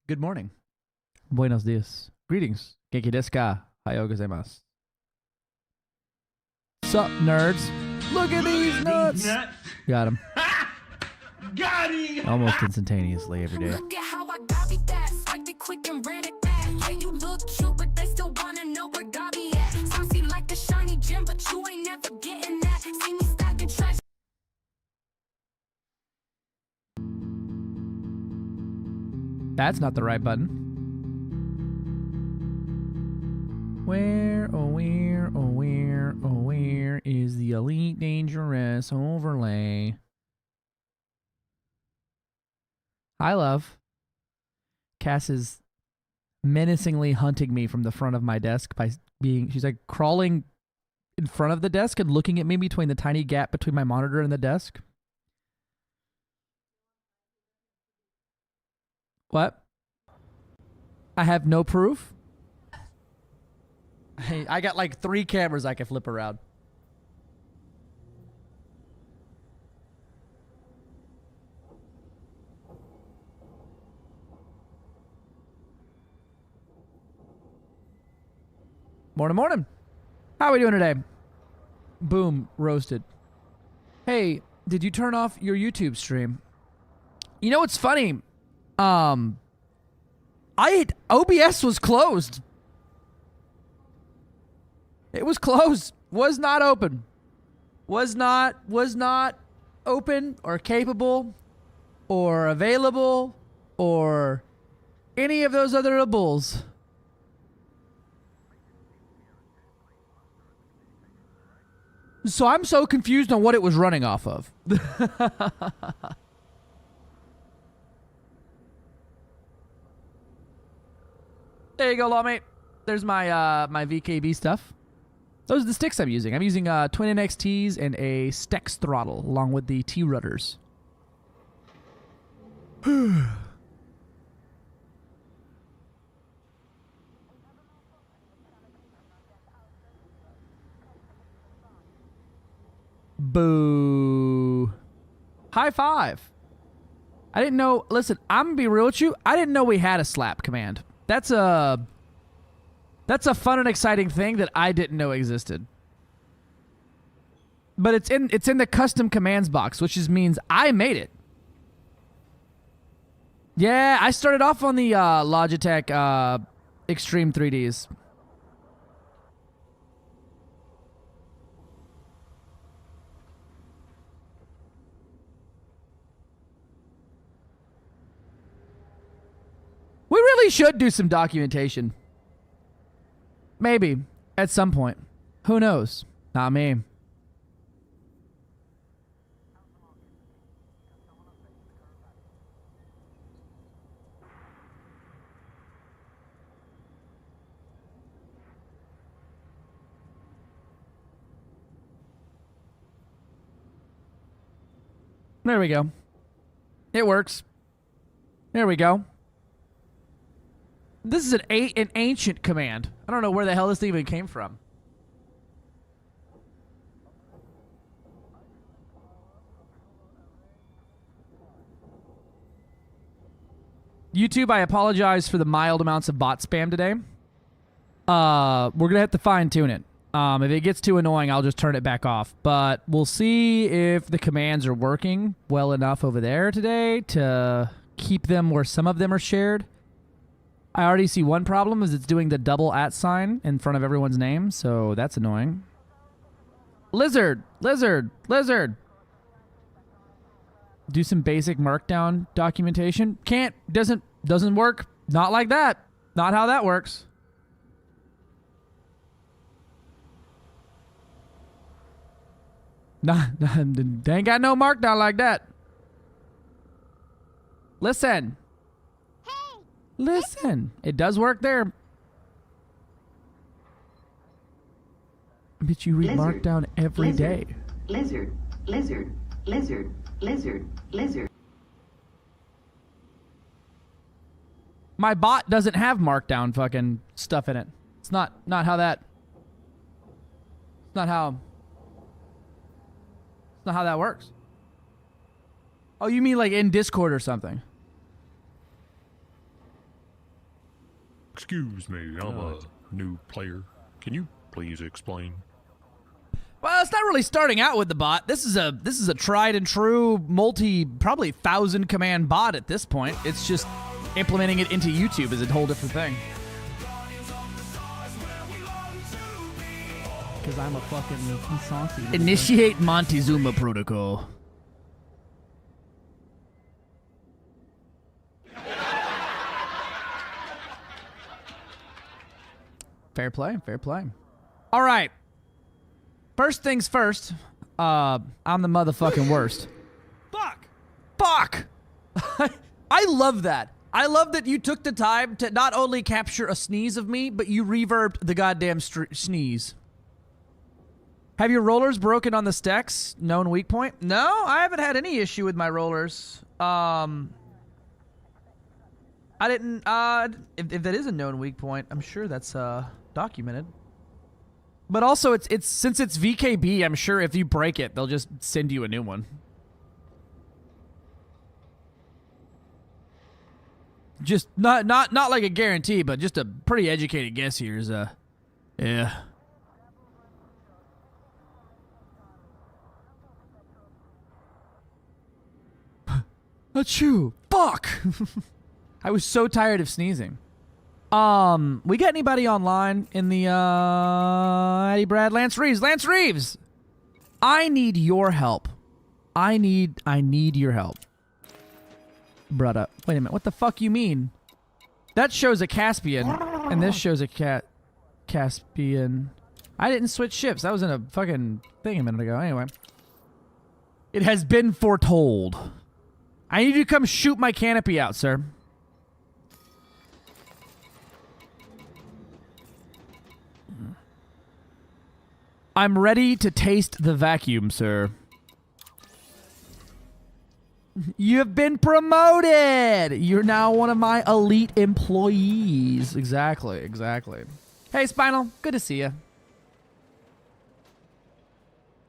Good morning. Buenos dias. Greetings. Genki desu ka? Hayo gozaimasu. Sup, nerds? Look at these nuts. Got him. Got him! Almost instantaneously every day. Look at how I got me that. Swiped it quick and ran it back. Yeah, you look cute, but they still wanna know where Gabby at. Saucy like a shiny gem, but you ain't never getting that. See me stacking trash. That's not the right button. Where, oh where, oh where, oh where is the Elite Dangerous overlay? Hi, love. Cass is menacingly hunting me from the front of my desk by she's like crawling in front of the desk and looking at me between the tiny gap between my monitor and the desk. What? I have no proof? Hey, I got like 3 cameras I can flip around. Morning, morning. How are we doing today? Boom, roasted. Hey, did you turn off your YouTube stream? You know what's funny? OBS was closed. It was closed. Was not open. Was not open or capable or available or any of those other bulls. So I'm so confused on what it was running off of. There you go, lawmate. There's my my VKB stuff. Those are the sticks I'm using. I'm using twin NXTs and a Stex throttle along with the T-rudders. Boo. High five. I didn't know. Listen, I'm gonna be real with you. I didn't know we had a slap command. That's a fun and exciting thing that I didn't know existed. But it's in the custom commands box, which just means I made it. Yeah, I started off on the Logitech Extreme 3Ds. We really should do some documentation. Maybe. At some point. Who knows? Not me. There we go. It works. There we go. This is an ancient command. I don't know where the hell this even came from. YouTube, I apologize for the mild amounts of bot spam today. We're gonna have to fine tune it. If it gets too annoying, I'll just turn it back off. But we'll see if the commands are working well enough over there today to keep them where some of them are shared. I already see one problem is it's doing the double @ sign in front of everyone's name, so that's annoying. Lizard, lizard, lizard. Do some basic markdown documentation. Can't, doesn't work. Not like that. Not how that works. Nah, they ain't got no markdown like that. Listen. Listen, it does work there. But you read Lizard, Markdown every day. Lizard, lizard, lizard, lizard, lizard. My bot doesn't have Markdown fucking stuff in it. It's not how that. It's not how. It's not how that works. Oh, you mean like in Discord or something? Excuse me, I'm a new player. Can you please explain? Well, it's not really starting out with the bot. This is a tried and true probably 1,000 command bot at this point. It's just implementing it into YouTube is a whole different thing. Because I'm a fucking saucy. Initiate Montezuma protocol. Fair play, fair play. All right. First things first. I'm the motherfucking worst. Fuck! Fuck! I love that. I love that you took the time to not only capture a sneeze of me, but you reverbed the goddamn sneeze. Have your rollers broken on the stacks? Known weak point? No, I haven't had any issue with my rollers. I didn't, if that is a known weak point, I'm sure that's, documented. But also, it's since it's VKB, I'm sure if you break it, they'll just send you a new one. Just not like a guarantee, but just a pretty educated guess here is yeah. Achoo! Fuck! I was so tired of sneezing. We got anybody online in the Eddie Brad Lance Reeves? Lance Reeves! I need your help. I need your help. Brother. Wait a minute. What the fuck you mean? That shows a Caspian, and this shows a Caspian. I didn't switch ships. That was in a fucking thing a minute ago. Anyway. It has been foretold. I need you to come shoot my canopy out, sir. I'm ready to taste the vacuum, sir. You have been promoted! You're now one of my elite employees. Exactly, exactly. Hey, Spinal. Good to see you.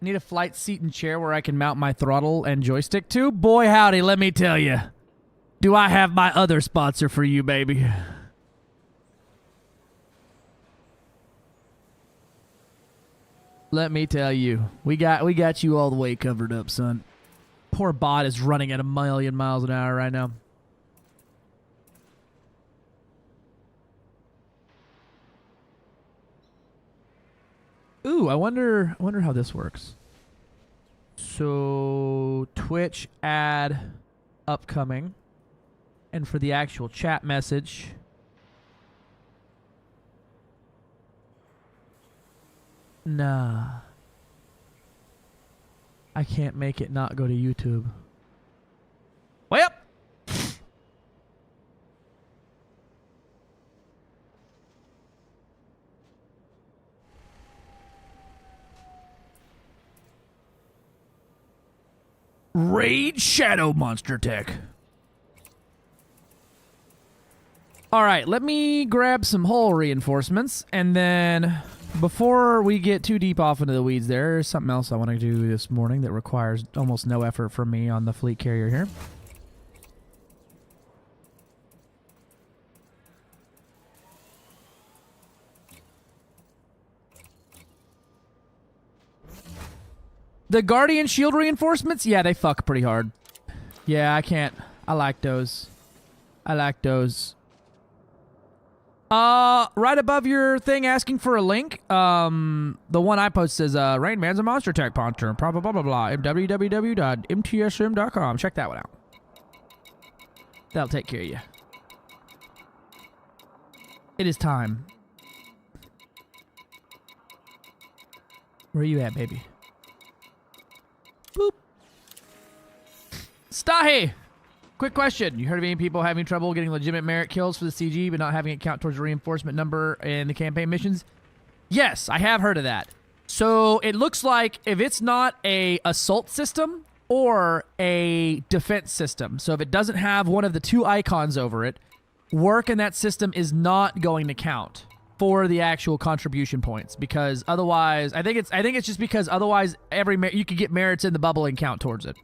Need a flight seat and chair where I can mount my throttle and joystick to? Boy, howdy, let me tell you. Do I have my other sponsor for you, baby? Let me tell you. We got you all the way covered up, son. Poor bot is running at 1,000,000 miles an hour right now. Ooh, I wonder how this works. So Twitch ad upcoming, and for the actual chat message. Nah. I can't make it not go to YouTube. Well. Raid Shadow Monster Tech. All right, let me grab some hull reinforcements, and then before we get too deep off into the weeds, there's something else I want to do this morning that requires almost no effort from me on the fleet carrier here. The Guardian shield reinforcements? Yeah, they fuck pretty hard. Yeah, I can't. I like those. I like those. Right above your thing asking for a link, the one I post says, Rain Man's a monster tech poncher, blah, blah, blah, blah, blah, www.mtsm.com. Check that one out. That'll take care of you. It is time. Where are you at, baby? Boop. Stahi! Quick question. You heard of any people having trouble getting legitimate merit kills for the CG but not having it count towards the reinforcement number in the campaign missions? Yes, I have heard of that. So it looks like if it's not a assault system or a defense system, so if it doesn't have one of the two icons over it, work in that system is not going to count for the actual contribution points, because otherwise, I think it's just because otherwise you could get merits in the bubble and count towards it.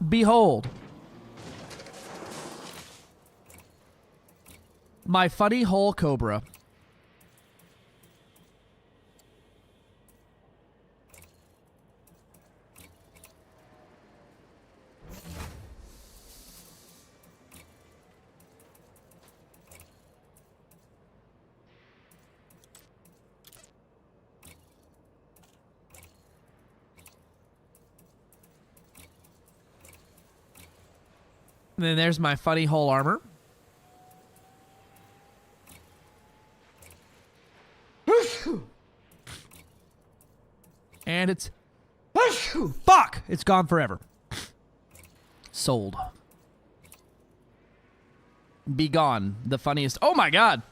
Behold. My funny hole cobra. And then there's my funny hole armor. And it's... Fuck! It's gone forever. Sold. Be gone. The funniest... Oh my god!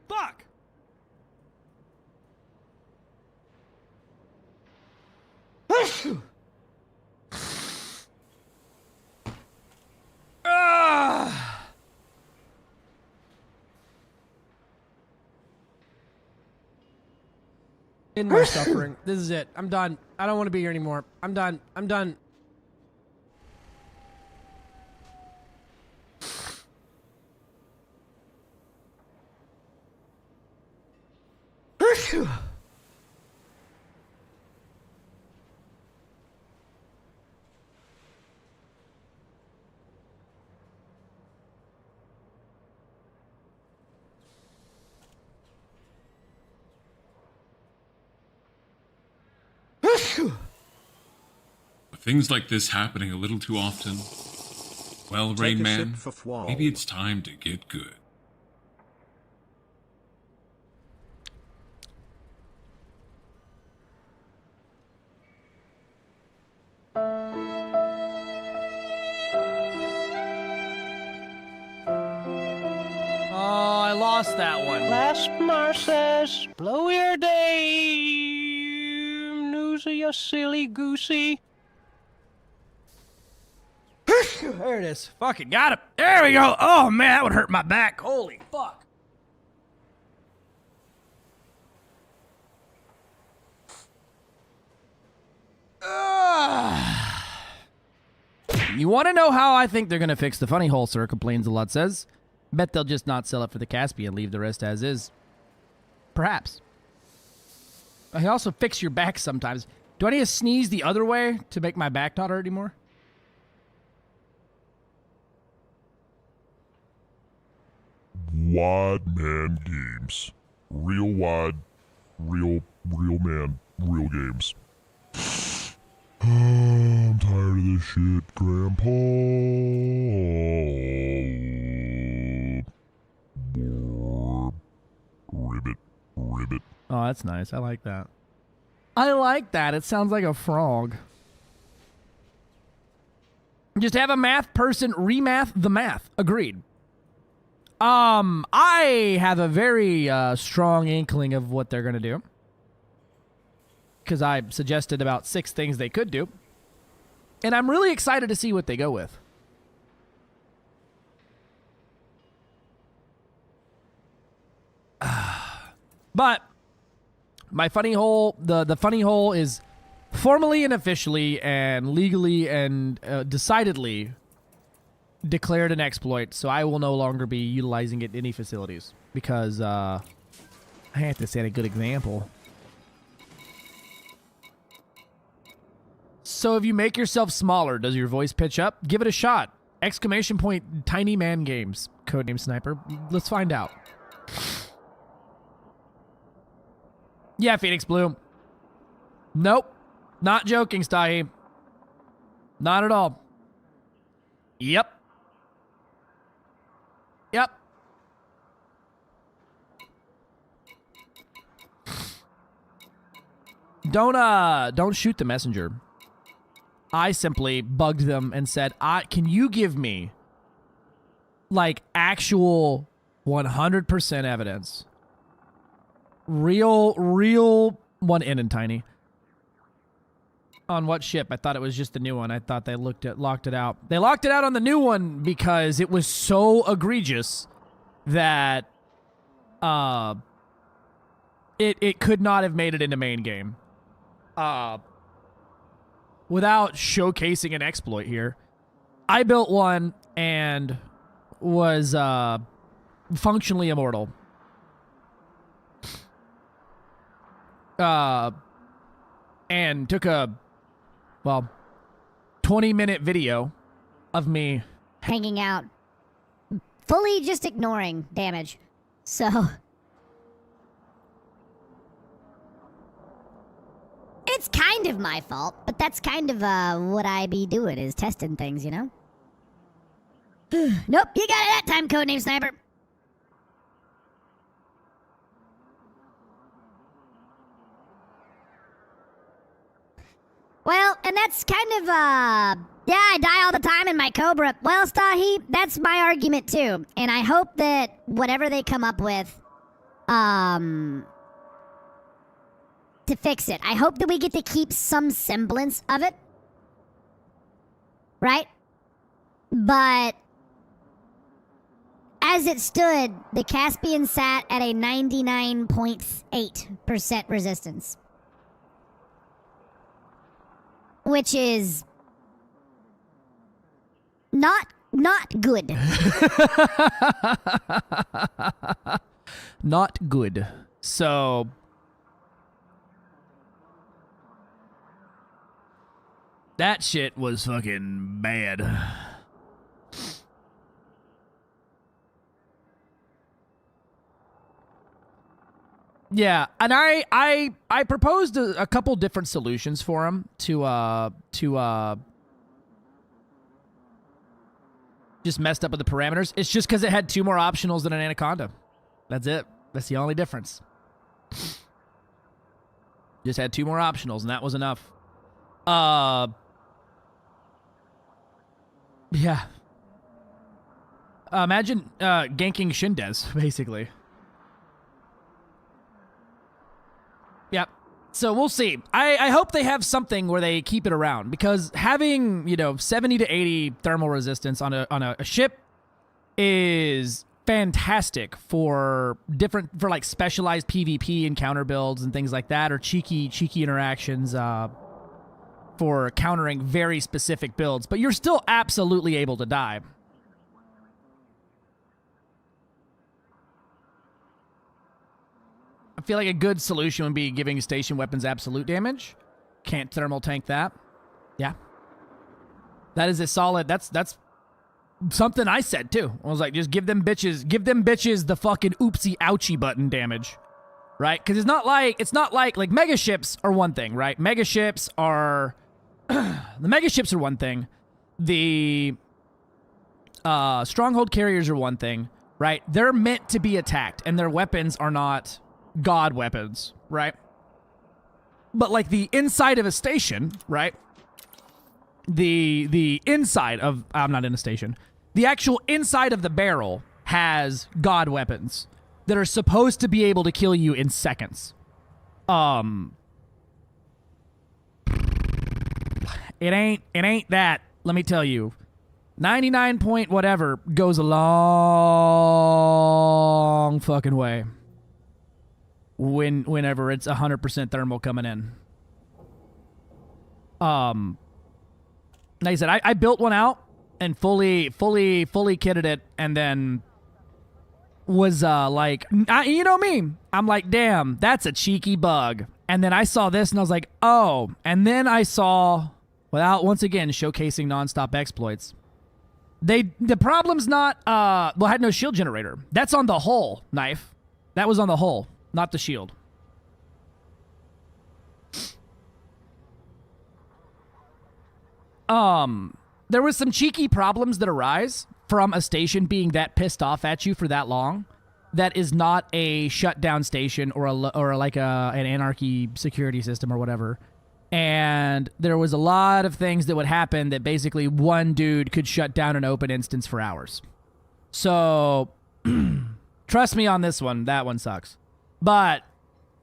Fuck! In my suffering. This is it. I'm done. I don't want to be here anymore. I'm done. I'm done. Things like this happening a little too often. Well, Rain Man, maybe it's time to get good. Oh, I lost that one. Last Marces, blow your day. Newsy, you silly goosey. There it is. Fucking got it. There we go. Oh, man, that would hurt my back. Holy fuck. You want to know how I think they're going to fix the funny hole, Sir Complains a lot says? Bet they'll just not sell it for the Caspian and leave the rest as is. Perhaps. I can also fix your back sometimes. Do I need to sneeze the other way to make my back not hurt anymore? Wide Man Games. Real wide, real man, real games. I'm tired of this shit, Grandpa. Ribbit. Oh, that's nice. I like that. I like that. It sounds like a frog. Just have a math person remath the math. Agreed. I have a very strong inkling of what they're going to do. Because I suggested about 6 things they could do. And I'm really excited to see what they go with. But my funny hole, the funny hole is formally and officially and legally and decidedly declared an exploit, so I will no longer be utilizing it in any facilities because I have to set a good example. So if you make yourself smaller, does your voice pitch up? Give it a shot. Exclamation point Tiny Man Games. Codename Sniper. Let's find out. Yeah, Phoenix Blue. Nope. Not joking, Stahi. Not at all. Yep. Yep. Don't shoot the messenger. I simply bugged them and said, can you give me like actual 100% evidence? Real one in and tiny. On what ship? I thought it was just the new one. I thought they locked it out. They locked it out on the new one because it was so egregious that it could not have made it into main game. Without showcasing an exploit here. I built one and was functionally immortal. And took a 20-minute video of me hanging out, fully just ignoring damage. So it's kind of my fault, but that's kind of what I be doing, is testing things, you know? Nope, you got it that time, Codename Sniper. Well, and that's kind of, yeah, I die all the time in my Cobra. Well, Stahi, that's my argument too. And I hope that whatever they come up with, to fix it, I hope that we get to keep some semblance of it. Right? But as it stood, the Caspian sat at a 99.8% resistance. Which is not good. Not good. So that shit was fucking bad. Yeah, and I proposed a couple different solutions for him to just messed up with the parameters. It's just because it had 2 more optionals than an Anaconda. That's it. That's the only difference. Just had 2 more optionals, and that was enough. Yeah. Imagine ganking Shindes, basically. Yep. So we'll see. I hope they have something where they keep it around, because having, 70 to 80 thermal resistance on a ship is fantastic for like specialized PvP encounter builds and things like that, or cheeky interactions for countering very specific builds, but you're still absolutely able to die. I feel like a good solution would be giving station weapons absolute damage. Can't thermal tank that. Yeah. That is a solid, that's something I said too. I was like, just give them bitches the fucking oopsie ouchie button damage. Right? Because it's not like mega ships are one thing, right? Mega ships are the mega ships are one thing. The stronghold carriers are one thing, right? They're meant to be attacked, and their weapons are not god weapons, right? But like the inside of a station, right? The inside of, I'm not in a station. The actual inside of the barrel has god weapons that are supposed to be able to kill you in seconds. It ain't that, let me tell you. 99 point whatever goes a long fucking way. Whenever it's 100% thermal coming in. Like I said, I built one out and fully kitted it, and then was like, you know me, I'm like, damn, that's a cheeky bug. And then I saw this and I was like, oh. And then I saw, without once again showcasing nonstop exploits, the problem's not I had no shield generator. That's on the hull, Knife. That was on the hull, not the shield. There was some cheeky problems that arise from a station being that pissed off at you for that long. That is not a shutdown station or like an anarchy security system or whatever. And there was a lot of things that would happen that basically one dude could shut down an open instance for hours. So trust me on this one, that one sucks. But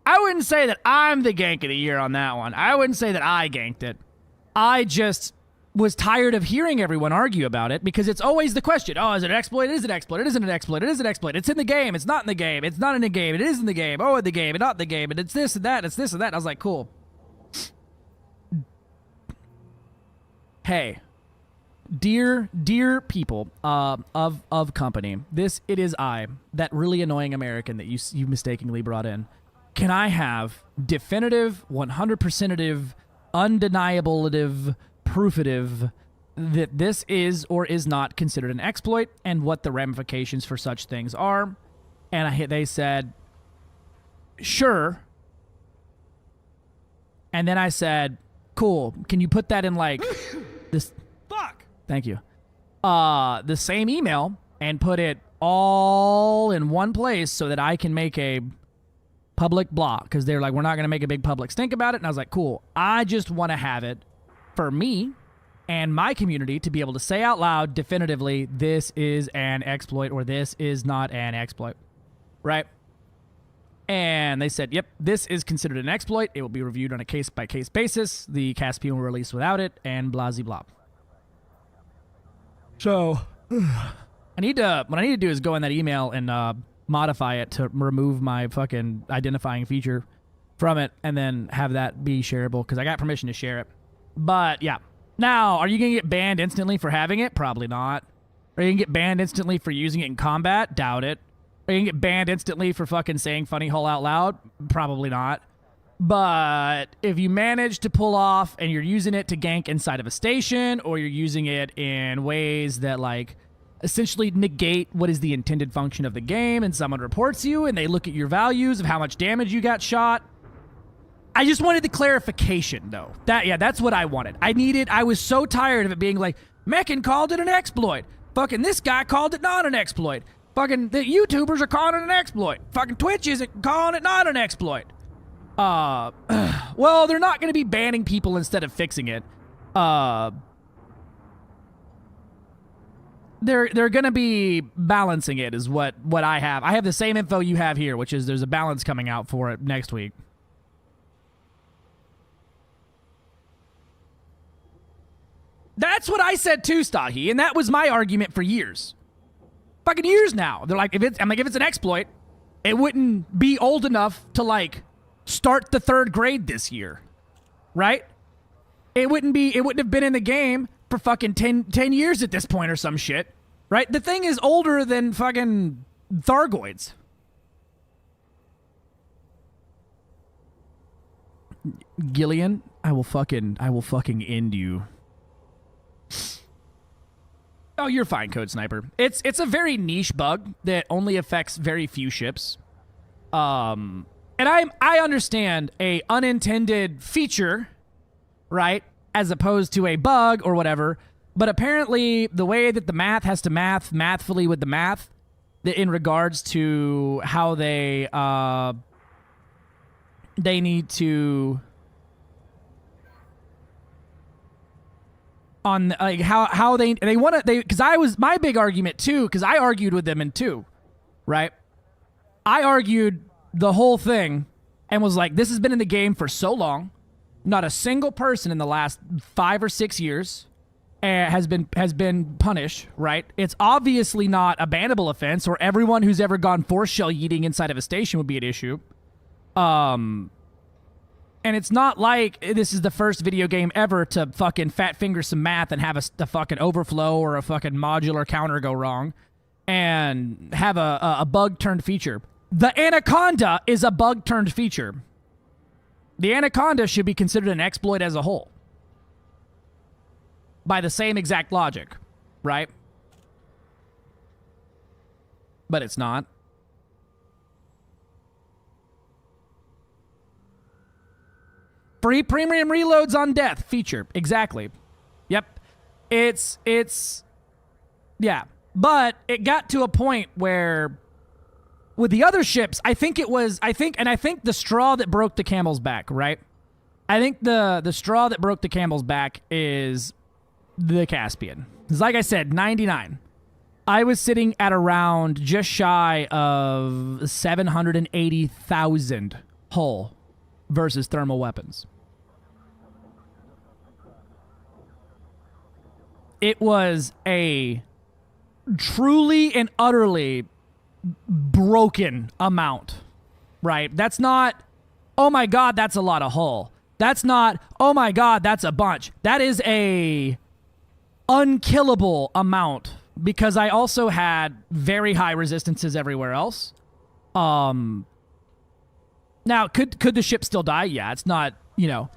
I wouldn't say that I'm the gank of the year on that one. I wouldn't say that I ganked it. I just was tired of hearing everyone argue about it, because it's always the question, oh, is it an exploit? It is an exploit. It isn't an exploit. It is an exploit. It's in the game. It's not in the game. It's not in the game. It is in the game. Oh, in the game. It's not in the game. And it's this and that. It's this and that. And I was like, cool. Hey, dear people of company, it is I, that really annoying American that you mistakenly brought in. Can I have definitive, 100%itive, undeniableative, proofative that this is or is not considered an exploit and what the ramifications for such things are? And they said, sure. And then I said, cool. Can you put that in like this? Fuck. Thank you. The same email and put it all in one place so that I can make a public blah. Because they're like, we're not going to make a big public stink about it. And I was like, cool. I just want to have it for me and my community to be able to say out loud definitively, this is an exploit or this is not an exploit. Right? And they said, yep, this is considered an exploit. It will be reviewed on a case-by-case basis. The Caspian will release without it, and blah-zee-blah. So, what I need to do is go in that email and modify it to remove my fucking identifying feature from it, and then have that be shareable, because I got permission to share it. But, yeah. Now, are you going to get banned instantly for having it? Probably not. Are you going to get banned instantly for using it in combat? Doubt it. Are you going to get banned instantly for fucking saying funny hole out loud? Probably not. But if you manage to pull off and you're using it to gank inside of a station, or you're using it in ways that, like, essentially negate what is the intended function of the game, and someone reports you and they look at your values of how much damage you got shot. I just wanted the clarification, though. That's what I wanted. I was so tired of it being like, Meccan called it an exploit. Fucking this guy called it not an exploit. Fucking the YouTubers are calling it an exploit. Fucking Twitch isn't calling it not an exploit. Well, they're not going to be banning people instead of fixing it. They're going to be balancing it is what I have. I have the same info you have here, which is there's a balance coming out for it next week. That's what I said too, Stahi, and that was my argument for years. Fucking years now. They're like, if it's an exploit, it wouldn't be old enough to, like, start the 3rd grade this year. Right? It wouldn't have been in the game for fucking 10 years at this point or some shit. Right? The thing is older than fucking Thargoids. Gillian, I will fucking end you. Oh, you're fine, Code Sniper. It's a very niche bug that only affects very few ships. And I understand a unintended feature, right, as opposed to a bug or whatever. But apparently, the way that the math has to mathfully with the math, in regards to how they need to. On like how they want to because I was my big argument too, because I argued with them in 2, right? I argued the whole thing and was like, this has been in the game for so long, not a single person in the last 5 or 6 years has been punished, right? It's obviously not a bannable offense, or everyone who's ever gone force shell yeeting inside of a station would be an issue. And it's not like this is the first video game ever to fucking fat finger some math and have a fucking overflow or a fucking modular counter go wrong and have a bug-turned feature. The Anaconda is a bug-turned feature. The Anaconda should be considered an exploit as a whole. By the same exact logic, right? But it's not. Free premium reloads on death feature. Exactly. Yep. It's yeah. But it got to a point where with the other ships, I think the straw that broke the camel's back, right? I think the straw that broke the camel's back is the Caspian. Because like I said, 99. I was sitting at around just shy of 780,000 hull versus thermal weapons. It was a truly and utterly broken amount, right? That's not, oh my God, that's a lot of hull. That's not, oh my God, that's a bunch. That is a unkillable amount because I also had very high resistances everywhere else. Now, could the ship still die? Yeah, it's not, you know,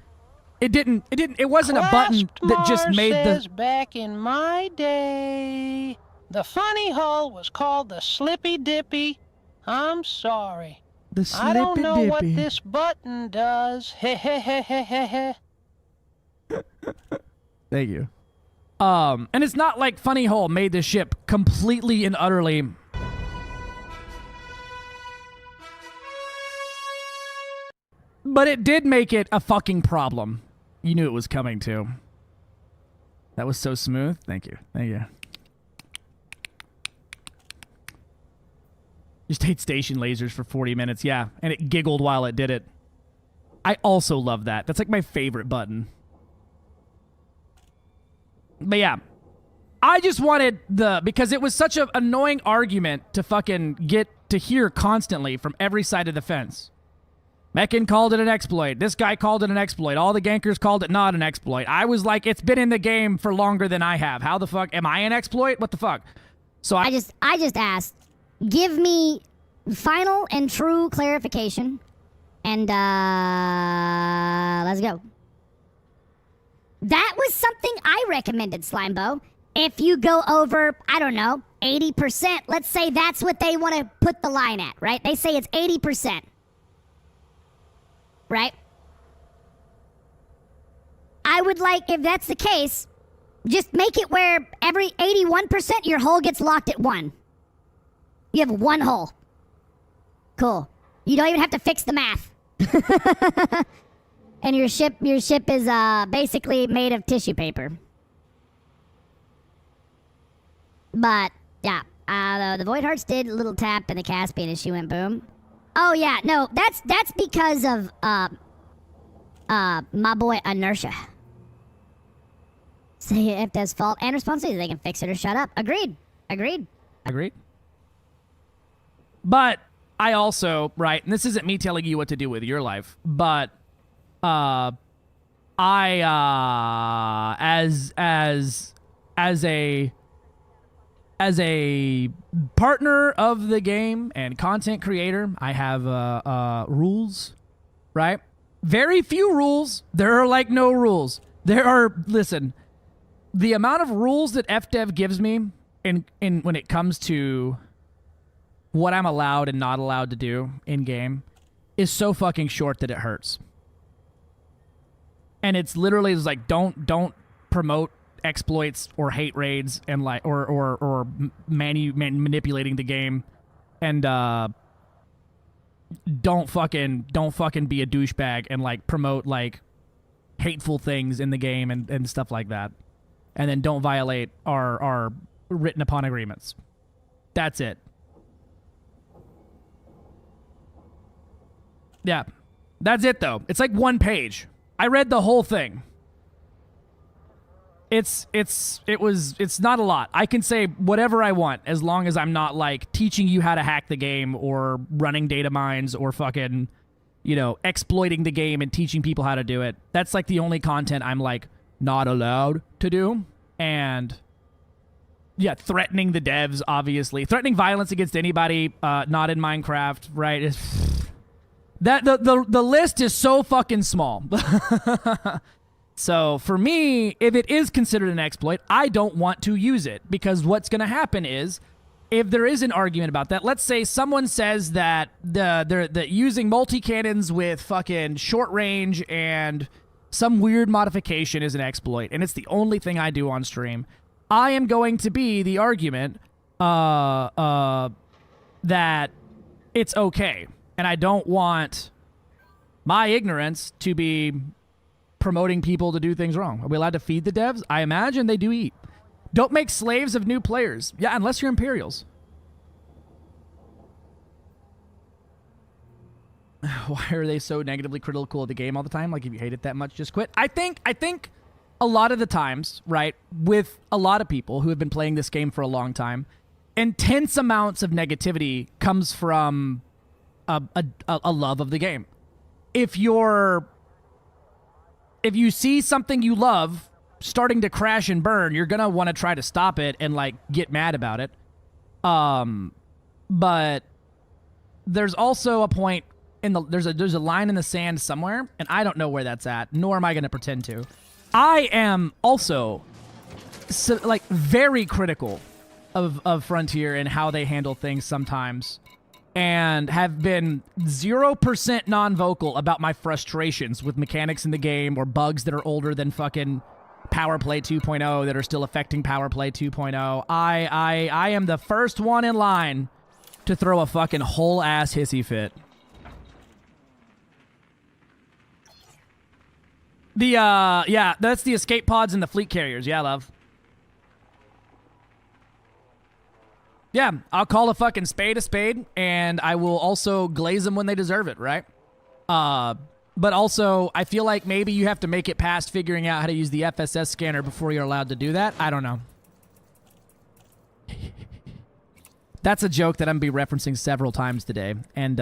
it wasn't a button that just made says the... back in my day, the funny hull was called the Slippy Dippy. I'm sorry. The I don't know Slippy what Dippy. this button does. Heh heh heh heh heh heh. Thank you. And it's not like Funny Hole made this ship completely and utterly... But it did make it a fucking problem. You knew it was coming too. That was so smooth. Thank you. Thank you. You stayed station lasers for 40 minutes. Yeah, and it giggled while it did it. I also love that. That's like my favorite button. But yeah, I just wanted because it was such an annoying argument to fucking get to hear constantly from every side of the fence. Meccan called it an exploit. This guy called it an exploit. All the gankers called it not an exploit. I was like, it's been in the game for longer than I have. How the fuck am I an exploit? What the fuck? So I just asked, give me final and true clarification, and let's go. That was something I recommended, Slimebo. If you go over, I don't know, 80%, let's say that's what they want to put the line at, right? They say it's 80%. Right? I would like, if that's the case, just make it where every 81% your hull gets locked at 1. You have 1 hull. Cool. You don't even have to fix the math. And your ship is basically made of tissue paper. But yeah, the Void Hearts did a little tap in the Caspian and she went boom. Oh yeah, no, that's because of my boy Inertia. Say if there's fault and responsibility, they can fix it or shut up. Agreed. But I also, right, and this isn't me telling you what to do with your life, but I as a partner of the game and content creator, I have rules, right? Very few rules. There are like no rules. Listen, the amount of rules that FDev gives me in when it comes to what I'm allowed and not allowed to do in game is so fucking short that it hurts. And it's literally just like don't promote exploits or hate raids and like or manipulating the game, and don't fucking be a douchebag and like promote like hateful things in the game and stuff like that, and then don't violate our written upon agreements. That's it. Yeah, that's it though. It's like 1 page. I read the whole thing. It's not a lot. I can say whatever I want as long as I'm not like teaching you how to hack the game or running data mines or fucking, you know, exploiting the game and teaching people how to do it. That's like the only content I'm like not allowed to do. And yeah, threatening the devs, obviously. Threatening violence against anybody not in Minecraft, right? The list is so fucking small. So for me, if it is considered an exploit, I don't want to use it, because what's going to happen is, if there is an argument about that, let's say someone says that they're using multi-cannons with fucking short range and some weird modification is an exploit, and it's the only thing I do on stream, I am going to be the argument that it's okay, and I don't want my ignorance to be promoting people to do things wrong. Are we allowed to feed the devs? I imagine they do eat. Don't make slaves of new players. Yeah, unless you're Imperials. Why are they so negatively critical of the game all the time? Like, if you hate it that much, just quit. I think a lot of the times, right, with a lot of people who have been playing this game for a long time, intense amounts of negativity comes from a love of the game. If you see something you love starting to crash and burn, you're gonna want to try to stop it and like get mad about it. But there's also a point in the there's a line in the sand somewhere, and I don't know where that's at, nor am I gonna pretend to. I am also like very critical of Frontier and how they handle things sometimes, and have been 0% non-vocal about my frustrations with mechanics in the game or bugs that are older than fucking Power Play 2.0 that are still affecting Power Play 2.0. I am the first one in line to throw a fucking whole ass hissy fit. Yeah, that's the escape pods and the fleet carriers. Yeah, love. Yeah, I'll call a fucking spade, and I will also glaze them when they deserve it, right? But also, I feel like maybe you have to make it past figuring out how to use the FSS scanner before you're allowed to do that. I don't know. That's a joke that I'm going to be referencing several times today, and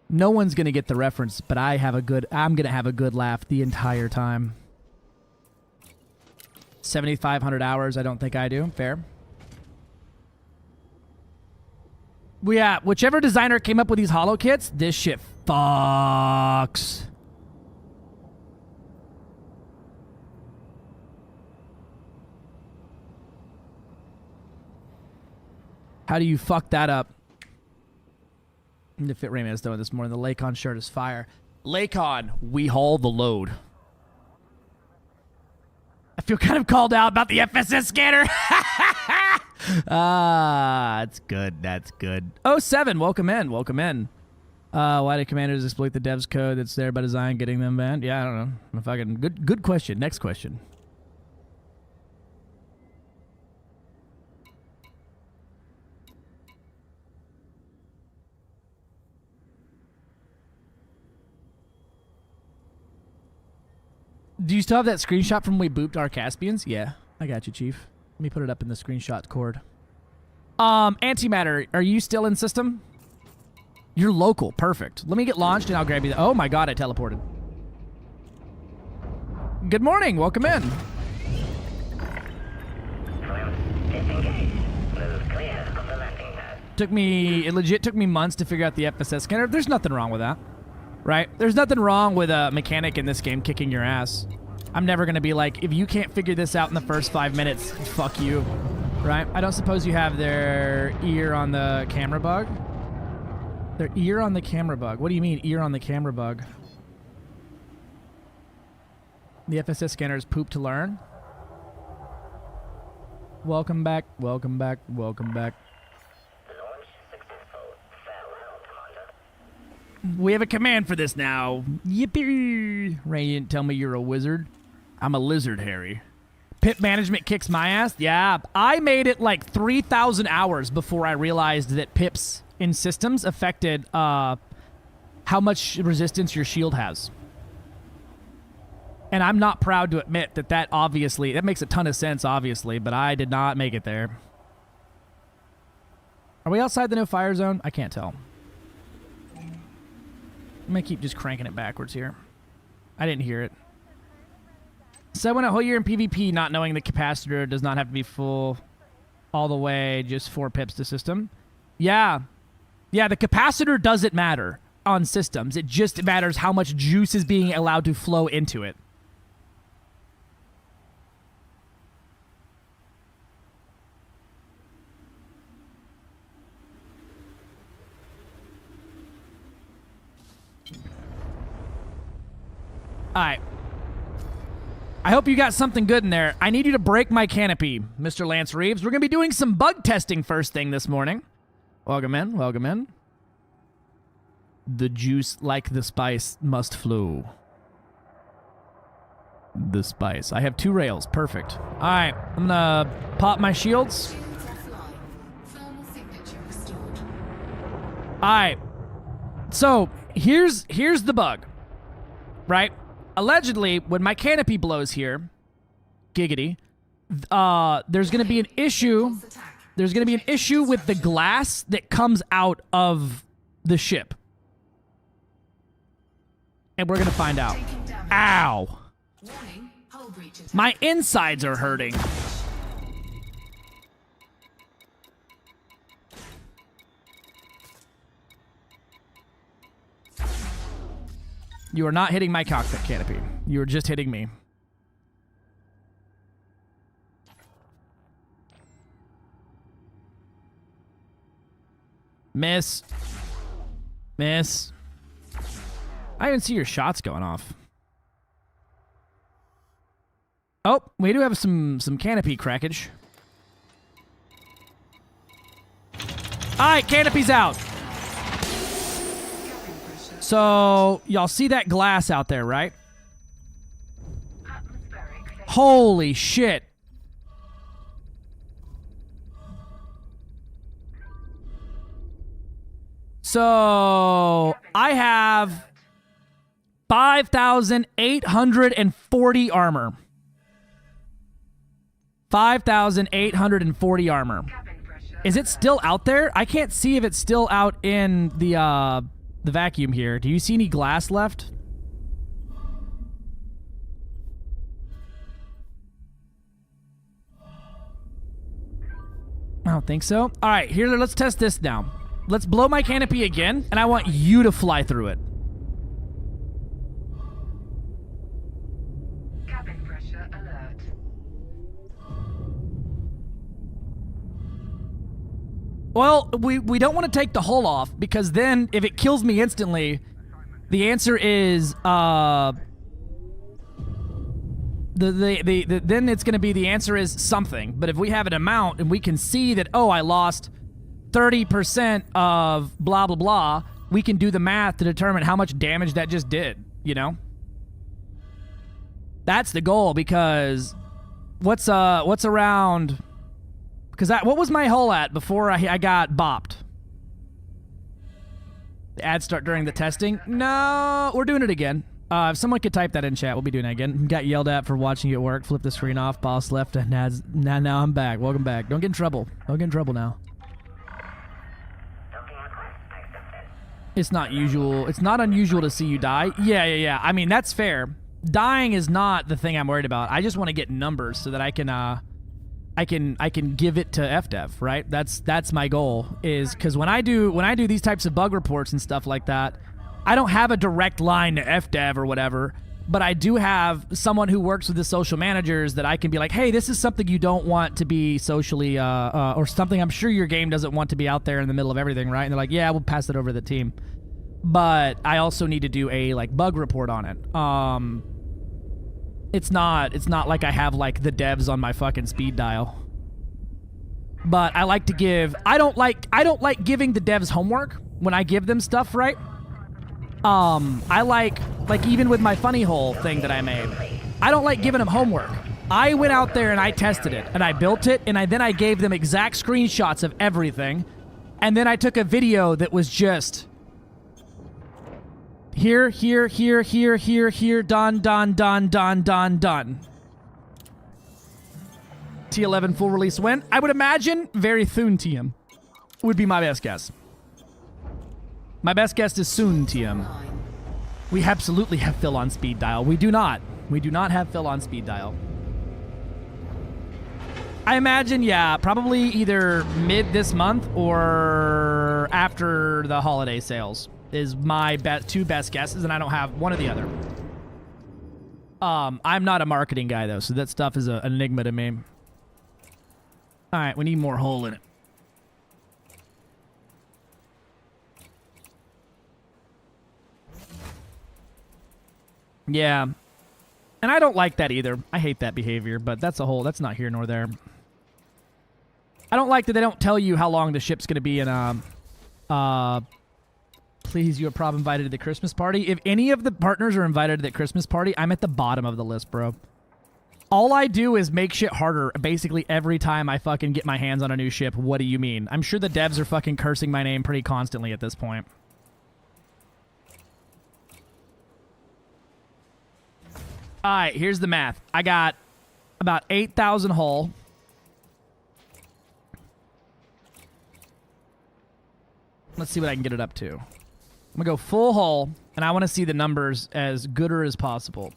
no one's going to get the reference, but I'm going to have a good laugh the entire time. 7,500 hours, I don't think I do. Fair. Well, yeah, whichever designer came up with these holo kits, this shit fucks. How do you fuck that up? The Fit Rayman is doing this morning. The Lakon shirt is fire. Lakon, we haul the load. I feel kind of called out about the FSS scanner. That's good. That's good. 07, welcome in. Welcome in. Why do commanders exploit the devs code that's there by design, getting them banned? Yeah, I don't know. Fucking good question. Next question. Do you still have that screenshot from when we booped our Caspians? Yeah, I got you, Chief. Let me put it up in the screenshot cord. Antimatter, are you still in system? You're local. Perfect. Let me get launched and I'll grab you. Oh my god, I teleported. Good morning. Welcome in. It legit took me months to figure out the FSS scanner. There's nothing wrong with that. Right? There's nothing wrong with a mechanic in this game kicking your ass. I'm never going to be like, if you can't figure this out in the first 5 minutes, fuck you. Right? I don't suppose you have their ear on the camera bug? Their ear on the camera bug? What do you mean, ear on the camera bug? The FSS scanner is poop to learn? Welcome back, welcome back, welcome back. We have a command for this now. Yippee! Ray, you didn't tell me you're a wizard. I'm a lizard, Harry. Pip management kicks my ass? Yeah, I made it like 3,000 hours before I realized that pips in systems affected how much resistance your shield has. And I'm not proud to admit that obviously, that makes a ton of sense, obviously, but I did not make it there. Are we outside the no fire zone? I can't tell. I'm going to keep just cranking it backwards here. I didn't hear it. So I went a whole year in PvP not knowing the capacitor does not have to be full all the way, just 4 pips to system. Yeah. Yeah, the capacitor doesn't matter on systems. It just matters how much juice is being allowed to flow into it. Alright. I hope you got something good in there. I need you to break my canopy, Mr. Lance Reeves. We're going to be doing some bug testing first thing this morning. Welcome in, welcome in. The juice, like the spice, must flow. The spice. I have 2 rails. Perfect. Alright, I'm going to pop my shields. Alright. So, here's the bug. Right? Allegedly, when my canopy blows here, giggity, there's going to be an issue. There's going to be an issue with the glass that comes out of the ship. And we're going to find out. Ow. Warning, My insides are hurting. You are not hitting my cockpit canopy. You are just hitting me. Miss. Miss. I even see your shots going off. Oh, we do have some canopy crackage. Alright, canopy's out. So, y'all see that glass out there, right? Holy shit. So, I have 5,840 armor. 5,840 armor. Is it still out there? I can't see if it's still out in the vacuum here. Do you see any glass left? I don't think so. All right, here, let's test this now. Let's blow my canopy again, and I want you to fly through it. Cabin pressure alert. Well, we don't want to take the hull off, because then if it kills me instantly, the answer is then it's going to be the answer is something. But if we have an amount and we can see that, oh, I lost 30% of blah blah blah, we can do the math to determine how much damage that just did, you know? That's the goal, because what's around, because what was my hull at before I got bopped? The ads start during the testing? No, we're doing it again. If someone could type that in chat, we'll be doing it again. Got yelled at for watching you at work. Flip the screen off. Boss left. And now I'm back. Welcome back. Don't get in trouble. Don't get in trouble now. It's not usual. It's not unusual to see you die. Yeah. I mean, that's fair. Dying is not the thing I'm worried about. I just want to get numbers so that I can give it to FDev, right? That's my goal, is because when I do these types of bug reports and stuff like that, I don't have a direct line to FDev or whatever, but I do have someone who works with the social managers that I can be like, hey, this is something you don't want to be socially, or something I'm sure your game doesn't want to be out there in the middle of everything, right? And they're like, yeah, we'll pass it over to the team. But I also need to do a bug report on it. It's not like I have like the devs on my fucking speed dial. But I like to give, I don't like giving the devs homework when I give them stuff, right? I like even with my funny hole thing that I made, I don't like giving them homework. I went out there and I tested it and I built it, and then I gave them exact screenshots of everything, and then I took a video that was just here, done. T11 full release when? I would imagine very soon, TM. Would be my best guess. My best guess is soon, TM. We absolutely have Phil on speed dial. We do not. We do not have Phil on speed dial. I imagine, yeah, probably either mid this month or after the holiday sales is my two best guesses, and I don't have one or the other. I'm not a marketing guy, though, so that stuff is an enigma to me. All right, we need more hole in it. Yeah. And I don't like that either. I hate that behavior, but that's that's not here nor there. I don't like that they don't tell you how long the ship's going to be in please, you are prob invited to the Christmas party. If any of the partners are invited to the Christmas party, I'm at the bottom of the list, bro. All I do is make shit harder basically every time I fucking get my hands on a new ship. What do you mean? I'm sure the devs are fucking cursing my name pretty constantly at this point. Alright, here's the math. I got about 8,000 hull. Let's see what I can get it up to. I'm gonna go full hull, and I want to see the numbers as gooder as possible.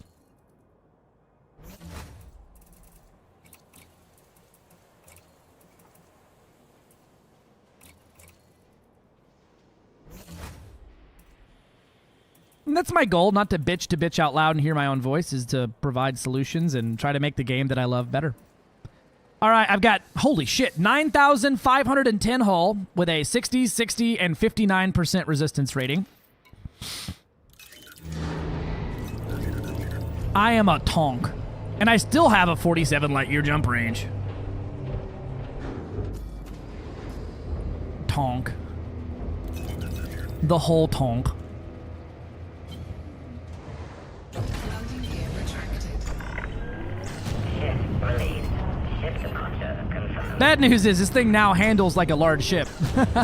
And that's my goal, not to bitch out loud and hear my own voice, is to provide solutions and try to make the game that I love better. All right, I've got, holy shit, 9,510 hull with a 60, 60, and 59% resistance rating. I am a tonk. And I still have a 47 light year jump range. Tonk. The whole tonk. Bad news is this thing now handles like a large ship. I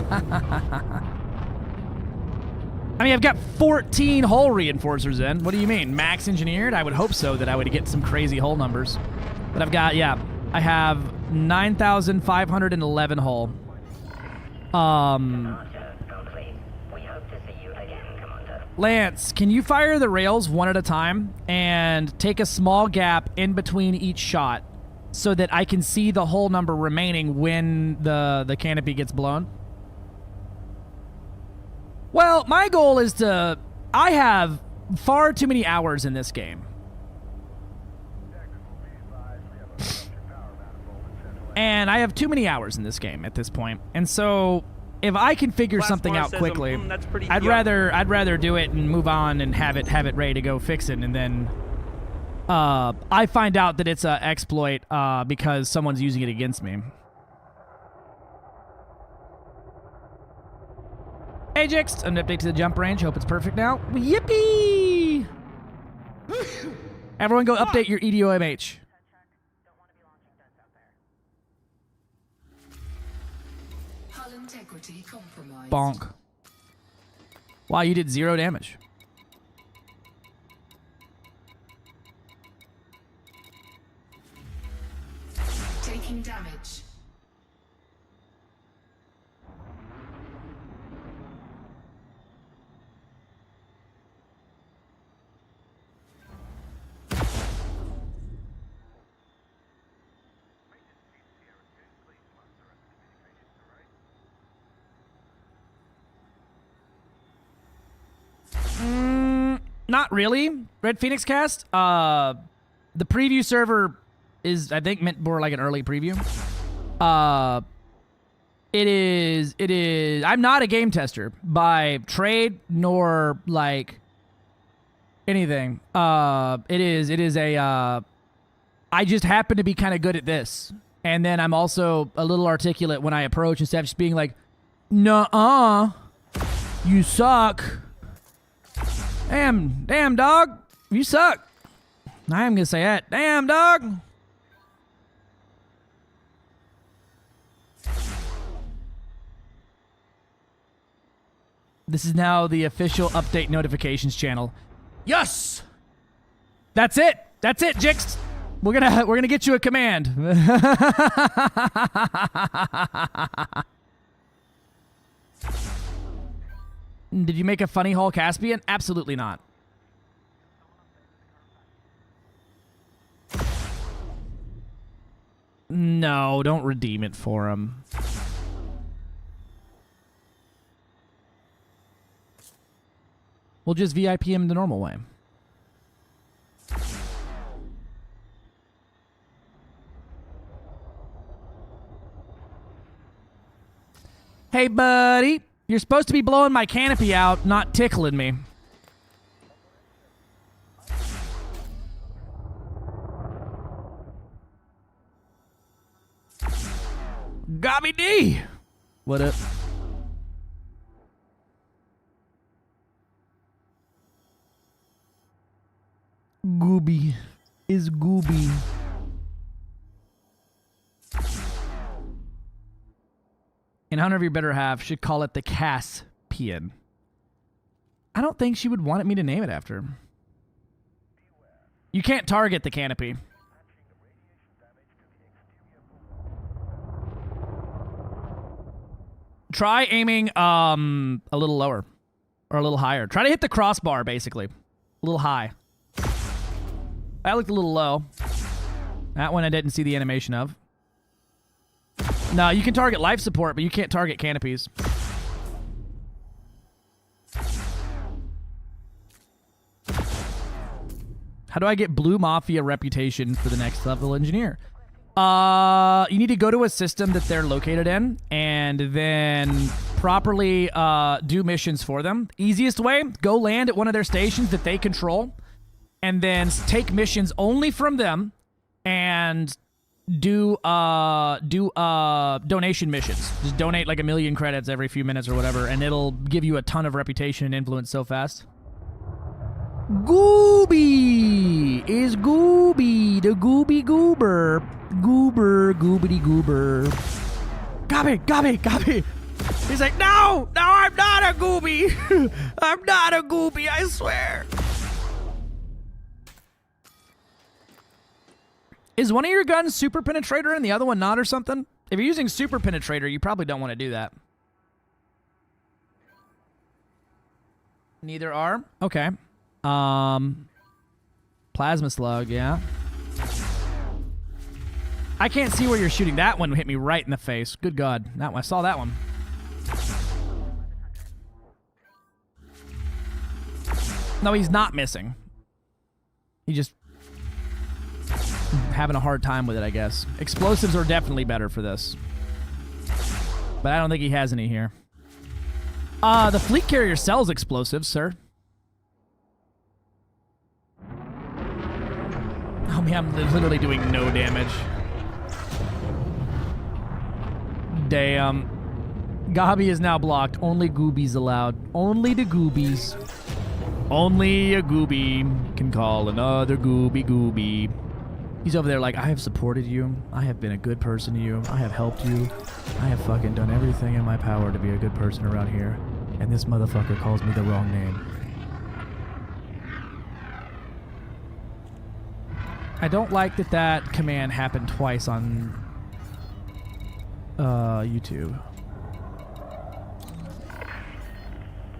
mean, I've got 14 hull reinforcers in. What do you mean? Max engineered? I would hope so, that I would get some crazy hull numbers. But I've got, yeah, I have 9,511 hull. Lance, can you fire the rails one at a time and take a small gap in between each shot so that I can see the hull number remaining when the canopy gets blown? Well, my goal is to... I have far too many hours in this game. And I have too many hours in this game at this point. And so, if I can figure something out quickly, I'd rather do it and move on and have it ready to go fix it, and then I find out that it's an exploit because someone's using it against me. Ajax, an update to the jump range. Hope it's perfect now. Yippee! Everyone go update your EDOMH. Bonk. Wow, you did 0 damage. Taking damage. Not really. Red Phoenix cast. The preview server is, I think, meant more like an early preview. It is. I'm not a game tester by trade nor like anything. It is a. I just happen to be kind of good at this, and then I'm also a little articulate when I approach instead of just being like, "Nuh-uh, you suck." Damn, dog. You suck. I am going to say that. Damn, dog. This is now the official update notifications channel. Yes! That's it. That's it, Jix. We're gonna get you a command. Did you make a funny hull Caspian? Absolutely not. No, don't redeem it for him. We'll just VIP him the normal way. Hey, buddy. You're supposed to be blowing my canopy out, not tickling me. Gobby D! What up? Gooby is Gooby. And Hunter of Your Better Half should call it the Caspian. I don't think she would want me to name it after. You can't target the canopy. Try aiming a little lower. Or a little higher. Try to hit the crossbar, basically. A little high. That looked a little low. That one I didn't see the animation of. No, you can target life support, but you can't target canopies. How do I get Blue Mafia reputation for the next level engineer? You need to go to a system that they're located in and then properly do missions for them. Easiest way, go land at one of their stations that they control and then take missions only from them and do donation missions. Just donate like 1 million credits every few minutes or whatever, and it'll give you a ton of reputation and influence so fast. Gooby is Gooby, the Gooby Goober. Goober, goobity goober. Gobby. He's like, no, I'm not a Gooby. I'm not a Gooby, I swear. Is one of your guns super penetrator and the other one not or something? If you're using super penetrator, you probably don't want to do that. Neither are? Okay. Plasma slug, yeah. I can't see where you're shooting. That one hit me right in the face. Good God. That one, I saw that one. No, he's not missing. He just having a hard time with it, I guess. Explosives are definitely better for this. But I don't think he has any here. The fleet carrier sells explosives, sir. Oh man, I'm literally doing no damage. Damn. Gobby is now blocked. Only Goobies allowed. Only the Goobies. Only a Gooby can call another Gooby. He's over there like, I have supported you. I have been a good person to you. I have helped you. I have fucking done everything in my power to be a good person around here. And this motherfucker calls me the wrong name. I don't like that command happened twice on YouTube.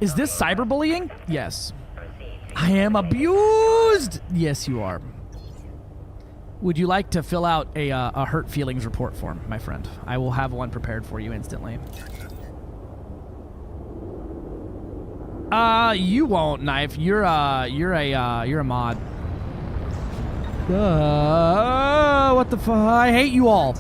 Is this cyberbullying? Yes. I am abused! Yes, you are. Would you like to fill out a hurt feelings report form, my friend? I will have one prepared for you instantly. You won't, Knife. You're a mod. What the fuck? I hate you all.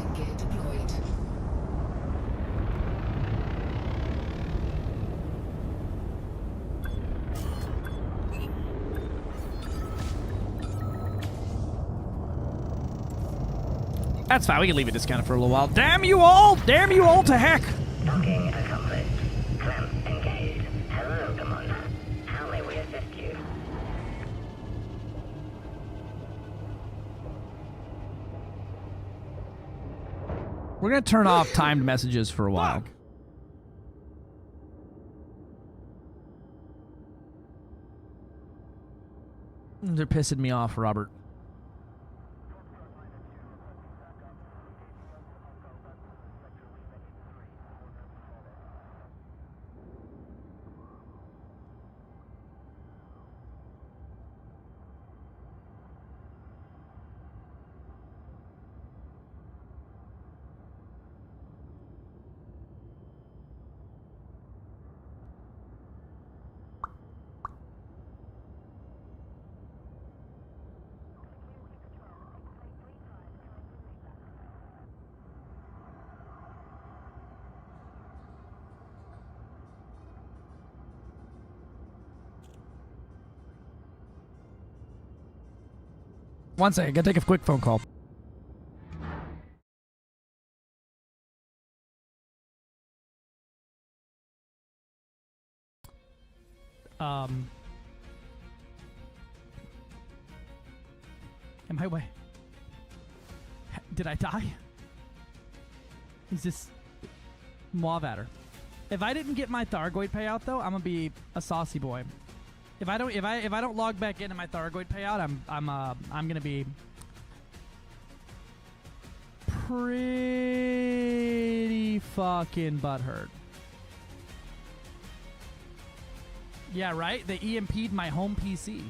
That's fine. We can leave it discounted for a little while. Damn you all! Damn you all to heck! Docking accomplished. Clamp engaged. Hello, Commander. How may we assist you? We're gonna turn off timed messages for a while. They're pissing me off, Robert. One second, gotta take a quick phone call. Am I way? Did I die? Is this Moavatter? If I didn't get my Thargoid payout though, I'm gonna be a saucy boy. If I don't log back into my Thargoid payout, I'm gonna be pretty fucking butthurt. Yeah, right? They EMP'd my home PC.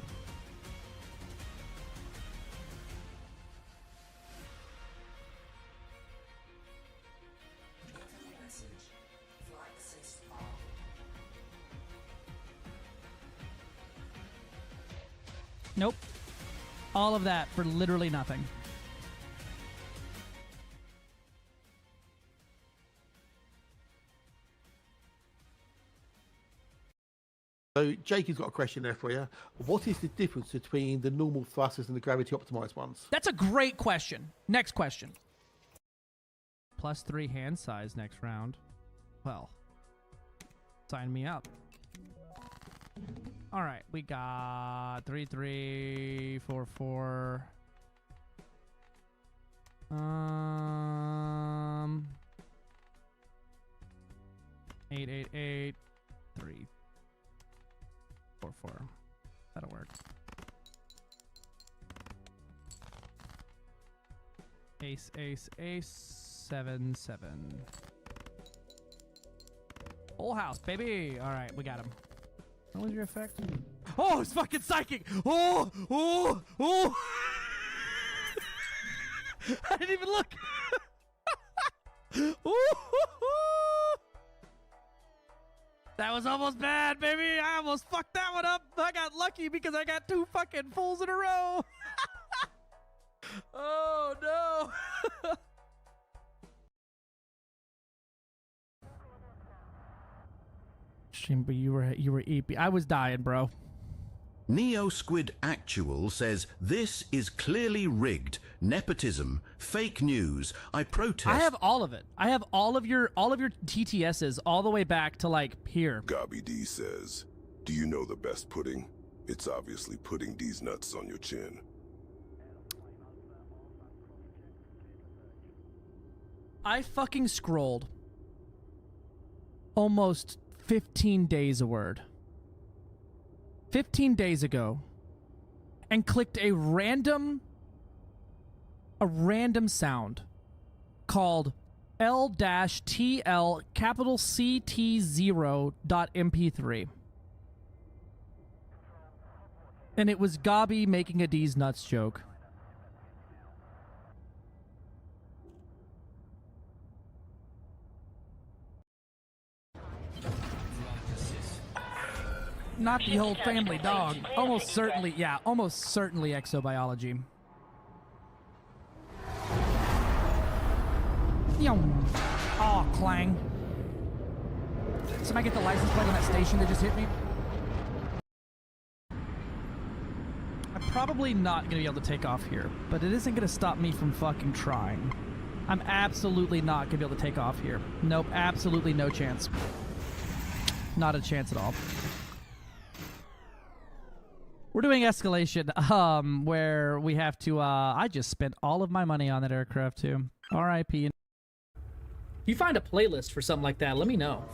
Nope. All of that for literally nothing. So Jake has got a question there for you. What is the difference between the normal thrusters and the gravity optimized ones? That's a great question. Next question. +3 hand size next round. Well, sign me up. All right, we got 3, 3, 4, 4. 8, 8, 8, 3, 4, 4. That'll work. Ace, ace, ace, 7, 7. Full house, baby. All right, we got him. What was your effect? Oh, it's fucking psychic. Oh, oh, oh. I didn't even look. That was almost bad, baby. I almost fucked that one up. I got lucky because I got 2 fucking fulls in a row. Oh, no. But you were EP. I was dying, bro. Neo Squid Actual says this is clearly rigged, nepotism, fake news. I protest. I have all of it. I have all of your TTSs all the way back to like here. Gobby D says, do you know the best pudding? It's obviously putting these nuts on your chin. I fucking scrolled almost 15 days a word. 15 days ago, and clicked a random sound called L-TL capital CT0.mp3. And it was Gobby making a D's nuts joke. Not the whole family, dog. Almost certainly, yeah, almost certainly exobiology. Oh, clang. Somebody get the license plate on that station that just hit me? I'm probably not going to be able to take off here, but it isn't going to stop me from fucking trying. I'm absolutely not going to be able to take off here. Nope, absolutely no chance. Not a chance at all. We're doing escalation, where we have to, I just spent all of my money on that aircraft, too. R.I.P. If you find a playlist for something like that, let me know.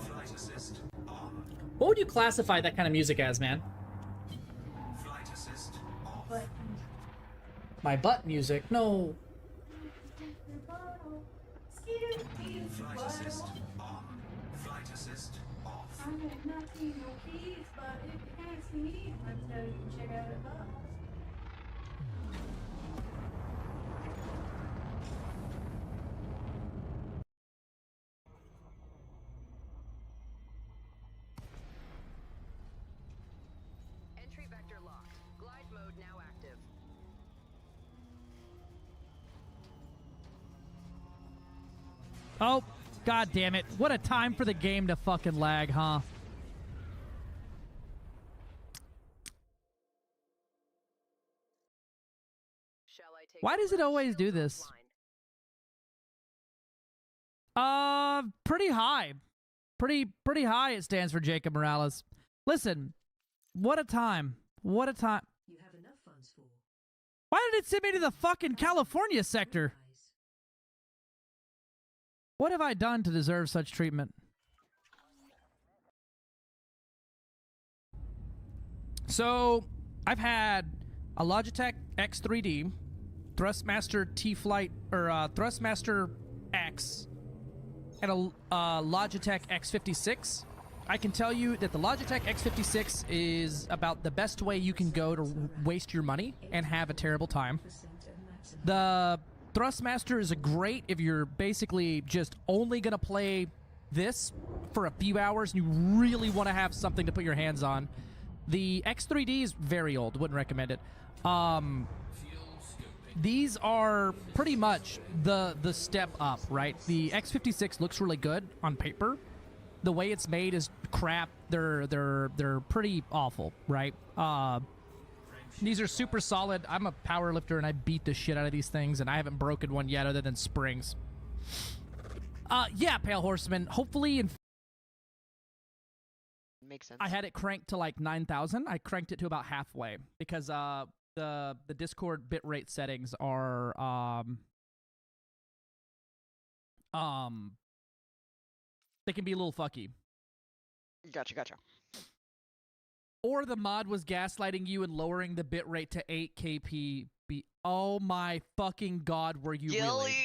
What would you classify that kind of music as, man? My butt music? No. Entry vector locked. Glide mode now active. Oh, god damn it. What a time for the game to fucking lag, huh? Why does it always do this? Pretty high. Pretty high it stands for Jacob Morales. Listen, what a time. What a time. You have enough funds for. Why did it send me to the fucking California sector? What have I done to deserve such treatment? So, I've had a Logitech X3D, Thrustmaster T-Flight, or Thrustmaster X, and a Logitech X56. I can tell you that the Logitech X56 is about the best way you can go to waste your money and have a terrible time. The Thrustmaster is great if you're basically just only going to play this for a few hours and you really want to have something to put your hands on. The X3D is very old. Wouldn't recommend it. these are pretty much the step up, right? The X56 looks really good on paper. The way it's made is crap. They're pretty awful, right? These are super solid. I'm a power lifter and I beat the shit out of these things, and I haven't broken one yet other than springs. Yeah, Pale Horseman. Hopefully in Makes sense. I had it cranked to like 9,000. I cranked it to about halfway because the Discord bitrate settings are they can be a little fucky. Gotcha. Or the mod was gaslighting you and lowering the bitrate to 8 kpb. Oh my fucking god, were you really?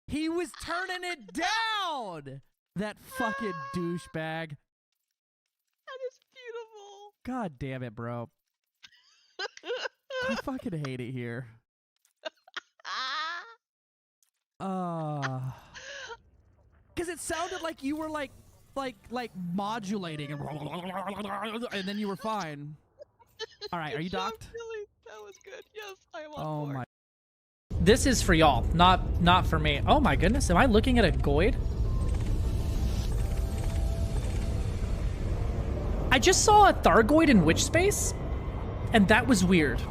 He was turning it down! That fucking douchebag. That is beautiful. God damn it, bro. I fucking hate it here. Because it sounded like you were like modulating and then you were fine. All right, are you docked? That was good. Yes, I am on Oh board. my. This is for y'all, not for me. Oh my goodness, am I looking at a Goid? I just saw a Thargoid in Witch Space, and that was weird.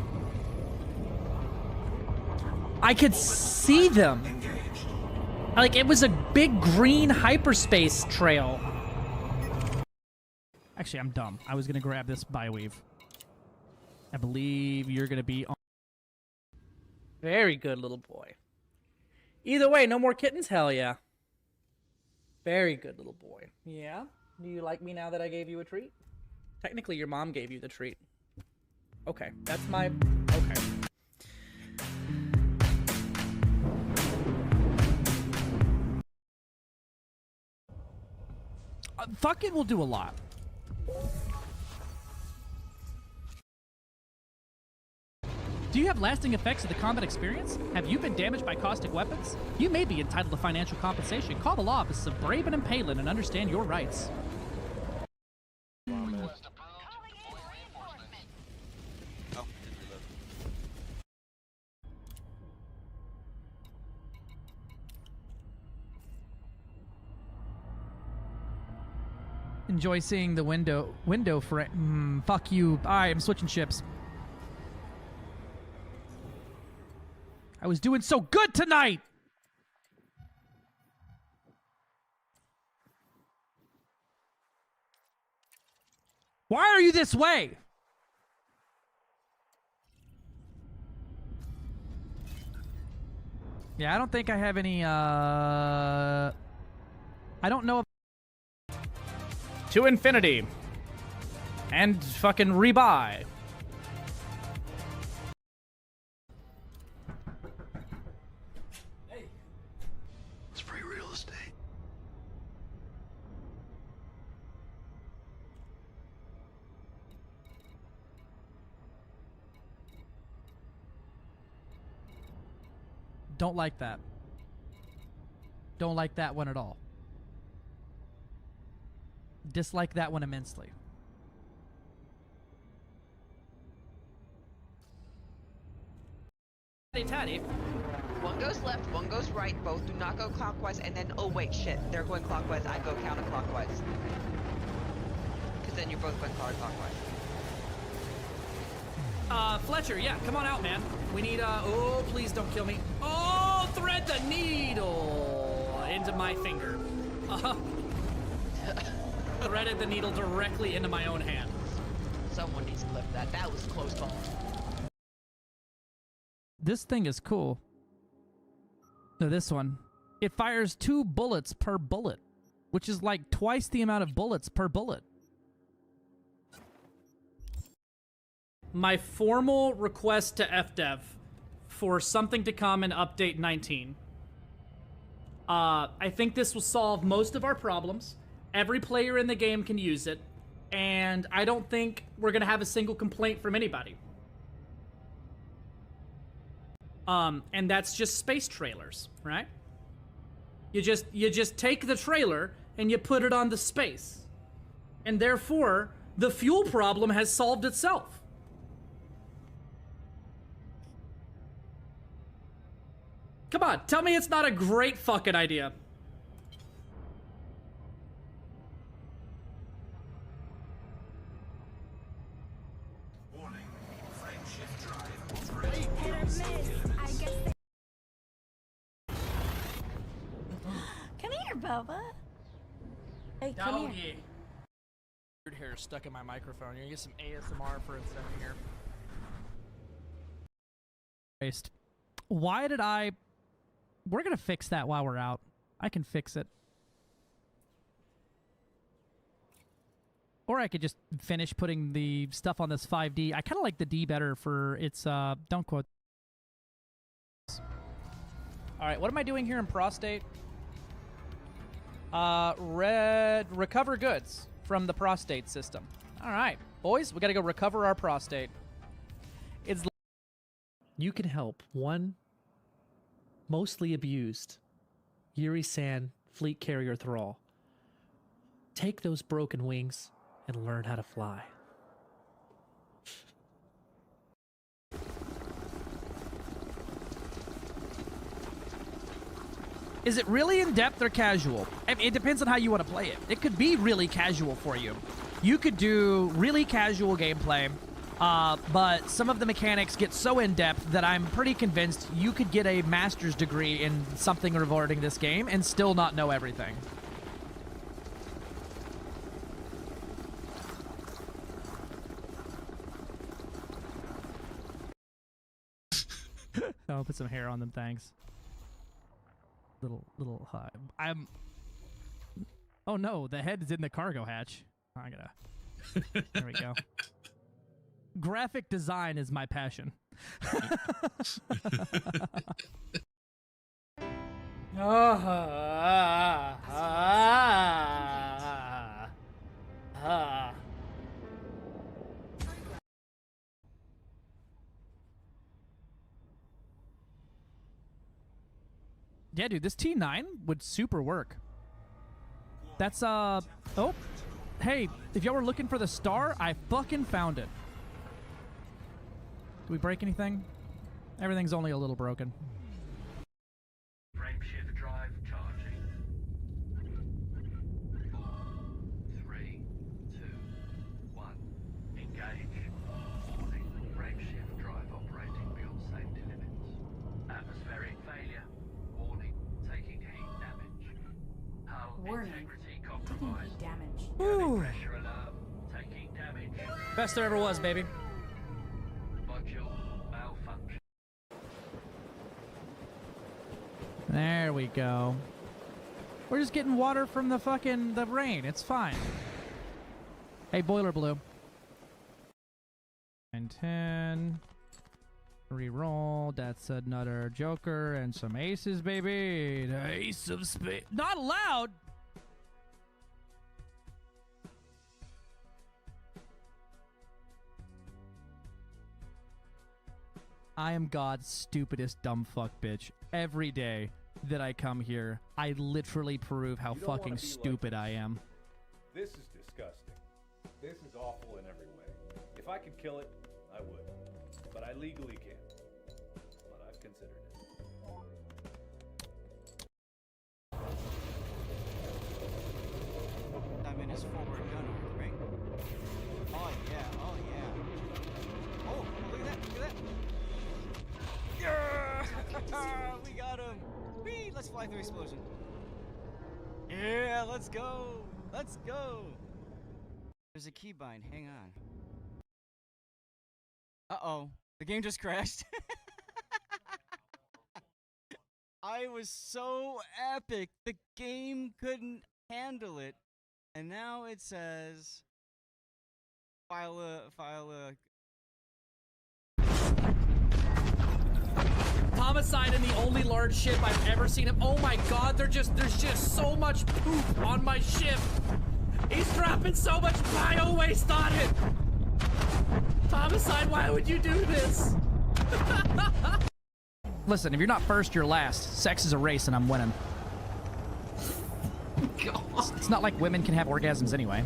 I could see them. Like, it was a big green hyperspace trail. Actually, I'm dumb. I was gonna grab this Bioweave. I believe you're gonna be on. Very good, little boy. Either way, no more kittens? Hell yeah. Very good, little boy. Yeah? Do you like me now that I gave you a treat? Technically, your mom gave you the treat. Okay, that's my... Okay. Fucking will do a lot. Do you have lasting effects of the combat experience? Have you been damaged by caustic weapons? You may be entitled to financial compensation. Call the law offices of Braben and Palin and understand your rights. Enjoy seeing the window frame. Fuck you. I am switching ships. I was doing so good tonight! Why are you this way? Yeah, I don't think I have any, I don't know if... To infinity. And fucking rebuy. It's free real estate. Don't like that. Don't like that one at all. Dislike that one immensely. Tatty. One goes left, one goes right. Both do not go clockwise, and then, oh wait, shit, they're going clockwise. I go counterclockwise. Because then you're both going counterclockwise. Fletcher, yeah, come on out, man. We need, oh, please don't kill me. Oh, thread the needle into my finger. Threaded the needle directly into my own hand. Someone needs to lift that. That was close call. This thing is cool. No, this one. It fires 2 bullets per bullet, which is like twice the amount of bullets per bullet. My formal request to FDev for something to come in update 19. I think this will solve most of our problems. Every player in the game can use it, and I don't think we're gonna have a single complaint from anybody. And that's just space trailers, right? You just take the trailer and you put it on the space. And therefore, the fuel problem has solved itself. on, tell me it's not a great fucking idea. Come here, Boba. Hey, come here. Weird hair stuck in my microphone. You're gonna get some ASMR for a second here. Why did I... We're gonna fix that while we're out. I can fix it. Or I could just finish putting the stuff on this 5D. I kind of like the D better for its, don't quote. Alright, what am I doing here in Prostate? Recover goods from the Prostate system. Alright, boys, we gotta go recover our Prostate. It's... You can help one mostly abused Yuri-san fleet carrier thrall. Take those broken wings and learn how to fly. Is it really in-depth or casual? I mean, it depends on how you want to play it. It could be really casual for you. You could do really casual gameplay, but some of the mechanics get so in-depth that I'm pretty convinced you could get a master's degree in something regarding this game and still not know everything. I'll put some hair on them, thanks. Little high. Oh no, the head is in the cargo hatch. I gotta... There we go. Graphic design is my passion. Yeah, dude, this T9 would super work. That's, oh. Hey, if y'all were looking for the star, I fucking found it. Do we break anything? Everything's only a little broken. Frameshift drive charging. 4, 3, 2, 1. Engage. Warning. Frameshift drive operating beyond safety limits. Atmospheric failure. Warning. Taking heat damage. Hull integrity compromised. Damage. Pressure alert. Taking damage. Best there ever was, baby. Module malfunction. There we go. We're just getting water from the fucking the rain. It's fine. Hey, Boiler Blue. 9, 10. Reroll. That's another Joker and some aces, baby. The ace of spades. Not allowed. I am God's stupidest dumb fuck bitch. Every day that I come here, I literally prove how fucking stupid I am. This is disgusting. This is awful in every way. If I could kill it, I would. But I legally can't. But I've considered it. I'm in his forward gunner, right? Oh yeah, oh yeah. Oh, look at that, look at that. Yeah! We got him! Whee! Let's fly through explosion. Yeah, let's go! Let's go! There's a keybind, hang on. Uh-oh, the game just crashed. I was so epic, the game couldn't handle it. And now it says, file a Homicide in the only large ship I've ever seen him. Oh my god, there's just so much poop on my ship. He's dropping so much bio waste on it. Homicide, why would you do this? Listen, if you're not first, you're last. Sex is a race and I'm winning. God. It's not like women can have orgasms anyway.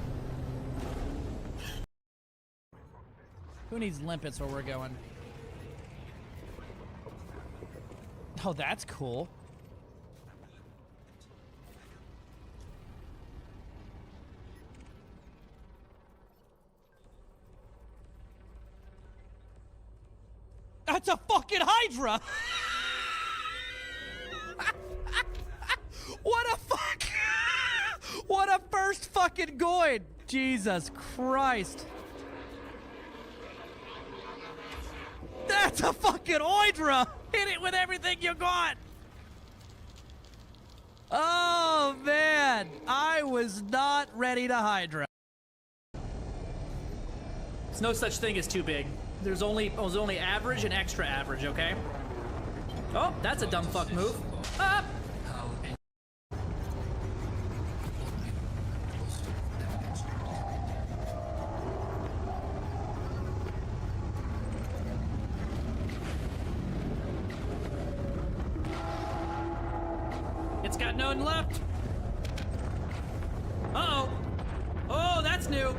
Who needs limpets where we're going? Oh, that's cool. That's a fucking Hydra! What a fuck! What a first fucking Goid! Jesus Christ. That's a fucking Hydra! Hit it with everything you got! Oh, man. I was not ready to Hydra. There's no such thing as too big. There's only average and extra average, okay? Oh, that's a dumb fuck move. Up! It's got none left. Uh-oh. Oh, that's new.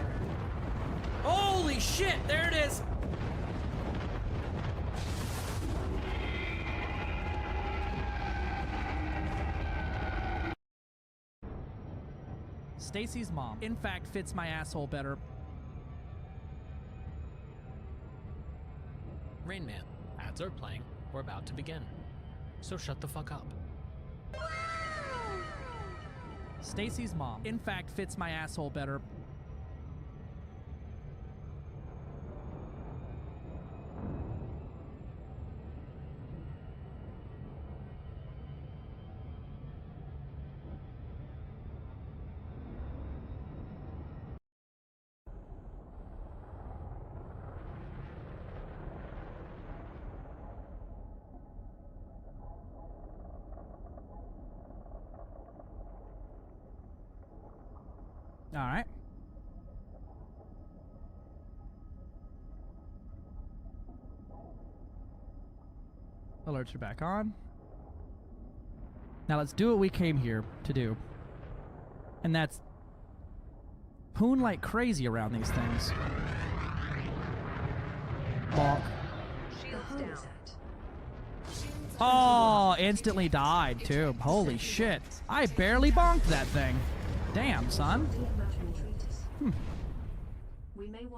Holy shit, there it is. Stacy's mom, in fact, fits my asshole better. Rain Man, ads are playing. We're about to begin. So shut the fuck up. Stacy's mom, in fact, fits my asshole better. All right. Alerts are back on. Now let's do what we came here to do. And that's poon like crazy around these things. Bonk. Oh, instantly died too. Holy shit. I barely bonked that thing. Damn, son.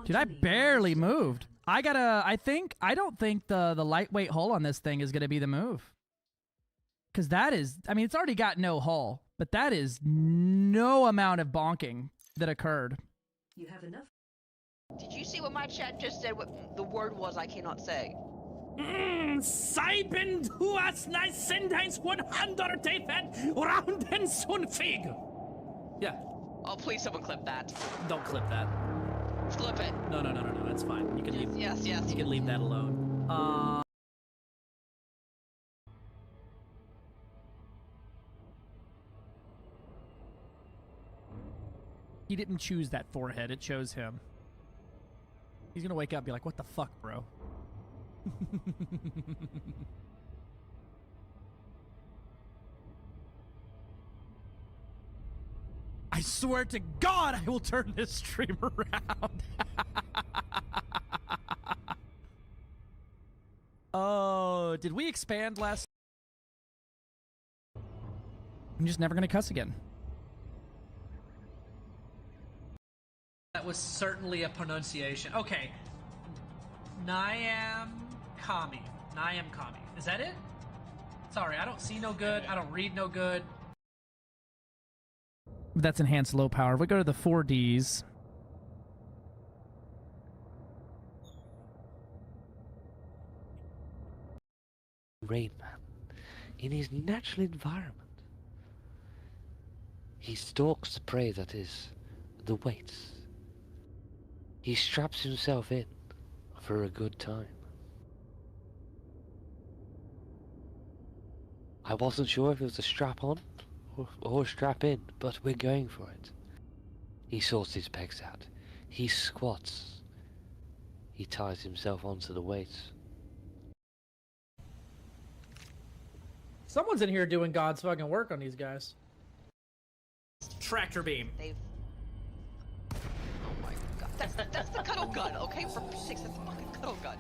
Dude, I barely moved. I don't think the lightweight hull on this thing is gonna be the move. Cause that is, I mean, it's already got no hull, but that is no amount of bonking that occurred. You have enough. Did you see what my chat just said? What the word was I cannot say. Seiben du hast nice sentence 100 round and soon fig. Yeah. Oh, please, someone clip that. Don't clip that. Clip it. No, that's fine. You can leave. Yes. You can leave that alone. He didn't choose that forehead. It chose him. He's gonna wake up and be like, "What the fuck, bro?" I swear to God, I will turn this stream around. Oh, did we expand last? I'm just never gonna cuss again. That was certainly a pronunciation. Okay. Nyam Kami. Is that it? Sorry, I don't see no good. I don't read no good. That's enhanced low power. If we go to the 4Ds. Rain Man, in his natural environment, he stalks the prey that is the weights. He straps himself in for a good time. I wasn't sure if it was a strap on or strap in, but we're going for it. He sorts his pegs out. He squats. He ties himself onto the weights. Someone's in here doing God's fucking work on these guys. Tractor beam. Oh my god. That's the cuddle gun, okay? For six, that's the fucking cuddle gun.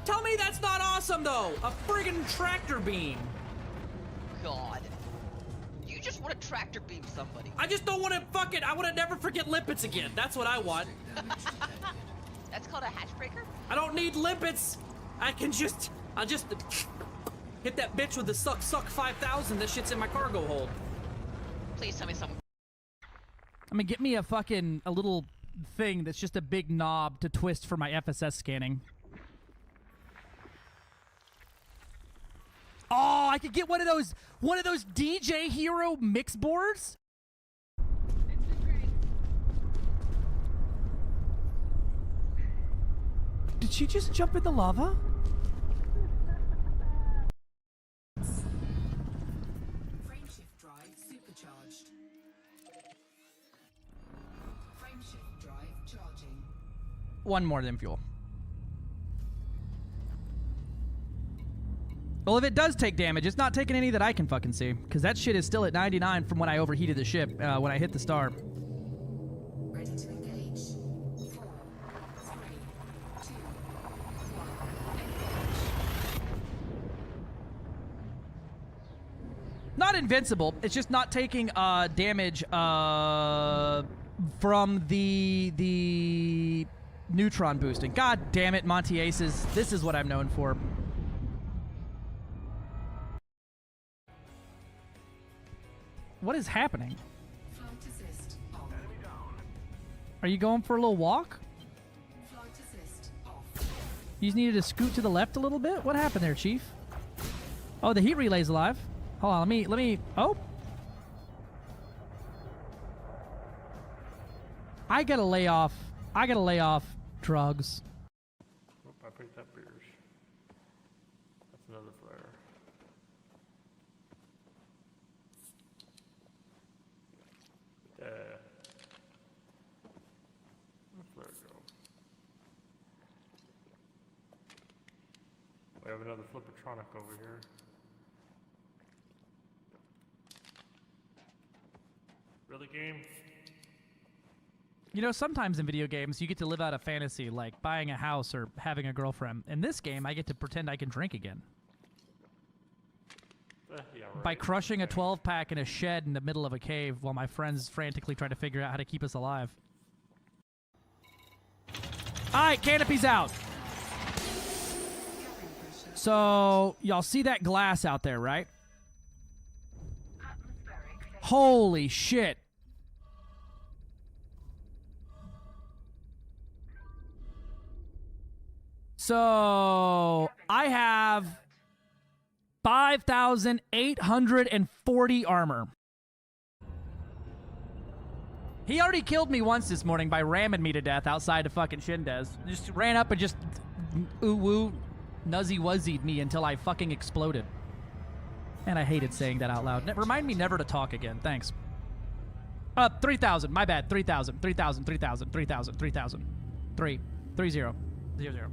Tell me that's not awesome, though! A friggin' tractor beam! god. You just want to tractor beam somebody. I just don't want to fucking. I want to never forget limpets again. That's what I want. That's called a hatch breaker? I don't need limpets. I'll just hit that bitch with the suck 5000. That shit's in my cargo hold. Please tell me something. I mean, get me a little thing that's just a big knob to twist for my FSS scanning. Oh, I could get one of those DJ Hero mix boards. Did she just jump in the lava? Frameshift drive supercharged. Frameshift drive charging. One more than fuel. Well, if it does take damage, it's not taking any that I can fucking see. Because that shit is still at 99 from when I overheated the ship, when I hit the star. Ready to engage. 4, 3, 2, 1, engage. Not invincible. It's just not taking damage from the neutron boosting. God damn it, Monty Aces. This is what I'm known for. What is happening? Flight assist off. Are you going for a little walk? Flight assist off. You just needed to scoot to the left a little bit? What happened there, Chief? Oh, the heat relay's alive. Hold on, let me, oh. I gotta lay off drugs. Oh, I picked up beers. That's another flare. Where'd flare go? We have another Flippertronic over here. Really, game? You know, sometimes in video games, you get to live out a fantasy, like buying a house or having a girlfriend. In this game, I get to pretend I can drink again. Yeah, right. By crushing a 12-pack in a shed in the middle of a cave while my friends frantically try to figure out how to keep us alive. Alright, canopy's out. So, y'all see that glass out there, right? Holy shit. So, I have 5,840 armor. He already killed me once this morning by ramming me to death outside of fucking Shindes. Just ran up and just ooh-woo, nuzzy-wuzzied me until I fucking exploded. And I hated saying that out loud. Remind me never to talk again. Thanks. 3,000. My bad. 3,000. 3,000. 3,000. 3,000. 3,000. 3. 3 0. 0 0.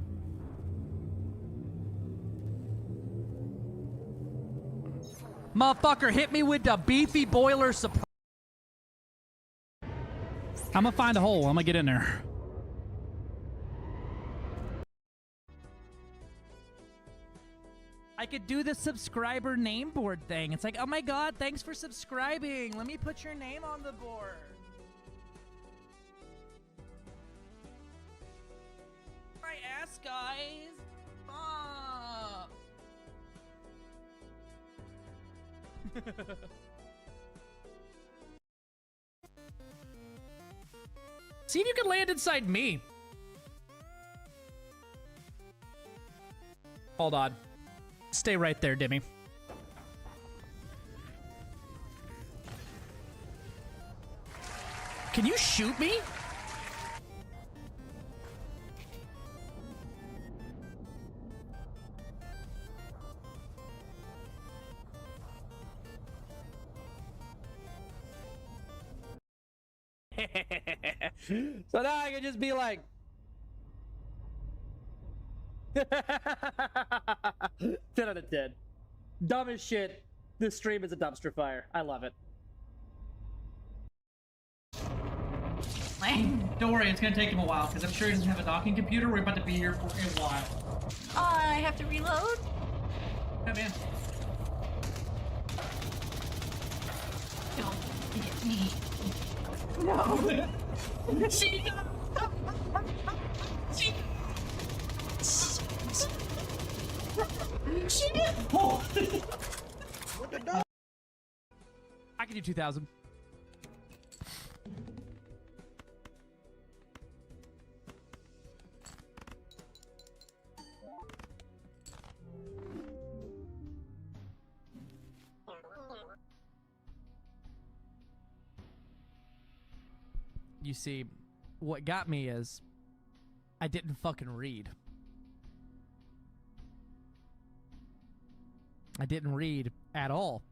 Motherfucker hit me with the beefy boiler surprise. I'm gonna find a hole. I'm gonna get in there. I could do the subscriber name board thing. It's like, oh my god, thanks for subscribing. Let me put your name on the board. My ass, guys. See if you can land inside me. Hold on. Stay right there, Dimmy. Can you shoot me? So now I can just be like 10 out of 10. Dumb as shit. This stream is a dumpster fire. I love it. Don't worry, it's gonna take him a while because I'm sure he doesn't have a docking computer. We're about to be here for a while. Oh, I have to reload? Come in. No. She. I can do 2,000. You see, what got me is I didn't fucking read. I didn't read at all.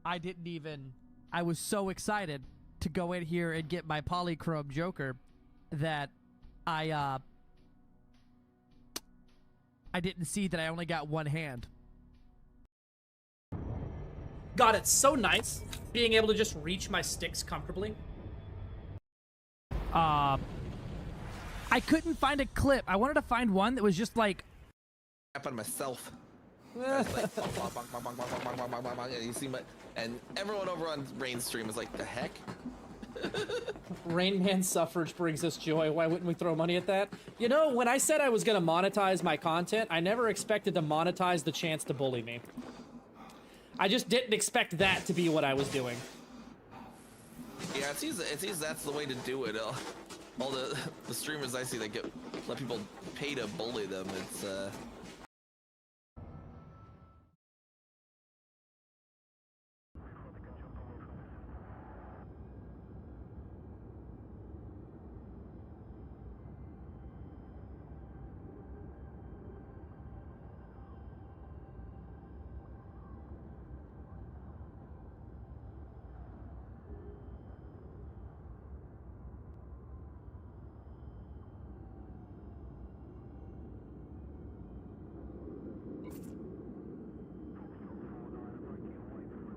I didn't even... I was so excited to go in here and get my Polychrome Joker that I didn't see that I only got one hand. God, it's so nice being able to just reach my sticks comfortably. I couldn't find a clip. I wanted to find one that was just like... on myself. Like, and you see my, and everyone over on Rain's stream is like, the heck? Rain Man suffrage brings us joy. Why wouldn't we throw money at that? You know, when I said I was gonna monetize my content, I never expected to monetize the chance to bully me. I just didn't expect that to be what I was doing. Yeah, it seems that's the way to do it. All the streamers I see that let people pay to bully them. It's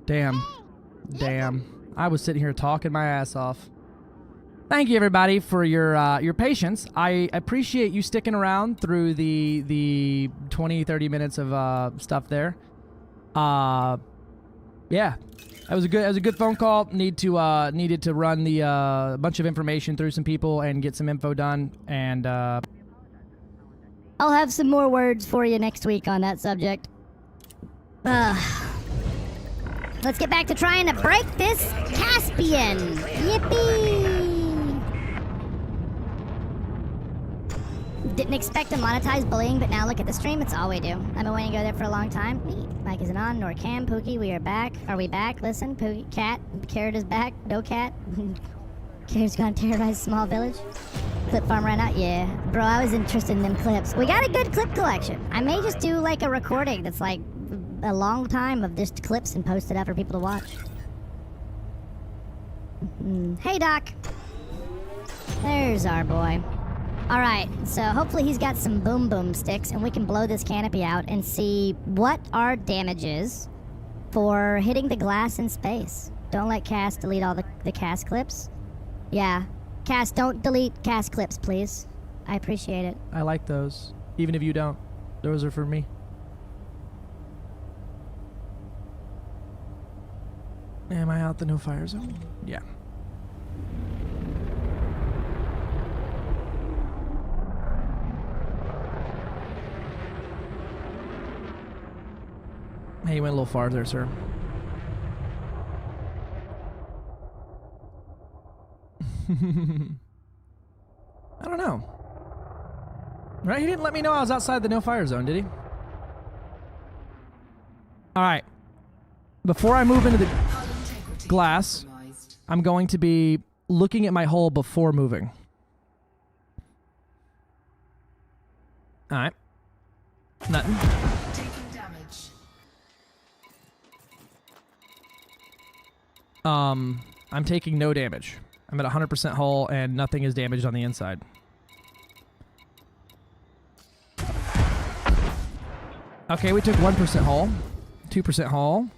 Damn. I was sitting here talking my ass off. Thank you, everybody, for your patience. I appreciate you sticking around through the 20-30 minutes of stuff there. Yeah, that was a good phone call. Needed to run the bunch of information through some people and get some info done. And I'll have some more words for you next week on that subject. Let's get back to trying to break this Caspian. Yippee! Didn't expect to monetize bullying, but now look at the stream. It's all we do. I've been waiting to go there for a long time. Mike isn't on, nor Cam. Pookie, we are back. Are we back? Listen, Pookie, Cat, Carrot is back. No Cat. Carrot's gonna terrorize small village. Clip farm right now? Yeah. Bro, I was interested in them clips. We got a good clip collection. I may just do like a recording that's like a long time of just clips and post it out for people to watch. Hey, Doc. There's our boy. Alright, so hopefully he's got some boom boom sticks and we can blow this canopy out and see what our damage is for hitting the glass in space. Don't let Cass delete all the Cass clips. Yeah. Cass, don't delete Cass clips, please. I appreciate it. I like those. Even if you don't. Those are for me. Am I out the no fire zone? Yeah. Hey, you went a little far there, sir. I don't know. Right? He didn't let me know I was outside the no fire zone, did he? Alright. Before I move into the glass, I'm going to be looking at my hull before moving. Alright. Nothing. I'm taking no damage. I'm at 100% hull and nothing is damaged on the inside. Okay, we took 1% hull, 2% hull.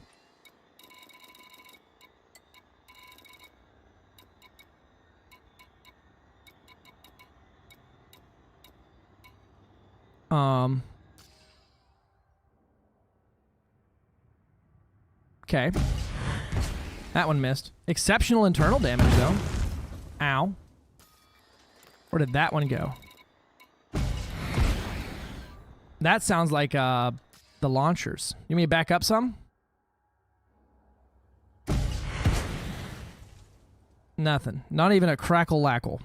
Okay. That one missed. Exceptional internal damage, though. Ow. Where did that one go? That sounds like the launchers. You want me to back up some? Nothing. Not even a crackle lackle.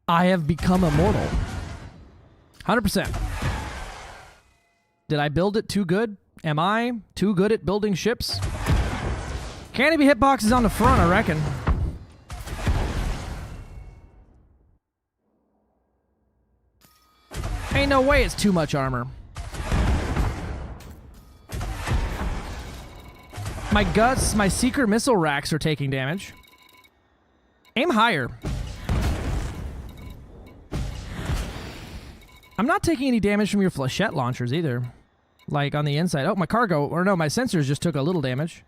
I have become immortal. 100%. Did I build it too good? Am I too good at building ships? Can't even hitboxes on the front, I reckon. Ain't no way it's too much armor. My guts, my secret missile racks are taking damage. Aim higher. I'm not taking any damage from your flechette launchers either. Like on the inside. Oh, my cargo, or no, my sensors just took a little damage.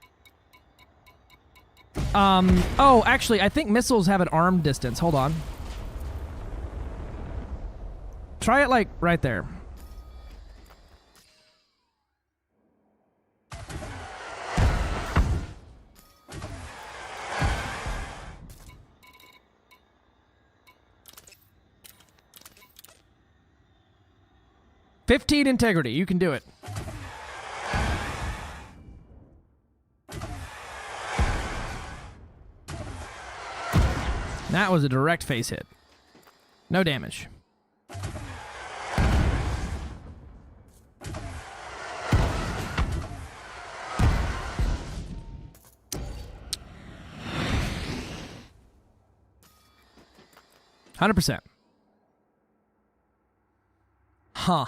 Oh, actually, I think missiles have an arm distance. Hold on. Try it like right there. $15 integrity. You can do it. That was a direct face hit. No damage. %. Huh.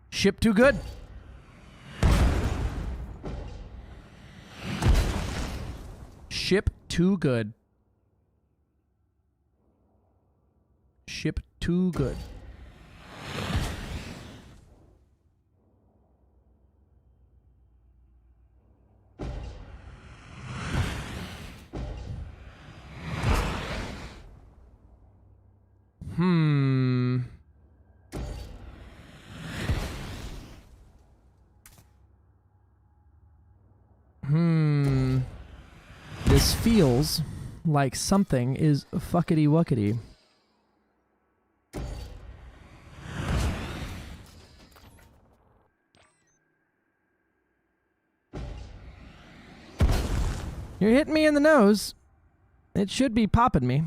Ship too good. Ship too good. Ship too good. This feels like something is fuckity wuckety. You're hitting me in the nose. It should be popping me.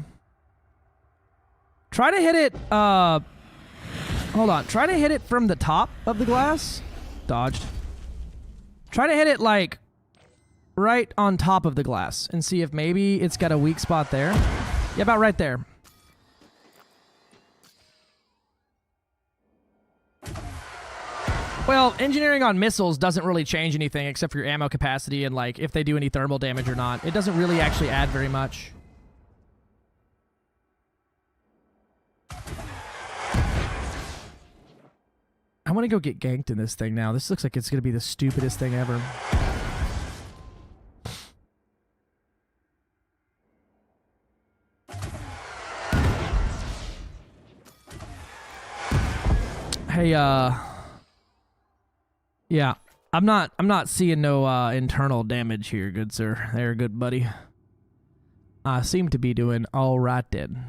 Try to hit it, hold on. Try to hit it from the top of the glass. Dodged. Try to hit it, like, right on top of the glass and see if maybe it's got a weak spot there. Yeah, about right there. Well, engineering on missiles doesn't really change anything except for your ammo capacity and, like, if they do any thermal damage or not. It doesn't really actually add very much. I want to go get ganked in this thing now. This looks like it's going to be the stupidest thing ever. Hey, yeah, I'm not seeing no internal damage here, good sir. There, good buddy. I seem to be doing all right then.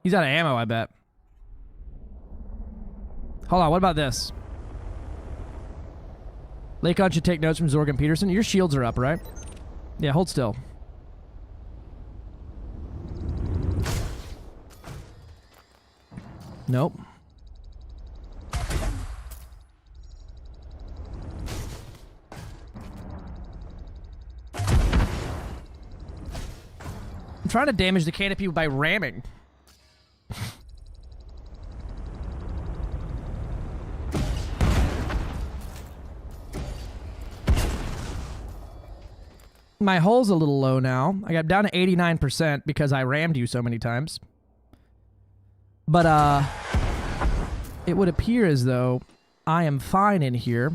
He's out of ammo, I bet. Hold on, what about this? Lakon should take notes from Zorg Peterson. Your shields are up, right? Yeah, hold still. Nope. I'm trying to damage the canopy by ramming. My hull's a little low now. I got down to 89% because I rammed you so many times. But, it would appear as though I am fine in here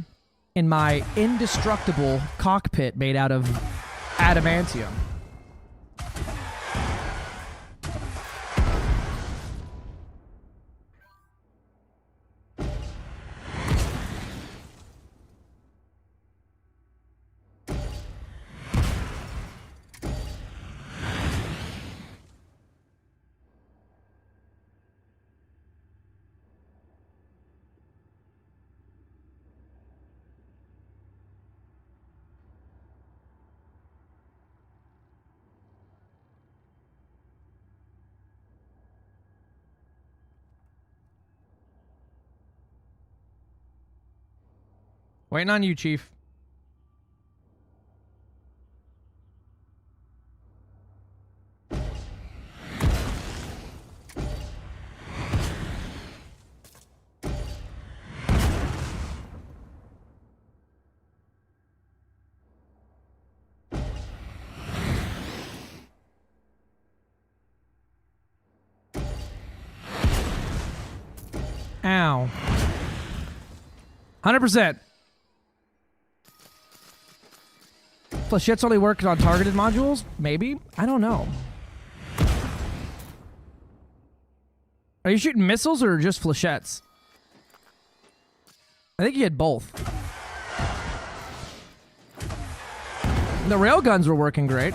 in my indestructible cockpit made out of adamantium. Waiting on you, Chief. Ow. 100%. Flechette's only working on targeted modules? Maybe? I don't know. Are you shooting missiles or just flechettes? I think you had both. The railguns were working great.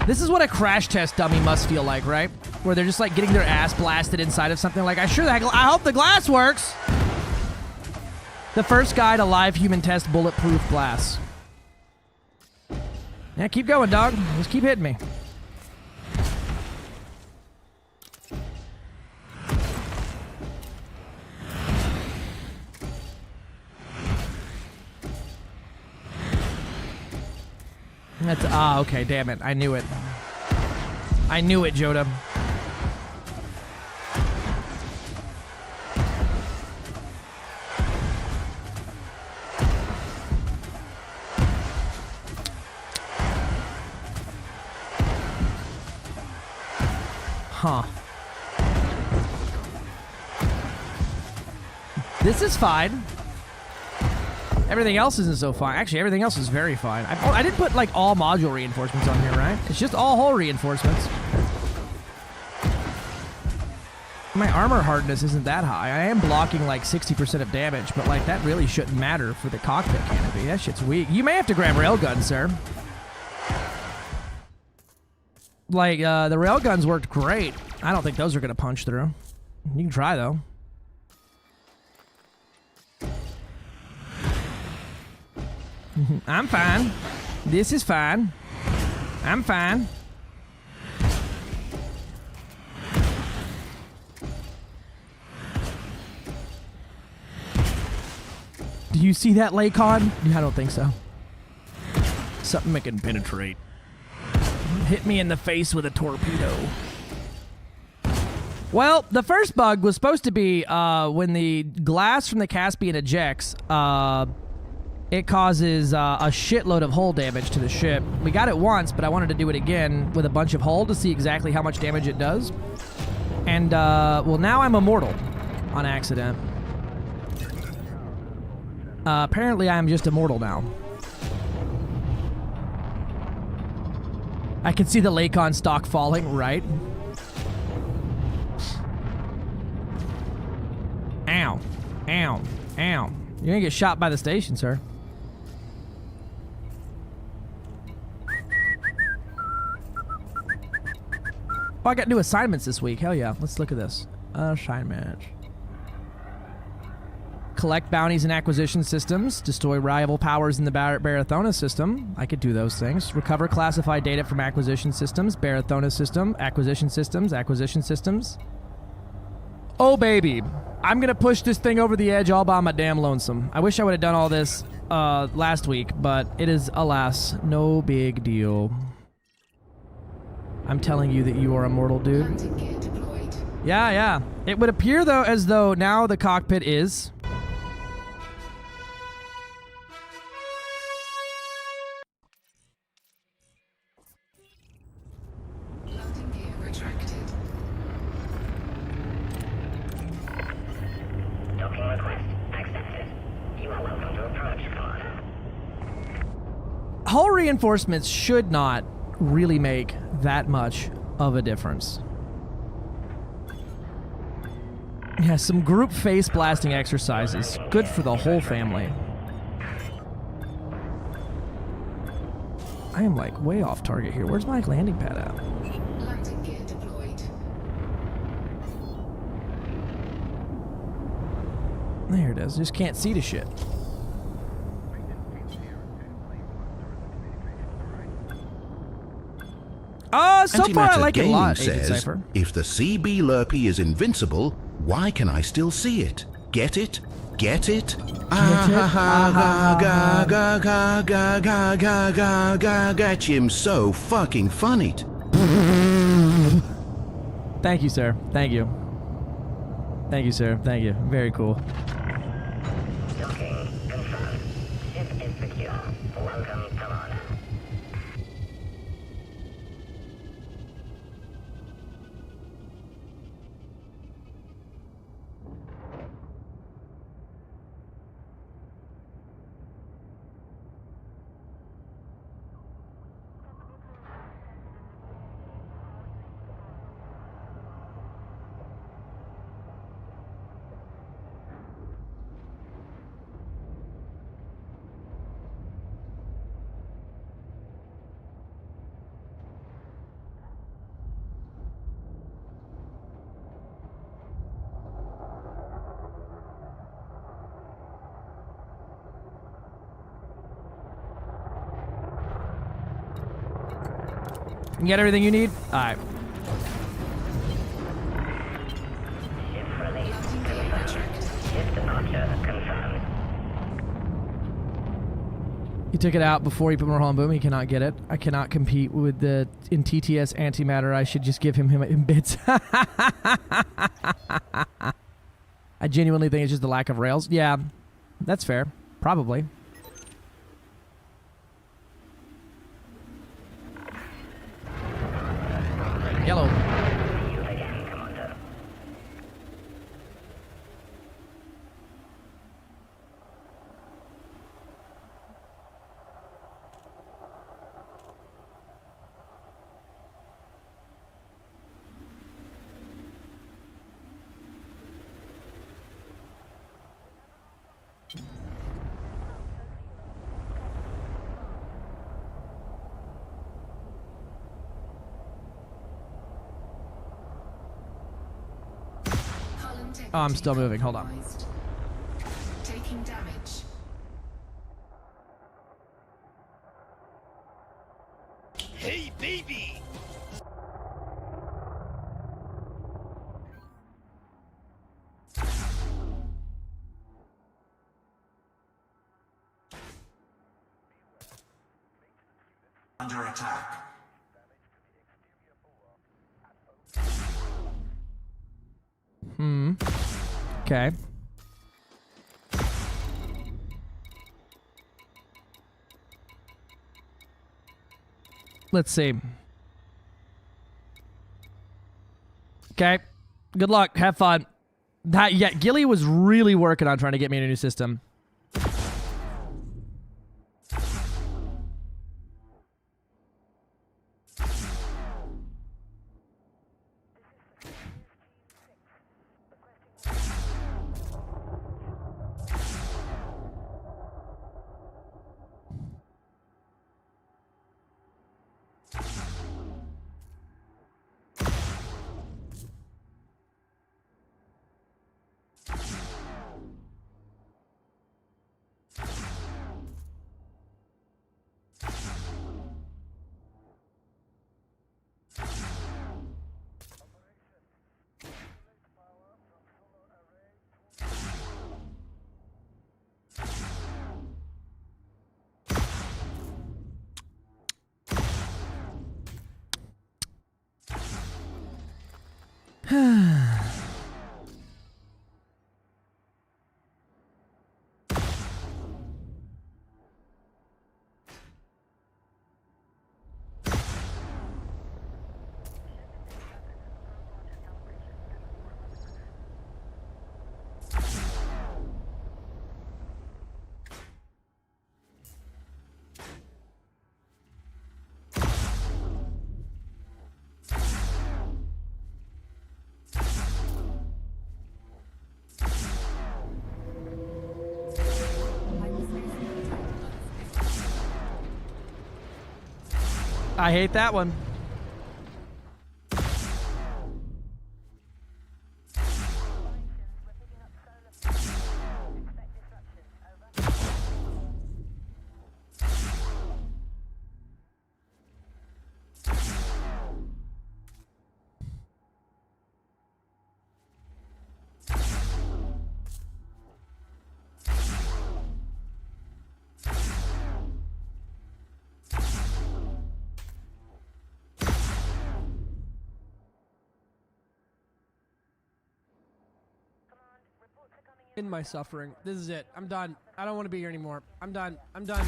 This is what a crash test dummy must feel like, right? Where they're just like getting their ass blasted inside of something like, I hope the glass works! The first guy to live human test bulletproof glass. Yeah, keep going, dog. Just keep hitting me. That's okay, damn it. I knew it. I knew it, Joda. Huh. This is fine. Everything else isn't so fine. Actually, everything else is very fine. I didn't put, like, all module reinforcements on here, right? It's just all hull reinforcements. My armor hardness isn't that high. I am blocking, like, 60% of damage, but, like, that really shouldn't matter for the cockpit canopy. That shit's weak. You may have to grab railguns, sir. Like, the railguns worked great. I don't think those are going to punch through. You can try, though. I'm fine. This is fine. I'm fine. Do you see that, Lakon? I don't think so. Something that can penetrate. Hit me in the face with a torpedo. Well, the first bug was supposed to be when the glass from the Caspian ejects, it causes a shitload of hull damage to the ship. We got it once, but I wanted to do it again with a bunch of hull to see exactly how much damage it does. And, well, now I'm immortal on accident. Apparently, I am just immortal now. I can see the Lakon stock falling, right? Ow. Ow. Ow. You're gonna get shot by the station, sir. Oh, I got new assignments this week. Hell yeah. Let's look at this. Assignment. Collect bounties and acquisition systems. Destroy rival powers in the Barathona system. I could do those things. Recover classified data from acquisition systems. Barathona system. Acquisition systems. Acquisition systems. Oh, baby. I'm going to push this thing over the edge all by my damn lonesome. I wish I would have done all this last week, but it is, alas, no big deal. I'm telling you that you are immortal, dude. Yeah, yeah. It would appear, though, as though now the cockpit is... hull reinforcements should not really make that much of a difference. Yeah, some group face blasting exercises. Good for the whole family. I am like way off target here. Where's my landing pad at? Landing gear deployed. There it is. Just can't see the shit. So far I like it a lot, Agent says, Cypher. if the CB Lurpy is invincible, why can I still see it? Get it? Get it? Get him so fucking funny. Thank you, sir. Thank you. Thank you, sir. Thank you. Very cool. Docking confirmed. Ship is secure. Welcome, Commander. You get everything you need? Alright. Ship release confirmed. Ship departure confirmed. He took it out before he put more hull and boom. He cannot get it. I cannot compete with the in TTS antimatter. I should just give him in bits. I genuinely think it's just the lack of rails. Yeah, that's fair. Probably. Yellow. See you again, Commander. Oh, I'm still moving. Hold on. Taking damage. Hey, baby! Under attack. Okay. Let's see. Okay. Good luck. Have fun. Yeah, Gilly was really working on trying to get me in a new system. I hate that one. In my suffering. This is it. I'm done. I don't want to be here anymore. I'm done. I'm done.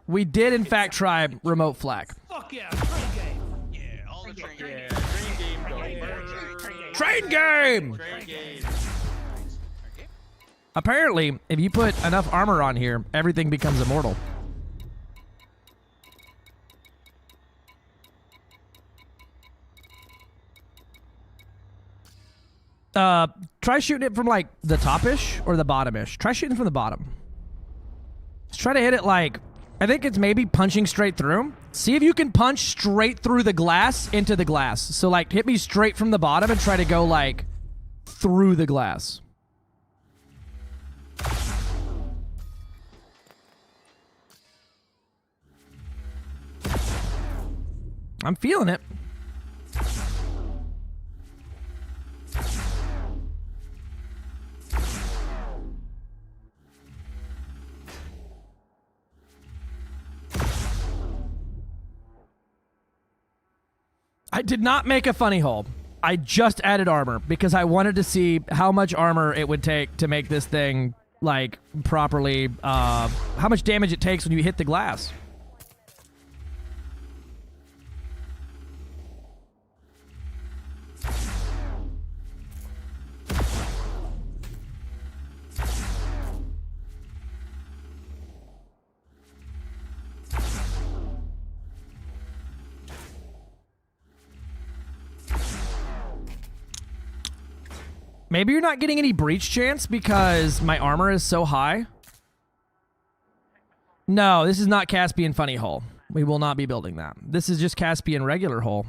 We did, in fact, try remote flag. Fuck yeah, train game. Yeah, all the train game. Train game! Train game. Apparently, if you put enough armor on here, everything becomes immortal. Try shooting it from, like, the top-ish or the bottom-ish. Try shooting from the bottom. Let's try to hit it, like... I think it's maybe punching straight through. See if you can punch straight through the glass into the glass. So, like, hit me straight from the bottom and try to go, like, through the glass. I'm feeling it. I did not make a funny hole. I just added armor because I wanted to see how much armor it would take to make this thing, like, properly, how much damage it takes when you hit the glass. Maybe you're not getting any breach chance because my armor is so high. No, this is not Caspian funny hull. We will not be building that. This is just Caspian regular hull.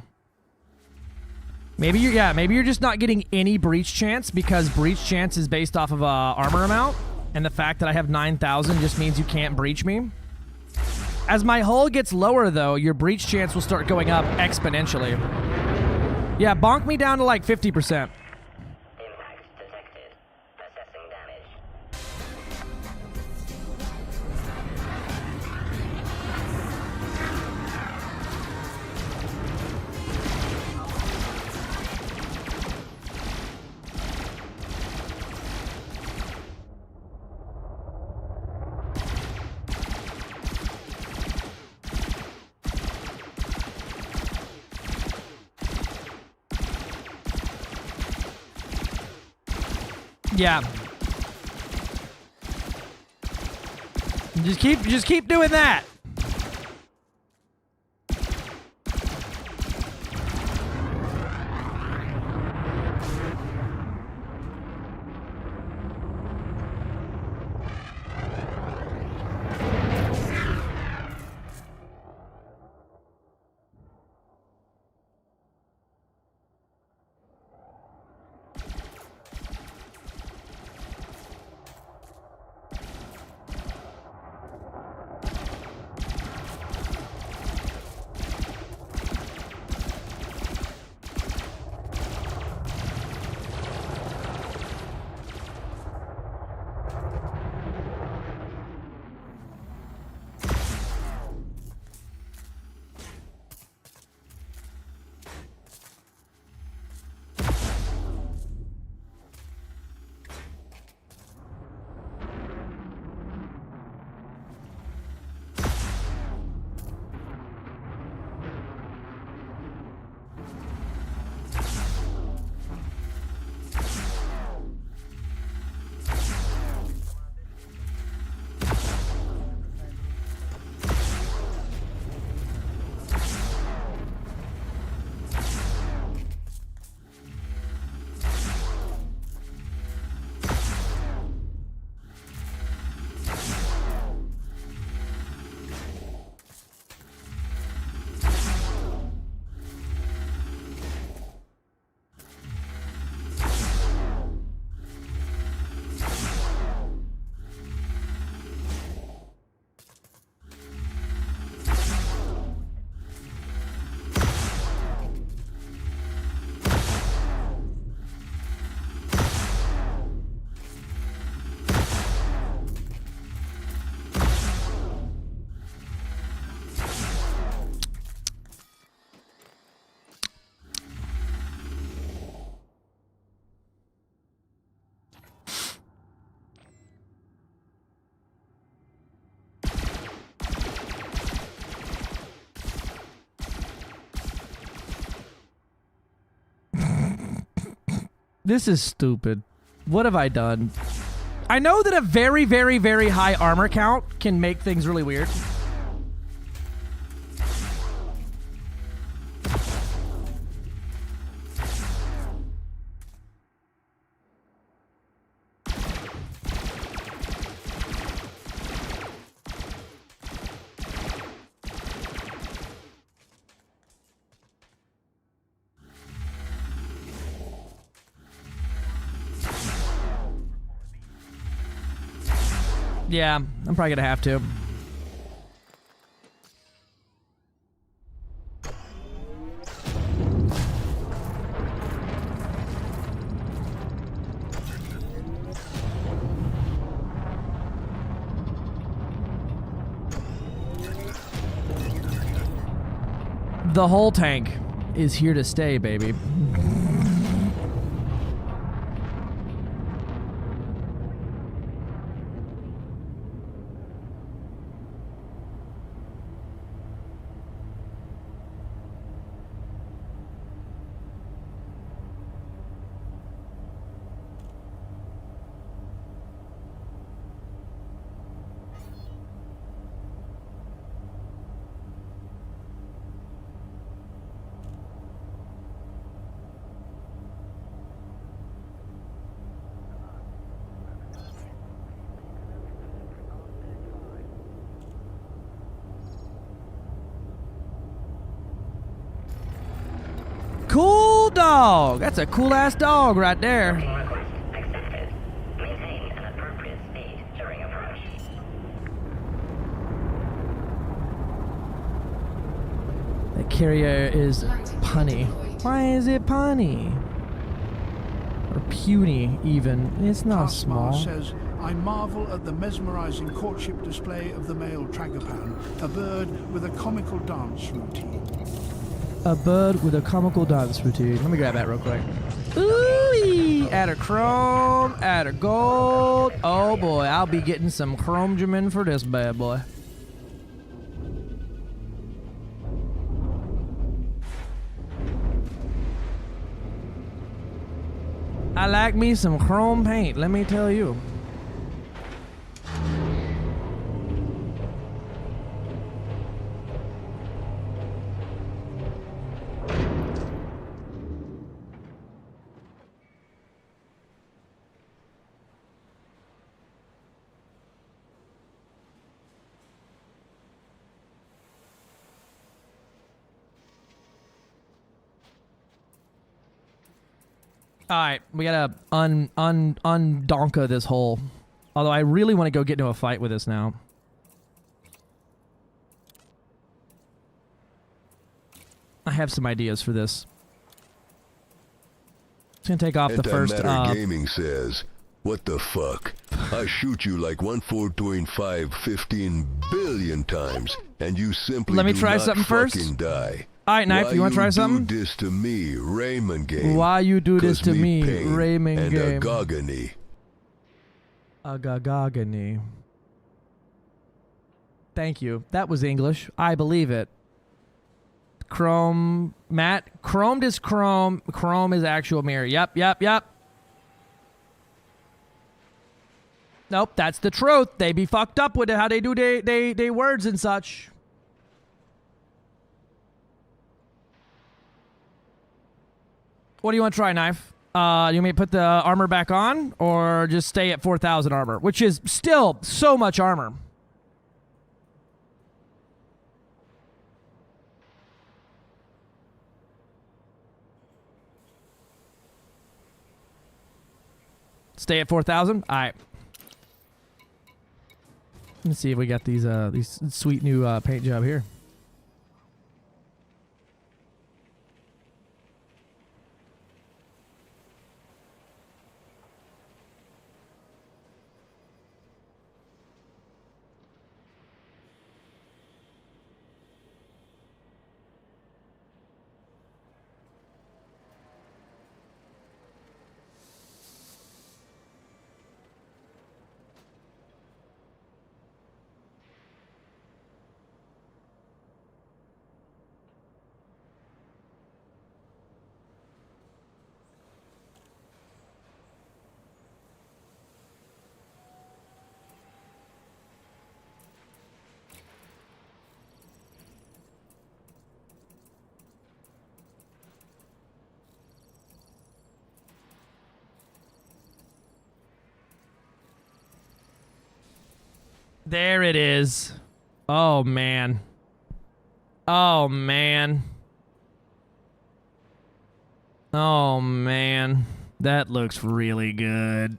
Maybe you're just not getting any breach chance because breach chance is based off of armor amount, and the fact that I have 9,000 just means you can't breach me. As my hull gets lower, though, your breach chance will start going up exponentially. Yeah, bonk me down to like 50%. Yeah. Just keep doing that. This is stupid. What have I done? I know that a very, very, very high armor count can make things really weird. Yeah, I'm probably gonna have to. The whole tank is here to stay, baby. Cool dog. That's a cool ass dog right there. Request accepted. Maintain an appropriate speed during approach. That carrier is punny. Why is it punny? Or puny, even. It's not Taskbar small. says, I marvel at the mesmerizing courtship display of the male Tragopan, a bird with a comical dance routine. A bird with a comical dance routine. Let me grab that real quick. Ooh, add a chrome, add a gold. Oh boy, I'll be getting some chromogemin for this bad boy. I like me some chrome paint, let me tell you. All right, we gotta undonka this hole. Although I really want to go get into a fight with this now. I have some ideas for this. Just gonna take off the first. Gaming says, "What the fuck? I shoot you like 1/425 billion times, and you simply Let me do try not something first. fucking die." All right, Knife, Why you want to try do something? this to me, Raymond Game? Why you do this 'Cause to me, pain Raymond and Game? agogany. Agagagany. Thank you. That was English. I believe it. Chrome, Matt. Chromed is chrome. Chrome is actual mirror. Yep. Nope, that's the truth. They be fucked up with it, how they do they words and such. What do you want to try, Knife? You want me to put the armor back on or just stay at 4,000 armor, which is still so much armor. Stay at 4,000? All right. Let's see if we got these sweet new paint job here. There it is. Oh, man. Oh, man. Oh, man. That looks really good.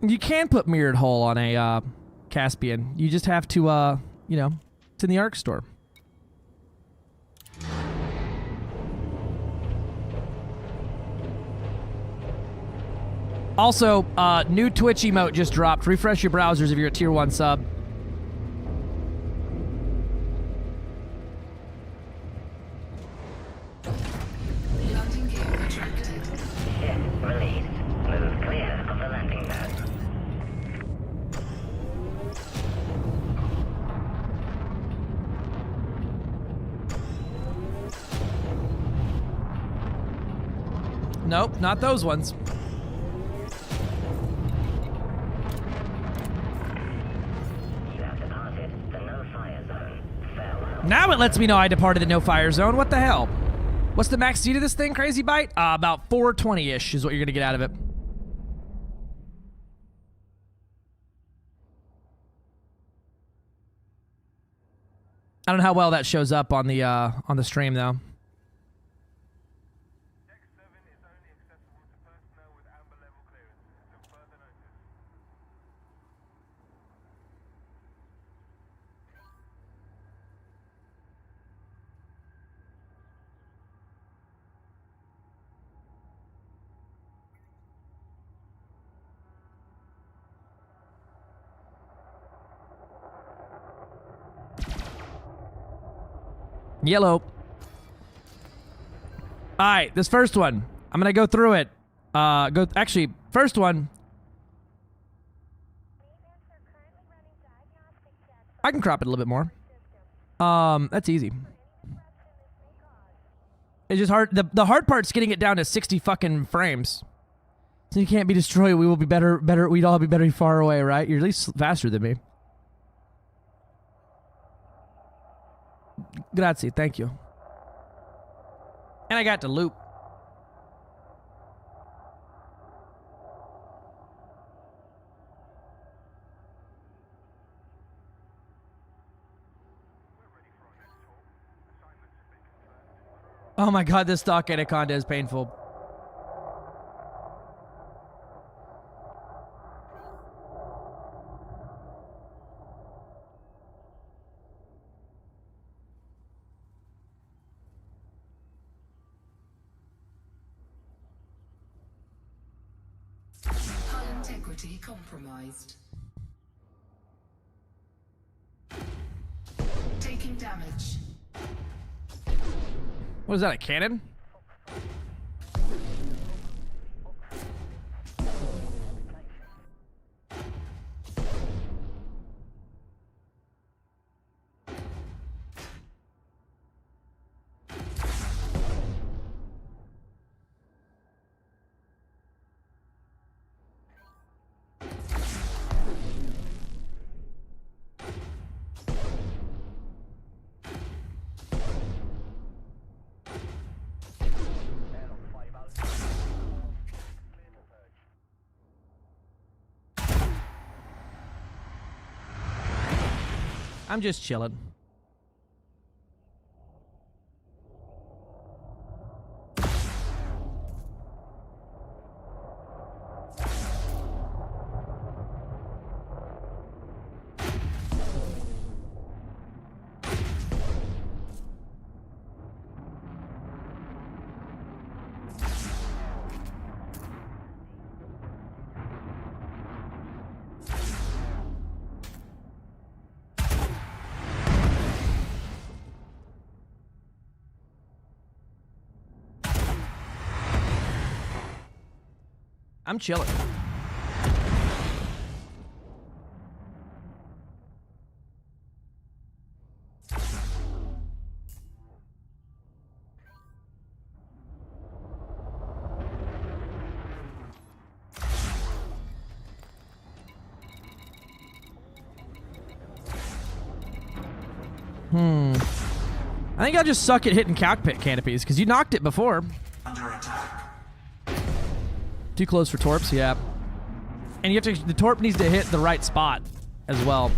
You can put mirrored hull on a Caspian. You just have to, you know, it's in the ARC store. Also, new Twitch emote just dropped. Refresh your browsers if you're a tier 1 sub. Landing gear retracted. Ship released. Move clear of the landing pad. Nope, not those ones. You have departed the no-fire zone. Farewell. Now it lets me know I departed the no-fire zone. What the hell? What's the max speed of this thing, Crazy Bite? About 420-ish is what you're going to get out of it. I don't know how well that shows up on the stream, though. Yellow. All right, this first one. I'm going to go through it. Actually, first one. I can crop it a little bit more. That's easy. It's just hard. The hard part's getting it down to 60 fucking frames. So you can't be destroyed. We will be better. We'd all be better far away, right? You're at least faster than me. Grazie, thank you. And I got to loop. Oh my god, this stock Anaconda is painful. Hull integrity compromised. Taking damage. What is that, a cannon? I'm just chilling. I'm chilling. I think I'll just suck at hitting cockpit canopies, because you knocked it before. Under attack. Too close for torps, yeah. And you have to, the torp needs to hit the right spot as well.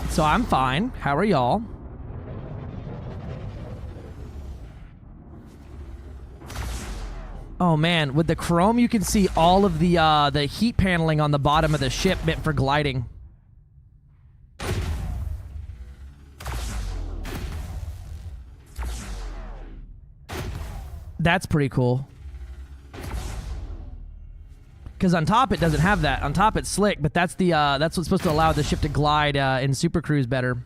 So I'm fine. How are y'all? Oh man, with the chrome you can see all of the heat paneling on the bottom of the ship meant for gliding. That's pretty cool. Because on top it doesn't have that. On top it's slick, but that's the that's what's supposed to allow the ship to glide in Super Cruise better.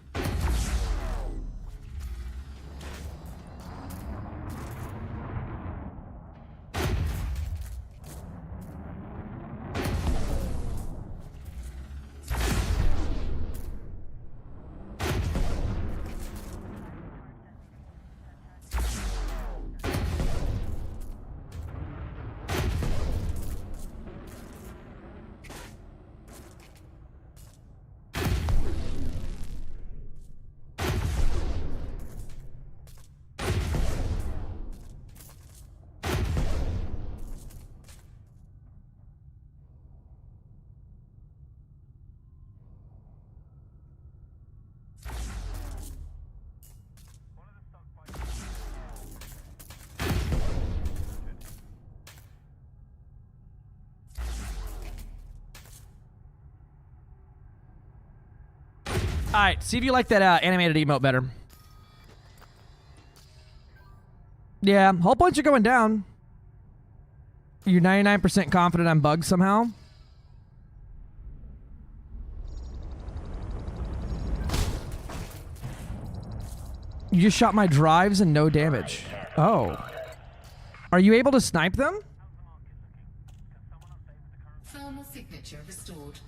Alright, see if you like that animated emote better. Yeah, whole bunch are going down. You're 99% confident I'm bugged somehow? You just shot my drives and no damage. Oh. Are you able to snipe them? Thermal signature restored.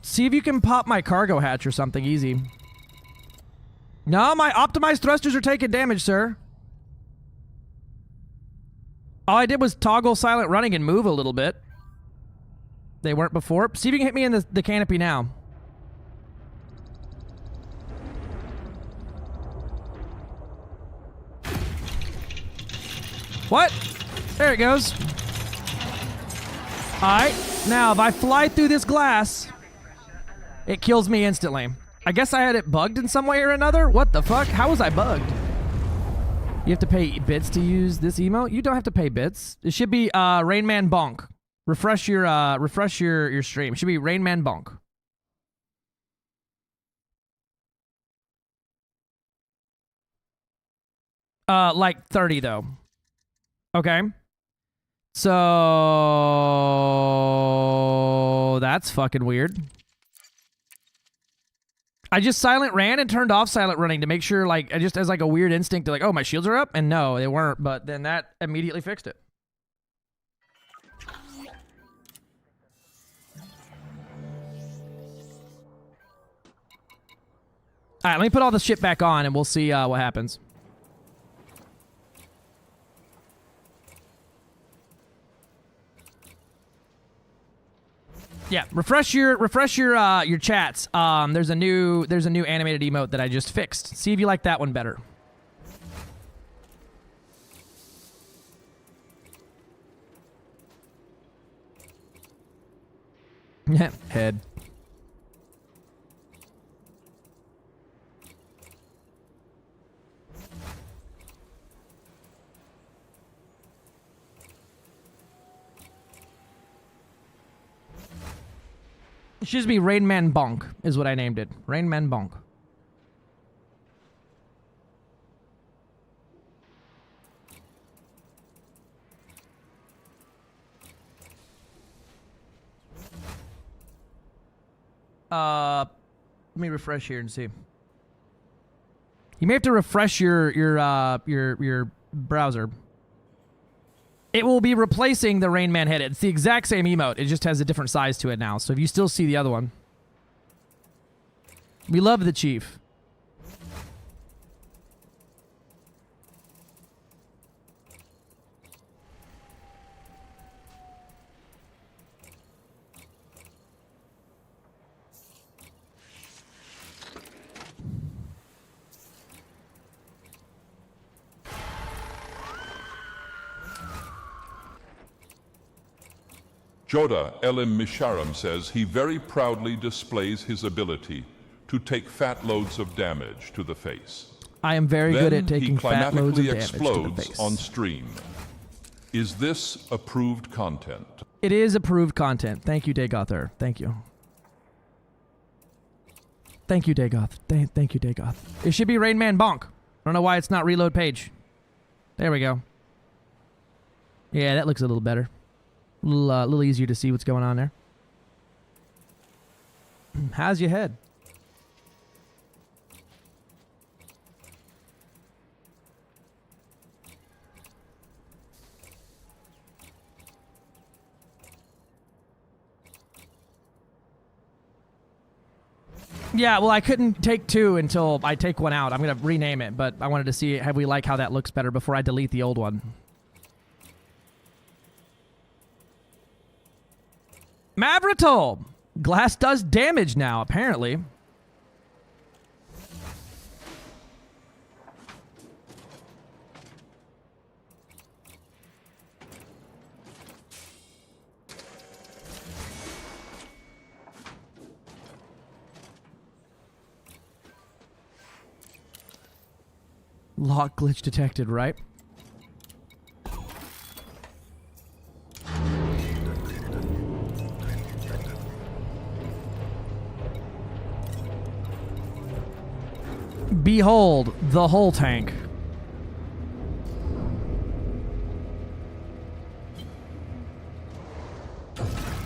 See if you can pop my cargo hatch or something easy. No, my optimized thrusters are taking damage, sir. All I did was toggle silent running and move a little bit. They weren't before. See if you can hit me in the canopy now. What? There it goes. Alright, now if I fly through this glass, it kills me instantly. I guess I had it bugged in some way or another? What the fuck? How was I bugged? You have to pay bits to use this emote? You don't have to pay bits. It should be Rain Man Bonk. Refresh your stream. It should be Rain Man Bonk. Like 30 though. Okay. So that's fucking weird. I just silent ran and turned off silent running to make sure, like, I just as like a weird instinct to like, oh, my shields are up, and no, they weren't. But then that immediately fixed it. All right, let me put all this shit back on, and we'll see what happens. Yeah, refresh your chats. There's a new animated emote that I just fixed. See if you like that one better. Head. It should just be Rain Man Bonk, is what I named it. Rain Man Bonk. Let me refresh here and see. You may have to refresh your browser. It will be replacing the Rain Man head. It's the exact same emote. It just has a different size to it now. So if you still see the other one. We love the Chief. Joda Elim Misharam says he very proudly displays his ability to take fat loads of damage to the face. I am very good at taking fat loads of he damage to the explodes face. on stream. Is this approved content? It is approved content. Thank you, Dagoth. Thank you. Thank you, Dagoth. Thank you, Dagoth. It should be Rain Man Bonk. I don't know why it's not reload page. There we go. Yeah, that looks a little better. A little easier to see what's going on there. How's your head? Yeah, well, I couldn't take two until I take one out. I'm going to rename it, but I wanted to see how we like how that looks better before I delete the old one. Mavritol! Glass does damage now, apparently. Lock glitch detected, right? Behold, the whole tank.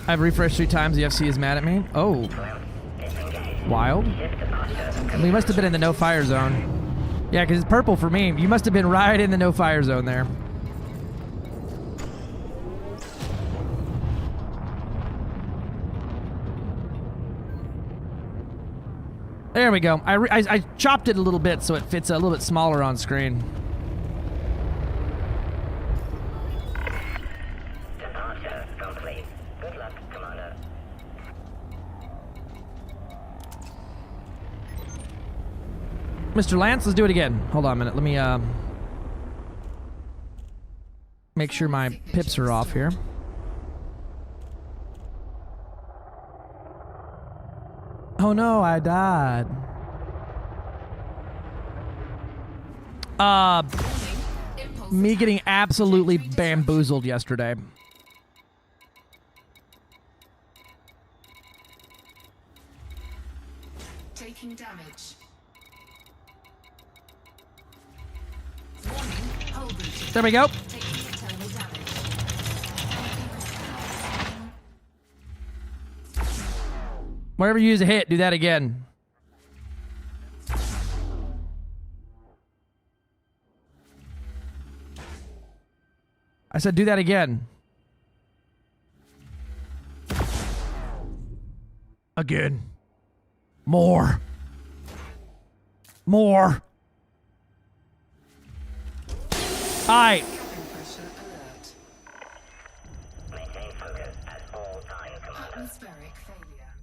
I've refreshed 3 times. The FC is mad at me. Oh. Wild. Well, you must have been in the no fire zone. Yeah, because it's purple for me. You must have been right in the no fire zone there. There we go. I chopped it a little bit so it fits a little bit smaller on screen. Departure complete. Good luck, Commander. Mr. Lance, let's do it again. Hold on a minute. Let me make sure my pips are off here. Oh no, I died. Me getting absolutely bamboozled yesterday. Taking damage. There we go. Wherever you use a hit, do that again. I said do that again. Again. More. More. Alright. Maintain focus at all times, Commander. Atmospheric failure.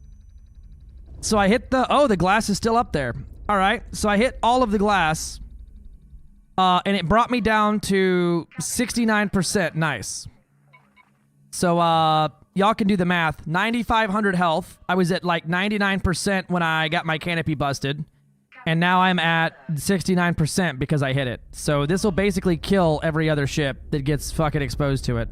So I hit the... Oh, the glass is still up there. All right. So I hit all of the glass. And it brought me down to 69%. Nice. So, y'all can do the math. 9,500 health. I was at like 99% when I got my canopy busted. And now I'm at 69% because I hit it. So this will basically kill every other ship that gets fucking exposed to it.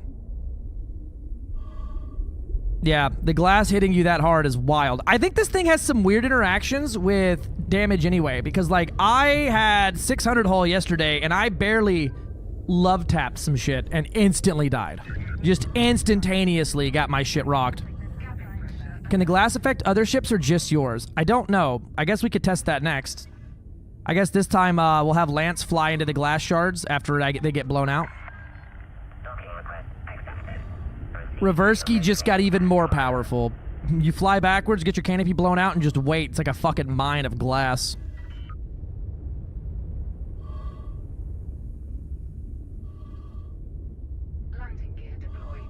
Yeah, the glass hitting you that hard is wild. I think this thing has some weird interactions with damage anyway, because like I had 600 hull yesterday and I barely love tapped some shit and instantly died. Just instantaneously got my shit rocked. Can the glass affect other ships or just yours? I don't know. I guess we could test that next. I guess this time we'll have Lance fly into the glass shards after they get blown out. Reversky just got even more powerful. You fly backwards, get your canopy blown out, and just wait. It's like a fucking mine of glass. Landing gear deployed.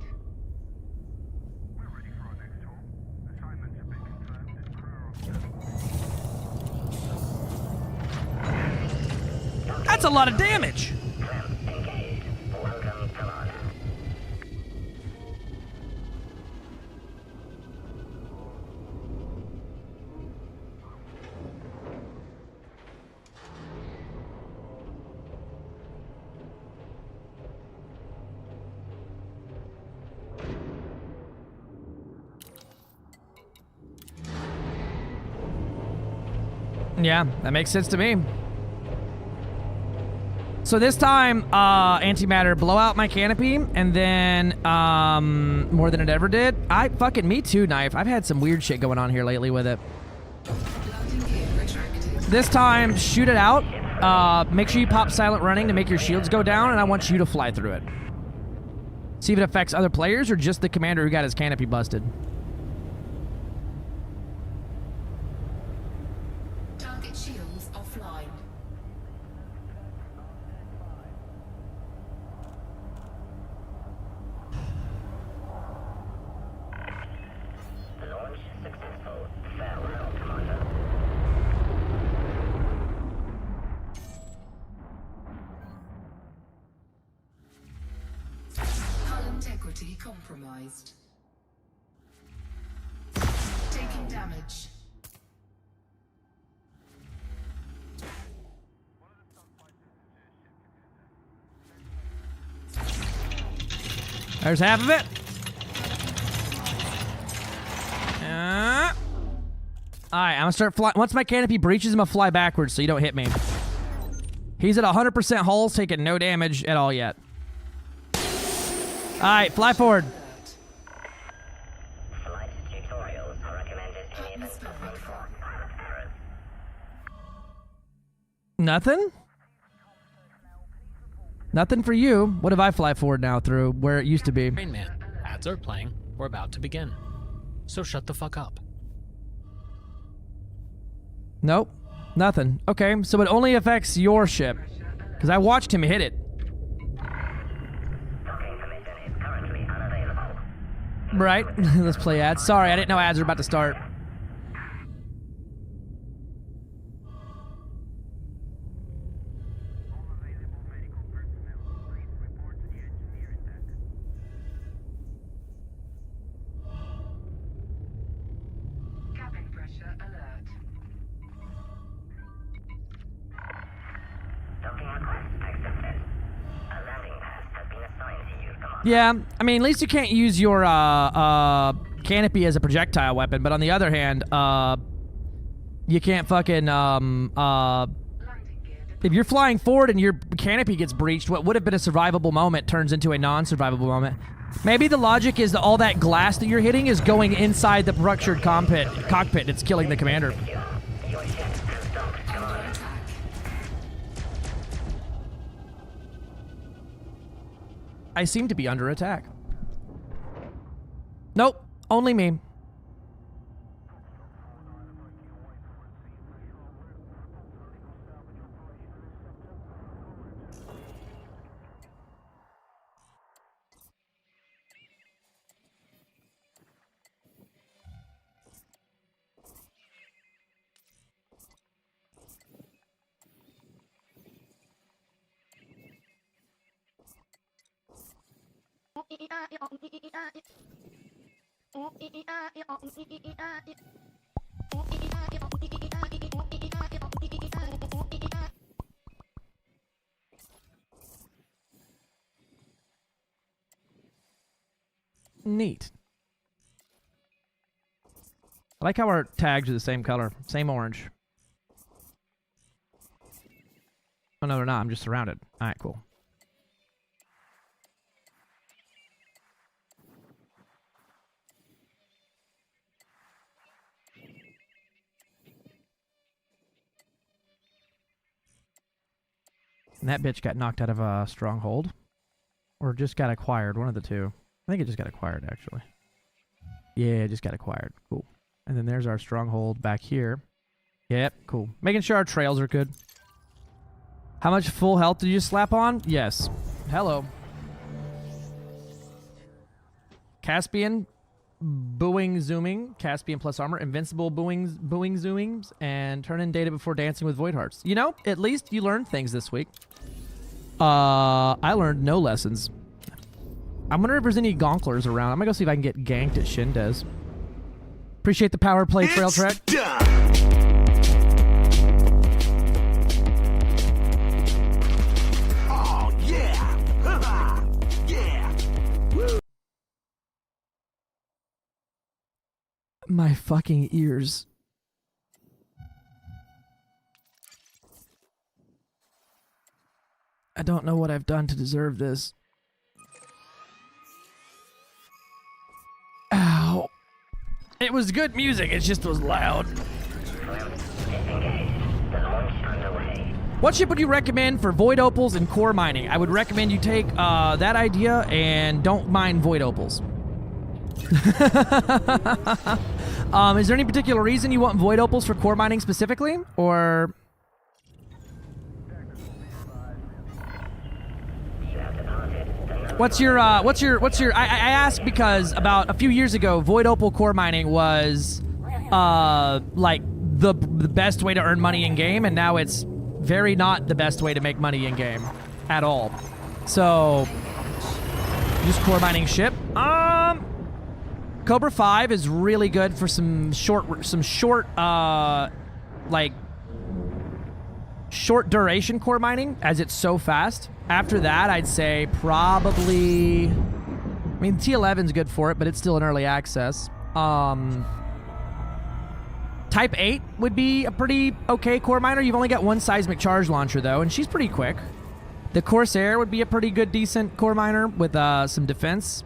That's a lot of damage. Yeah, that makes sense to me. So this time, antimatter, blow out my canopy, and then, more than it ever did. Me too, Knife. I've had some weird shit going on here lately with it. This time, shoot it out. Make sure you pop silent running to make your shields go down, and I want you to fly through it. See if it affects other players or just the commander who got his canopy busted. Target shields offline. Launch successful. Farewell, Commander. Hull integrity compromised. Taking damage. There's half of it. Alright, I'm gonna start flying. Once my canopy breaches, I'm gonna fly backwards so you don't hit me. He's at 100% hulls, taking no damage at all yet. Alright, fly forward. Flight tutorials are recommended in the event of unforeseen errors. Nothing? Nothing for you. What if I fly forward now through where it used to be? Rain Man, ads are playing. We're about to begin. So shut the fuck up. Nope. Nothing. Okay, so it only affects your ship. Because I watched him hit it. Right. Let's play ads. Sorry, I didn't know ads were about to start. Cabin pressure alert. Docking request accepted. A landing pad has been assigned to you, Commander. Yeah, I mean, at least you can't use your canopy as a projectile weapon, but on the other hand, you can't fucking if you're flying forward and your canopy gets breached, what would have been a survivable moment turns into a non-survivable moment. Maybe the logic is that all that glass that you're hitting is going inside the ruptured cockpit. It's killing the commander. I seem to be under attack. Nope, only me. Neat. I like how our tags are the same color. Same orange. Oh, no, they're not. I'm just surrounded. All right, cool. And that bitch got knocked out of a stronghold. Or just got acquired. One of the two. I think it just got acquired, actually. Yeah, it just got acquired. Cool. And then there's our stronghold back here. Yep, cool. Making sure our trails are good. How much full health did you slap on? Yes. Hello. Caspian, booing zooming, Caspian plus armor, invincible booing zoomings, and turn in data before dancing with void hearts. You know, at least you learned things this week. I learned no lessons. I wonder if there's any gonklers around. I'm gonna go see if I can get ganked at Shindes. Appreciate the power play, Trail Trek. Oh, yeah! Yeah! Woo! My fucking ears. I don't know what I've done to deserve this. Ow. It was good music, it just was loud. What ship would you recommend for void opals and core mining? I would recommend you take that idea and don't mine void opals. Is there any particular reason you want void opals for core mining specifically, or? What's your I ask because about a few years ago, void opal core mining was like the best way to earn money in game, and now it's very not the best way to make money in game at all. So just core mining ship. Cobra 5 is really good for some short like short duration core mining, as it's so fast. After that, I'd say probably, I mean, T11's good for it, but it's still in early access. Type 8 would be a pretty okay core miner. You've only got one seismic charge launcher, though, and she's pretty quick. The Corsair would be a pretty good, decent core miner with some defense.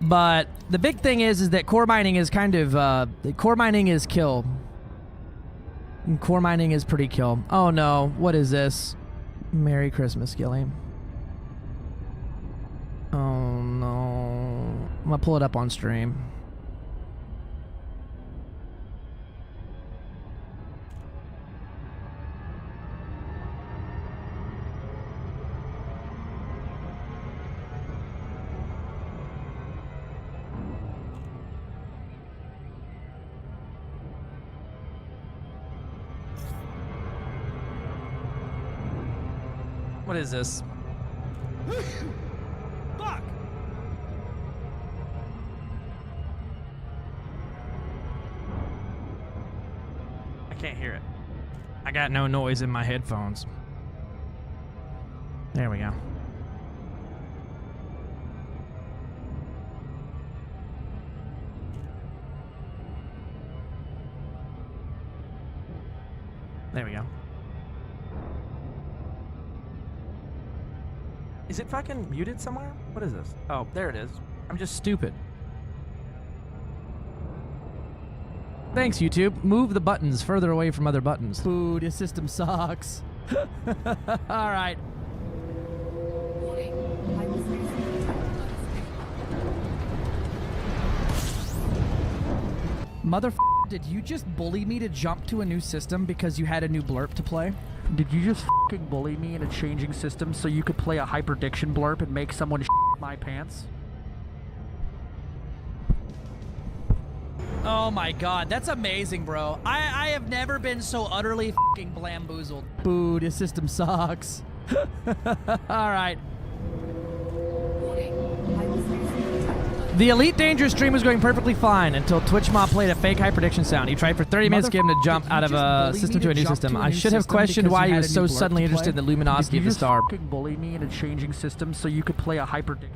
But the big thing is that core mining is kind of, core mining is kill. And core mining is pretty kill. Oh no, what is this? Merry Christmas, Gilly. Oh no. I'm gonna pull it up on stream. What is this? Fuck! I can't hear it. I got no noise in my headphones. There we go. There we go. Is it fucking muted somewhere? What is this? Oh, there it is. I'm just stupid. Thanks, YouTube. Move the buttons further away from other buttons. Ooh, this system sucks. Alright. Motherfucker, did you just bully me to jump to a new system because you had a new blurb to play? Did you just fucking bully me in a changing system so you could play a hyperdiction blurb and make someone my pants? Oh my god, that's amazing, bro. I have never been so utterly fucking bamboozled. Boo, this system sucks. Alright. The Elite Danger stream was going perfectly fine until Twitch Mob played a fake hyperdiction sound. He tried for 30 minutes to get him to jump out of a system to a new system. I should have questioned why he was so suddenly interested in the luminosity of the star. Did you just fucking bully me in a changing system so you could play a hyperdiction?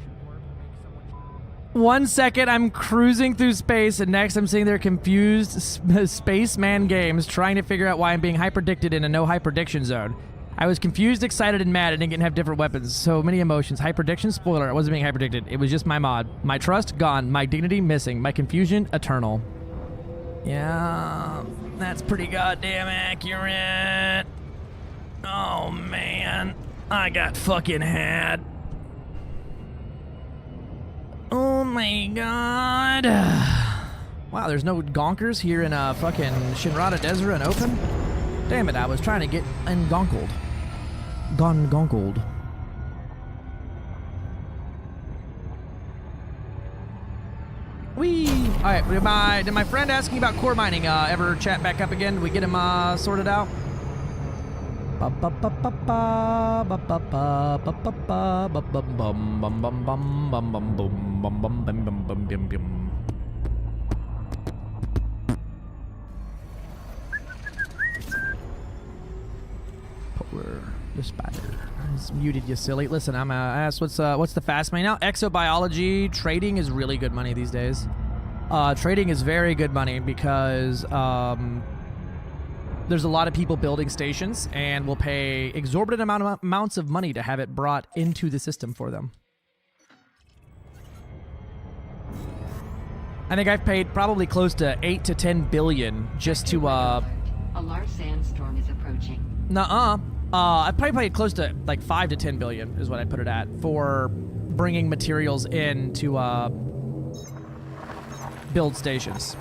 1 second I'm cruising through space, and next I'm sitting there confused spaceman games trying to figure out why I'm being hyperdicted in a no hyperdiction zone. I was confused, excited, and mad. I didn't have different weapons. So many emotions. Hyperdiction? Spoiler, I wasn't being hyperdicted. It was just my mod. My trust, gone. My dignity, missing. My confusion, eternal. Yeah, that's pretty goddamn accurate. Oh, man. I got fucking had. Oh, my God. Wow, there's no gonkers here in fucking Shinrada Desert and Open? Damn it, I was trying to get ungonkled. Gonkled. Whee! Alright, did my friend asking about core mining ever chat back up again? Did we get him sorted out? The spider. I just muted you, silly. Listen, I'm asked what's the fast money now? Exobiology trading is really good money these days. Trading is very good money because there's a lot of people building stations and will pay exorbitant amounts of money to have it brought into the system for them. I think I've paid probably close to 8 to 10 billion just to A large sandstorm is approaching. Nuh-uh. I probably paid close to like 5 to 10 billion is what I put it at for bringing materials in to build stations.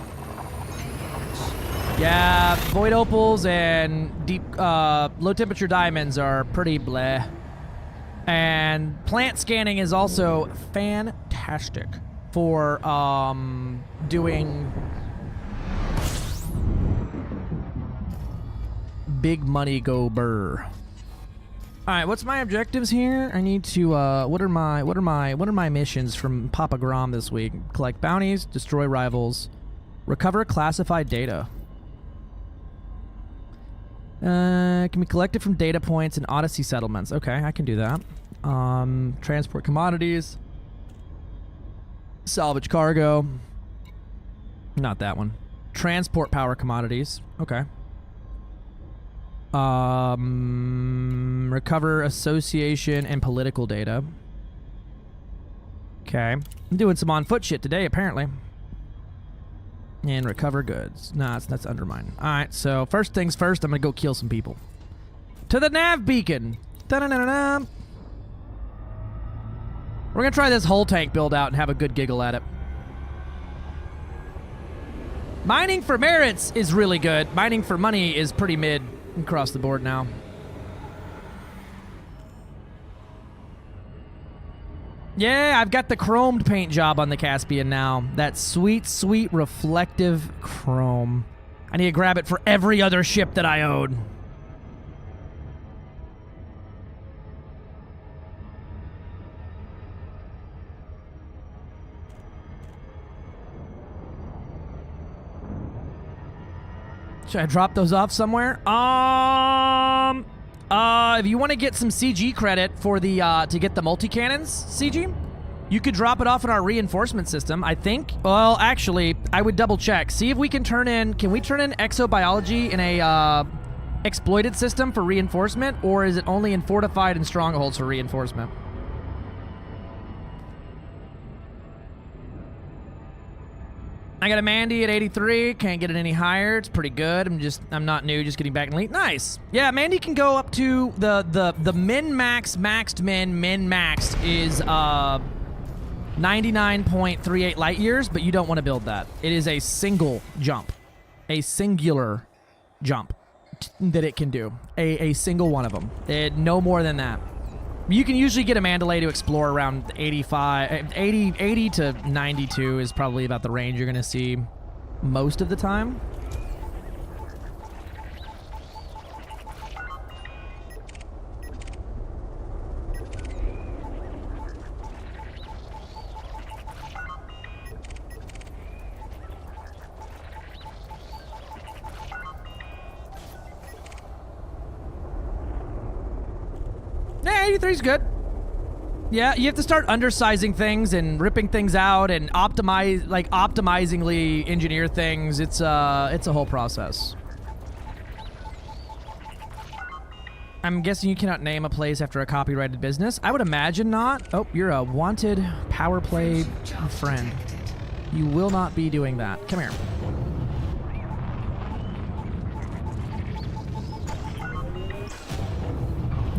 Yeah, void opals and deep low temperature diamonds are pretty bleh. And plant scanning is also fantastic for doing big money go burr. All right, what's my objectives here? I need to what are my missions from Papa Grom this week? Collect bounties, destroy rivals, recover classified data. Can be collected from data points and Odyssey settlements. Okay, I can do that. Transport commodities, salvage cargo. Not that one. Transport power commodities. Okay. Recover association and political data. Okay. I'm doing some on foot shit today, apparently. And recover goods. Nah, that's undermine. Alright, so first things first, I'm gonna go kill some people. To the nav beacon! Da-da-da-da-da. We're gonna try this whole tank build out and have a good giggle at it. Mining for merits is really good. Mining for money is pretty mid across the board now. Yeah, I've got the chromed paint job on the Caspian now. That sweet, sweet reflective chrome. I need to grab it for every other ship that I own. Should I drop those off somewhere? If you want to get some CG credit for the to get the multi-cannons CG, you could drop it off in our reinforcement system, I think. Well, actually, I would double check. See if we can turn in, can we turn in exobiology in a exploited system for reinforcement, or is it only in fortified and strongholds for reinforcement? I got a Mandy at 83. Can't get it any higher. It's pretty good. I'm not new, just getting back in elite. Nice. Yeah, Mandy can go up to the min-max, maxed min-maxed is 99.38 light years, but you don't want to build that. It is a single jump. A singular jump that it can do. A single one of them. No more than that. You can usually get a Mandalay to explore around 80 to 92 is probably about the range you're going to see most of the time. Yeah, 83 is good. Yeah, you have to start undersizing things and ripping things out and optimizingly engineer things. It's a whole process. I'm guessing you cannot name a place after a copyrighted business. I would imagine not. Oh, you're a wanted power play friend. You will not be doing that. Come here.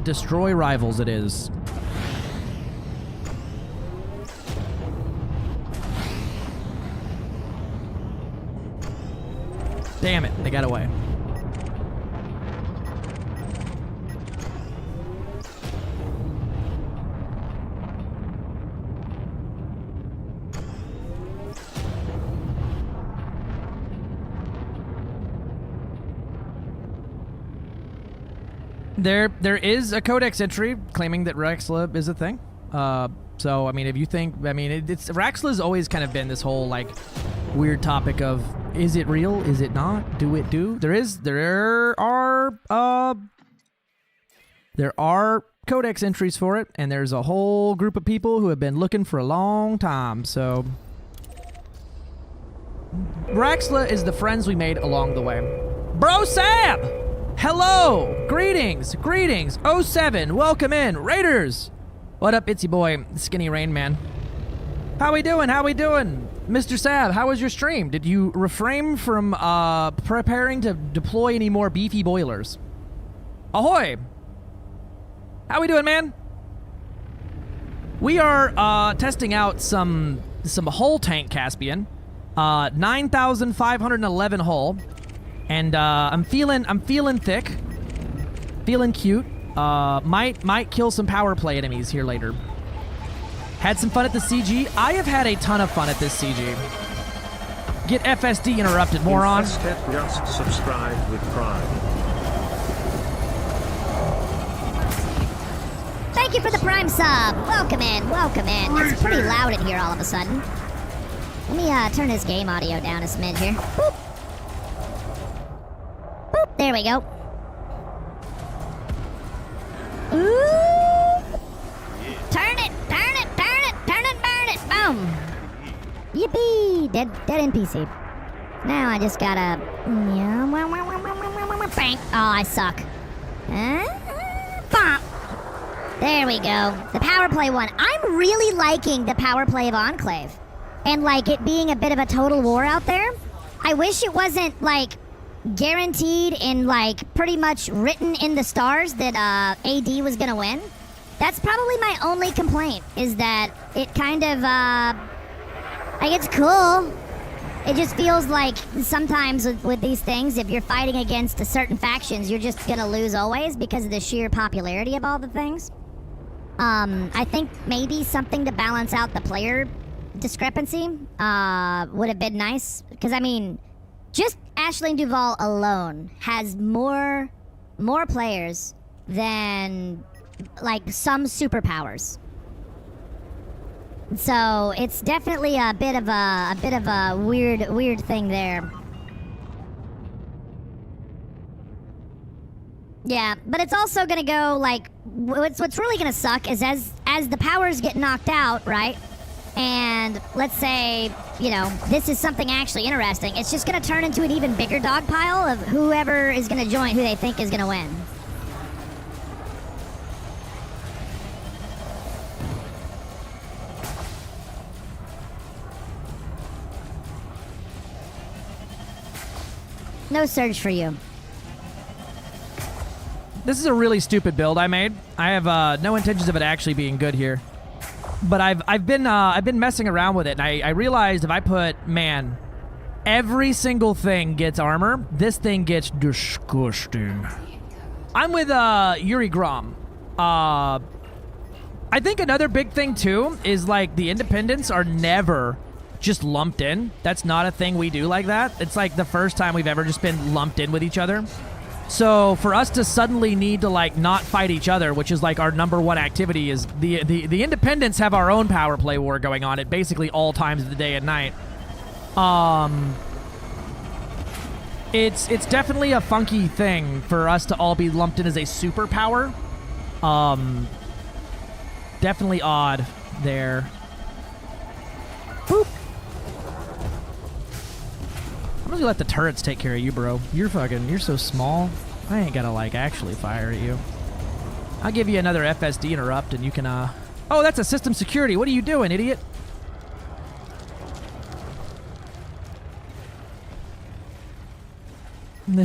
Destroy rivals it is. Damn it, they got away. There is a codex entry claiming that Rexla is a thing. So I mean, if you think, I mean, it's Rexla's always kind of been this whole like weird topic of, is it real? Is it not? Do it do? There are codex entries for it, and there's a whole group of people who have been looking for a long time. So Rexla is the friends we made along the way. Bro Sab! Hello! Greetings! 07, welcome in! Raiders! What up, Itsy boy, Skinny Rain Man? How we doing? Mr. Sab, how was your stream? Did you refrain from preparing to deploy any more beefy boilers? Ahoy! How we doing, man? We are testing out some hull tank Caspian. 9,511 hull. And I'm feeling thick. Feeling cute. Might kill some power play enemies here later. Had some fun at the CG. I have had a ton of fun at this CG. Get FSD interrupted, moron. Just subscribe with Prime. Thank you for the Prime sub. Welcome in. It's pretty loud in here all of a sudden. Let me turn this game audio down a smidge here. Boop. Boop. There we go. Ooh. Turn it, burn it. Boom. Yippee. Dead NPC. Now I just gotta... Bang. Oh, I suck. Bop. There we go. The power play one. I'm really liking the power play of Enclave. And like it being a bit of a total war out there. I wish it wasn't like guaranteed and like pretty much written in the stars that AD was gonna win. That's probably my only complaint, is that it kind of like it's cool. It just feels like sometimes with these things, if you're fighting against a certain factions, you're just gonna lose always because of the sheer popularity of all the things. I think maybe something to balance out the player discrepancy would have been nice. Because, I mean, just Aisling Duval alone has more players than, like, some superpowers. So, it's definitely a bit of a weird thing there. Yeah, but it's also gonna go, like, what's really gonna suck is as the powers get knocked out, right? And let's say, you know, this is something actually interesting. It's just gonna turn into an even bigger dog pile of whoever is gonna join, who they think is gonna win. No surge for you. This is a really stupid build I made. I have no intentions of it actually being good here, but I've been messing around with it, and I realized if I put, man, every single thing gets armor, this thing gets disgusting. I'm with Yuri Grom. I think another big thing too is like the independents are never just lumped in. That's not a thing we do like that. It's like the first time we've ever just been lumped in with each other. So for us to suddenly need to like not fight each other, which is like our #1 activity, is the independents have our own power play war going on at basically all times of the day and night. It's definitely a funky thing for us to all be lumped in as a superpower. definitely odd there. Boop. I'm just gonna let the turrets take care of you, bro. You're so small. I ain't gotta, like, actually fire at you. I'll give you another FSD interrupt and you can, Oh, that's a system security. What are you doing, idiot?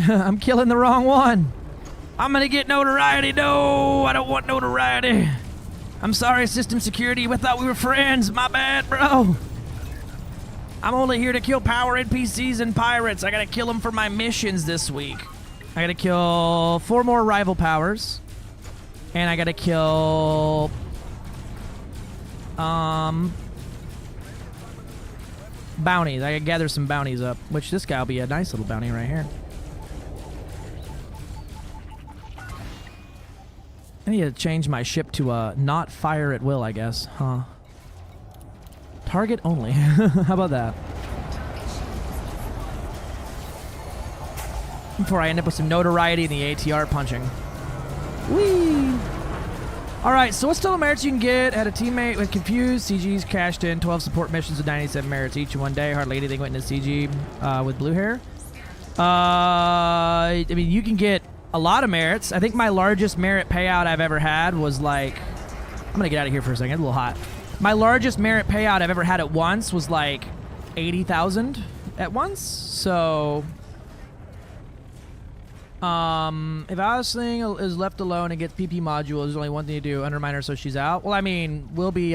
I'm killing the wrong one. I'm gonna get notoriety. No, I don't want notoriety. I'm sorry, system security. We thought we were friends. My bad, bro. I'm only here to kill power NPCs and pirates. I gotta kill them for my missions this week. I gotta kill 4 more rival powers. And I gotta kill... bounties. I gotta gather some bounties up. Which this guy will be a nice little bounty right here. I need to change my ship to not fire at will, I guess. Huh. Target only. How about that? Before I end up with some notoriety in the ATR punching. Whee! Alright, so what's total merits you can get? Had a teammate with Confused. CG's cashed in 12 support missions with 97 merits each in one day. Hardly anything went into CG with blue hair. I mean, you can get a lot of merits. I think my largest merit payout I've ever had was like... I'm gonna get out of here for a second. It's a little hot. My largest merit payout I've ever had at once was like 80,000 at once. So... if Alisling is left alone and gets PP modules, there's only one thing to do: undermine her so she's out. Well, I mean, we'll be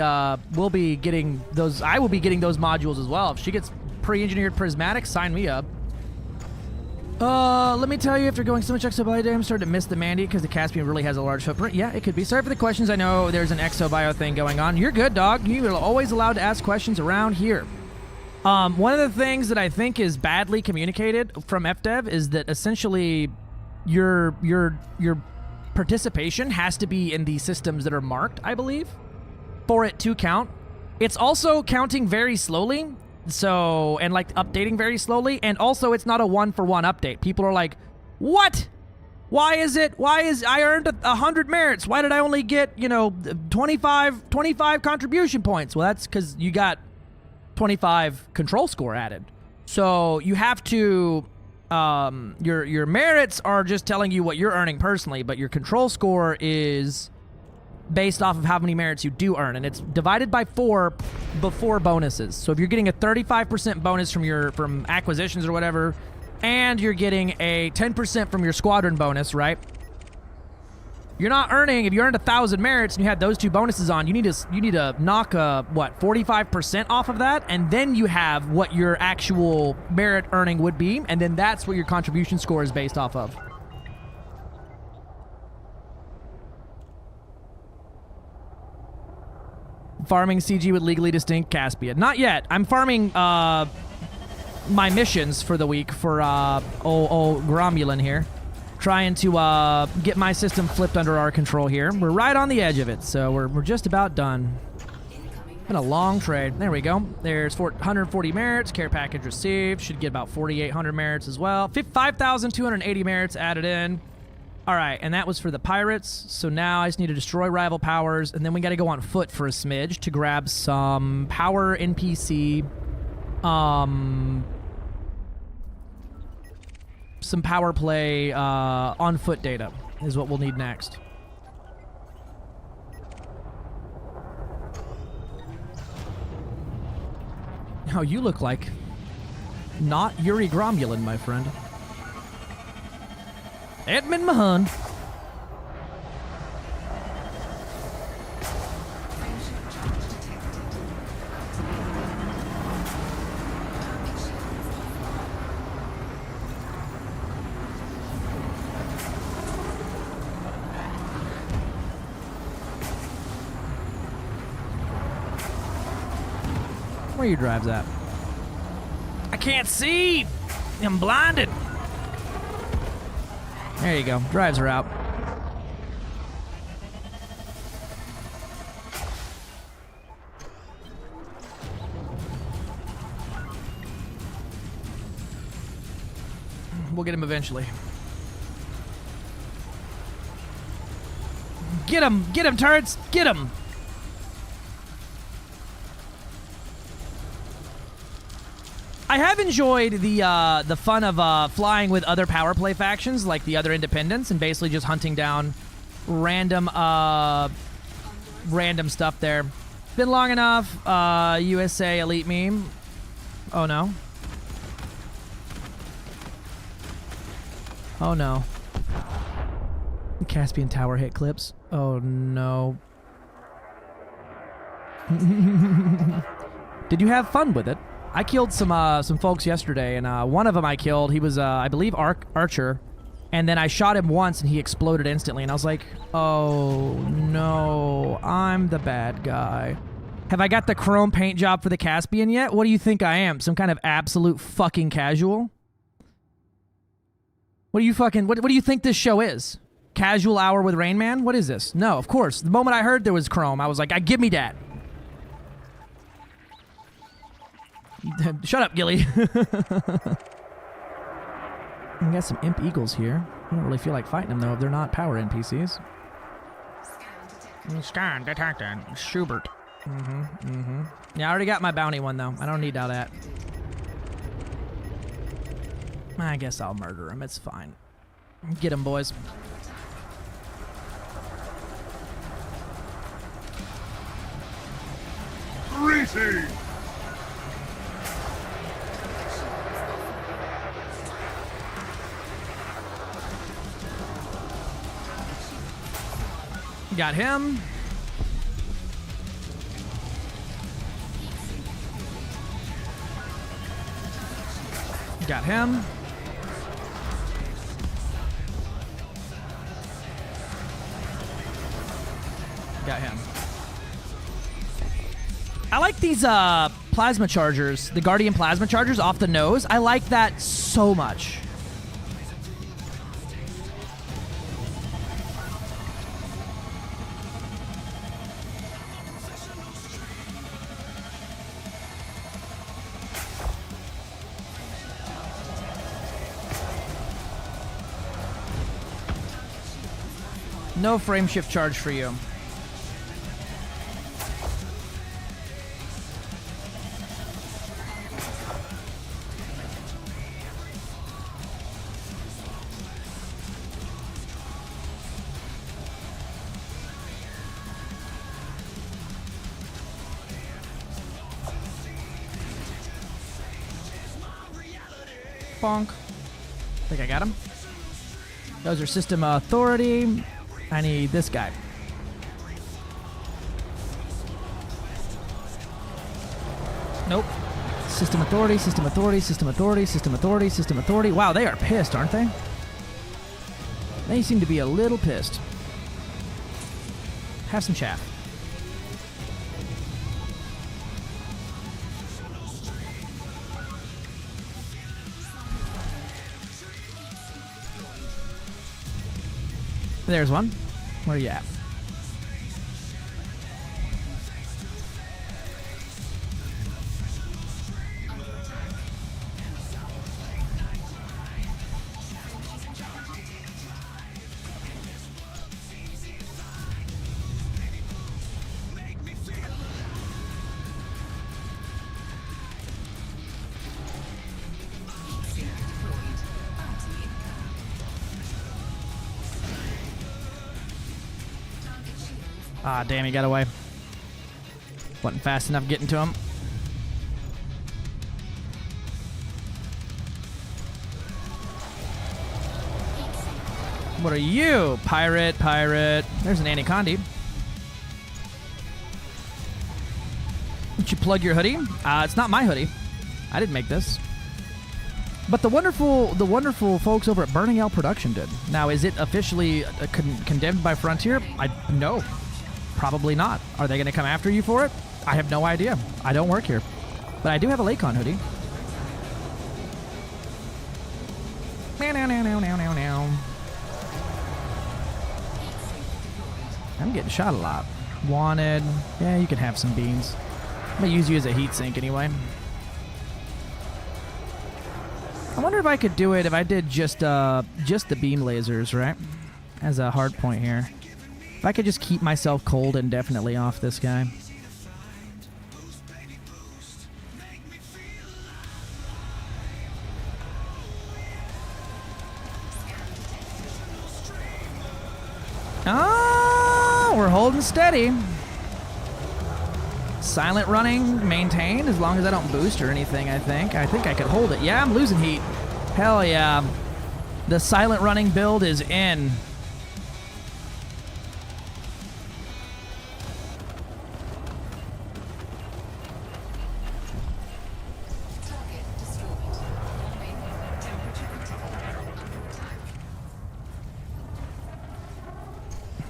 getting those. I will be getting those modules as well. If she gets pre-engineered prismatic, sign me up. Let me tell you, after going so much exo day, I'm starting to miss the Mandy because the Caspian really has a large footprint. Yeah, it could be. Sorry for the questions. I know there's an exo-bio thing going on. You're good, dog. You're always allowed to ask questions around here. One of the things that I think is badly communicated from FDev is that essentially your participation has to be in the systems that are marked, I believe, for it to count. It's also counting very slowly. So, and like updating very slowly, and also it's not a one-for-one update. People are like, what? Why is I earned 100 merits? Why did I only get, 25 contribution points? Well, that's because you got 25 control score added. So you have to, your merits are just telling you what you're earning personally, but your control score is based off of how many merits you do earn, and it's divided by 4 before bonuses. So if you're getting a 35% bonus from acquisitions or whatever, and you're getting a 10% from your squadron bonus, right? You're not earning, if you earned 1,000 merits and you had those 2 bonuses on, you need to knock 45% off of that, and then you have what your actual merit earning would be, and then that's what your contribution score is based off of. Farming CG with legally distinct Caspian. Not yet. I'm farming my missions for the week for Gromulin here. Trying to get my system flipped under our control here. We're right on the edge of it, so we're just about done. Been a long trade. There we go. There's 140 merits. Care package received. Should get about 4,800 merits as well. 5,280 merits added in. All right, and that was for the pirates. So now I just need to destroy rival powers, and then we got to go on foot for a smidge to grab some power NPC, some power play on foot data is what we'll need next. Oh, you look like not Yuri Gromulin, my friend. Edmund Mahon. Where your drives at? I can't see. I'm blinded. There you go. Drives are out. We'll get him eventually. Get him! Get him, turrets! Get him! I have enjoyed the fun of flying with other power play factions, like the other independents, and basically just hunting down random stuff there. Been long enough. USA Elite Meme. Oh no. Oh no. The Caspian Tower hit clips. Oh no. Did you have fun with it? I killed some folks yesterday, and one of them I killed. He was, I believe, Archer, and then I shot him once, and he exploded instantly. And I was like, "Oh no, I'm the bad guy." Have I got the chrome paint job for the Caspian yet? What do you think I am? Some kind of absolute fucking casual? What do you think this show is? Casual hour with Rain Man? What is this? No, of course. The moment I heard there was chrome, I was like, give me that. Shut up, Gilly. We got some Imp Eagles here. I don't really feel like fighting them, though, if they're not power NPCs. Scan detected. Schubert. Yeah, I already got my bounty one, though. I don't need all that. I guess I'll murder him. It's fine. Get him, boys. Greetings! Got him. Got him. Got him. I like these plasma chargers, the Guardian plasma chargers off the nose. I like that so much. No frame shift charge for you. Bonk. Think I got him. Those are system authority. I need this guy. Nope. System authority, system authority, system authority, system authority, system authority. Wow, they are pissed, aren't they? They seem to be a little pissed. Have some chaff. There's one. Where are you at? Ah, damn, he got away. Wasn't fast enough getting to him. What are you? Pirate, pirate. There's an Anaconda. Did you plug your hoodie? It's not my hoodie. I didn't make this. But the wonderful folks over at Burning Out Production did. Now, is it officially condemned by Frontier? No. Probably not. Are they going to come after you for it? I have no idea. I don't work here. But I do have a Lakon hoodie. I'm getting shot a lot. Wanted. Yeah, you can have some beans. I'm going to use you as a heat sink anyway. I wonder if I could do it if I did just the beam lasers, right? As a hard point here. If I could just keep myself cold indefinitely off this guy. we're holding steady. Silent running, maintain, as long as I don't boost or anything, I think. I think I could hold it. Yeah, I'm losing heat. Hell yeah. The silent running build is in.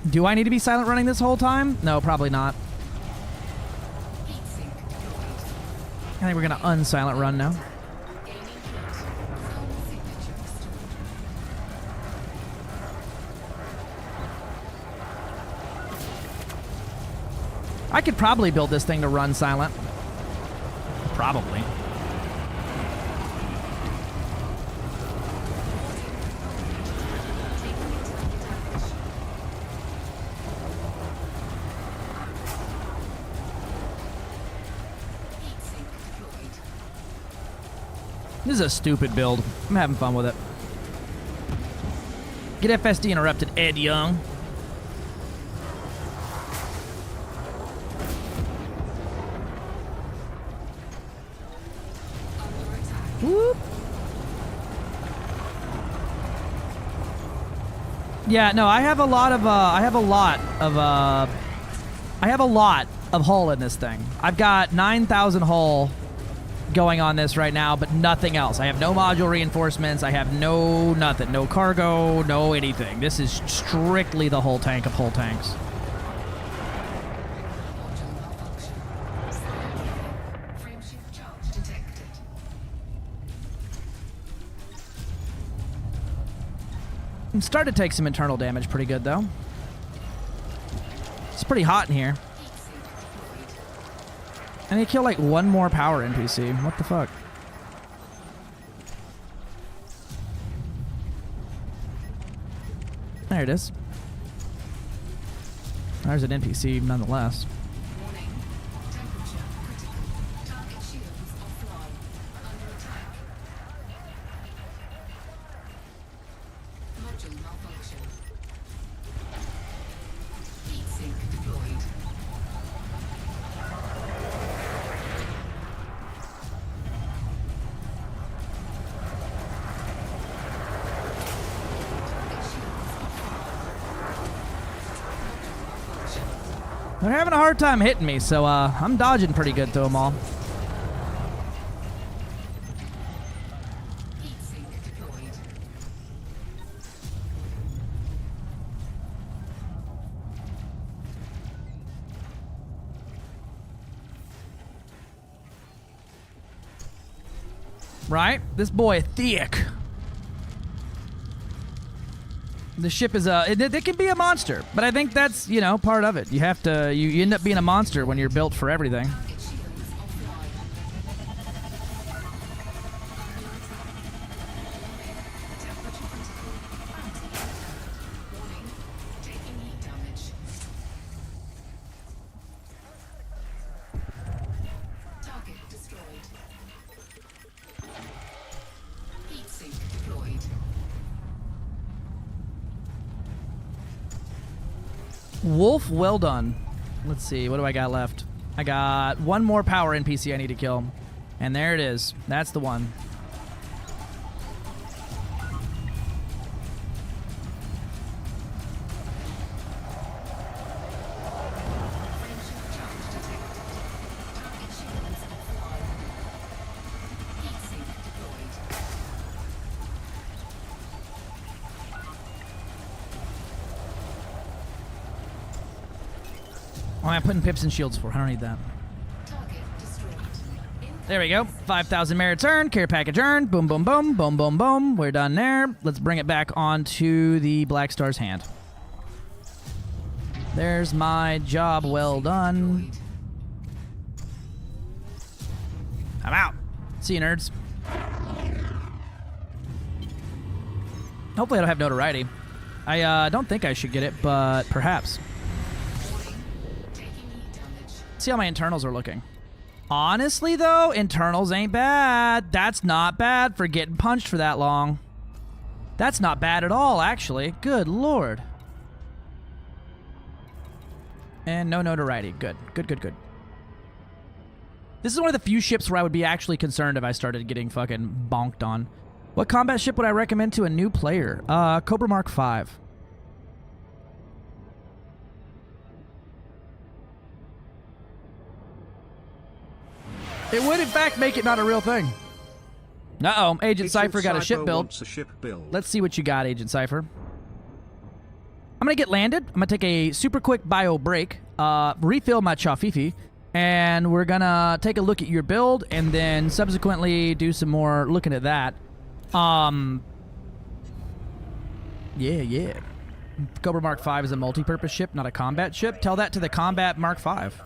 Do I need to be silent running this whole time? No, probably not. I think we're gonna unsilent run now. I could probably build this thing to run silent. Probably. This is a stupid build. I'm having fun with it. Get FSD interrupted, Ed Young. Whoop. Yeah, no, I have a lot of hull in this thing. I've got 9,000 hull going on this right now, but nothing else. I have no module reinforcements. I have no nothing. No cargo, no anything. This is strictly the whole tank of whole tanks. I'm starting to take some internal damage pretty good, though. It's pretty hot in here. I need to kill like one more power NPC. What the fuck? There it is. There's an NPC nonetheless. They're having a hard time hitting me, so I'm dodging pretty good to them all. Right? This boy thick. The ship is it can be a monster, but I think that's, you know, part of it. You have to, you end up being a monster when you're built for everything. Wolf, well done. Let's see, what do I got left? I got one more power NPC I need to kill. And there it is. That's the one. Why am I putting pips and shields for? I don't need that. There we go. 5,000 merits earned. Care package earned. Boom, boom, boom. Boom, boom, boom. We're done there. Let's bring it back onto the Black Star's hand. There's my job well done. I'm out. See you, nerds. Hopefully I don't have notoriety. I don't think I should get it, but perhaps. See how my internals are looking. Honestly, though, internals ain't bad. That's not bad for getting punched for that long. That's not bad at all, actually. Good lord. And no notoriety. Good. Good, good, good. This is one of the few ships where I would be actually concerned if I started getting fucking bonked on. What combat ship would I recommend to a new player? Cobra Mark 5. It would, in fact, make it not a real thing. Uh-oh, Agent Cypher got a ship build. Let's see what you got, Agent Cypher. I'm going to get landed. I'm going to take a super quick bio break, refill my Chafifi, and we're going to take a look at your build and then subsequently do some more looking at that. Yeah. Cobra Mark 5 is a multi-purpose ship, not a combat ship. Tell that to the Combat Mark 5.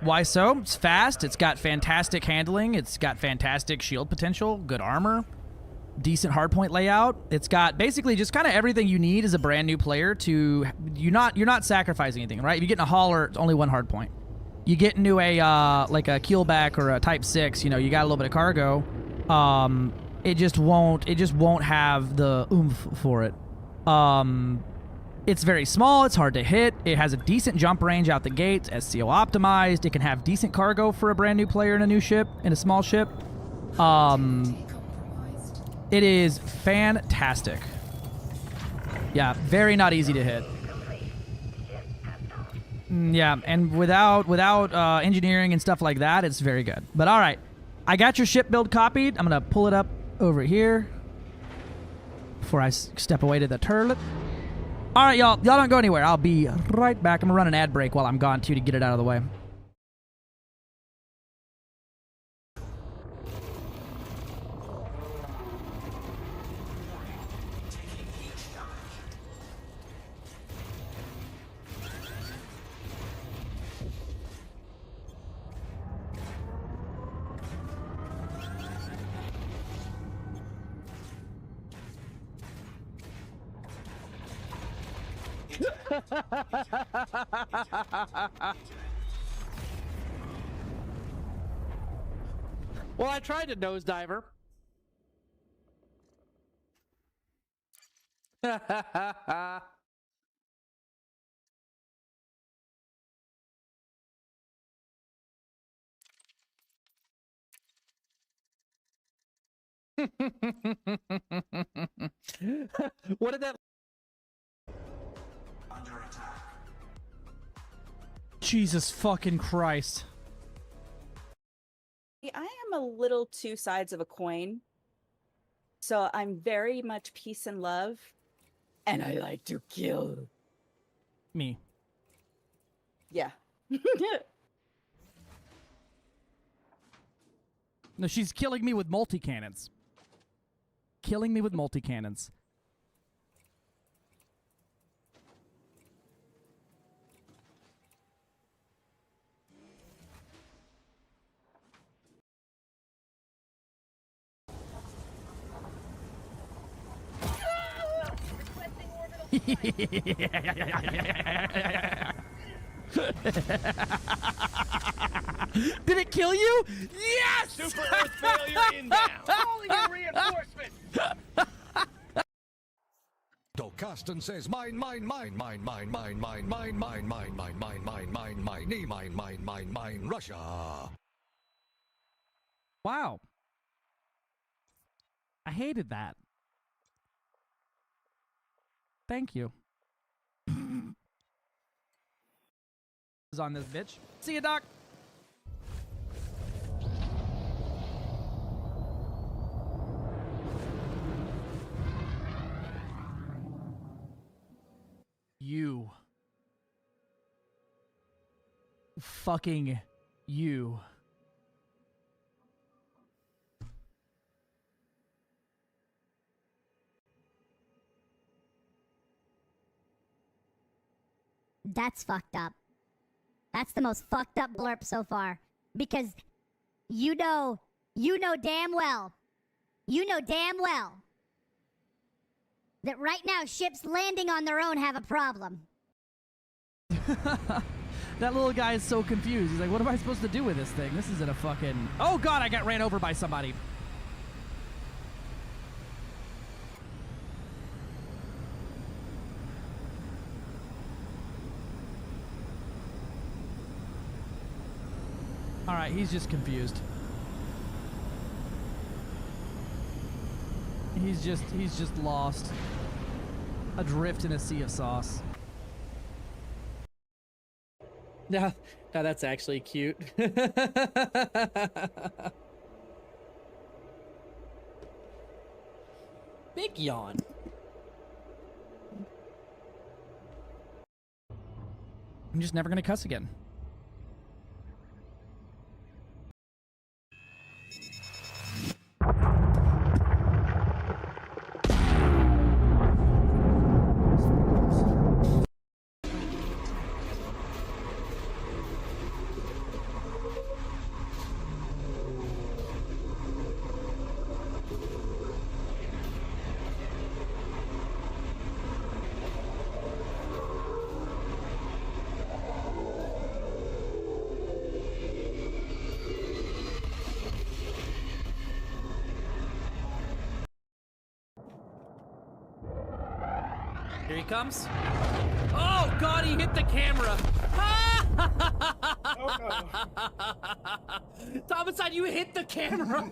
Why so? It's fast, it's got fantastic handling, it's got fantastic shield potential, good armor, decent hardpoint layout. It's got basically just kind of everything you need as a brand new player to... You're not sacrificing anything, right? If you get in a hauler, it's only one hardpoint. You get into a, like a keelback or a Type 6, you know, you got a little bit of cargo. It just won't have the oomph for it. It's very small, it's hard to hit, it has a decent jump range out the gate, SCO optimized, it can have decent cargo for a brand new player in a new ship, in a small ship. It is fantastic. Yeah, very not easy to hit. Yeah, and without engineering and stuff like that, it's very good. But all right, I got your ship build copied. I'm gonna pull it up over here before I step away to the turlet. All right, y'all don't go anywhere. I'll be right back. I'm gonna run an ad break while I'm gone too to get it out of the way. Well, I tried to nosediver. What did that... Jesus fucking Christ. I am a little two sides of a coin. So I'm very much peace and love. And I like to kill. Me. Yeah. No, she's killing me with multi-cannons. Killing me with multi-cannons. Did it kill you? Yes! Super Earth failure inbound. Calling in reinforcements. Dolcaston says mine, Russia. Wow. I hated that. Thank you. Is on this bitch. See ya, Doc. You. Fucking you. That's fucked up. That's the most fucked up blurb so far. Because you know damn well that right now ships landing on their own have a problem. That little guy is so confused. He's like, what am I supposed to do with this thing? This isn't a fucking... Oh god, I got ran over by somebody. Alright, he's just confused. He's just lost. Adrift in a sea of sauce. Now that's actually cute. Big yawn. I'm just never gonna cuss again. Here he comes. Oh God, he hit the camera. Thomaside, you hit the camera.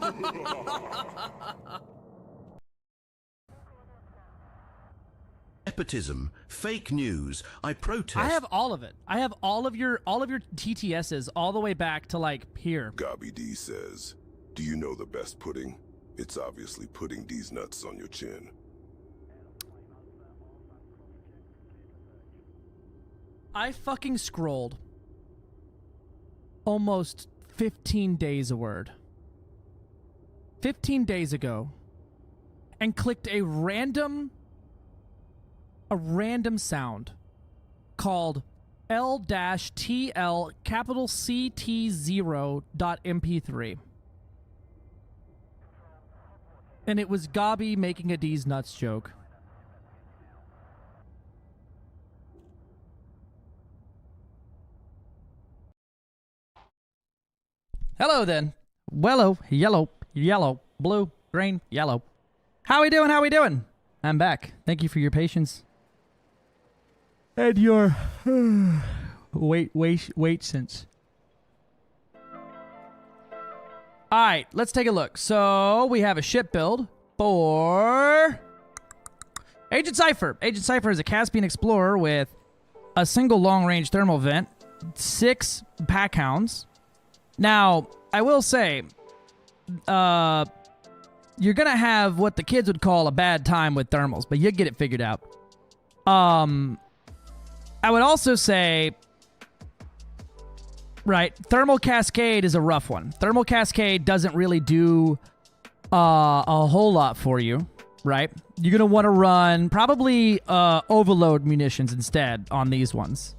Nepotism, fake news. I protest. I have all of it. I have all of your TTSs all the way back to like here. Gobby D says, "Do you know the best pudding? It's obviously putting these nuts on your chin." I fucking scrolled almost 15 days a word. 15 days ago, and clicked a random sound called L-TL capital CT0.mp3. And it was Gobby making a D's nuts joke. Hello then. Wello, yellow, blue, green, yellow. How we doing? How we doing? I'm back. Thank you for your patience. And your wait since. Alright, let's take a look. So we have a ship build for Agent Cypher. Agent Cypher is a Caspian explorer with a single long-range thermal vent, 6 pack hounds. Now, I will say, you're gonna have what the kids would call a bad time with thermals, but you get it figured out. I would also say, right, Thermal Cascade is a rough one. Thermal Cascade doesn't really do a whole lot for you, right? You're gonna want to run probably overload munitions instead on these ones.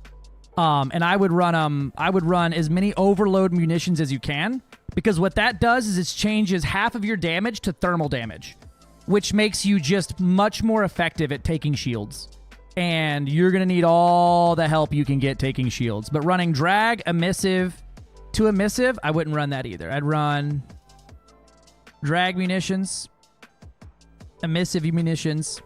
And I would run as many overload munitions as you can, because what that does is it changes half of your damage to thermal damage, which makes you just much more effective at taking shields. And you're going to need all the help you can get taking shields. But running drag, emissive to emissive, I wouldn't run that either. I'd run drag munitions, emissive munitions,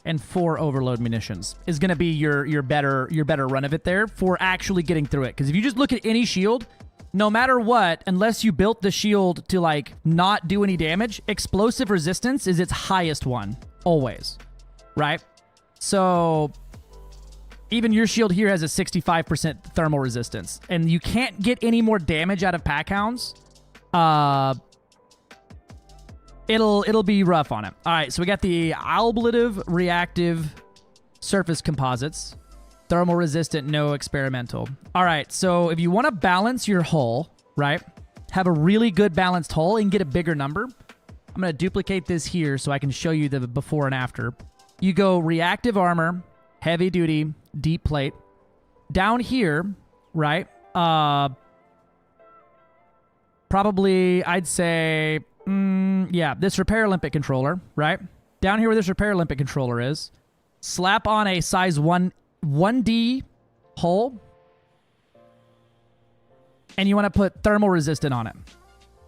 and 4 overload munitions is going to be your better run of it there for actually getting through it. Because if you just look at any shield, no matter what, unless you built the shield to like not do any damage, explosive resistance is its highest one always, right? So even your shield here has a 65% thermal resistance, and you can't get any more damage out of pack hounds. It'll be rough on it. All right, so we got the ablative reactive surface composites. Thermal resistant, no experimental. All right, so if you want to balance your hull, right, have a really good balanced hull and get a bigger number, I'm going to duplicate this here so I can show you the before and after. You go reactive armor, heavy duty, deep plate. Down here, right, probably I'd say... yeah, this Repair Olympic controller, right? Down here where this Repair Olympic controller is, slap on a size 1D hull, and you want to put thermal resistant on it.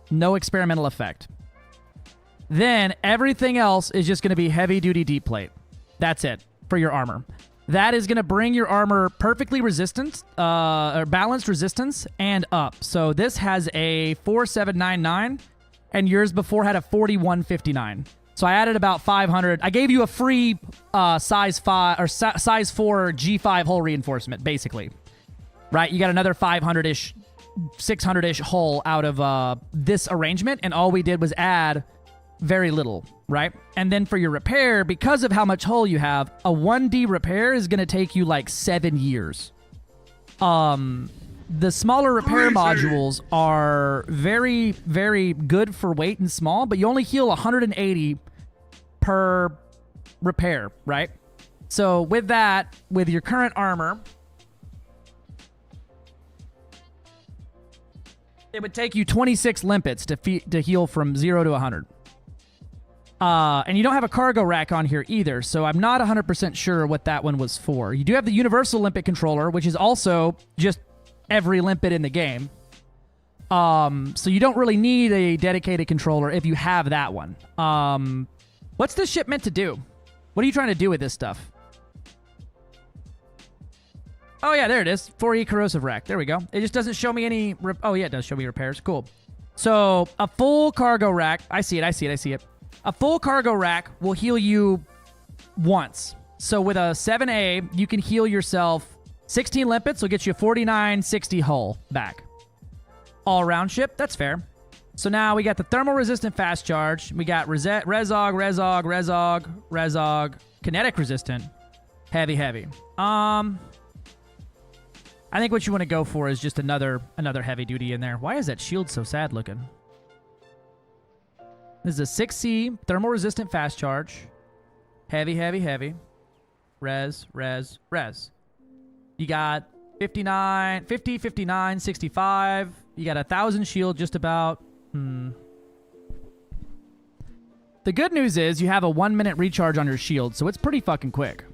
No experimental effect. Then everything else is just going to be heavy duty deep plate. That's it for your armor. That is going to bring your armor perfectly resistant, or balanced resistance and up. So this has a 4799, and yours before had a 4159. So I added about 500. I gave you a free size 5 or size 4 G5 hull reinforcement, basically. Right? You got another 500-ish, 600-ish hull out of this arrangement, and all we did was add very little, right? And then for your repair, because of how much hull you have, a 1D repair is going to take you like 7 years. The smaller repair modules are very, very good for weight and small, but you only heal 180 per repair, right? So with that, with your current armor, it would take you 26 limpets to heal from 0 to 100. And you don't have a cargo rack on here either, so I'm not 100% sure what that one was for. You do have the universal limpet controller, which is also just every limpet in the game. So you don't really need a dedicated controller if you have that one. What's this ship meant to do? What are you trying to do with this stuff? Oh yeah, there it is. 4E corrosive rack. There we go. It just doesn't show me any... Oh yeah, it does show me repairs. Cool. So a full cargo rack... I see it. A full cargo rack will heal you once. So with a 7A, you can heal yourself 16 limpets, will get you a 4960 hull back. All-round ship, that's fair. So now we got the thermal resistant fast charge. We got Rezog, kinetic resistant, heavy. I think what you want to go for is just another heavy duty in there. Why is that shield so sad looking? This is a 6C thermal resistant fast charge. Heavy. Res. You got 59, 50, 59, 65. You got 1,000 shield just about. The good news is you have a 1-minute recharge on your shield, so it's pretty fucking quick.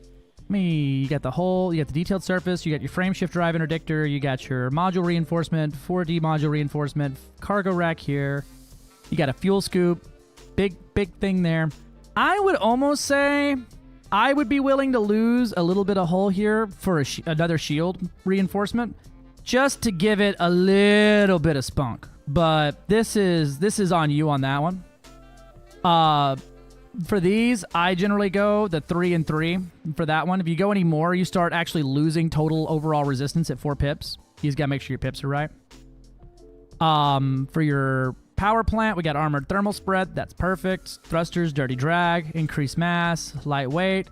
You got the detailed surface, you got your frame shift drive interdictor, you got your module reinforcement, 4D module reinforcement, cargo rack here. You got a fuel scoop. Big thing there. I would almost say I would be willing to lose a little bit of hull here for another shield reinforcement, just to give it a little bit of spunk. But this is on you on that one. For these, I generally go the 3 and 3 for that one. If you go any more, you start actually losing total overall resistance at 4 pips. You just gotta make sure your pips are right. For your power plant, we got armored thermal spread. That's perfect. Thrusters, dirty drag, increased mass, lightweight,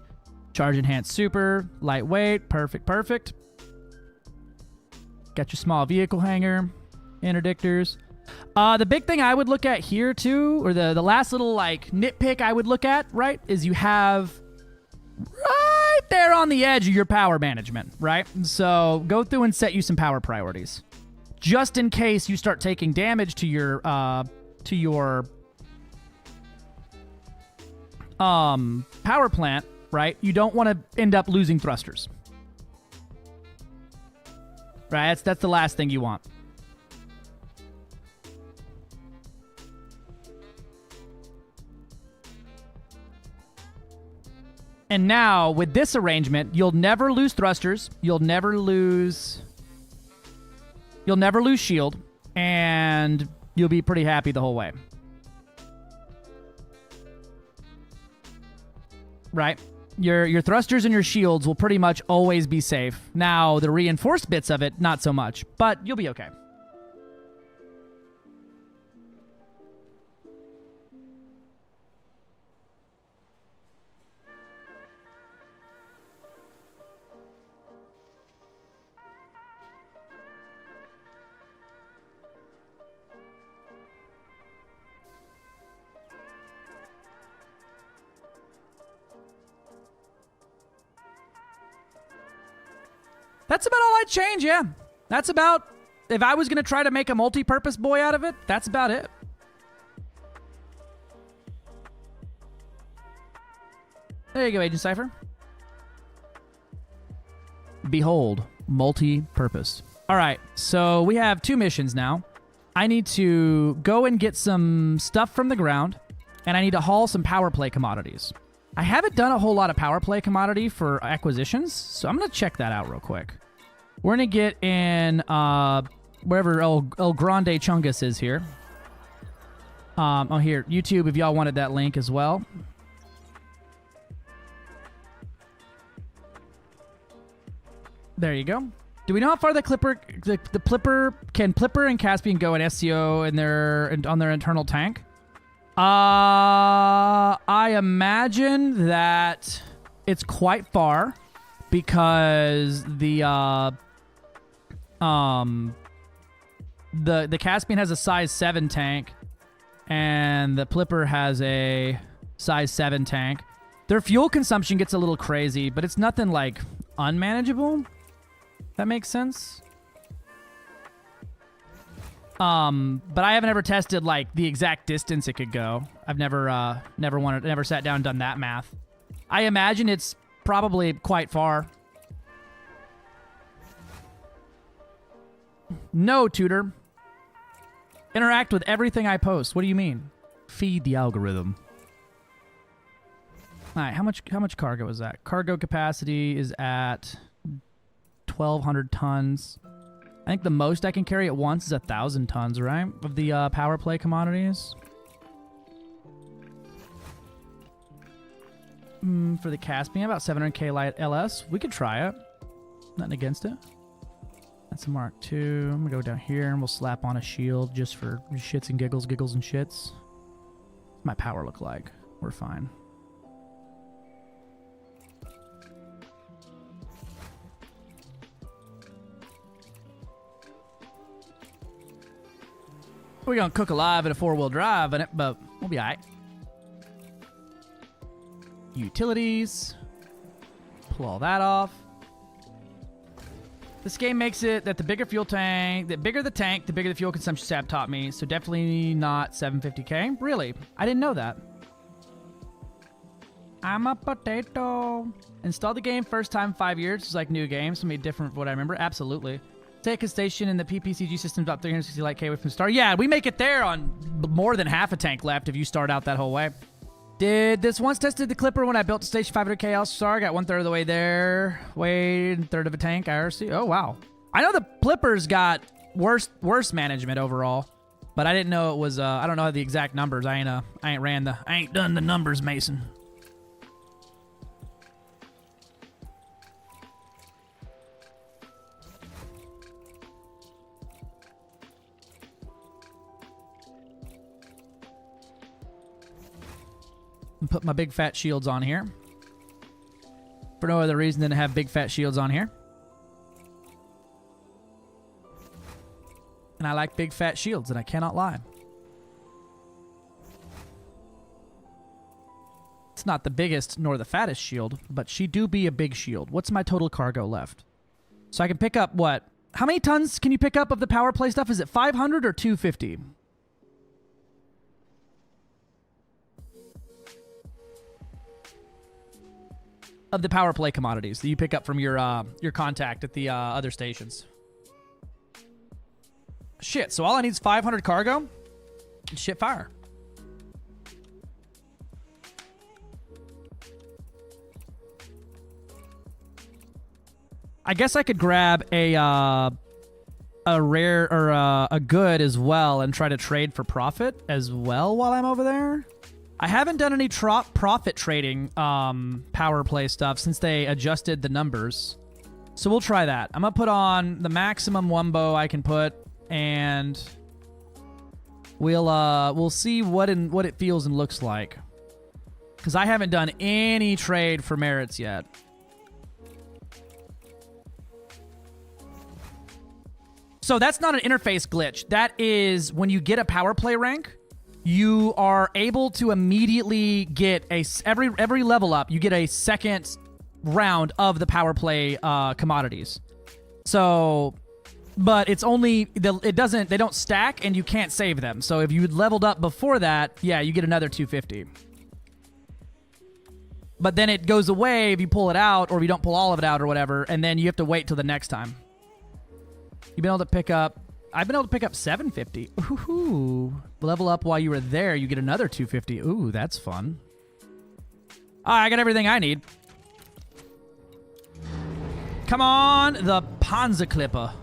charge enhanced super, lightweight, perfect. Got your small vehicle hangar, interdictors. The big thing I would look at here too, or the last little like nitpick I would look at, right, is you have right there on the edge of your power management, right? So go through and set you some power priorities. Just in case you start taking damage to your power plant, right? You don't want to end up losing thrusters. Right? That's the last thing you want. And now, with this arrangement, you'll never lose thrusters. You'll never lose shield, and you'll be pretty happy the whole way. Right? Your thrusters and your shields will pretty much always be safe. Now, the reinforced bits of it, not so much, but you'll be okay. That's about all I'd change, yeah. That's about... If I was going to try to make a multi-purpose boy out of it, that's about it. There you go, Agent Cypher. Behold, multi-purpose. All right, so we have 2 missions now. I need to go and get some stuff from the ground, and I need to haul some power play commodities. I haven't done a whole lot of power play commodity for acquisitions, so I'm going to check that out real quick. We're going to get in wherever El Grande Chungus is here. Oh, here, YouTube, if y'all wanted that link as well. There you go. Do we know how far the Plipper can Plipper and Caspian go in SCO and on their internal tank? I imagine that it's quite far because the Caspian has a size 7 tank and the Plipper has a size 7 tank. Their fuel consumption gets a little crazy, but it's nothing like unmanageable. That makes sense. But I haven't ever tested like the exact distance it could go. I've never sat down and done that math. I imagine it's probably quite far. No, Tutor. Interact with everything I post. What do you mean? Feed the algorithm. All right, how much cargo is that? Cargo capacity is at 1,200 tons. I think the most I can carry at once is 1,000 tons, right? Of the power play commodities. For the Caspian, about 700k light LS. We could try it. Nothing against it. That's a Mark II. I'm gonna go down here and we'll slap on a shield just for shits and giggles and shits. What's my power look like? We're fine. We're gonna cook alive in a 4-wheel drive in it, but we'll be alright. Utilities. Pull all that off. This game makes it that the bigger fuel tank, the bigger the tank, the bigger the fuel consumption Sab taught me. So definitely not 750k. Really? I didn't know that. I'm a potato. Install the game first time 5 years. It's like new games. So made different from what I remember. Absolutely. Take a station in the PPCG system about 360 light K away from the start. Yeah, we make it there on more than half a tank left if you start out that whole way. Did this once tested the Clipper when I built the station 500k LSR. Got 1/3 of the way there. Wait, 1/3 of a tank IRC. Oh, wow. I know the Plipper's got worse management overall, but I didn't know it was, I don't know the exact numbers. I ain't done the numbers, Mason. Put my big fat shields on here. For no other reason than to have big fat shields on here. And I like big fat shields, and I cannot lie. It's not the biggest nor the fattest shield, but she do be a big shield. What's my total cargo left? So I can pick up what? How many tons can you pick up of the power play stuff? Is it 500 or 250? Of the power play commodities that you pick up from your contact at the other stations. Shit, so all I need is 500 cargo and shit fire. I guess I could grab a rare or a good as well and try to trade for profit as well while I'm over there. I haven't done any profit trading power play stuff since they adjusted the numbers. So we'll try that. I'm going to put on the maximum wumbo I can put, and we'll see what it feels and looks like. Because I haven't done any trade for merits yet. So that's not an interface glitch. That is when you get a power play rank, you are able to immediately get every level up, you get a second round of the power play commodities. So, but it's only they don't stack and you can't save them. So if you leveled up before that, yeah, you get another 250. But then it goes away if you pull it out or if you don't pull all of it out or whatever, and then you have to wait till the next time. You've been able to pick up. I've been able to pick up 750. Ooh. Level up while you were there, you get another 250. Ooh, that's fun. I got everything I need. Come on, the Panzer Clipper.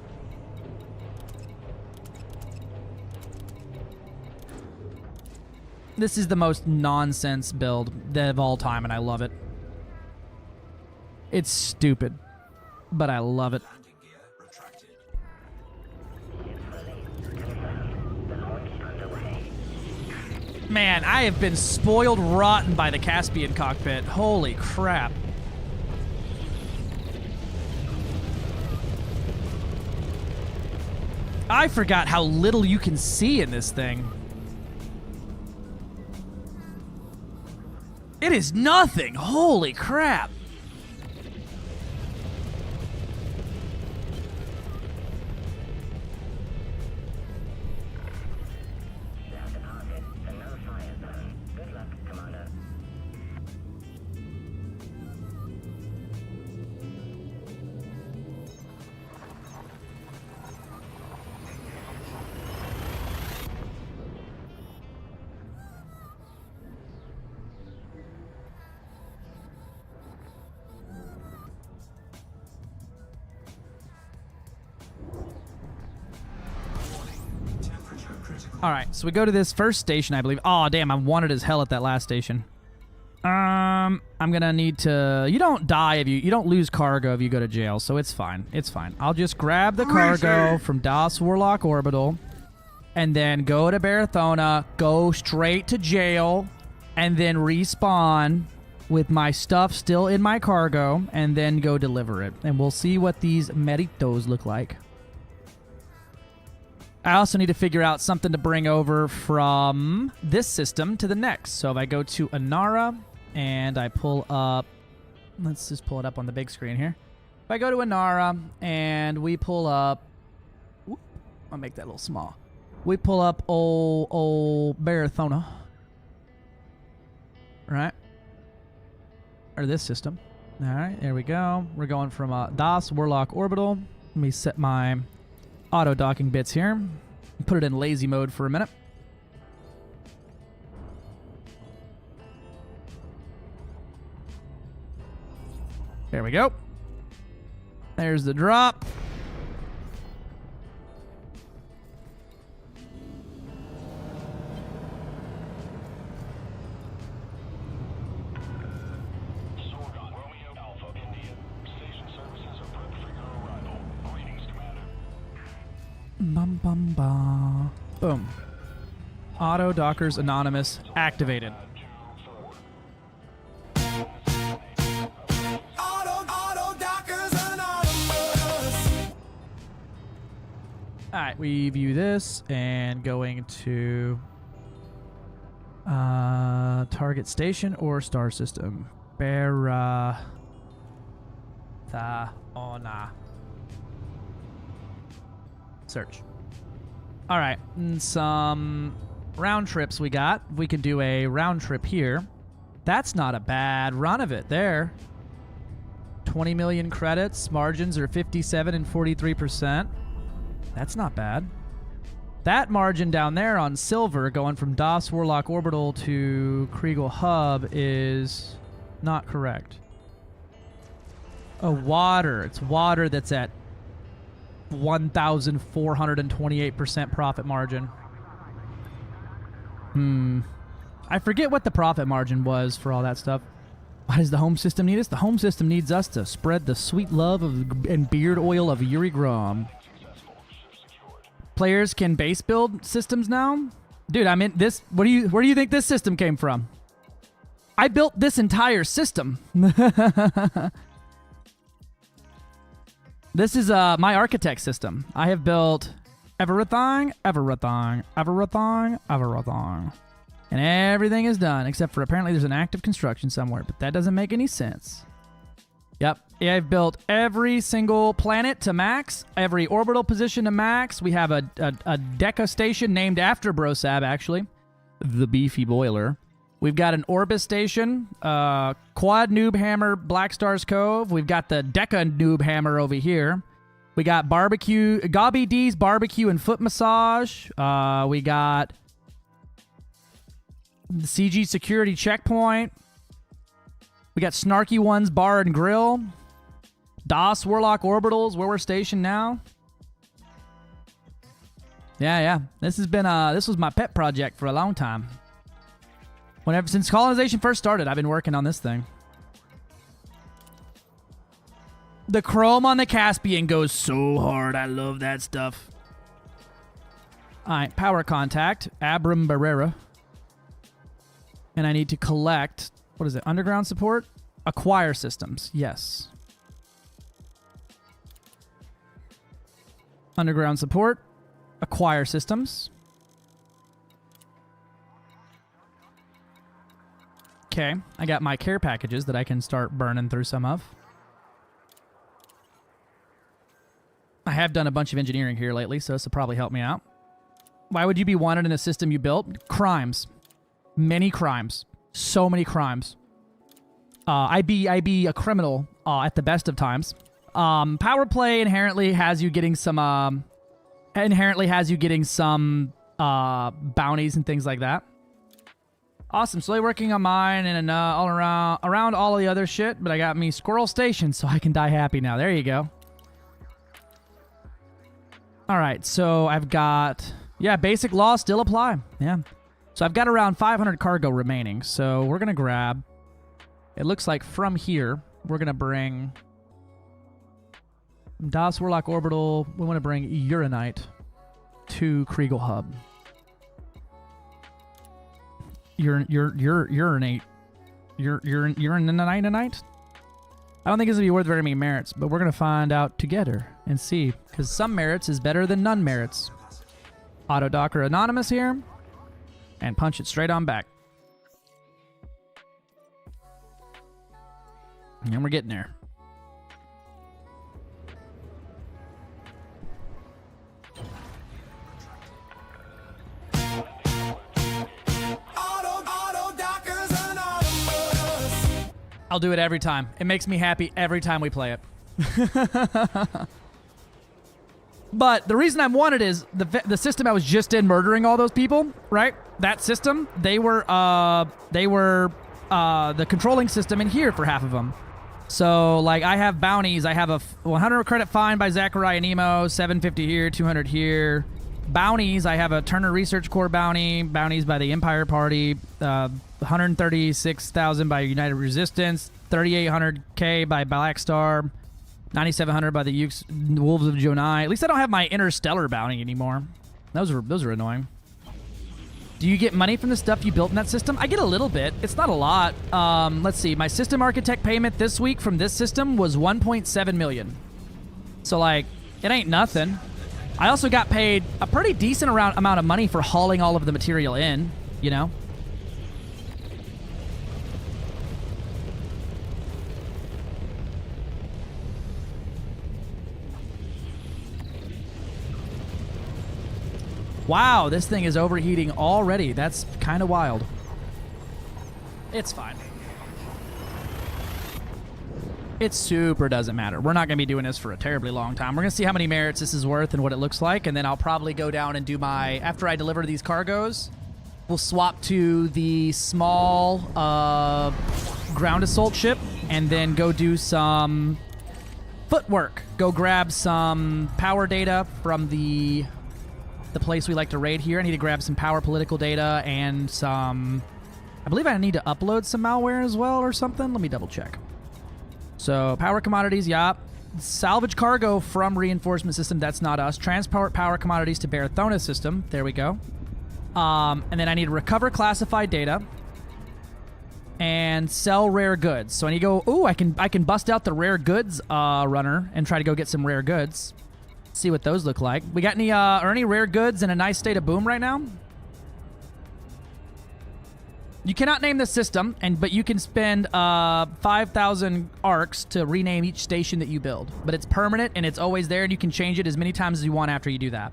This is the most nonsense build of all time, and I love it. It's stupid, but I love it. Man, I have been spoiled rotten by the Caspian cockpit. Holy crap. I forgot how little you can see in this thing. It is nothing. Holy crap. All right, so we go to this first station, I believe. Oh, damn, I wanted as hell at that last station. I'm gonna need to... You don't die if you don't lose cargo if you go to jail, so it's fine. It's fine. I'll just grab the cargo from Das Warlock Orbital, and then go to Barathona, go straight to jail, and then respawn with my stuff still in my cargo, and then go deliver it. And we'll see what these meritos look like. I also need to figure out something to bring over from this system to the next. So if I go to Inara and I pull up... Let's just pull it up on the big screen here. If I go to Inara and we pull up... Whoop, I'll make that a little small. We pull up old Barathona. Right? Or this system. All right, there we go. We're going from Das Warlock Orbital. Let me set my... auto docking bits here. Put it in lazy mode for a minute. There we go. There's the drop. Bum bum ba. Boom. Auto Dockers Anonymous activated. Alright, we view this and going to target station or star system. Barathona. Search. All right, some round trips we got. We can do a round trip here. That's not a bad run of it there. 20 million credits. Margins are 57 and 43%. That's not bad. That margin down there on silver going from Das Warlock Orbital to Kriegel Hub is not correct. Oh, water. It's water that's at 1,428% profit margin. I forget what the profit margin was for all that stuff. Why does the home system need us? The home system needs us to spread the sweet love and beard oil of Yuri Grom. Players can base build systems now? Dude, I'm in this. Where do you think this system came from? I built this entire system. This is my architect system. I have built everything. And everything is done, except for apparently there's an active construction somewhere, but that doesn't make any sense. Yep. Yeah, I've built every single planet to max, every orbital position to max. We have a Deca station named after Brosab, actually. The Beefy Boiler. We've got an Orbis station, Quad Noob Hammer, Black Stars Cove. We've got the Deca Noob Hammer over here. We got barbecue, Gobby D's barbecue and foot massage. We got the CG security checkpoint. We got Snarky Ones Bar and Grill. DOS Warlock Orbitals, where we're stationed now. Yeah. This was my pet project for a long time. Since colonization first started, I've been working on this thing. The chrome on the Caspian goes so hard. I love that stuff. All right, power contact, Abram Barrera. And I need to collect, what is it, underground support? Acquire systems, yes. Underground support, acquire systems. Okay, I got my care packages that I can start burning through some of. I have done a bunch of engineering here lately, so this will probably help me out. Why would you be wanted in a system you built? Crimes. Many crimes. So many crimes. I be a criminal at the best of times. Power play inherently has you getting some bounties and things like that. Awesome. Slowly working on mine and all around all of the other shit, but I got me Squirrel Station, so I can die happy now. There you go. All right, so I've got, yeah, basic laws still apply. Yeah. So I've got around 500 cargo remaining. So we're going to grab, it looks like from here, we're going to bring DOS Warlock Orbital. We want to bring Uranite to Kriegel Hub. Uranite. Uranite? I don't think it's going to be worth very many merits, but we're going to find out together and see. Because some merits is better than none merits. Auto Docker Anonymous here. And punch it straight on back. And we're getting there. I'll do it every time. It makes me happy every time we play it. But the reason I'm wanted is the system I was just in murdering all those people, right? That system, they were the controlling system in here for half of them. So, like, I have bounties. I have a 100 credit fine by Zachariah Nemo, 750 here, 200 here. Bounties, I have a Turner Research Corps bounty, bounties by the Empire Party, 136,000 by United Resistance, 3,800K by Black Star, 9,700 by the Wolves of Jonai. At least I don't have my Interstellar bounty anymore. Those are annoying. Do you get money from the stuff you built in that system? I get a little bit. It's not a lot. Let's see. My system architect payment this week from this system was 1.7 million. So, like, it ain't nothing. I also got paid a pretty decent amount of money for hauling all of the material in, you know? Wow, this thing is overheating already. That's kind of wild. It's fine. It super doesn't matter. We're not going to be doing this for a terribly long time. We're going to see how many merits this is worth and what it looks like, and then I'll probably go down and do my... After I deliver these cargoes, we'll swap to the small ground assault ship and then go do some footwork. Go grab some power data from the place we like to raid here. I need to grab some power political data and some... I believe I need to upload some malware as well or something. Let me double check. So, power commodities, yeah. Salvage cargo from reinforcement system, that's not us. Transport power commodities to Barathona system. There we go. And then I need to recover classified data and sell rare goods. So I need to go, ooh, I can bust out the rare goods runner and try to go get some rare goods. See what those look like. We got any rare goods in a nice state of boom right now? You cannot name the system, but you can spend 5,000 arcs to rename each station that you build. But it's permanent, and it's always there, and you can change it as many times as you want after you do that.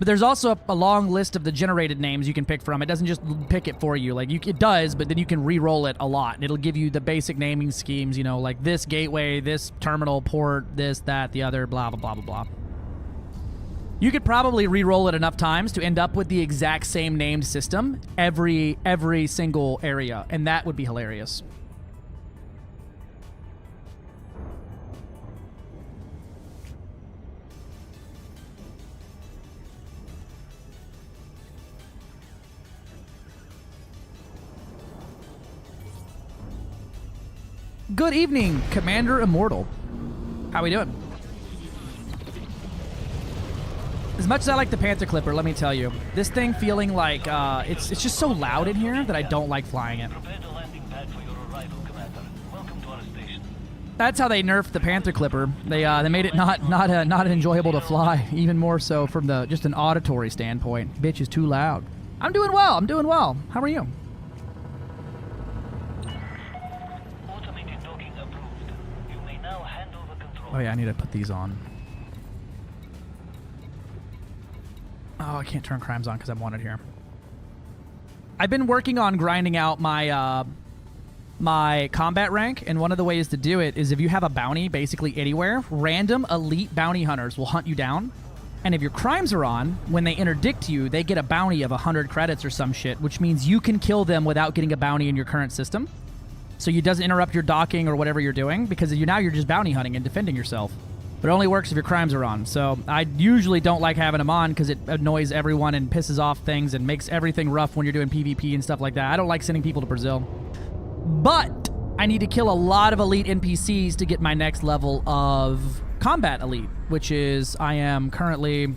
But there's also a long list of the generated names you can pick from. It doesn't just pick it for you. Like, it does, but then you can re-roll it a lot, and it'll give you the basic naming schemes, you know, like this gateway, this terminal, port, this, that, the other, blah, blah, blah, blah, blah. You could probably re-roll it enough times to end up with the exact same named system every single area, and that would be hilarious. Good evening, Commander Immortal. How we doing? As much as I like the Panther Clipper, let me tell you, this thing feeling like it's just so loud in here that I don't like flying it. That's how they nerfed the Panther Clipper. They made it not enjoyable to fly, even more so from just an auditory standpoint. Bitch is too loud. I'm doing well. I'm doing well. How are you? Oh yeah, I need to put these on. Oh, I can't turn crimes on because I'm wanted here. I've been working on grinding out my my combat rank, and one of the ways to do it is if you have a bounty basically anywhere, random elite bounty hunters will hunt you down. And if your crimes are on, when they interdict you, they get a bounty of 100 credits or some shit, which means you can kill them without getting a bounty in your current system. So it doesn't interrupt your docking or whatever you're doing, because now you're just bounty hunting and defending yourself. But it only works if your crimes are on. So I usually don't like having them on because it annoys everyone and pisses off things and makes everything rough when you're doing PvP and stuff like that. I don't like sending people to Brazil. But I need to kill a lot of elite NPCs to get my next level of combat elite, which is I am currently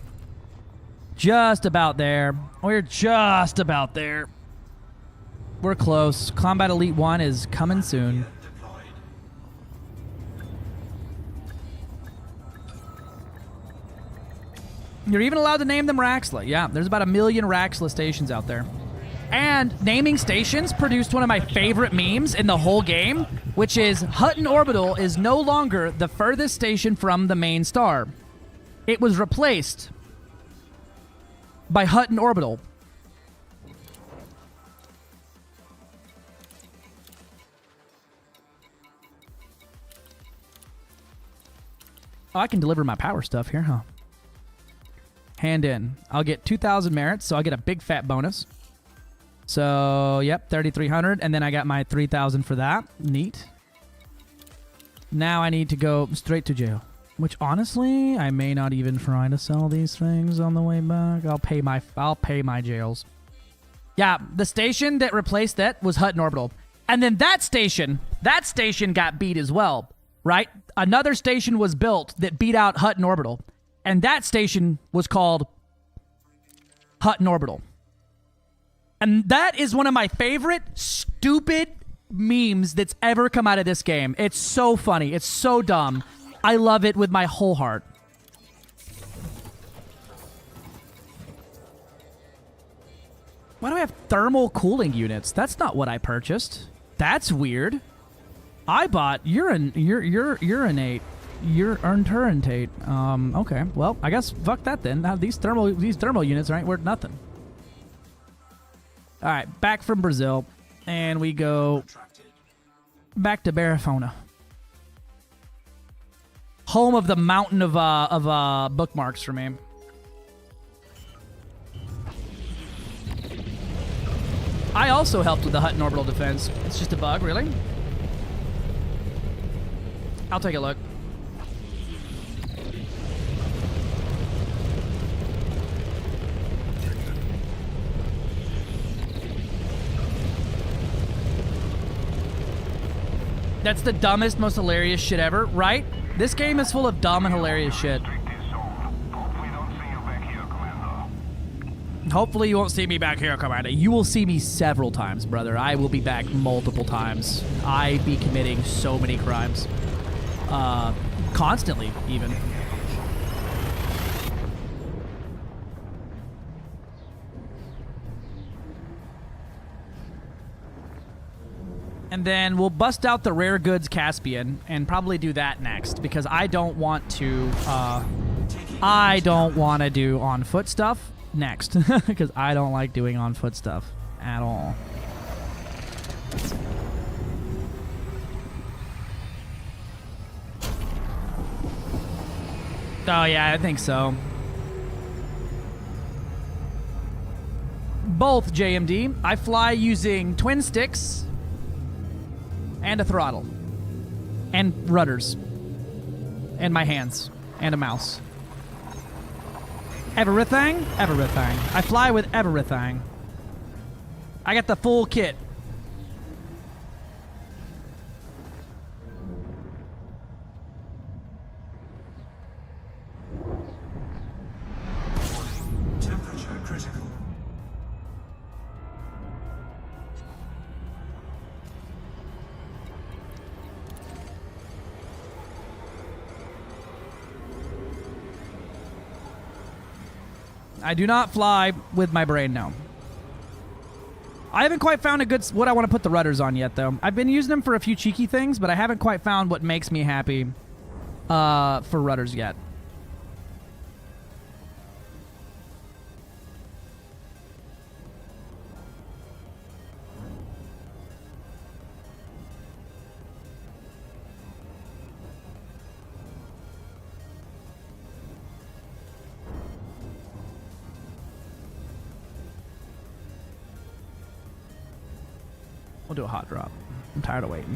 just about there. We're just about there. We're close. Combat Elite 1 is coming soon. You're even allowed to name them Raxxla. Yeah, there's about 1 million Raxxla stations out there. And naming stations produced one of my favorite memes in the whole game, which is Hutton Orbital is no longer the furthest station from the main star. It was replaced by Hutton Orbital. Oh, I can deliver my power stuff here, huh? Hand in. I'll get 2,000 merits, so I'll get a big fat bonus. So, yep, 3,300, and then I got my 3,000 for that. Neat. Now I need to go straight to jail, which honestly, I may not even try to sell these things on the way back. I'll pay my jails. Yeah, the station that replaced that was Hutton Orbital. And then that station got beat as well, right? Another station was built that beat out Hutton Orbital, and that station was called Hutton Orbital. And that is one of my favorite stupid memes that's ever come out of this game. It's so funny. It's so dumb. I love it with my whole heart. Why do I have thermal cooling units? That's not what I purchased. That's weird. I bought urinate. Okay. Well, I guess fuck that then. Now these thermal units ain't worth nothing. All right, back from Brazil, and we go back to Barafona, home of the mountain of bookmarks for me. I also helped with the Hutton Orbital defense. It's just a bug, really? I'll take a look. That's the dumbest, most hilarious shit ever, right? This game is full of dumb and hilarious shit. Hopefully you won't see me back here, Commander. You will see me several times, brother. I will be back multiple times. I be committing so many crimes. Constantly, even. And then we'll bust out the Rare Goods Caspian and probably do that next, because I don't want to do on foot stuff next, because I don't like doing on foot stuff at all. Oh yeah, I think so. both, JMD. I fly using twin sticks and a throttle and rudders and my hands and a mouse. Everything? Everything. I fly with everything. I got the full kit. Temperature critical. I do not fly with my brain, no. I haven't quite found what I want to put the rudders on yet, though. I've been using them for a few cheeky things, but I haven't quite found what makes me happy for rudders yet. We'll do a hot drop. I'm tired of waiting.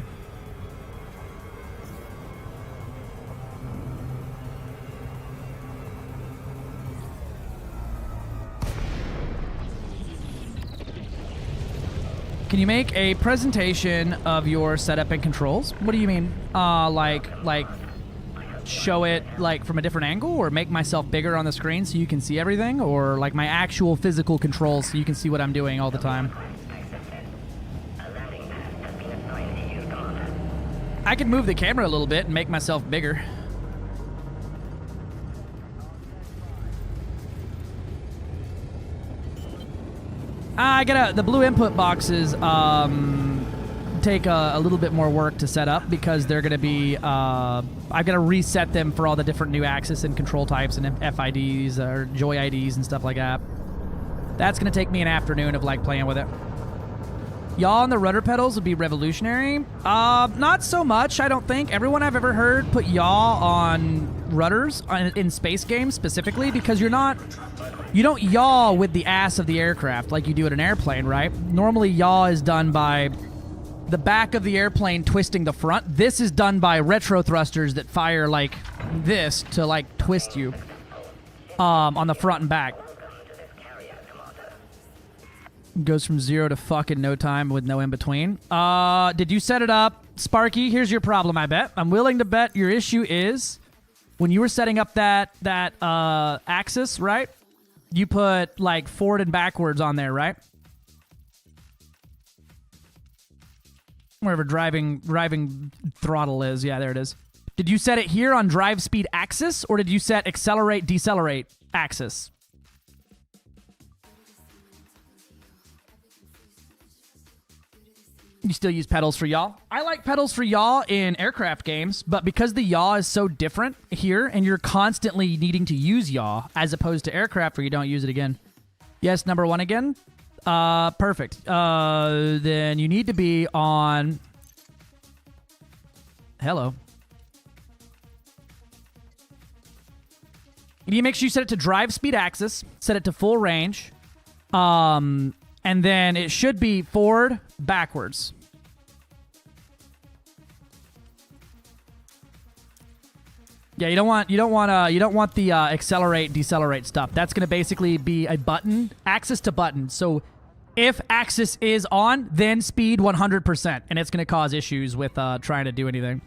Can you make a presentation of your setup and controls? What do you mean? Like show it like from a different angle, or make myself bigger on the screen so you can see everything, or like my actual physical controls so you can see what I'm doing all the time? I could move the camera a little bit and make myself bigger. The blue input boxes take a little bit more work to set up because they're going to be, I've got to reset them for all the different new access and control types and FIDs or Joy IDs and stuff like that. That's going to take me an afternoon of like playing with it. Yaw on the rudder pedals would be revolutionary. Not so much, I don't think. Everyone I've ever heard put yaw on rudders in space games specifically because you don't yaw with the ass of the aircraft like you do at an airplane, right? Normally yaw is done by the back of the airplane twisting the front. This is done by retro thrusters that fire like this to like twist you on the front and back. Goes from 0 to fucking no time with no in between. Did you set it up? Sparky, here's your problem, I bet. I'm willing to bet your issue is when you were setting up that axis, right? You put like forward and backwards on there, right? Wherever driving throttle is. Yeah, there it is. Did you set it here on drive speed axis, or did you set accelerate, decelerate axis? You still use pedals for yaw? I like pedals for yaw in aircraft games, but because the yaw is so different here and you're constantly needing to use yaw as opposed to aircraft where you don't use it again. Yes, number one again. Perfect. Then you need to be on... Hello. You need to make sure you set it to drive speed axis, set it to full range, and then it should be forward, backwards. Yeah, you don't want the accelerate, decelerate stuff. That's going to basically be a button, axis to button. So if axis is on, then speed 100%, and it's going to cause issues with trying to do anything.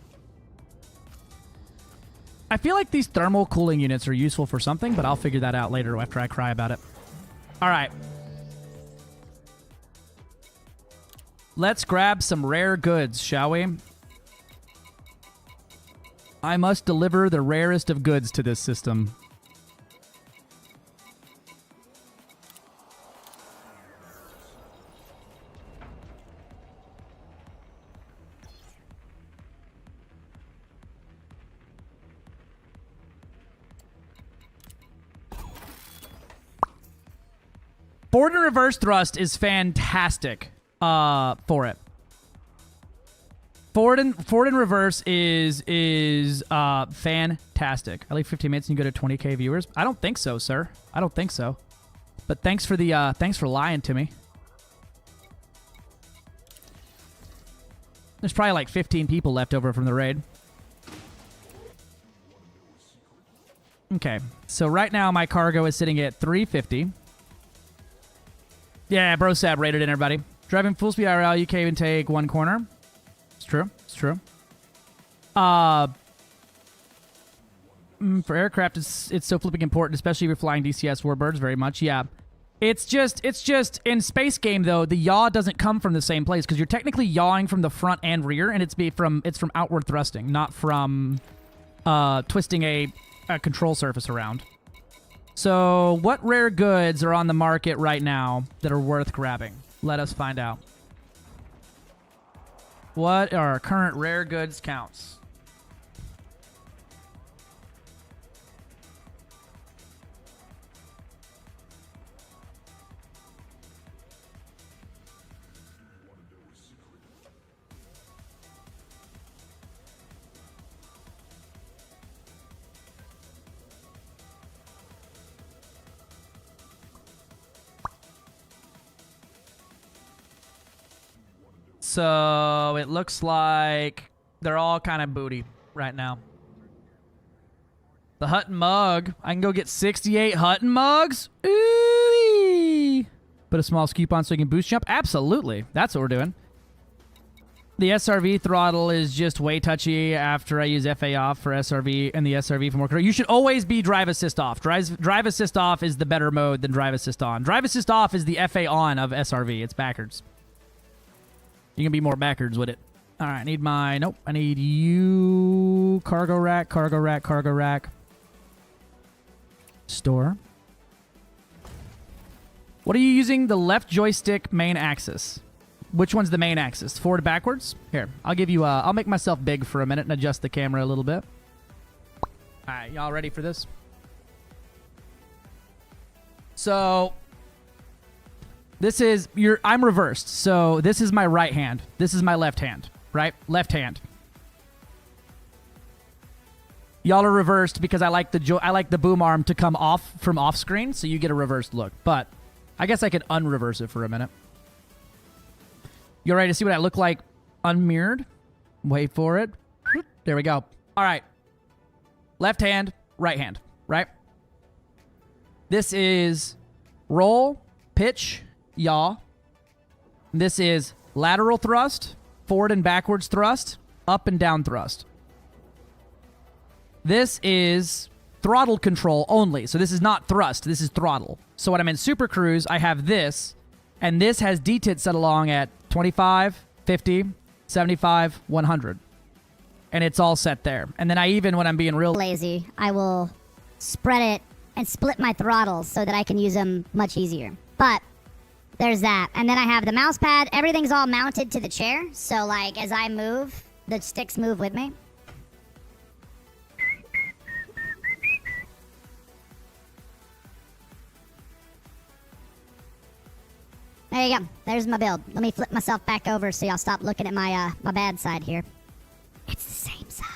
I feel like these thermal cooling units are useful for something, but I'll figure that out later after I cry about it. All right. Let's grab some rare goods, shall we? I must deliver the rarest of goods to this system. Forward and reverse thrust is fantastic for it. Forward and reverse is fantastic. I leave 15 minutes and you go to 20k viewers. I don't think so, sir. I don't think so. But thanks for the thanks for lying to me. There's probably like 15 people left over from the raid. Okay, so right now my cargo is sitting at 350. Yeah, Brosab rated in, everybody. Driving full speed IRL, you can't even take one corner. It's true. It's true. For aircraft, it's so flipping important, especially if you're flying DCS warbirds. Very much, yeah. It's just in space game though, the yaw doesn't come from the same place because you're technically yawing from the front and rear, and it's from outward thrusting, not from twisting a control surface around. So, what rare goods are on the market right now that are worth grabbing? Let us find out. What are our current rare goods counts? So it looks like they're all kind of booty right now. The Hutton mug. I can go get 68 Hutton mugs. Ooh-wee. Put a small scoop on so you can boost jump. Absolutely. That's what we're doing. The SRV throttle is just way touchy after I use FA off for SRV and the SRV for more control. You should always be drive assist off. Drive assist off is the better mode than drive assist on. Drive assist off is the FA on of SRV. It's backwards. You can be more backwards with it. All right, I need my... Nope, I need you... Cargo rack, cargo rack, cargo rack. Store. What are you using? The left joystick main axis. Which one's the main axis? Forward, backwards? Here, I'll give you... I'll make myself big for a minute and adjust the camera a little bit. All right, y'all ready for this? So... This is I'm reversed, so this is my right hand. This is my left hand, right? Left hand. Y'all are reversed because I like the boom arm to come off from off screen, so you get a reversed look. But I guess I could unreverse it for a minute. You ready to see what I look like unmirrored? Wait for it. There we go. All right. Left hand, right hand, right? This is roll, pitch, yaw. This is lateral thrust, forward and backwards thrust, up and down thrust. This is throttle control only. So this is not thrust, this is throttle. So when I'm in Super Cruise, I have this, and this has DTIT set along at 25, 50, 75, 100. And it's all set there. And then I even, when I'm being real lazy, I will spread it and split my throttles so that I can use them much easier. But there's that. And then I have the mouse pad. Everything's all mounted to the chair. So, like, as I move, the sticks move with me. There you go. There's my build. Let me flip myself back over so y'all stop looking at my my bad side here. It's the same side.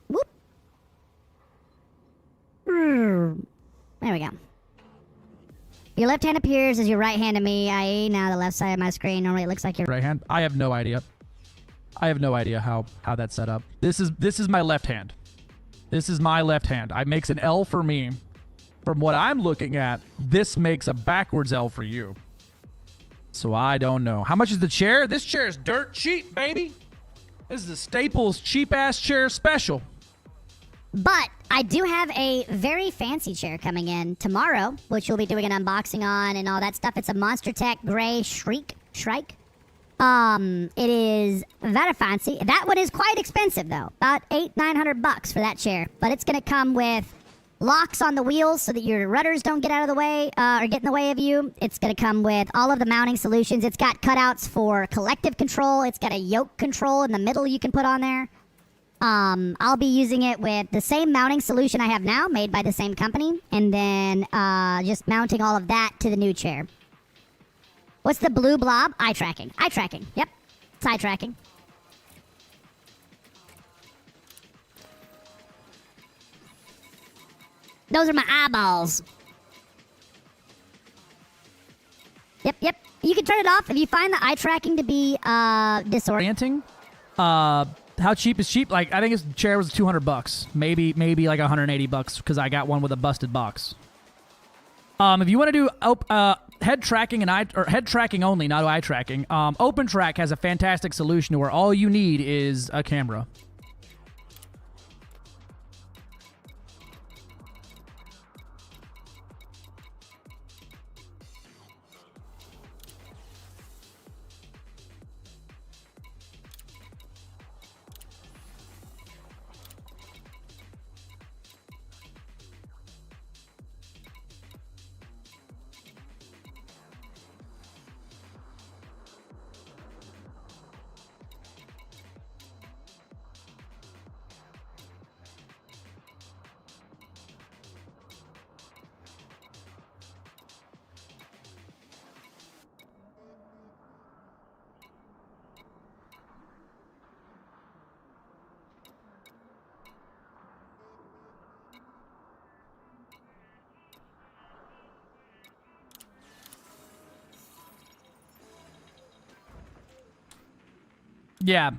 Whoop. There we go. Your left hand appears as your right hand to me, i.e. now the left side of my screen. Normally it looks like your right hand. I have no idea. I have no idea how that's set up. This is my left hand. This is my left hand. I makes an L for me. From what I'm looking at, this makes a backwards L for you. So I don't know. How much is the chair? This chair is dirt cheap, baby. This is a Staples cheap-ass chair special. But I do have a very fancy chair coming in tomorrow, which we'll be doing an unboxing on and all that stuff. It's a Monster Tech Gray Shrike. It is very fancy. That one is quite expensive, though. About $800-900 for that chair. But it's going to come with locks on the wheels so that your rudders don't get out of the way or get in the way of you. It's going to come with all of the mounting solutions. It's got cutouts for collective control. It's got a yoke control in the middle you can put on there. I'll be using it with the same mounting solution I have now, made by the same company, and then just mounting all of that to the new chair. What's the blue blob? Eye tracking. Eye tracking. Yep. It's eye tracking. Those are my eyeballs. Yep. You can turn it off if you find the eye tracking to be disorienting. How cheap is cheap? Like, I think his chair was $200, maybe like $180 because I got one with a busted box. If you want to do head tracking and head tracking only, not eye tracking, OpenTrack has a fantastic solution where all you need is a camera. Yeah.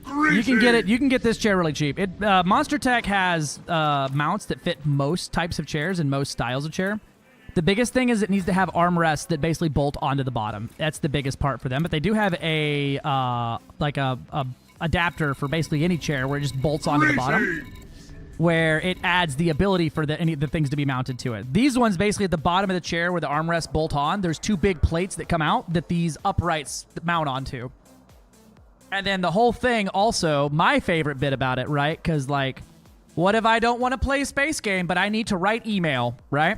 You can get it. You can get this chair really cheap. Monster Tech has mounts that fit most types of chairs and most styles of chair. The biggest thing is it needs to have armrests that basically bolt onto the bottom. That's the biggest part for them. But they do have a adapter for basically any chair where it just bolts onto the bottom, where it adds the ability for any of the things to be mounted to it. These ones basically at the bottom of the chair where the armrests bolt on, there's two big plates that come out that these uprights mount onto. And then the whole thing also, my favorite bit about it, right? Because, like, what if I don't want to play a space game, but I need to write email, right?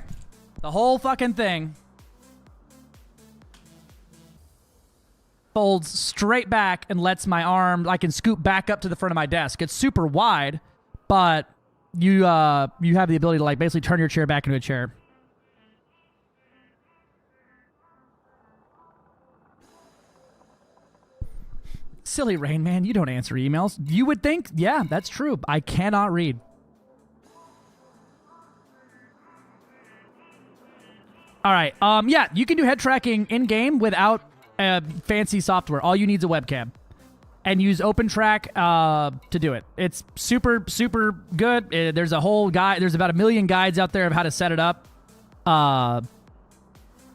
The whole fucking thing folds straight back and lets my arm, I can scoop back up to the front of my desk. It's super wide, but you have the ability to, like, basically turn your chair back into a chair. Silly Rain Man, you don't answer emails. You would think, yeah, that's true. I cannot read. All right. Yeah, you can do head tracking in game without fancy software. All you need is a webcam, and use OpenTrack to do it. It's super, super good. There's a whole guide. There's about 1 million guides out there of how to set it up.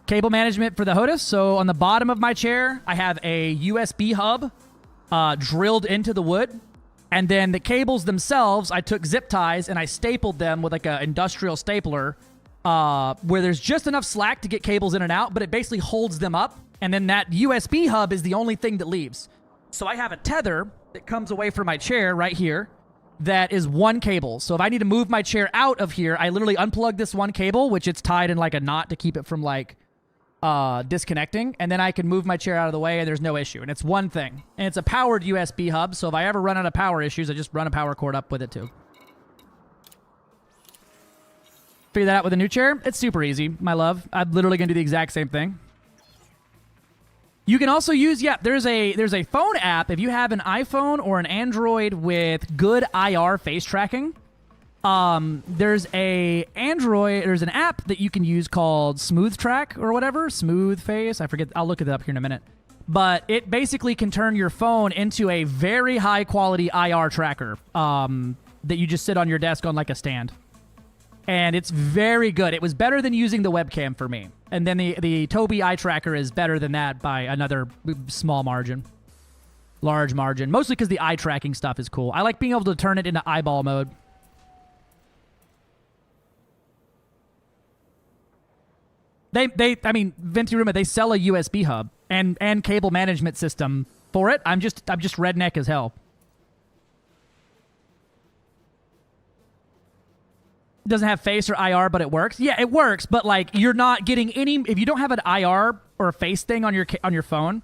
Cable management for the HOTAS. So on the bottom of my chair, I have a USB hub drilled into the wood, and then the cables themselves, I took zip ties and I stapled them with like an industrial stapler, where there's just enough slack to get cables in and out, but it basically holds them up, and then that USB hub is the only thing that leaves. So I have a tether that comes away from my chair right here that is one cable. So if I need to move my chair out of here, I literally unplug this one cable, which it's tied in like a knot to keep it from like disconnecting, and then I can move my chair out of the way and there's no issue. And it's one thing, and it's a powered USB hub, so if I ever run out of power issues, I just run a power cord up with it too. Figure that out with a new chair. It's super easy, my love. I'm literally gonna do the exact same thing. You can also use, there's a phone app if you have an iPhone or an Android with good IR face tracking. There's an app that you can use called Smooth Track or whatever, Smooth Face. I forget. I'll look it up here in a minute. But it basically can turn your phone into a very high quality IR tracker that you just sit on your desk on like a stand. And it's very good. It was better than using the webcam for me. And then the Tobii eye tracker is better than that by another small margin. Large margin. Mostly because the eye tracking stuff is cool. I like being able to turn it into eyeball mode. I mean, Venturuma, they sell a USB hub and cable management system for it. I'm just redneck as hell. It doesn't have face or IR, but it works. Yeah, it works, but like you're not getting any. If you don't have an IR or a face thing on your phone,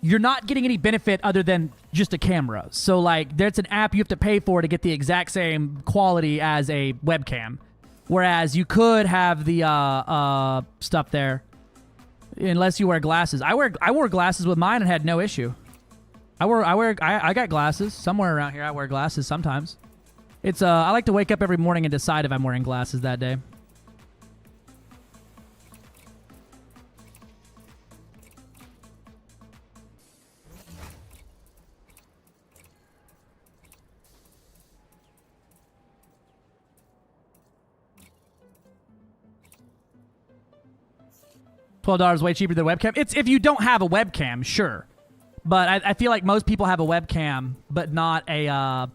you're not getting any benefit other than just a camera. So like, there's an app you have to pay for to get the exact same quality as a webcam. Whereas you could have the stuff there, unless you wear glasses. I wore glasses with mine and had no issue. I got glasses somewhere around here. I wear glasses sometimes. It's I like to wake up every morning and decide if I'm wearing glasses that day. $12 way cheaper than a webcam. It's if you don't have a webcam, sure. But I feel like most people have a webcam, but not a,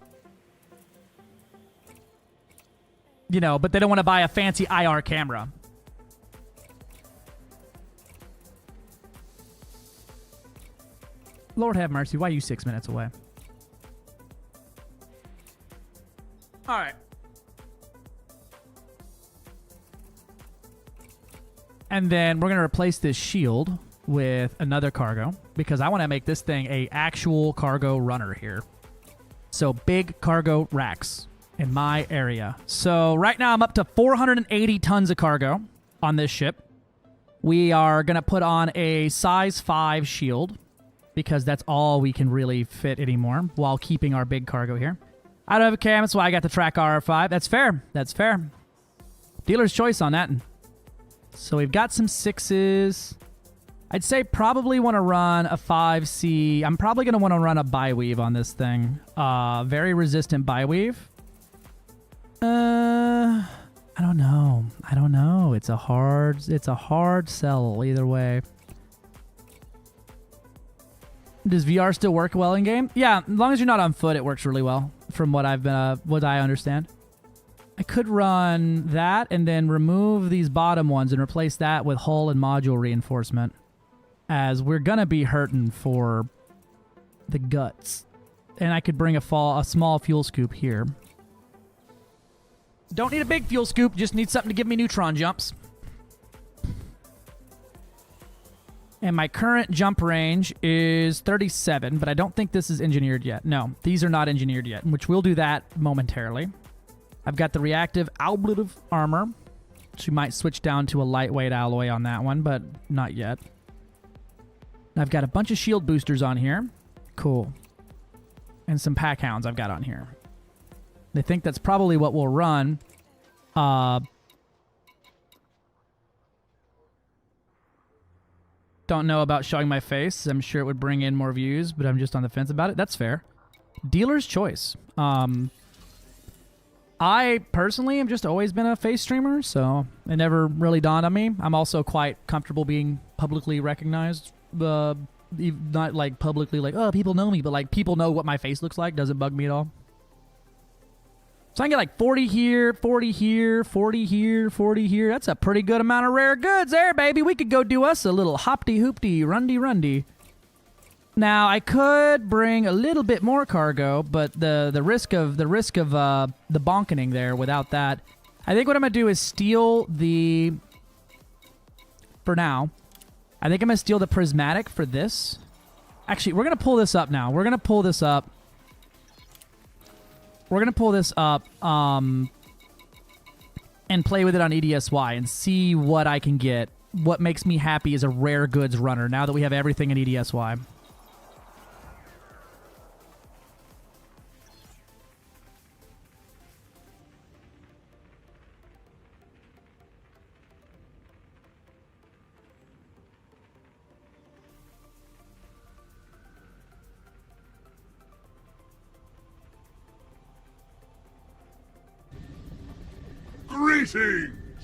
you know, but they don't want to buy a fancy IR camera. Lord have mercy, why are you 6 minutes away? All right. And then we're going to replace this shield with another cargo because I want to make this thing a actual cargo runner here. So big cargo racks in my area. So right now I'm up to 480 tons of cargo on this ship. We are going to put on a size 5 shield because that's all we can really fit anymore while keeping our big cargo here. I don't have a cam, that's why I got the Track RR5. That's fair. That's fair. Dealer's choice on that. So we've got some 6s. I'd say probably want to run a 5C. I'm probably going to want to run a bi-weave on this thing. Very resistant bi-weave. I don't know. I don't know. It's a hard sell either way. Does VR still work well in game? Yeah, as long as you're not on foot, it works really well from what I understand. I could run that and then remove these bottom ones and replace that with hull and module reinforcement, as we're going to be hurting for the guts. And I could bring a small fuel scoop here. Don't need a big fuel scoop, just need something to give me neutron jumps. And my current jump range is 37, but I don't think this is engineered yet. No, these are not engineered yet, which we'll do that momentarily. I've got the reactive ablative armor, which we might switch down to a lightweight alloy on that one, but not yet. I've got a bunch of shield boosters on here. Cool. And some pack hounds I've got on here. I think that's probably what we'll run. Don't know about showing my face. I'm sure it would bring in more views, but I'm just on the fence about it. That's fair. Dealer's choice. I personally have just always been a face streamer, so it never really dawned on me. I'm also quite comfortable being publicly recognized. Not like publicly like, oh, people know me, but like people know what my face looks like. Doesn't bug me at all. So I can get like 40 here, 40 here, 40 here, 40 here. That's a pretty good amount of rare goods there, baby. We could go do us a little hopty-hoopty, rundy-rundy. Now, I could bring a little bit more cargo, but the risk of the bonkening there without that. I think what I'm going to do is steal the... For now, I think I'm going to steal the prismatic for this. Actually, we're going to pull this up now. We're going to pull this up. We're going to pull this up and play with it on EDSY and see what I can get. What makes me happy as a rare goods runner now that we have everything in EDSY.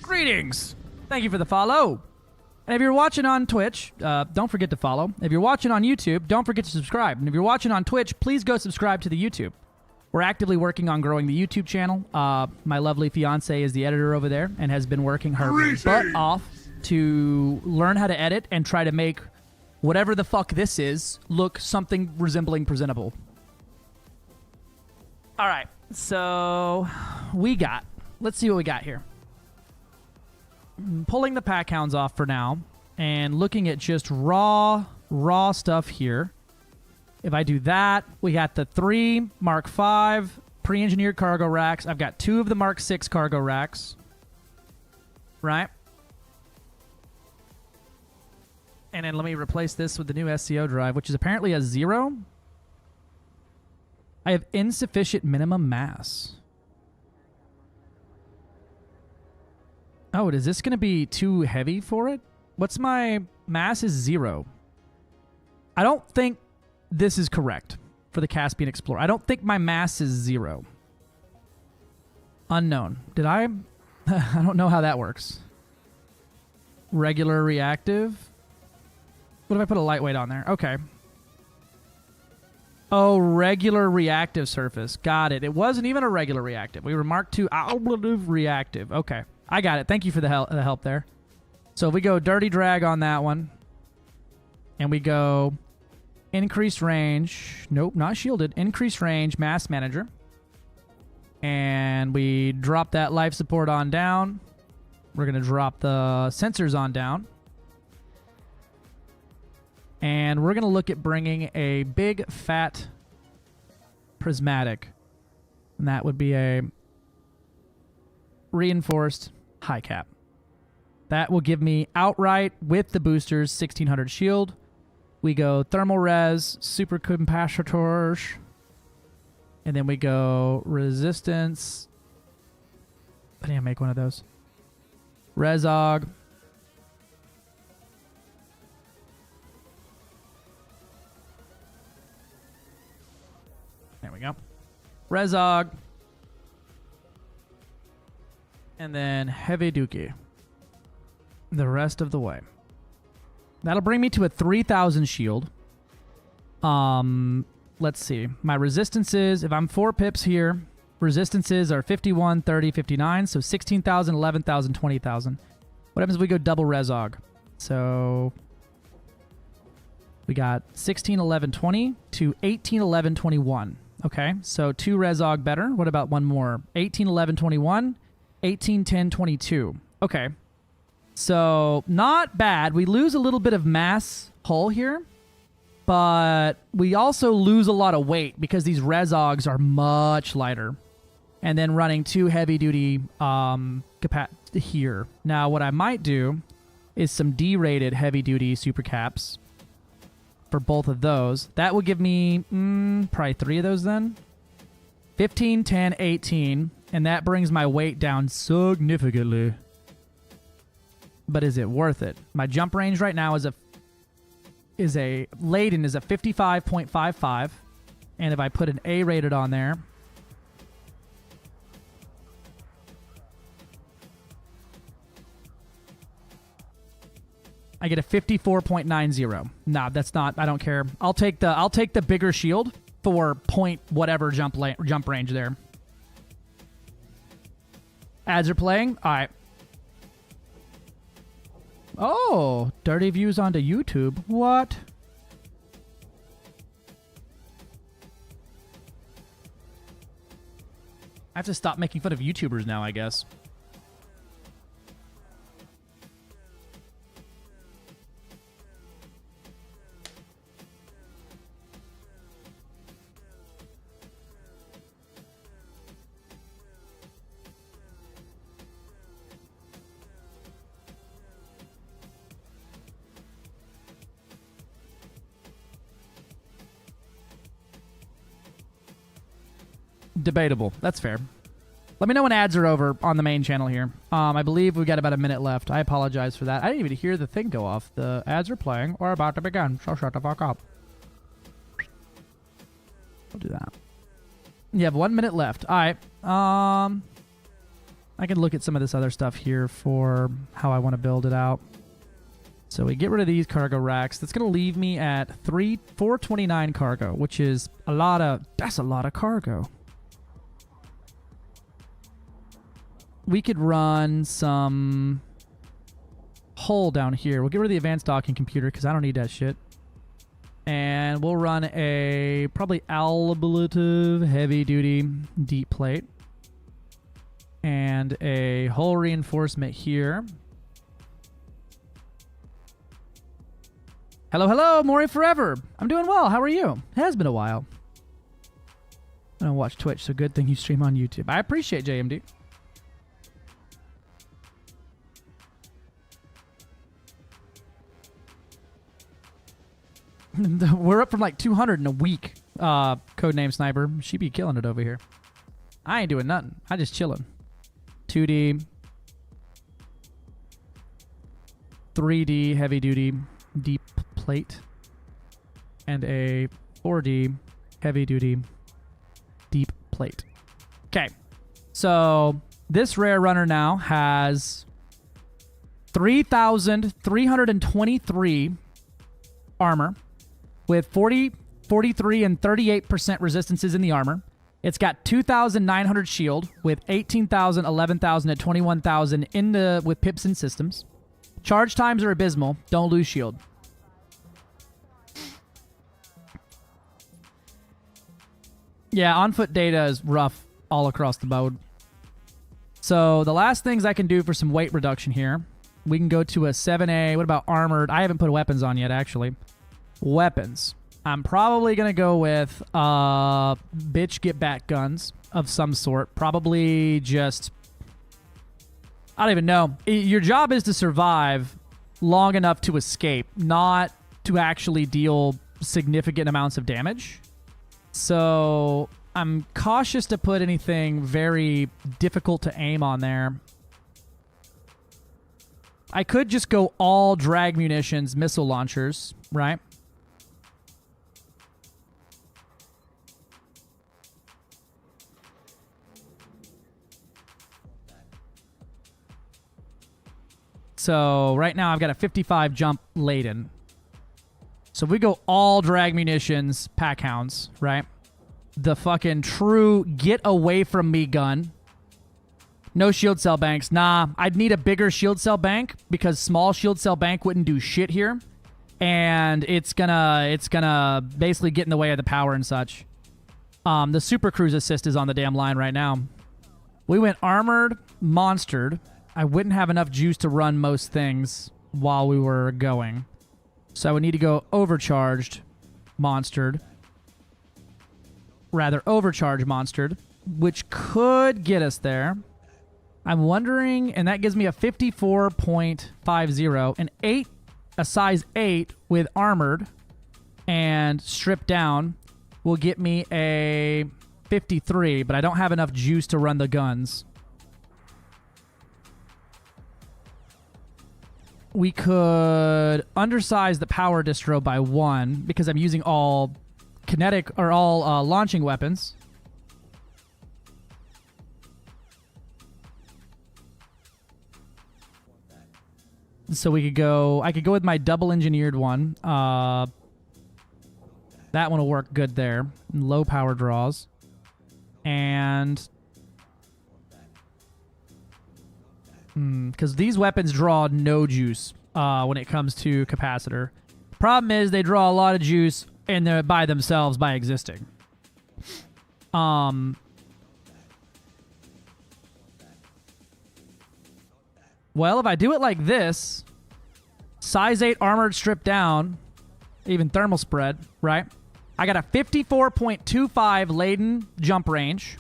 Greetings! Thank you for the follow. And if you're watching on Twitch, don't forget to follow. If you're watching on YouTube, don't forget to subscribe. And if you're watching on Twitch, please go subscribe to the YouTube. We're actively working on growing the YouTube channel. My lovely fiance is the editor over there and has been working her butt off to learn how to edit and try to make whatever the fuck this is look something resembling presentable. All right, so let's see what we got here. Pulling the pack hounds off for now and looking at just raw stuff here. If I do that, we got the 3 Mark V pre-engineered cargo racks. I've got 2 of the Mark 6 cargo racks. Right? And then let me replace this with the new SCO drive, which is apparently a 0. I have insufficient minimum mass. Oh, is this going to be too heavy for it? What's my mass is 0. I don't think this is correct for the Caspian Explorer. I don't think my mass is 0. Unknown. Did I? I don't know how that works. Regular reactive. What if I put a lightweight on there? Okay. Oh, regular reactive surface. Got it. It wasn't even a regular reactive. We were marked to reactive. Okay. I got it. Thank you for the help there. So if we go dirty drag on that one, and we go increased range. Nope, not shielded. Increased range, mass manager. And we drop that life support on down. We're going to drop the sensors on down. And we're going to look at bringing a big, fat prismatic. And that would be a reinforced high cap. That will give me outright, with the boosters, 1600 shield. We go thermal res, super capacitors. And then we go resistance. I need to make one of those. Resog. There we go. Resog. And then Heavy Dookie. The rest of the way. That'll bring me to a 3000 shield. Let's see. My resistances, if I'm 4 pips here, resistances are 51, 30, 59. So 16,000, 11,000, 20,000. What happens if we go double Resog? So we got 16, 11, 20 to 18, 11, 21. Okay, so 2 Resog better. What about one more? 18, 11, 21, 18, 10, 22. Okay, so not bad. We lose a little bit of mass hull here, but we also lose a lot of weight because these Resogs are much lighter. And then running 2 heavy-duty here. Now, what I might do is some D-rated heavy-duty super caps for both of those. That will give me probably 3 of those then. 15, 10, 18. And that brings my weight down significantly. But is it worth it? My jump range right now is a laden is a 55.55. And if I put an A-rated on there, I get a 54.90. Nah, that's not. I don't care. I'll take the bigger shield for point whatever jump range there. Ads are playing. All right. Oh, dirty views onto YouTube. What? I have to stop making fun of YouTubers now, I guess. Debatable. That's fair. Let me know when ads are over on the main channel here. I believe we've got about a minute left. I apologize for that. I didn't even hear the thing go off. The ads are playing or about to begin, so shut the fuck up. I'll do that. You have 1 minute left. All right. I can look at some of this other stuff here for how I want to build it out. So we get rid of these cargo racks. That's going to leave me at 429 cargo, which is a lot of... That's a lot of cargo. We could run some hull down here. We'll get rid of the advanced docking computer because I don't need that shit. And we'll run a probably ablative heavy-duty deep plate. And a hull reinforcement here. Hello, hello, Maury Forever. I'm doing well. How are you? It has been a while. I don't watch Twitch, so good thing you stream on YouTube. I appreciate JMD. We're up from like 200 in a week. Codename Sniper. She be killing it over here. I ain't doing nothing. I just chilling. 2D. 3D heavy-duty deep plate and a 4D heavy-duty deep plate. Okay, so this rare runner now has 3,323 armor with 40, 43, and 38% resistances in the armor. It's got 2,900 shield with 18,000, 11,000, and 21,000 in the with pips and systems. Charge times are abysmal. Don't lose shield. Yeah, on-foot data is rough all across the board. So the last things I can do for some weight reduction here, we can go to a 7A. What about armored? I haven't put weapons on yet, actually. Weapons. I'm probably going to go with bitch get back guns of some sort. Probably just... I don't even know. Your job is to survive long enough to escape, not to actually deal significant amounts of damage. So I'm cautious to put anything very difficult to aim on there. I could just go all drag munitions, missile launchers, right? So right now I've got a 55 jump laden. So if we go all drag munitions, pack hounds, right? The fucking true get away from me gun. No shield cell banks. Nah, I'd need a bigger shield cell bank because small shield cell bank wouldn't do shit here. And it's gonna basically get in the way of the power and such. The Super Cruise assist is on the damn line right now. We went armored, monstered. I wouldn't have enough juice to run most things while we were going. So I would need to go overcharged, monstered. Rather, overcharged, monstered, which could get us there. I'm wondering, and that gives me a 54.50, a size 8 with armored and stripped down will get me a 53, but I don't have enough juice to run the guns. We could undersize the power distro by 1 because I'm using all kinetic or all launching weapons. So we could go, I could go with my double engineered one. That one will work good there. Low power draws. And because these weapons draw no juice when it comes to capacitor. Problem is they draw a lot of juice and they're by themselves by existing. Well, if I do it like this, size 8 armored stripped down, even thermal spread, right? I got a 54.25 laden jump range,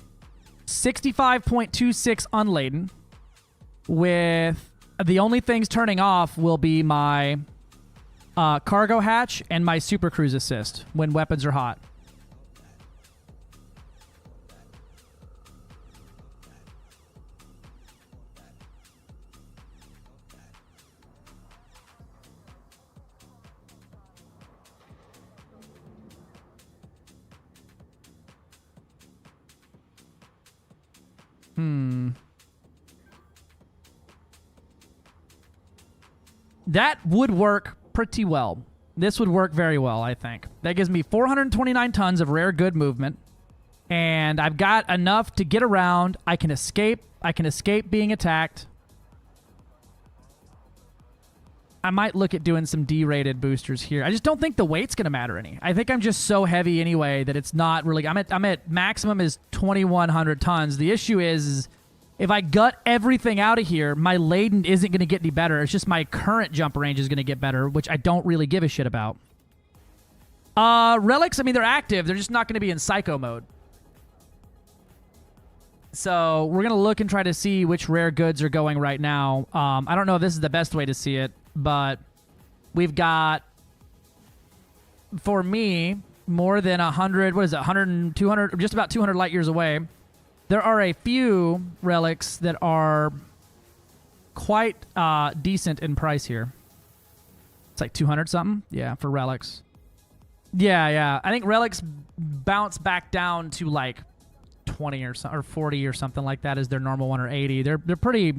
65.26 unladen, with the only things turning off will be my cargo hatch and my Super Cruise assist when weapons are hot. That would work pretty well. This would work very well, I think. That gives me 429 tons of rare good movement. And I've got enough to get around. I can escape. I can escape being attacked. I might look at doing some D-rated boosters here. I just don't think the weight's going to matter any. I think I'm just so heavy anyway that it's not really... I'm at maximum is 2,100 tons. The issue is if I gut everything out of here, my laden isn't going to get any better. It's just my current jump range is going to get better, which I don't really give a shit about. Relics, I mean, they're active. They're just not going to be in psycho mode. So we're going to look and try to see which rare goods are going right now. I don't know if this is the best way to see it, but we've got, for me, more than 100, what is it, 100, 200, just about 200 light years away. There are a few relics that are quite decent in price here. It's like 200 something. Yeah, for relics. Yeah. I think relics bounce back down to like 20 or 40 or something like that as their normal one, or 80. They're pretty.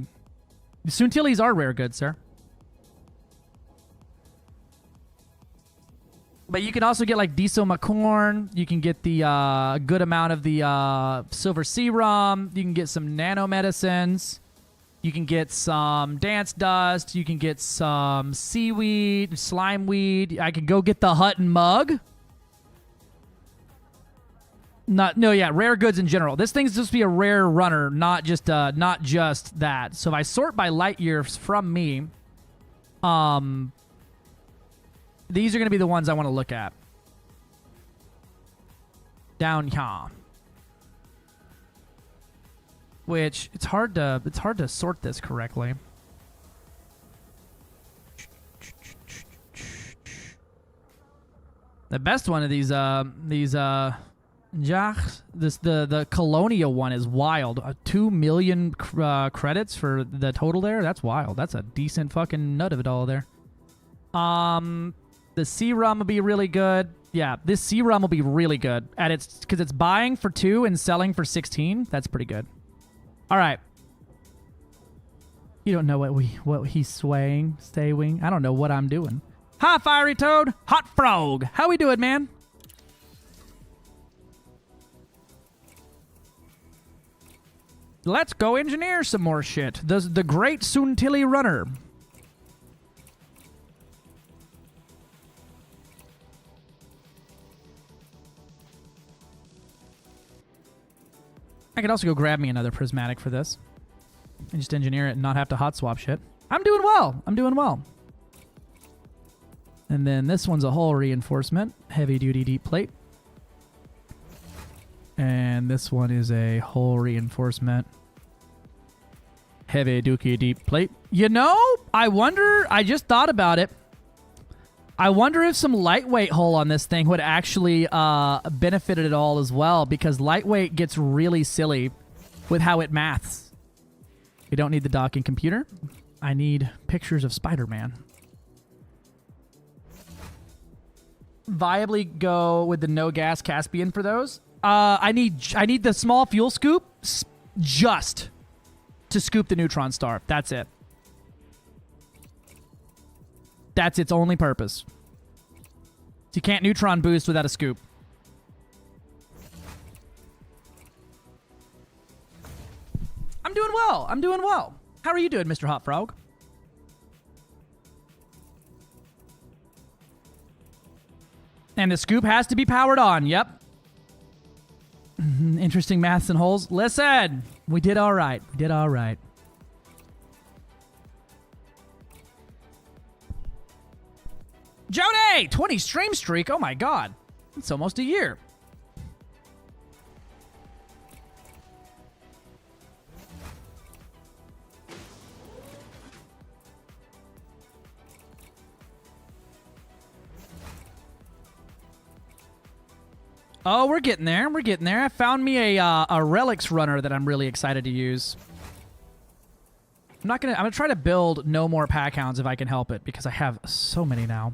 Soontillies are rare goods, sir. But you can also get like Diesel Macorn. You can get the good amount of the Silver Serum. You can get some nano medicines. You can get some dance dust. You can get some seaweed, slime weed. I could go get the Hutton mug. Rare goods in general. This thing's supposed to be a rare runner, not just that. So if I sort by light years from me, these are going to be the ones I want to look at. Down here. Which it's hard to sort this correctly. The best one of these the Colonia one is wild. 2 million credits for the total there. That's wild. That's a decent fucking nut of it all there. The Serum will be really good. Yeah, this Serum will be really good at its because it's buying for 2 and selling for 16. That's pretty good. All right. You don't know what he's swaying. I don't know what I'm doing. Hi, Fiery Toad. Hot Frog. How we doing, man? Let's go engineer some more shit. The Great Soontilly Runner. I could also go grab me another prismatic for this. And just engineer it and not have to hot swap shit. I'm doing well. And then this one's a hull reinforcement. Heavy duty deep plate. And this one is a hull reinforcement. Heavy duty deep plate. You know, I just thought about it. I wonder if some lightweight hull on this thing would actually benefit it at all as well, because lightweight gets really silly with how it maths. We don't need the docking computer. I need pictures of Spider-Man. Viably go with the no gas Caspian for those. I need the small fuel scoop just to scoop the neutron star. That's it. That's its only purpose. You can't neutron boost without a scoop. I'm doing well. How are you doing, Mr. Hot Frog? And the scoop has to be powered on. Yep. Interesting maths and holes. Listen, we did all right. Jody! 20 stream streak. Oh my god. It's almost a year. Oh, we're getting there. I found me a relics runner that I'm really excited to use. I'm gonna try to build no more pack hounds if I can help it, because I have so many now.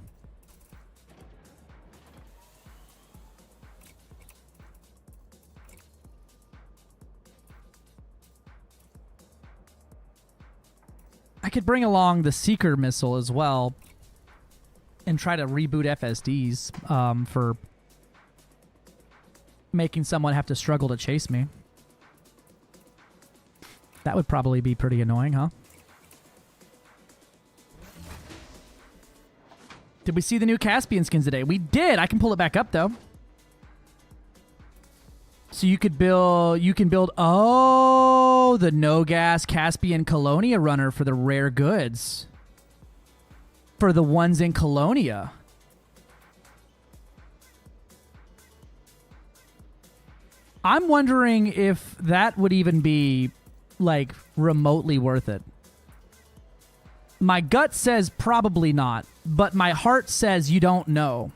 I could bring along the Seeker missile as well and try to reboot FSDs for making someone have to struggle to chase me. That would probably be pretty annoying, huh? Did we see the new Caspian skins today? We did. I can pull it back up though. So you can build, the no gas Caspian Colonia runner for the rare goods. For the ones in Colonia. I'm wondering if that would even be, like, remotely worth it. My gut says probably not, but my heart says you don't know.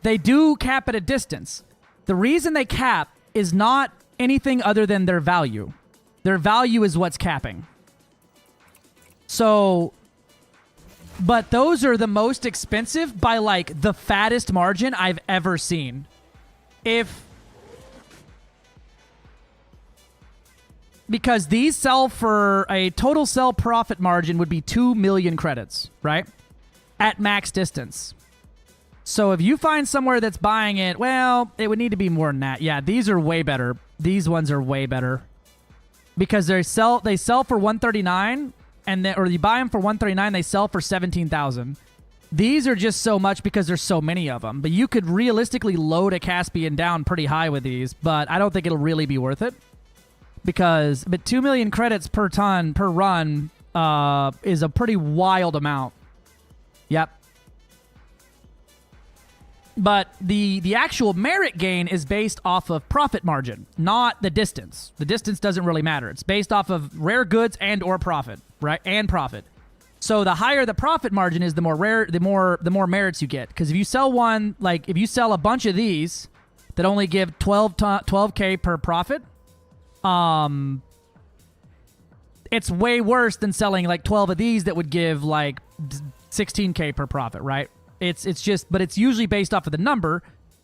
They do cap at a distance. The reason they cap is not anything other than their value. Their value is what's capping. So, But those are the most expensive by like the fattest margin I've ever seen. Because these sell for a total sell profit margin would be 2 million credits, right? At max distance. So if you find somewhere that's buying it, well, it would need to be more than that. Yeah, these are way better. These ones are way better. Because they sell for 139 and then, or you buy them for 139, they sell for 17,000. These are just so much because there's so many of them. But you could realistically load a Caspian down pretty high with these, but I don't think it'll really be worth it. But 2 million credits per ton per run is a pretty wild amount. Yep. But the actual merit gain is based off of profit margin, not the distance. The distance doesn't really matter. It's based off of rare goods and or profit, right? And profit. So the higher the profit margin is, the more more merits you get. Because if you sell one, like if you sell a bunch of these that only give 12K per profit, it's way worse than selling like 12 of these that would give like 16K per profit, right? It's just, but it's usually based off of the number,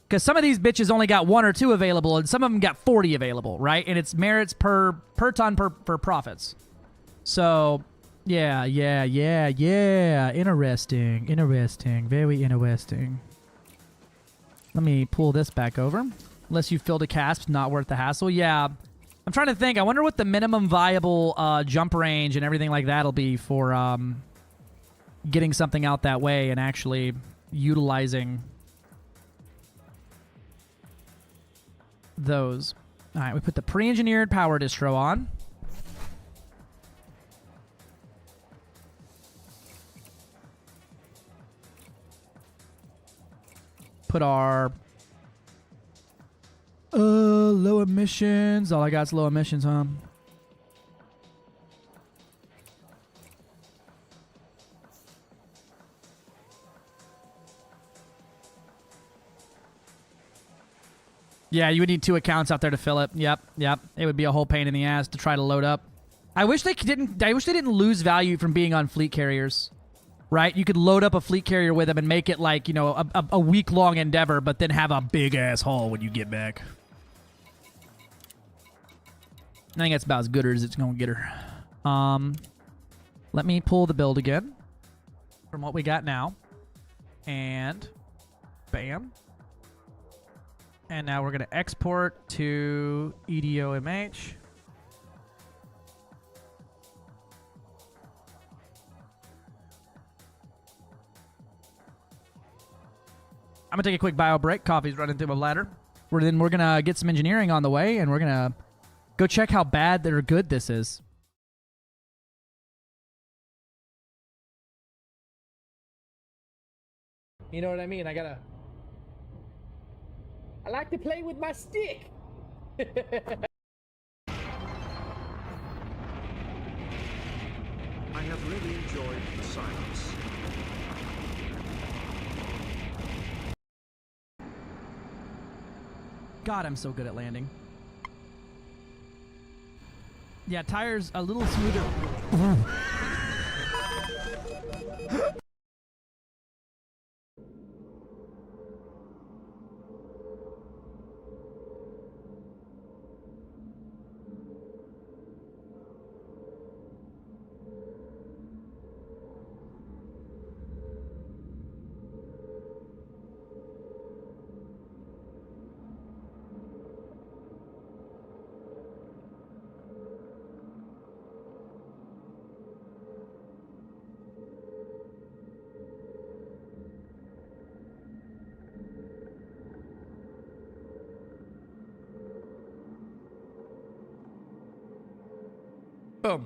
because some of these bitches only got 1 or 2 available, and some of them got 40 available, right? And it's merits per ton per profits. So, yeah. Interesting, very interesting. Let me pull this back over. Unless you filled a casp, not worth the hassle. Yeah, I'm trying to think. I wonder what the minimum viable jump range and everything like that'll be for getting something out that way and actually utilizing those. All right, we put the pre-engineered power distro on. Put our low emissions. All I got is low emissions, huh? Yeah, you would need 2 accounts out there to fill it. Yep. It would be a whole pain in the ass to try to load up. I wish they didn't lose value from being on fleet carriers. Right? You could load up a fleet carrier with them and make it like, you know, a week-long endeavor, but then have a big-ass haul when you get back. I think that's about as good as it's going to get her. Let me pull the build again from what we got now. And bam. And now we're going to export to EDOMH. I'm going to take a quick bio break. Coffee's running through my bladder. Then we're going to get some engineering on the way, and we're going to go check how bad or good this is. You know what I mean? I like to play with my stick. I have really enjoyed the silence. God, I'm so good at landing. Yeah, tires a little smoother. Boom.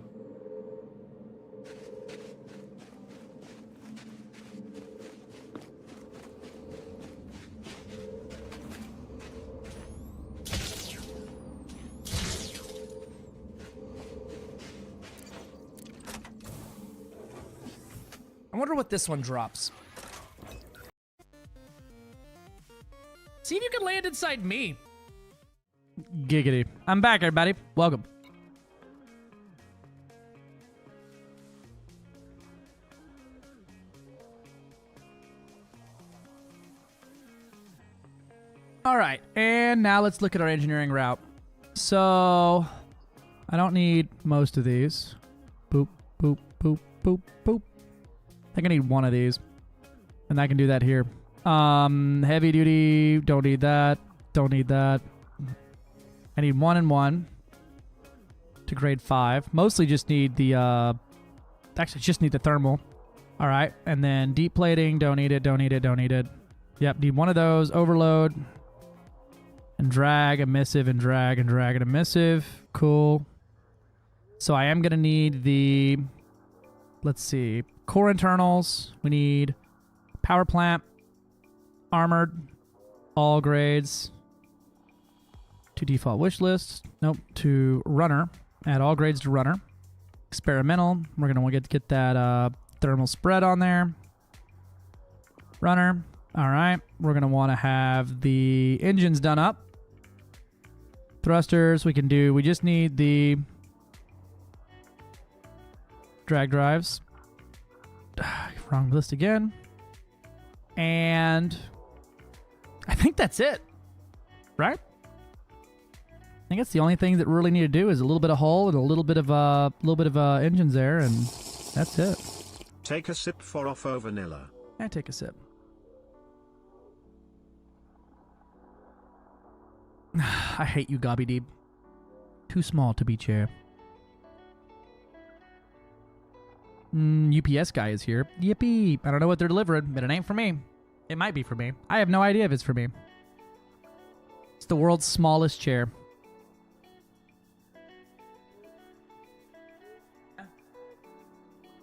I wonder what this one drops. See if you can land inside me. Giggity. I'm back, everybody. Welcome. All right, and now let's look at our engineering route. So I don't need most of these. Boop, boop, boop, boop, boop. I think I need one of these, and I can do that here. Heavy duty, don't need that. Don't need that. I need 1 and 1 to grade 5. Mostly just need the, actually just need the thermal. All right, and then deep plating, don't need it, don't need it, don't need it. Yep, need one of those. Overload and drag, emissive, and drag, and drag, and emissive. Cool. So I am going to need the, let's see, core internals. We need power plant, armored, all grades. To default wish list. Nope, to runner. Add all grades to runner. Experimental. We're going to get that thermal spread on there. Runner. All right. We're going to want to have the engines done up. Thrusters we can do. We just need the drag drives. Wrong list again. And I think that's it. Right? I think that's the only thing that we really need to do is a little bit of hull and a little bit of engines there, and that's it. Take a sip for Offo Vanilla. I take a sip. I hate you, Gobby Deeb. Too small to be chair. UPS guy is here. Yippee! I don't know what they're delivering, but it ain't for me. It might be for me. I have no idea if it's for me. It's the world's smallest chair.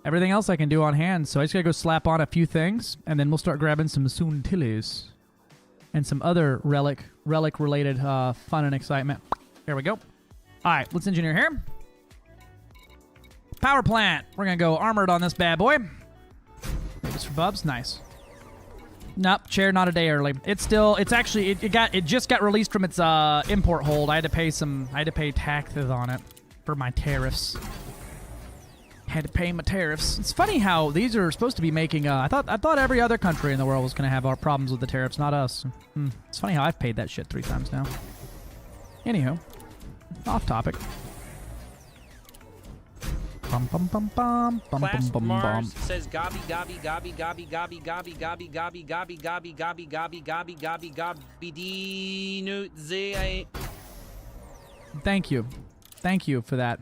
Everything else I can do on hand, so I just gotta go slap on a few things, and then we'll start grabbing some Soontillies and some other relic-related fun and excitement. There we go. All right, let's engineer here. Power plant. We're gonna go armored on this bad boy. This for Bubs. Nice. Nope, chair not a day early. It just got released from its import hold. I had to pay taxes on it for my tariffs. Had to pay my tariffs. It's funny how these are supposed to be making. I thought every other country in the world was going to have our problems with the tariffs, not us. It's funny how I've paid that shit 3 times now. Anywho, off topic. Bum bum bum bum bum Class bum bum Mars bum. says gobby gobby gobby gobby gobby gobby gobby gobby gobby gobby gobby gobby gobby gobby gobby dee z. Thank you for that.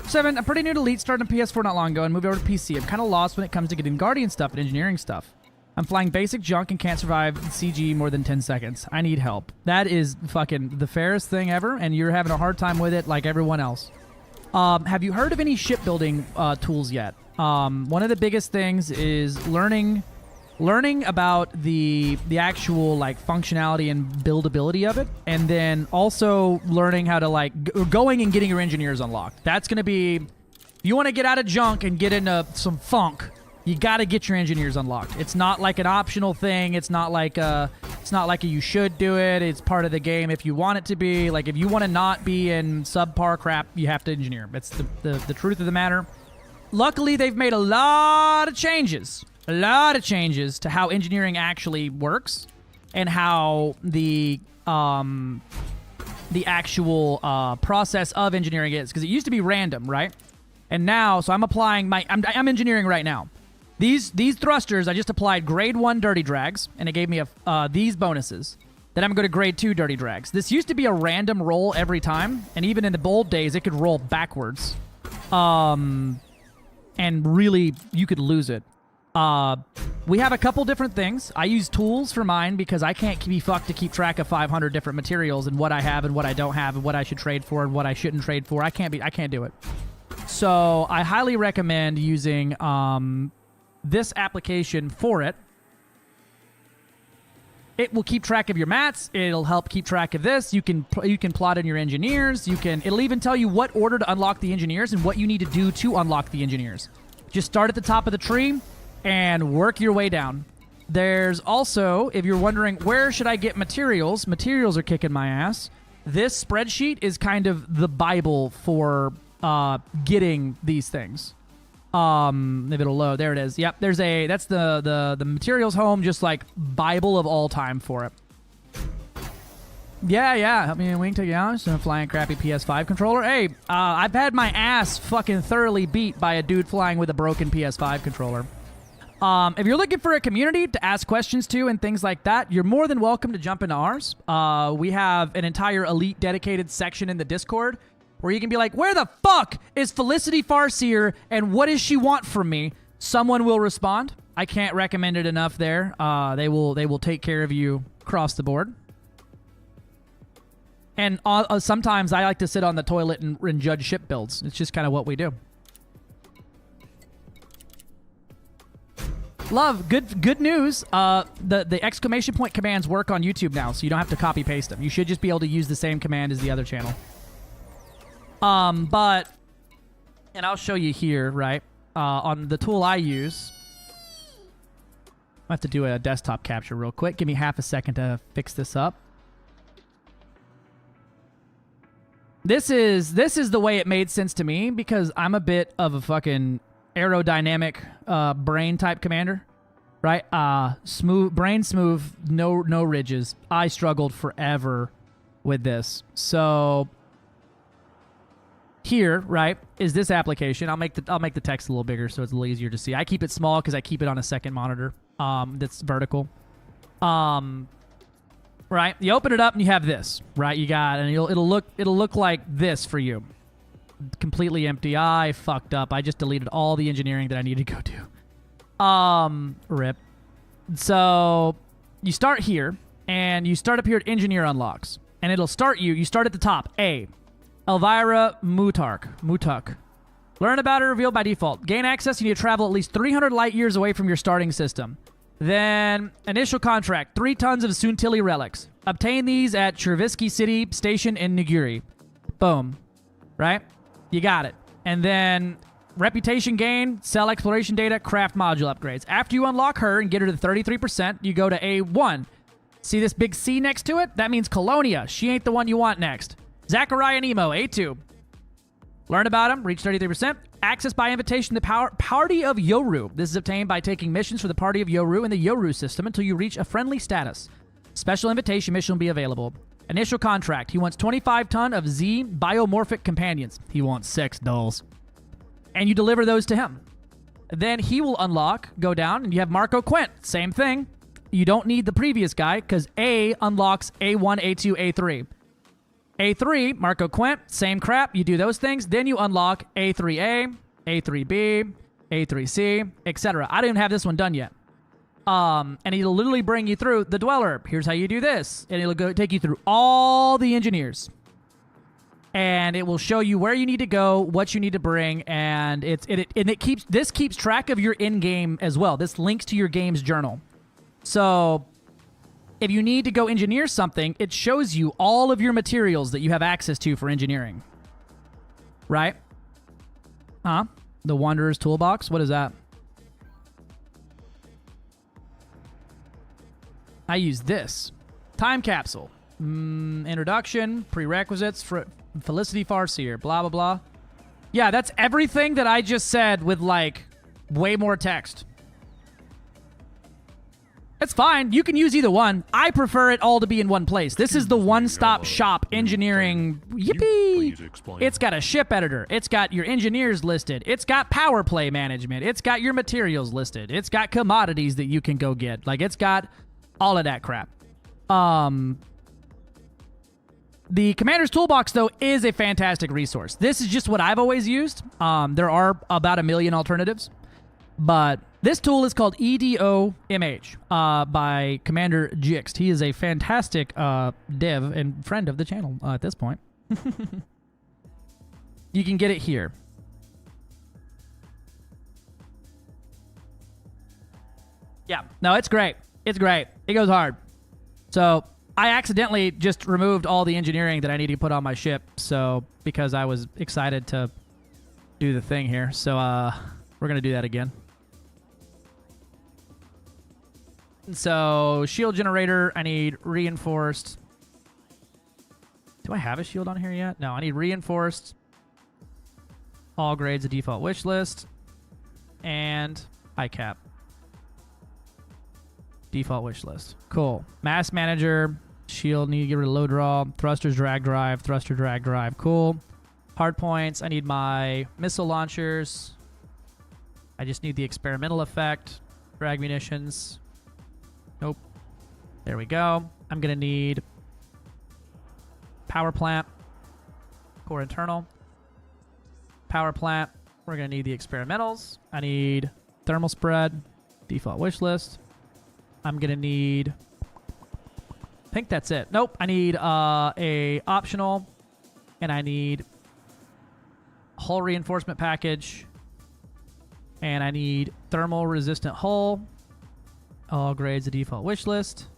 7, I'm pretty new to Elite, started on PS4 not long ago and moved over to PC. I'm kind of lost when it comes to getting Guardian stuff and engineering stuff. I'm flying basic junk and can't survive CG more than 10 seconds. I need help. That is fucking the fairest thing ever, and you're having a hard time with it like everyone else. Have you heard of any shipbuilding tools yet? One of the biggest things is learning about the actual like functionality and buildability of it, and then also learning how to like going and getting your engineers unlocked. That's going to be, if you want to get out of junk and get into some funk, you got to get your engineers unlocked. It's not like an optional thing. It's not like a you should do it. It's part of the game if you want it to be. Like if you want to not be in subpar crap, you have to engineer. It's the truth of the matter. Luckily, they've made a lot of changes to how engineering actually works and how the actual process of engineering is, because it used to be random, right? And now, so I'm engineering right now. These thrusters, I just applied grade 1 dirty drags, and it gave me these bonuses. Then I'm going to grade 2 dirty drags. This used to be a random roll every time, and even in the old days, it could roll backwards. And really, you could lose it. We have a couple different things. I use tools for mine because I can't be fucked to keep track of 500 different materials and what I have and what I don't have and what I should trade for and what I shouldn't trade for. I can't do it. So I highly recommend using this application for it. It will keep track of your mats. It'll help keep track of this. You can plot in your engineers. It'll even tell you what order to unlock the engineers and what you need to do to unlock the engineers. Just start at the top of the tree and work your way down. There's also, if you're wondering where should I get materials are kicking my ass. This spreadsheet is kind of the Bible for getting these things. If it'll load, there it is. Yep, that's the materials home, just like Bible of all time for it. Yeah. I mean, we can take you out. So flying crappy PS5 controller. Hey, I've had my ass fucking thoroughly beat by a dude flying with a broken PS5 controller. If you're looking for a community to ask questions to and things like that, you're more than welcome to jump into ours. We have an entire elite dedicated section in the Discord where you can be like, where the fuck is Felicity Farseer and what does she want from me? Someone will respond. I can't recommend it enough there. They will take care of you across the board. And sometimes I like to sit on the toilet and judge ship builds. It's just kind of what we do. Love, good news. The exclamation point commands work on YouTube now, so you don't have to copy paste them. You should just be able to use the same command as the other channel. And I'll show you here, right? On the tool I use, I have to do a desktop capture real quick. Give me half a second to fix this up. This is the way it made sense to me because I'm a bit of a fucking aerodynamic brain type commander, right? Brain smooth, no ridges. I struggled forever with this. So here, right, is this application. I'll make the text a little bigger so it's a little easier to see. I keep it small because I keep it on a second monitor that's vertical. Right, you open it up and you have this, right? You got, and it'll look like this for you. Completely empty. I fucked up. I just deleted all the engineering that I need to go do. Rip. So you start here, and you start up here at Engineer Unlocks, and it'll start you. You start at the top. A. Elvira Mutuk. Learn about her revealed by default. Gain access. You need to travel at least 300 light years away from your starting system. Then, initial contract, 3 tons of Suntili relics. Obtain these at Chervisky City Station in Niguri. Boom. Right? You got it. And then, reputation gain, sell exploration data, craft module upgrades. After you unlock her and get her to 33%, you go to A1. See this big C next to it? That means Colonia. She ain't the one you want next. Zachariah Nemo, A2. Learn about him, reach 33%. Access by invitation to the Party of Yoru. This is obtained by taking missions for the Party of Yoru in the Yoru system until you reach a friendly status. Special invitation mission will be available. Initial contract. He wants 25 ton of Z biomorphic companions. He wants 6 dolls. And you deliver those to him. Then he will unlock, go down, and you have Marco Quint. Same thing. You don't need the previous guy because A unlocks A1, A2, A3. A3, Marco Quint, same crap. You do those things. Then you unlock A3A, A3B, A3C, etc. I don't even have this one done yet. And it'll literally bring you through the Dweller. Here's how you do this. And it'll take you through all the engineers. And it will show you where you need to go, what you need to bring, and this keeps track of your in-game as well. This links to your game's journal. So if you need to go engineer something, it shows you all of your materials that you have access to for engineering. Right? Huh? The Wanderer's Toolbox? What is that? I use this. Time capsule. Introduction. Prerequisites for Felicity Farseer. Blah, blah, blah. Yeah, that's everything that I just said with, like, way more text. It's fine. You can use either one. I prefer it all to be in one place. This is the one-stop shop engineering. Yippee! It's got a ship editor. It's got your engineers listed. It's got power play management. It's got your materials listed. It's got commodities that you can go get. Like, it's got all of that crap. The Commander's Toolbox, though, is a fantastic resource. This is just what I've always used. There are about 1 million alternatives. But this tool is called EDOMH by Commander Jixt. He is a fantastic dev and friend of the channel at this point. You can get it here. Yeah, no, it's great. It's great. It goes hard. So I accidentally just removed all the engineering that I need to put on my ship. So because I was excited to do the thing here. So we're going to do that again. So, shield generator, I need reinforced. Do I have a shield on here yet? No, I need reinforced. All grades, a default wish list. And ICAP. Default wish list. Cool. Mass manager, Shield, need to get rid of low draw. Thrusters, drag drive. Thruster, drag drive. Cool. Hard points. I need my missile launchers. I just need the experimental effect. Drag munitions. Nope. There we go. I'm going to need power plant. Core internal. Power plant. We're going to need the experimentals. I need thermal spread. Default wish list. I'm going to need... I think that's it. Nope. I need a optional. And I need hull reinforcement package. And I need thermal resistant hull. All grades, the default wish list.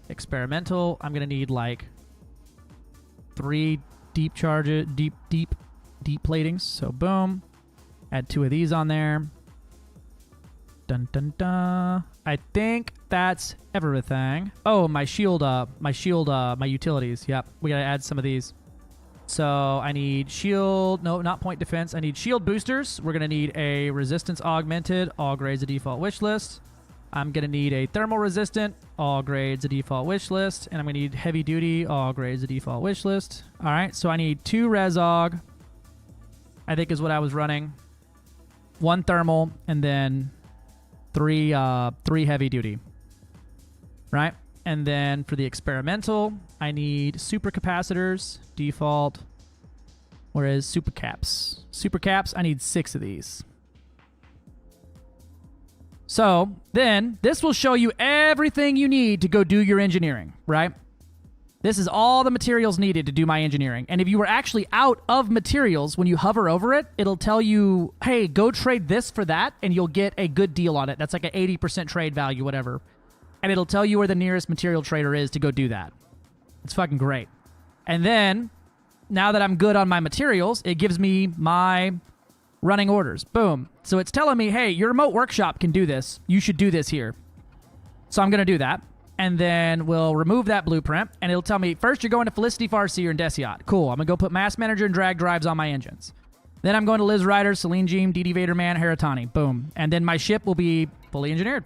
Experimental. I'm going to need like 3 deep charges, deep platings. So boom. Add 2 of these on there. Dun dun dun. I think that's everything. Oh, my shield, my utilities. Yep. We got to add some of these. So I need shield, no, not point defense. I need shield boosters. We're going to need a resistance augmented, all grades, the default wish list. I'm going to need a thermal resistant, all grades, the default wish list. And I'm going to need heavy duty, all grades, the default wish list. All right, so I need 2 res aug, I think is what I was running. 1 thermal, and then 3 heavy duty. Right? And then for the experimental, I need supercapacitors, default. Whereas supercaps. Supercaps, I need 6 of these. So then this will show you everything you need to go do your engineering, right? This is all the materials needed to do my engineering. And if you were actually out of materials, when you hover over it, it'll tell you, hey, go trade this for that, and you'll get a good deal on it. That's like an 80% trade value, whatever. And it'll tell you where the nearest material trader is to go do that. It's fucking great. And then, now that I'm good on my materials, it gives me my running orders. Boom. So it's telling me, hey, your remote workshop can do this. You should do this here. So I'm going to do that. And then we'll remove that blueprint. And it'll tell me, first you're going to Felicity Farseer and Desiat. Cool. I'm going to go put Mass Manager and drag drives on my engines. Then I'm going to Liz Ryder, Celine Jeem, DD Vader Man, Haratani. Boom. And then my ship will be fully engineered.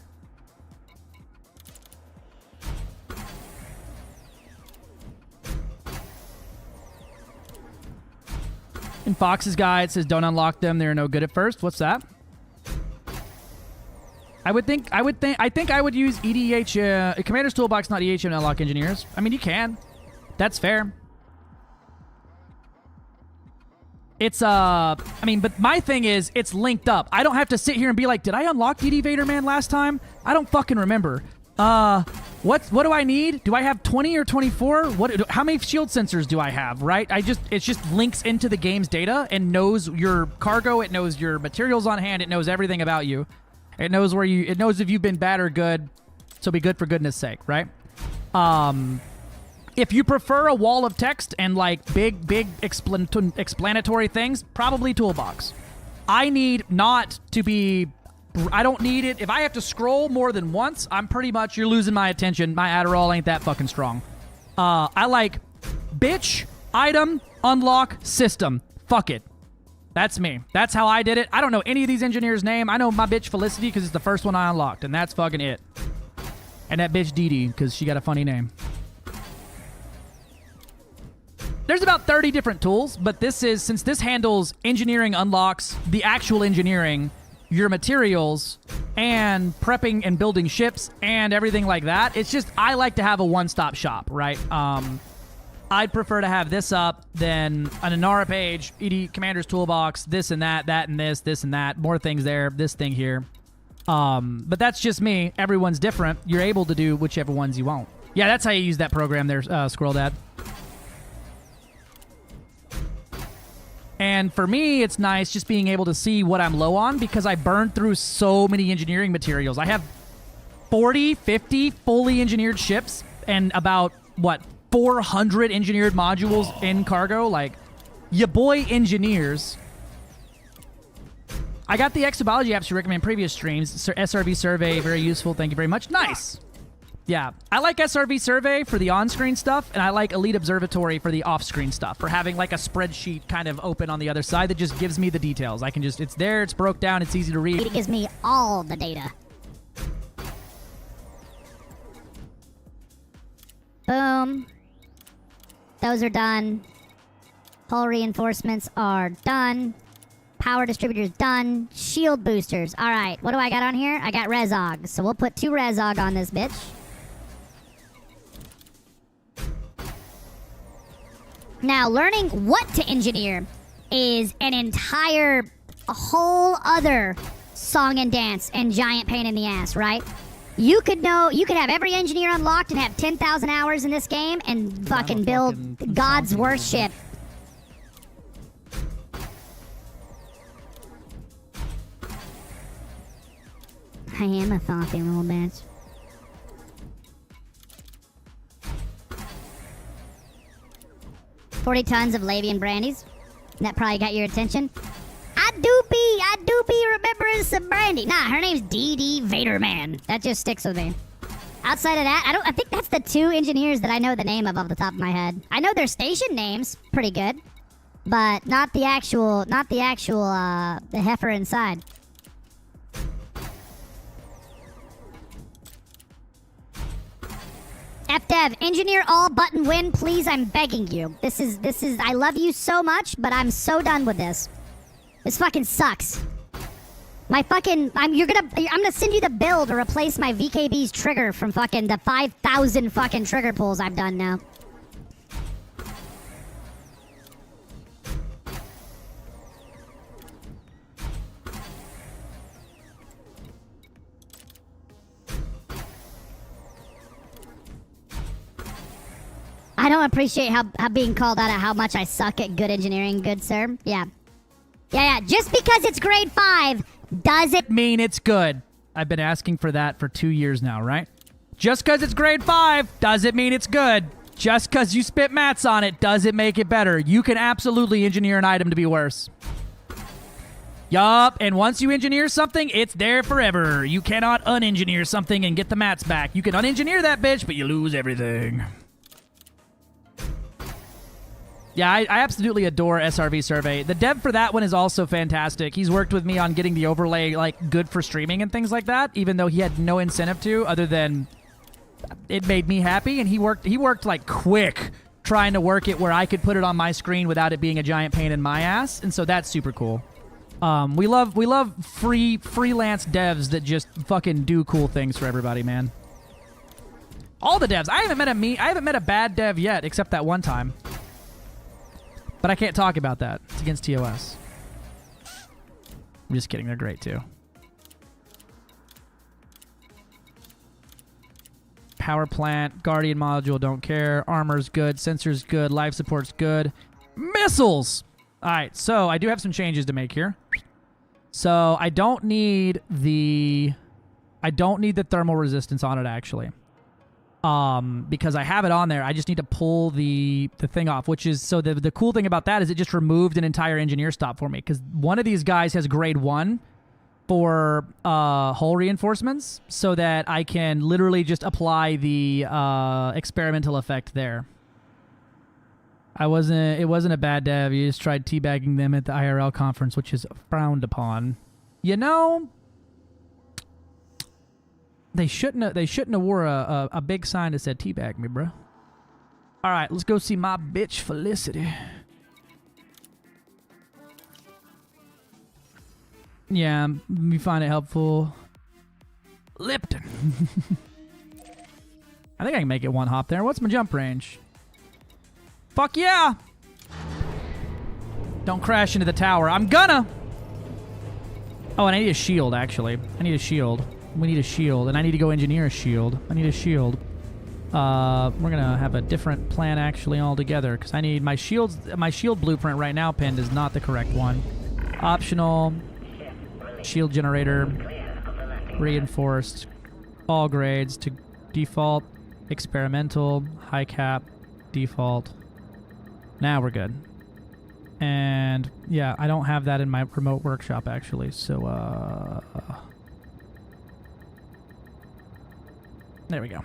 In Fox's guide, it says don't unlock them. They're no good at first. What's that? I think I would use EDH, Commander's Toolbox, not EHM, to unlock engineers. I mean, you can. That's fair. It's, I mean, but my thing is, it's linked up. I don't have to sit here and be like, did I unlock DD Vader Man last time? I don't fucking remember. What do I need? Do I have 20 or 24? How many shield sensors do I have, right? It just links into the game's data and knows your cargo, it knows your materials on hand, it knows everything about you. It knows it knows if you've been bad or good, so be good for goodness sake, right? If you prefer a wall of text and like big explanatory things, probably Toolbox. I don't need it. If I have to scroll more than once, you're losing my attention. My Adderall ain't that fucking strong. I like bitch, item, unlock, system. Fuck it. That's me. That's how I did it. I don't know any of these engineers' name. I know my bitch Felicity because it's the first one I unlocked, and that's fucking it. And that bitch Dee Dee because she got a funny name. There's about 30 different tools, but since this handles engineering unlocks, the actual engineering, your materials, and prepping and building ships, and everything like that, it's just, I like to have a one-stop shop, right? I'd prefer to have this up than an Inara page, ED Commander's Toolbox, this and that and this and that, more things there, this thing here. But that's just me. Everyone's different. You're able to do whichever ones you want. Yeah, that's how you use that program there, Squirrel Dad. And for me, it's nice just being able to see what I'm low on because I burned through so many engineering materials. I have 40, 50 fully engineered ships and about, 400 engineered modules in cargo? Like, ya boy engineers. I got the exobiology apps you recommend in previous streams. SRV Survey, very useful. Thank you very much. Nice. Yeah, I like SRV Survey for the on-screen stuff, and I like Elite Observatory for the off-screen stuff, for having like a spreadsheet kind of open on the other side that just gives me the details. I can just, it's there, it's broke down, it's easy to read. It gives me all the data. Boom. Those are done. Hull reinforcements are done. Power distributors done. Shield boosters. All right, what do I got on here? I got Rezog. So we'll put 2 Rezog on this bitch. Now, learning what to engineer is a whole other song and dance and giant pain in the ass, right? You could have every engineer unlocked and have 10,000 hours in this game and fucking build God's worst ship. I am a thoughtful little bitch. $40 tons of Lavian brandies. That probably got your attention. I do be remembering some brandy. Nah, her name's DD Vaderman. That just sticks with me. Outside of that, I think that's the 2 engineers that I know the name of off the top of my head. I know their station names pretty good, but not the heifer inside. FDev, engineer all button win, please. I'm begging you. This is. I love you so much, but I'm so done with this. This fucking sucks. I'm gonna send you the bill to replace my VKB's trigger from fucking the 5,000 fucking trigger pulls I've done now. I don't appreciate how being called out at how much I suck at good engineering, good sir. Yeah. Just because it's grade 5 doesn't mean it's good. I've been asking for that for 2 years now, right? Just because it's grade 5 doesn't mean it's good. Just because you spit mats on it doesn't make it better. You can absolutely engineer an item to be worse. Yup, and once you engineer something, it's there forever. You cannot unengineer something and get the mats back. You can unengineer that bitch, but you lose everything. Yeah, I absolutely adore SRV Survey. The dev for that one is also fantastic. He's worked with me on getting the overlay like good for streaming and things like that, even though he had no incentive to, other than it made me happy. And he worked like quick trying to work it where I could put it on my screen without it being a giant pain in my ass. And so that's super cool. We love freelance devs that just fucking do cool things for everybody, man. All the devs. I haven't met a bad dev yet, except that one time. But I can't talk about that. It's against TOS. I'm just kidding. They're great, too. Power plant, Guardian module, don't care. Armor's good. Sensor's good. Life support's good. Missiles! All right, so I do have some changes to make here. So I don't need the thermal resistance on it, actually. Because I have it on there. I just need to pull the thing off, which is, so the cool thing about that is it just removed an entire engineer stop for me, because one of these guys has grade 1 for hull reinforcements, so that I can literally just apply the experimental effect there. It wasn't a bad dev. You just tried teabagging them at the IRL conference, which is frowned upon. You know, They shouldn't have wore a big sign that said teabag me, bro. All right, let's go see my bitch Felicity. Yeah, we find it helpful. Lipton. I think I can make it one hop there. What's my jump range? Fuck yeah! Don't crash into the tower. I'm gonna! Oh, and I need a shield, actually. I need a shield. We need a shield, and I need to go engineer a shield. I need a shield. We're gonna have a different plan actually altogether, because I need my shield blueprint right now pinned is not the correct one. Optional, shield generator, reinforced, all grades to default, experimental, high cap, default. Now we're good. And yeah, I don't have that in my remote workshop actually, so there we go.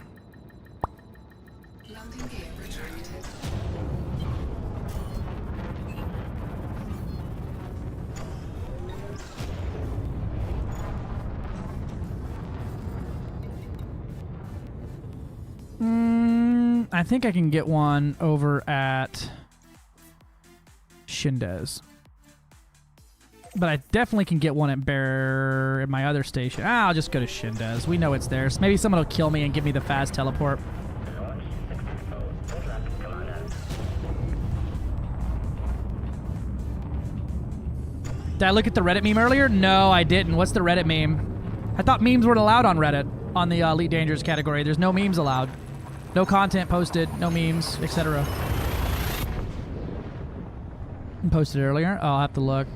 Landing gear retracted. I think I can get one over at Shindes. But I definitely can get one at Bear at my other station. I'll just go to Shindes. We know it's there. So maybe someone will kill me and give me the fast teleport. Did I look at the Reddit meme earlier? No, I didn't. What's the Reddit meme? I thought memes weren't allowed on Reddit on the Elite Dangerous category. There's no memes allowed. No content posted, no memes, etc. Posted earlier? Oh, I'll have to look.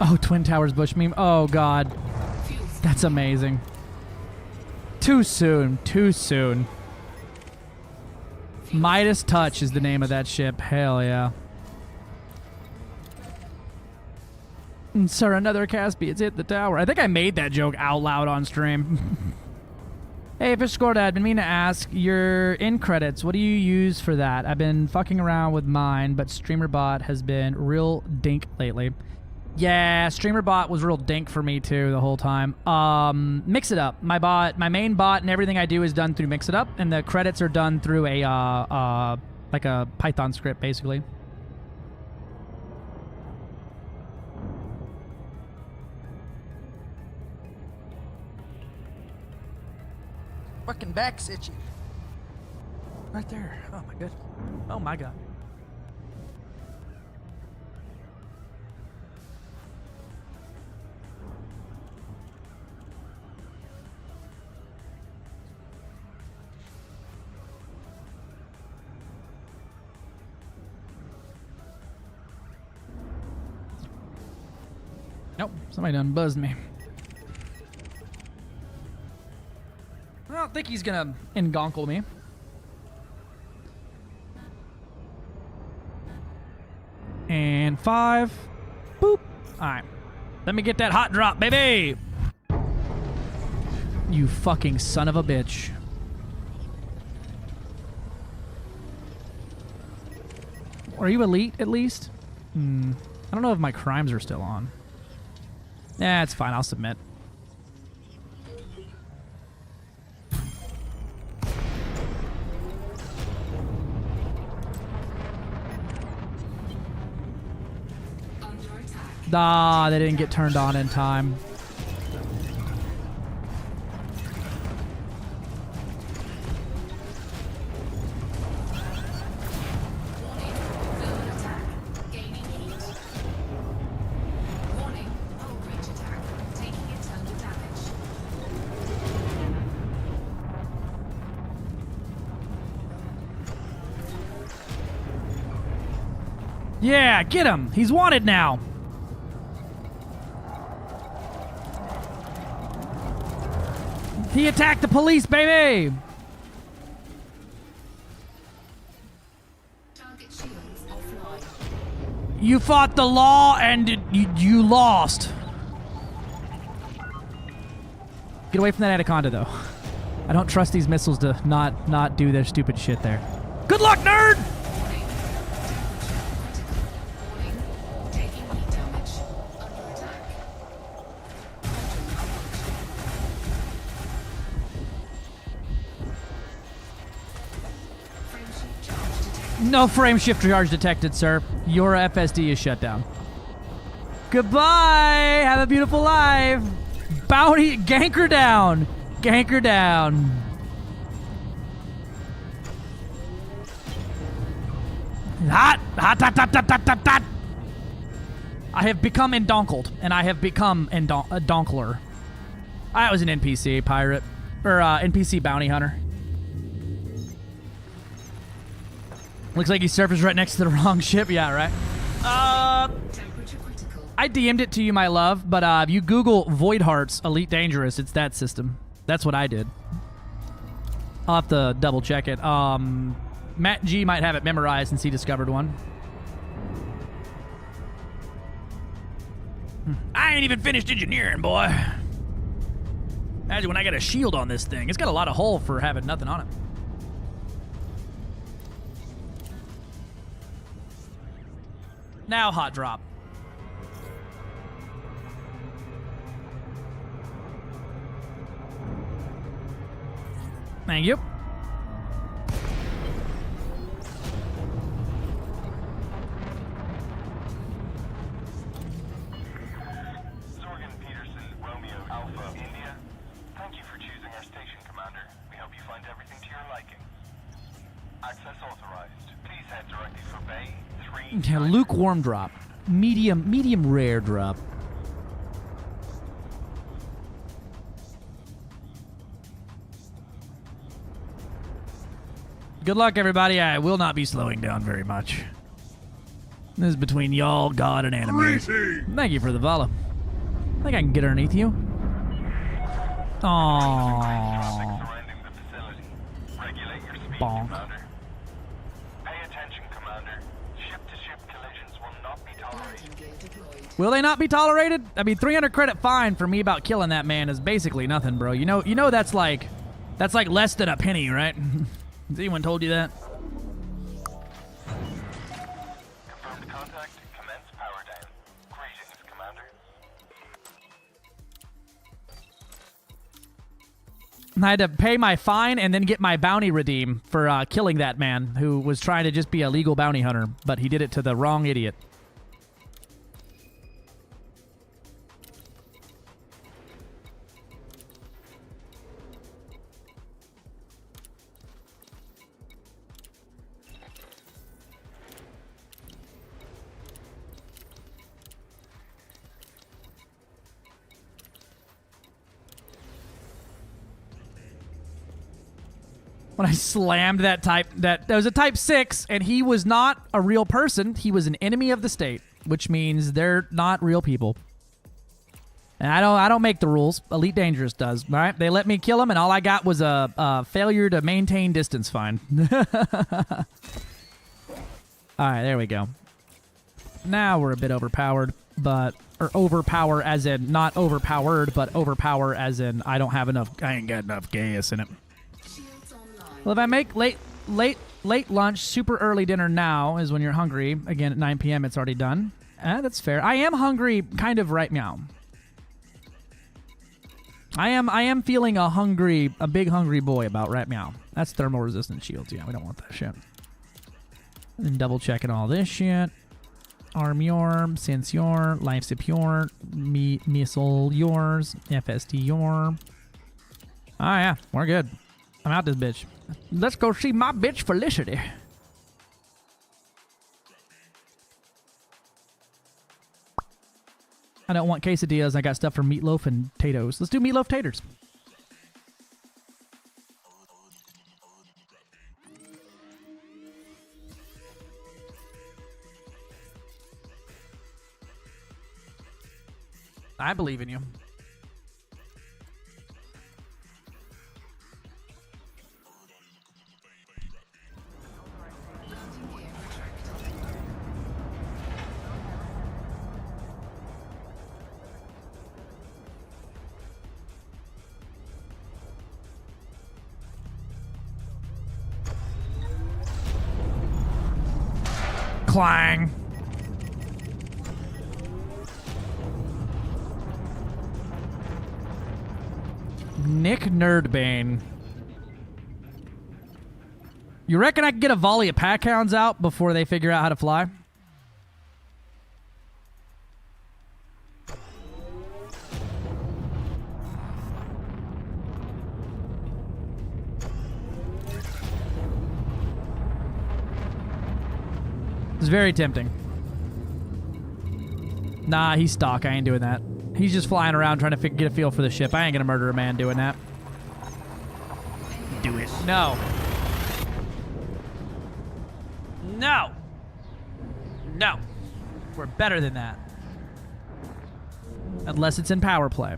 Oh, Twin Towers Bush meme. Oh, God. That's amazing. Too soon. Too soon. Midas Touch is the name of that ship. Hell yeah. Sir, another Caspian's hit the tower. I think I made that joke out loud on stream. Hey, Fish Score Dad, been meaning to ask, your end credits, what do you use for that? I've been fucking around with mine, but StreamerBot has been real dink lately. Yeah, StreamerBot was real dink for me too the whole time. Mix It Up. My main bot and everything I do is done through Mix It Up, and the credits are done through a like a Python script basically. Fucking back's itchy. Right there. Oh my god. Oh my god. Nope, somebody done buzzed me. I don't think he's gonna engonkle me. And 5. Boop. Alright. Let me get that hot drop, baby! You fucking son of a bitch. Are you elite, at least? I don't know if my crimes are still on. Yeah, it's fine. I'll submit. Ah, they didn't get turned on in time. Yeah, get him! He's wanted now! He attacked the police, baby! You fought the law and you lost. Get away from that Anaconda, though. I don't trust these missiles to not do their stupid shit there. Good luck, nerd! No frame shift charge detected, sir. Your FSD is shut down. Goodbye! Have a beautiful life! Bounty... Gank her down! Gank her down. Hot! Hot, hot, hot, hot, hot, hot, hot! I have become endonkled, and I have become a donkler. I was an NPC pirate. Or, NPC bounty hunter. Looks like he surfaced right next to the wrong ship. Yeah, right? I DM'd it to you, my love, but if you Google Void Hearts Elite Dangerous, it's that system. That's what I did. I'll have to double check it. Matt G might have it memorized since he discovered one. I ain't even finished engineering, boy. Imagine when I got a shield on this thing. It's got a lot of hull for having nothing on it. Now hot drop. Thank you. Zorgan Peterson, Romeo Alpha, India. Thank you for choosing our station, Commander. We hope you find everything to your liking. Access authorized. Please head directly for Bay 3. Yeah, lukewarm drop. Medium rare drop. Good luck, everybody. I will not be slowing down very much. This is between y'all, God, and anime. Thank you for the follow. I think I can get underneath you. Aww. Bonk. Pay attention, Commander. Ship-to-ship collisions will not be tolerated. Will they not be tolerated? I mean, 300 credit fine for me about killing that man is basically nothing, bro. You know that's like less than a penny, right? Has anyone told you that? Confirmed contact. Commence power down. Greetings, Commander. I had to pay my fine and then get my bounty redeem for killing that man who was trying to just be a legal bounty hunter, but he did it to the wrong idiot. When I slammed that was a type 6, and he was not a real person. He was an enemy of the state, which means they're not real people. And I don't make the rules. Elite Dangerous does. All right, they let me kill him, and all I got was a failure to maintain distance fine. All right, there we go. Now we're a bit overpowered, or overpower as in not overpowered, but overpower as in I ain't got enough gas in it. Well, if I make late lunch, super early dinner now is when you're hungry. Again, at 9 p.m. it's already done. That's fair. I am hungry kind of right now. I am feeling a big hungry boy about right now. That's thermal resistant shields. Yeah, we don't want that shit. And then double checking all this shit. Arm your, sense your, life support, missile yours, FST your. Ah, yeah, we're good. I'm out this bitch. Let's go see my bitch Felicity. I don't want quesadillas. I got stuff for meatloaf and potatoes. Let's do meatloaf taters. I believe in you. Clang. Nick Nerdbane. You reckon I can get a volley of pack hounds out before they figure out how to fly? It's very tempting. Nah, he's stock. I ain't doing that. He's just flying around trying to get a feel for the ship. I ain't gonna murder a man doing that. Do it. No. No. No. We're better than that. Unless it's in power play.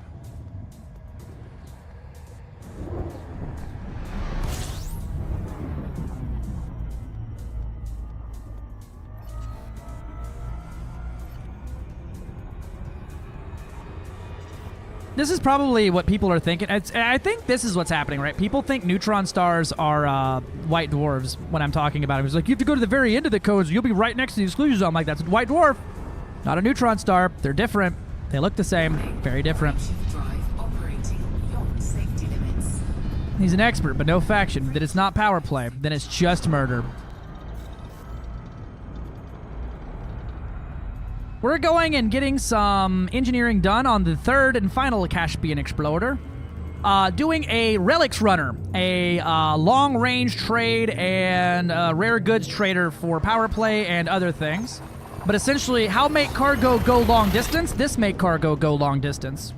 This is probably what people are thinking. I think this is what's happening, right? People think neutron stars are white dwarves when I'm talking about it. It's like, you have to go to the very end of the codes. You'll be right next to the exclusion zone. I'm like, that's a white dwarf, not a neutron star. They're different. They look the same. Very different. He's an expert, but no faction. That it's not power play. Then it's just murder. We're going and getting some engineering done on the third and final Caspian exploder. Doing a relics runner, a long-range trade and rare goods trader for power play and other things. But essentially, how make cargo go long distance? This make cargo go long distance.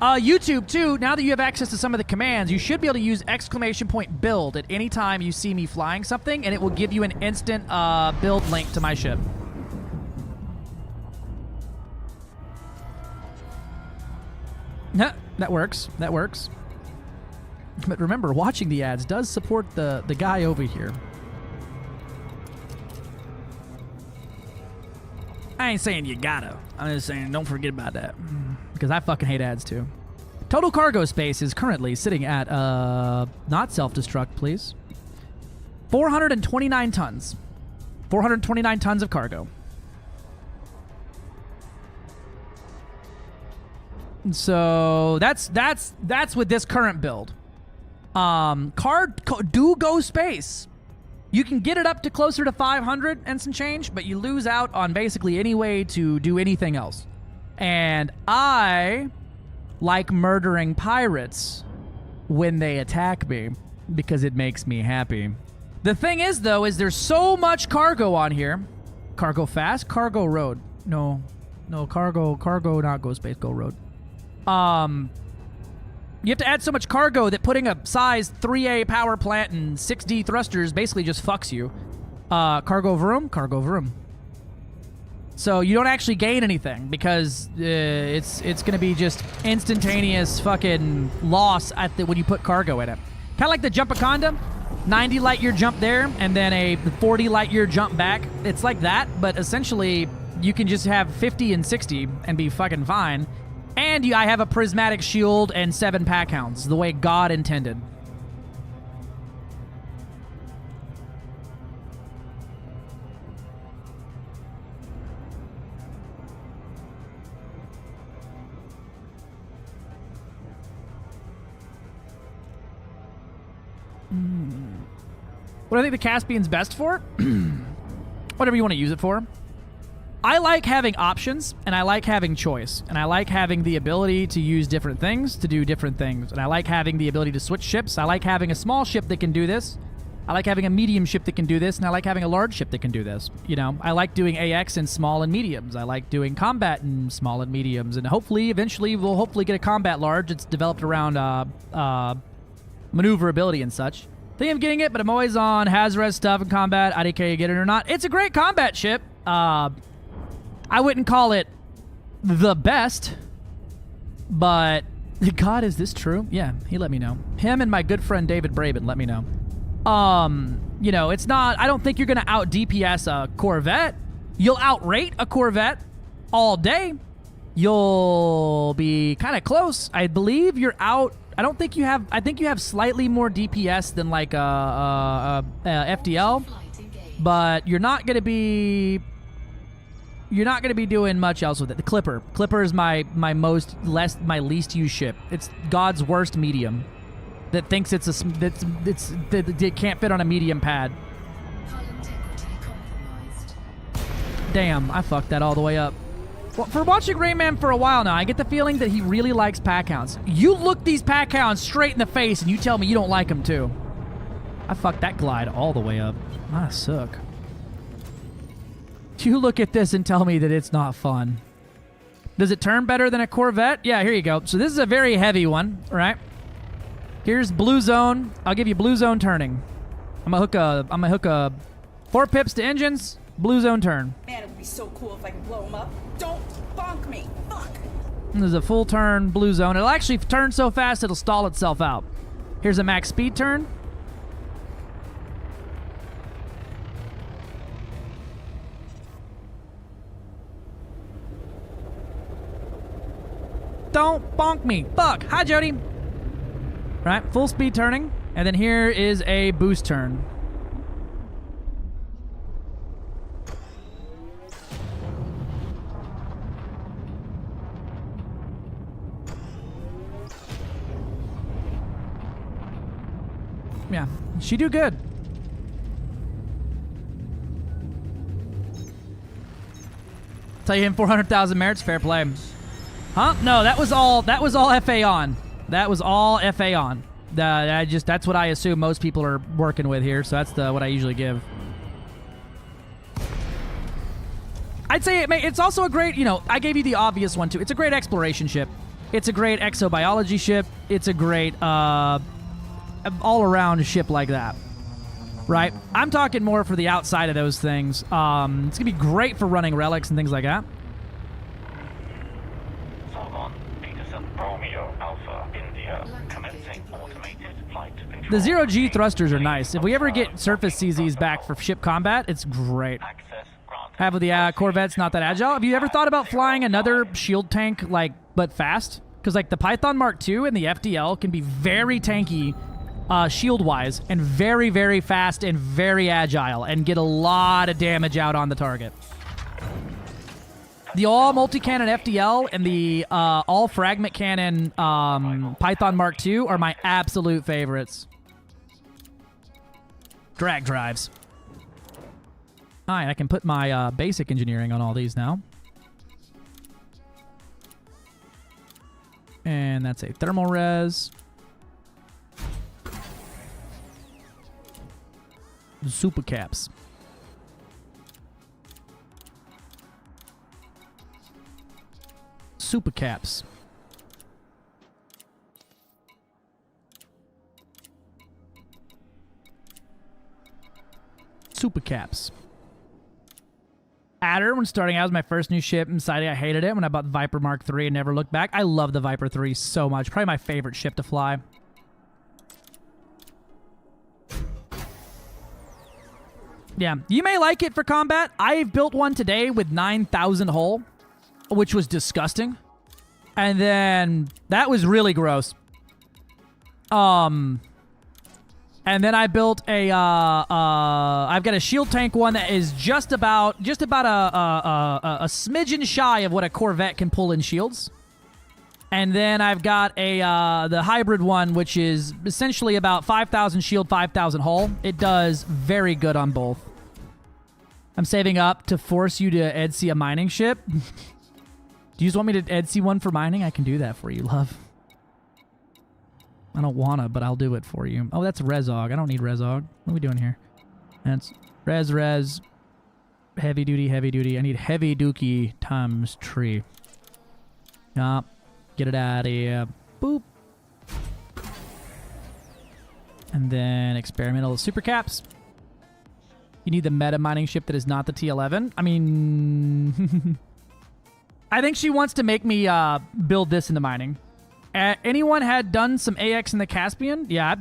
YouTube, too, now that you have access to some of the commands, you should be able to use !build at any time you see me flying something, and it will give you an instant build link to my ship. That works. That works. But remember, watching the ads does support the guy over here. I ain't saying you gotta. I'm just saying don't forget about that. Because I fucking hate ads too. Total cargo space is currently sitting at, not self-destruct, please. 429 tons. 429 tons of cargo. So that's with this current build. Do go space. You can get it up to closer to 500 and some change, but you lose out on basically any way to do anything else. And I like murdering pirates when they attack me because it makes me happy. The thing is, though, is there's so much cargo on here. Cargo fast? Cargo road. No, cargo, not go space, go road. You have to add so much cargo that putting a size 3A power plant and 6D thrusters basically just fucks you. Cargo vroom. So you don't actually gain anything because it's going to be just instantaneous fucking loss when you put cargo in it. Kind of like the Jumpaconda. 90 light year jump there and then a 40 light year jump back. It's like that, but essentially you can just have 50 and 60 and be fucking fine. And I have a prismatic shield and 7 pack hounds, the way God intended. What do I think the Caspian's best for? Whatever you want to use it for. I like having options, and I like having choice, and I like having the ability to use different things to do different things, and I like having the ability to switch ships. I like having a small ship that can do this. I like having a medium ship that can do this, and I like having a large ship that can do this. You know, I like doing AX in small and mediums. I like doing combat in small and mediums, and hopefully, eventually, we'll get a combat large. It's developed around maneuverability and such. Think I'm getting it, but I'm always on Hazres stuff in combat. I don't care you get it or not. It's a great combat ship. I wouldn't call it the best, but God, is this true? Yeah, he let me know. Him and my good friend David Braben let me know. You know, it's not, I don't think you're going to out DPS a Corvette. You'll outrate a Corvette all day. You'll be kind of close. I believe you're out. I don't think you have, I think you have slightly more DPS than like a FDL, but you're not going to be doing much else with it. The Clipper is my least used ship. It's God's worst medium that thinks that it can't fit on a medium pad. Damn, I fucked that all the way up. Well, for watching Rayman for a while now, I get the feeling that he really likes pack hounds. You look these pack hounds straight in the face and you tell me you don't like them too. I fucked that glide all the way up. I suck. You look at this and tell me that it's not fun. Does it turn better than a Corvette? Yeah, here you go. So this is a very heavy one, right? Here's blue zone. I'll give you blue zone turning. I'm gonna hook a 4 pips to engines, blue zone turn. Man, it would be so cool if I could blow him up. Don't bonk me. Fuck. And there's a full turn blue zone. It'll actually turn so fast it'll stall itself out. Here's a max speed turn. don't bonk me. Fuck. Hi, Jody. Right, full speed turning. And then here is a boost turn. Yeah, she do good. Tell you him 400,000 merits, fair play. Huh? No, that was all FA on. That was all FA on. That's what I assume most people are working with here, so that's what I usually give. I'd say it's also a great, I gave you the obvious one too. It's a great exploration ship. It's a great exobiology ship. It's a great all-around ship like that. Right? I'm talking more for the outside of those things. It's going to be great for running relics and things like that. Sorgon, Peterson, Romeo, Alpha, India, commencing automated flight control. The 0G thrusters are nice. If we ever get surface CZs back for ship combat, it's great. Have with the Corvette's not that agile. Have you ever thought about flying another shield tank, but fast? Because, the Python Mark II and the FDL can be very tanky shield-wise and very, very fast and very agile and get a lot of damage out on the target. The all multi-cannon FDL and the all fragment cannon Python Mark II are my absolute favorites. Drag drives. All right, I can put my basic engineering on all these now. And that's a thermal res. Super caps. Super caps. Super caps. Adder, when starting out, was my first new ship. Inside I hated it when I bought the Viper Mark III and never looked back. I love the Viper 3 so much. Probably my favorite ship to fly. Yeah, you may like it for combat. I've built one today with 9,000 hull, which was disgusting. And then that was really gross. And then I built a I've got a shield tank one that is just about a smidgen shy of what a Corvette can pull in shields. And then I've got the hybrid one, which is essentially about 5,000 shield, 5,000 hull. It does very good on both. I'm saving up to force you to EDC a mining ship. Do you just want me to EDC one for mining? I can do that for you, love. I don't wanna, but I'll do it for you. Oh, that's Rezog. I don't need Rezog. What are we doing here? That's res, heavy duty. I need heavy dookie times tree. Yup. Get it out of here. Boop. And then experimental super caps. You need the meta mining ship that is not the T11. I mean, I think she wants to make me build this into mining. Anyone had done some AX in the Caspian? Yeah,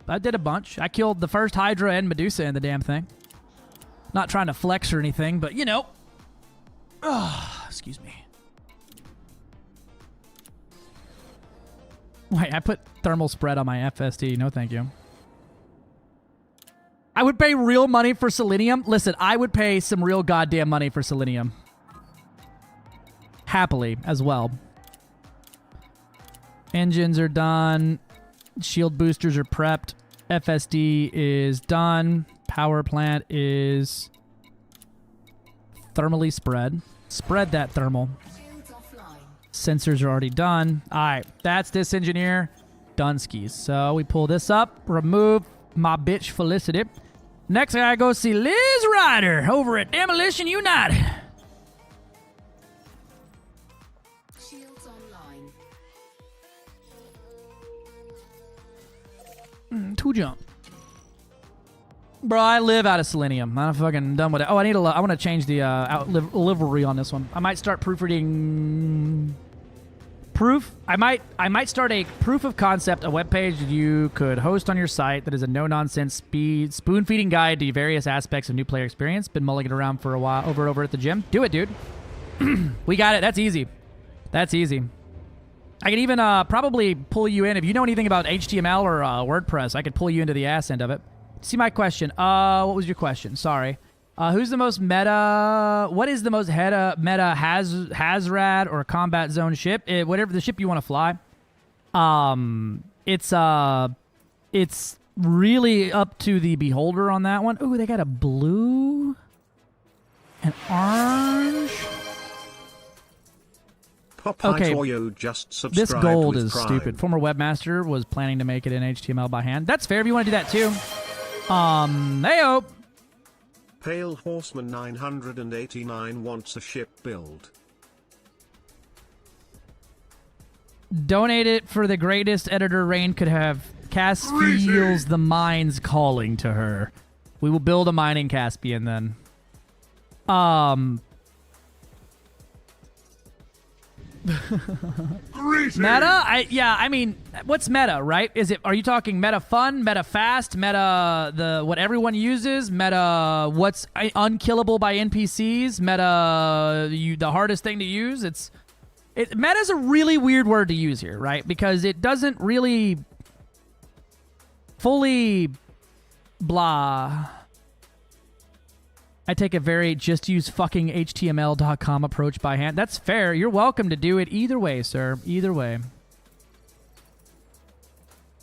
I did a bunch. I killed the first Hydra and Medusa in the damn thing. Not trying to flex or anything, but you know. Excuse me. Wait, I put thermal spread on my FSD. No, thank you. I would pay real money for selenium. Listen, I would pay some real goddamn money for selenium. Happily, as well. Engines are done. Shield boosters are prepped. FSD is done. Power plant is thermally spread. Spread that thermal. Sensors are already done. All right, that's this engineer. Done skis. So we pull this up. Remove my bitch Felicity. Next, I gotta go see Liz Ryder over at Demolition United. Shields online. Two jump. Bro, I live out of selenium. I'm fucking done with it. Oh, I want to change the livery on this one. I might start proofreading. I might start a proof of concept, a webpage you could host on your site that is a no-nonsense spoon-feeding guide to various aspects of new player experience. Been mulling it around for a while over at the gym. Do it, dude. We got it. That's easy. That's easy. I could even probably pull you in. If you know anything about HTML or WordPress, I could pull you into the ass end of it. See my question. What was your question? Sorry. Who's the most meta... What is the most meta Hazrad or combat zone ship? Whatever the ship you want to fly. It's really up to the beholder on that one. Ooh, they got a blue... An orange... Okay, just subscribed this gold with is Prime. stupid. Former webmaster was planning to make it in HTML by hand. That's fair if you want to do that too. Heyo. Pale Horseman 989 wants a ship build. Donate it for the greatest editor Rain could have. Cass feels the mines calling to her. We will build a mining Caspian then. Meta? I mean, what's meta, right? Are you talking meta fun, meta fast, meta what everyone uses, meta what's unkillable by NPCs, meta the hardest thing to use? Meta's a really weird word to use here, right? Because it doesn't really fully blah. I take a very just use fucking HTML.com approach by hand. That's fair. You're welcome to do it either way, sir. Either way.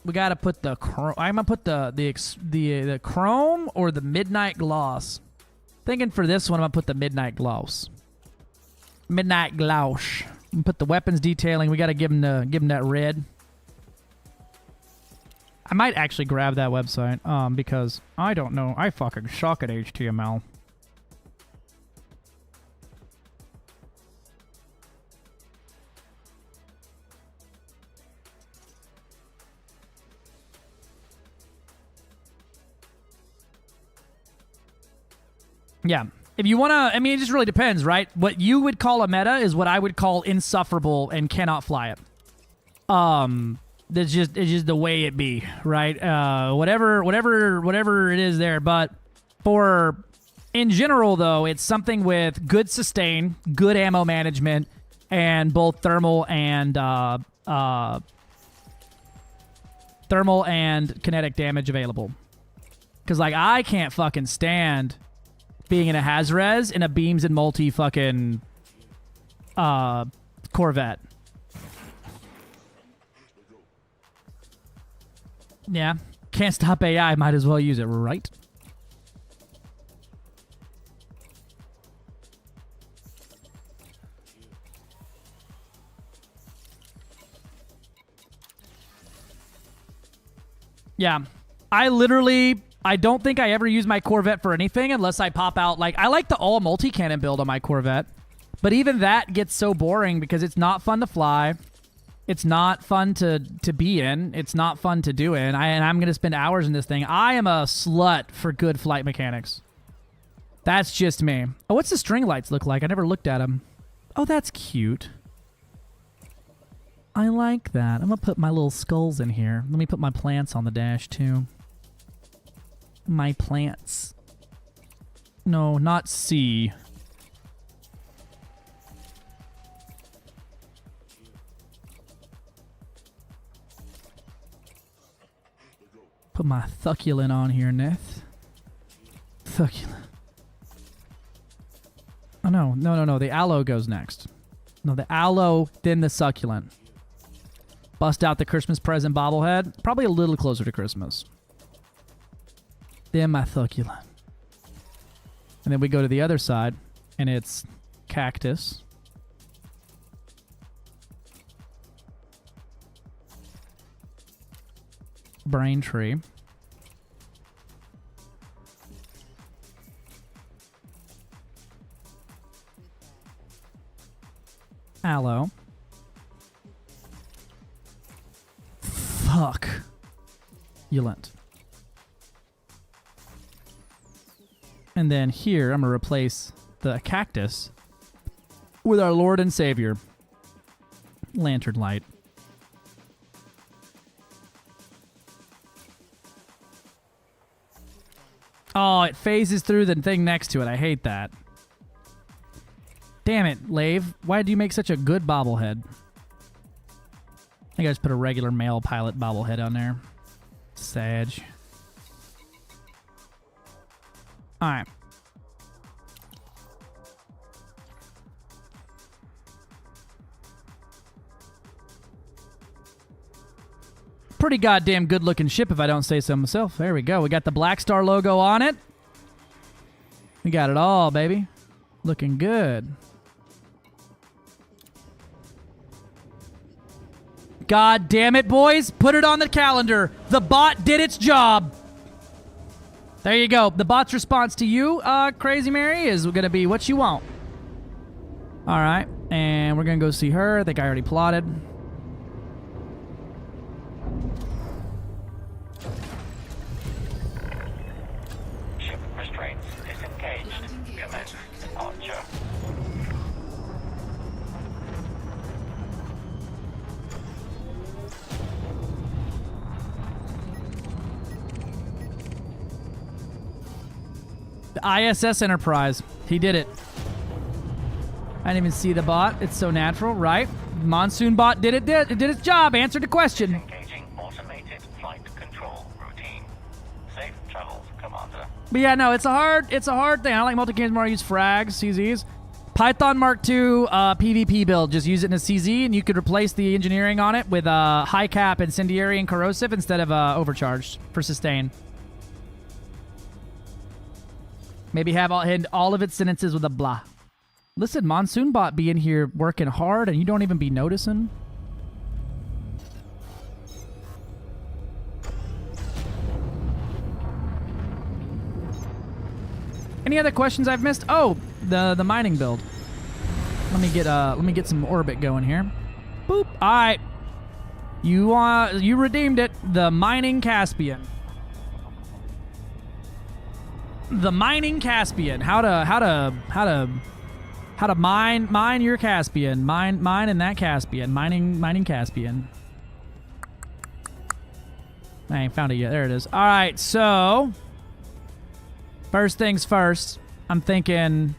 We gotta put the chrome. I'm gonna put the chrome or the midnight gloss. Thinking for this one, I'm gonna put the midnight gloss. Midnight gloss. I'm gonna put the weapons detailing. We gotta give him that red. I might actually grab that website because I don't know. I fucking suck at HTML. Yeah. If you want to, I mean, it just really depends, right? What you would call a meta is what I would call insufferable and cannot fly it. It's just the way it be, right? Whatever it is there. But in general, though, it's something with good sustain, good ammo management, and both thermal and kinetic damage available. Because, like, I can't fucking stand being in a Hazres in a beams and multi fucking Corvette. Yeah. Can't stop AI, might as well use it, right? Yeah. I don't think I ever use my Corvette for anything unless I pop out. Like, I like the all multi-cannon build on my Corvette. But even that gets so boring because it's not fun to fly. It's not fun to be in. It's not fun to do in. And I'm going to spend hours in this thing. I am a slut for good flight mechanics. That's just me. Oh, what's the string lights look like? I never looked at them. Oh, that's cute. I like that. I'm going to put my little skulls in here. Let me put my plants on the dash, too. My plants. No, not C. Put my thuculent on here, Neth. Thuculent. Oh, no. The aloe goes next. No, the aloe, then the succulent. Bust out the Christmas present bobblehead. Probably a little closer to Christmas. Then my thuculent. And then we go to the other side, and it's cactus. Braintree. Aloe. Fuck. Ulent. And then here, I'm going to replace the cactus with our Lord and Savior, Lantern Light. Oh, it phases through the thing next to it. I hate that. Damn it, Lave. Why did you make such a good bobblehead? think I just put a regular male pilot bobblehead on there. Sag. Alright. Pretty goddamn good looking ship if I don't say so myself. There we go. We got the Black Star logo on it. We got it all, baby. Looking good. God damn it, boys. Put it on the calendar. The bot did its job. There you go. The bot's response to you, Crazy Mary, is going to be what you want. All right. And we're going to go see her. I think I already plotted. Ship restraints disengaged. Commence departure. The ISS Enterprise. He did it. I didn't even see the bot. It's so natural, right? Monsoon bot did it. It did its job. Answered the question. Engaging automated flight control routine. Safe travels, Commander. But yeah, no, it's a hard thing. I don't like multi-cams more. I use frags, CZs. Python Mark II PvP build. Just use it in a CZ, and you could replace the engineering on it with high cap, incendiary, and corrosive instead of overcharged for sustain. Maybe have all of its sentences with a blah. Listen, Monsoon Bot be in here working hard, and you don't even be noticing. Any other questions I've missed? Oh, the mining build. Let me get some orbit going here. Boop. All right. You redeemed it. The mining Caspian. The mining Caspian. How to mine your Caspian. Mine in that Caspian. Mining Caspian. I ain't found it yet. There it is. All right, so first things first. I'm thinking.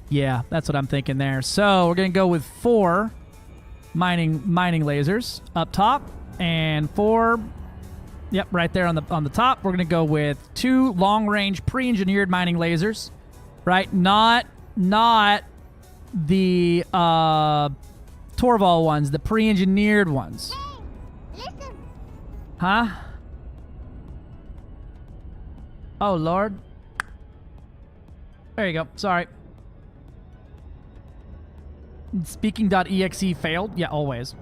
Yeah, that's what I'm thinking there. So we're gonna go with 4 mining lasers up top and 4. Yep, right there on the top. We're gonna go with 2 long-range pre-engineered mining lasers, right? Not the Torval ones, the pre-engineered ones. Hey, listen. Huh? Oh Lord. There you go. Sorry. Speaking.exe failed. Yeah, always.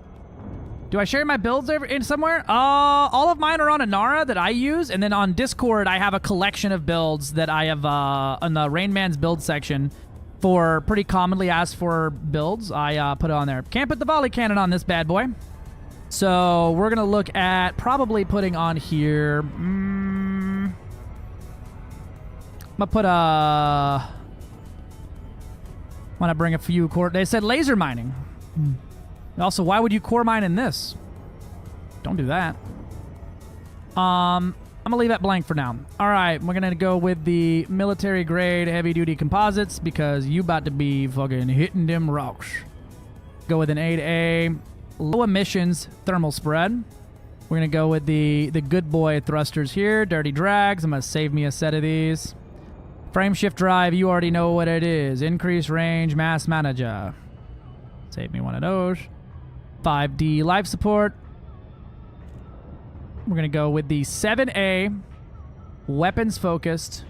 Do I share my builds in somewhere? All of mine are on Inara that I use, and then on Discord I have a collection of builds that I have on the Rain Man's build section for pretty commonly asked for builds. I put it on there. Can't put the volley cannon on this bad boy. So we're gonna look at probably putting on here. I'm gonna put want to bring a few core. They said laser mining. Also, why would you core mine in this? Don't do that. I'm gonna leave that blank for now. All right, we're gonna go with the military grade heavy duty composites because you about to be fucking hitting them rocks. Go with an 8A low emissions thermal spread. We're gonna go with the good boy thrusters here, dirty drags. I'm gonna save me a set of these. Frame shift drive, you already know what it is. Increase range, mass manager. Save me one of those. 5D life support. We're going to go with the 7A weapons focused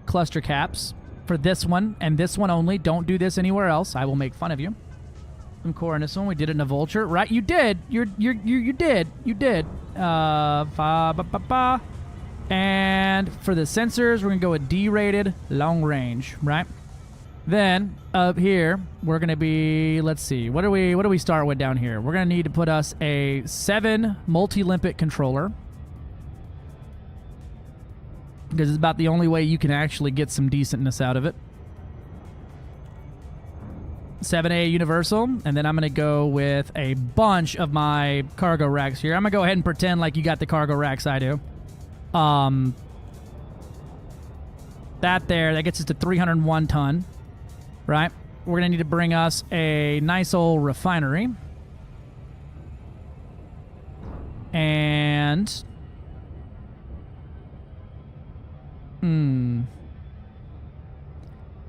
cluster caps for this one and this one only. Don't do this anywhere else. I will make fun of you. Some core in this one. We did it in a vulture, right? You did. You did. You did. And for the sensors, we're going to go with D-rated long range, right? Then up here, we're going to be, let's see, what do we start with down here? We're going to need to put us a 7 multi-limpet controller. Because it's about the only way you can actually get some decentness out of it. 7A universal, and then I'm going to go with a bunch of my cargo racks here. I'm going to go ahead and pretend like you got the cargo racks I do. That gets us to 301 ton, right? We're going to need to bring us a nice old refinery. And...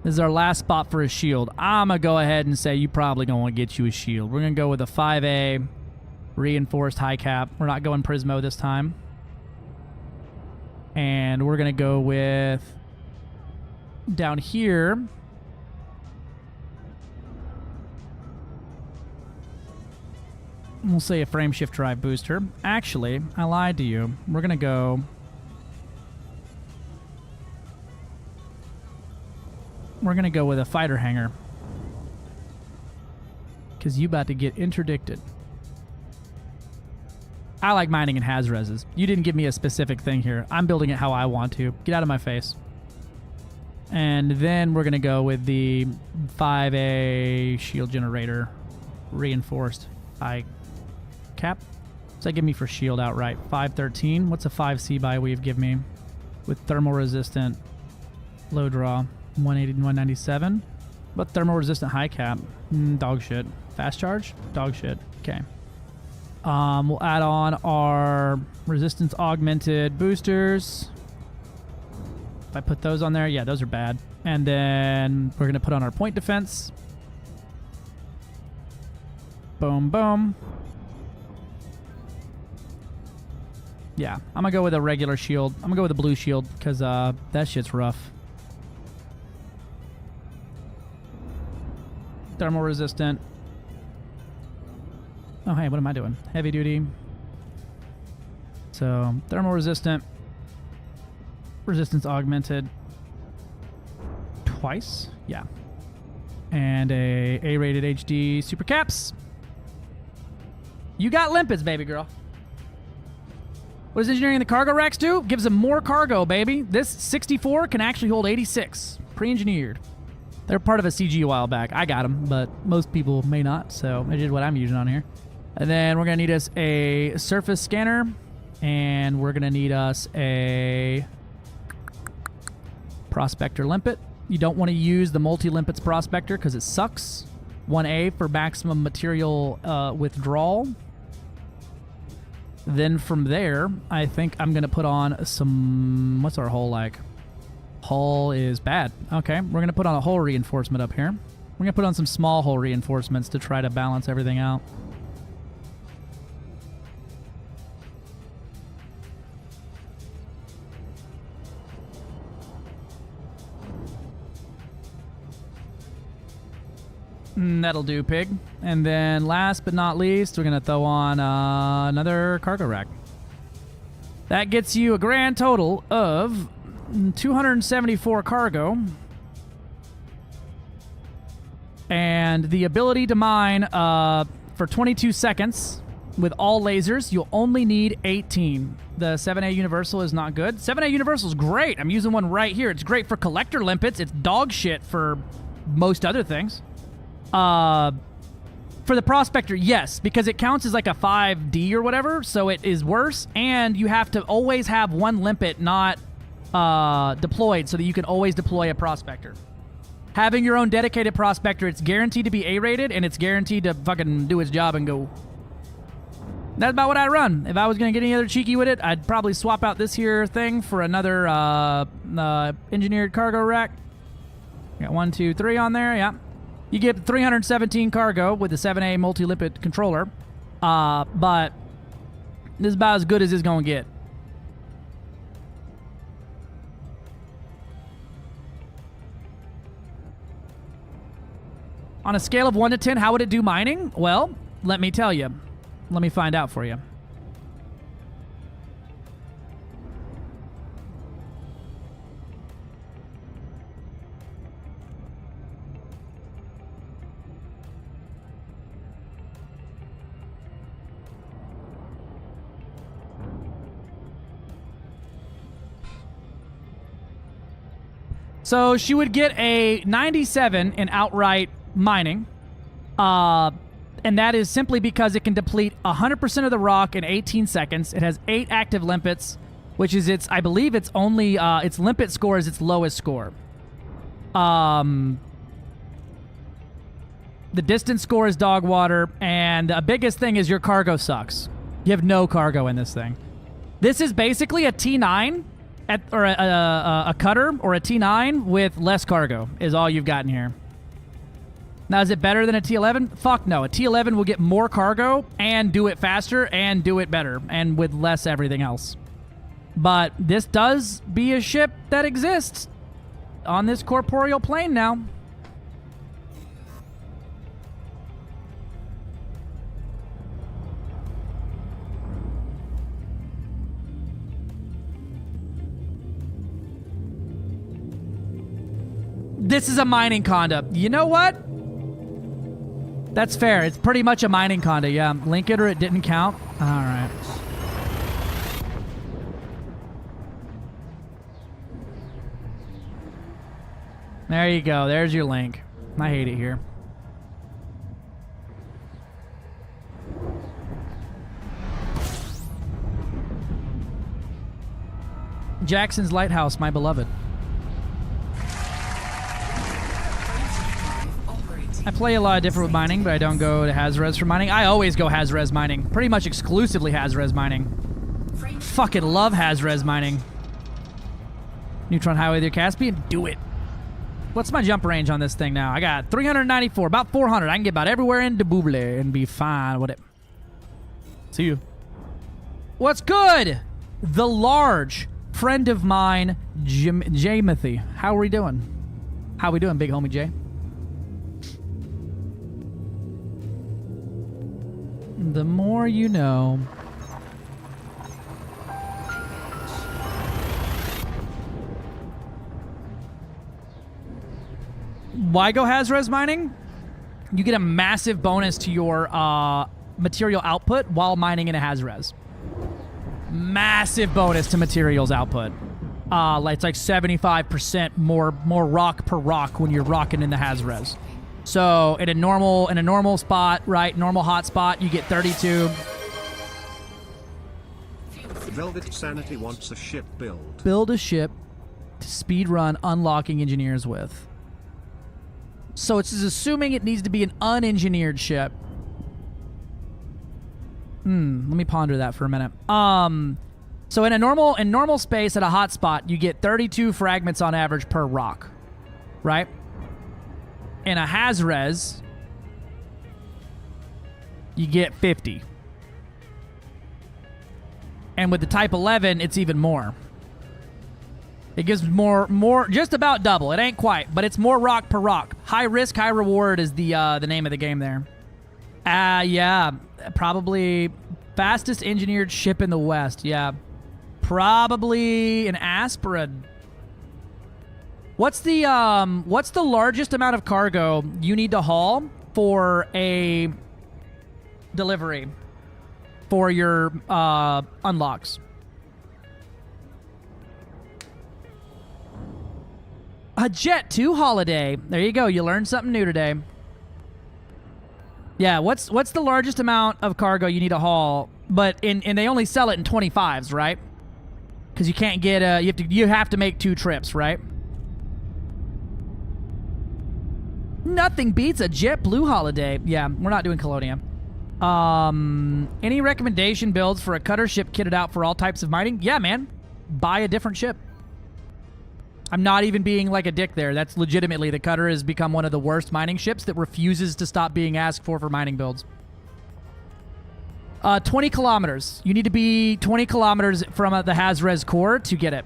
This is our last spot for a shield. I'm going to go ahead and say you probably going to want to get you a shield. We're going to go with a 5A reinforced high cap. We're not going Prismo this time. And we're going to go with... Down here... We'll say a frame shift drive booster. Actually, I lied to you. We're going to go... We're going to go with a fighter hanger. Because you about to get interdicted. I like mining in Hazreses. You didn't give me a specific thing here. I'm building it how I want to. Get out of my face. And then we're going to go with the 5A shield generator reinforced high cap. What's that give me for shield outright? 513. What's a 5C by weave give me? With thermal resistant low draw. 180 and 197. But thermal resistant high cap. Dog shit. Fast charge? Dog shit. Okay. We'll add on our resistance augmented boosters. If I put those on there, yeah, those are bad. And then we're going to put on our point defense. Boom, boom. Yeah, I'm going to go with a regular shield. I'm going to go with a blue shield because that shit's rough. Thermal resistant. Oh, hey, what am I doing? Heavy duty. So, thermal resistant. Resistance augmented. Twice? Yeah. And a A-rated HD super caps. You got limpets, baby girl. What does engineering the cargo racks do? Gives them more cargo, baby. This 64 can actually hold 86. Pre-engineered. They're part of a CG a while back. I got them, but most people may not, so I did what I'm using on here. And then we're going to need us a surface scanner, and we're going to need us a prospector limpet. You don't want to use the multi-limpets prospector because it sucks. 1A for maximum material withdrawal. Then from there, I think I'm going to put on some... What's our hull like? Hull is bad. Okay, we're going to put on a hull reinforcement up here. We're going to put on some small hull reinforcements to try to balance everything out. That'll do, pig. And then last but not least, we're going to throw on another cargo rack. That gets you a grand total of 274 cargo. And the ability to mine for 22 seconds with all lasers. You'll only need 18. The 7A Universal is not good. 7A Universal is great. I'm using one right here. It's great for collector limpets. It's dog shit for most other things. For the prospector, yes, because it counts as like a 5D or whatever, so it is worse, and you have to always have one limpet not deployed so that you can always deploy a prospector. Having your own dedicated prospector, it's guaranteed to be A-rated, and it's guaranteed to fucking do its job and go. That's about what I run. If I was going to get any other cheeky with it, I'd probably swap out this here thing for another engineered cargo rack. Got 1, 2, 3 on there, yeah. You get 317 cargo with the 7A multi-limpet controller, but this is about as good as it's going to get. On a scale of 1 to 10, how would it do mining? Well, let me tell you. Let me find out for you. So she would get a 97 in outright mining. And that is simply because it can deplete 100% of the rock in 18 seconds. It has 8 active limpets, which is its, I believe it's only, its limpet score is its lowest score. The distance score is dog water, and the biggest thing is your cargo sucks. You have no cargo in this thing. This is basically a T9 or a cutter or a T9 with less cargo is all you've got in here. Now, is it better than a T11? Fuck no. A T11 will get more cargo and do it faster and do it better and with less everything else. But this does be a ship that exists on this corporeal plane now. This is a mining conda. You know what? That's fair. It's pretty much a mining conda, yeah. Link it or it didn't count. All right. There you go. There's your link. I hate it here. Jackson's Lighthouse, my beloved. I play a lot of different with mining, but I don't go to Haz-Res for mining. I always go Haz-Res mining. Pretty much exclusively Haz-Res mining. Fucking love Haz-Res mining. Neutron Highway through Caspian? Do it. What's my jump range on this thing now? I got 394, about 400. I can get about everywhere in Dubouble and be fine with it. See you. What's good? The large friend of mine, Jamathy. How are we doing? How we doing, big homie Jay? The more you know. Why go Haz-Res mining? You get a massive bonus to your material output while mining in a Haz-Res. Massive bonus to materials output. It's like 75% more rock per rock when you're rocking in the Haz-Res. So in a normal spot, right, normal hot spot, you get 32. Velvet Sanity wants a ship build. Build a ship to speedrun unlocking engineers with. So it's assuming it needs to be an unengineered ship. Let me ponder that for a minute. So in normal space at a hot spot, you get 32 fragments on average per rock, right? In a Haz-Res, you get 50. And with the Type 11, it's even more. It gives more, just about double. It ain't quite, but it's more rock per rock. High risk, high reward is the name of the game there. Yeah, probably fastest engineered ship in the West. Yeah, probably an Aspirin. What's the largest amount of cargo you need to haul for a delivery for your unlocks? A Jet 2 holiday. There you go. You learned something new today. Yeah, what's the largest amount of cargo you need to haul? But and they only sell it in 25s, right? Because you can't get you have to make 2 trips, right? Nothing beats a JetBlue holiday. Yeah, we're not doing Colonia. Any recommendation builds for a cutter ship kitted out for all types of mining? Yeah, man. Buy a different ship. I'm not even being like a dick there. That's legitimately, the cutter has become one of the worst mining ships that refuses to stop being asked for mining builds. 20 kilometers. You need to be 20 kilometers from the Haz-Res core to get it.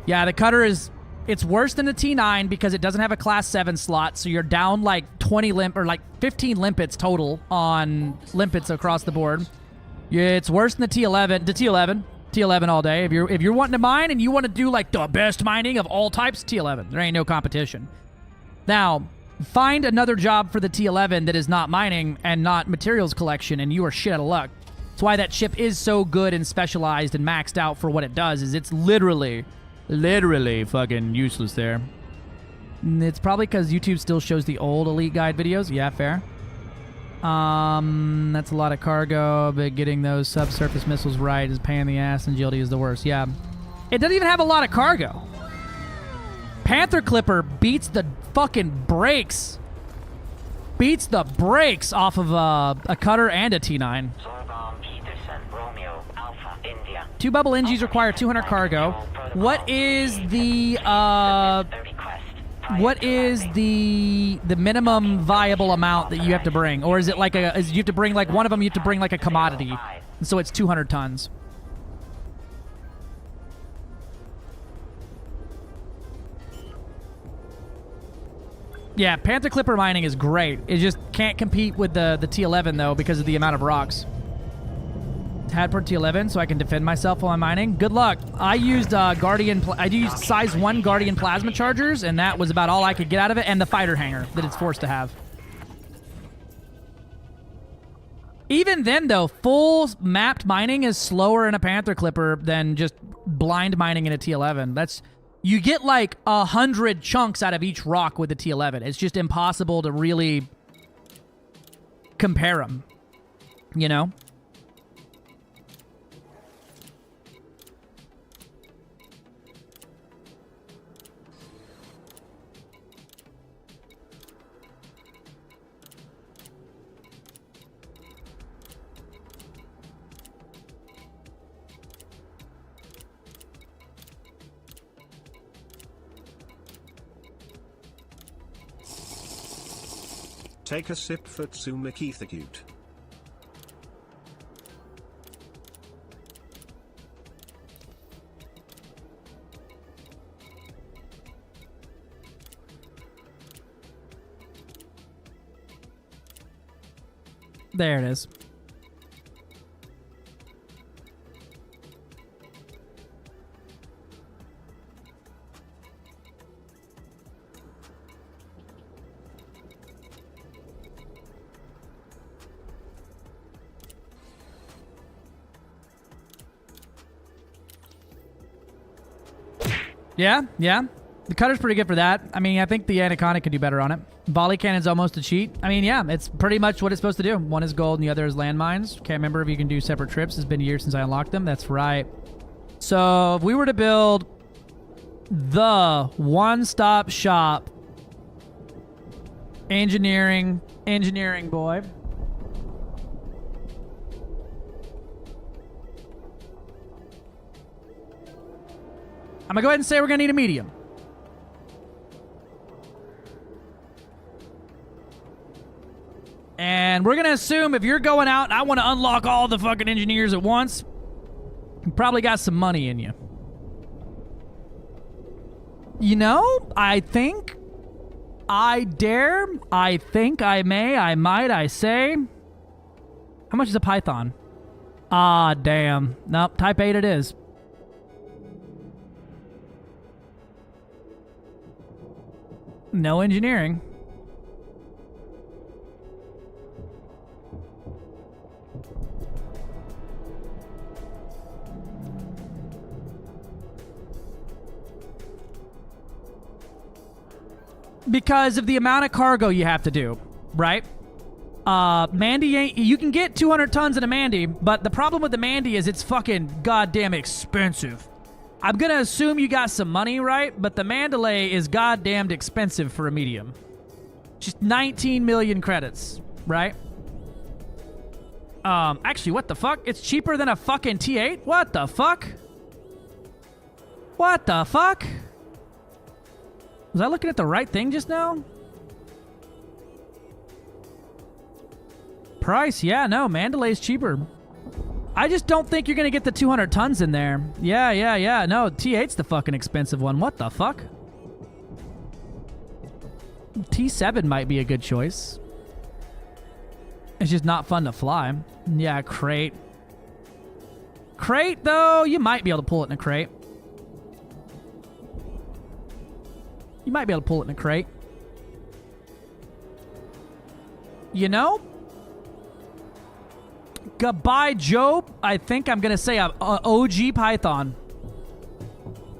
Yeah, the cutter is... It's worse than the T9 because it doesn't have a class 7 slot, so you're down like 20 or like 15 limpets total on limpets across the board. Yeah, it's worse than the T11. The T11 all day. If you're wanting to mine and you want to do like the best mining of all types, T11. There ain't no competition. Now, find another job for the T11 that is not mining and not materials collection, and you are shit out of luck. That's why that ship is so good and specialized and maxed out for what it does. Is it's literally fucking useless there. And it's probably because YouTube still shows the old Elite Guide videos. Yeah, fair. That's a lot of cargo, but getting those subsurface missiles right is a pain in the ass, and GLD is the worst. Yeah. It doesn't even have a lot of cargo. Panther Clipper beats the fucking brakes. Beats the brakes off of a cutter and a T9. 2 bubble NGs require 200 cargo. What is the minimum viable amount that you have to bring? Or is it like you have to bring like one of them, you have to bring like a commodity. And so it's 200 tons. Yeah, Panther Clipper mining is great. It just can't compete with the T11 though because of the amount of rocks. Hadport T11 so I can defend myself while I'm mining. Good luck. I used I used size 1 Guardian plasma chargers, and that was about all I could get out of it, and the fighter hangar that it's forced to have. Even then though, full mapped mining is slower in a Panther Clipper than just blind mining in a T11. You get like 100 chunks out of each rock with the T11. It's just impossible to really compare them, you know? Take a sip for Tsumikithacute. There it is. Yeah, yeah. The cutter's pretty good for that. I mean, I think the Anaconda could do better on it. Volley cannon's almost a cheat. I mean, yeah, it's pretty much what it's supposed to do. One is gold and the other is landmines. Can't remember if you can do separate trips. It's been years since I unlocked them. That's right. So, if we were to build the one-stop shop engineering boy. I'm gonna go ahead and say we're gonna need a medium. And we're gonna assume if you're going out and I want to unlock all the fucking engineers at once, you probably got some money in you. You know, I think, I dare, I think, I may, I might, I say. How much is a Python? Ah, damn. Nope, type 8 it is. No engineering. Because of the amount of cargo you have to do, right? Mandy ain't... You can get 200 tons in a Mandy, but the problem with the Mandy is it's fucking goddamn expensive. I'm gonna assume you got some money, right? But the Mandalay is goddamned expensive for a medium. Just 19 million credits, right? Actually, what the fuck? It's cheaper than a fucking T8? What the fuck? What the fuck? Was I looking at the right thing just now? Price, yeah, no, Mandalay's cheaper. I just don't think you're going to get the 200 tons in there. Yeah. No, T8's the fucking expensive one. What the fuck? T7 might be a good choice. It's just not fun to fly. Yeah, crate. Crate, though, you might be able to pull it in a crate. You might be able to pull it in a crate. You know? Goodbye, Job. I think I'm going to say a OG Python.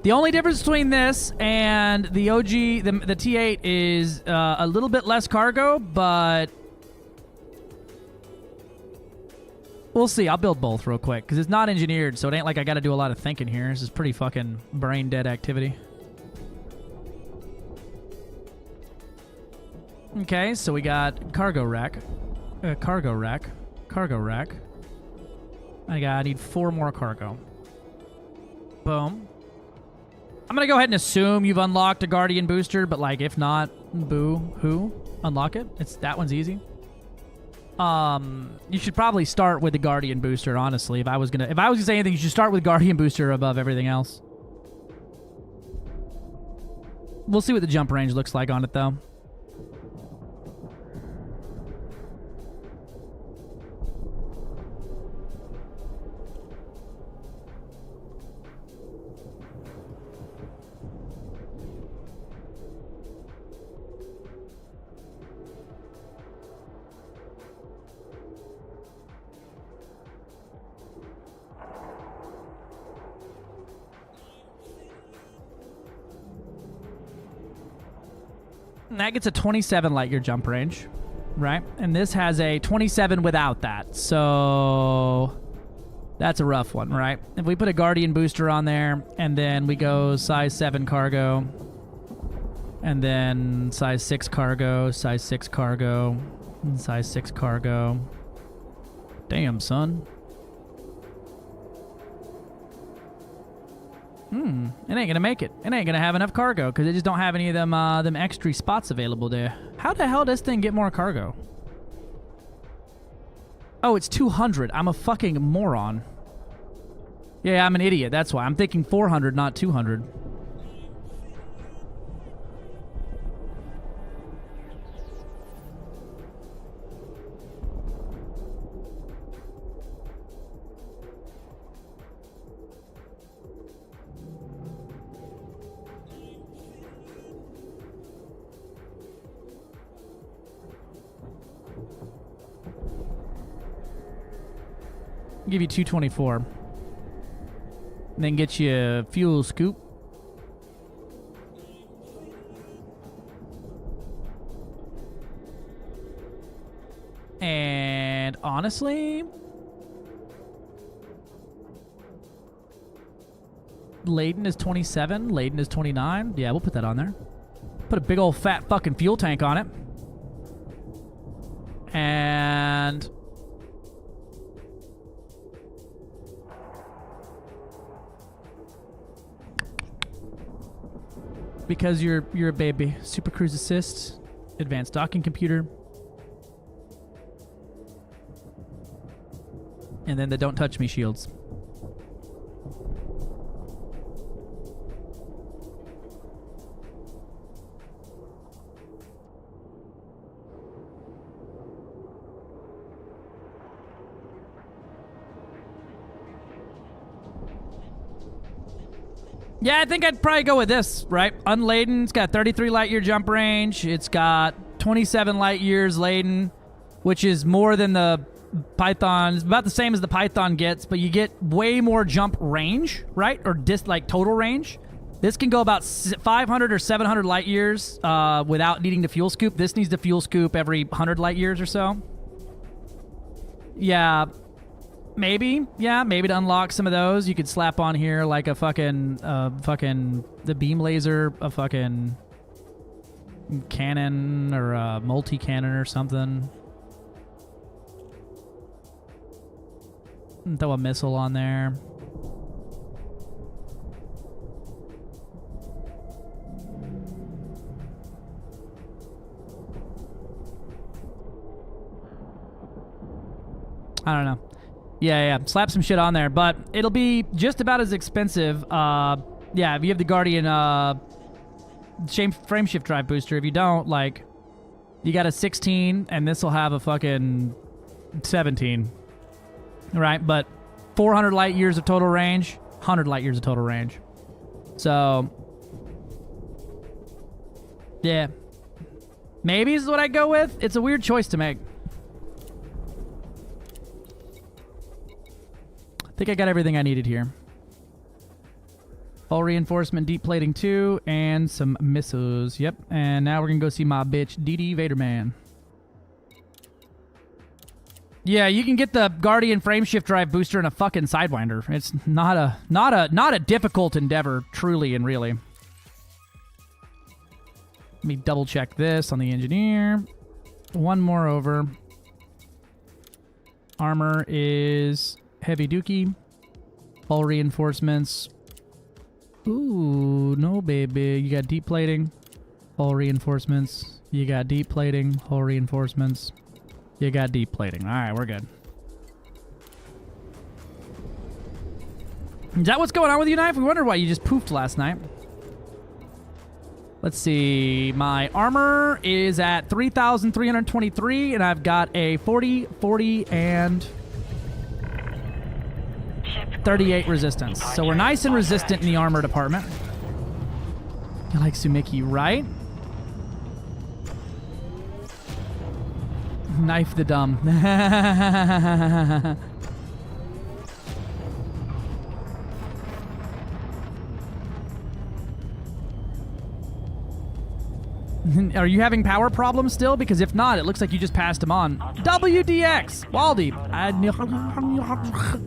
The only difference between this and the OG, the T8 is a little bit less cargo, but we'll see. I'll build both real quick because it's not engineered, so it ain't like I got to do a lot of thinking here. This is pretty fucking brain dead activity. Okay, so we got cargo rack. Cargo rack. I need 4 more cargo. Boom. I'm gonna go ahead and assume you've unlocked a Guardian booster, but like if not, boo-hoo. Unlock it. That one's easy. You should probably start with the Guardian booster, honestly. If I was gonna say anything, you should start with Guardian booster above everything else. We'll see what the jump range looks like on it, though. And that gets a 27 light year jump range, right? And this has a 27 without that. So that's a rough one, right? If we put a Guardian booster on there and then we go size 7 cargo and then size 6 cargo, size 6 cargo, and size 6 cargo. Damn, son. It ain't gonna make it. It ain't gonna have enough cargo because they just don't have any of them extra spots available there. How the hell does this thing get more cargo? Oh, it's 200. I'm a fucking moron. Yeah, I'm an idiot. That's why. I'm thinking 400, not 200. Give you 224. And then get you a fuel scoop. And honestly, laden is 27, laden is 29. Yeah, we'll put that on there. Put a big old fat fucking fuel tank on it. And because you're a baby. Super Cruise Assist, advanced docking computer, and then the don't touch me shields. Yeah, I think I'd probably go with this, right? Unladen, it's got 33 light year jump range. It's got 27 light years laden, which is more than the Python. It's about the same as the Python gets, but you get way more jump range, right? Or like total range. This can go about 500 or 700 light years without needing to fuel scoop. This needs to fuel scoop every 100 light years or so. Yeah. Maybe, yeah, maybe to unlock some of those, you could slap on here like a fucking the beam laser, a fucking cannon or a multi-cannon or something. And throw a missile on there. I don't know. Yeah, slap some shit on there, but it'll be just about as expensive. Yeah, if you have the Guardian frame shift drive booster. If you don't, like, you got a 16, and this will have a fucking 17. Right, but 400 light years of total range, 100 light years of total range. So, yeah. Maybe is what I go with. It's a weird choice to make. I think I got everything I needed here. Full reinforcement, deep plating 2, and some missiles. Yep, and now we're going to go see my bitch, DD Vaderman. Yeah, you can get the Guardian frame shift drive booster in a fucking Sidewinder. It's not a difficult endeavor, truly and really. Let me double check this on the engineer. One more over. Armor is heavy dookie. All reinforcements. Ooh, no, baby. You got deep plating, hull reinforcements. You got deep plating, hull reinforcements. You got deep plating. All right, we're good. Is that what's going on with you, Knife? We wondered why you just poofed last night. Let's see. My armor is at 3,323, and I've got a 40, 40, and 38 resistance. So we're nice and resistant in the armor department. You like Sumiki, right? Knife the dumb. Are you having power problems still? Because if not, it looks like you just passed him on. WDX! Waldy!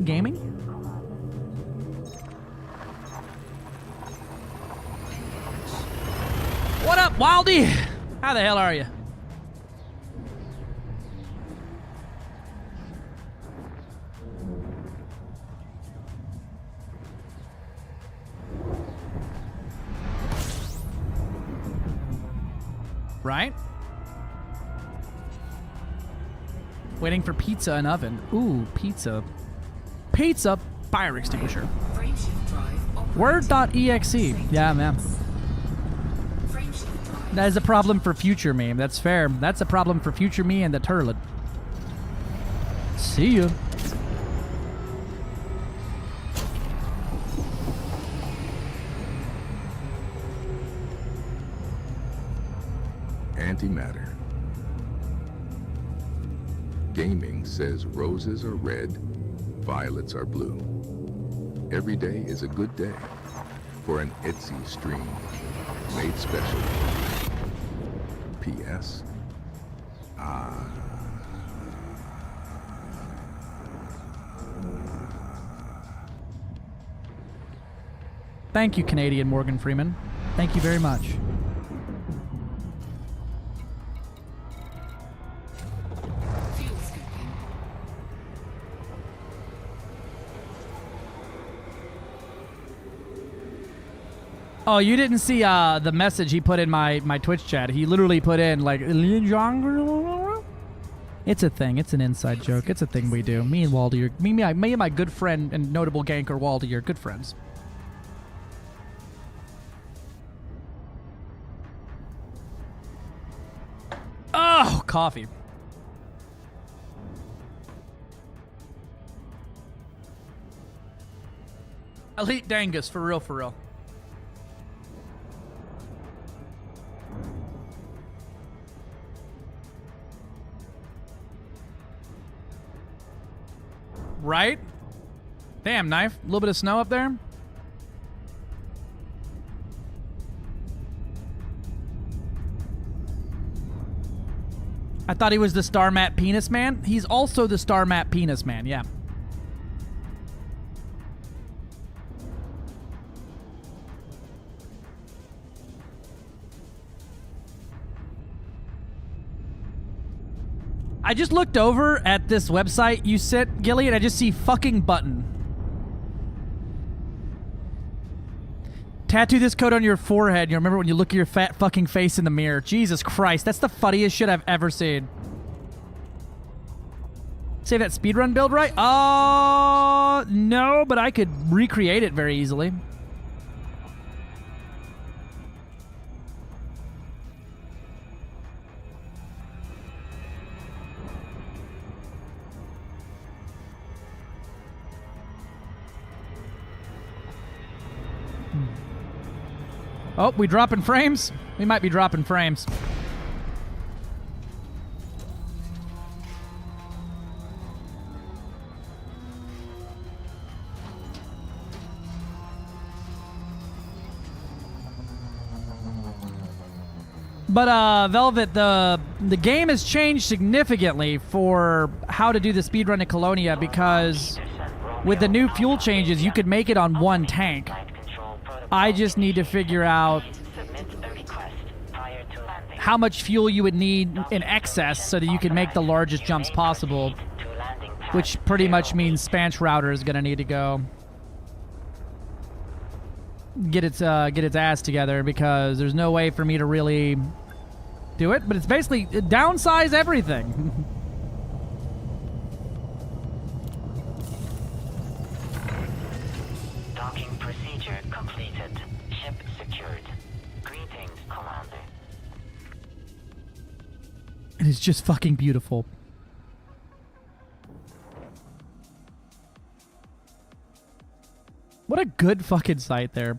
Gaming? What up, Waldy? How the hell are you? Right? Waiting for pizza and oven. Ooh, pizza. Pizza fire extinguisher. Word.exe. Yeah, man. That is a problem for future me. That's fair. That's a problem for future me and the turlet. See ya. Antimatter. Gaming says roses are red, violets are blue. Every day is a good day for an Etsy stream made special. P.S. Thank you, Canadian Morgan Freeman. Thank you very much. Oh, you didn't see the message he put in my Twitch chat. He literally put in, like, it's a thing. It's an inside joke. It's a thing we do. Me and Waldy are... Me and my good friend and notable ganker Waldy are good friends. Oh, coffee. Elite Dangus, for real, for real. Right? Damn, Knife. A little bit of snow up there. I thought he was the Star Map Penis Man. He's also the Star Map Penis Man, yeah. I just looked over at this website you sent, Gilly, and I just see fucking button. Tattoo this code on your forehead. You remember when you look at your fat fucking face in the mirror. Jesus Christ, that's the funniest shit I've ever seen. Say that speedrun build right? No, but I could recreate it very easily. Oh, we dropping frames? We might be dropping frames. But Velvet, the game has changed significantly for how to do the speedrun at Colonia, because with the new fuel changes, you could make it on one tank. I just need to figure out how much fuel you would need in excess so that you can make the largest jumps possible, which pretty much means Spanch Router is going to need to go. get its ass together because there's no way for me to really do it. But it's basically downsize everything. Docking procedure completed. Ship secured. Greetings, Commander. It is just fucking beautiful. What a good fucking site there.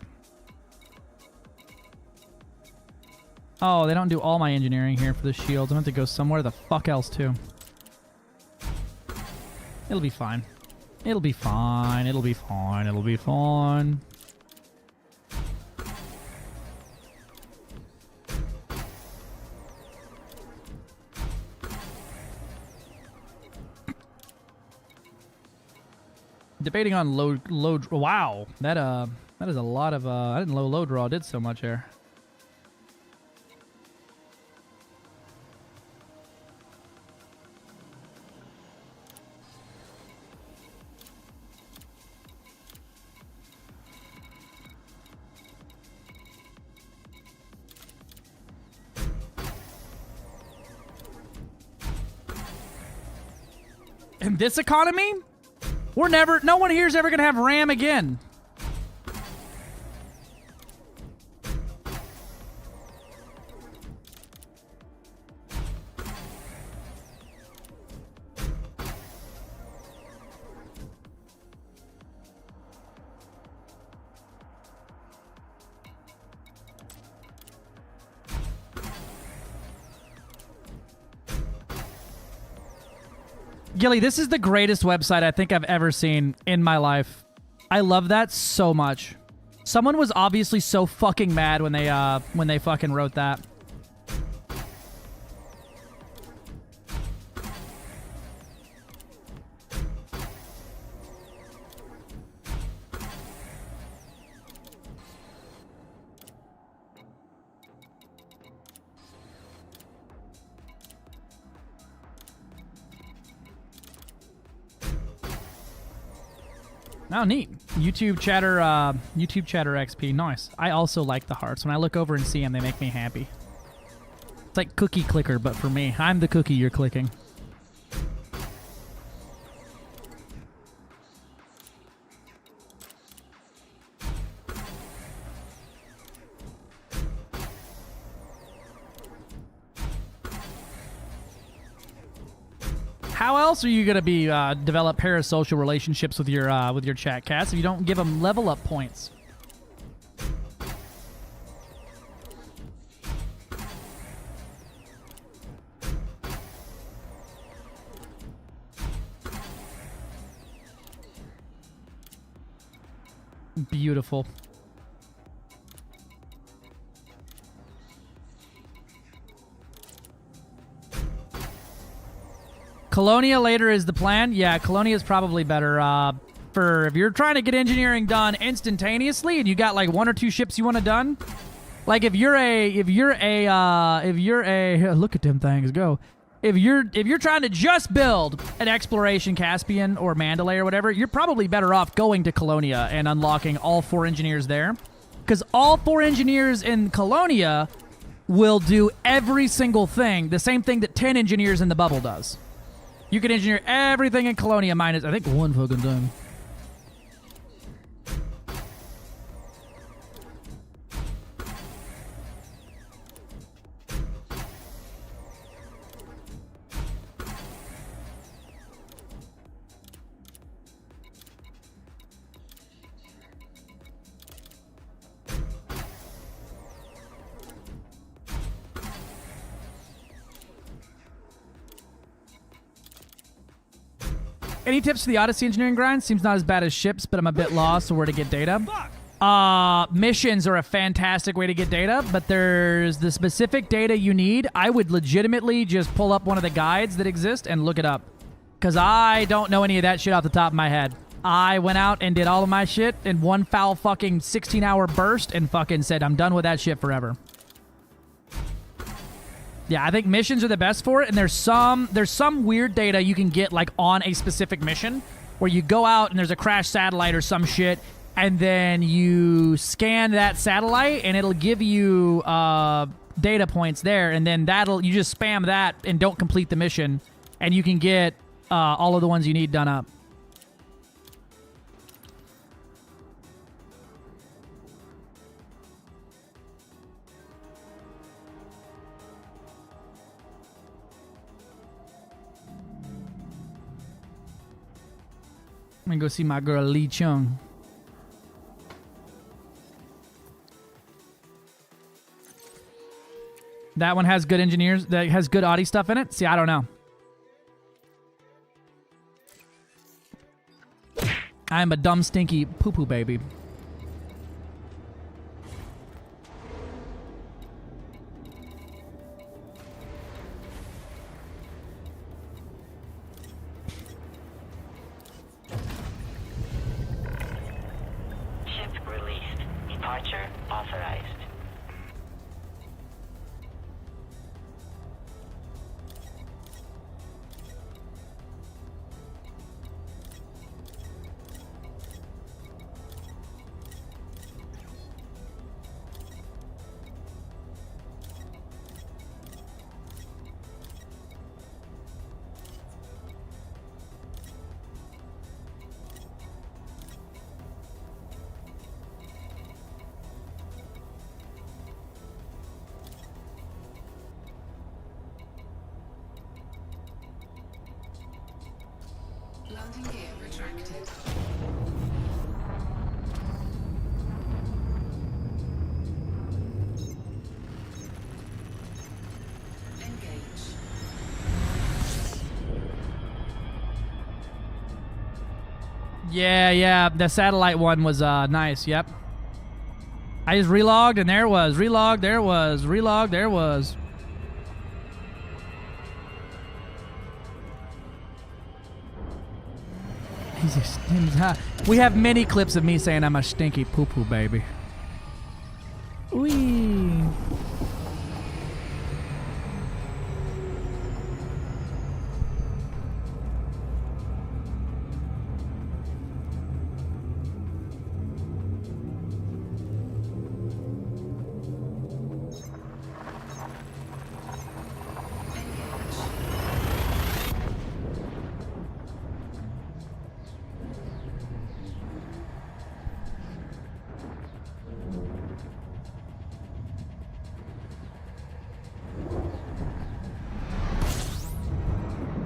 Oh, they don't do all my engineering here for the shields. I'm going to have to go somewhere the fuck else, too. It'll be fine. It'll be fine. It'll be fine. It'll be fine. Debating on load. Wow, that is a lot of. I didn't know low draw did so much there. In this economy? No one here is ever going to have RAM again. Gilly, this is the greatest website I think I've ever seen in my life. I love that so much. Someone was obviously so fucking mad when they fucking wrote that. Oh, neat. YouTube chatter XP. Nice. I also like the hearts. When I look over and see them, they make me happy. It's like cookie clicker, but for me. I'm the cookie you're clicking. How else are you gonna be develop parasocial relationships with your chat cats if you don't give them level up points? Beautiful. Colonia later is the plan. Yeah, Colonia is probably better for if you're trying to get engineering done instantaneously and you got like 1 or 2 ships you want to done. Like if you're a look at them things go. If you're trying to just build an exploration Caspian or Mandalay or whatever, you're probably better off going to Colonia and unlocking all 4 engineers there. Because all 4 engineers in Colonia will do every single thing, the same thing that 10 engineers in the bubble does. You can engineer everything in Colonia minus, I think, 1 fucking thing. Any tips for the Odyssey engineering grind? Seems not as bad as ships, but I'm a bit lost on where to get data. Missions are a fantastic way to get data, but there's the specific data you need. I would legitimately just pull up one of the guides that exist and look it up. Because I don't know any of that shit off the top of my head. I went out and did all of my shit in one foul fucking 16-hour burst and fucking said, I'm done with that shit forever. Yeah, I think missions are the best for it, and there's some weird data you can get like on a specific mission where you go out and there's a crashed satellite or some shit, and then you scan that satellite, and it'll give you data points there, and then you just spam that and don't complete the mission, and you can get all of the ones you need done up. I'm gonna go see my girl Lee Chung. That one has good engineers. That has good Audi stuff in it. See, I don't know. I'm a dumb, stinky poo-poo baby. Ship released. Departure authorized. Landing gear retracted. Engage. Yeah, the satellite one was nice, yep. I just relogged and there it was. Relogged, there it was. Relogged, there it was. We have many clips of me saying I'm a stinky poo-poo baby. Wee.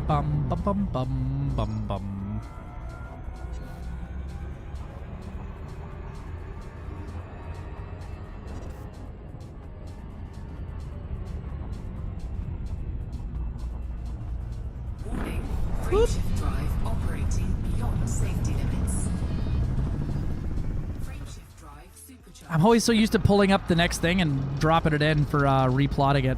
Bum bum bum bum bum bum. Warning. Frameshift drive operating beyond safety limits. Frameshift drive supercharged. I'm always so used to pulling up the next thing and dropping it in for replotting it.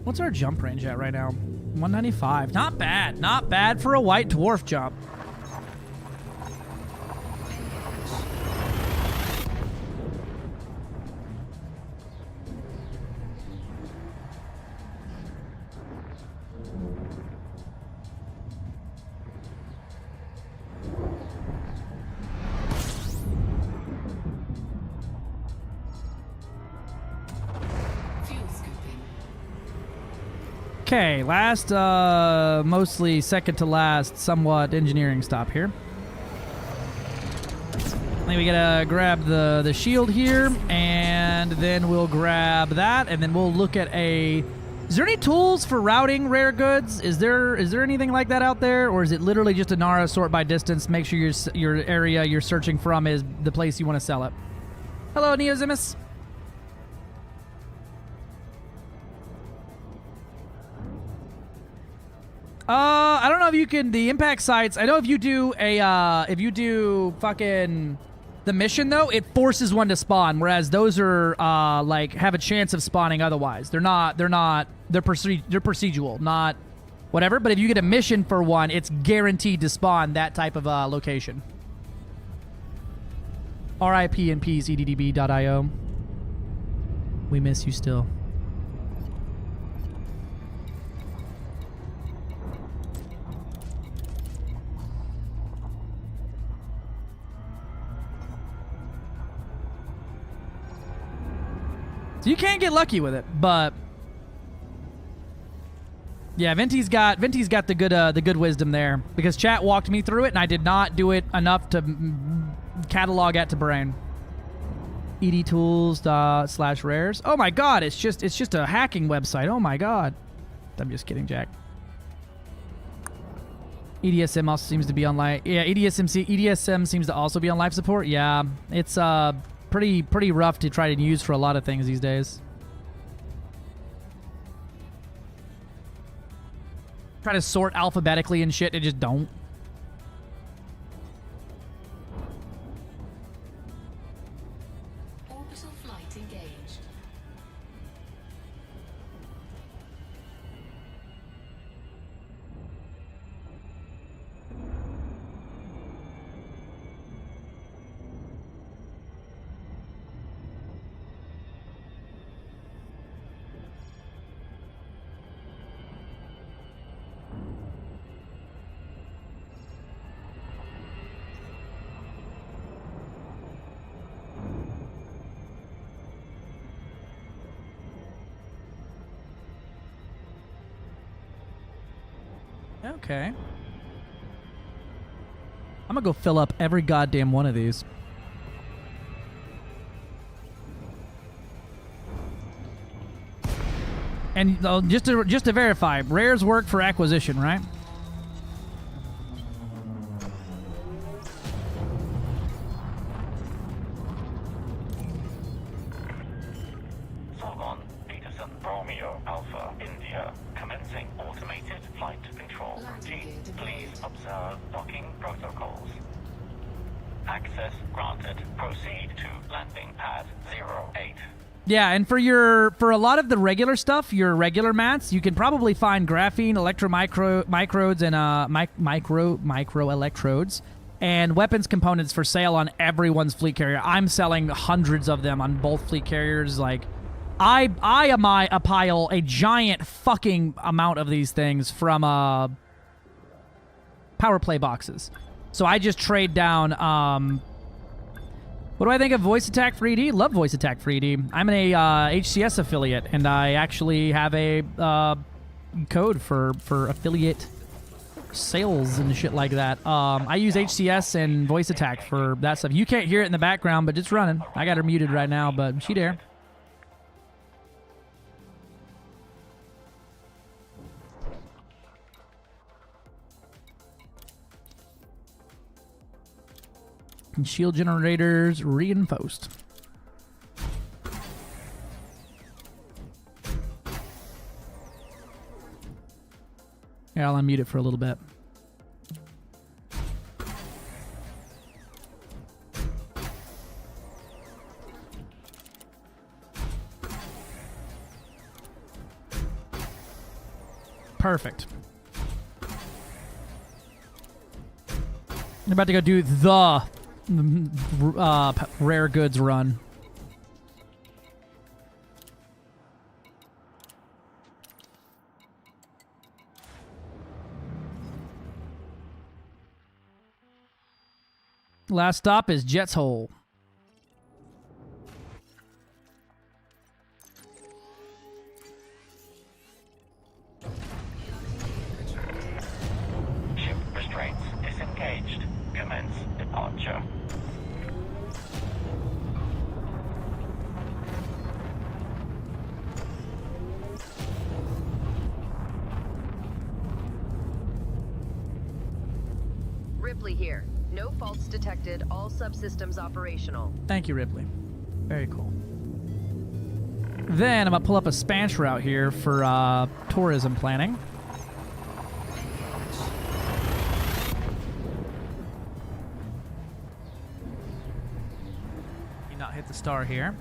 What's our jump range at right now? 195. Not bad. Not bad for a white dwarf jump. Okay, last, mostly second to last, somewhat engineering stop here. I think we gotta grab the shield here, and then we'll grab that, and then we'll look at a... Is there any tools for routing rare goods? Is there anything like that out there, or is it literally just a Nara sort by distance, make sure your area you're searching from is the place you want to sell it? Hello, Neozimus. I don't know if you can, the impact sites, I know if you do fucking the mission though, it forces one to spawn, whereas those are, like, have a chance of spawning otherwise. They're procedural, not whatever, but if you get a mission for one, it's guaranteed to spawn that type of, location. RIP in peace, EDDB.io. We miss you still. So you can't get lucky with it, but yeah, Venti's got the good wisdom there, because chat walked me through it and I did not do it enough to catalog at to brain. edtools./rares. Oh my god, it's just a hacking website. Oh my god. I'm just kidding, Jack. EDSM also seems to be on live. Yeah, EDSM seems to also be on live support. Yeah, it's pretty rough to try to use for a lot of things these days. Try to sort alphabetically and shit, it just don't. Orbital flight engaged. Okay. I'm gonna go fill up every goddamn one of these. And just to verify, rares work for acquisition, right? Solon, Peterson, Romeo, Alpha, India, commencing automated flight control routine. Please observe docking protocols. Access granted. Proceed to landing pad 08. Yeah, and for a lot of the regular stuff, your regular mats, you can probably find graphene, microdes, and micro electrodes, and weapons components for sale on everyone's fleet carrier. I'm selling hundreds of them on both fleet carriers. Like, I pile a giant fucking amount of these things from power play boxes. So I just trade down. What do I think of Voice Attack 3D? Love Voice Attack 3D. I'm an HCS affiliate, and I actually have a code for affiliate sales and shit like that. I use HCS and Voice Attack for that stuff. You can't hear it in the background, but it's running. I got her muted right now, but she there. And shield generators reinforced. Yeah, I'll unmute it for a little bit. Perfect. I'm about to go do the rare goods run. Last stop is Jet's Hole. Ship restraints disengaged. Commence departure. Ripley here. No faults detected. All subsystems operational. Thank you, Ripley. Very cool. Then I'm gonna pull up a Spanish route here for tourism planning. You not hit the star here.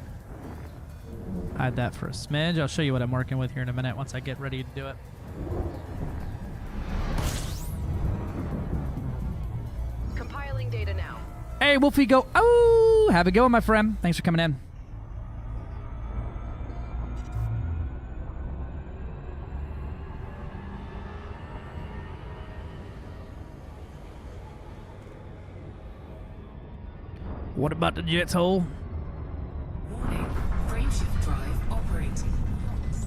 Hide that for a smidge. I'll show you what I'm working with here in a minute once I get ready to do it. Compiling data now. Hey, Wolfie, go. Oh, have a good one, my friend. Thanks for coming in. What about the Jets hole? Warning. Frameshift drive operating.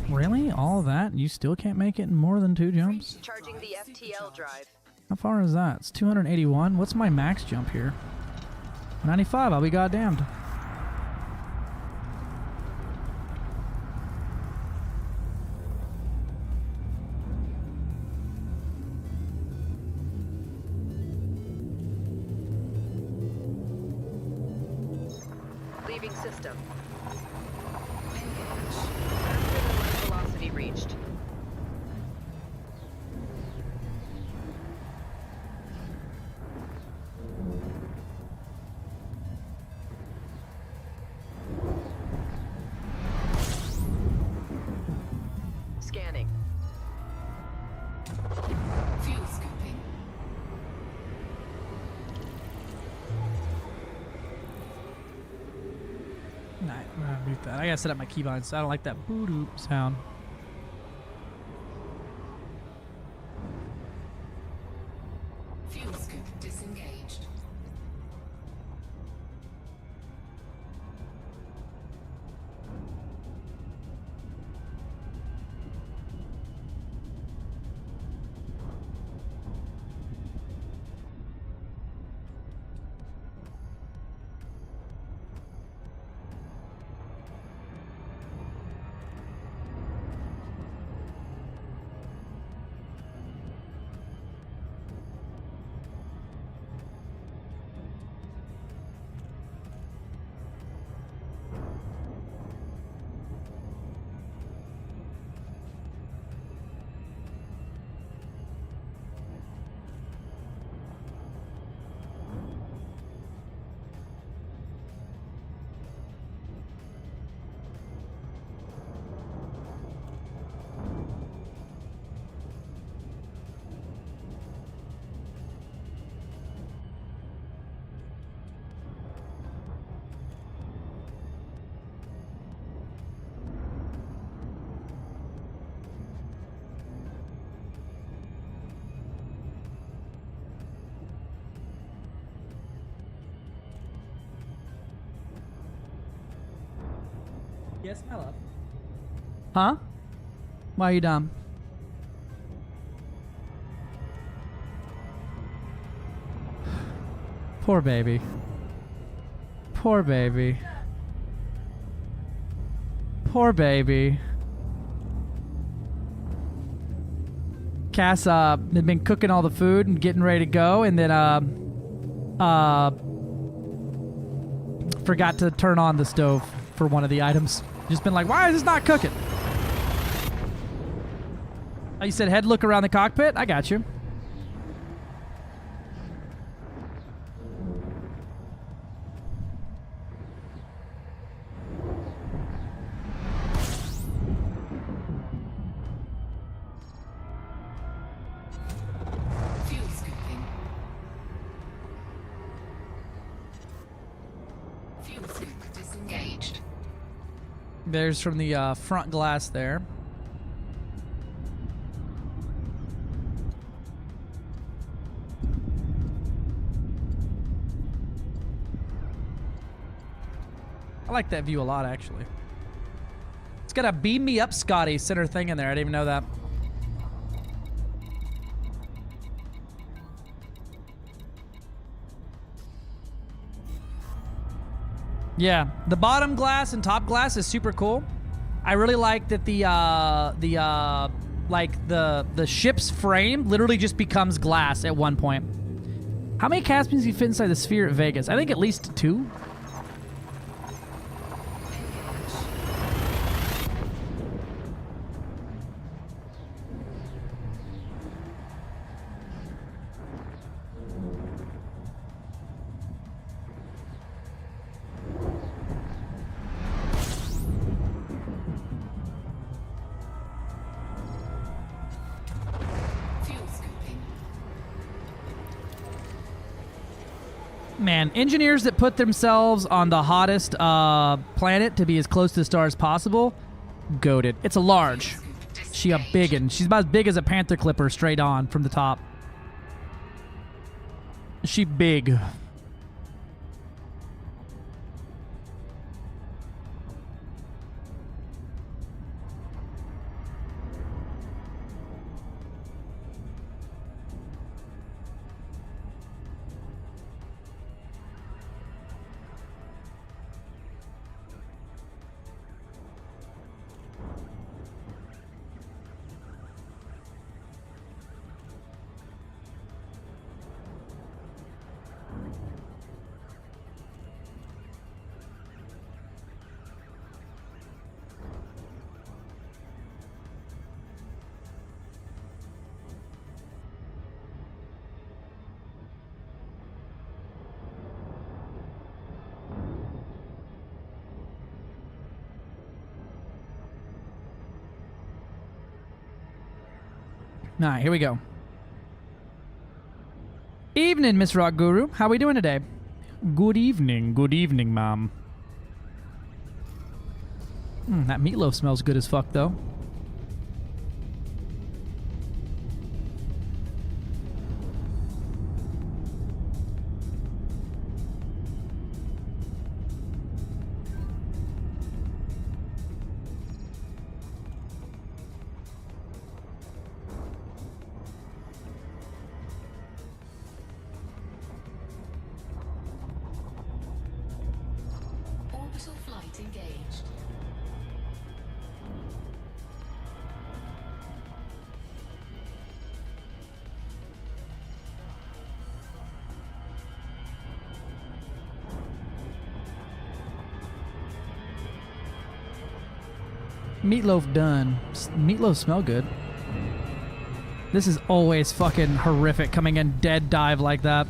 Really? All of that? You still can't make it in more than 2 jumps? Charging the FTL drive. How far is that? It's 281. What's my max jump here? 95. I'll be goddamned. Leaving system. Faster than light velocity reached. Scanning. Fuel scooping. Nah, I'm gonna mute that. I gotta set up my keybinds, so I don't like that boop sound. Fuel scoop disengaged. Yes, my love. Huh? Why are you dumb? Poor baby. Poor baby. Poor baby. Cass had been cooking all the food and getting ready to go, and then forgot to turn on the stove for one of the items. Just been like, why is this not cooking? Oh, you said head look around the cockpit? I got you. Fuel scooping. Fuel scoop disengaged. There's from the front glass there. I like that view a lot, actually. It's got a beam me up Scotty center thing in there. I didn't even know that. Yeah, the bottom glass and top glass is super cool. I really like that the ship's frame literally just becomes glass at one point. How many Caspians do you fit inside the sphere at Vegas? I think at least 2. Fuel scooping. Man, engineers that put themselves on the hottest planet to be as close to the star as possible, goated. It's a large. She a biggin. She's about as big as a panther clipper straight on from the top. She big. All right, here we go. Evening, Miss Rock Guru. How we doing today? Good evening, ma'am. That meatloaf smells good as fuck, though. Orbital flight engaged. Meatloaf done. Meatloaf smell good. This is always fucking horrific coming in dead dive like that.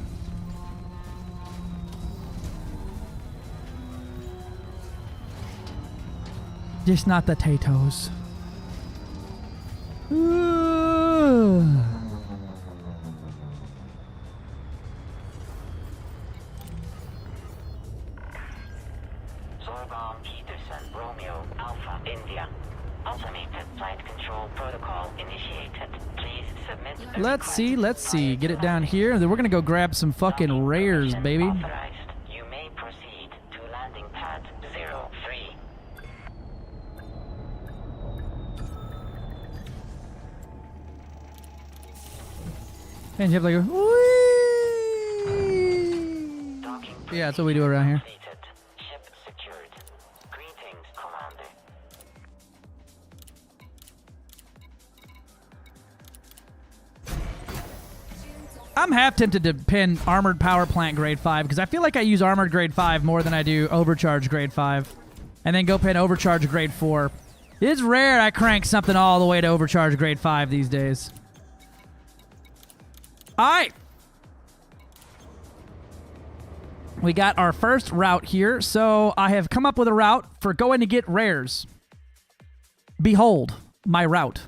Just not the potatoes. Zorgon Peterson, Romeo, Alpha, India. Automated flight control protocol initiated. Please submit the Let's see. Get it down here. Then we're gonna go grab some fucking rares, baby. authorized. You may proceed to landing pad 03. And you have like a yeah, that's what we do around here. Ship secured. Greetings, Commander. I'm half tempted to pin Armored Power Plant Grade 5 because I feel like I use Armored Grade 5 more than I do Overcharge Grade 5. And then go pin Overcharge Grade 4. It's rare I crank something all the way to Overcharge Grade 5 these days. Alright. We got our first route here. So I have come up with a route for going to get rares. Behold, my route.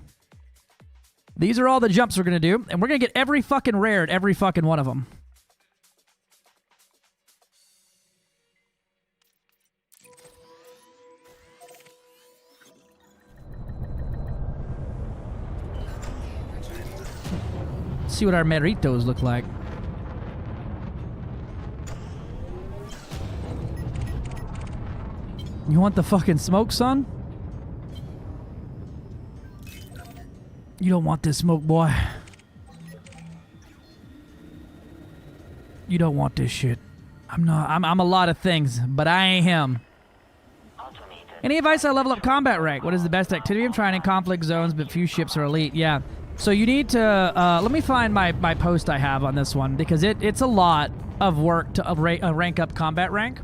These are all the jumps we're going to do, and we're going to get every fucking rare at every fucking one of them. See what our meritos look like. You want the fucking smoke, son? You don't want this smoke, boy. You don't want this shit. I'm a lot of things, but I ain't him. Any advice on level up combat rank? What is the best activity? I'm trying in conflict zones, but few ships are elite. Yeah. So you need to, let me find my post I have on this one, because it's a lot of work to rank up combat rank.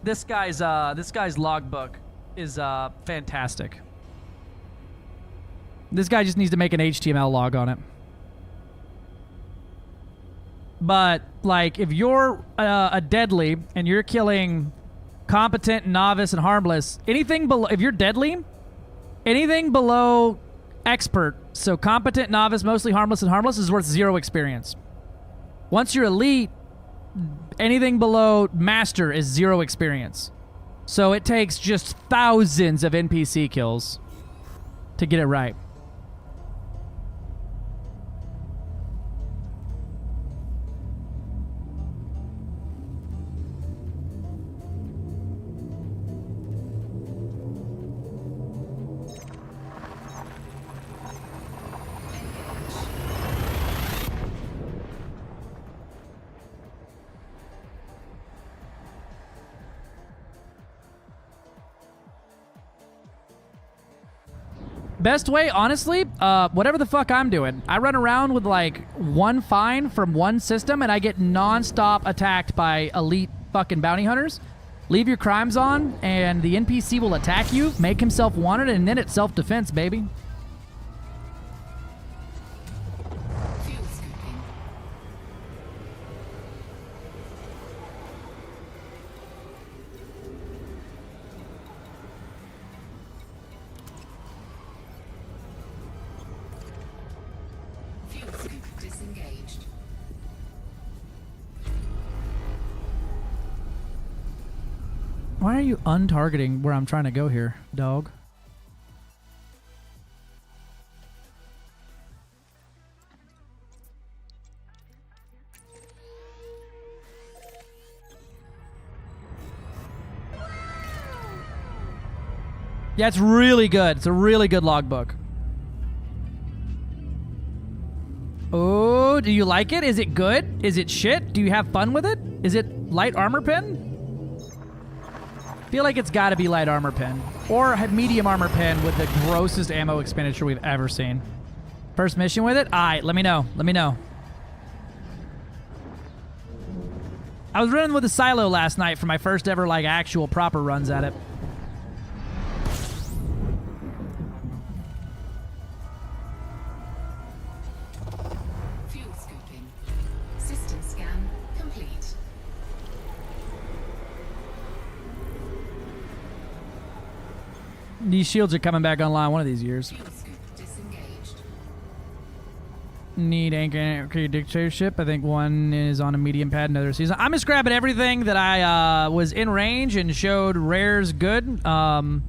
This guy's logbook is fantastic. This guy just needs to make an HTML log on it. but like if you're a deadly and you're killing competent, novice, and harmless, anything below, if you're deadly, anything below expert, so competent, novice, mostly harmless, and harmless is worth 0 experience. Once you're elite, anything below master is 0 experience. So it takes just thousands of NPC kills to get it right. Best way, honestly, whatever the fuck I'm doing. I run around with like 1 fine from 1 system and I get non-stop attacked by elite fucking bounty hunters. Leave your crimes on and the NPC will attack you, make himself wanted, and then it's self-defense, baby. Why are you untargeting where I'm trying to go here, dog? Yeah, it's really good. It's a really good logbook. Oh, do you like it? Is it good? Is it shit? Do you have fun with it? Is it light armor pen? Feel like it's got to be light armor pen or a medium armor pen with the grossest ammo expenditure we've ever seen. First mission with it? Alright, let me know. Let me know. I was running with a silo last night for my first ever like actual proper runs at it. Fuel scooping. System scan complete. These shields are coming back online one of these years. Need anchor dictatorship. I think one is on a medium pad, another season. I'm just grabbing everything that I was in range and showed rares good. The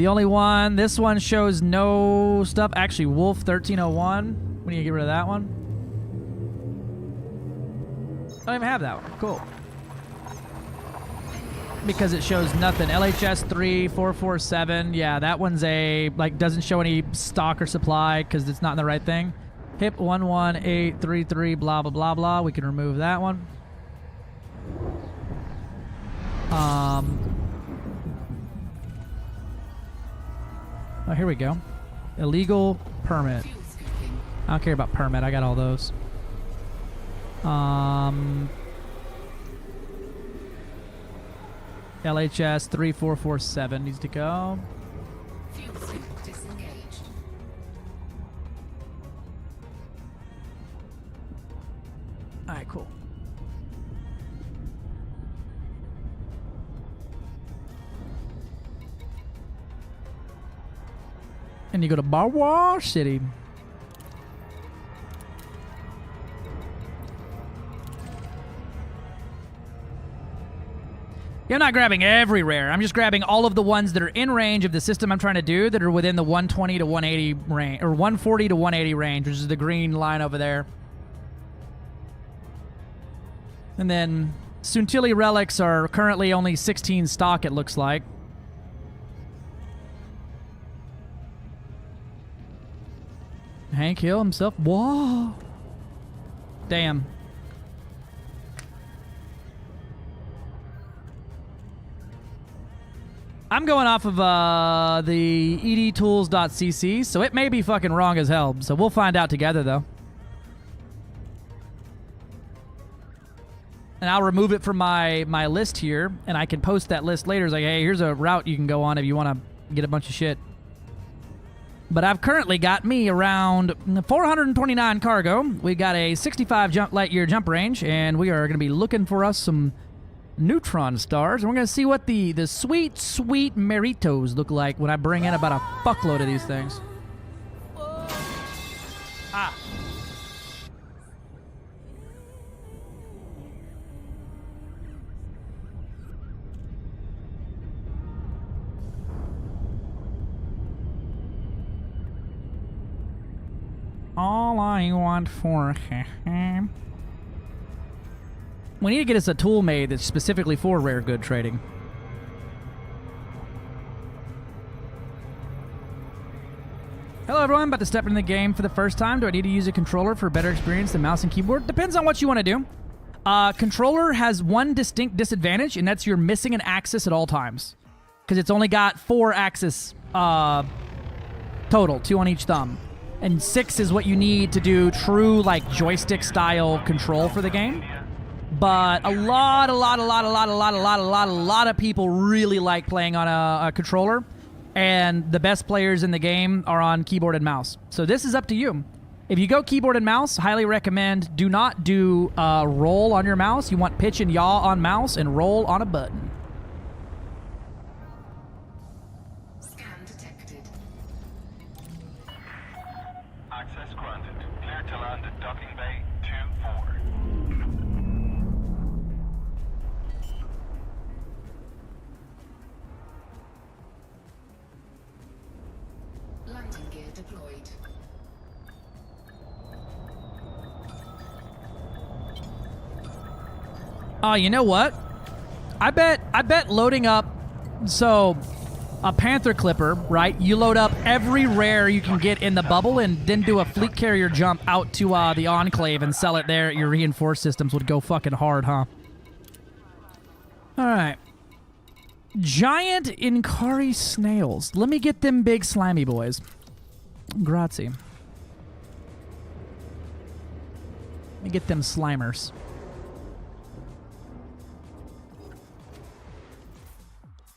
only one, this one shows no stuff. Actually, Wolf 1301. We need to get rid of that one. I don't even have that one. Cool. Because it shows nothing. LHS 3447. Yeah, that one's a, like, doesn't show any stock or supply because it's not in the right thing. HIP 11833, blah, blah, blah, blah. We can remove that one. Oh, here we go. Illegal permit. I don't care about permit. I got all those. LHS 3447 needs to go. Alright, cool. And you go to Barwar City. Yeah, I'm not grabbing every rare. I'm just grabbing all of the ones that are in range of the system I'm trying to do that are within the 120 to 180 range, or 140 to 180 range, which is the green line over there. And then Suntili relics are currently only 16 stock, it looks like. Hank Hill himself. Whoa. Damn. I'm going off of the edtools.cc, so it may be fucking wrong as hell. So we'll find out together, though. And I'll remove it from my list here, and I can post that list later. It's like, hey, here's a route you can go on if you want to get a bunch of shit. But I've currently got me around 429 cargo. We've got a 65 light year jump range, and we are going to be looking for us some neutron stars. And we're going to see what the sweet, sweet Meritos look like when I bring in about a fuckload of these things. Ah. All I want for him. We need to get us a tool made that's specifically for rare good trading. Hello everyone, about to step into the game for the first time. Do I need to use a controller for a better experience than mouse and keyboard? Depends on what you want to do. Controller has one distinct disadvantage, and that's you're missing an axis at all times. Because it's only got 4 axes total, 2 on each thumb. And 6 is what you need to do true, like, joystick-style control for the game. But a lot of people really like playing on a controller. And the best players in the game are on keyboard and mouse. So this is up to you. If you go keyboard and mouse, highly recommend do not do roll on your mouse. You want pitch and yaw on mouse and roll on a button. Access granted. Clear to land at Docking Bay 2-4. Landing gear deployed. You know what? I bet loading up, so a Panther Clipper, right? You load up every rare you can get in the bubble and then do a fleet carrier jump out to the Enclave and sell it there at your reinforced systems would go fucking hard, huh? All right. Giant Inkari snails. Let me get them big slimy boys. Grazie. Let me get them slimers.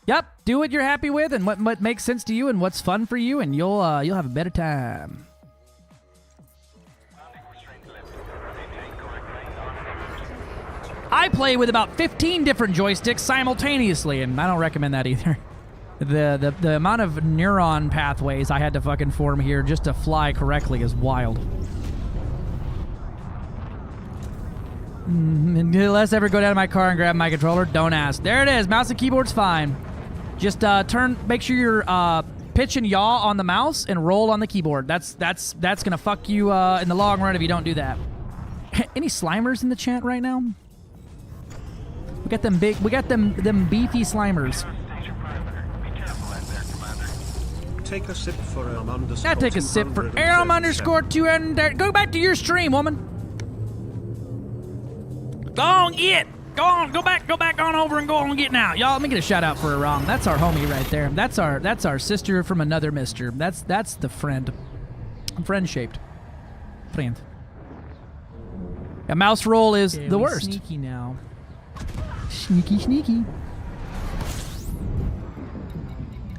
Yep, do what you're happy with and what makes sense to you and what's fun for you, and you'll have a better time. I play with about 15 different joysticks simultaneously, and I don't recommend that either. The amount of neuron pathways I had to fucking form here just to fly correctly is wild. Unless I ever go down to my car and grab my controller, don't ask. There it is. Mouse and keyboard's fine. Just make sure you're pitch and yaw on the mouse and roll on the keyboard. That's gonna fuck you in the long run if you don't do that. Any Slimers in the chat right now? We got them them beefy Slimers. Take a sip for Elm underscore. Now take a sip for Elm underscore 200. Go back to your stream, woman. Go on, get. Go on, go back on over and go on get now. Y'all, let me get a shout out for Aram. That's our homie right there. That's our sister from another mister. That's the friend. Friend-shaped. Friend. A mouse roll is the worst. Sneaky now. Sneaky.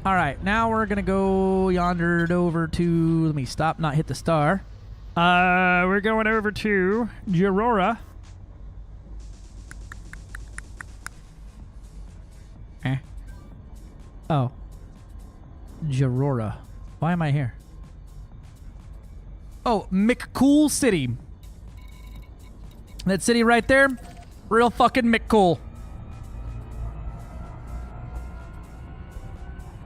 All right, now we're gonna go yonder over to. Let me stop, not hit the star. We're going over to Gerora. Oh. Gerora. Why am I here? Oh, McCool City. That city right there, real fucking McCool.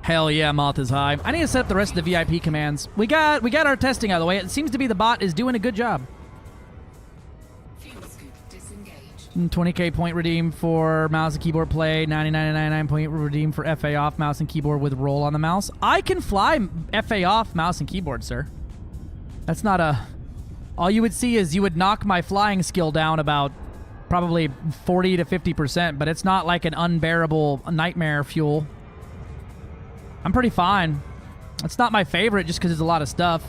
Hell yeah, Moth is high. I need to set up the rest of the VIP commands. We got our testing out of the way. It seems to be the bot is doing a good job. 20k point redeemed for mouse and keyboard play, 99.99 point redeemed for FA off mouse and keyboard with roll on the mouse. I can fly FA off mouse and keyboard, sir. That's not a... All you would see is you would knock my flying skill down about probably 40 to 50%, but it's not like an unbearable nightmare fuel. I'm pretty fine. It's not my favorite just because there's a lot of stuff.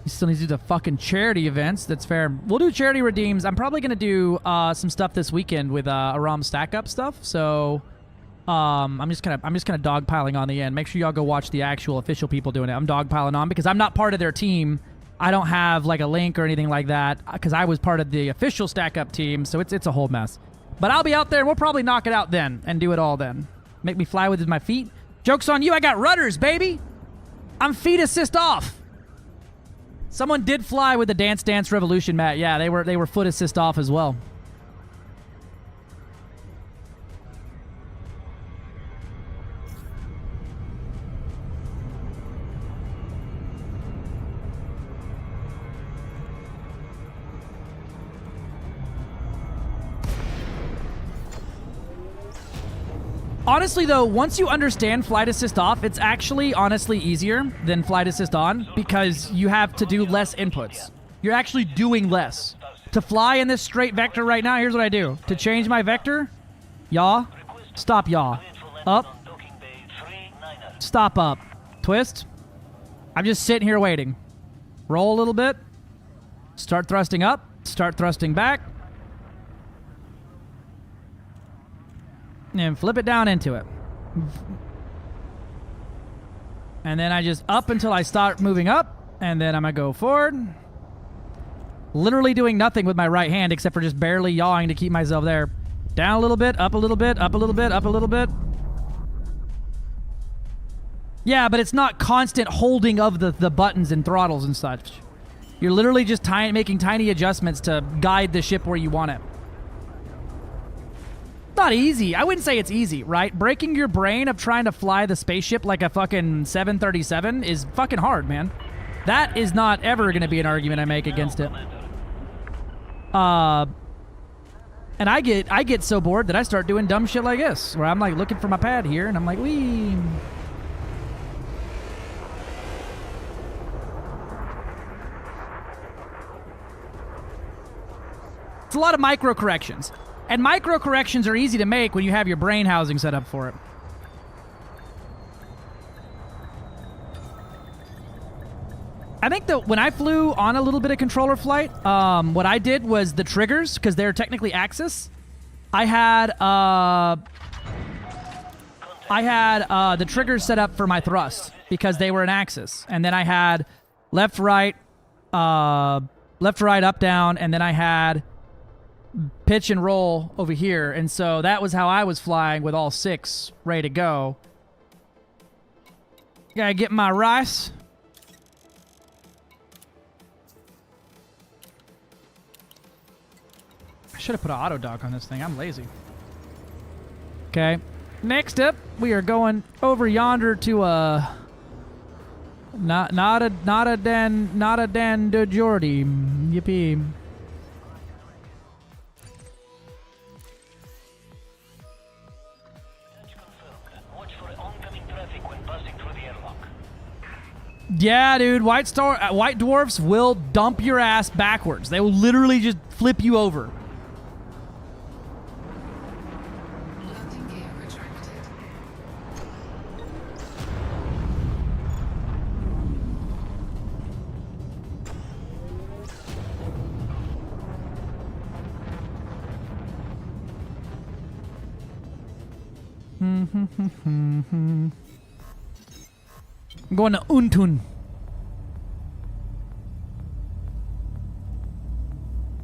You still need to do the fucking charity events. That's fair. We'll do charity redeems. I'm probably going to do some stuff this weekend with Aram stack up stuff. So I'm just kind of dogpiling on the end. Make sure y'all go watch the actual official people doing it. I'm dogpiling on because I'm not part of their team. I don't have like a link or anything like that because I was part of the official Stack Up team, so it's a whole mess. But I'll be out there and we'll probably knock it out then and do it all then. Make me fly with my feet. Joke's on you, I got rudders, baby. I'm feet assist off. Someone did fly with the Dance Dance Revolution, Matt. Yeah, they were foot assist off as well. Honestly, though, once you understand flight assist off, it's actually honestly easier than flight assist on because you have to do less inputs. You're actually doing less. To fly in this straight vector right now, here's what I do. To change my vector, yaw, stop yaw, up, stop up, twist. I'm just sitting here waiting. Roll a little bit, start thrusting up, start thrusting back, and flip it down into it. And then I just up until I start moving up, and then I'm gonna go forward. Literally doing nothing with my right hand except for just barely yawing to keep myself there. Down a little bit, up a little bit, up a little bit, up a little bit. Yeah, but it's not constant holding of the buttons and throttles and such. You're literally just making tiny adjustments to guide the ship where you want it. Not easy. I wouldn't say it's easy, right? Breaking your brain of trying to fly the spaceship like a fucking 737 is fucking hard, man. That is not ever going to be an argument I make against it. And I get so bored that I start doing dumb shit like this, where I'm like looking for my pad here, and I'm like, wee. It's a lot of micro corrections. And micro corrections are easy to make when you have your brain housing set up for it. I think that when I flew on a little bit of controller flight, what I did was the triggers, because they're technically axis. I had the triggers set up for my thrust because they were an axis, and then I had left, right, up, down, and then I had pitch and roll over here, and so that was how I was flying with all 6 ready to go. Gotta get my rice. I should have put an auto dock on this thing. I'm lazy. Okay, next up we are going over yonder to not a Dan de Jordy. Yippee. Yeah, dude, white dwarfs will dump your ass backwards. They will literally just flip you over. I'm going to Untun.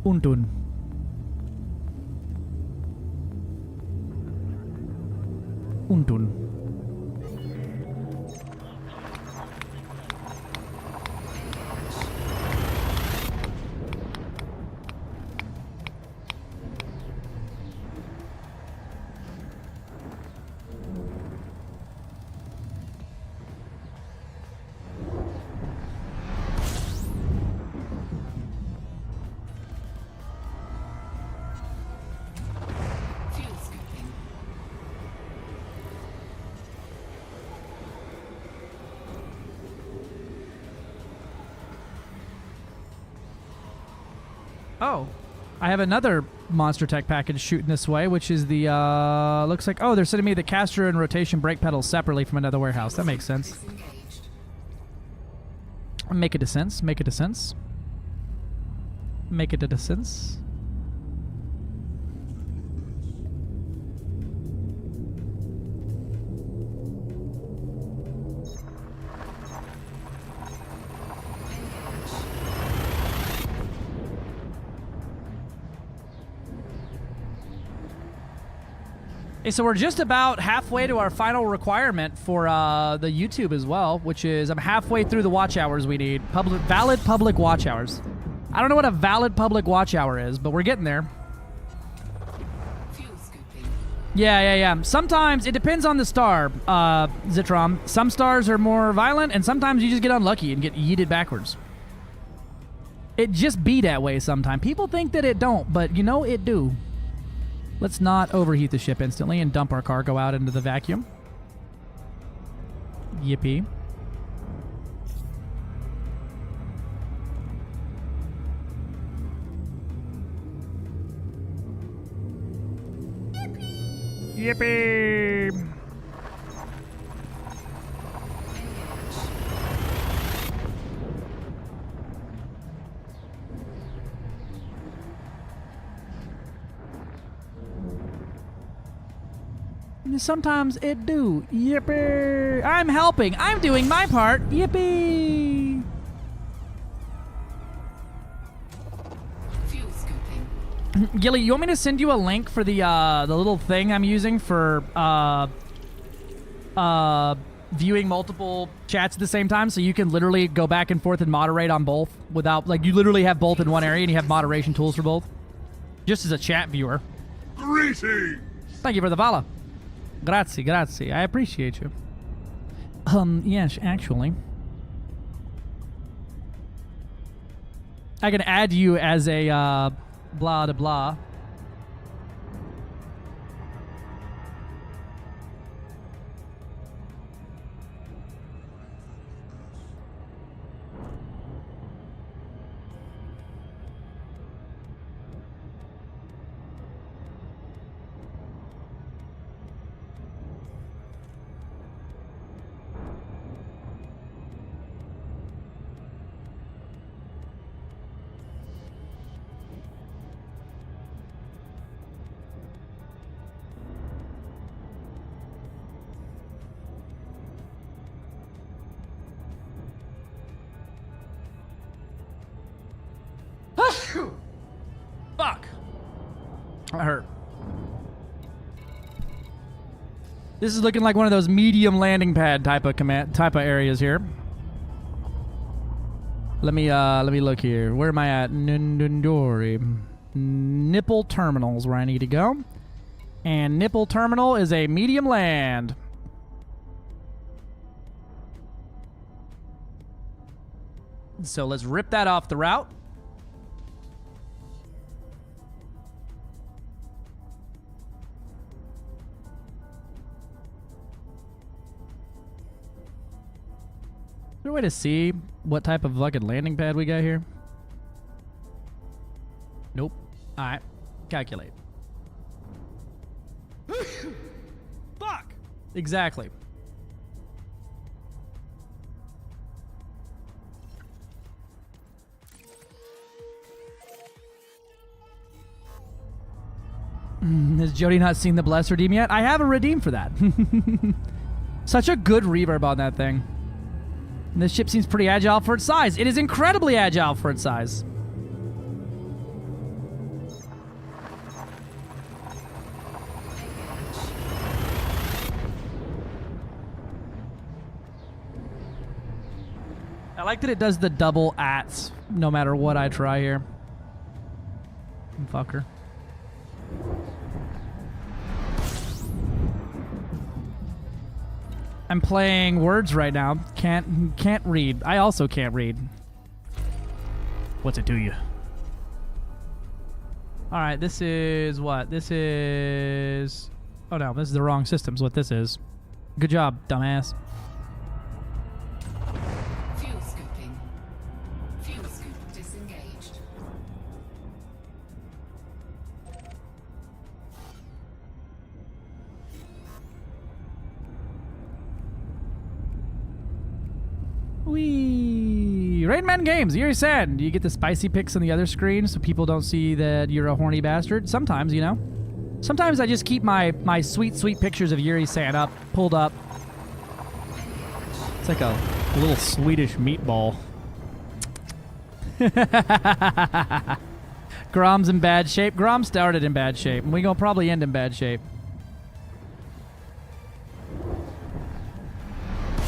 Untun. Untun. Oh, I have another Monster Tech package shooting this way, which is the, looks like, oh, they're sending me the caster and rotation brake pedals separately from another warehouse. That makes sense. Make it a sense. Make it a sense. Make it a sense. . Hey, so we're just about halfway to our final requirement for the YouTube as well, which is I'm halfway through the watch hours we need. Valid public watch hours. I don't know what a valid public watch hour is, but we're getting there. Yeah. Sometimes it depends on the star, Zitrom. Some stars are more violent, and sometimes you just get unlucky and get yeeted backwards. It just be that way sometimes. People think that it don't, but you know it do. Let's not overheat the ship instantly and dump our cargo out into the vacuum. Yippee. Yippee! Sometimes it do. Yippee! I'm helping. I'm doing my part. Yippee! Gilly, you want me to send you a link for the little thing I'm using for viewing multiple chats at the same time, so you can literally go back and forth and moderate on both without, like, you literally have both in one area and you have moderation tools for both, just as a chat viewer. Greetings! Thank you for the follow. Grazie. I appreciate you. Yes, actually. I can add you as a, blah de blah. Fuck. That hurt. This is looking like one of those medium landing pad type of areas here. Let me look here. Where am I at? Nundundori. Nipple Terminal is where I need to go. And Nipple Terminal is a medium land. So let's rip that off the route. Is there a way to see what type of fucking landing pad we got here? Nope. Alright. Calculate. Fuck! Exactly. Has Jody not seen the Bless Redeem yet? I haven't redeemed for that. Such a good reverb on that thing. And this ship seems pretty agile for its size. It is incredibly agile for its size. I like that it does the double ats no matter what I try here. Fucker. I'm playing Words right now. Can't read. I also can't read. What's it to you? All right, this is what? This is... Oh no, this is the wrong system's what this is. Good job, dumbass. Fuel scooping. Fuel scoop disengaged. Wee! Rain Man Games, Yuri San. Do you get the spicy pics on the other screen so people don't see that you're a horny bastard? Sometimes, you know. Sometimes I just keep my sweet, sweet pictures of Yuri San pulled up. It's like a little Swedish meatball. Grom's in bad shape. Grom started in bad shape, and we gonna probably end in bad shape.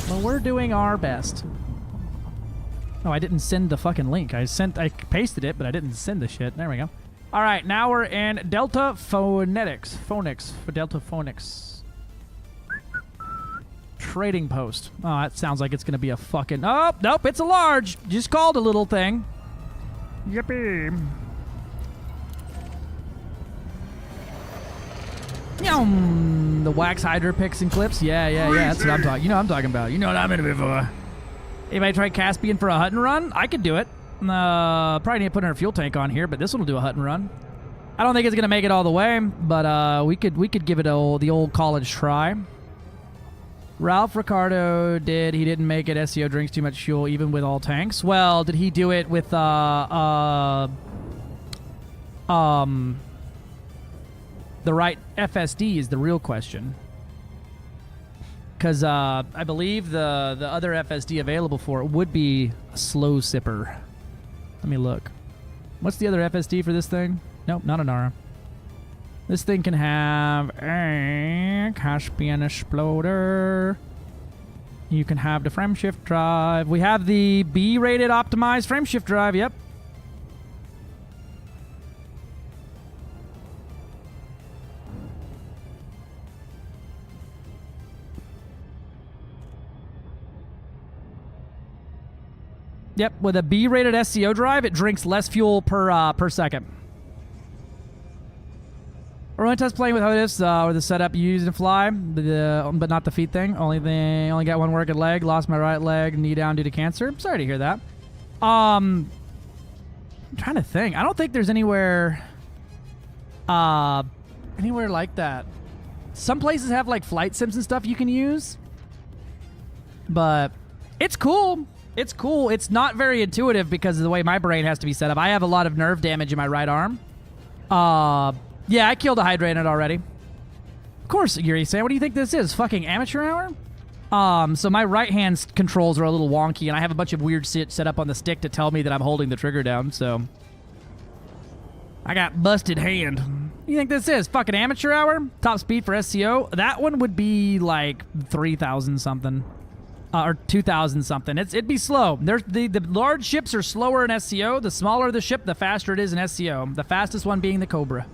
Well, we're doing our best. Oh, I didn't send the fucking link. I pasted it, but I didn't send the shit. There we go. All right, now we're in Delta Phonetics. For Delta Phonics. Trading post. Oh, that sounds like it's going to be a fucking... Oh, nope, it's a large. Just called a little thing. Yippee. Yum. The wax hydro picks and clips. Yeah. That's what I'm talking. You know what I'm talking about. You know what I'm in it for. Anybody try Caspian for a hut and run? I could do it. Probably need to put our fuel tank on here, but this one will do a hut and run. I don't think it's gonna make it all the way, but we could give it the old college try. Ralph Ricardo did. He didn't make it. SEO drinks too much fuel, even with all tanks. Well, did he do it with the right FSD is the real question. Because I believe the other FSD available for it would be a slow sipper. Let me look. What's the other FSD for this thing? Nope, not an ARA. This thing can have a Caspian Exploder. You can have the frameshift drive. We have the B-rated optimized frameshift drive, yep. Yep, with a B-rated SCO drive, it drinks less fuel per second. We're only test playing with HOTUS or the setup you use to fly, but not the feet thing. Only got one working leg. Lost my right leg, knee down due to cancer. Sorry to hear that. I'm trying to think. I don't think there's anywhere like that. Some places have like flight sims and stuff you can use, but it's cool. It's cool. It's not very intuitive because of the way my brain has to be set up. I have a lot of nerve damage in my right arm. Yeah, I killed a hydrant already. Of course, Yuri-san. What do you think this is? Fucking amateur hour? So my right hand controls are a little wonky, and I have a bunch of weird shit set up on the stick to tell me that I'm holding the trigger down, so... I got busted hand. What do you think this is? Fucking amateur hour? Top speed for SCO? That one would be like 3,000 something. Or 2,000 something. It'd be slow. The large ships are slower in SCO. The smaller the ship, the faster it is in SCO. The fastest one being the Cobra.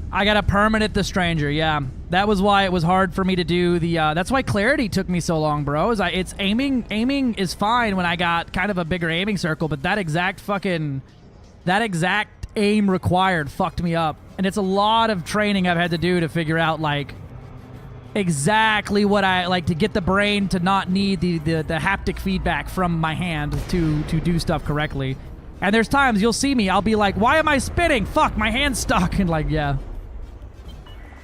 I got to permanent the stranger, yeah. That was why it was hard for me to do the, that's why clarity took me so long, bro. It's aiming is fine when I got kind of a bigger aiming circle, but that exact aim required fucked me up. And it's a lot of training I've had to do to figure out, like, exactly what I, like, to get the brain to not need the haptic feedback from my hand to do stuff correctly. And there's times you'll see me, I'll be like, why am I spinning? Fuck, my hand's stuck. And like, yeah.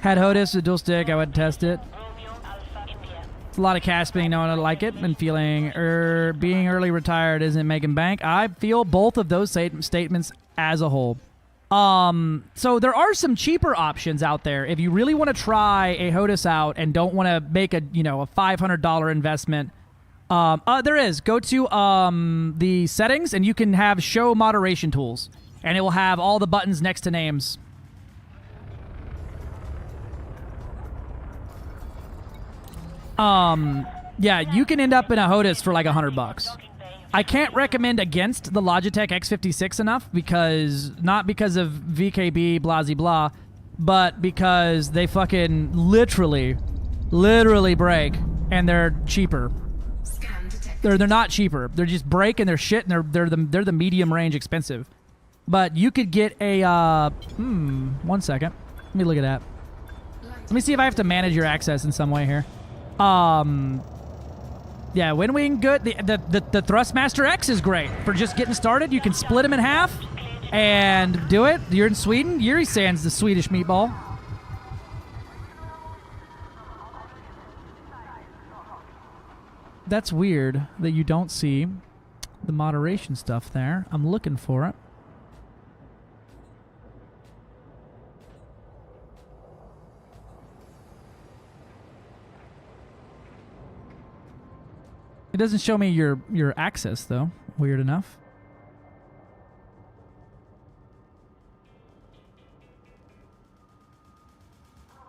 Had HOTUS, a dual stick, I would test it. It's a lot of Caspian, knowing I like it, and feeling being early retired isn't making bank. I feel both of those statements as a whole. So there are some cheaper options out there if you really want to try a HOTUS out and don't want to make a $500 investment. There is. Go to the settings and you can have show moderation tools, and it will have all the buttons next to names. Yeah, you can end up in a HOTUS for like $100. I can't recommend against the Logitech X56 enough not because of VKB blah blah, but because they fucking literally break, and they're cheaper. They're not cheaper. They're just break and they're shit, and they're the medium range expensive. But you could get a 1 second. Let me look at that. Let me see if I have to manage your access in some way here. Yeah, Windwing good. The Thrustmaster X is great for just getting started. You can split them in half and do it. You're in Sweden. Yuri-san's the Swedish meatball. That's weird that you don't see the moderation stuff there. I'm looking for it. It doesn't show me your access though. Weird enough.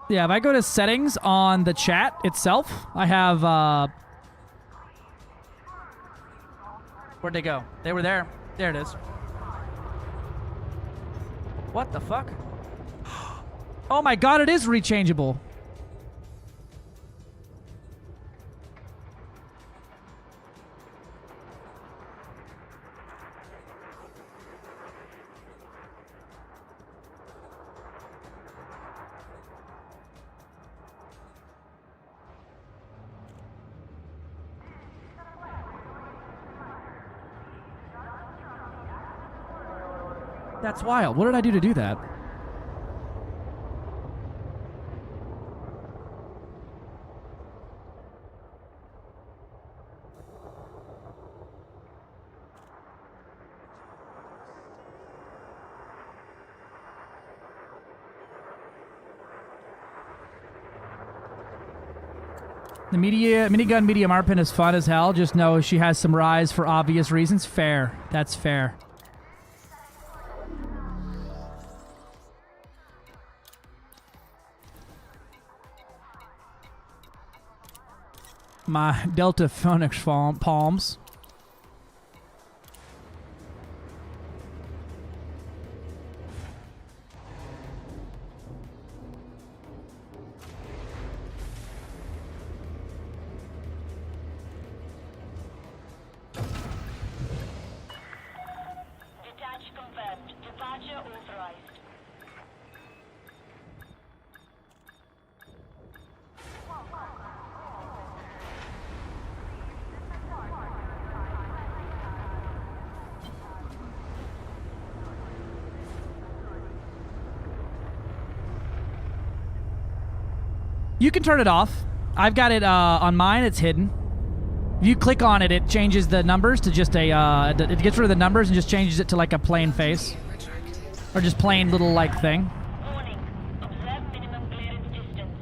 Yeah, if I go to settings on the chat itself, I have where'd they go? They were there. There it is. What the fuck? Oh my god, it is rechangeable. That's wild. What did I do to do that? The minigun medium ARPN is fun as hell. Just know she has some rise for obvious reasons. Fair. That's fair. My Delta Phoenix palms. Detach confirmed. Departure authorized. You can turn it off. I've got it on mine. It's hidden. If you click on it, it changes the numbers to just a. It gets rid of the numbers and just changes it to like a plain face, or just plain little like thing. Warning. Observe minimum clearance distance.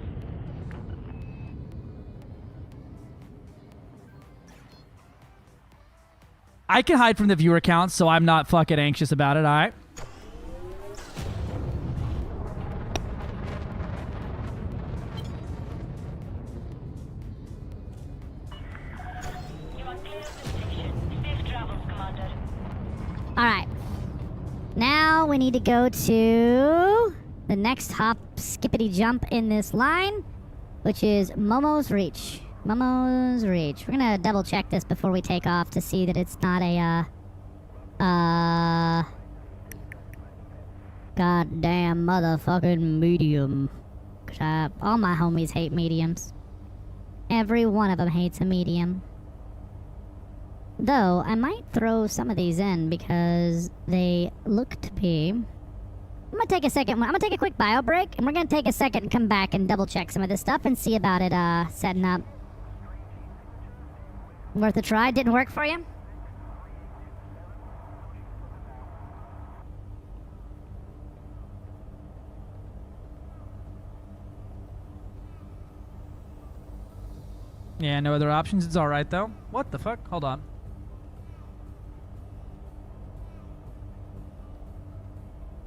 I can hide from the viewer count, so I'm not fucking anxious about it. All right. You are clear of the station. Safe travels, Commander. All right. Now we need to go to the next hop, skippity jump in this line, which is Momo's Reach. Momo's Reach. We're gonna double check this before we take off to see that it's not a goddamn motherfucking medium. 'Cause all my homies hate mediums. Every one of them hates a medium. Though, I might throw some of these in because they look to be... I'm gonna take a second. I'm gonna take a quick bio break, and we're gonna take a second and come back and double check some of this stuff and see about it setting up. Worth a try? Didn't work for you? Yeah, no other options. It's all right though. What the fuck? Hold on.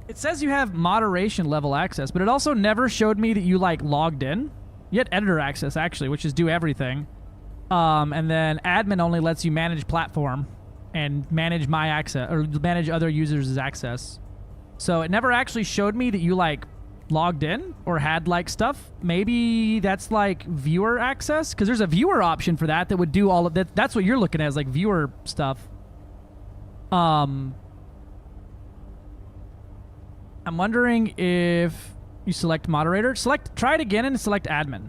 It says you have moderation level access, but it also never showed me that you like logged in. You had editor access actually, which is do everything. And then admin only lets you manage platform and manage my access or manage other users' access. So it never actually showed me that you like logged in or had like stuff. Maybe that's like viewer access, because there's a viewer option for that that would do all of that. That's what you're looking at, is like viewer stuff. I'm wondering if you select moderator. Try it again and select admin.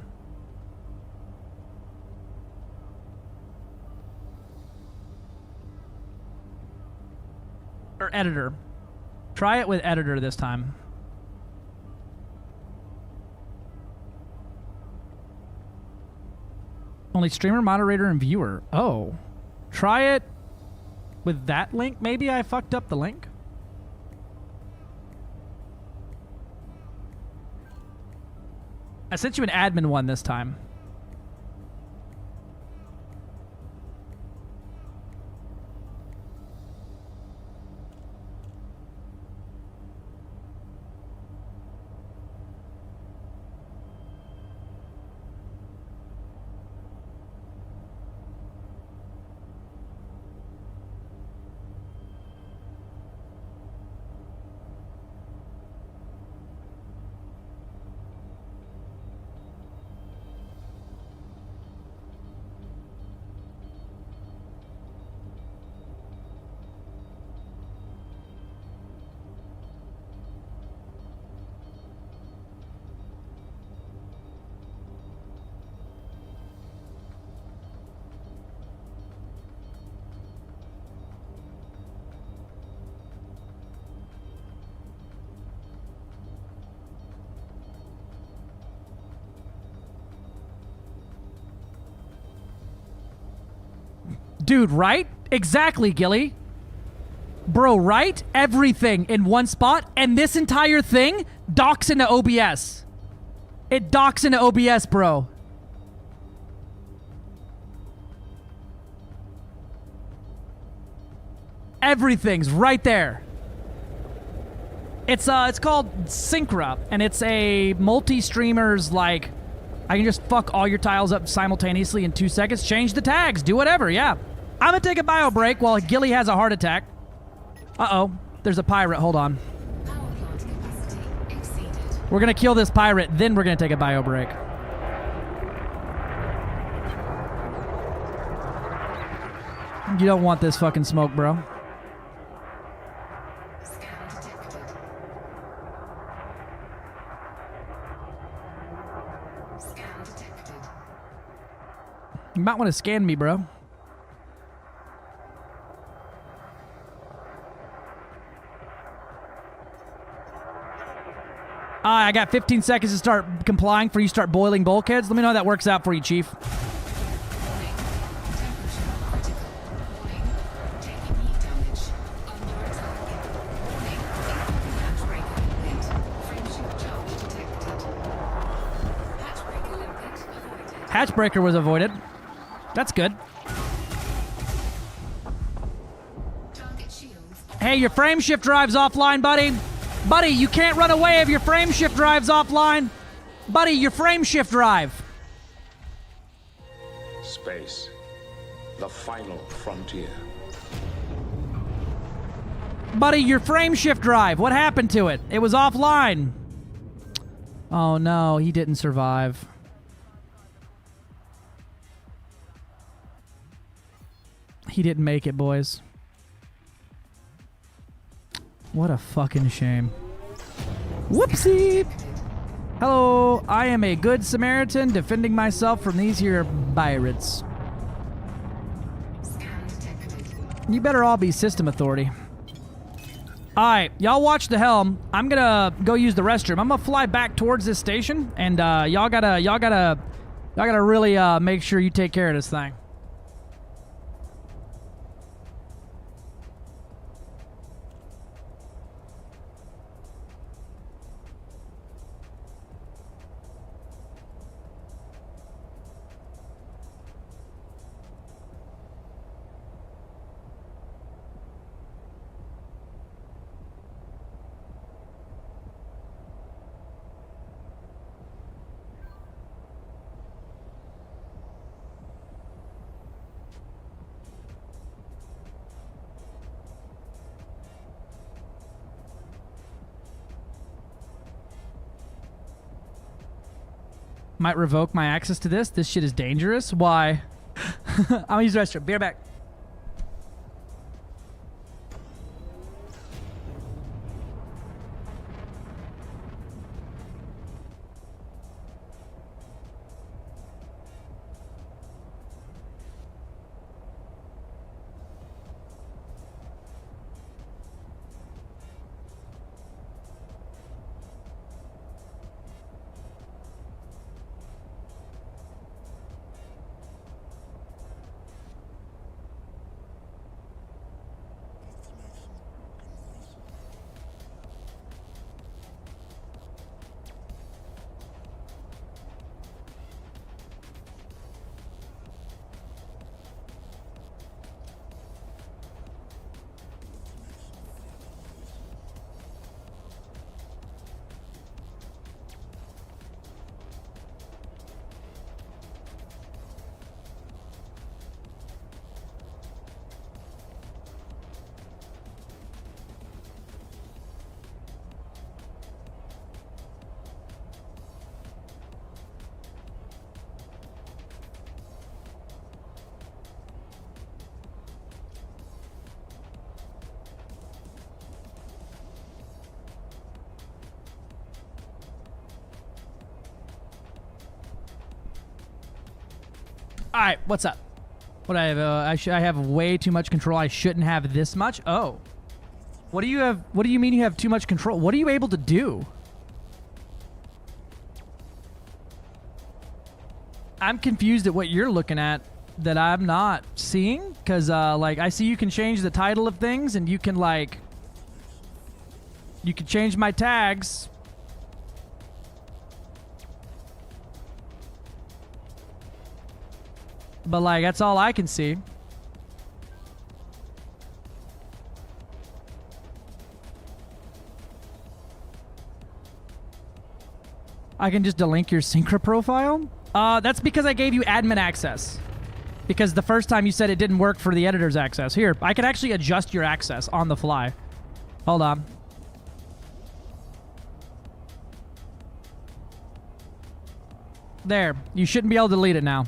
Or editor. Try it with editor this time. Only streamer, moderator, and viewer. Oh. Try it with that link. Maybe I fucked up the link. I sent you an admin one this time. Dude, right? Exactly, Gilly. Bro, right? Everything in one spot, and this entire thing docks into OBS. It docks into OBS, bro. Everything's right there. It's called Syncra, and it's a multi-streamers, like, I can just fuck all your tiles up simultaneously in 2 seconds, change the tags, do whatever, yeah. I'm gonna take a bio break while Gilly has a heart attack. Uh-oh, there's a pirate, hold on. We're gonna kill this pirate, then we're gonna take a bio break. You don't want this fucking smoke, bro. You might want to scan me, bro. I got 15 seconds to start complying for you start boiling bulkheads. Let me know how that works out for you, Chief. Hatchbreaker was avoided. That's good. Hey, your frame shift drive's offline, buddy. Buddy, you can't run away if your frame shift drive's offline. Buddy, your frame shift drive. Space. The final frontier. Buddy, your frame shift drive. What happened to it? It was offline. Oh no, he didn't survive. He didn't make it, boys. What a fucking shame. Whoopsie! Hello, I am a good Samaritan defending myself from these here pirates. You better all be system authority. Alright, y'all watch the helm. I'm gonna go use the restroom. I'm gonna fly back towards this station, and y'all gotta really make sure you take care of this thing. Might revoke my access to this. This shit is dangerous. Why? I'm gonna use the restroom. Be right back. All right, what's up? What I have? I have way too much control. I shouldn't have this much. Oh, what do you have? What do you mean you have too much control? What are you able to do? I'm confused at what you're looking at that I'm not seeing, because like I see you can change the title of things, and you can like you can change my tags. But like that's all I can see. I can just delink your Syncra profile? That's because I gave you admin access. Because the first time you said it didn't work for the editor's access. Here, I can actually adjust your access on the fly. Hold on. There. You shouldn't be able to delete it now.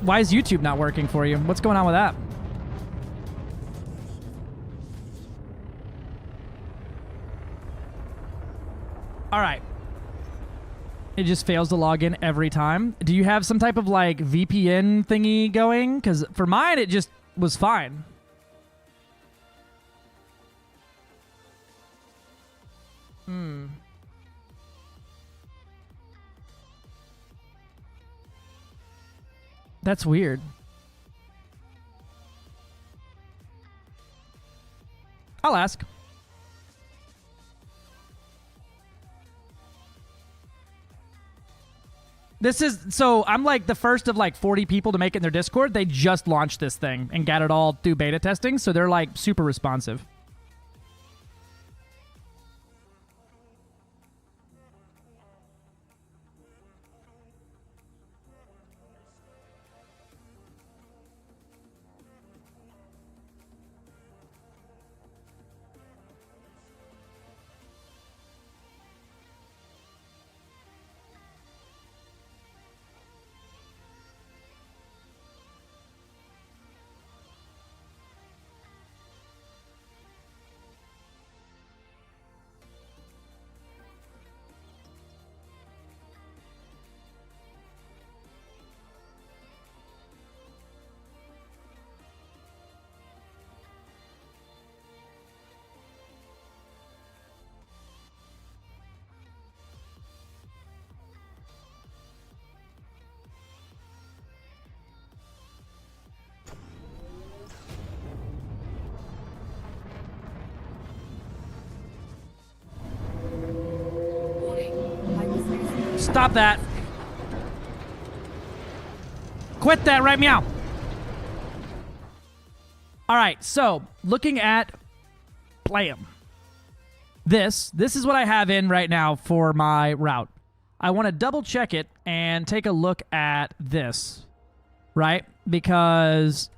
Why is YouTube not working for you? What's going on with that? All right. It just fails to log in every time. Do you have some type of like VPN thingy going? Because for mine, it just was fine. That's weird. I'll ask. This is, so I'm like the first of like 40 people to make it in their Discord. They just launched this thing and got it all through beta testing, so they're like super responsive. Stop that. Quit that right meow. All right, so looking at Blam. This is what I have in right now for my route. I want to double check it and take a look at this, right? Because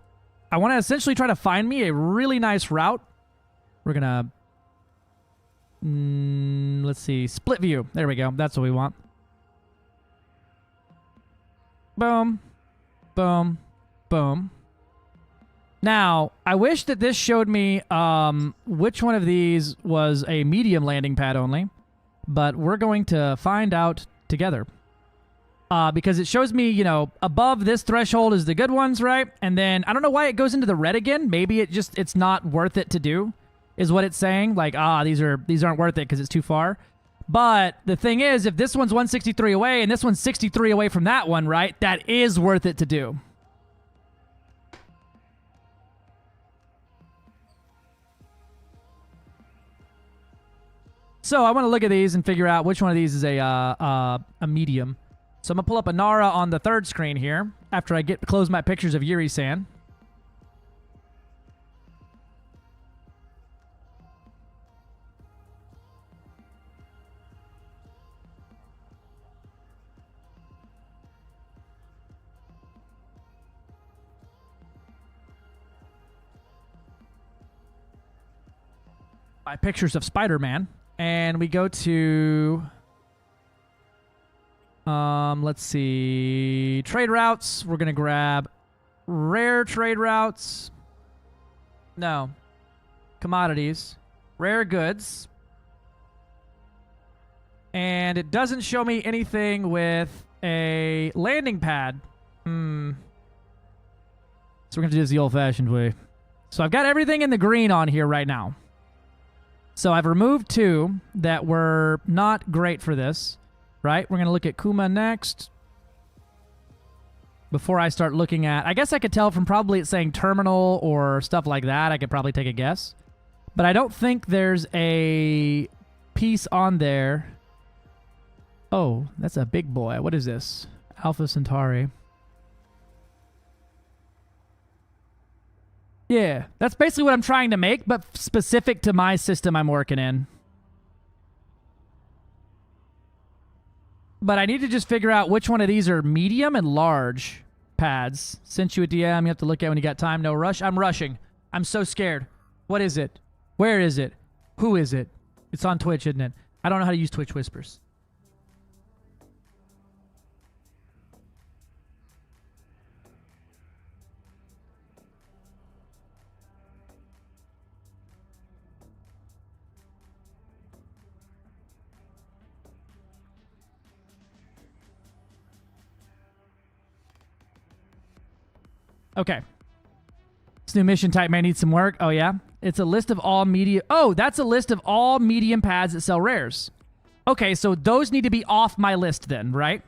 I want to essentially try to find me a really nice route. We're going to, let's see, split view. There we go. That's what we want. Boom, boom, boom. Now, I wish that this showed me which one of these was a medium landing pad only, but we're going to find out together. Because it shows me, you know, above this threshold is the good ones, right? And then, I don't know why it goes into the red again. Maybe it's not worth it to do, is what it's saying. Like, these aren't worth it because it's too far. But the thing is, if this one's 163 away and this one's 63 away from that one, right? That is worth it to do. So I want to look at these and figure out which one of these is a medium. So I'm going to pull up a Nara on the third screen here after I close my pictures of Yuri-san. My pictures of Spider-Man, and we go to let's see, trade routes. We're gonna grab rare trade routes. No, commodities, rare goods, and it doesn't show me anything with a landing pad. So we're gonna do this the old-fashioned way. So I've got everything in the green on here right now. So I've removed two that were not great for this, right? We're going to look at Kuma next. before I start looking at... I guess I could tell from probably it saying terminal or stuff like that. I could probably take a guess. But I don't think there's a piece on there. Oh, that's a big boy. What is this? Alpha Centauri. Yeah, that's basically what I'm trying to make, but specific to my system I'm working in. But I need to just figure out which one of these are medium and large pads. Sent you a DM, you have to look at when you got time. No rush. I'm rushing. I'm so scared. What is it? Where is it? Who is it? It's on Twitch, isn't it? I don't know how to use Twitch Whispers. Okay. This new mission type may need some work. Oh, yeah? It's a list of all medium... Oh, that's a list of all medium pads that sell rares. Okay, so those need to be off my list then, right?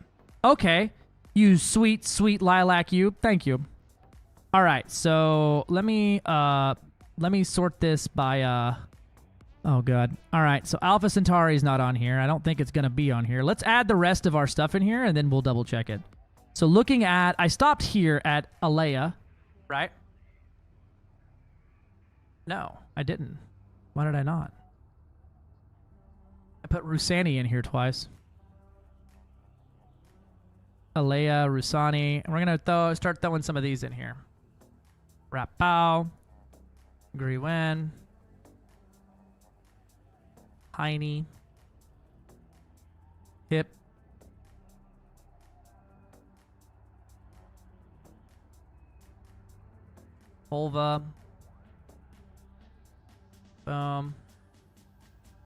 Okay. You sweet, sweet lilac, you. Thank you. All right, so let me sort this by... Oh, God. All right, so Alpha Centauri is not on here. I don't think it's going to be on here. Let's add the rest of our stuff in here, and then we'll double-check it. So looking at... I stopped here at Alea, right? No, I didn't. Why did I not? I put Rusani in here twice. Alea, Rusani. And we're going to start throwing some of these in here. Rapao. Griwen. Heine. Hip. Volva.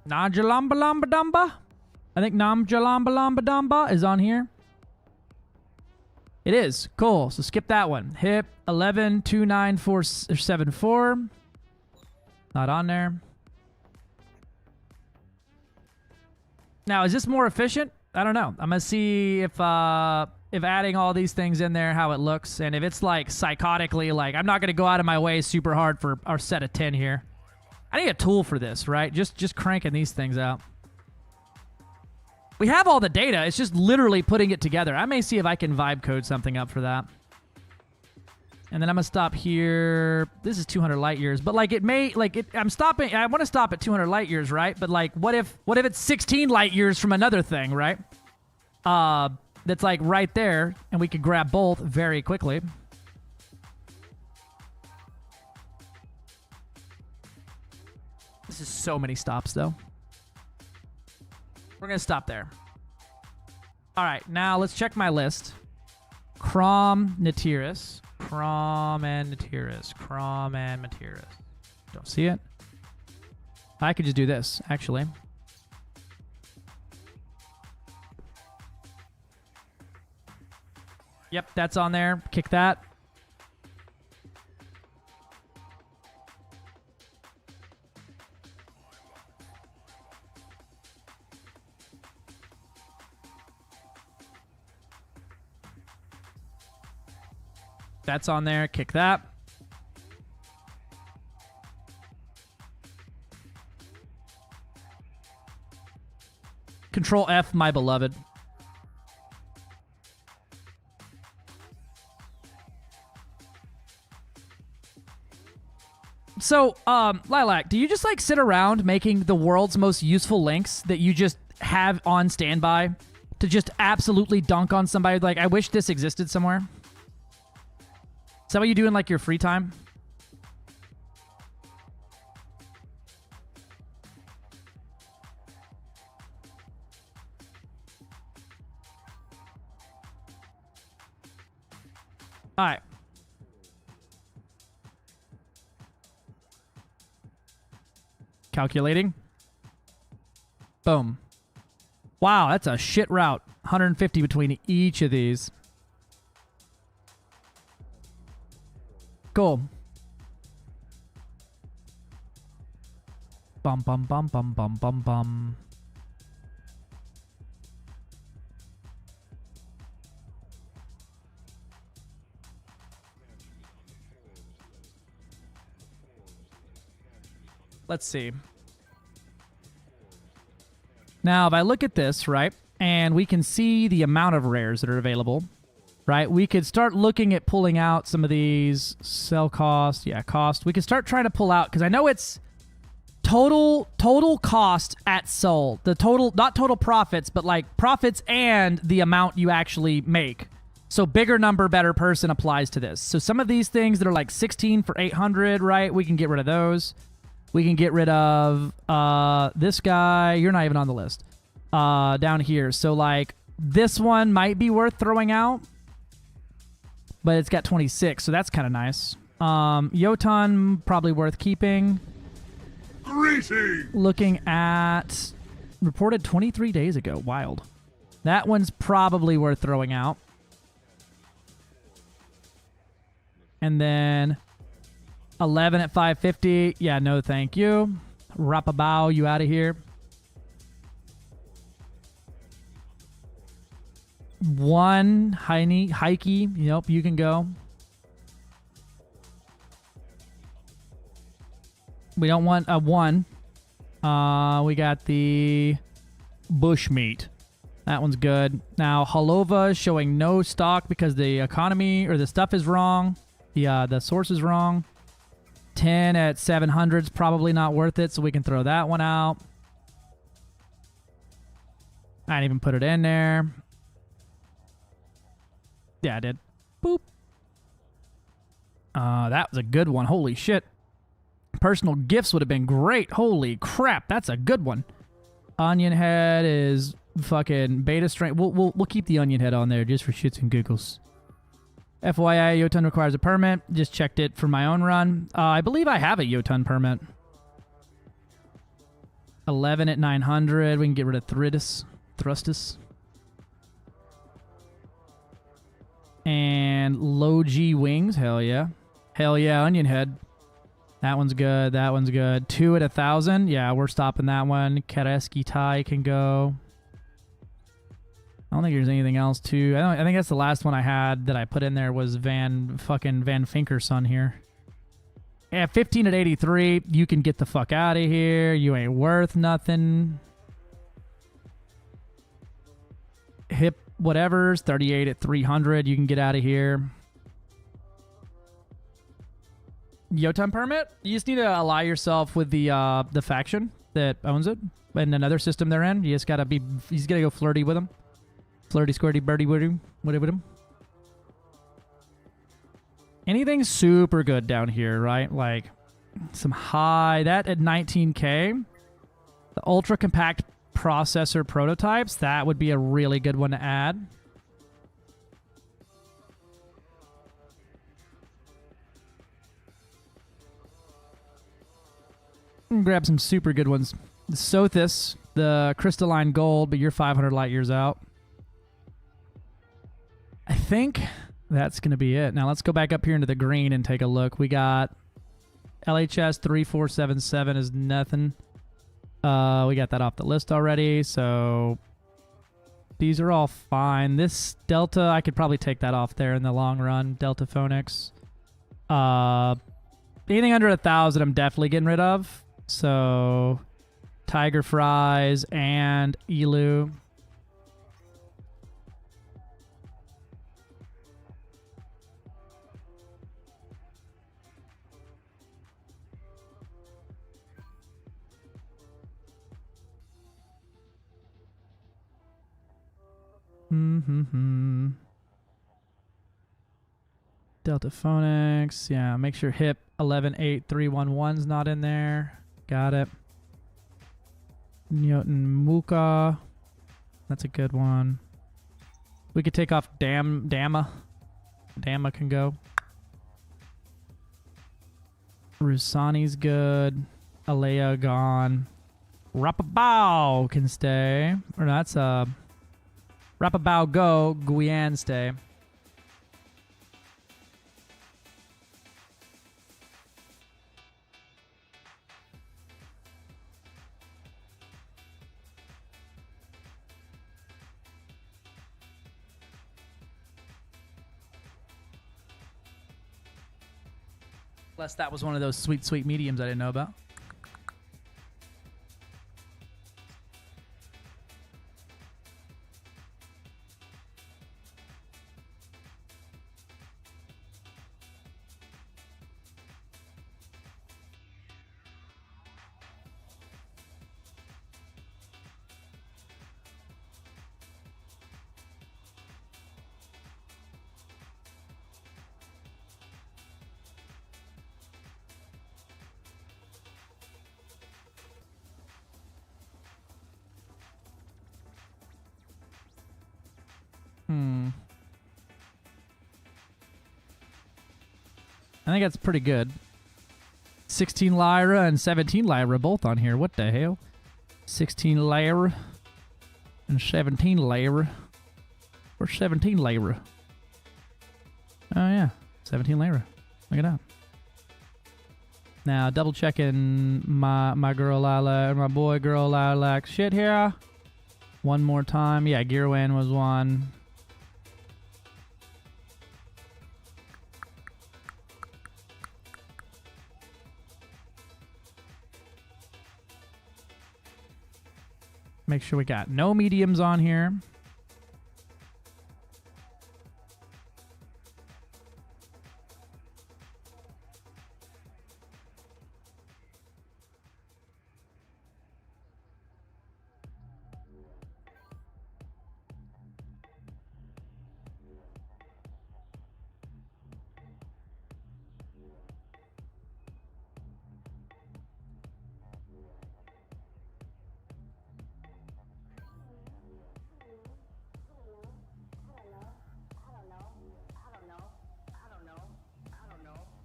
Najalambalambadamba? I think Namjalambalambadamba is on here. It is. Cool. So skip that one. Hip 112974. Not on there. Now, is this more efficient? I don't know. I'm going to see if adding all these things in there, how it looks. And if it's like psychotically, like I'm not going to go out of my way super hard for our set of 10 here. I need a tool for this, right? Just cranking these things out. We have all the data. It's just literally putting it together. I may see if I can vibe code something up for that. And then I'm going to stop here. This is 200 light years. But like it may, like it, I'm stopping. I want to stop at 200 light years, right? But like what if it's 16 light years from another thing, right? That's like right there. And we could grab both very quickly. This is so many stops, though. We're going to stop there. All right, now let's check my list. Crom, Natiris. Crom and Natiris. Crom and Natiris. Don't see it. I could just do this, actually. Yep, that's on there. Kick that. That's on there. Kick that. Control F, my beloved. So, Lilac, do you just like sit around making the world's most useful links that you just have on standby to just absolutely dunk on somebody? Like, I wish this existed somewhere. Is that what you do in like your free time? All right. Calculating. Boom. Wow, that's a shit route. 150 between each of these. Cool. Bum bum bum bum bum bum bum. Let's see. Now, if I look at this, right, and we can see the amount of rares that are available, right? We could start looking at pulling out some of these. Sell cost, yeah, cost. We could start trying to pull out, because I know it's total cost at sold. The total, not total profits, but like profits and the amount you actually make. So bigger number, better person applies to this. So some of these things that are like 16 for 800, right? We can get rid of those. We can get rid of this guy. You're not even on the list. Down here. So like this one might be worth throwing out, but it's got 26, so that's kind of nice. Jotun probably worth keeping. Greetings! Looking at reported 23 days ago. Wild. That one's probably worth throwing out. And then 11 at 550. Yeah, no thank you. Rapabao, you out of here. One Heike. Yep, you can go. We don't want a one. We got the bushmeat. That one's good. Now, Halova is showing no stock because the economy or the stuff is wrong. The source is wrong. 10 at 700 is probably not worth it, so we can throw that one out. I didn't even put it in there. Yeah, I did. Boop. That was a good one. Holy shit. Personal gifts would have been great. Holy crap, that's a good one. Onion head is fucking beta strength. We'll keep the onion head on there just for shits and giggles. FYI, Jotun requires a permit. Just checked it for my own run. I believe I have a Jotun permit. 11 at 900. We can get rid of Thrustus. And low G wings. Hell yeah. Hell yeah, onion head. That one's good. That one's good. 2 at 1,000. Yeah, we're stopping that one. Kareski Tai can go. I don't think there's anything else too. I think that's the last one I had that I put in there was Van Finkerson here. Yeah, 15 at 83. You can get the fuck out of here. You ain't worth nothing. Hip whatever's 38 at 300. You can get out of here. Jotun permit? You just need to ally yourself with the faction that owns it and another system they're in. You just gotta go flirty with them. Flirty, squirty, birdie, woody, whatever. Anything super good down here, right? Like some high, that at 19K. The ultra compact processor prototypes, that would be a really good one to add. Grab some super good ones. The Sothis, the crystalline gold, but you're 500 light years out. I think that's going to be it. Now let's go back up here into the green and take a look. We got LHS 3477 is nothing. We got that off the list already, so these are all fine. This Delta, I could probably take that off there in the long run. Delta Phoenix. Anything under 1,000 I'm definitely getting rid of. So Tiger Fries and Elu. Delta Phoenix. Yeah, make sure HIP 118311's not in there. Got it. Newton Muka. That's a good one. We could take off Dama. Dama can go. Rusani's good. Alea gone. Rapabao can stay. Or that's Rapabao go. Guian stay. Unless that was one of those sweet, sweet mediums I didn't know about. I think that's pretty good. 16 Lyra and 17 Lyra both on here. What the hell? 16 Lyra and 17 Lyra. Where's 17 Lyra? Oh, yeah. 17 Lyra. Look at that. Now, double checking my girl Lilac and my boy girl Lilac shit here. One more time. Yeah, Gearwan was one. Make sure we got no mediums on here.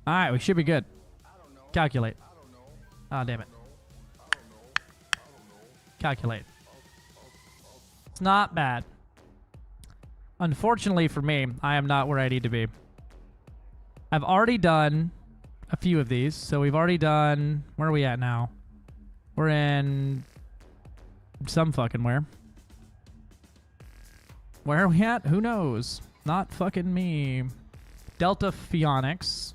All right, we should be good. Calculate. Oh, damn it. Calculate. It's not bad. Unfortunately for me, I am not where I need to be. I've already done a few of these. So we've already done... Where are we at now? We're in... some fucking where. Where are we at? Who knows? Not fucking me. Delta Phoenix.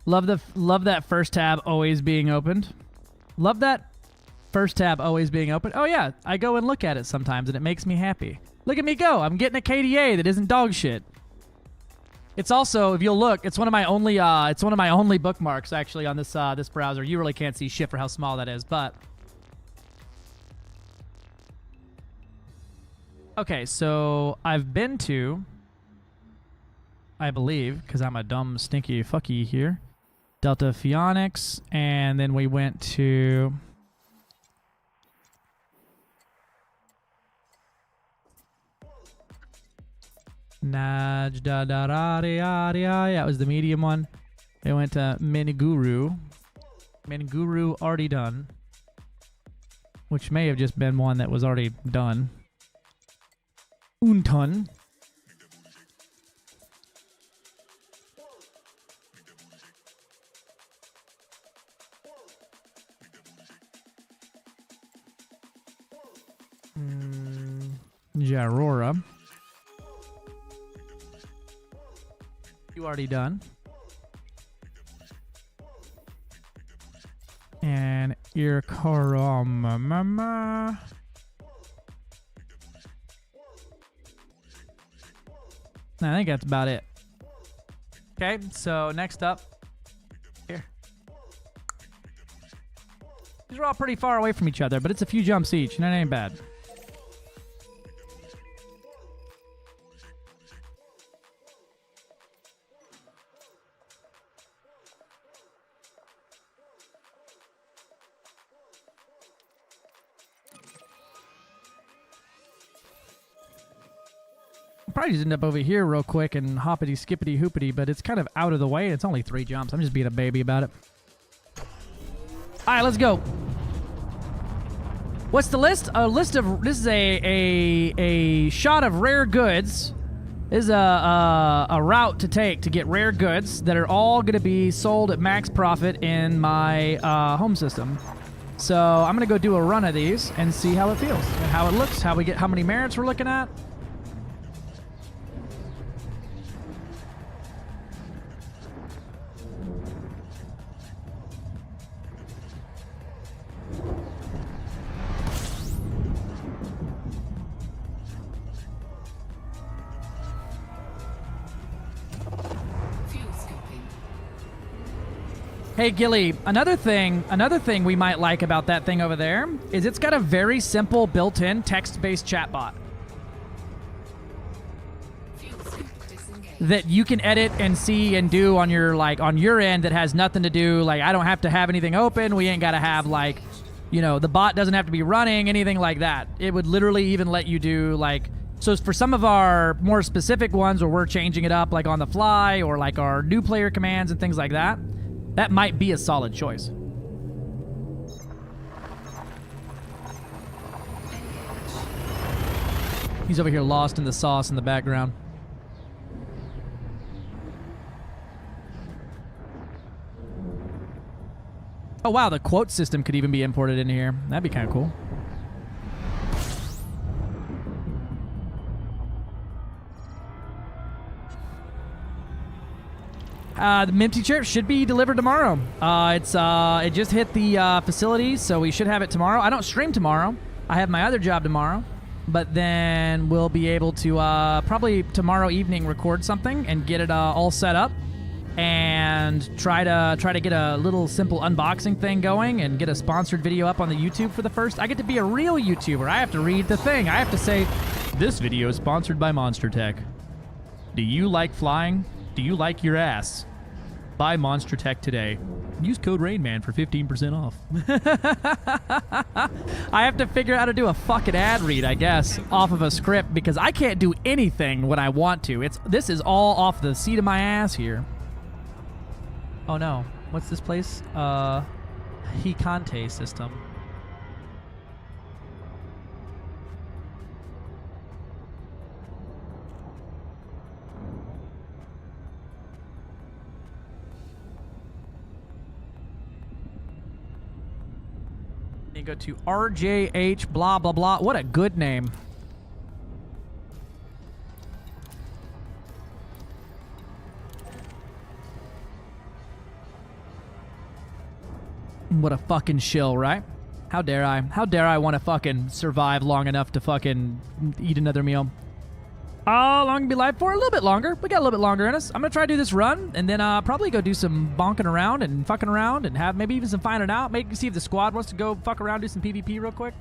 Love that first tab always being opened. Love that first tab always being open. Oh yeah, I go and look at it sometimes and it makes me happy. Look at me go. I'm getting a KDA that isn't dog shit. It's also, if you'll look, it's one of my only bookmarks actually on this this browser. You really can't see shit for how small that is, but okay, so I've been to, I believe, because I'm a dumb stinky fucky here, Delta Phoenix, and then we went to yeah, it was the medium one. They went to Miniguru. Miniguru already done, which may have just been one that was already done. Unton. Jarora. You already done. And Irkoroma. I think that's about it. Okay, so next up. Here. These are all pretty far away from each other, but it's a few jumps each, and that ain't bad. Probably just end up over here real quick and hoppity skippity hoopity, but it's kind of out of the way. It's only 3 jumps. I'm just being a baby about it. All right, let's go. What's the list? A list of, this is a shot of rare goods. This is a route to take to get rare goods that are all going to be sold at max profit in my home system. So I'm going to go do a run of these and see how it feels and how it looks, how many merits we're looking at. Hey Gilly, another thing we might like about that thing over there is it's got a very simple built-in text-based chatbot. that you can edit and see and do on your on your end that has nothing to do. Like, I don't have to have anything open. We ain't got to have the bot doesn't have to be running, anything like that. It would literally even let you do so for some of our more specific ones where we're changing it up like on the fly, or like our new player commands and things like that, that might be a solid choice. He's over here lost in the sauce in the background. Oh wow, the quote system could even be imported in here. That'd be kind of cool. The Minty chip should be delivered tomorrow. It just hit the facility, so we should have it tomorrow. I don't stream tomorrow. I have my other job tomorrow, but then we'll be able to probably tomorrow evening record something and get it all set up, and try to get a little simple unboxing thing going and get a sponsored video up on the YouTube for the first. I get to be a real YouTuber. I have to read the thing. I have to say, this video is sponsored by Monster Tech. Do you like flying? Do you like your ass? Buy Monster Tech today. Use code RAINMAN for 15% off. I have to figure out how to do a fucking ad read, I guess, off of a script, because I can't do anything when I want to. This is all off the seat of my ass here. Oh no. What's this place? Hikante system. You go to RJH blah blah blah. What a good name. What a fucking shill, right? How dare I? How dare I want to fucking survive long enough to fucking eat another meal? How long can be live for? A little bit longer. We got a little bit longer in us. I'm gonna try to do this run, and then probably go do some bonking around and fucking around, and have maybe even some finding out. Maybe see if the squad wants to go fuck around, do some PvP real quick.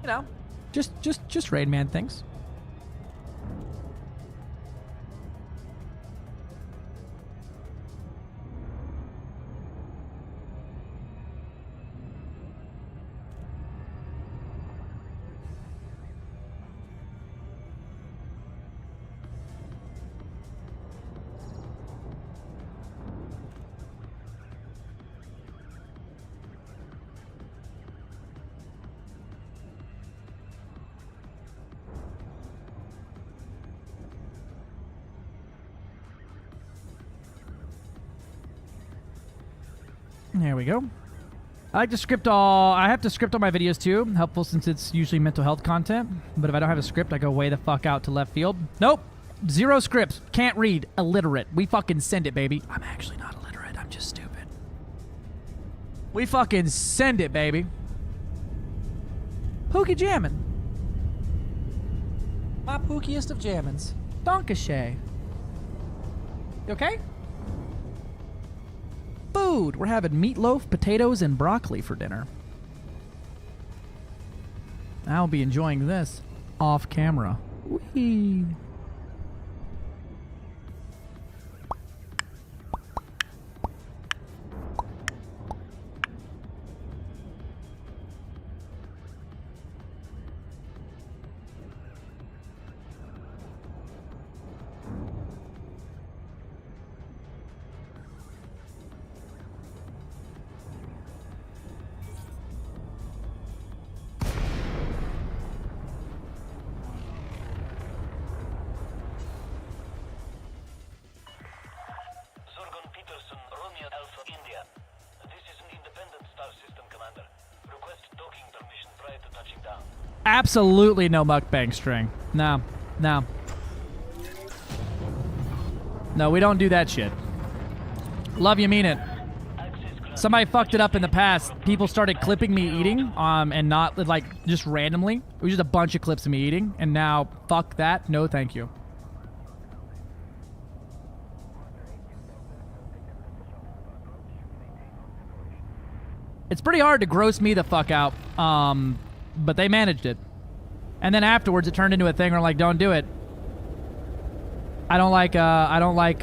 You know, just raid man things. There we go. I like to script all. I have to script all my videos too. Helpful since it's usually mental health content. But if I don't have a script, I go way the fuck out to left field. Nope. Zero scripts. Can't read. Illiterate. We fucking send it, baby. I'm actually not illiterate. I'm just stupid. We fucking send it, baby. Pookie jammin'. My pookiest of jammins. Donkashay. You okay? Food. We're having meatloaf, potatoes, and broccoli for dinner. I'll be enjoying this off camera. Whee! Absolutely no mukbang string. No. No. No, we don't do that shit. Love you, mean it. Somebody fucked it up in the past. People started clipping me eating, and not, like, just randomly. It was just a bunch of clips of me eating, and now, fuck that. No, thank you. It's pretty hard to gross me the fuck out, but they managed it. And then afterwards, it turned into a thing where I'm like, don't do it. I don't like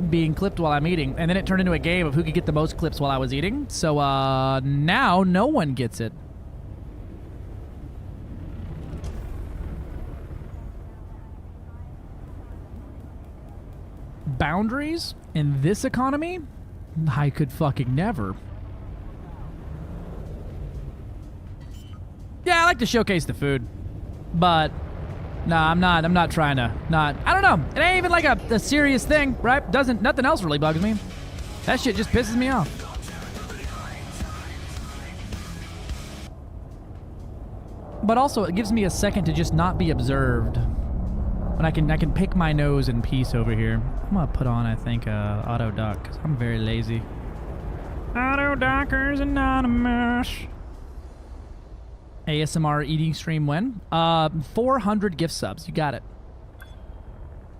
being clipped while I'm eating. And then it turned into a game of who could get the most clips while I was eating. So now no one gets it. Boundaries in this economy? I could fucking never. Yeah, I like to showcase the food, but nah, I'm not trying to I don't know. It ain't even like a serious thing, right? Nothing else really bugs me. That shit just pisses me off. But also, it gives me a second to just not be observed. When I can pick my nose in peace over here. I'm gonna put on, I think, auto dock, 'cause I'm very lazy. Auto Dockers Anonymous. ASMR eating stream when? 400 gift subs. You got it.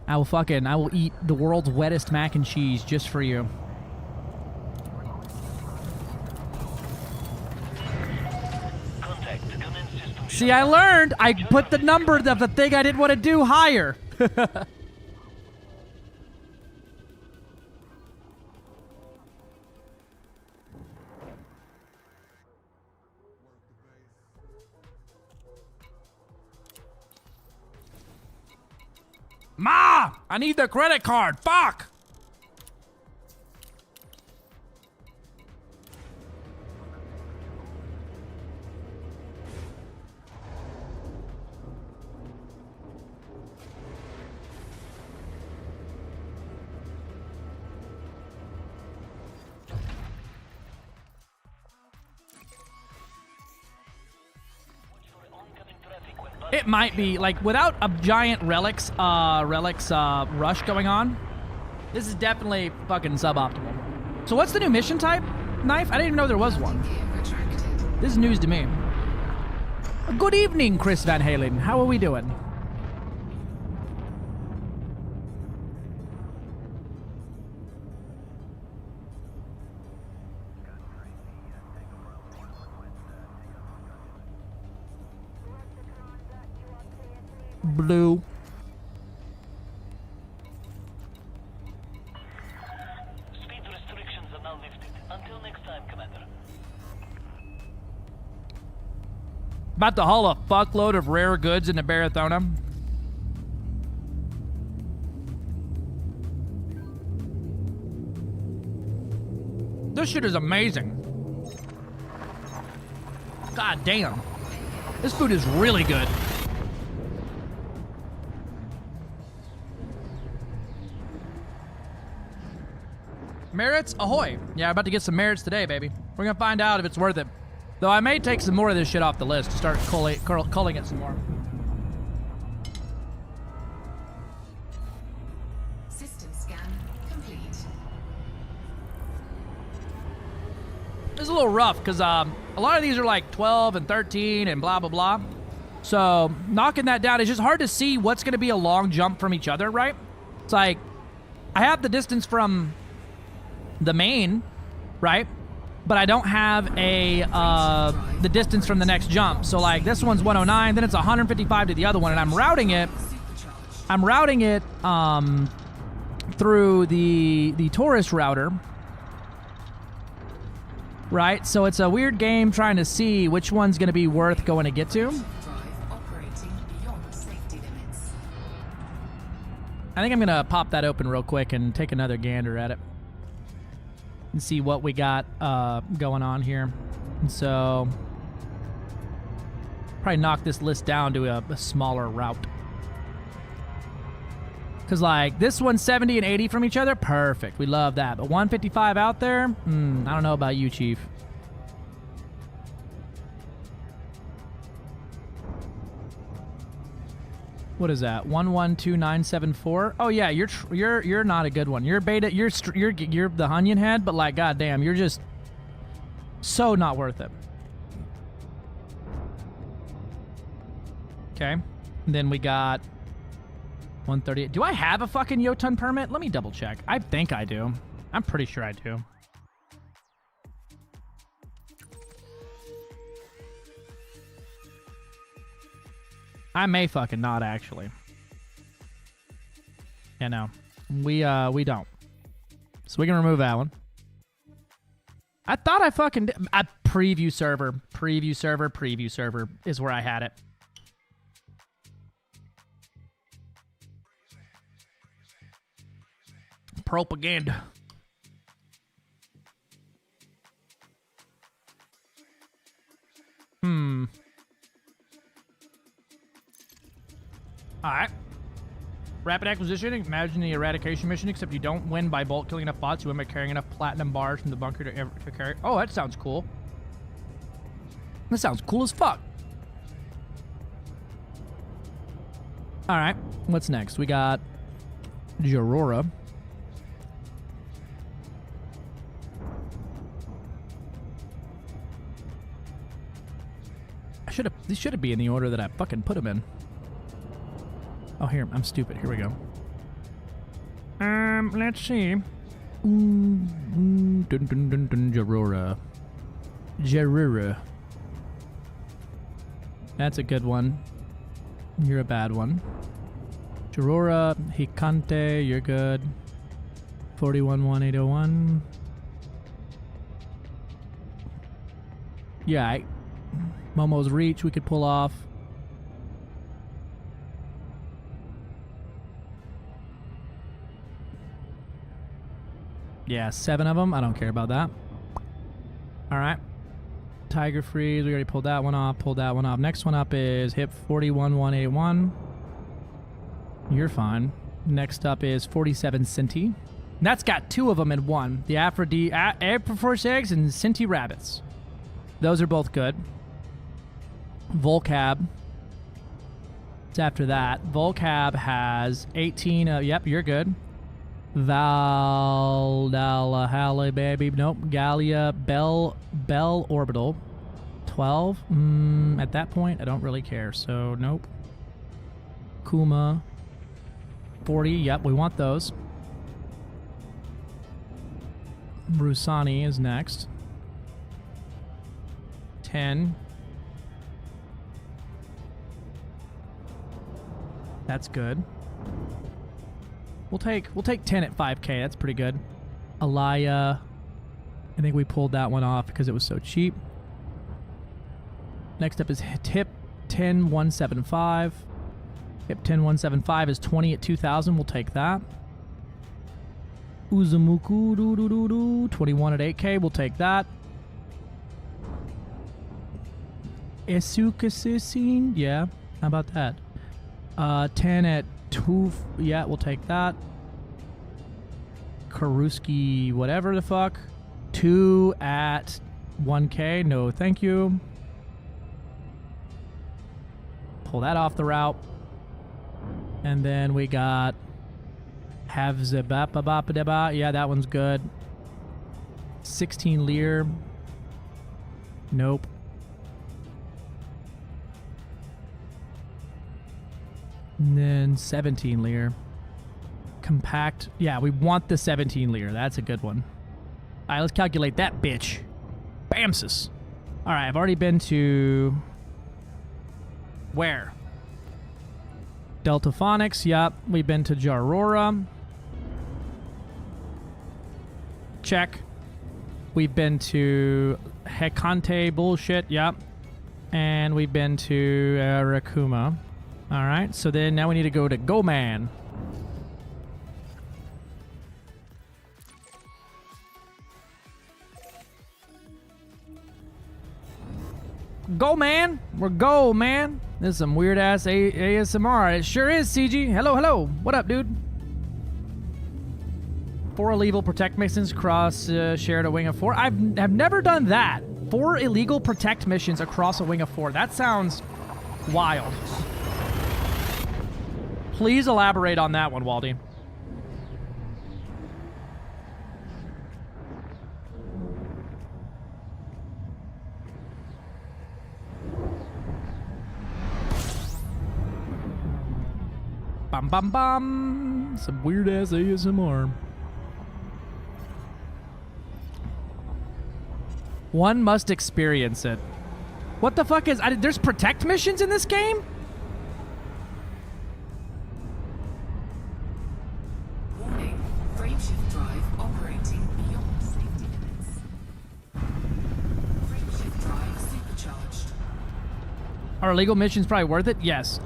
I will eat the world's wettest mac and cheese just for you. See, I learned. I put the number of the thing I didn't want to do higher. Ma! I need the credit card. Fuck! It might be, like, without a giant relics rush going on, this is definitely fucking suboptimal. So what's the new mission type? Knife? I didn't even know there was one. This is news to me. Good evening, Chris Van Halen. How are we doing? Blue. Speed restrictions are now lifted. Until next time, Commander. About to haul a fuckload of rare goods into Barathona. This shit is amazing. God damn. This food is really good. Merits ahoy. Yeah, I'm about to get some merits today, baby. We're gonna find out if it's worth it. Though I may take some more of this shit off the list to start culling it some more. System scan complete. This is a little rough because a lot of these are like 12 and 13 and blah, blah, blah. So knocking that down is just hard to see what's going to be a long jump from each other, right? It's like I have the distance from the main, right? But I don't have the distance from the next jump. So like this one's 109, then it's 155 to the other one, and I'm routing it through the tourist router. Right? So it's a weird game trying to see which one's going to be worth going to get to. I think I'm going to pop that open real quick and take another gander at it and see what we got going on here. And so probably knock this list down to a smaller route. Because, like, this one's 70 and 80 from each other. Perfect. We love that. But 155 out there? I don't know about you, Chief. What is that? 112974. Oh yeah, you're not a good one. You're beta. You're the Onion Head, but like, goddamn, you're just so not worth it. Okay, and then we got 138. Do I have a fucking Jotun permit? Let me double check. I think I do. I'm pretty sure I do. I may fucking not, actually. Yeah, Yeah, no. We don't. So we can remove that one. I thought I fucking did. Preview server is where I had it. Propaganda. Alright. Rapid acquisition. Imagine the eradication mission, except you don't win by bulk killing enough bots. You win by carrying enough platinum bars from the bunker to carry. Oh, that sounds cool. That sounds cool as fuck. Alright. What's next? We got Jarora. These should be in the order that I fucking put them in. Oh, here. I'm stupid. Here we go. Let's see. Jarora. That's a good one. You're a bad one. Jarora, Hikante, you're good. 411801. Yeah, Momo's Reach we could pull off. Yeah, 7 of them. I don't care about that. All right. Tiger Freeze. We already pulled that one off. Pulled that one off. Next one up is Hip 41181. You're fine. Next up is 47 Sinti. That's got 2 of them in one. The Aphrodite eggs and Sinti rabbits. Those are both good. Volcab. It's after that. Volcab has 18. Yep, you're good. Halle, baby. Nope. Gallia, Bell Orbital. 12. At that point, I don't really care. So, nope. Kuma. 40. Yep, we want those. Brusani is next. 10. That's good. We'll take 10 at 5k. That's pretty good. Alaya. I think we pulled that one off because it was so cheap. Next up is Tip 10175. Tip 10175 is 20 at 2000. We'll take that. Uzumoku 21 at 8k. We'll take that. Esukasisin. Yeah. How about that? 10 at 2. Yeah, we'll take that. Karuski, whatever the fuck. 2 at 1k. No, thank you. Pull that off the route. And then we got Havzabapa. Yeah, that one's good. 16 Lear. Nope. And then 17 Lear. Compact. Yeah, we want the 17 Lear. That's a good one. All right, let's calculate that bitch. Bamsis. All right, I've already been to... Where? Deltaphonics. Yep. We've been to Jarora. Check. We've been to Hekante bullshit. Yep. And we've been to Rakuma. All right. So then now we need to go to Goman. Go, man. We're go, man. This is some weird ass ASMR. It sure is, CG. Hello, hello. What up, dude? 4 illegal protect missions cross shared a wing of 4. I've never done that. 4 illegal protect missions across a wing of 4. That sounds wild. Please elaborate on that one, Waldy. Bum bum bum. Some weird ass ASMR. One must experience it. What the fuck is... there's protect missions in this game? Are illegal missions probably worth it? Yes.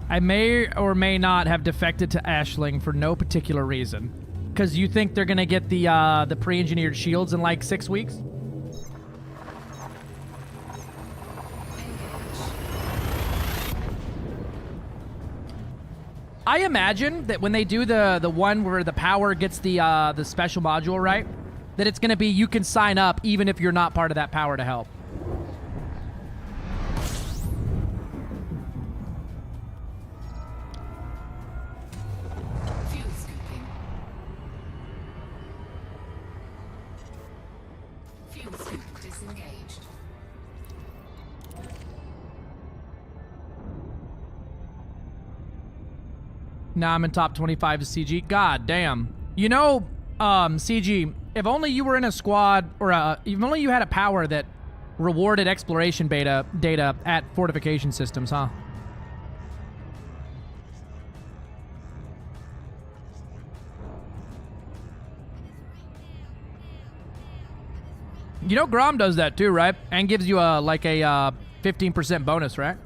I may or may not have defected to Ashling for no particular reason. Because you think they're gonna get the pre-engineered shields in like 6 weeks? I imagine that when they do the one where the power gets the special module, right? That it's gonna be you can sign up even if you're not part of that power to help. Fuel scooping. Fuel scoop disengaged. Now I'm in top 25 of CG. God damn. You know, CG, if only you were in a squad, or if only you had a power that rewarded exploration data at fortification systems, huh? You know Grom does that too, right? And gives you a 15% bonus, right?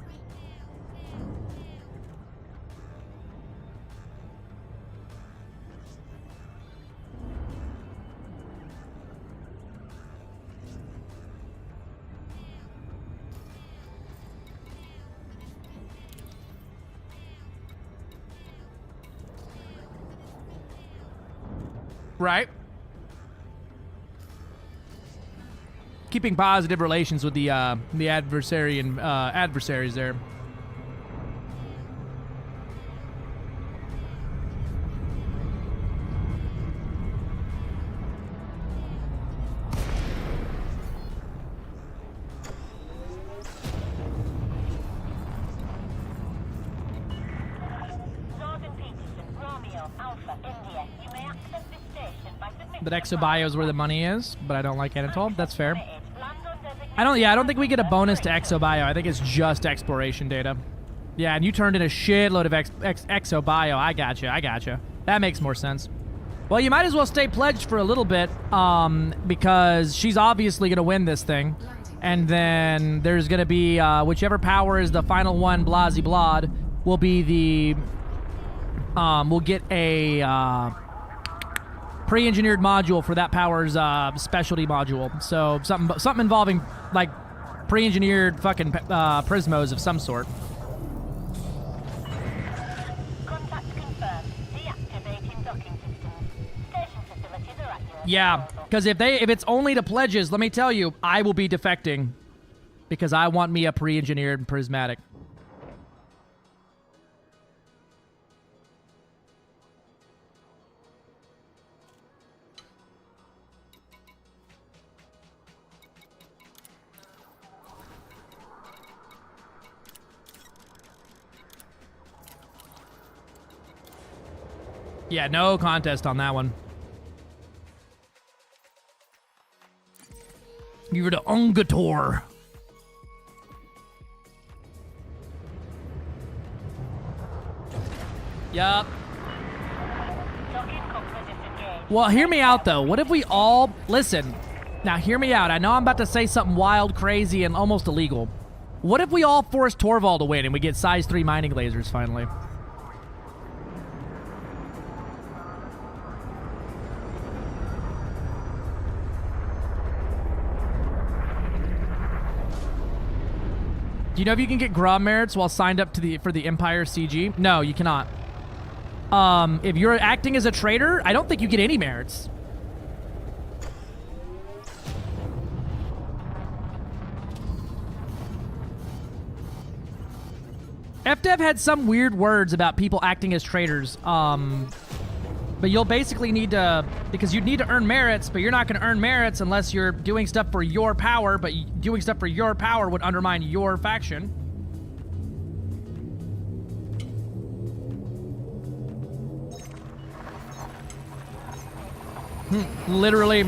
Right. Keeping positive relations with the adversary and adversaries there. But Exobios is where the money is, but I don't like Anatole. That's fair. I don't think we get a bonus to Exobio. I think it's just exploration data. Yeah, and you turned in a shitload of Exobio. I gotcha. That makes more sense. Well, you might as well stay pledged for a little bit, because she's obviously going to win this thing. And then there's going to be, whichever power is the final one, Blasey Blod, will be the, we'll get a, pre-engineered module for that power's specialty module. So something involving like pre-engineered fucking prismos of some sort. Contact confirmed. Deactivating docking systems. Station facilities are at your Yeah, because if it's only to pledges, let me tell you, I will be defecting because I want me a pre-engineered prismatic. Yeah, no contest on that one. You're the Ungator. Yup. Well, hear me out, though. What if we all... Listen. Now, hear me out. I know I'm about to say something wild, crazy, and almost illegal. What if we all force Torvald to win and we get size 3 mining lasers, finally? Do you know if you can get Grom merits while signed up to for the Empire CG? No, you cannot. If you're acting as a traitor, I don't think you get any merits. FDev had some weird words about people acting as traitors. But you'll basically need to, because you'd need to earn merits, but you're not going to earn merits unless you're doing stuff for your power, but doing stuff for your power would undermine your faction. Literally,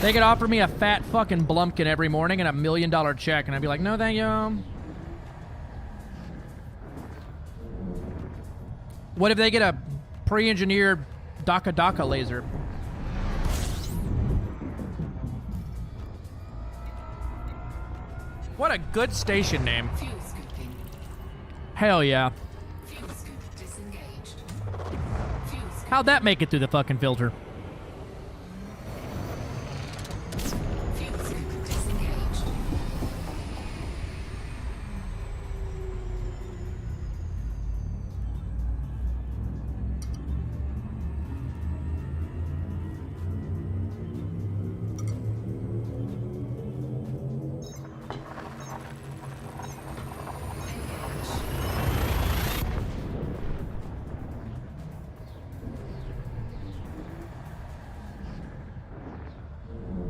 they could offer me a fat fucking Blumpkin every morning and $1 million check, and I'd be like, no thank you. What if they get a pre-engineered Daka laser? What a good station name. Hell yeah. How'd that make it through the fucking filter?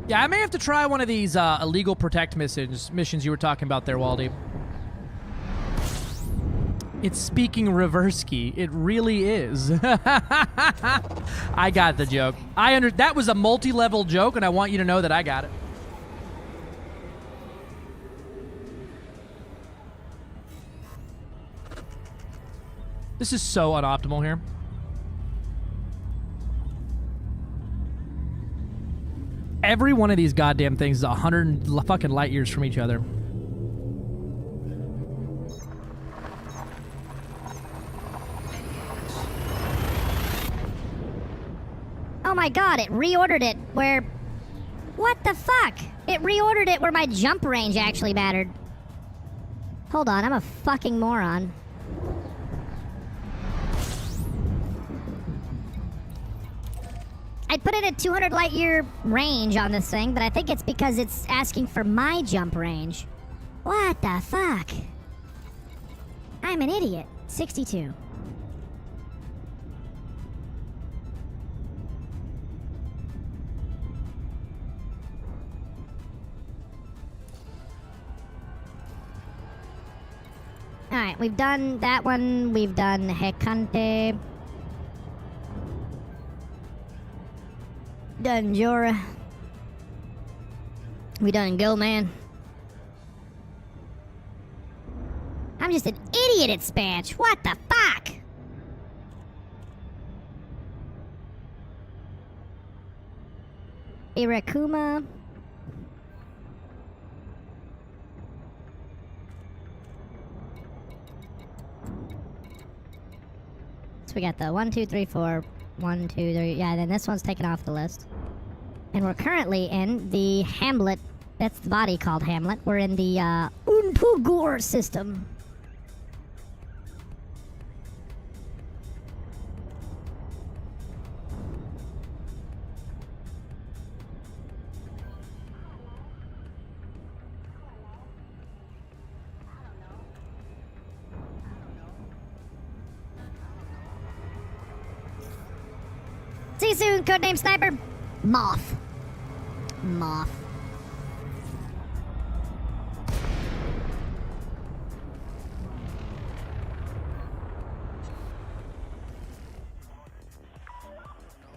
Yeah, I may have to try one of these illegal protect missions you were talking about there, Waldy. It's speaking Reversky. It really is. I got the joke. That was a multi-level joke, and I want you to know that I got it. This is so unoptimal here. Every one of these goddamn things is 100 fucking light years from each other. Oh my god, it reordered it where... What the fuck? It reordered it where my jump range actually mattered. Hold on, I'm a fucking moron. I put it at 200 light year range on this thing, but I think it's because it's asking for my jump range. What the fuck? I'm an idiot. 62. Alright, we've done that one. We've done Hecante. Done Jorah. We done Go Man. I'm just an idiot at Spanch. What the fuck? Irakuma. So we got the 1, 2, 3, 4. 1, 2, 3. Yeah, then this one's taken off the list. And we're currently in the Hamlet. That's the body called Hamlet. We're in the Unpugur system. See you soon, codename Sniper. Moth. Moth.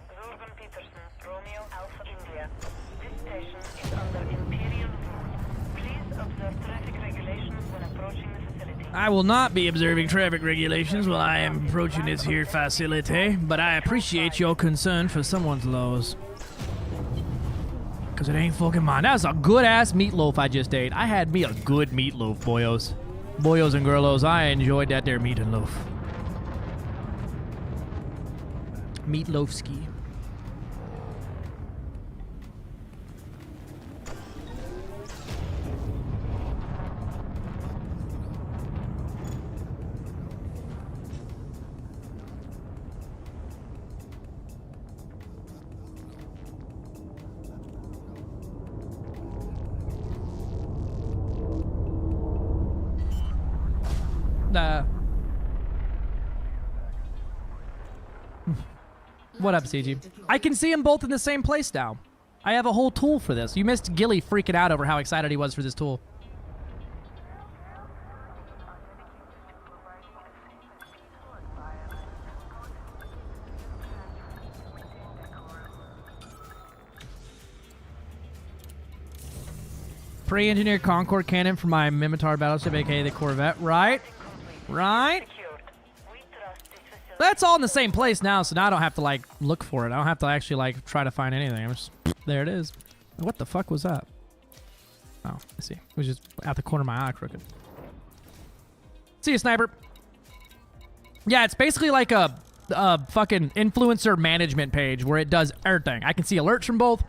Zorgan Peterson, Romeo Alpha India. This station is under Imperial rule. Please observe traffic regulations when approaching the facility. I will not be observing traffic regulations while I am approaching this here facility, but I appreciate your concern for someone's laws. Because it ain't fucking mine. That was a good-ass meatloaf I just ate. I had me a good meatloaf, boyos. Boyos and girlos, I enjoyed that there meat and loaf. Meatloafski. What up, CG? I can see them both in the same place now. I have a whole tool for this. You missed Gilly freaking out over how excited he was for this tool. Pre-engineered Concord cannon for my Mimitar battleship, aka the Corvette. Right? Right? That's all in the same place now, so now I don't have to, like, look for it. I don't have to actually, like, try to find anything. There it is. What the fuck was that? Oh, I see. It was just out the corner of my eye crooked. See you, Sniper. Yeah, it's basically like a fucking influencer management page where it does everything. I can see alerts from both,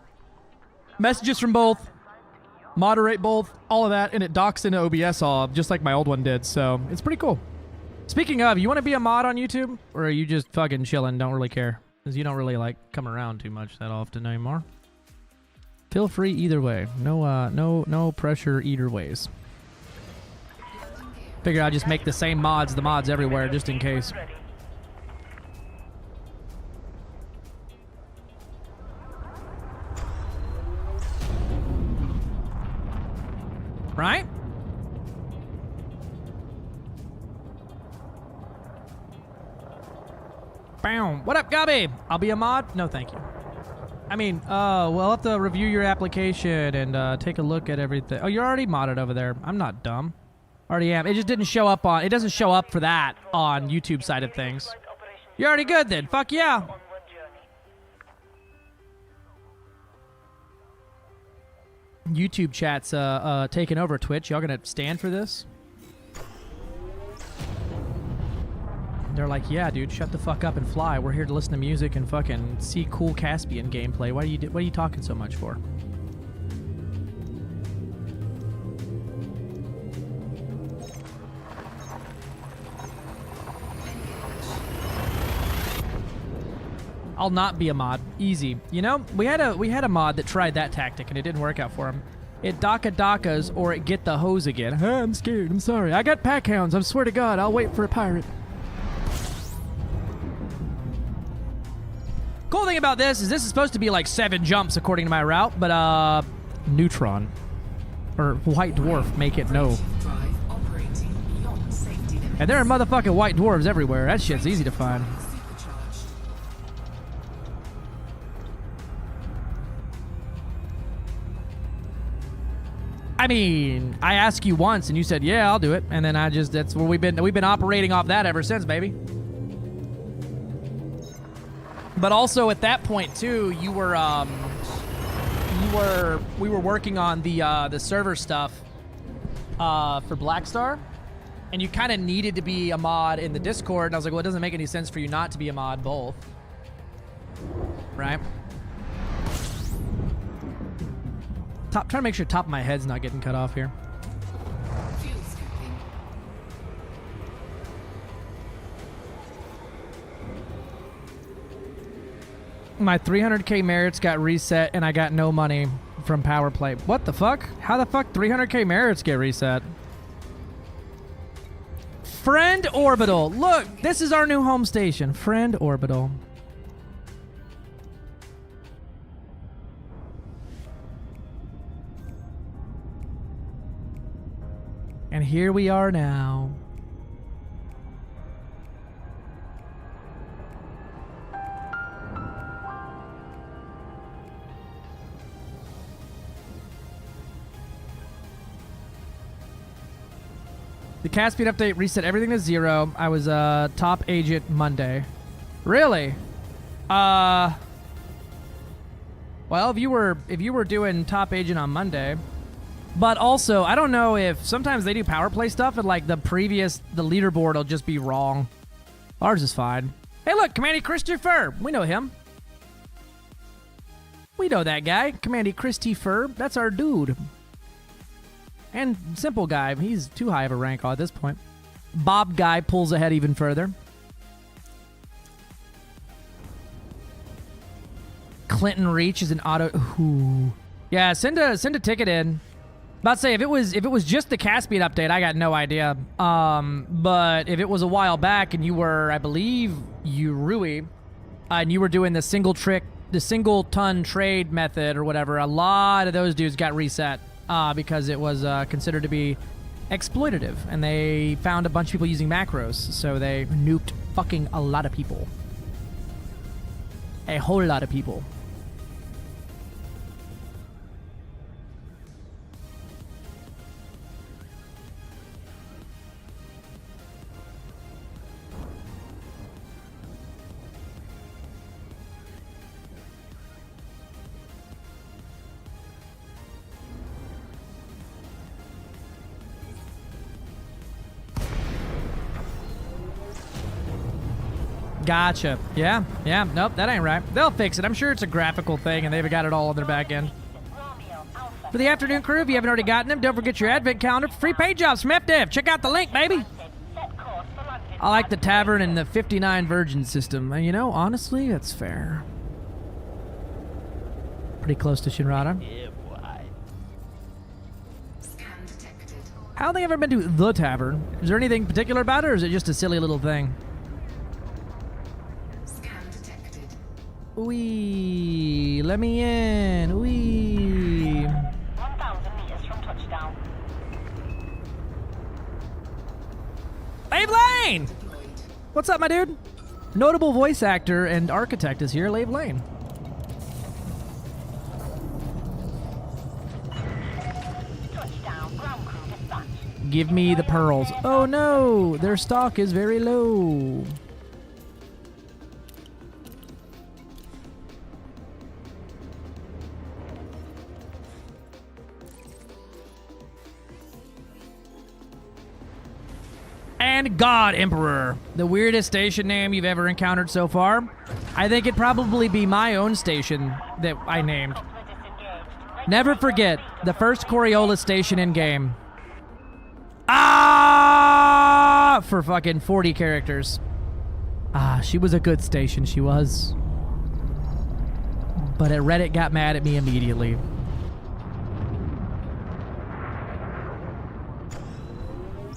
messages from both, moderate both, all of that, and it docks into OBS all just like my old one did, so it's pretty cool. Speaking of, you want to be a mod on YouTube? Or are you just fucking chilling, don't really care? Because you don't really, like, come around too much that often anymore. Feel free either way. No pressure either ways. Figure I'll just make the same mods, the mods everywhere, just in case. Right? Bam. What up, Gabby? I'll be a mod? No, thank you. I mean, well, I'll have to review your application and take a look at everything. Oh, you're already modded over there. I'm not dumb. Already am. It just didn't show up on... It doesn't show up for that on YouTube side of things. You're already good then. Fuck yeah. YouTube chat's taking over Twitch. Y'all gonna stand for this? They're like, yeah, dude, shut the fuck up and fly. We're here to listen to music and fucking see cool Caspian gameplay. What are you talking so much for? I'll not be a mod. Easy. You know, we had a mod that tried that tactic and it didn't work out for him. It Dakas or it get the hose again. I'm scared. I'm sorry. I got pack hounds. I swear to God, I'll wait for a pirate. Cool thing about this is supposed to be like 7 jumps according to my route, but Neutron or White Dwarf make it no. And there are motherfucking white dwarves everywhere. That shit's easy to find. I mean, I asked you once and you said, yeah, I'll do it. And then that's where we've been operating off that ever since, baby. But also at that point too, we were working on the server stuff for Blackstar, and you kind of needed to be a mod in the Discord. And I was like, well, it doesn't make any sense for you not to be a mod both, right? Trying to make sure top of my head's not getting cut off here. My 300k merits got reset and I got no money from power play. What the fuck? How the fuck 300k merits get reset? Friend Orbital. Look, this is our new home station. Friend Orbital. And here we are now. The Caspian update reset everything to 0. I was top agent Monday. Really? Well, if you were doing top agent on Monday. But also, I don't know if sometimes they do power play stuff and like the leaderboard will just be wrong. Ours is fine. Hey look, Commandy Christopher. We know him. We know that guy. Commandy Christopher. That's our dude. And Simple Guy. He's too high of a rank at this point. Bob Guy pulls ahead even further. Clinton Reach is an auto. Ooh. Yeah, send a ticket in. About to say, if it was just the Caspian update, I got no idea. But if it was a while back and you were, I believe, Rui, and you were doing the single ton trade method or whatever, a lot of those dudes got reset because it was considered to be exploitative, and they found a bunch of people using macros, so they nuked fucking a lot of people. A whole lot of people. Gotcha. Yeah. Nope, that ain't right. They'll fix it. I'm sure it's a graphical thing, and they've got it all on their back end. For the afternoon crew, if you haven't already gotten them, don't forget your advent calendar for free paid jobs from FDev. Check out the link, baby. I like the tavern and the 59 Virgin system. And you know, honestly, that's fair. Pretty close to Shinrada. I don't think I've ever been to the tavern. Is there anything particular about it, or is it just a silly little thing? Wee, let me in. Wee. 1,000 meters from touchdown. Lave Lane! What's up, my dude? Notable voice actor and architect is here, Lave Lane. Touchdown. Ground crew dispatch. Give me the pearls. Oh no, their stock is very low. And God Emperor, the weirdest station name you've ever encountered so far. I think it'd probably be my own station that I named. Never forget the first Coriolis station in game. Ah, for fucking 40 characters. Ah, she was a good station, she was. But Reddit got mad at me immediately.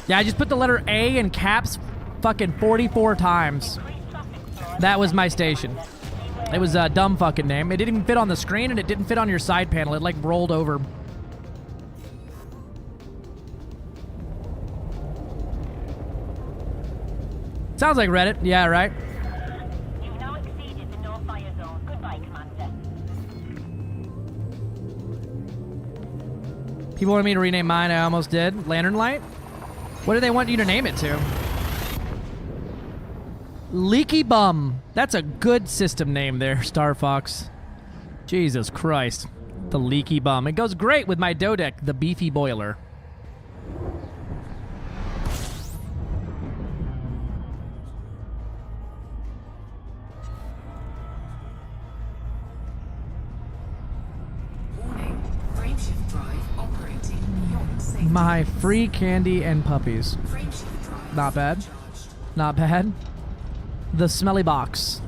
Yeah, I just put the letter A in caps fucking 44 times. That was my station. It was a dumb fucking name. It didn't even fit on the screen, and it didn't fit on your side panel. It like rolled over. Sounds like Reddit. Yeah, right. You've now exceeded the no fire zone. Goodbye, Commander. People wanted me to rename mine. I almost did. Lantern Light? What do they want you to name it to? Leaky Bum. That's a good system name there, Star Fox. Jesus Christ. The Leaky Bum. It goes great with my Dodec, the Beefy Boiler. My free candy and puppies. Not bad. Not bad. The smelly box.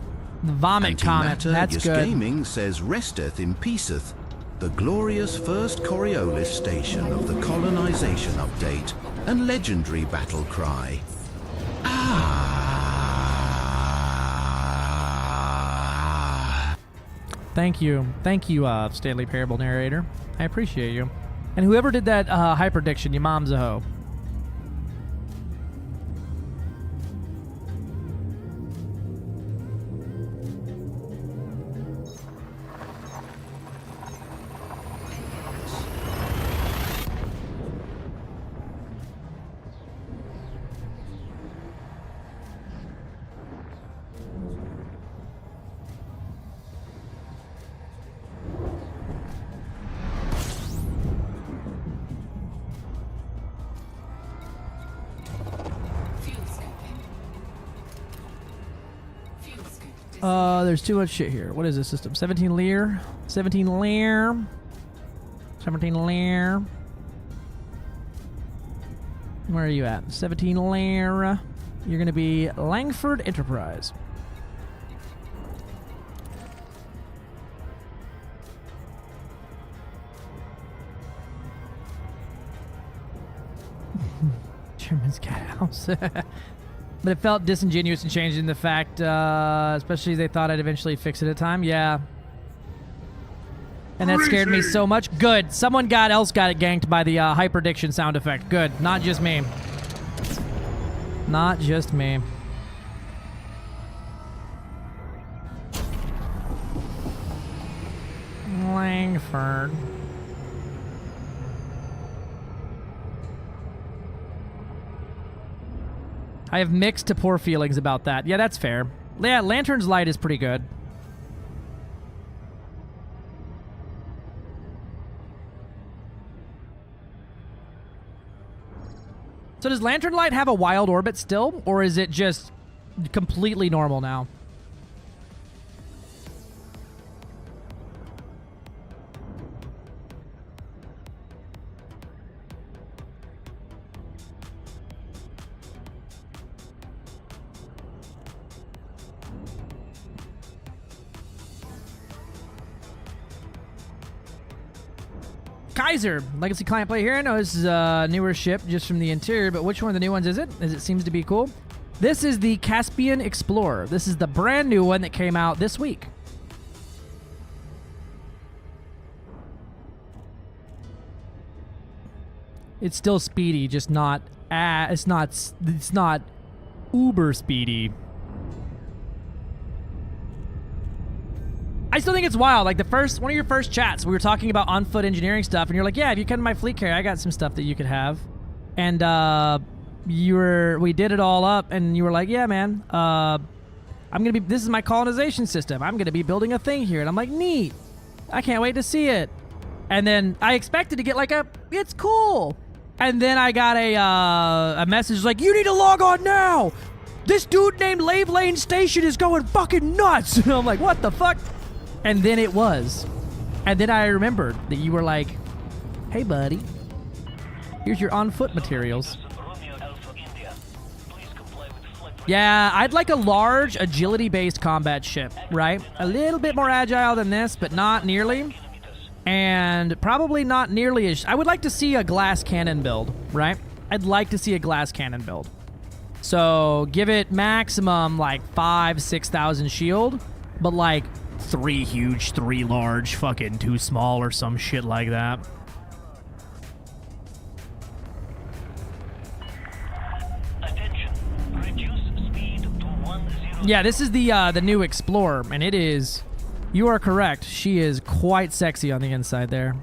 The vomit comet. That's good. Gaming says resteth in peaceth. The glorious first Coriolis station of the colonization update and legendary battle cry. Thank you. Thank you, Stanley Parable Narrator. I appreciate you. And whoever did that hyperdiction, your mom's a hoe. There's too much shit here. What is this system? 17 Lear? 17 Lear? 17 Lear? Where are you at? 17 Lear. You're going to be Langford Enterprise. German's cat house. But it felt disingenuous in changing the fact, especially as they thought I'd eventually fix it at time. Yeah. And that scared me so much. Good. Someone else got it ganked by the hyperdiction sound effect. Good. Not just me. Not just me. Langford. I have mixed to poor feelings about that. Yeah, that's fair. Yeah, Lantern's Light is pretty good. So does Lantern Light have a wild orbit still? Or is it just completely normal now. Kaiser, Legacy Client Play here. I know this is a newer ship just from the interior, but which one of the new ones is it? As it seems to be cool. This is the Caspian Explorer. This is the brand new one that came out this week. It's still speedy, just not it's not uber speedy. I still think it's wild. Like one of your first chats, we were talking about on-foot engineering stuff, and you're like, "Yeah, if you come to my fleet carrier, I got some stuff that you could have." And we did it all up, and you were like, "Yeah, man, this is my colonization system. I'm gonna be building a thing here," and I'm like, "Neat, I can't wait to see it." And then I expected to get like it's cool, and then I got a message like, "You need to log on now. This dude named Lave Lane Station is going fucking nuts." And I'm like, "What the fuck?" And then it was. And then I remembered that you were like, "Hey, buddy, here's your on-foot materials." Yeah, I'd like a large, agility-based combat ship, right? A little bit more agile than this, but not nearly. And probably not nearly as... I would like to see a glass cannon build, right? I'd like to see a glass cannon build. So give it maximum like 5,000-6,000 shield, but like 3 huge, 3 large, fucking 2 small or some shit like that. Attention. Reduce speed to 10. Yeah, this is the new Explorer, and it is... You are correct. She is quite sexy on the inside there.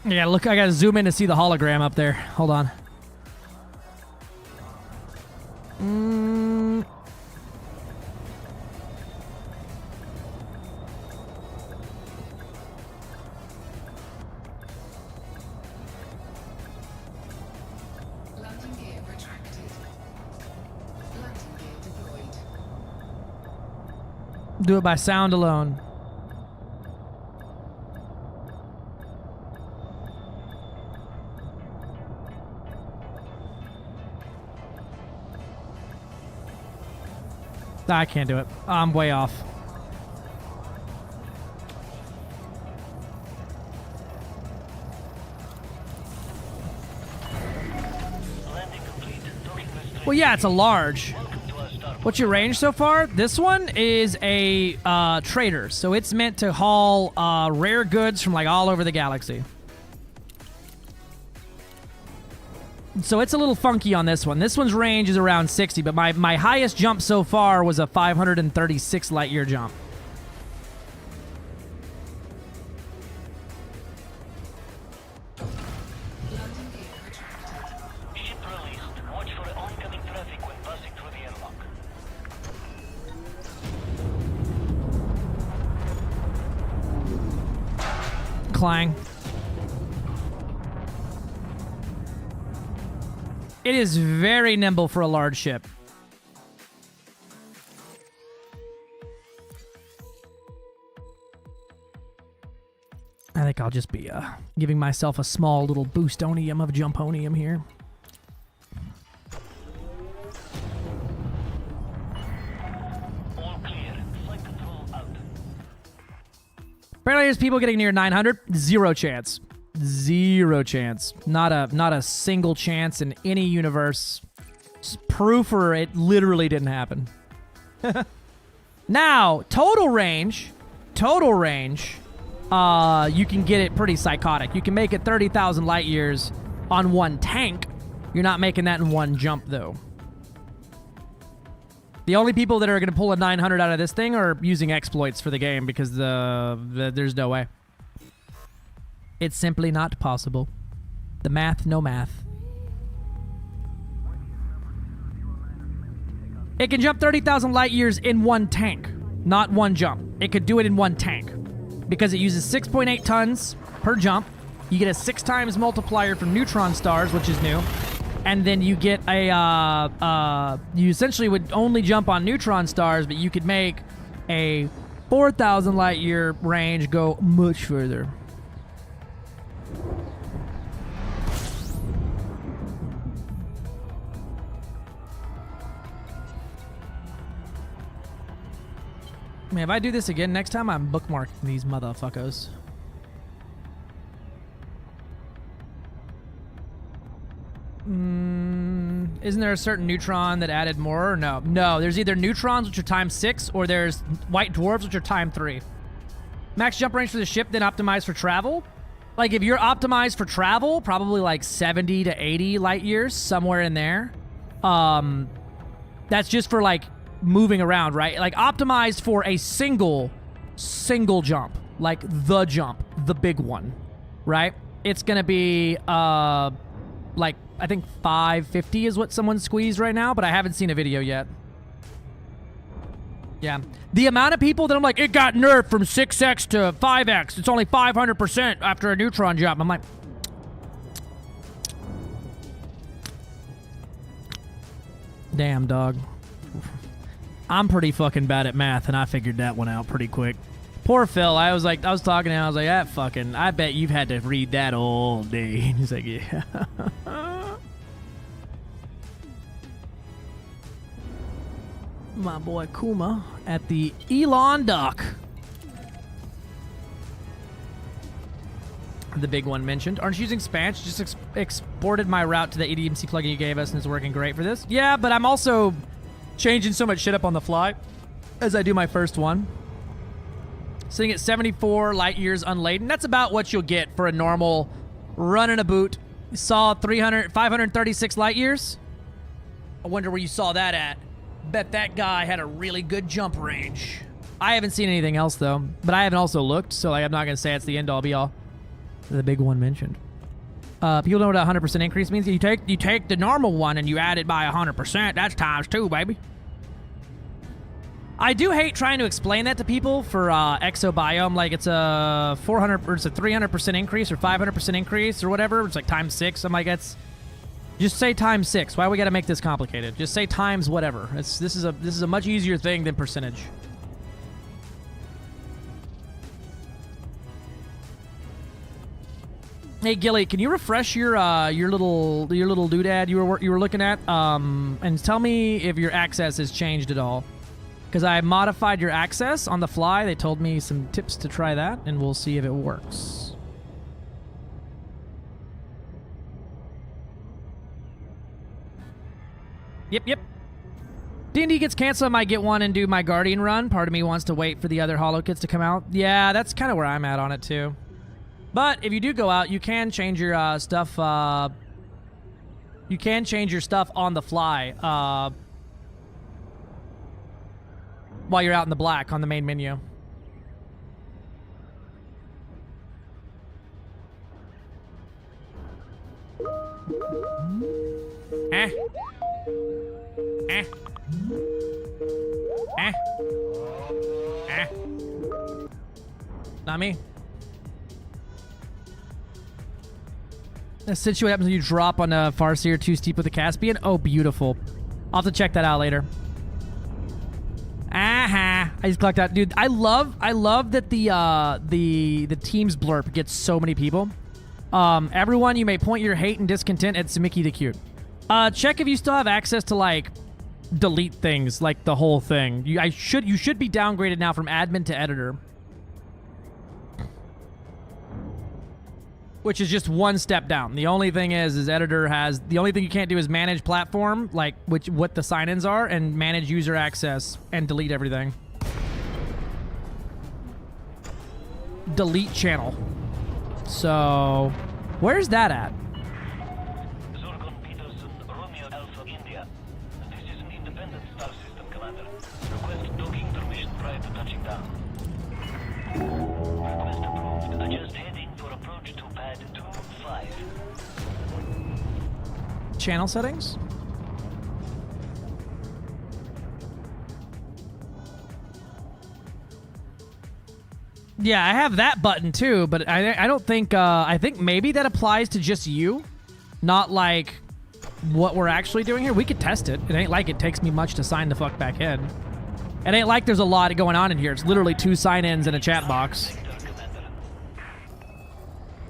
Yeah, look, I gotta zoom in to see the hologram up there. Hold on. Do it by sound alone. I can't do it. I'm way off. Well, yeah, it's a large. What's your range so far? This one is a trader, so it's meant to haul rare goods from like all over the galaxy. So it's a little funky on this one. This one's range is around 60, but my highest jump so far was a 536 light year jump. Ship released. Watch for oncoming traffic when passing through the airlock. Clang. It is very nimble for a large ship. I think I'll just be giving myself a small little boostonium of jumponium here. All clear. Flight control out. Apparently there's people getting near 900. Zero chance. Zero chance. Not a single chance in any universe. Proof or it literally didn't happen. Now, total range, you can get it pretty psychotic. You can make it 30,000 light years on one tank. You're not making that in one jump, though. The only people that are going to pull a 900 out of this thing are using exploits for the game because there's no way. It's simply not possible. The math, no math. It can jump 30,000 light years in one tank, not one jump. It could do it in one tank because it uses 6.8 tons per jump. You get a 6 times multiplier from neutron stars, which is new. And then you get a, you essentially would only jump on neutron stars, but you could make a 4,000 light year range go much further. Man, if I do this again next time, I'm bookmarking these motherfuckers. Isn't there a certain neutron that added more? Or no. No, there's either neutrons, which are times 6, or there's white dwarfs, which are times 3. Max jump range for the ship, then optimized for travel. Like, if you're optimized for travel, probably like 70 to 80 light years, somewhere in there. That's just for, like, moving around, right? Like, optimized for a single jump. Like, the jump. The big one. Right? It's gonna be, like, I think 550 is what someone squeezed right now, but I haven't seen a video yet. Yeah. The amount of people that I'm like, it got nerfed from 6x to 5x. It's only 500% after a neutron jump. I'm like... Damn, dog. I'm pretty fucking bad at math, and I figured that one out pretty quick. Poor Phil. I was talking to him. I was like, that fucking... I bet you've had to read that all day. He's like, yeah. My boy Kuma at the Elon dock. The big one mentioned. Aren't you using Spanch? Just exported my route to the ADMC plugin you gave us, and it's working great for this. Yeah, but I'm also changing so much shit up on the fly as I do my first one. Sitting at 74 light years unladen. That's about what you'll get for a normal run in a boot. You saw 536 light years? I wonder where you saw that at. Bet that guy had a really good jump range. I haven't seen anything else, though. But I haven't also looked, so like, I'm not going to say it's the end-all, be-all. The big one mentioned. People know what a 100% increase means? You take the normal one and you add it by 100%. That's times 2, baby. I do hate trying to explain that to people for Exobiome. Like, it's a 400 or it's a 300% increase or 500% increase or whatever. It's like times 6. I'm like, just say times 6. Why we got to make this complicated? Just say times whatever. This is a much easier thing than percentage. Hey Gilly, can you refresh your little doodad you were looking at and tell me if your access has changed at all? Because I modified your access on the fly. They told me some tips to try that, and we'll see if it works. Yep. D&D gets canceled, I might get one and do my Guardian run. Part of me wants to wait for the other holo kits to come out. Yeah, that's kind of where I'm at on it, too. But if you do go out, you can change your stuff. You can change your stuff on the fly while you're out in the black on the main menu. Not me. Essentially what happens when you drop on a Farseer too steep with the Caspian. Oh, beautiful. I'll have to check that out later. I just clocked out. Dude, I love that the team's blurb gets so many people. Everyone, you may point your hate and discontent at Samiki the Cute. Check if you still have access to, like, delete things, like the whole thing. You should be downgraded now from admin to editor. Which is just one step down. The only thing is editor has, the only thing you can't do is manage platform, like what the sign-ins are, and manage user access and delete everything. Delete channel. So, where's that at? Zorgon Peterson, Romeo Alpha India. This is an independent star system, Commander. touching down. Request approved. Adjust heading for approach to pad 25. Channel settings? Yeah, I have that button too, but I don't think, I think maybe that applies to just you, not like what we're actually doing here. We could test it. It ain't like it takes me much to sign the fuck back in. It ain't like there's a lot going on in here. It's literally 2 sign-ins and a chat box.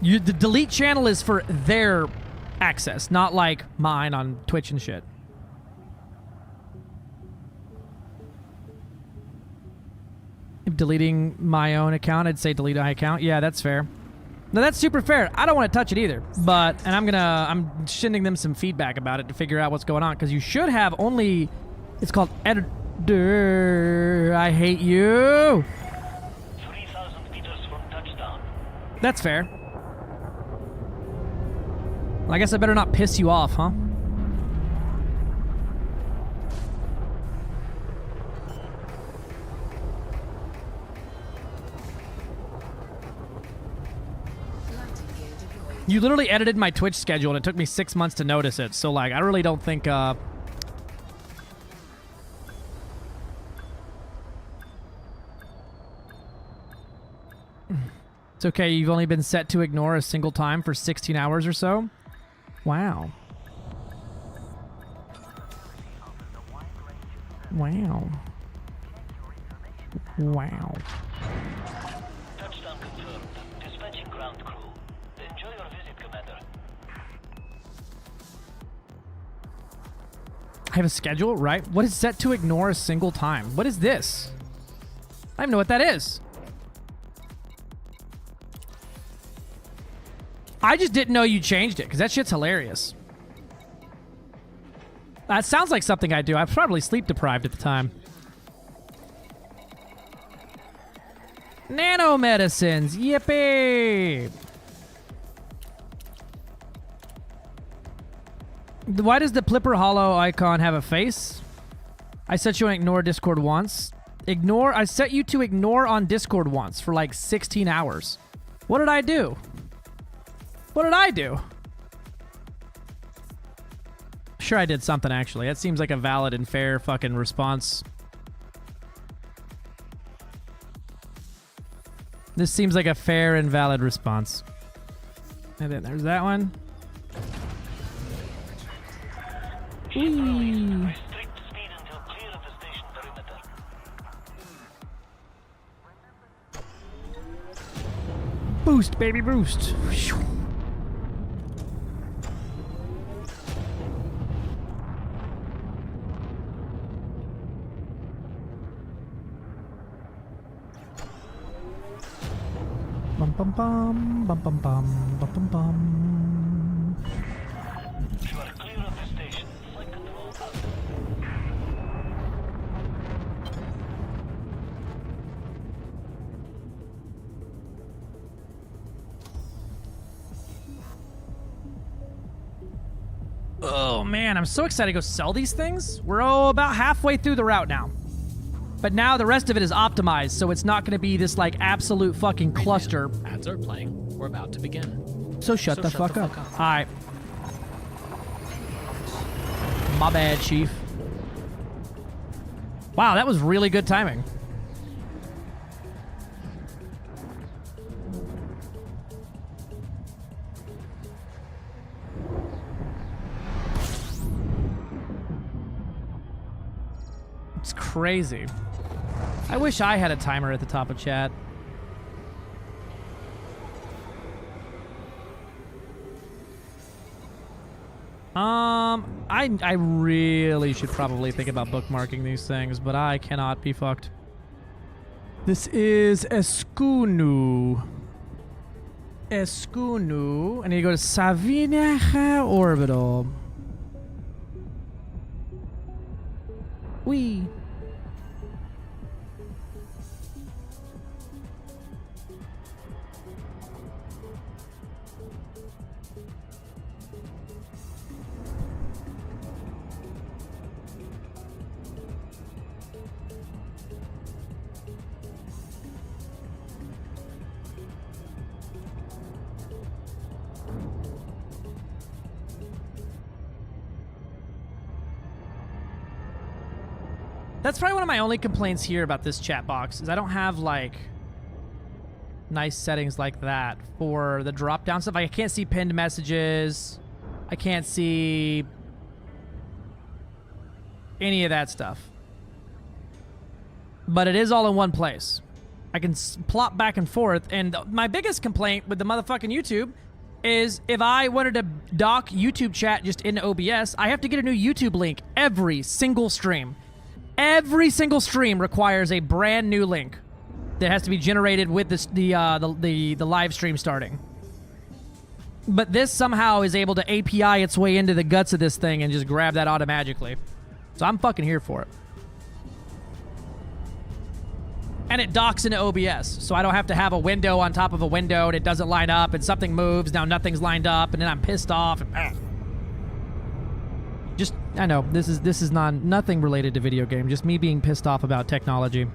The delete channel is for their access, not like mine on Twitch and shit. If deleting my own account, I'd say delete my account. Yeah, that's fair. No, that's super fair. I don't want to touch it either, but, and I'm sending them some feedback about it to figure out what's going on, because you should have only, it's called editor. I hate you. 3,000 meters from touchdown. That's fair. Well, I guess I better not piss you off, huh? You literally edited my Twitch schedule, and it took me 6 months to notice it. So, like, I really don't think, It's okay, you've only been set to ignore a single time for 16 hours or so? Wow. Wow. Wow. Touchdown confirmed. Dispatching ground crew. Enjoy your visit, Commander. I have a schedule, right? What is set to ignore a single time? What is this? I don't even know what that is. I just didn't know you changed it, because that shit's hilarious. That sounds like something I do. I was probably sleep deprived at the time. Nanomedicines, yippee! Why does the Plipper Hollow icon have a face? I set you on ignore Discord once. Ignore? I set you to ignore on Discord once for like 16 hours. What did I do? What did I do? Sure, I did something, actually. That seems like a valid and fair fucking response. This seems like a fair and valid response. And then there's that one. Whee. Restrict speed until clear of the station perimeter. Boost, baby, boost. Bum bum bum bum bum bum bum bum bum. You are clear of the station. Flight control out. Oh man, I'm so excited to go sell these things. We're about halfway through the route now. But now the rest of it is optimized, so it's not going to be this like absolute fucking cluster. Ads are playing. We're about to begin. So shut the fuck up. Alright. My bad, Chief. Wow, that was really good timing. It's crazy. I wish I had a timer at the top of chat. I really should probably think about bookmarking these things, but I cannot be fucked. This is Eskunu. Eskunu. I need to go to Savinach Orbital. Wee. That's probably one of my only complaints here about this chat box is I don't have like nice settings like that for the drop down stuff. Like, I can't see pinned messages. I can't see any of that stuff. But it is all in one place. I can plop back and forth. And my biggest complaint with the motherfucking YouTube is if I wanted to dock YouTube chat just into OBS, I have to get a new YouTube link every single stream. Every single stream requires a brand new link that has to be generated with the live stream starting. But this somehow is able to API its way into the guts of this thing and just grab that automatically. So I'm fucking here for it. And it docks into OBS, so I don't have to have a window on top of a window and it doesn't line up and something moves, now nothing's lined up, and then I'm pissed off. And, just, I know, this is nothing related to video game, just me being pissed off about technology.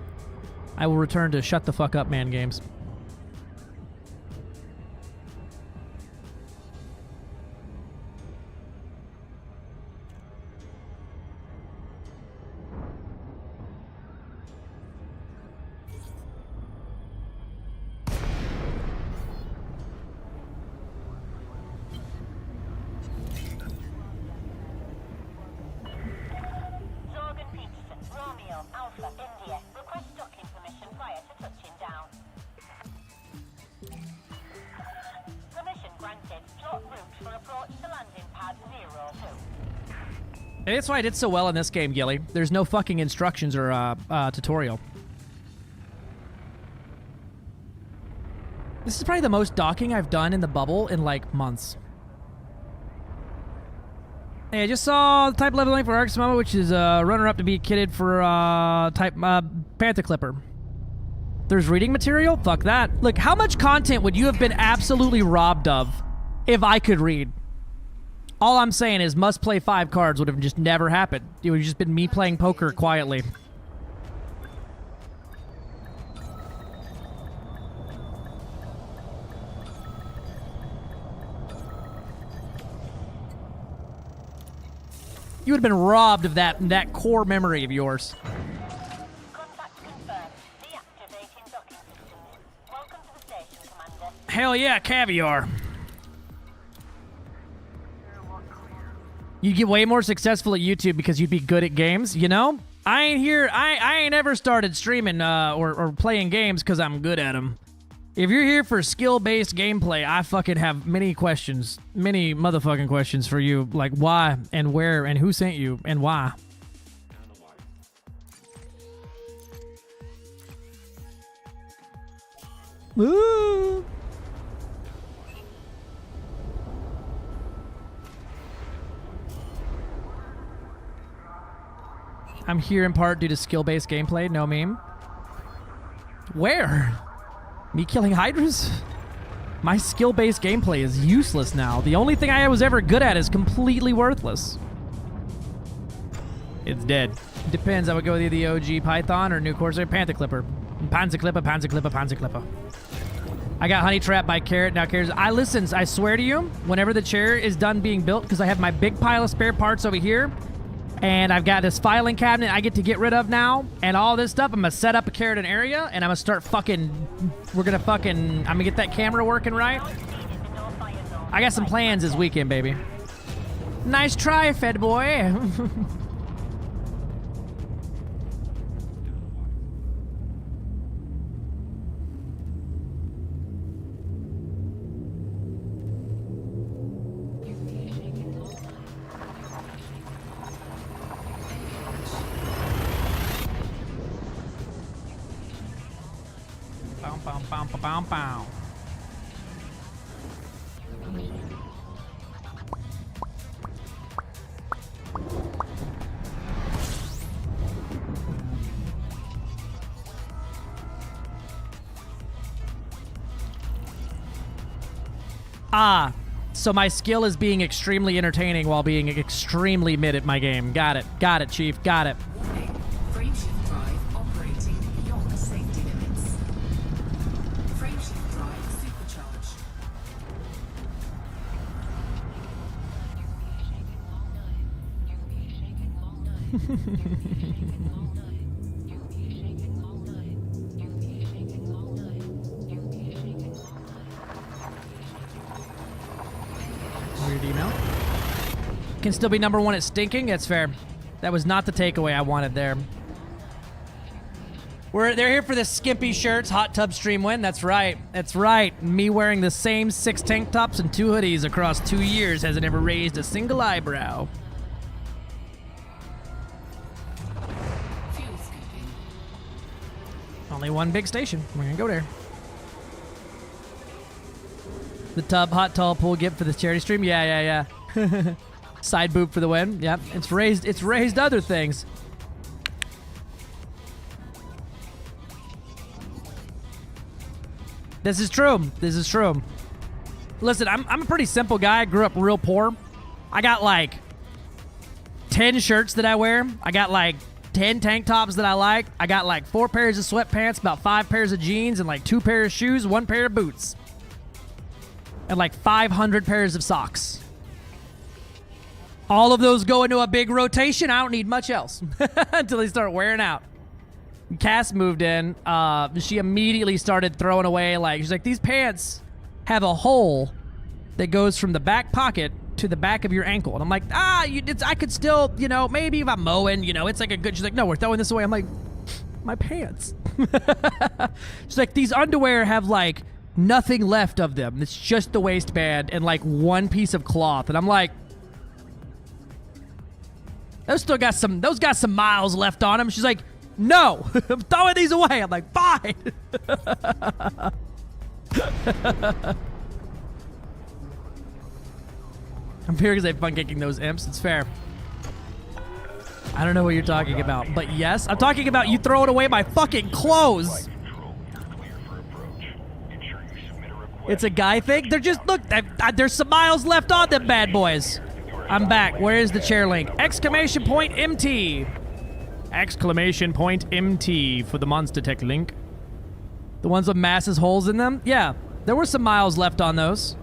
I will return to shut the fuck up man games. Zorgan Peterson, Romeo, Alpha, India. Request docking permission prior to touching down. Permission granted. Plot route for approach to landing pad 02. And that's why I did so well in this game, Gilly. There's no fucking instructions or tutorial. This is probably the most docking I've done in the bubble in like months. Hey, I just saw the type leveling for Arx Mama, which is runner-up to be kitted for type Panther Clipper. There's reading material? Fuck that. Look, how much content would you have been absolutely robbed of if I could read? All I'm saying is must play 5 cards would have just never happened. It would have just been me playing poker quietly. You would have been robbed of that core memory of yours. Contact confirmed. Deactivating docking systems. Welcome to the station, Commander. Hell yeah, caviar. You'd get way more successful at YouTube because you'd be good at games, you know? I ain't ever started streaming or playing games because I'm good at them. If you're here for skill-based gameplay, I fucking have many questions. Many motherfucking questions for you. Like why and where and who sent you and why. Ooh. I'm here in part due to skill-based gameplay, no meme. Where? Me killing hydras? My skill-based gameplay is useless now. The only thing I was ever good at is completely worthless. It's dead. Depends. I would go with either the OG Python or new Corsair Panther Clipper. Panzer Clipper, Panzer Clipper, Panzer Clipper. I got honey trapped by Carrot. Now Carrot's... I swear to you, whenever the chair is done being built, because I have my big pile of spare parts over here, and I've got this filing cabinet I get to get rid of now, and all this stuff, I'm gonna set up a Carrot area, and I'm gonna start fucking... I'm gonna get that camera working right. I got some plans this weekend, baby. Nice try, Fed boy. Bow, bow. Ah, so my skill is being extremely entertaining while being extremely mid at my game. Got it. Got it, Chief. Got it. Frameshift drive operating beyond safety limits. Frameshift drive supercharged. can still be number one at stinking. That's fair. That was not the takeaway I wanted there. They're here for the skimpy shirts, hot tub stream win. That's right. That's right. Me wearing the same 6 tank tops and 2 hoodies across 2 years hasn't ever raised a single eyebrow. Only one big station. We're gonna go there. The tub, hot tall pool gift for the charity stream. Yeah. Side boob for the win. Yep. It's raised other things. This is true. Listen, I'm a pretty simple guy. I grew up real poor. I got like 10 shirts that I wear. I got like 10 tank tops that I like. I got like 4 pairs of sweatpants, about 5 pairs of jeans, and like 2 pairs of shoes, 1 pair of boots. And like 500 pairs of socks. All of those go into a big rotation. I don't need much else until they start wearing out. Cass moved in. She immediately started throwing away, like, she's like, these pants have a hole that goes from the back pocket to the back of your ankle. And I'm like, I could still, maybe if I'm mowing, it's like a good, she's like, no, we're throwing this away. I'm like, my pants. She's like, these underwear have like nothing left of them. It's just the waistband and like 1 piece of cloth. And I'm like, those got some miles left on them. She's like, no, I'm throwing these away. I'm like, fine. I'm here because I have fun kicking those imps. It's fair. I don't know what you're talking about, but yes, I'm talking about you throwing away my fucking clothes. It's a guy thing. They're just, look, there's some miles left on them bad boys. I'm back. Where is the chair link? Exclamation point MT. Exclamation point MT for the Monster Tech link. The ones with massive holes in them? Yeah, there were some miles left on those.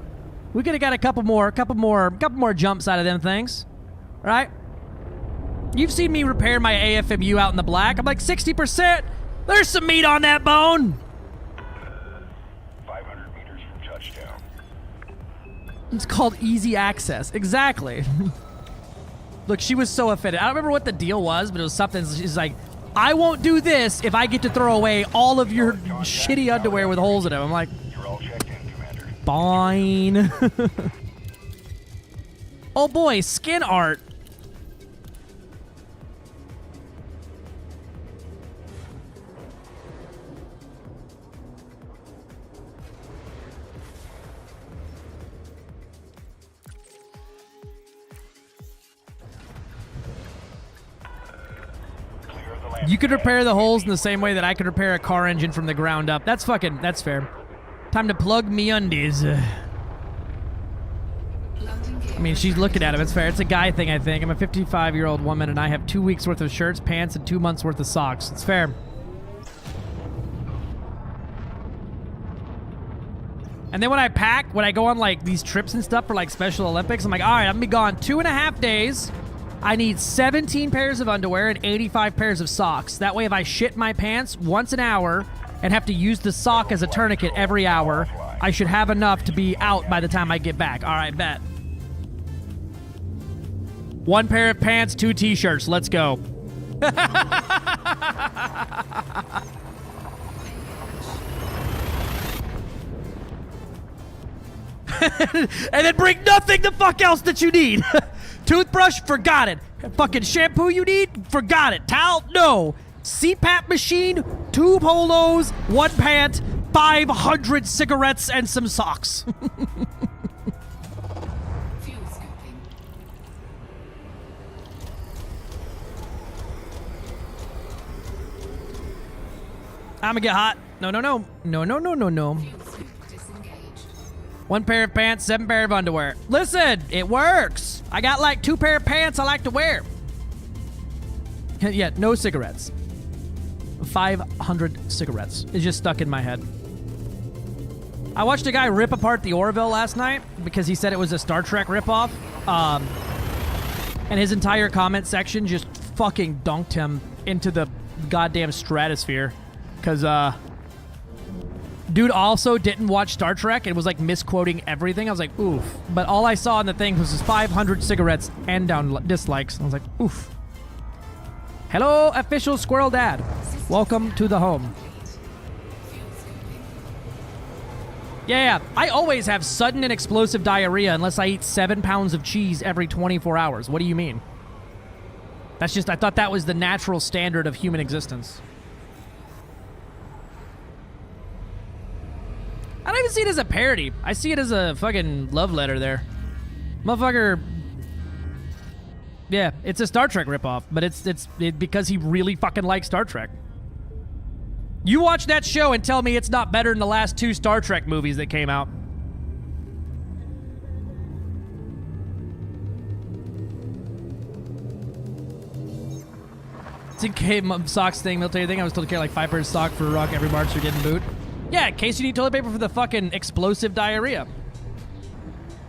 We could have got a couple more jumps out of them things. Right? You've seen me repair my AFMU out in the black. I'm like 60%. There's some meat on that bone. 500 meters from touchdown. It's called easy access. Exactly. Look, she was so offended. I don't remember what the deal was, but it was something. She's like, I won't do this if I get to throw away all of your shitty underwear with holes in them. I'm like, fine. Oh boy, skin art. You could repair the holes in the same way that I could repair a car engine from the ground up. That's fair. Time to plug me undies. I mean, she's looking at him. It's fair. It's a guy thing, I think. I'm a 55-year-old woman, and I have 2 weeks' worth of shirts, pants, and 2 months' worth of socks. It's fair. And then when I go on, like, these trips and stuff for, like, Special Olympics, I'm like, all right, I'm going to be gone 2.5 days. I need 17 pairs of underwear and 85 pairs of socks. That way, if I shit my pants once an hour and have to use the sock as a tourniquet every hour, I should have enough to be out by the time I get back. All right, bet. 1 pair of pants, 2 t-shirts. Let's go. And then bring nothing the fuck else that you need. Toothbrush, forgot it. Fucking shampoo you need, forgot it. Towel, no. CPAP machine, 2 polos, 1 pant, 500 cigarettes, and some socks. I'ma get hot. No. 1 pair of pants, 7 pair of underwear. Listen, it works. I got like 2 pair of pants I like to wear. Yeah, no cigarettes. 500 cigarettes. It's just stuck in my head. I watched a guy rip apart the Orville last night because he said it was a Star Trek ripoff. And his entire comment section just fucking dunked him into the goddamn stratosphere. Because, Dude also didn't watch Star Trek and was like misquoting everything. I was like, oof. But all I saw in the thing was just 500 cigarettes and down dislikes. I was like, oof. Hello, official Squirrel Dad. Welcome to the home. Yeah, I always have sudden and explosive diarrhea unless I eat 7 pounds of cheese every 24 hours. What do you mean? That's just, I thought that was the natural standard of human existence. I don't even see it as a parody. I see it as a fucking love letter there. Motherfucker. Yeah, it's a Star Trek ripoff, but it's because he really fucking likes Star Trek. You watch that show and tell me it's not better than the last 2 Star Trek movies that came out. It's a K socks thing, military thing. I was told to carry like 5 pairs of stock for a rock every March so didn't boot. Yeah, in case you need toilet paper for the fucking explosive diarrhea.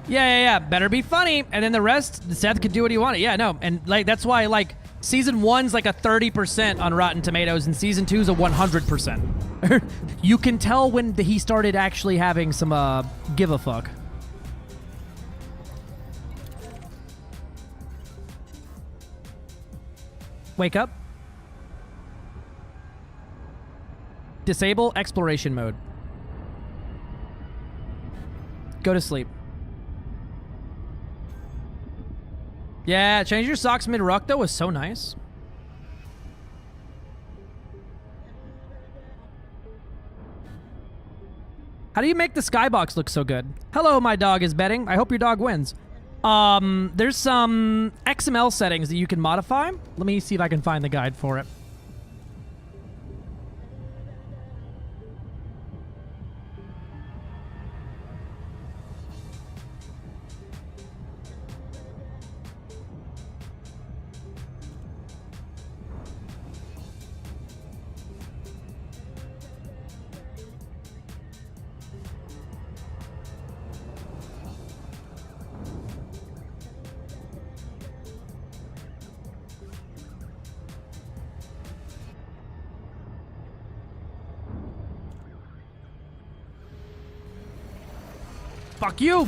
Yeah. Better be funny. And then the rest, Seth could do what he wanted. Yeah, no. And like that's why like season 1's like a 30% on Rotten Tomatoes and season 2's a 100%. You can tell when he started actually having some give a fuck. Wake up. Disable exploration mode. Go to sleep. Yeah, change your socks mid-ruck though was so nice. How do you make the skybox look so good? Hello, my dog is betting. I hope your dog wins. There's some XML settings that you can modify. Let me see if I can find the guide for it. Fuck you!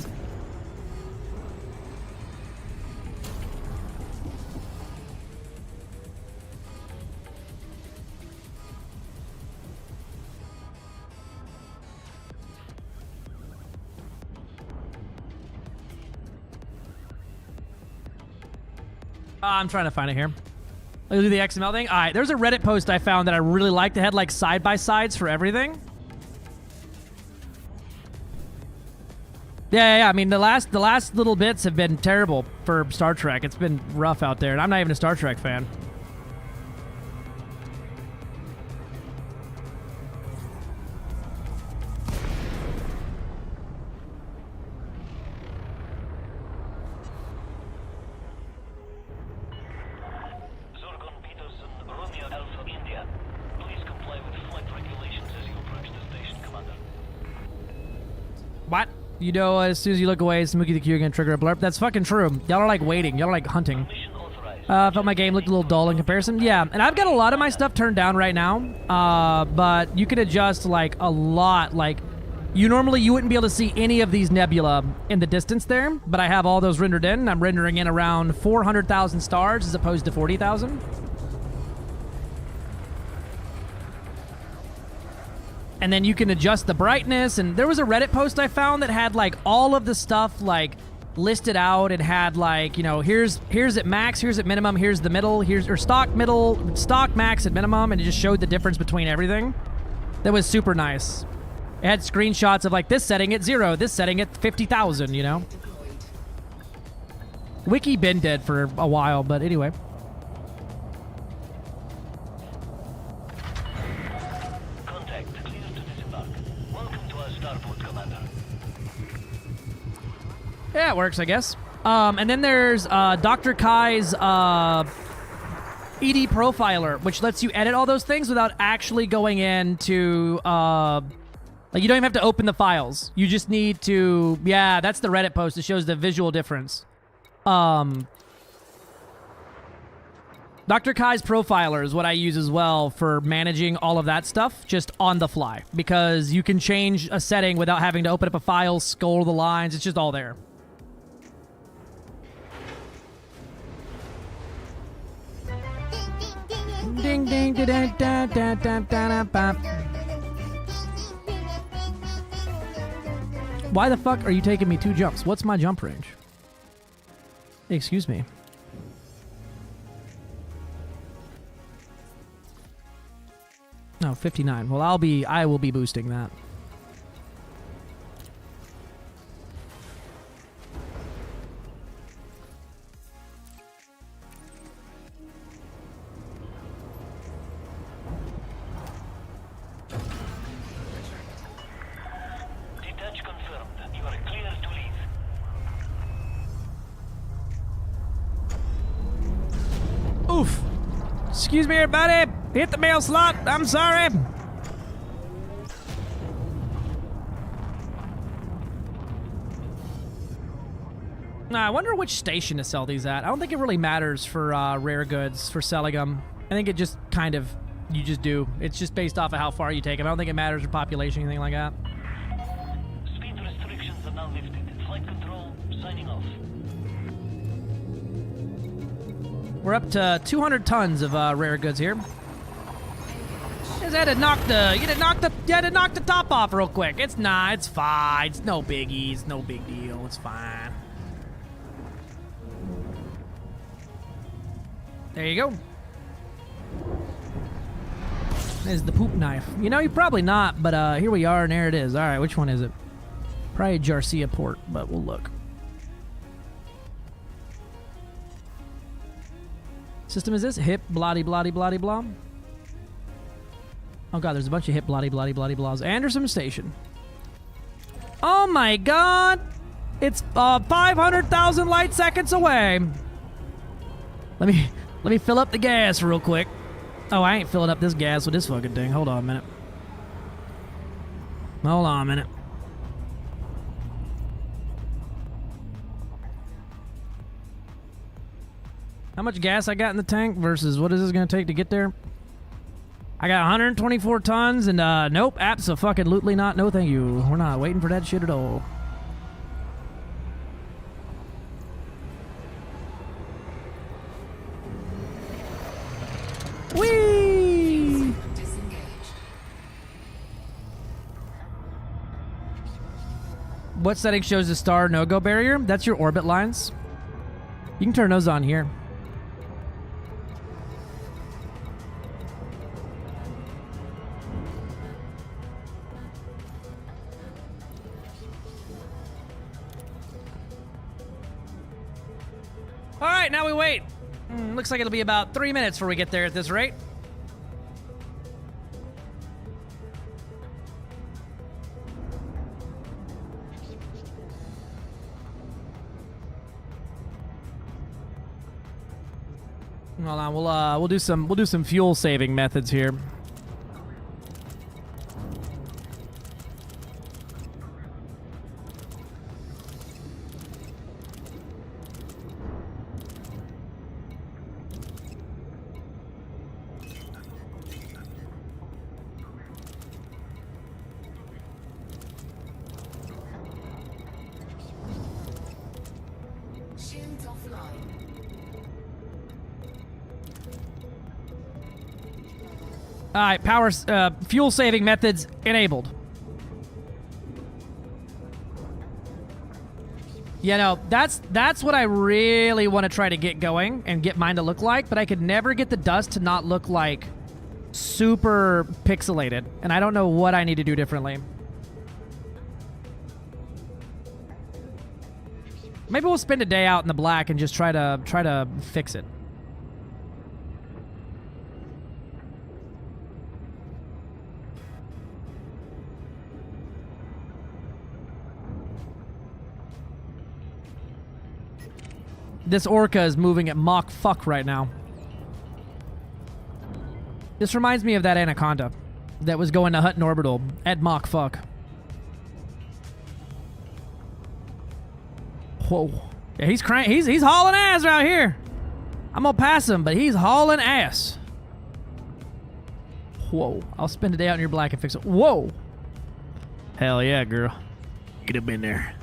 I'm trying to find it here. Let's do the XML thing. All right, there's a Reddit post I found that I really liked. It had like side-by-sides for everything. Yeah. I mean, the last little bits have been terrible for Star Trek. It's been rough out there, and I'm not even a Star Trek fan. Zorgon Peterson, Romeo Alpha India. Please comply with flight regulations as you approach the station, Commander. What? You know, as soon as you look away, Smokey the Q are gonna trigger a blurb. That's fucking true. Y'all are like waiting. Y'all are like hunting. Felt my game looked a little dull in comparison. Yeah, and I've got a lot of my stuff turned down right now. But you can adjust like a lot. Like, you wouldn't be able to see any of these nebula in the distance there, but I have all those rendered in. I'm rendering in around 400,000 stars as opposed to 40,000. And then you can adjust the brightness, and there was a Reddit post I found that had like all of the stuff like listed out. It had like, you know, here's at max, here's at minimum, here's the middle, here's or stock middle, stock max at minimum, and it just showed the difference between everything. That was super nice. It had screenshots of like this setting at 0, this setting at 50,000, you know. Wiki been dead for a while, but anyway. Yeah, it works, I guess. And then there's Dr. Kai's ED Profiler, which lets you edit all those things without actually going into... like, you don't even have to open the files. You just need to... Yeah, that's the Reddit post. It shows the visual difference. Dr. Kai's Profiler is what I use as well for managing all of that stuff just on the fly, because you can change a setting without having to open up a file, scroll the lines. It's just all there. Ding ding da da da da da da da. Why the fuck are you taking me 2 jumps? What's my jump range? Excuse me. No, 59. Well, I will be boosting that. Detach confirmed. You are clear to leave. Oof. Excuse me, everybody. Hit the mail slot. I'm sorry. Now, I wonder which station to sell these at. I don't think it really matters for rare goods, for selling them. I think it just kind of, you just do. It's just based off of how far you take them. I don't think it matters for population, anything like that. Speed restrictions are now lifted. Flight control signing off. We're up to 200 tons of rare goods here. Just had to knock the top off real quick. It's fine. It's no biggie. It's no big deal. It's fine. There you go. There's the poop knife. You know, you're probably not, but here we are, and there it is. All right, which one is it? Probably Jarcia Port, but we'll look. System is this? Hip, bloody, bloody, bloody, blah. Oh god, there's a bunch of hip, bloody, bloody, bloody, blahs. Anderson Station. Oh my god! It's 500,000 light seconds away. Let me fill up the gas real quick. Oh, I ain't filling up this gas with this fucking thing. Hold on a minute. Hold on a minute. How much gas I got in the tank versus what is this going to take to get there? I got 124 tons and nope, abso-fucking-lutely not. No thank you. We're not waiting for that shit at all. Whee! What setting shows the star no-go barrier? That's your orbit lines. You can turn those on here. All right, now we wait. Looks like it'll be about 3 minutes before we get there at this rate. Hold on, we'll do some fuel saving methods here. All right, fuel saving methods enabled. You know, that's what I really want to try to get going and get mine to look like, but I could never get the dust to not look like super pixelated, and I don't know what I need to do differently. Maybe we'll spend a day out in the black and just try to fix it. This orca is moving at Mach fuck right now. This reminds me of that anaconda that was going to Hutton Orbital at Mach fuck. Whoa. Yeah, he's hauling ass out here. I'm gonna pass him, but he's hauling ass. Whoa. I'll spend a day out in your black and fix it. Whoa. Hell yeah, girl. Get up in there.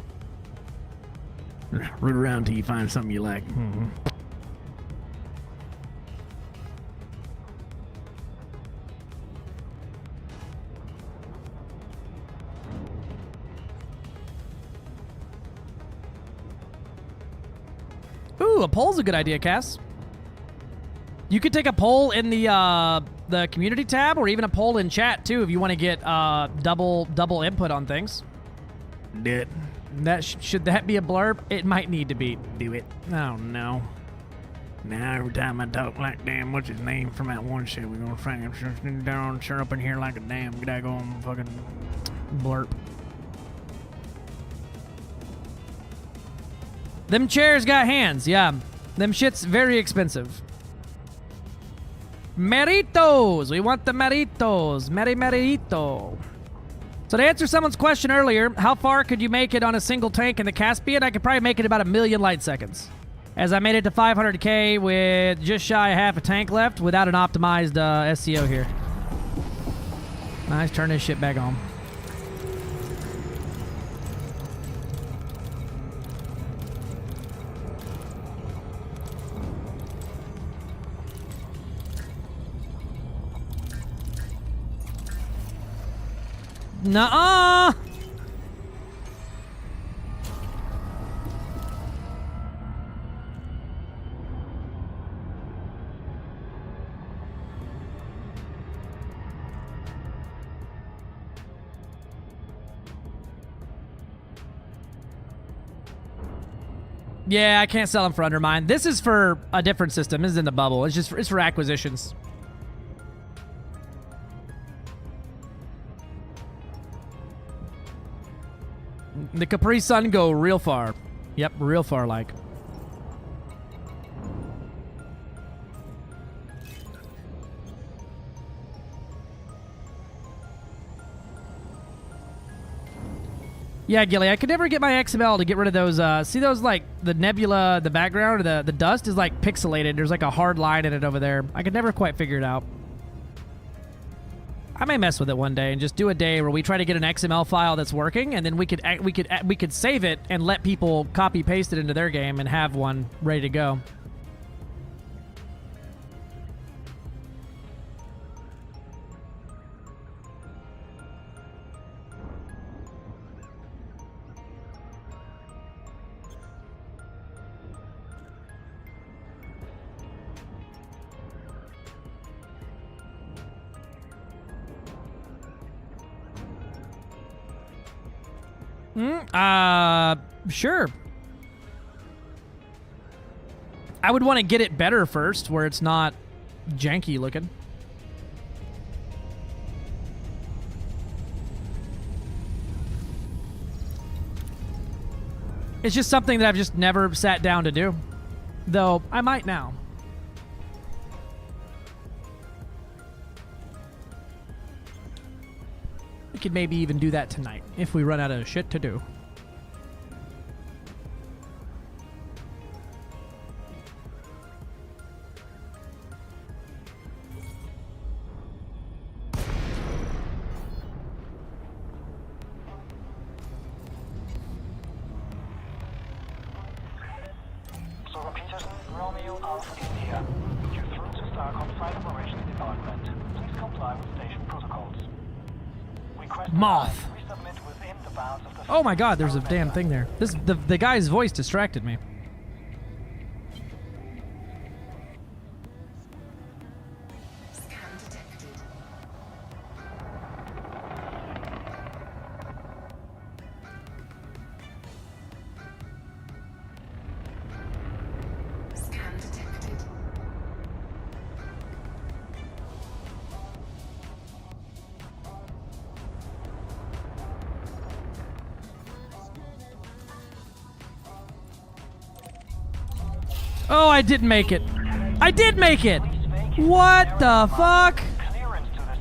Root around till you find something you like. Mm-hmm. Ooh, a poll's a good idea, Cass. You could take a poll in the community tab, or even a poll in chat too, if you want to get double input on things. Should that be a blurb? It might need to be. Do it. Oh no. Now every time I talk like damn, what's his name from that one shit, we're gonna find him down, sure up in here like a damn daggone fucking blurp. Them chairs got hands, yeah. Them shit's very expensive. Meritos! We want the Meritos. Merito. So to answer someone's question earlier, how far could you make it on a single tank in the Caspian? I could probably make it about 1 million light seconds. As I made it to 500k with just shy of half a tank left without an optimized SCO here. Nice, turn this shit back on. Nuh-uh! Yeah, I can't sell them for Undermine. This is for a different system. This is in the bubble. It's for acquisitions. The Capri Sun go real far. Yep, real far like. Yeah, Gilly, I could never get my XML to get rid of those, see those, like, the nebula, the background, or the dust is, like, pixelated. There's, like, a hard line in it over there. I could never quite figure it out. I may mess with it one day and just do a day where we try to get an XML file that's working, and then we could save it and let people copy paste it into their game and have one ready to go. Sure. I would want to get it better first, where it's not janky looking. It's just something that I've just never sat down to do. Though, I might now. We could maybe even do that tonight, if we run out of shit to do. Sorgen Peterson, Romeo Alpha India. You're through to Starcom Flight Operations Department. Please comply with station protocols. Moth. Oh my god, there's a damn thing there. The guy's voice distracted me. Oh, I didn't make it. I did make it! What the fuck?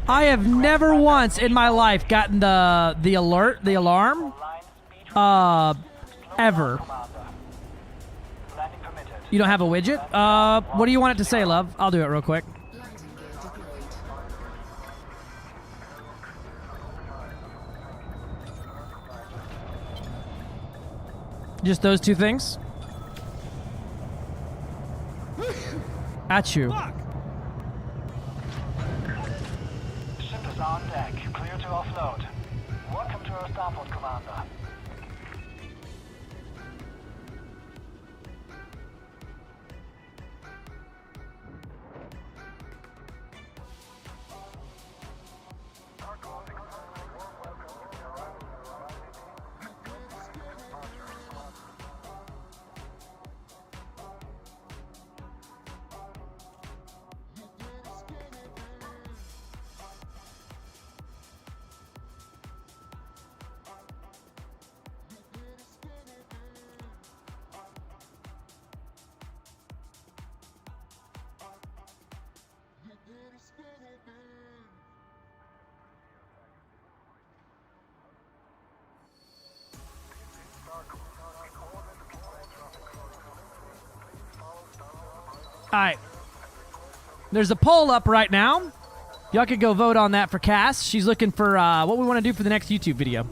I have never once in my life gotten the alarm, ever. You don't have a widget? What do you want it to say, love? I'll do it real quick. Just those two things? At you. Ship is on deck, clear to offload. Welcome to our starport, Commander. Alright. There's a poll up right now. Y'all could go vote on that for Cass. She's looking for what we want to do for the next YouTube video.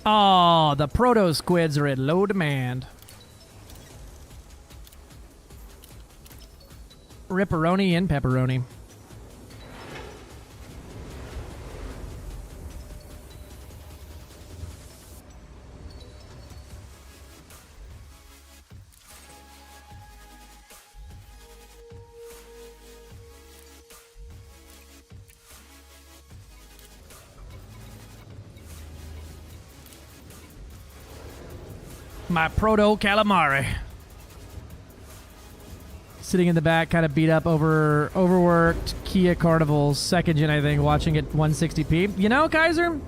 Oh, the proto squids are in low demand. Ripperoni and pepperoni. My proto calamari. Sitting in the back, kind of beat up, overworked Kia Carnival, second gen, I think, watching it 160p. You know, Kaiser,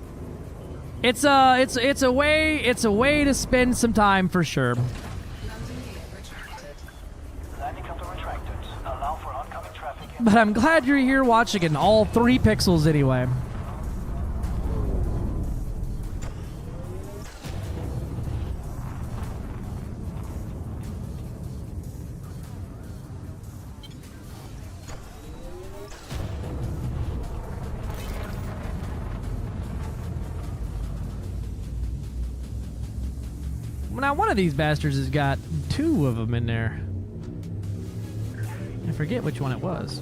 it's a way to spend some time for sure. Landing comes retracted. Allow for oncoming traffic. But I'm glad you're here watching in all 3 pixels anyway. Now, one of these bastards has got 2 of them in there. I forget which one it was.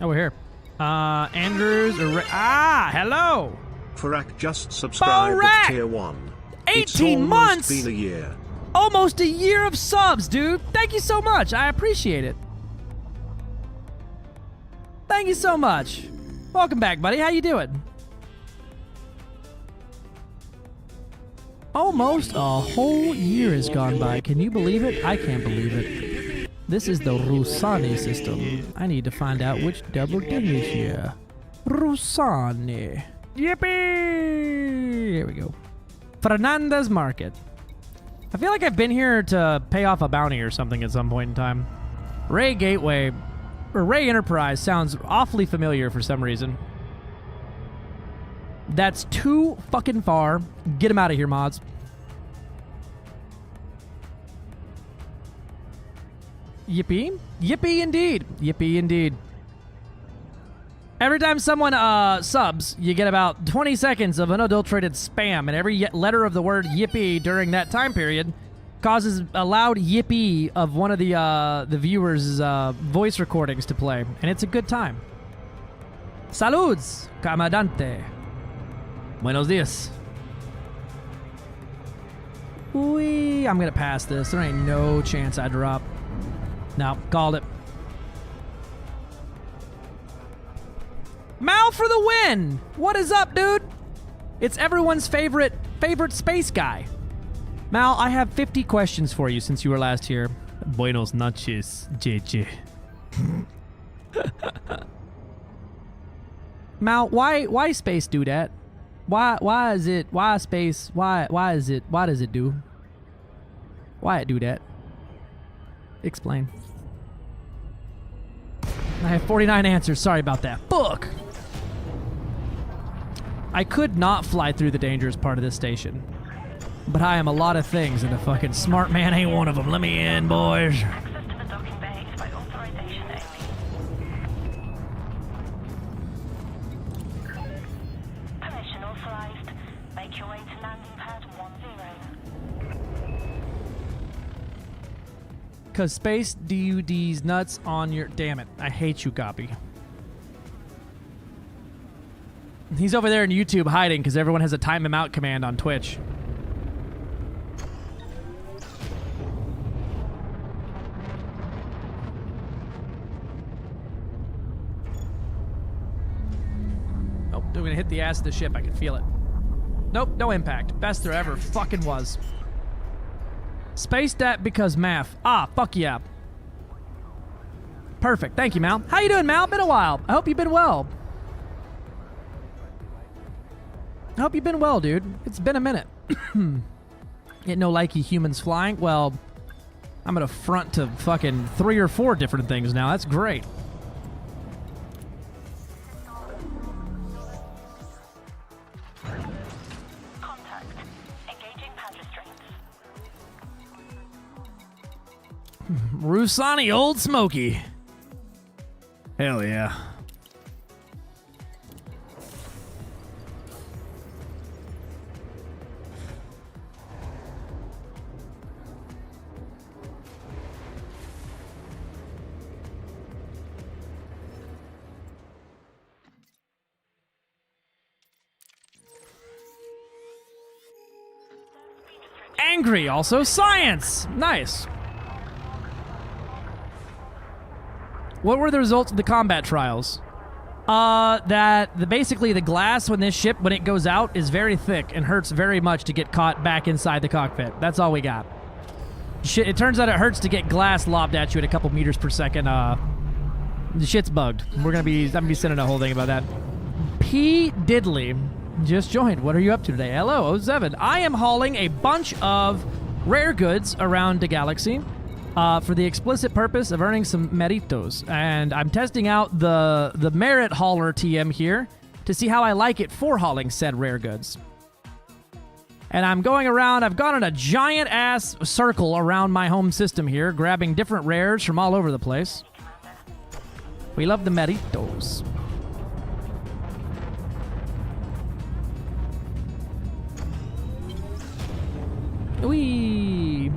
Oh, we're here. Andrews. Hello. Farak just subscribed at tier 1. 18 months. It's been a year. Almost a year of subs, dude. Thank you so much. I appreciate it. Thank you so much. Welcome back, buddy. How you doing? Almost a whole year has gone by. Can you believe it? I can't believe it. This is the Rusani system. I need to find out which double thing is here. Rusani. Yippee! Here we go. Fernandez Market. I feel like I've been here to pay off a bounty or something at some point in time. Ray Gateway, or Ray Enterprise sounds awfully familiar for some reason. That's too fucking far. Get him out of here, mods. Yippee? Yippee indeed. Yippee indeed. Every time someone subs, you get about 20 seconds of unadulterated spam, and every letter of the word yippee during that time period causes a loud yippee of one of the viewers' voice recordings to play, and it's a good time. Saluds, comandante. Buenos dias. Wee, I'm gonna pass this. There ain't no chance I drop. No, called it. Mal for the win! What is up, dude? It's everyone's favorite space guy. Mal, I have 50 questions for you since you were last here. Buenos noches, JJ. Mal, why space do that? Why is it space? Why does it do? Why it do that? Explain. I have 49 answers. Sorry about that. Fuck. I could not fly through the dangerous part of this station. But I am a lot of things, and a fucking smart man ain't one of them. Let me in, boys. Access to the docking bay is by authorization only. Permission authorized. Make your way to landing pad 10. Cause space DUD's nuts on your... Damn it. I hate you, copy. He's over there in YouTube hiding because everyone has a time him out command on Twitch. Oh, they're gonna hit the ass of the ship. I can feel it. Nope, no impact. Best there ever fucking was. Space that because math. Ah, fuck yeah. Perfect. Thank you, Mal. How you doing, Mal? Been a while. I hope you've been well. I hope you've been well, dude. It's been a minute. Get no likey humans flying? Well, I'm gonna front to fucking 3 or 4 different things now. That's great. Contact. Engaging pad restraints. Rusani Old Smoky. Hell yeah. Angry, also science. Nice. What were the results of the combat trials? Basically the glass when this ship, when it goes out, is very thick and hurts very much to get caught back inside the cockpit. That's all we got. Shit, it turns out it hurts to get glass lobbed at you at a couple meters per second. The shit's bugged. I'm gonna be sending a whole thing about that. P. Diddley just joined. What are you up to today? Hello, 07. I am hauling a bunch of rare goods around the galaxy for the explicit purpose of earning some meritos. And I'm testing out the merit hauler TM here to see how I like it for hauling said rare goods. And I'm going around, I've gone in a giant ass circle around my home system here, grabbing different rares from all over the place. We love the meritos. Wee.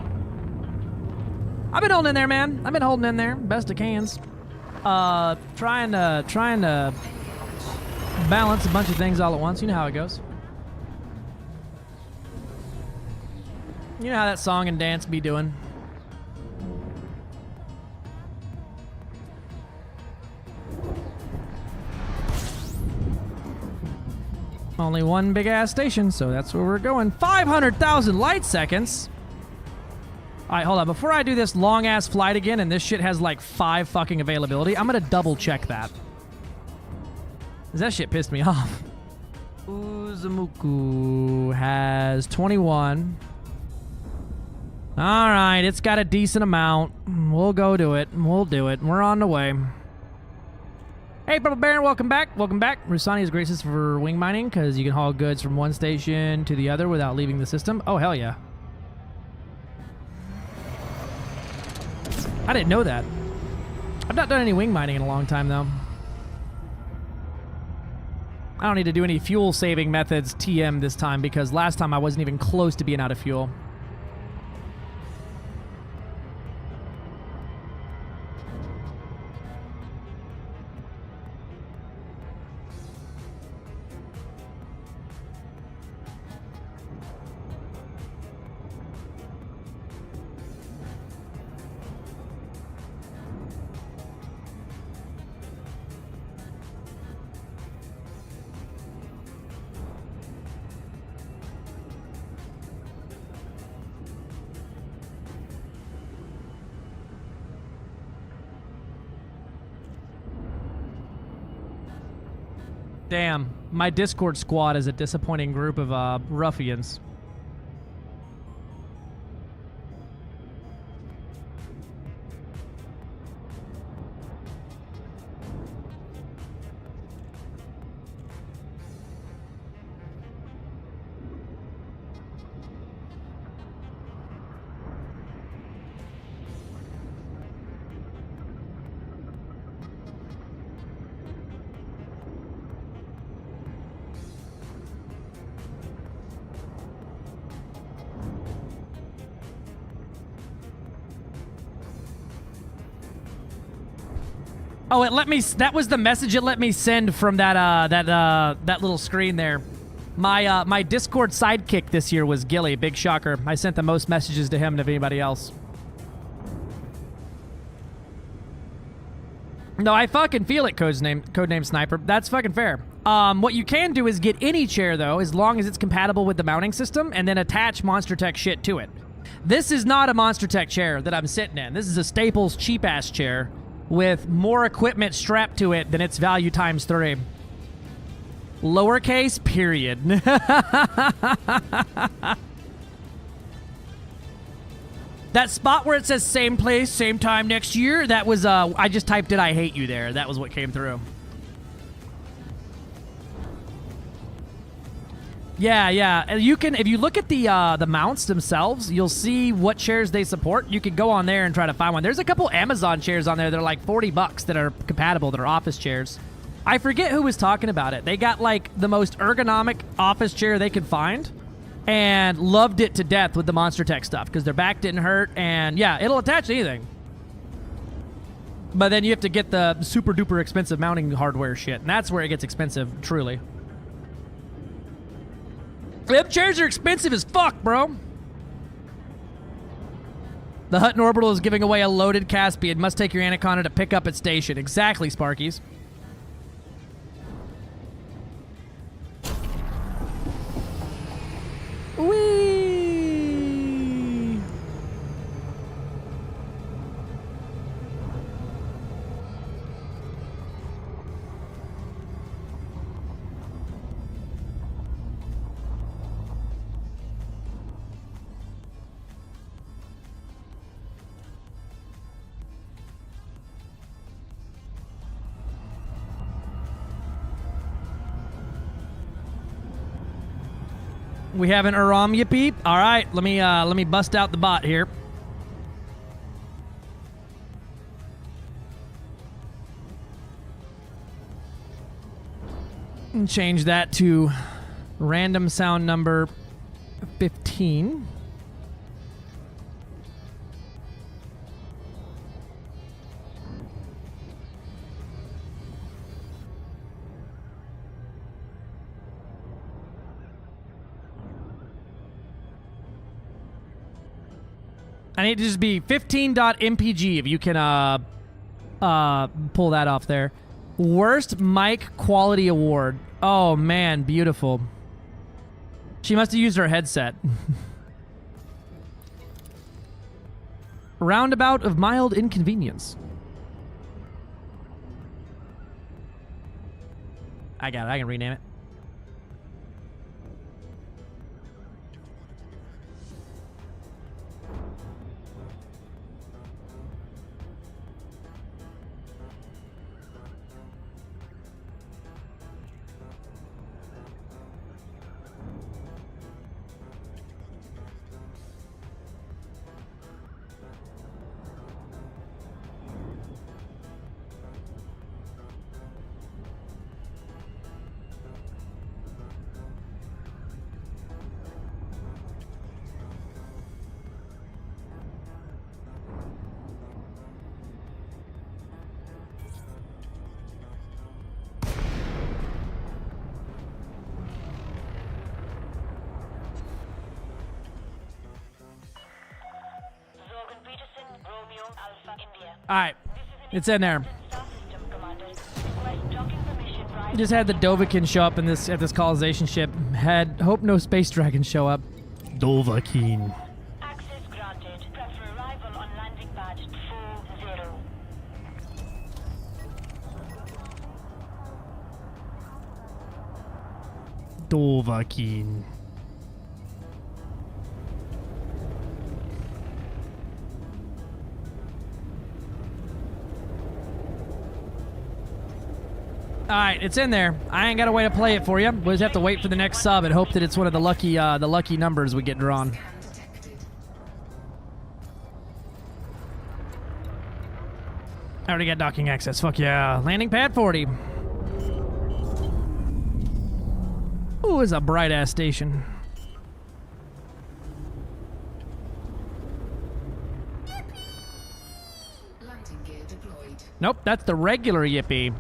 I've been holding in there, man. I've been holding in there, best I can. Trying to balance a bunch of things all at once. You know how it goes. You know how that song and dance be doing. Only one big ass station, so that's where we're going. 500,000 light seconds. All right, hold on. Before I do this long ass flight again, and this shit has like 5 fucking availability, I'm gonna double check that. 'Cause that shit pissed me off. Uzumaku has 21. All right, it's got a decent amount. We'll go do it. We'll do it. We're on the way. Hey, Purple Baron, welcome back. Welcome back. Rusani is gracious for wing mining because you can haul goods from one station to the other without leaving the system. Oh, hell yeah. I didn't know that. I've not done any wing mining in a long time, though. I don't need to do any fuel saving methods TM this time because last time I wasn't even close to being out of fuel. Damn, my Discord squad is a disappointing group of ruffians. Oh, it let me. That was the message it let me send from that little screen there. My Discord sidekick this year was Gilly. Big shocker. I sent the most messages to him than anybody else. No, I fucking feel it, Codename Sniper. That's fucking fair. What you can do is get any chair, though, as long as it's compatible with the mounting system, and then attach Monster Tech shit to it. This is not a Monster Tech chair that I'm sitting in. This is a Staples cheap-ass chair with more equipment strapped to it than its value times 3. Lowercase, period. That spot where it says same place, same time next year, that was, I just typed in I hate you there. That was what came through. Yeah. And you can, if you look at the mounts themselves, you'll see what chairs they support. You can go on there and try to find one. There's a couple Amazon chairs on there that are like $40 that are compatible, that are office chairs. I forget who was talking about it. They got like the most ergonomic office chair they could find and loved it to death with the Monster Tech stuff because their back didn't hurt, and yeah, it'll attach to anything. But then you have to get the super duper expensive mounting hardware shit, and that's where it gets expensive, truly. Them chairs are expensive as fuck, bro. The Hutton Orbital is giving away a loaded Caspian. Must take your Anaconda to pick up its station. Exactly, Sparkies. Whee! We have an Aram Yippee. All right, let me bust out the bot here. And change that to random sound number 15. I need to just be 15.mpg if you can pull that off there. Worst mic quality award. Oh man, beautiful. She must have used her headset. Roundabout of mild inconvenience. I got it. I can rename it. Alright, it's in there. Just had the Dovahkiin show up in this at this colonization ship. Hope no space dragons show up. Dovahkiin. Access granted. Prep for arrival on landing pad 40. Dovahkiin. All right, it's in there. I ain't got a way to play it for you. We'll just have to wait for the next sub and hope that it's one of the lucky numbers we get drawn. I already got docking access. Fuck yeah. Landing pad 40. Ooh, it's a bright ass station. Landing gear deployed. Nope, that's the regular Yippee.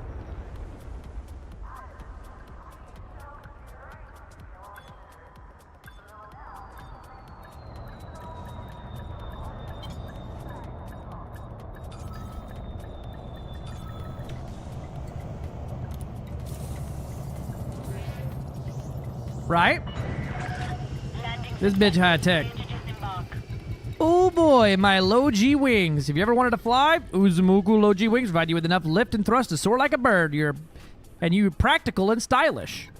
Right? This bitch high tech. Oh boy, my low G wings. If you ever wanted to fly, Uzumuku low G wings provide you with enough lift and thrust to soar like a bird. You're practical and stylish.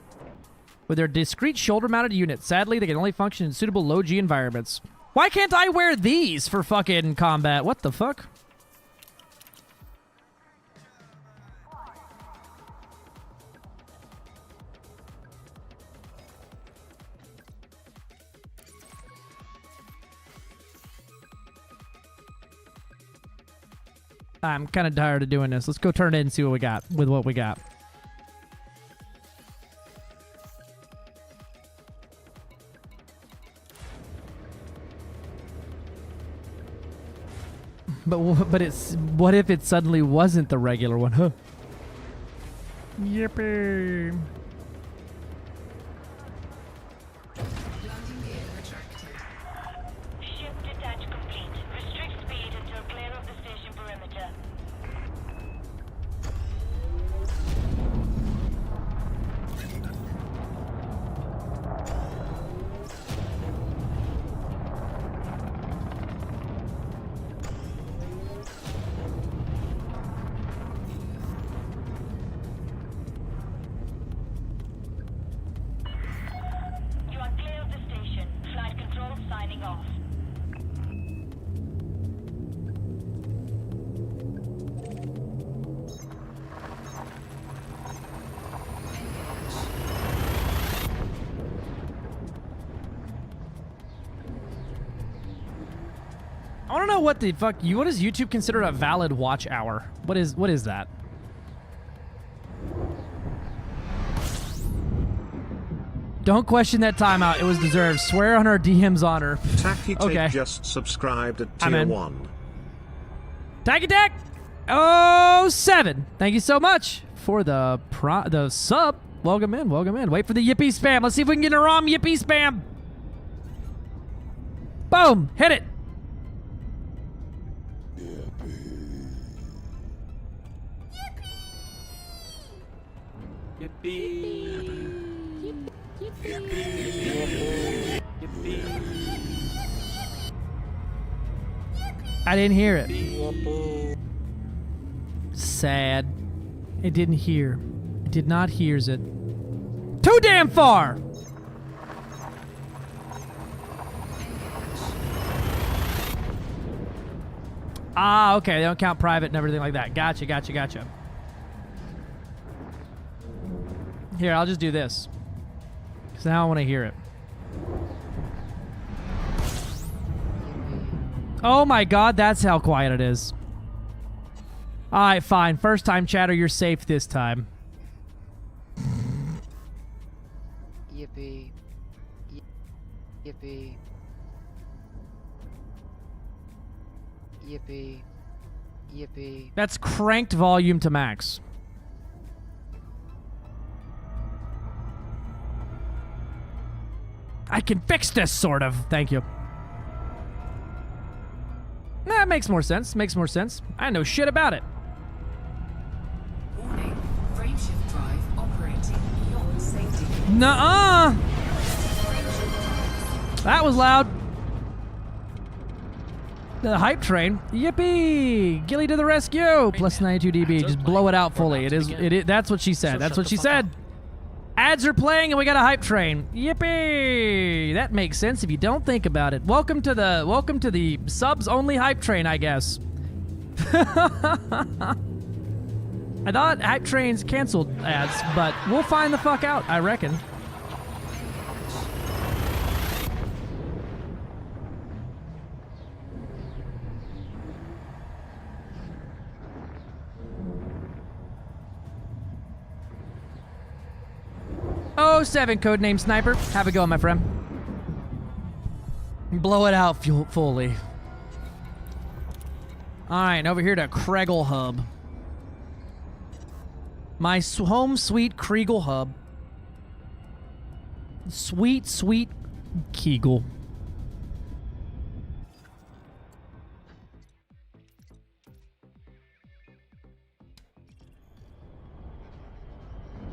With their discreet shoulder-mounted units, sadly, they can only function in suitable low G environments. Why can't I wear these for fucking combat? What the fuck? I'm kind of tired of doing this. Let's go turn it in and see what we got with what we got. But it's what if it suddenly wasn't the regular one, huh? Yippee. Ship detach complete. Restrict speed until clear of the station perimeter. You are clear of the station. Flight control signing off. I want to know what the fuck what does YouTube consider a valid watch hour? What is that? Don't question that timeout. It was deserved. Swear on our DM's honor. Tacky Take Okay. just subscribed at I'm tier in. 1. Tacky Tack 07. Thank you so much for the sub. Welcome in. Welcome in. Wait for the yippee spam. Let's see if we can get a ROM yippee spam. Boom. Hit it. I didn't hear it. Sad. It didn't hear. It did not hears it. Too damn far! Ah, okay. They don't count private and everything like that. Gotcha, gotcha, gotcha. Here, I'll just do this. Because now I want to hear it. Oh my god, that's how quiet it is. Alright, fine. First time chatter, you're safe this time. Yippee. Yippee. Yippee. Yippee. That's cranked volume to max. I can fix this, sort of. Thank you. That makes more sense. Makes more sense. I know shit about it. Warning. Frameshift drive operating beyond safety. Nuh-uh! That was loud. The hype train. Yippee! Gilly to the rescue! Plus 92 dB. Just blow it out fully. It is. That's what she said. That's what she said. Ads are playing and we got a hype train. Yippee! That makes sense if you don't think about it. Welcome to the subs only hype train, I guess. I thought hype trains canceled ads, but we'll find the fuck out, I reckon. Oh, 7 codename Sniper. Have a go, my friend. Blow it out fully. All right, over here to Kregel Hub. My home sweet Kriegel Hub. Sweet, sweet Kegel.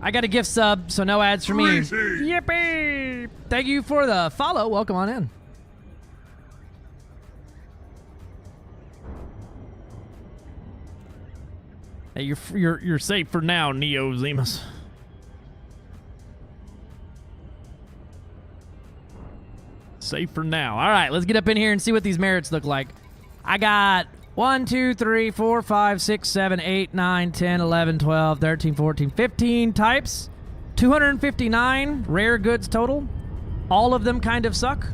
I got a gift sub, so no ads for me. Yippee! Thank you for the follow. Welcome on in. Hey, you're safe for now, Neo Zemus. Safe for now. All right, let's get up in here and see what these merits look like. I got 1, 2, 3, 4, 5, 6, 7, 8, 9, 10, 11, 12, 13, 14, 15 types. 259 rare goods total. All of them kind of suck.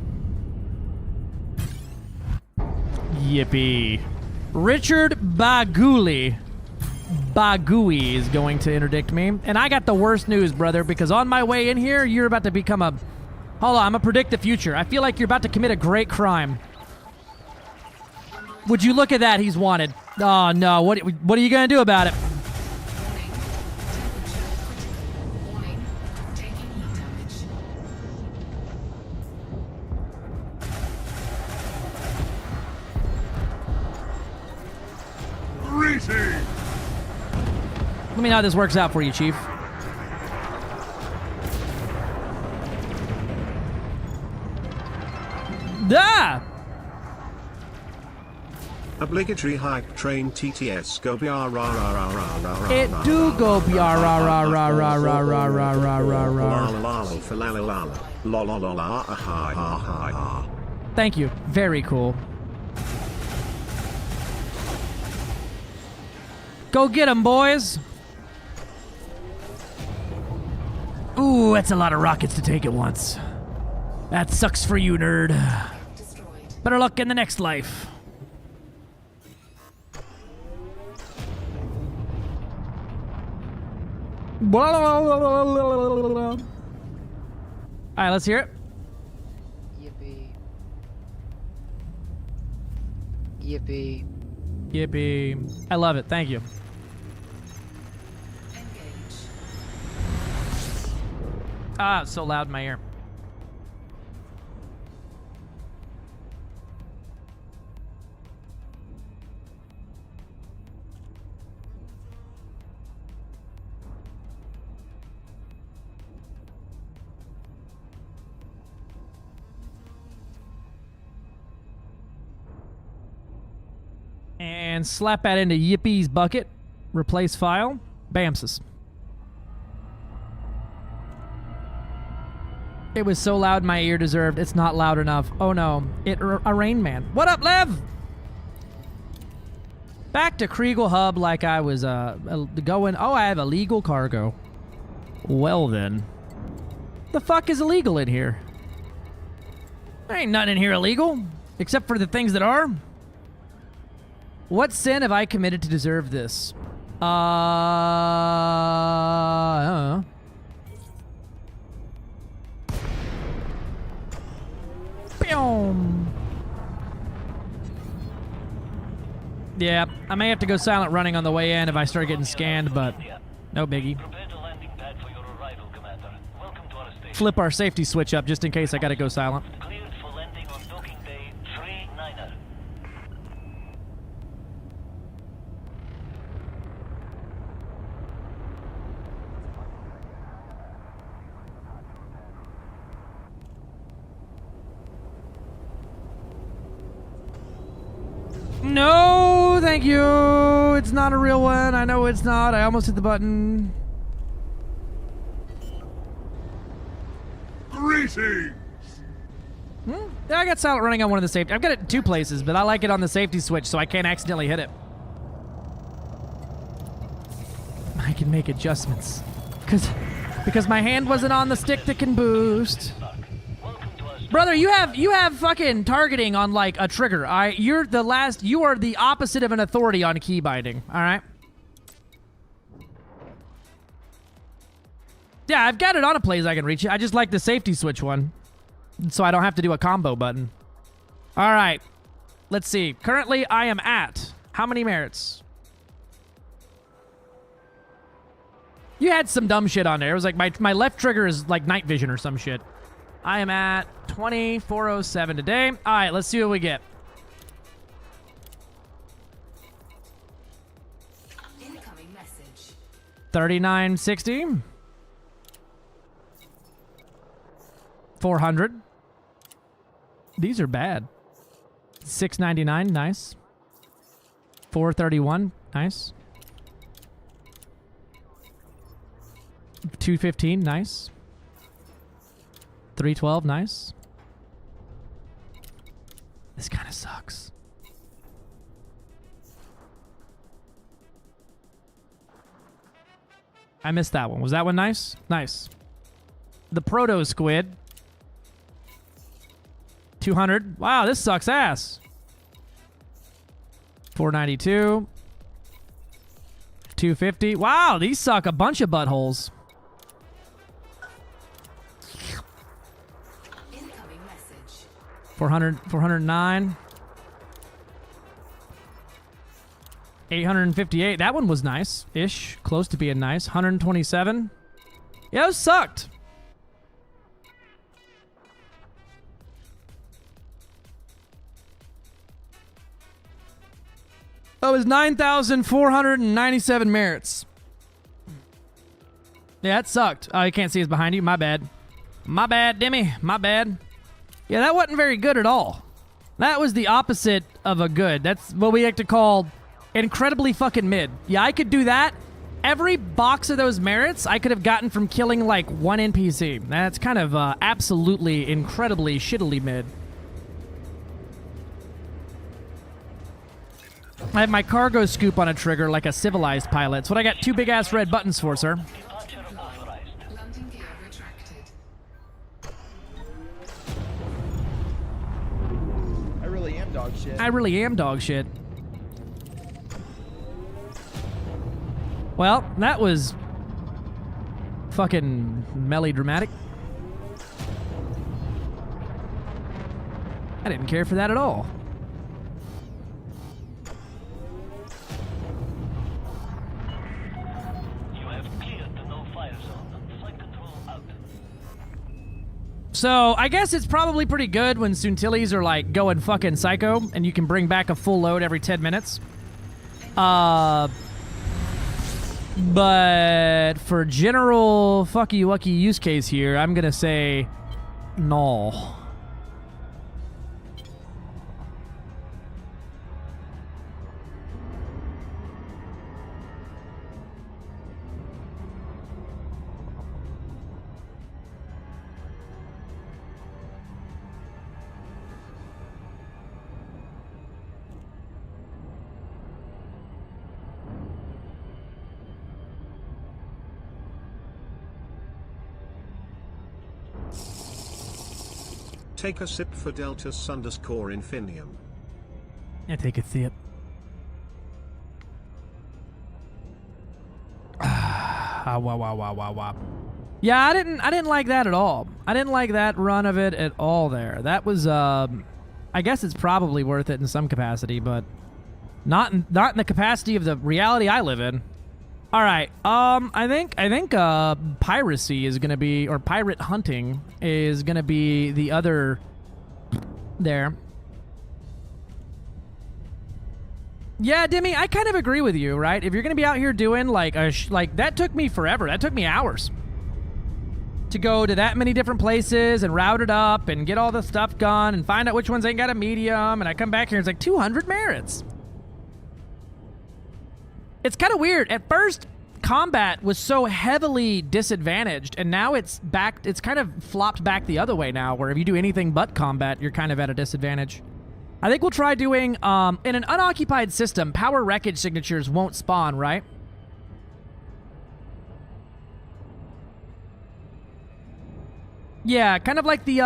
Yippee. Richard Baguli is going to interdict me. And I got the worst news, brother, because on my way in here, you're about to become a... Hold on, I'm going to predict the future. I feel like you're about to commit a great crime. Would you look at that? He's wanted. Oh, no. What are you going to do about it? Let me know how this works out for you, Chief. Ah! Obligatory hype train TTS go BR ra ra ra ra ra ra. It do go BR ra ra ra ra ra ra ra ra ra ra. La la la la ha ha ha ha. Thank you. Very cool. Go get 'em, boys. Ooh, that's a lot of rockets to take at once. That sucks for you, nerd. Better luck in the next life. All right, let's hear it. Yippee. Yippee. Yippee. I love it. Thank you. Ah, it's so loud in my ear. And slap that into Yippie's bucket. Replace file. Bamses. It was so loud my ear deserved. It's not loud enough. Oh no. A Rain Man. What up, Lev? Back to Kriegel Hub like I was going. Oh, I have illegal cargo. Well then. The fuck is illegal in here? There ain't nothing in here illegal. Except for the things that are. What sin have I committed to deserve this? I don't know. Boom. Yeah, I may have to go silent running on the way in if I start getting scanned, but no biggie. Flip our safety switch up just in case I gotta go silent. No, thank you. It's not a real one. I know it's not. I almost hit the button. easy! Yeah, I got silent running on one of the safety. I've got it in 2 places, but I like it on the safety switch so I can't accidentally hit it. I can make adjustments. Because my hand wasn't on the stick that can boost. Brother, you have fucking targeting on like a trigger. You are the opposite of an authority on key binding, alright? Yeah, I've got it on a place I can reach it. I just like the safety switch one. So I don't have to do a combo button. Alright. Let's see. Currently, I am at how many merits? You had some dumb shit on there. It was like my left trigger is like night vision or some shit. I am at 2407 today. All right, let's see what we get. Incoming message. 3960. 400. These are bad. 699, nice. 431, nice. 215, nice. 312, nice. This kind of sucks. I missed that one. Was that one nice? Nice. The Proto Squid. 200. Wow, this sucks ass. 492. 250. Wow, these suck a bunch of buttholes. 400, 409. 858. That one was nice-ish. Close to being nice. 127. Yeah, those sucked. That was 9,497 merits. Yeah, that sucked. Oh, you can't see us behind you. My bad. My bad, Demi. My bad. Yeah, that wasn't very good at all. That was the opposite of a good. That's what we like to call incredibly fucking mid. Yeah, I could do that. Every box of those merits I could have gotten from killing like one NPC. That's kind of absolutely incredibly shittily mid. I have my cargo scoop on a trigger like a civilized pilot. It's what I got 2 big-ass red buttons for, sir. I really am dog shit. I really am dog shit. Well, that was fucking melodramatic. I didn't care for that at all. So, I guess it's probably pretty good when Soontillies are, like, going fucking psycho, and you can bring back a full load every 10 minutes. But for general fucky-wucky use case here, I'm gonna say no. Take a sip for Deltas _ Infinium. Yeah, take a sip. Wow. Yeah, I didn't like that at all. I didn't like that run of it at all there. That was I guess it's probably worth it in some capacity, but not in the capacity of the reality I live in. All right. I think piracy is gonna be, or pirate hunting is gonna be the other there. Yeah, Demi, I kind of agree with you, right? If you're gonna be out here doing like like that took me forever. That took me hours to go to that many different places and route it up and get all the stuff gone and find out which ones ain't got a medium. And I come back here and it's like 200 merits. It's kind of weird. At first, combat was so heavily disadvantaged, and now it's back. It's kind of flopped back the other way now, where if you do anything but combat, you're kind of at a disadvantage. I think we'll try doing, in an unoccupied system, power wreckage signatures won't spawn, right? Yeah, kind of like the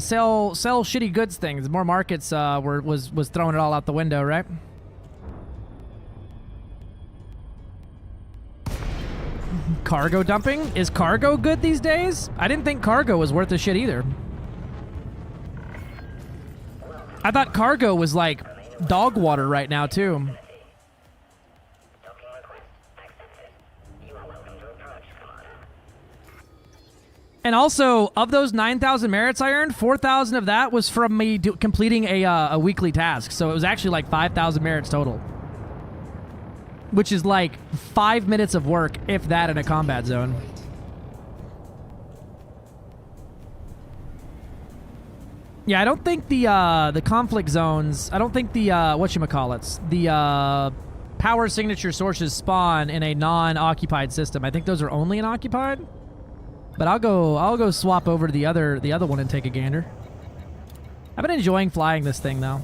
sell shitty goods things. More markets was throwing it all out the window, right? Cargo dumping? Is cargo good these days? I didn't think cargo was worth a shit either. I thought cargo was like dog water right now too. And also, of those 9,000 merits I earned, 4,000 of that was from me completing a weekly task. So it was actually like 5,000 merits total. Which is like 5 minutes of work, if that, in a combat zone. Yeah, I don't think the conflict zones, I don't think the, whatchamacallits, the power signature sources spawn in a non-occupied system. I think those are only in occupied. But I'll go swap over to the other one and take a gander. I've been enjoying flying this thing though.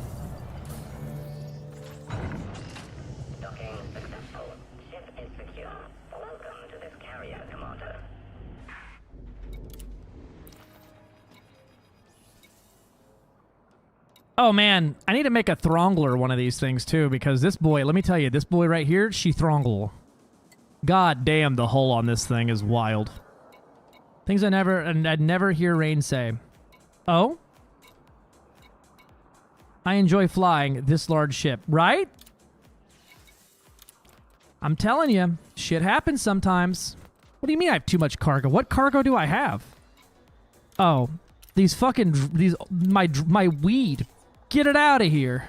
Oh man, I need to make a Throngler one of these things too, because this boy, let me tell you, this boy right here, she Throngle. God damn, the hull on this thing is wild. Things I'd never hear Rain say. Oh? I enjoy flying this large ship, right? I'm telling you, shit happens sometimes. What do you mean I have too much cargo? What cargo do I have? Oh, my weed. Get it out of here.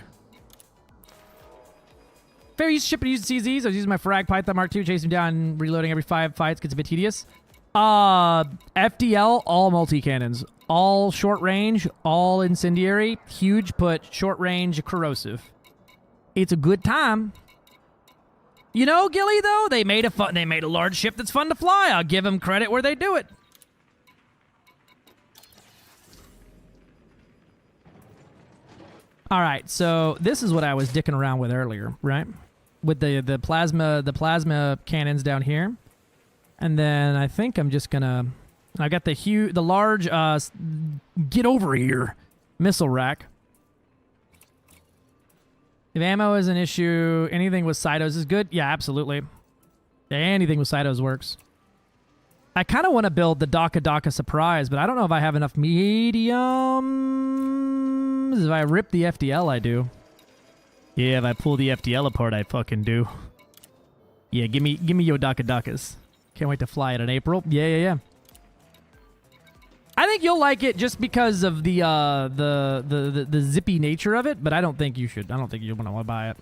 Fair use ship and use CZs. I was using my Frag Python Mark II, chasing down, reloading every 5 fights. Gets a bit tedious. FDL, all multi-cannons. All short range, all incendiary. Huge put, short range, corrosive. It's a good time. You know, Gilly, though, they made a large ship that's fun to fly. I'll give them credit where they do it. All right, so this is what I was dicking around with earlier, right? With the plasma cannons down here, and then I think I'm just gonna. I got the large get over here missile rack. If ammo is an issue, anything with Cytos is good. Yeah, absolutely. Yeah, anything with Cytos works. I kind of want to build the Daka Surprise, but I don't know if I have enough mediums. If I rip the FDL, I do. Yeah, if I pull the FDL apart, I fucking do. Yeah, give me your Dakas. Can't wait to fly it in April. Yeah. I think you'll like it just because of the zippy nature of it, but I don't think you should. I don't think you want to buy it.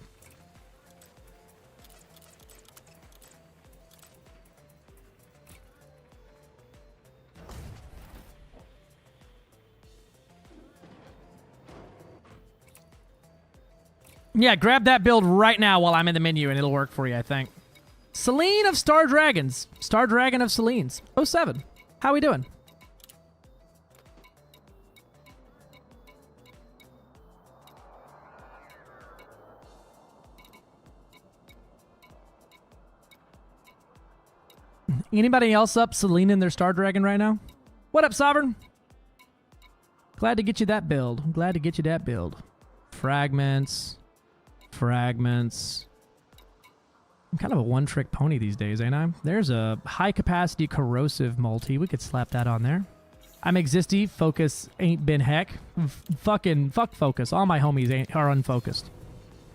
Yeah, grab that build right now while I'm in the menu and it'll work for you, I think. Celine of Star Dragons. Star Dragon of Celine's. 07. How we doing? Anybody else up Celine in their Star Dragon right now? What up, Sovereign? Glad to get you that build. I'm glad to get you that build. Fragments. I'm kind of a one-trick pony these days, ain't I? There's a high-capacity corrosive multi. We could slap that on there. I'm Existy. Focus ain't been heck. Fuck focus. All my homies are unfocused.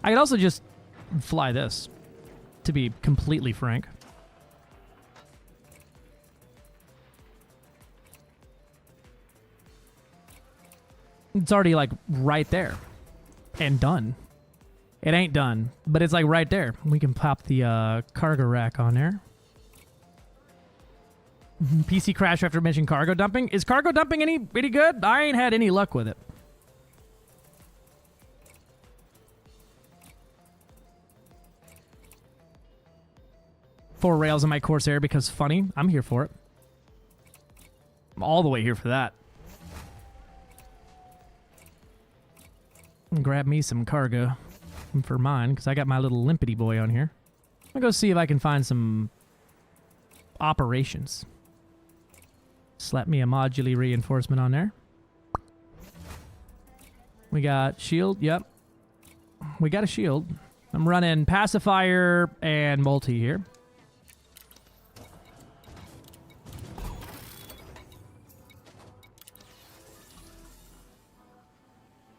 I could also just fly this, to be completely frank. It's already, like, right there. And done. It ain't done, but it's, like, right there. We can pop the cargo rack on there. PC crash after mentioning cargo dumping. Is cargo dumping any good? I ain't had any luck with it. 4 rails on my Corsair because funny. I'm here for it. I'm all the way here for that. Grab me some cargo for mine because I got my little limpety boy on here. I'm gonna go see if I can find some operations. Slap me a modular reinforcement on there. We got shield. Yep. We got a shield. I'm running pacifier and multi here.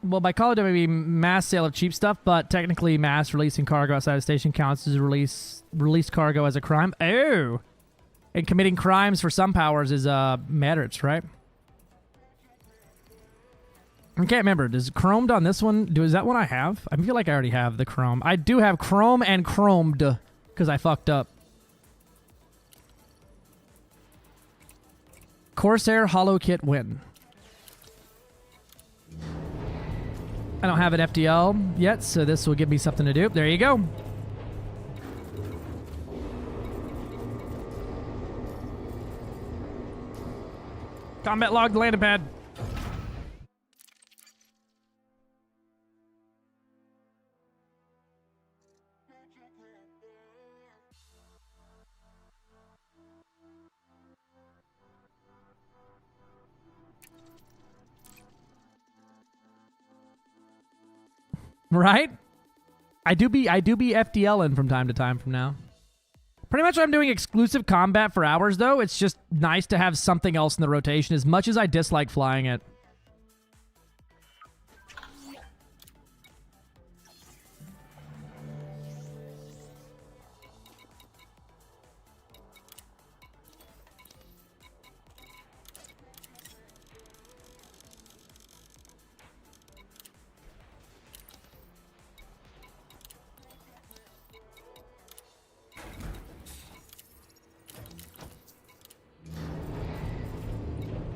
Well, by Call of Duty, mass sale of cheap stuff, but technically mass releasing cargo outside of station counts as released cargo as a crime. Oh! And committing crimes for some powers is merits, right? I can't remember. Does chromed on this one? Is that one I have? I feel like I already have the chrome. I do have chrome and chromed because I fucked up. Corsair Hollow Kit win. I don't have an FDL yet, so this will give me something to do. There you go. Combat log, landing pad. Right? I do be FDLing from time to time from now. Pretty much I'm doing exclusive combat for hours, though. It's just nice to have something else in the rotation, as much as I dislike flying it.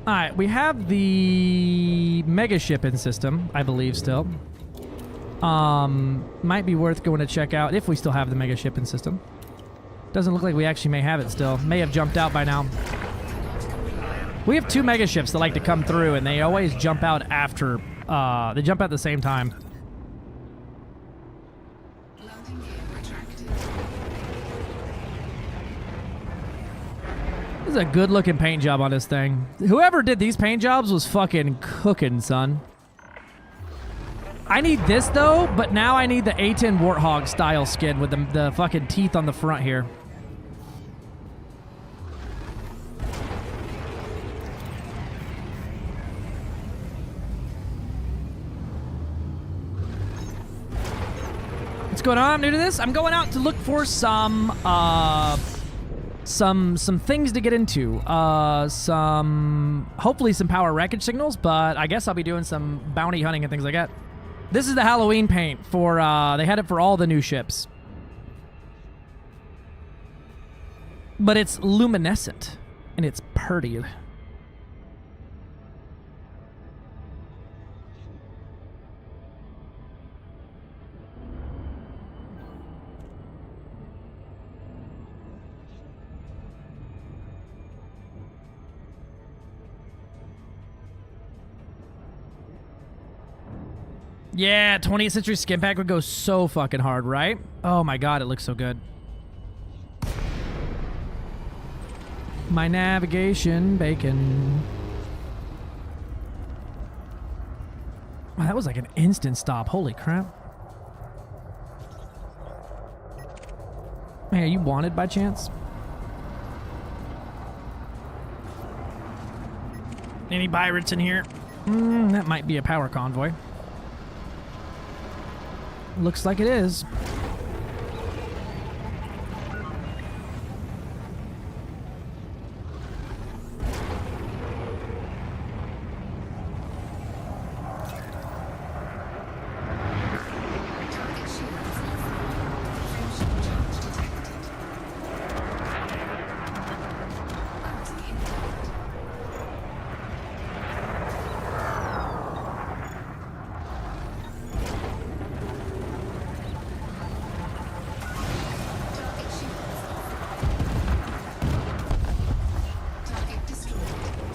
Alright, we have the mega shipping system, I believe, still. Might be worth going to check out if we still have the mega shipping system. Doesn't look like we actually may have it still. May have jumped out by now. We have 2 mega ships that like to come through, and they always jump out after. They jump out at the same time. This is a good looking paint job on this thing. Whoever did these paint jobs was fucking cooking, son. I need this though, but now I need the A10 Warthog style skin with the fucking teeth on the front here. What's going on? I'm new to this. I'm going out to look for some things to get into. Hopefully some power wreckage signals, but I guess I'll be doing some bounty hunting and things like that. This is the Halloween paint for, they had it for all the new ships. But it's luminescent, and it's pretty. Yeah, 20th century skin pack would go so fucking hard, right? Oh my god, it looks so good. My navigation bacon. Wow, that was like an instant stop. Holy crap. Hey, are you wanted by chance? Any pirates in here? That might be a power convoy. Looks like it is.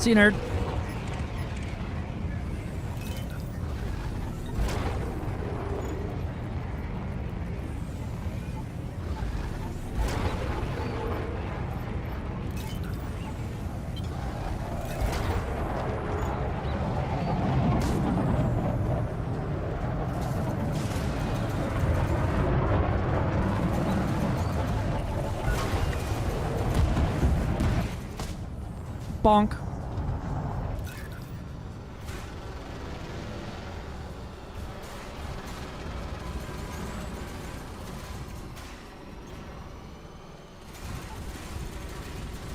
See you, nerd. Bonk.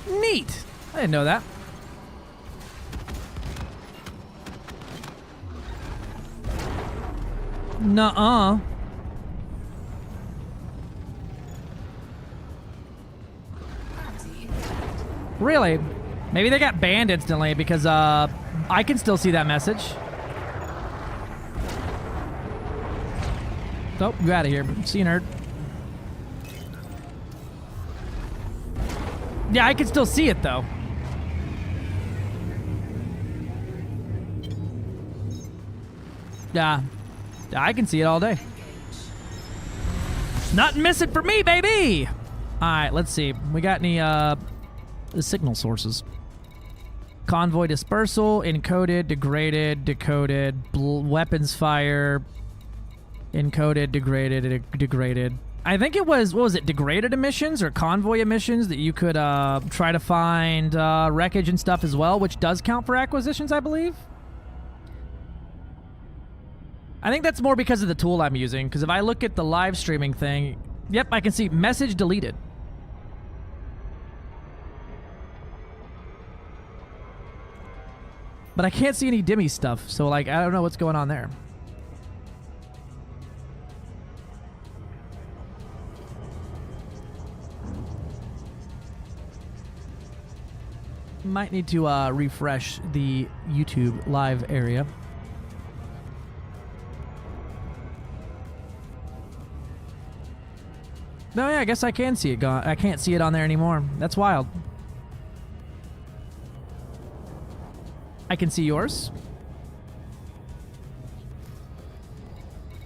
Neat. I didn't know that. Nuh-uh. Really? Maybe they got banned instantly because I can still see that message. Oh, you out of here. See you, nerd. Yeah, I can still see it though. Yeah, I can see it all day. Nothing missing for me, baby. All right, let's see. We got any signal sources? Convoy dispersal, encoded, degraded, decoded, weapons fire, encoded, degraded, degraded. I think it was, what was it, degraded emissions or convoy emissions that you could try to find wreckage and stuff as well, which does count for acquisitions, I believe. I think that's more because of the tool I'm using, because if I look at the live streaming thing, yep, I can see message deleted. But I can't see any dimmy stuff, so like I don't know what's going on there. Might need to refresh the YouTube live area. No, yeah, I guess I can see it gone. I can't see it on there anymore. That's wild. I can see yours.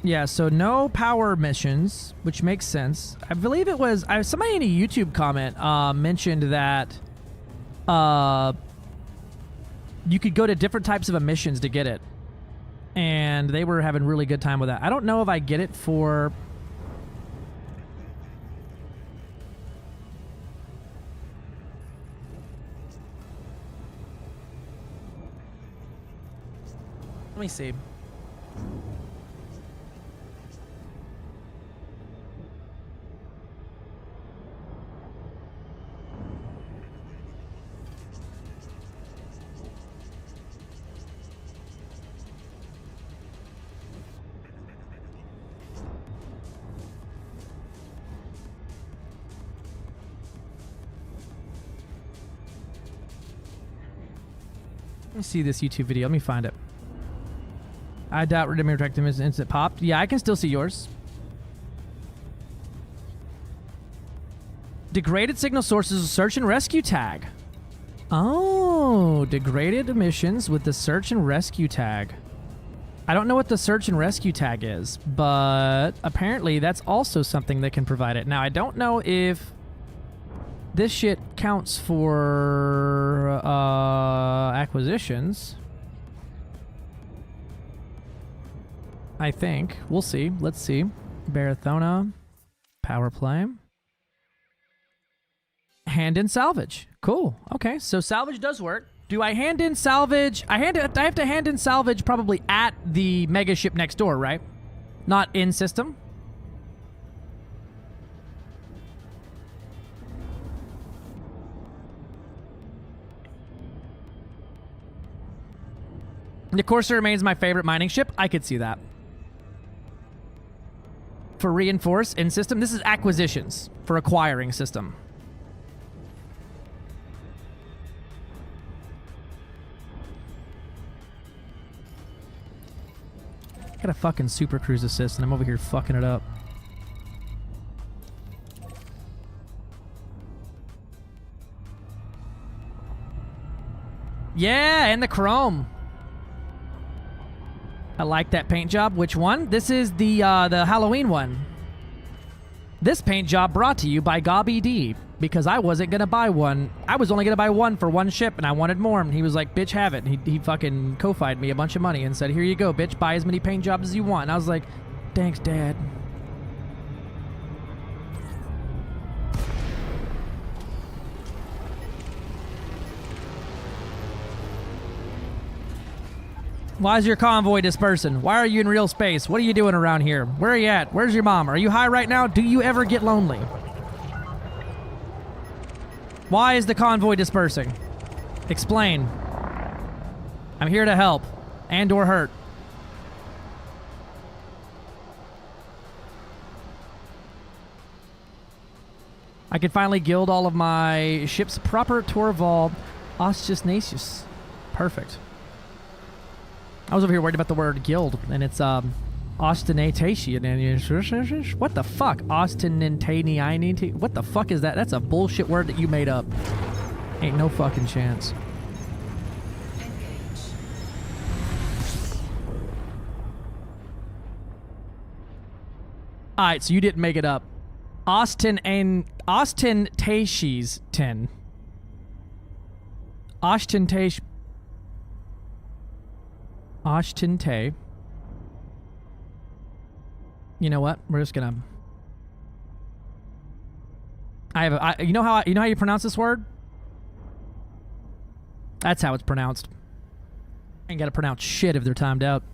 Yeah, so no power missions, which makes sense. I believe it was somebody in a YouTube comment mentioned that you could go to different types of emissions to get it, and they were having really good time with that. I don't know if I get it for. Let me see. Let me see this YouTube video. Let me find it. I doubt Redeeming Retractum is instant popped. Yeah, I can still see yours. Degraded signal sources, search and rescue tag. Oh, degraded emissions with the search and rescue tag. I don't know what the search and rescue tag is, but apparently that's also something that can provide it. Now, I don't know if this shit counts for acquisitions. I think. We'll see. Let's see. Barathona. Power play. Hand in salvage. Cool. Okay, so salvage does work. Do I hand in salvage? I have to hand in salvage probably at the mega ship next door, right? Not in system? The Corsair remains my favorite mining ship. I could see that. For reinforce in system, this is acquisitions for acquiring system. Got a fucking super cruise assist and I'm over here fucking it up. Yeah, and the chrome. I like that paint job. Which one? This is the Halloween one. This paint job brought to you by Gobby D, because I wasn't gonna buy one. I was only gonna buy one for one ship, and I wanted more. And he was like, "Bitch, have it." And he fucking co-fied me a bunch of money and said, "Here you go, bitch. Buy as many paint jobs as you want." And I was like, "Thanks, Dad." Why is your convoy dispersing? Why are you in real space? What are you doing around here? Where are you at? Where's your mom? Are you high right now? Do you ever get lonely? Why is the convoy dispersing? Explain. I'm here to help. And or hurt. I can finally guild all of my ships proper Torval Ostjusnasius. Perfect. I was over here worried about the word guild, and it's ostentatious. What the fuck? Ostentatious? What the fuck is that? That's a bullshit word that you made up. Ain't no fucking chance. Alright, so you didn't make it up. Ostentatious 10. Ostentatious. Oshtentate. You know what? We're just gonna. You know how you pronounce this word? That's how it's pronounced. Ain't gotta pronounce shit if they're timed out.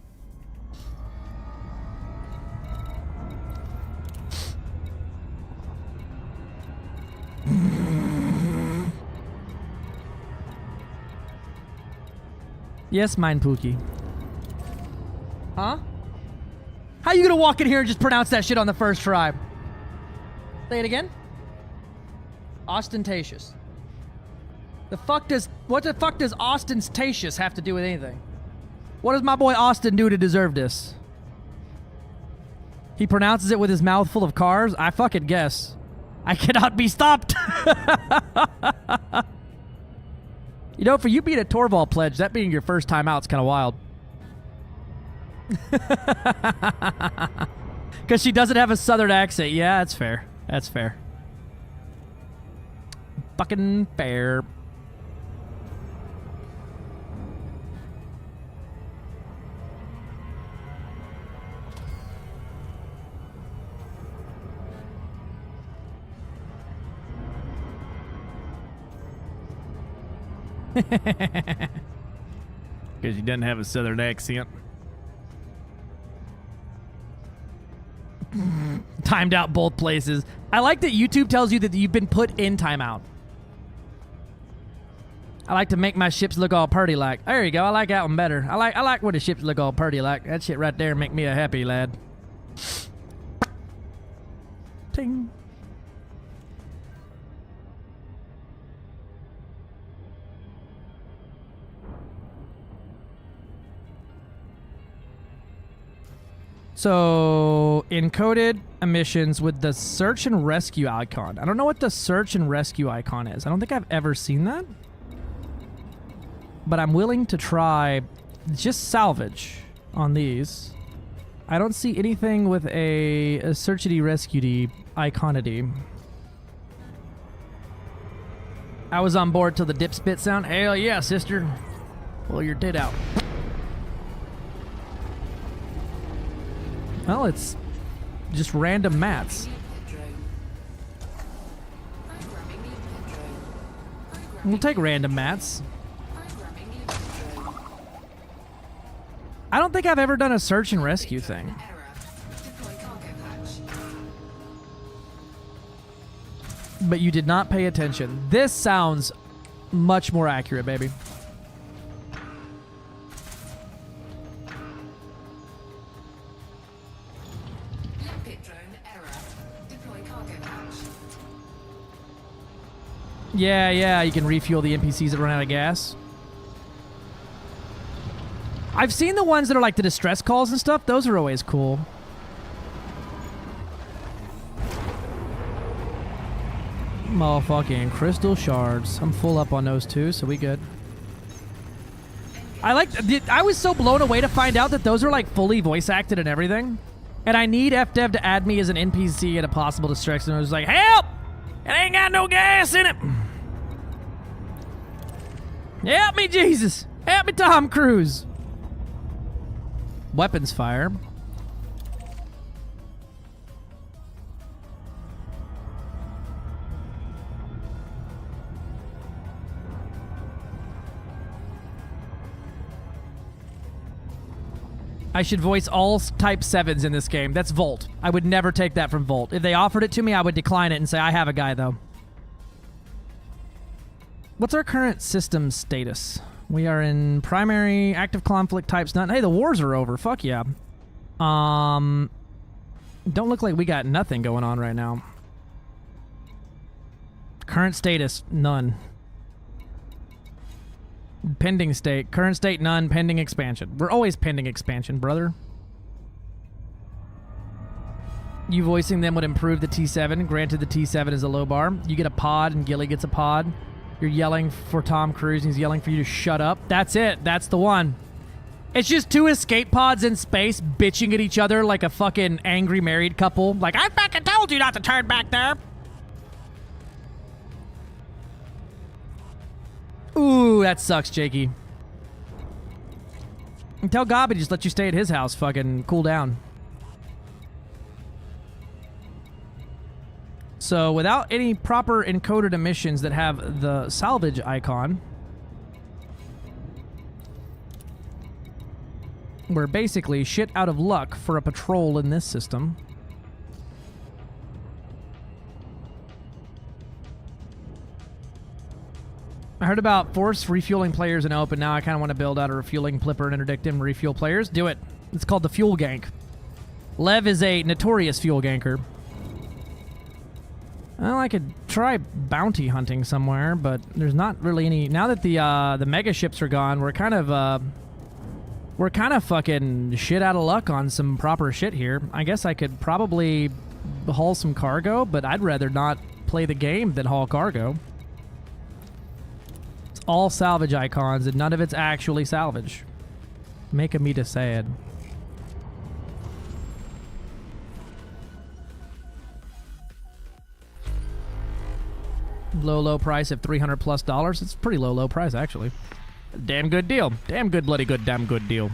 Yes, mein Pookie. Huh? How you gonna walk in here and just pronounce that shit on the first try? Say it again? Ostentatious. What the fuck does ostentatious have to do with anything? What does my boy Austin do to deserve this? He pronounces it with his mouth full of cars? I fucking guess. I cannot be stopped. You know, for you being a Torval pledge, that being your first time out is kind of wild. Because she doesn't have a southern accent. Yeah, that's fair. That's fair. Fucking fair. Because he doesn't have a southern accent. Timed out both places. I like that YouTube tells you that you've been put in timeout. I like to make my ships look all purty like. There you go. I like that one better. I like when the ships look all purty like. That shit right there make me a happy lad. Ting. So, encoded emissions with the search and rescue icon. I don't know what the search and rescue icon is. I don't think I've ever seen that. But I'm willing to try just salvage on these. I don't see anything with a searchity rescuedy iconity. I was on board till the dip spit sound. Hell yeah, sister. Well, you're dead out. Well, it's just random mats. We'll take random mats. I don't think I've ever done a search and rescue thing. But you did not pay attention. This sounds much more accurate, baby. Yeah, you can refuel the NPCs that run out of gas. I've seen the ones that are like the distress calls and stuff. Those are always cool. Motherfucking crystal shards. I'm full up on those too, so we good. I was so blown away to find out that those are like fully voice acted and everything. And I need FDev to add me as an NPC at a possible distraction. I was like, help! It ain't got no gas in it. Help me, Jesus. Help me, Tom Cruise. Weapons fire. I should voice all Type 7s in this game. That's Volt. I would never take that from Volt. If they offered it to me, I would decline it and say, I have a guy, though. What's our current system status? We are in primary active conflict types. Hey, the wars are over. Fuck yeah. Don't look like we got nothing going on right now. Current status, none. Pending state. Current state, none. Pending expansion. We're always pending expansion, brother. You voicing them would improve the T7. Granted, the T7 is a low bar. You get a pod, and Gilly gets a pod. You're yelling for Tom Cruise, and he's yelling for you to shut up. That's it. That's the one. It's just two escape pods in space bitching at each other like a fucking angry married couple. Like, I fucking told you not to turn back there. Ooh, that sucks, Jakey. And tell Gobby to just let you stay at his house, fucking cool down. So, without any proper encoded emissions that have the salvage icon, we're basically shit out of luck for a patrol in this system. I heard about force refueling players in open. Now I kind of want to build out a refueling plipper and interdict him to refuel players. Do it. It's called the fuel gank. Lev is a notorious fuel ganker. Well, I could try bounty hunting somewhere, but there's not really any. Now that the mega ships are gone, we're kind of fucking shit out of luck on some proper shit here. I guess I could probably haul some cargo, but I'd rather not play the game than haul cargo. All salvage icons, and none of it's actually salvage. Making me sad. Low price of $300+. It's a pretty low price, actually. Damn good deal. Damn good, bloody good, damn good deal.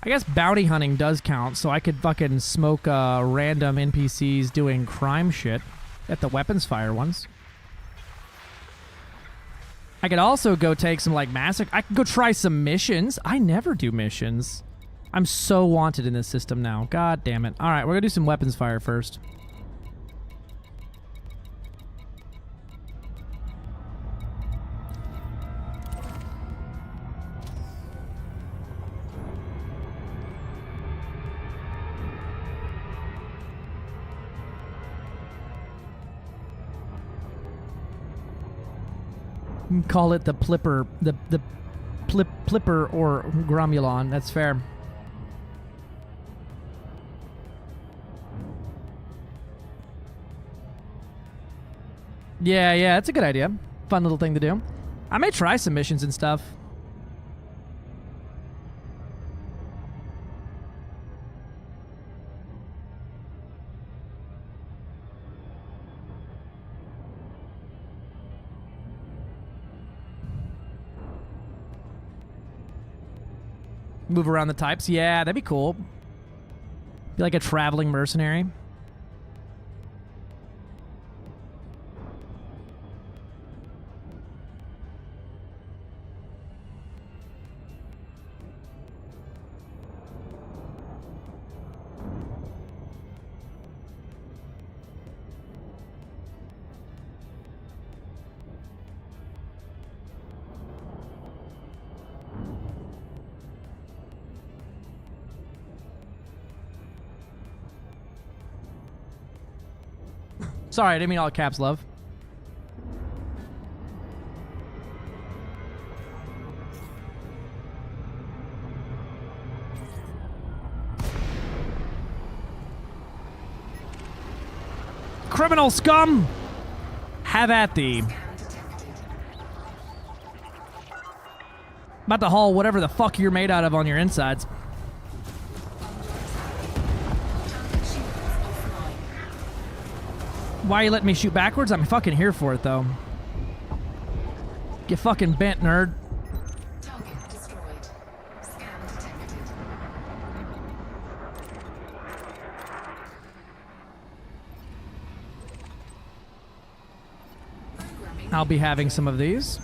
I guess bounty hunting does count, so I could fucking smoke random NPCs doing crime shit at the weapons fire ones. I could also go take some, like, massacre. I could go try some missions. I never do missions. I'm so wanted in this system now. God damn it. All right, we're gonna do some weapons fire first. Call it the Plipper, the Plipper or Gromulon. That's fair. Yeah, that's a good idea. Fun little thing to do. I may try some missions and stuff. Move around the types. Yeah, that'd be cool. Be like a traveling mercenary. Sorry, I didn't mean all caps, love. criminal scum! Have at thee. About to haul whatever the fuck you're made out of on your insides. Why are you letting me shoot backwards? I'm fucking here for it, though. Get fucking bent, nerd. I'll be having some of these.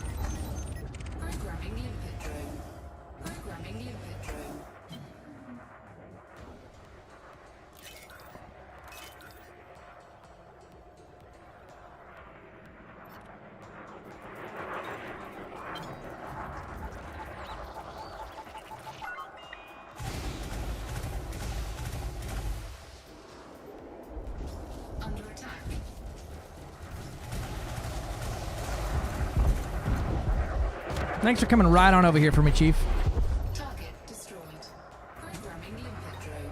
Thanks for coming right on over here for me, Chief. Target destroyed. Programming the impact drone.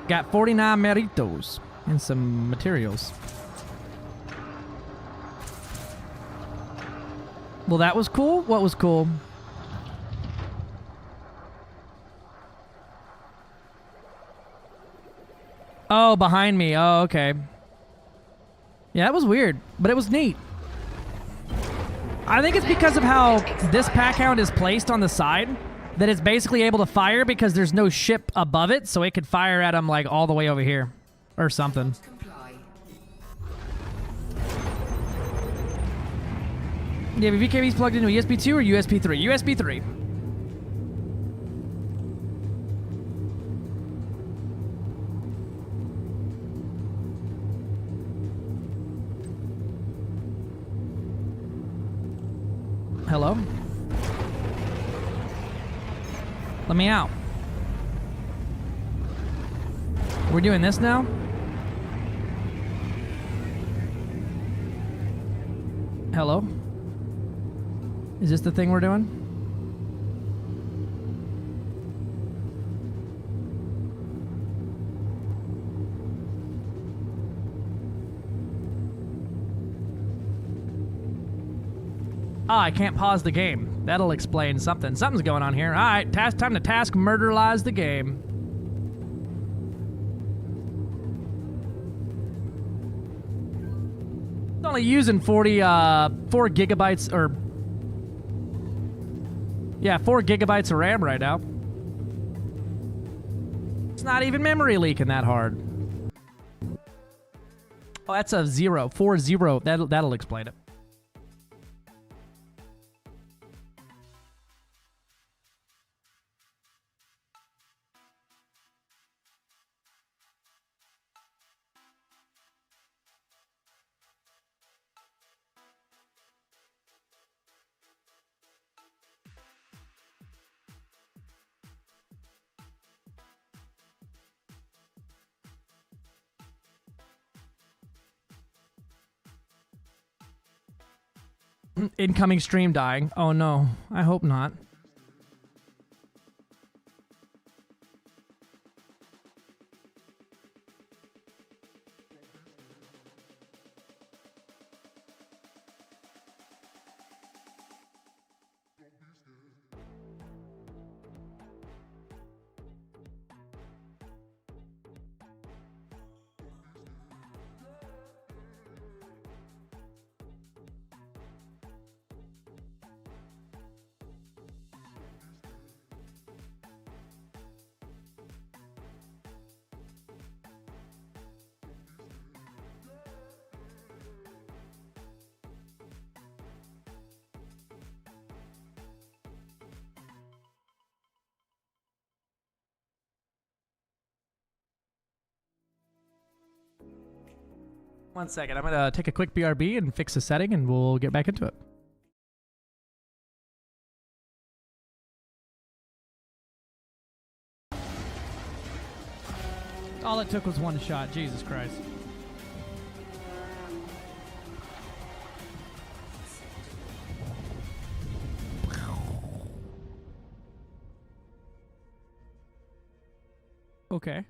Got 49 meritos and some materials. Well, that was cool. What was cool? Oh, behind me. Oh, okay. Yeah, that was weird, but it was neat. I think it's because of how this pack hound is placed on the side that it's basically able to fire because there's no ship above it, so it could fire at him like all the way over here or something. Yeah, the VKB's plugged into USB 2 or USB 3? USB 3. Hello? Let me out. We're doing this now? Hello? Is this the thing we're doing? Ah, I can't pause the game. That'll explain something. Something's going on here. All right, time to task murderize the game. It's only using 4 gigabytes or... Yeah, 4 gigabytes of RAM right now. It's not even memory leaking that hard. Oh, that's a 0. 4-0. That'll explain it. Incoming stream dying. Oh no, I hope not. One second, I'm gonna take a quick BRB and fix the setting and we'll get back into it. All it took was one shot, Jesus Christ. Okay.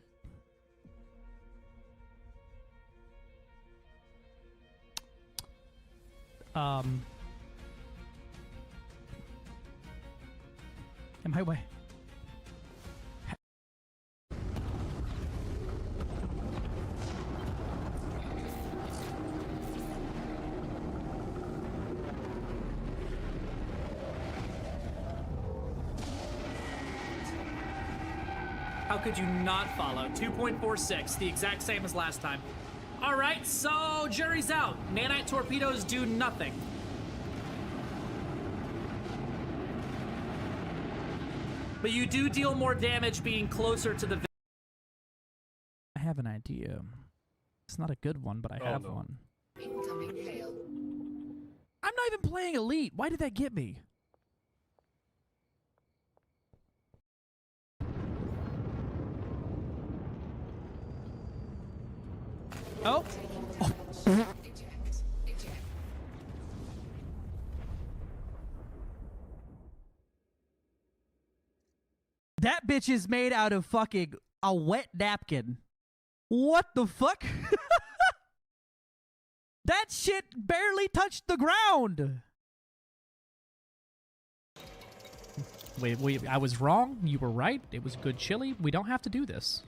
In my way. How could you not follow? 2.46, the exact same as last time. All right, so jury's out. Nanite torpedoes do nothing. But you do deal more damage being closer to the... I have an idea. It's not a good one, but I have one. Incoming hail. I'm not even playing Elite. Why did that get me? Oh. That bitch is made out of fucking a wet napkin. What the fuck? That shit barely touched the ground. Wait, I was wrong. You were right. It was good chili. We don't have to do this.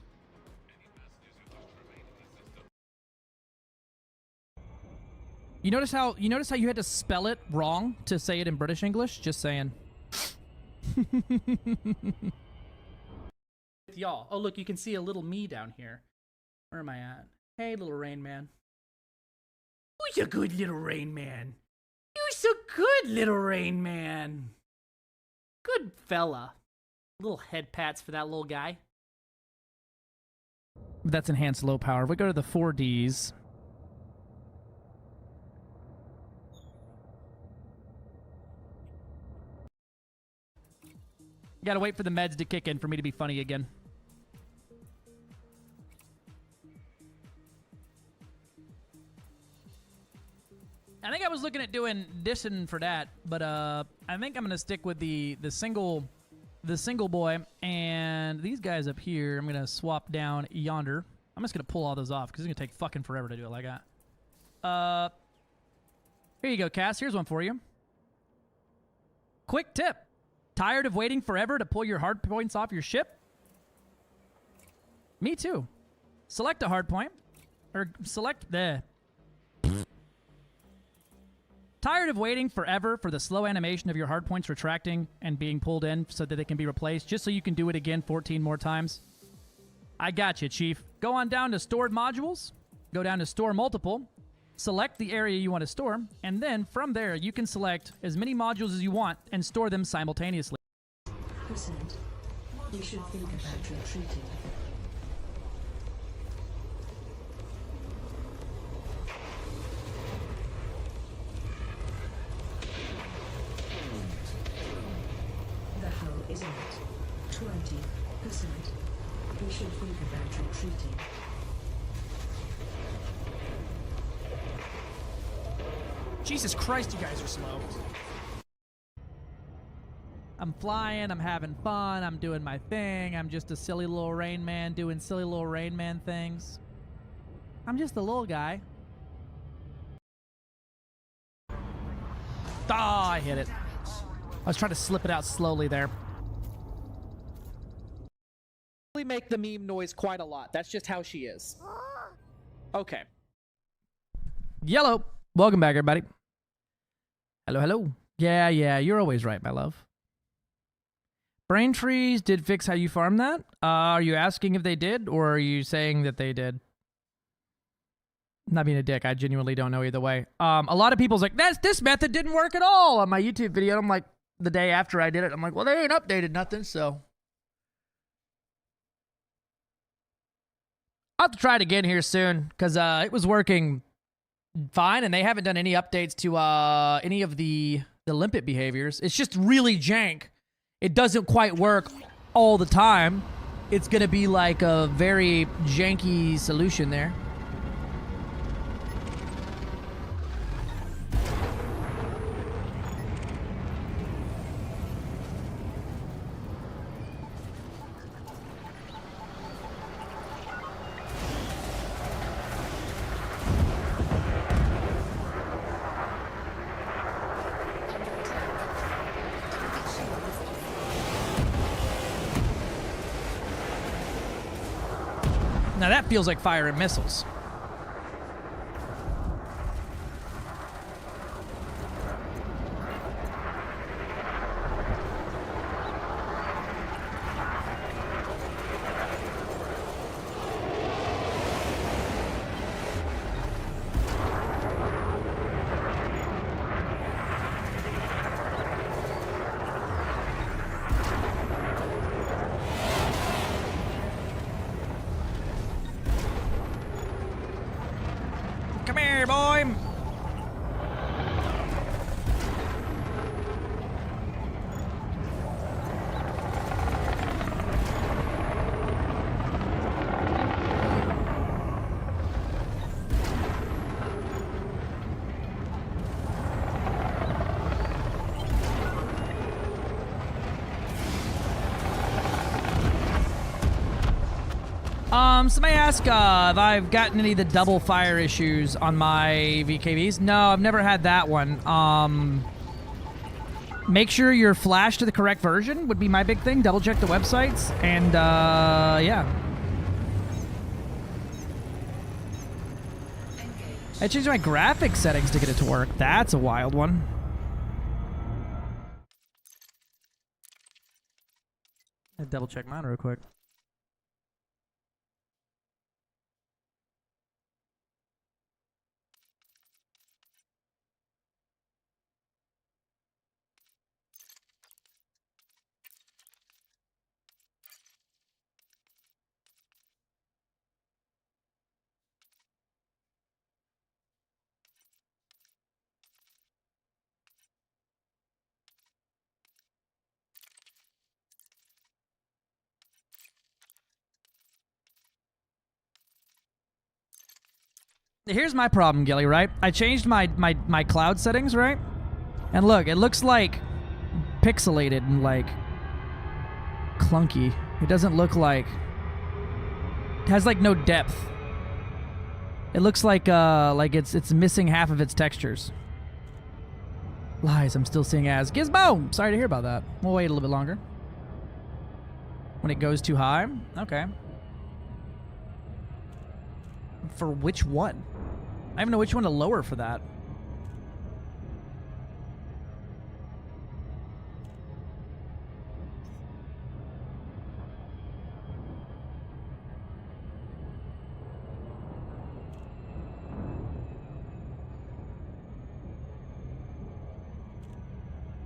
You notice how you had to spell it wrong to say it in British English? Just saying. Y'all. Oh, look, you can see a little me down here. Where am I at? Hey, little Rain Man. Who's a good little Rain Man? You're so good, little Rain Man. Good fella. Little head pats for that little guy. That's enhanced low power. If we go to the 4Ds. Gotta wait for the meds to kick in for me to be funny again. I think I was looking at doing dissing for that, but I think I'm gonna stick with the single boy and these guys up here. I'm gonna swap down yonder. I'm just gonna pull all those off because it's gonna take fucking forever to do it like that. Here you go, Cass. Here's one for you. Quick tip. Tired of waiting forever to pull your hard points off your ship? Me too. Select a hard point. Or select the... Tired of waiting forever for the slow animation of your hard points retracting and being pulled in so that they can be replaced, just so you can do it again 14 more times? I got you, Chief. Go on down to Stored Modules. Go down to Store Multiple. Select the area you want to store, and then from there you can select as many modules as you want and store them simultaneously. Percent. We should think about retreating. The hull is at 20%. We should think about retreating. Jesus Christ, you guys are slow. I'm flying, I'm having fun, I'm doing my thing, I'm just a silly little Rain Man doing silly little Rain Man things. I'm just a little guy. Ah, I hit it. I was trying to slip it out slowly there. We make the meme noise quite a lot. That's just how she is. Okay. Yellow. Welcome back, everybody. Hello, hello. Yeah, you're always right, my love. Braintrees did fix how you farm that? Are you asking if they did, or are you saying that they did? Not being a dick, I genuinely don't know either way. A lot of people's like, this method didn't work at all on my YouTube video. I'm like, the day after I did it, I'm like, well, they ain't updated nothing, so. I'll have to try it again here soon, because it was working fine, and they haven't done any updates to any of the limpet behaviors. It's just really jank. It doesn't quite work all the time. It's going to be like a very janky solution there. that feels like fire and missiles. Come here, boy. Somebody asked if I've gotten any of the double fire issues on my VKVs. No, I've never had that one. Make sure you're flashed to the correct version would be my big thing. Double check the websites, and yeah. I changed my graphics settings to get it to work. That's a wild one. I'll double check mine real quick. Here's my problem, Gilly, right? I changed my cloud settings, right? And look, it looks like pixelated and like clunky. It doesn't look like... It has like no depth. It looks like it's missing half of its textures. Lies, I'm still seeing as Gizmo! Sorry to hear about that. We'll wait a little bit longer. When it goes too high? Okay. For which one? I don't even know which one to lower for that.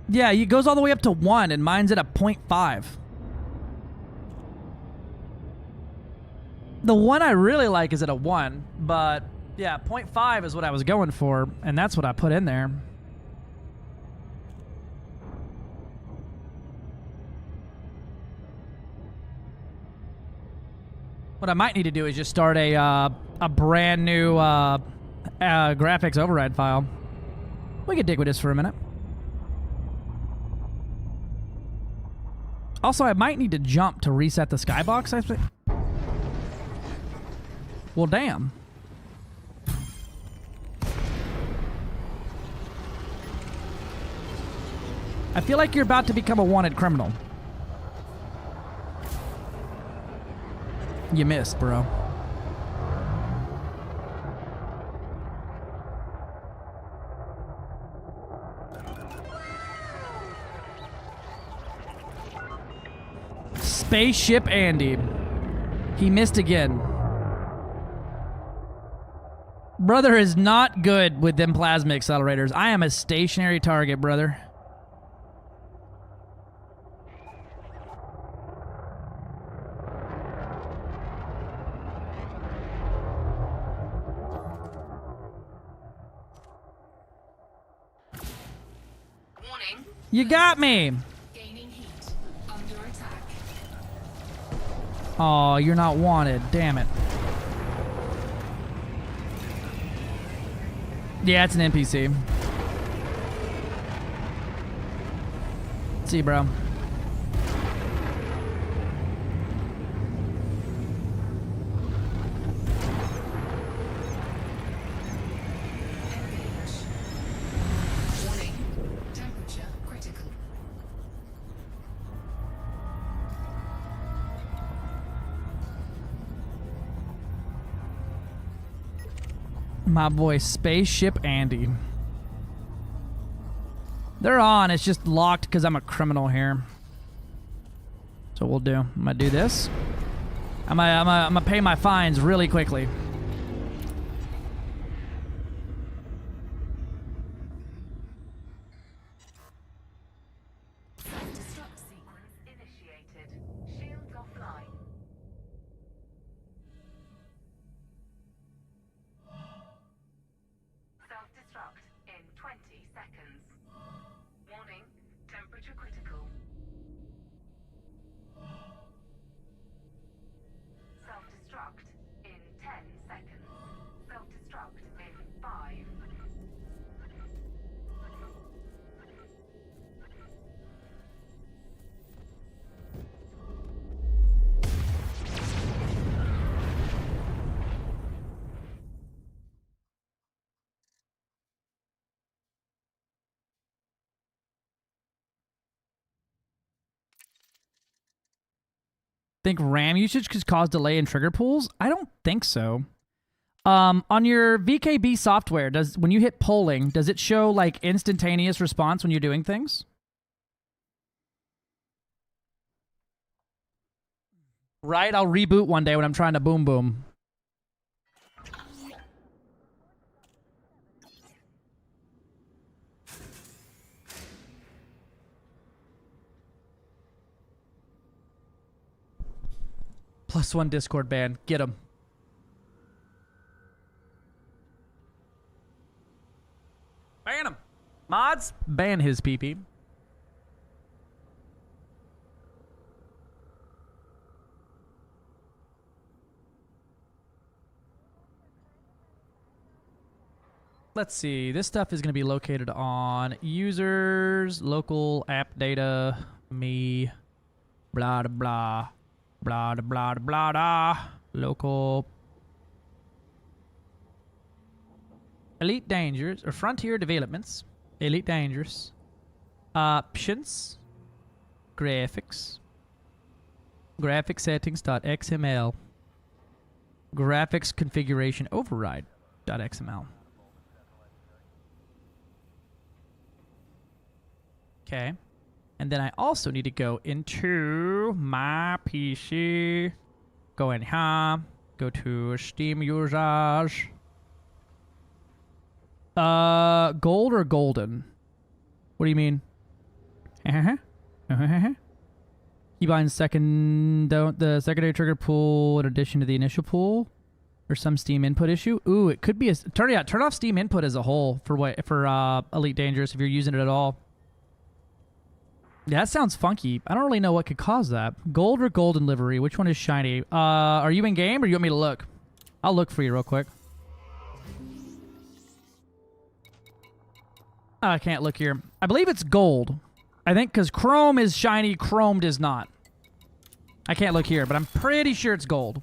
Yeah, it goes all the way up to 1, and mine's at a 0.5. The one I really like is at a 1, but yeah, 0.5 is what I was going for, and that's what I put in there. What I might need to do is just start a brand new graphics override file. We could dig with this for a minute. Also, I might need to jump to reset the skybox, I think. Well, damn. I feel like you're about to become a wanted criminal. You missed, bro. Spaceship Andy. He missed again. Brother is not good with them plasma accelerators. I am a stationary target, brother. Warning. You got me. Gaining heat. Under attack. Oh, you're not wanted. Damn it. Yeah, it's an NPC. See, bro. Warning. Temperature critical. My boy Spaceship Andy. They're on. It's just locked because I'm a criminal here. So we'll do. I'm gonna do this. I'm gonna pay my fines really quickly. Self-destruct sequence initiated. Shields offline. Self-destruct in 20 seconds. Warning, temperature critical. Self-destruct in 10 seconds. Self-destruct in 5. Think RAM usage could cause delay in trigger pulls? I don't think so. On your VKB software, when you hit polling, does it show like instantaneous response when you're doing things? Right? I'll reboot one day when I'm trying to boom boom. +1 Discord ban. Get him. Ban him. Mods, ban his PP. Let's see. This stuff is going to be located on users, local app data, me, blah, blah, blah. Blah, blah, blah, blah, local. Elite Dangerous, or Frontier Developments. Elite Dangerous. Options. Graphics. Graphic settings.xml. Graphics configuration override.xml. Okay. And then I also need to go into my PC, go in here, go to Steam users. Gold or golden? What do you mean? Keybinds the secondary trigger pool in addition to the initial pool, or some Steam input issue. Ooh, it could be a turn off Steam input as a whole for Elite Dangerous if you're using it at all. Yeah, that sounds funky. I don't really know what could cause that. Gold or golden livery? Which one is shiny? Are you in game or you want me to look? I'll look for you real quick. Oh, I can't look here. I believe it's gold. I think because chrome is shiny, chromed is not. I can't look here, but I'm pretty sure it's gold.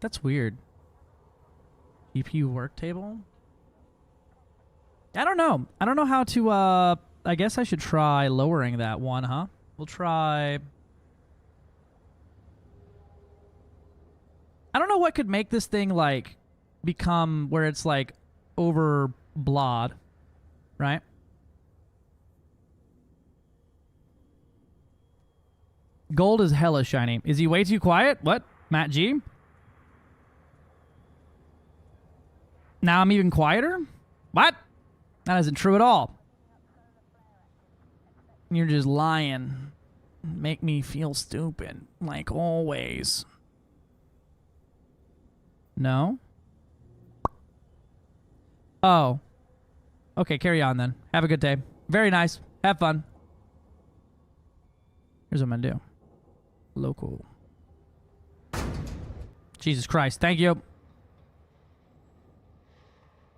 That's weird. GPU work table? I don't know. I don't know how to, I guess I should try lowering that one, huh? We'll try... I don't know what could make this thing, like, become where it's, like, over blod, right? Gold is hella shiny. Is he way too quiet? What? Matt G? Now I'm even quieter? What? That isn't true at all. You're just lying. Make me feel stupid, like always. No? Oh. Okay, carry on then. Have a good day. Very nice. Have fun. Here's what I'm gonna do. Local. Jesus Christ. Thank you.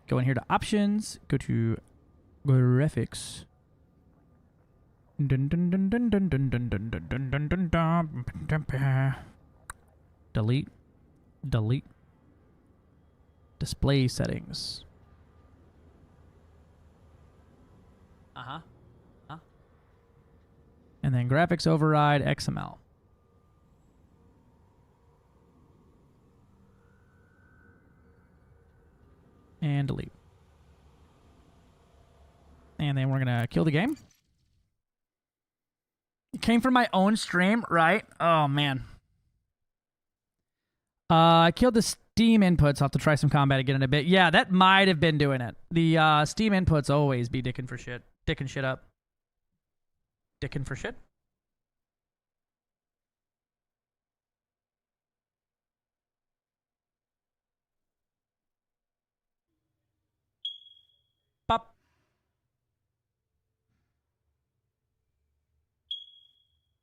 Go in here to options. Go to graphics. Dun, dun, dun, dun, dun, dun, dun, dun, dun, dun, dun, dun, dun. Delete. Delete. Display settings. Uh-huh. Huh? And then graphics override XML. And delete. And then we're gonna kill the game. It came from my own stream, right? Oh, man. I killed the Steam inputs. I'll have to try some combat again in a bit. Yeah, that might have been doing it. The Steam inputs always be dicking for shit. Dicking shit up. Dicking for shit? Pop.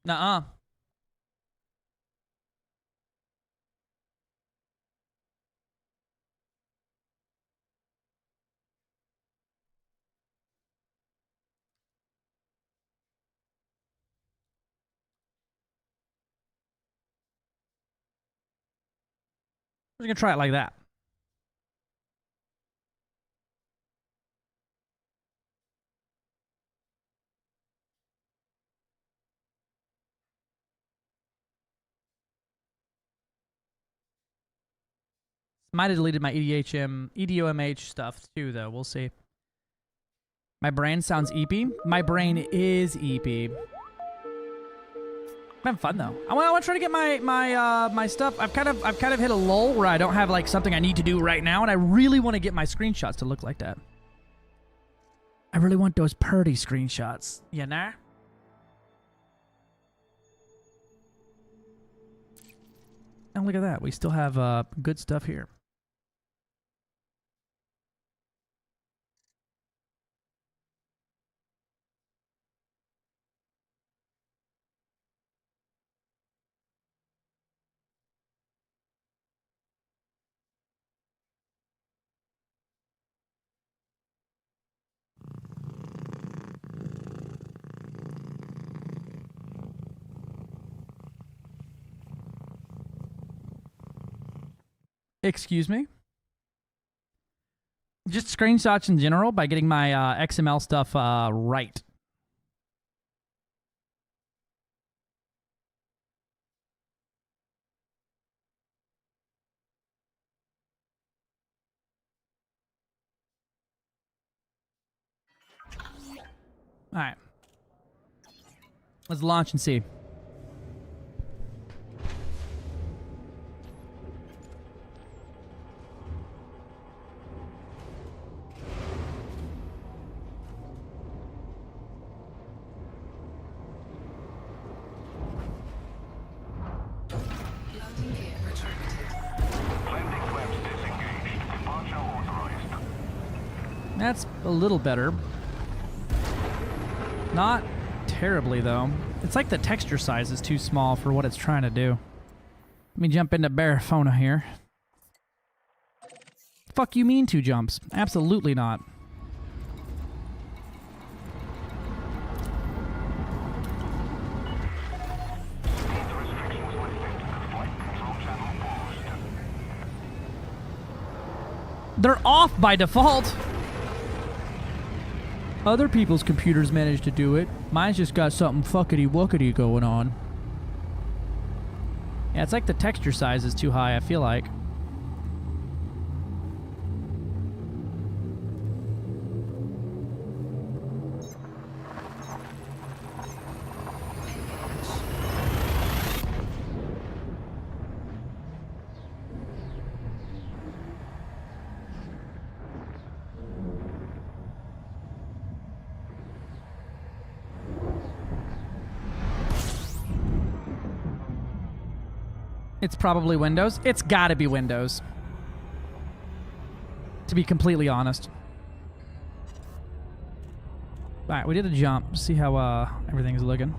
Nuh-uh. We're gonna try it like that. Might have deleted my EDOMH stuff too, though. We'll see. My brain sounds eepy. My brain is eepy. I'm having fun though. I want to try to get my stuff. I've kind of hit a lull where I don't have like something I need to do right now, and I really want to get my screenshots to look like that. I really want those purdy screenshots. You know? And look at that. We still have good stuff here. Excuse me? Just screenshots in general by getting my XML stuff right. All right. Let's launch and see. That's a little better. Not terribly, though. It's like the texture size is too small for what it's trying to do. Let me jump into Barafona here. Fuck you mean 2 jumps? Absolutely not. They're off by default. Other people's computers managed to do it. Mine's just got something fuckity-wuckity going on. Yeah, it's like the texture size is too high, I feel like. It's probably Windows. It's gotta be Windows. To be completely honest. Alright, we did a jump. See how everything's looking.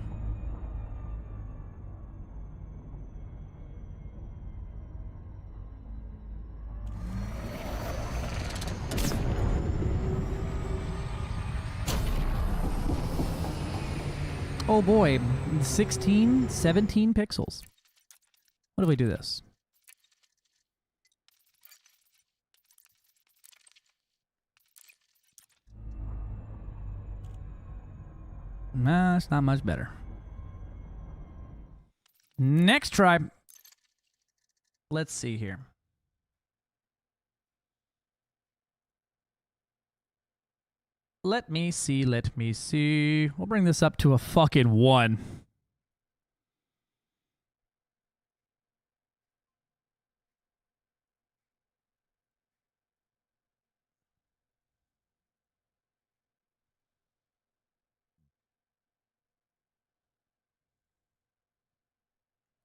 Oh boy, 16, 17 pixels. What do we do this? Nah, it's not much better. Next try. Let's see here. Let me see, let me see. We'll bring this up to a fucking 1.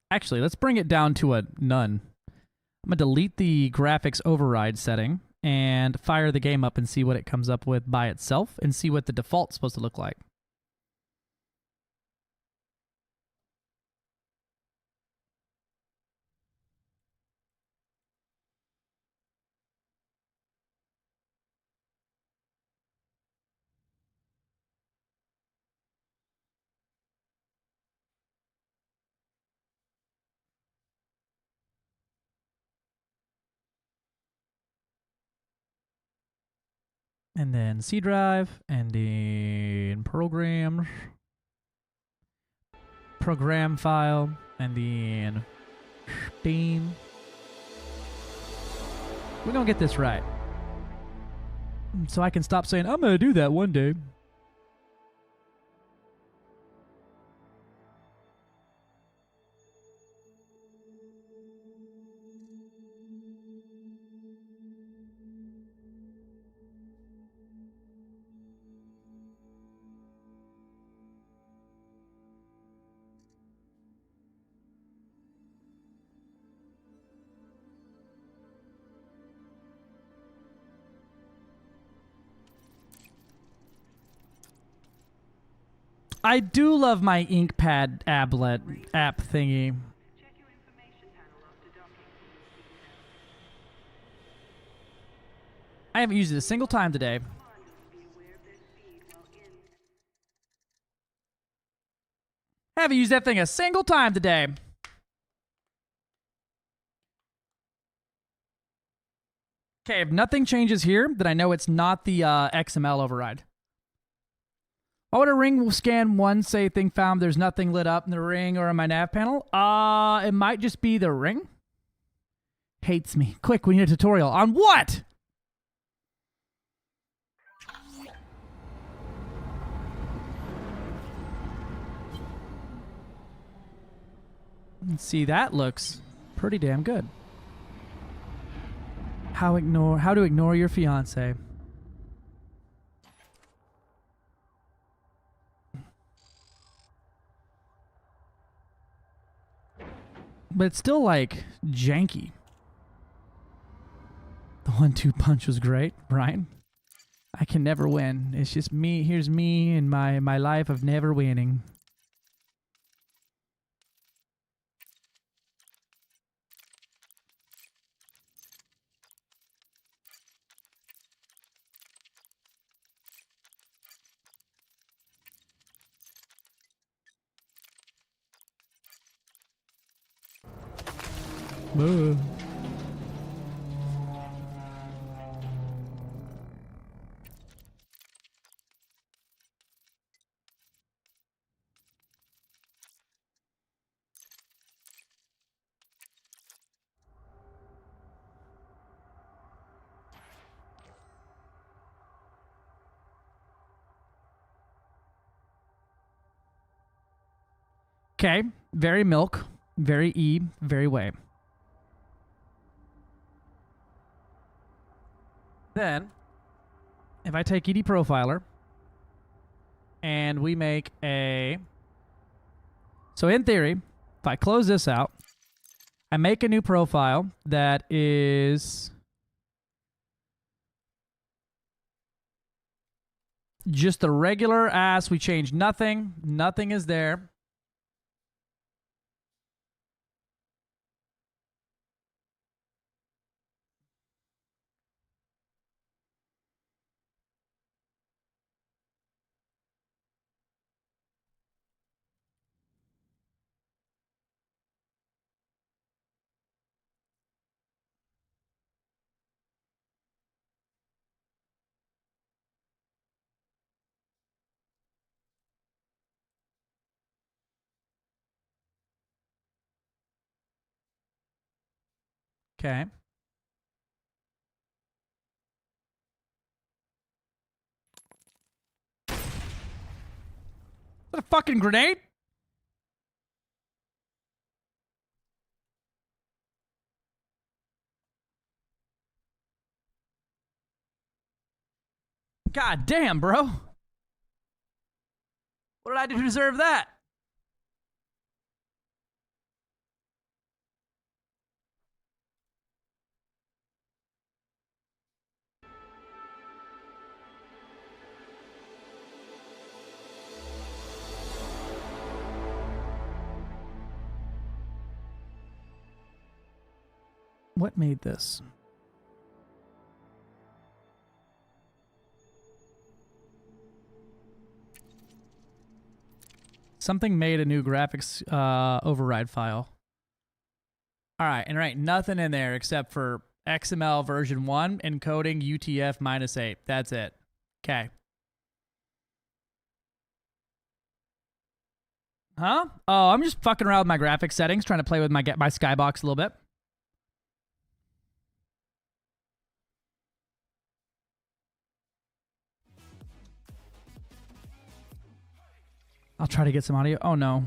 Actually, let's bring it down to a none. I'm going to delete the graphics override setting and fire the game up and see what it comes up with by itself and see what the default's supposed to look like. And then C drive, and then programs, program file, and then Steam. We're gonna get this right. So I can stop saying, I'm gonna do that one day. I do love my InkPad applet app thingy. I haven't used it a single time today. Haven't used that thing a single time today. Okay, if nothing changes here, then I know it's not the XML override. Why would a ring scan 1 say thing found there's nothing lit up in the ring or in my nav panel? It might just be the ring. Hates me. Quick, we need a tutorial. On what? See, that looks pretty damn good. How to ignore your fiance. But it's still, like, janky. The 1-2 punch was great, Brian. I can never win. It's just me. Here's me in my life of never winning. Okay. Very milk. Very E. Very way. Then, if I take ED Profiler and we make a... So in theory, if I close this out, I make a new profile that is just the regular ass. We change nothing. Nothing is there. Okay. Is that a fucking grenade? God damn, bro. What did I do to deserve that? What made this? Something made a new graphics override file. All right, and right, nothing in there except for XML version 1 encoding UTF -8. That's it. Okay. Huh? Oh, I'm just fucking around with my graphics settings, trying to play with my skybox a little bit. I'll try to get some audio. Oh, no.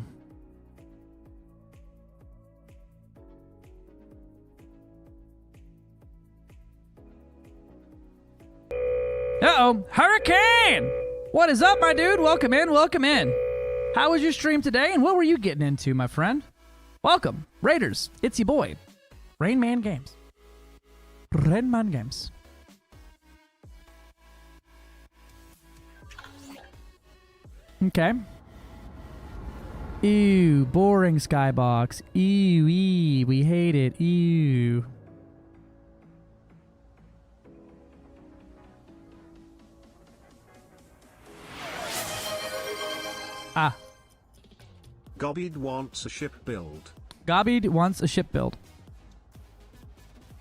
Uh-oh. Hurricane! What is up, my dude? Welcome in, welcome in. How was your stream today, and what were you getting into, my friend? Welcome. Raiders, it's your boy. Rain Man Games. Rain Man Games. Okay. Ew, boring skybox. Ew, we hate it. Ew. Ah. Gobbied wants a ship build. Gobbied wants a ship build.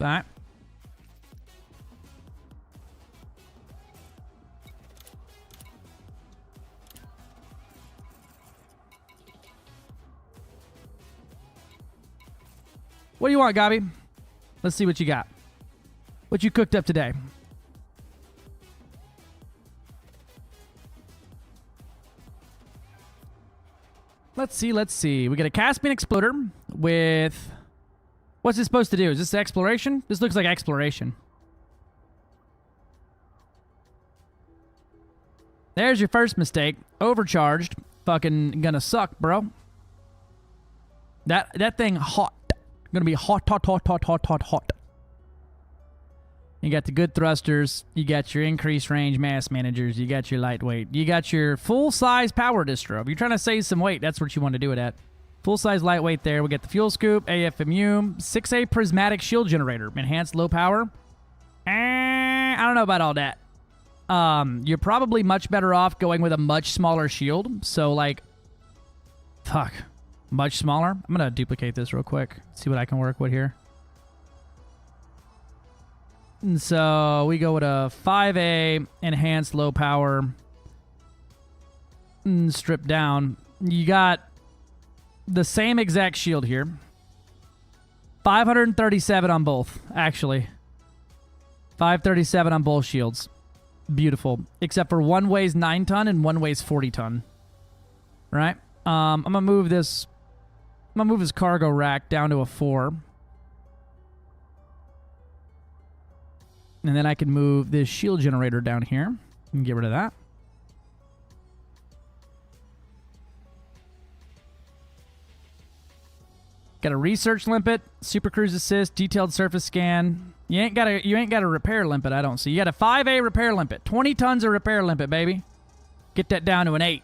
Alright. What do you want, Gobby? Let's see what you got. What you cooked up today. Let's see. We got a Caspian Exploder with... What's this supposed to do? Is this exploration? This looks like exploration. There's your first mistake. Overcharged. Fucking gonna suck, bro. That thing hot. Gonna be hot. You got the good thrusters. You got your increased range mass managers. You got your lightweight. You got your full-size power distro. If you're trying to save some weight, that's what you want to do it at. Full-size lightweight there. We got the fuel scoop, AFMU, 6A prismatic shield generator, enhanced low power. I don't know about all that. You're probably much better off going with a much smaller shield. So, like, fuck. Much smaller. I'm going to duplicate this real quick. See what I can work with here. And so we go with a 5A enhanced low power. Strip down. You got the same exact shield here. 537 on both, actually. 537 on both shields. Beautiful. Except for one weighs 9 ton and one weighs 40 ton. Right? I'm going to move this I'm gonna move his cargo rack down to a 4. And then I can move this shield generator down here and get rid of that. Got a research limpet, super cruise assist, detailed surface scan. You ain't got a repair limpet, I don't see. You got a 5A repair limpet. 20 tons of repair limpet, baby. Get that down to an 8.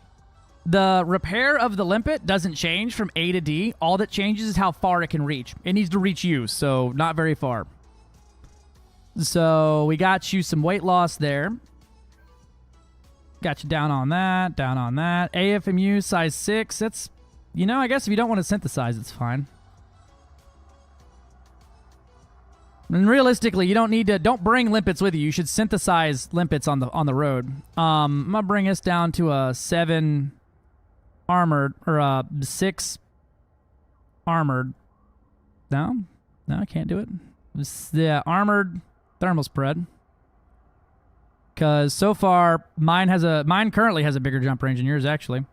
The repair of the limpet doesn't change from A to D. All that changes is how far it can reach. It needs to reach you, so not very far. So we got you some weight loss there. Got you down on that, down on that. AFMU size 6. That's, you know, I guess if you don't want to synthesize, it's fine. And realistically, you don't need to. Don't bring limpets with you. You should synthesize limpets on the road. I'm gonna bring us down to a 7 armored or a 6 armored. No, I can't do it. Yeah, armored thermal spread. Because so far, mine currently has a bigger jump range than yours, actually.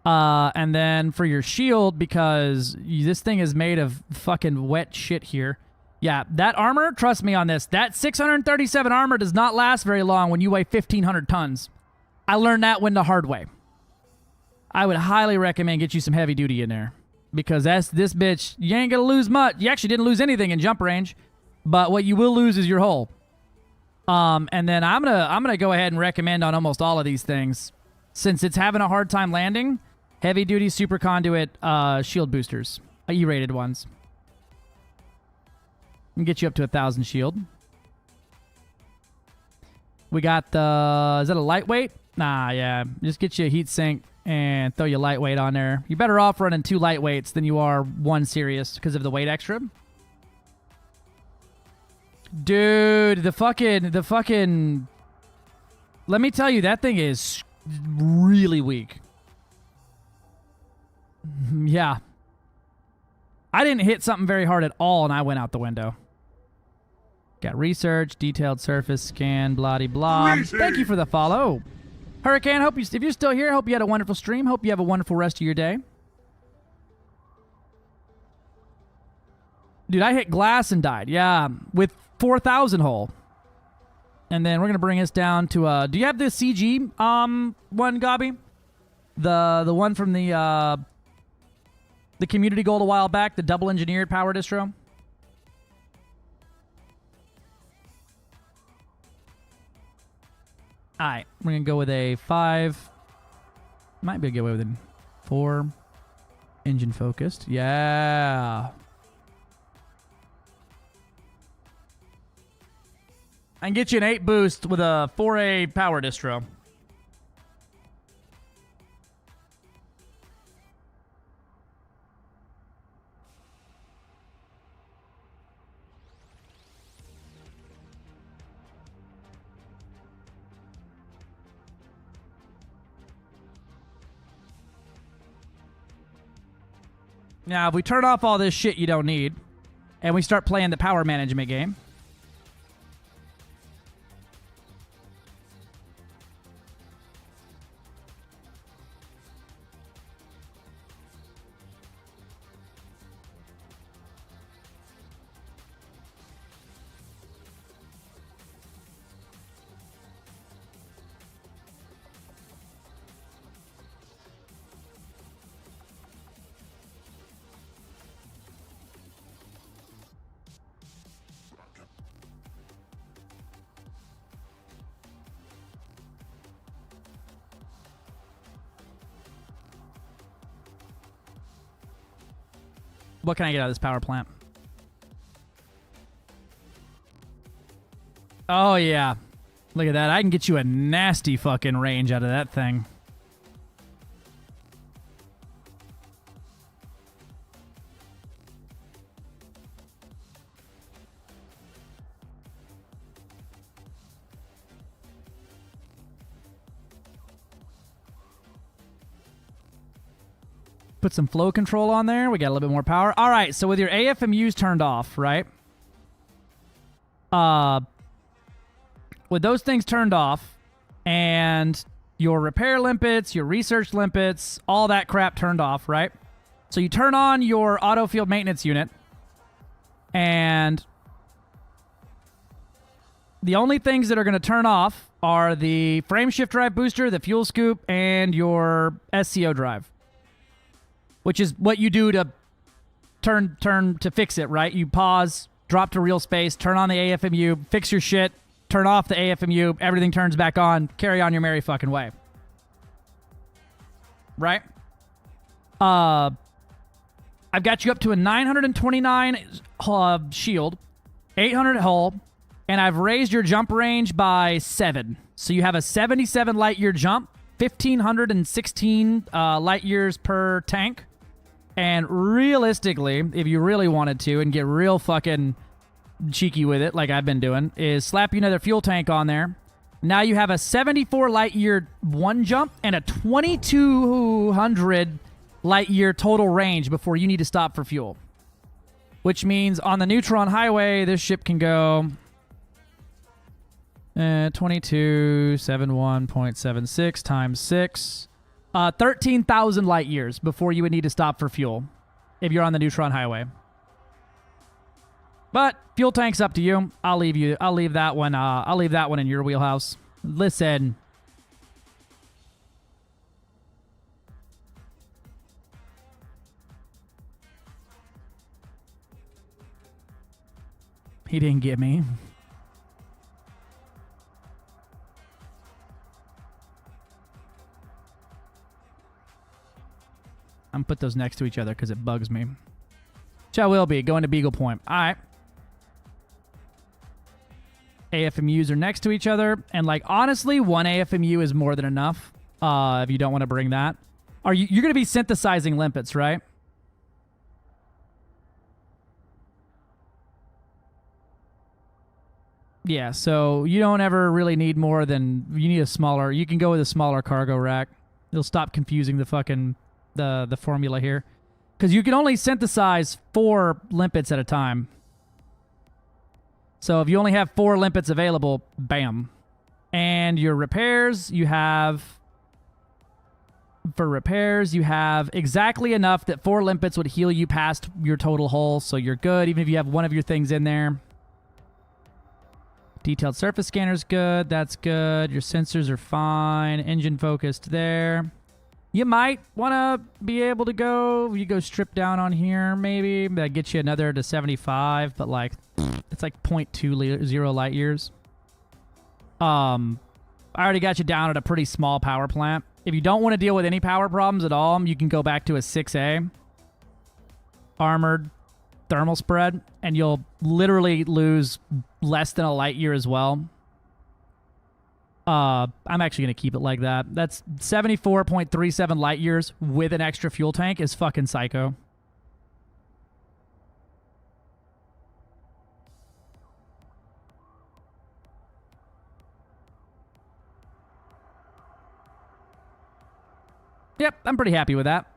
And then for your shield, because this thing is made of fucking wet shit here. Yeah, that armor, trust me on this, that 637 armor does not last very long when you weigh 1,500 tons. I learned that one the hard way. I would highly recommend get you some heavy duty in there. Because this bitch, you ain't gonna lose much. You actually didn't lose anything in jump range. But what you will lose is your hull. And then I'm gonna go ahead and recommend on almost all of these things, since it's having a hard time landing, heavy duty super conduit shield boosters, E-rated ones. And get you up to 1,000 shield. We got the, is that a lightweight? Nah, yeah. Just get you a heat sink and throw your lightweight on there. You're better off running 2 lightweights than you are 1 serious because of the weight extra. Dude, the fucking... Let me tell you, that thing is really weak. Yeah. I didn't hit something very hard at all, and I went out the window. Got research, detailed surface scan, blah-de-blah. Thank you for the follow. Hurricane, if you're still here, hope you had a wonderful stream. Hope you have a wonderful rest of your day. Dude, I hit glass and died. Yeah, with 4,000 hull. And then we're going to bring us down to... do you have the CG one, Gobby? The one from the community gold a while back, the double engineered power distro? Alright, we're going to go with a 5. Might be a good way with a 4. Engine focused. Yeah. I can get you an 8 boost with a 4A power distro. Now, if we turn off all this shit you don't need, and we start playing the power management game... What can I get out of this power plant? Oh, yeah. Look at that. I can get you a nasty fucking range out of that thing. Put some flow control on there. We got a little bit more power. All right, so with your AFMUs turned off, right? With those things turned off, and your repair limpets, your research limpets, all that crap turned off, right? So you turn on your auto field maintenance unit, and the only things that are going to turn off are the frame shift drive booster, the fuel scoop, and your SCO drive, which is what you do to turn to fix it, right? You pause, drop to real space, turn on the AFMU, fix your shit, turn off the AFMU, everything turns back on, carry on your merry fucking way. Right? I've got you up to a 929 shield, 800 hull, and I've raised your jump range by 7. So you have a 77 light year jump, 1,516 light years per tank. And realistically, if you really wanted to and get real fucking cheeky with it, like I've been doing, is slap you another fuel tank on there. Now you have a 74 light year 1 jump and a 2,200 light year total range before you need to stop for fuel. Which means on the Neutron Highway, this ship can go 2271.76 times 6. 13,000 light years before you would need to stop for fuel if you're on the Neutron Highway. But fuel tank's up to you. I'll leave that one. I'll leave that one in your wheelhouse. Listen. He didn't get me. I'm gonna put those next to each other because it bugs me. Shall will be going to Beagle Point. All right. AFMUs are next to each other, and like honestly, one AFMU is more than enough. If you don't want to bring that, you're gonna be synthesizing limpets, right? Yeah, so you don't ever really need more than you need a smaller. You can go with a smaller cargo rack. It'll stop confusing the fucking the formula here, because you can only synthesize 4 limpets at a time. So if you only have 4 limpets available, bam. And your repairs, you have exactly enough that 4 limpets would heal you past your total hull, so you're good even if you have one of your things in there. Detailed surface scanner's good. That's good. Your sensors are fine. Engine focused there. You might want to be able to go... You go strip down on here, maybe. That gets you another to 75, but like... It's like 0.20 light years. I already got you down at a pretty small power plant. If you don't want to deal with any power problems at all, you can go back to a 6A. Armored thermal spread, and you'll literally lose less than a light year as well. I'm actually going to keep it like that. That's 74.37 light years with an extra fuel tank is fucking psycho. Yep, I'm pretty happy with that.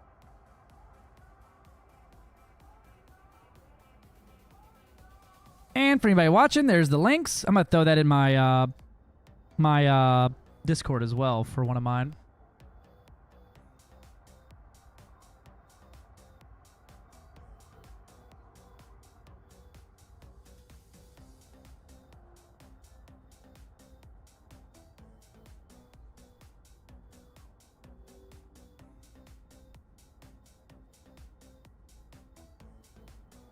And for anybody watching, there's the links. I'm going to throw that in my my Discord as well for one of mine.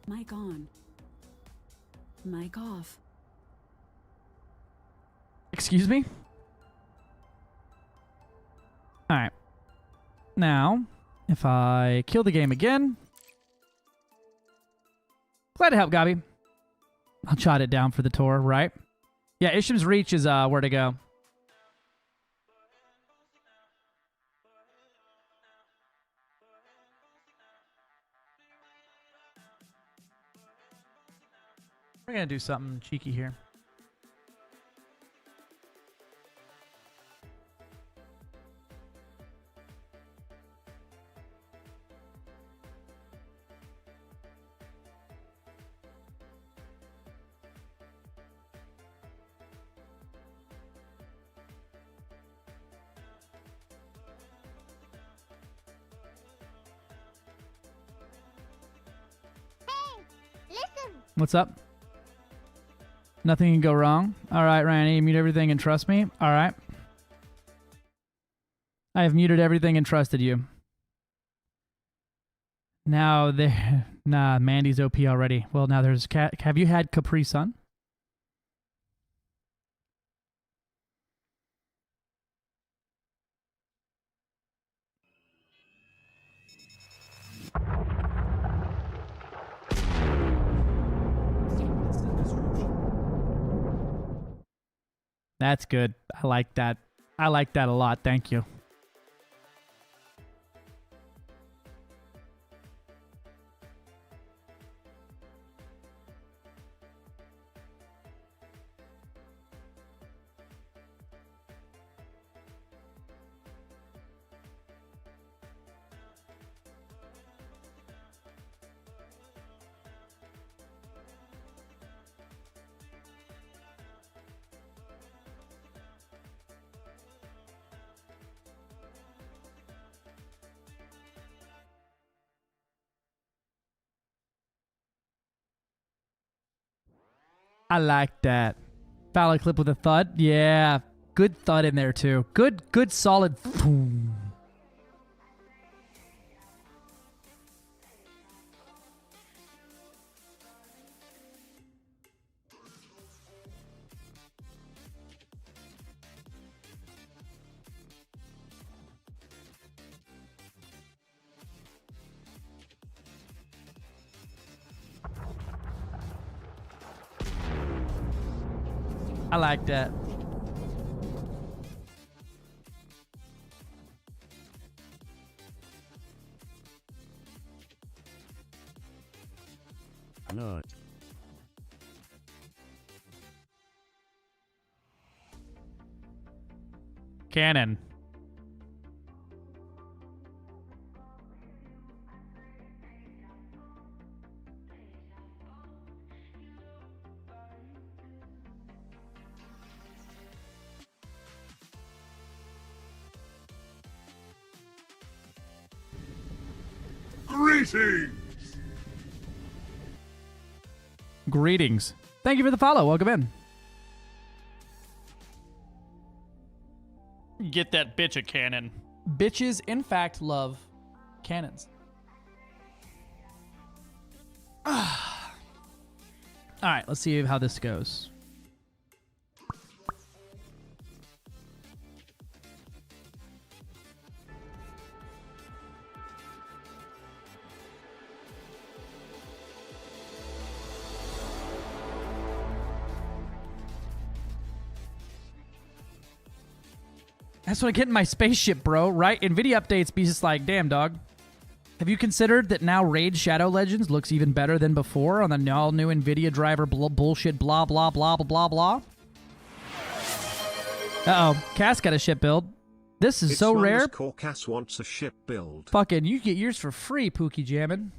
Mic on. Mic off. Excuse me? Alright. Now, if I kill the game again... Glad to help, Gabi. I'll jot it down for the tour, right? Yeah, Isham's Reach is where to go. We're gonna do something cheeky here. What's up? Nothing can go wrong. All right, Randy, mute everything and trust me. All right. I have muted everything and trusted you. Now there, nah, Mandy's OP already. Well, now there's Cat. Have you had Capri Sun? That's good. I like that. I like that a lot. Thank you. I like that. Valid clip with a thud. Yeah. Good thud in there too. Good solid. Boom. I like that. No. Cannon. Greetings! Greetings. Thank you for the follow. Welcome in. Get that bitch a cannon. Bitches, in fact, love cannons. All right, let's see how this goes. That's what I get in my spaceship, bro, right? NVIDIA updates be just like, damn, dog. Have you considered that now Raid Shadow Legends looks even better than before on the all-new NVIDIA driver bullshit blah, blah, blah, blah, blah, blah? Uh-oh. Cass got a ship build. This is so rare. Cass wants a ship build. Fucking, you get yours for free, Pookie Jammin'.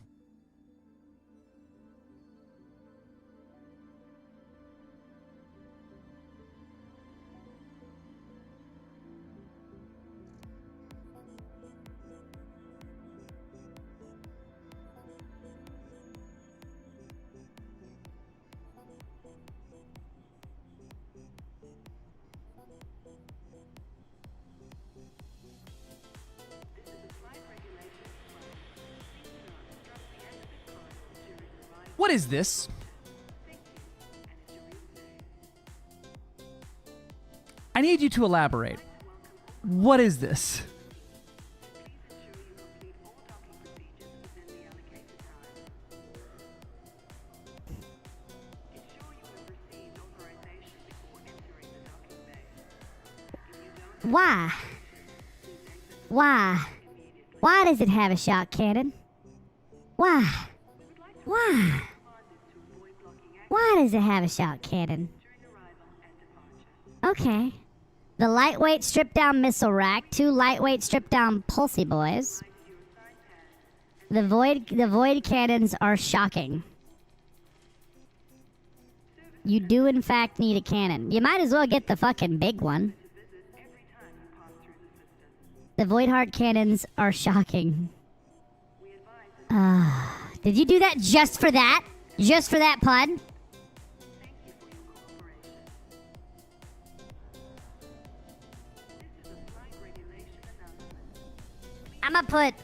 What is this? I need you to elaborate. What is this? Why? Why? Why does it have a shock cannon? Why? Why? Why does it have a shock cannon? Okay. The lightweight stripped-down missile rack, 2 lightweight stripped-down Pulsey boys. The void cannons are shocking. You do in fact need a cannon. You might as well get the fucking big one. The void heart cannons are shocking. Did you do that just for that? Just for that, Pud.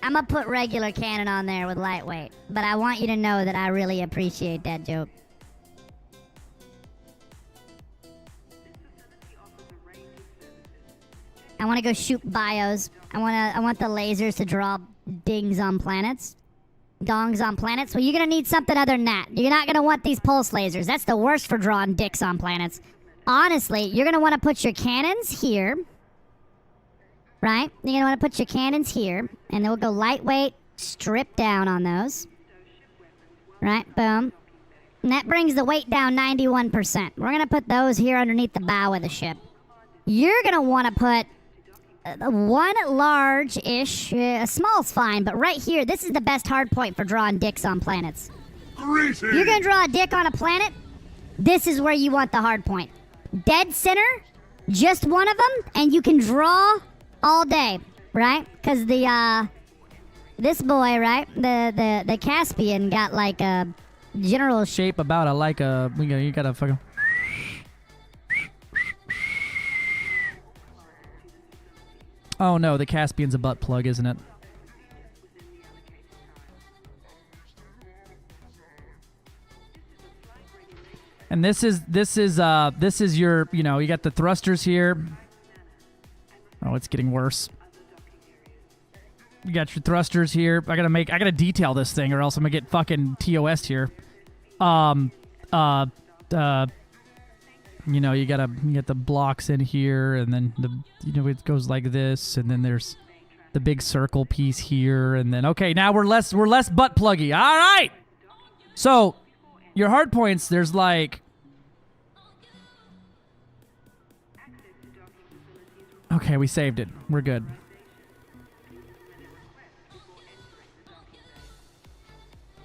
I'm gonna put regular cannon on there with lightweight, but I want you to know that I really appreciate that joke. I want to go shoot bios. I want the lasers to draw dings on planets. Dongs on planets. Well, you're gonna need something other than that. You're not gonna want these pulse lasers. That's the worst for drawing dicks on planets. Honestly, you're gonna want to put your cannons here. Right? You're going to want to put your cannons here, and then we'll go lightweight, strip down on those. Right? Boom. And that brings the weight down 91%. We're going to put those here underneath the bow of the ship. You're going to want to put one large-ish, small's fine, but right here, this is the best hard point for drawing dicks on planets. Greetings. You're going to draw a dick on a planet, this is where you want the hard point. Dead center, just one of them, and you can draw all day, right? Because this boy, right, the Caspian got like a general shape about you gotta fucking. Oh no, the Caspian's a butt plug, isn't it? And this is your, you got the thrusters here. Oh, it's getting worse. You got your thrusters here. I gotta detail this thing, or else I'm gonna get fucking TOS'd here. You get the blocks in here, and then it goes like this, and then there's the big circle piece here, and then okay, now we're less butt pluggy. All right. So your hard points, there's like. Okay, we saved it. We're good.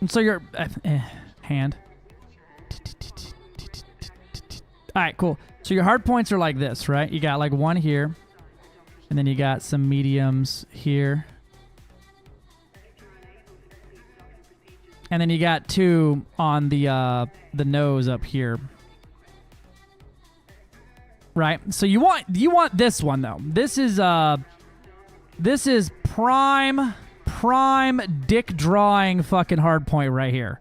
And so your hand. All right, cool. So your hard points are like this, right? You got like one here, and then you got some mediums here, and then you got two on the nose up here. Right, so you want this one though. This is prime dick drawing fucking hard point right here.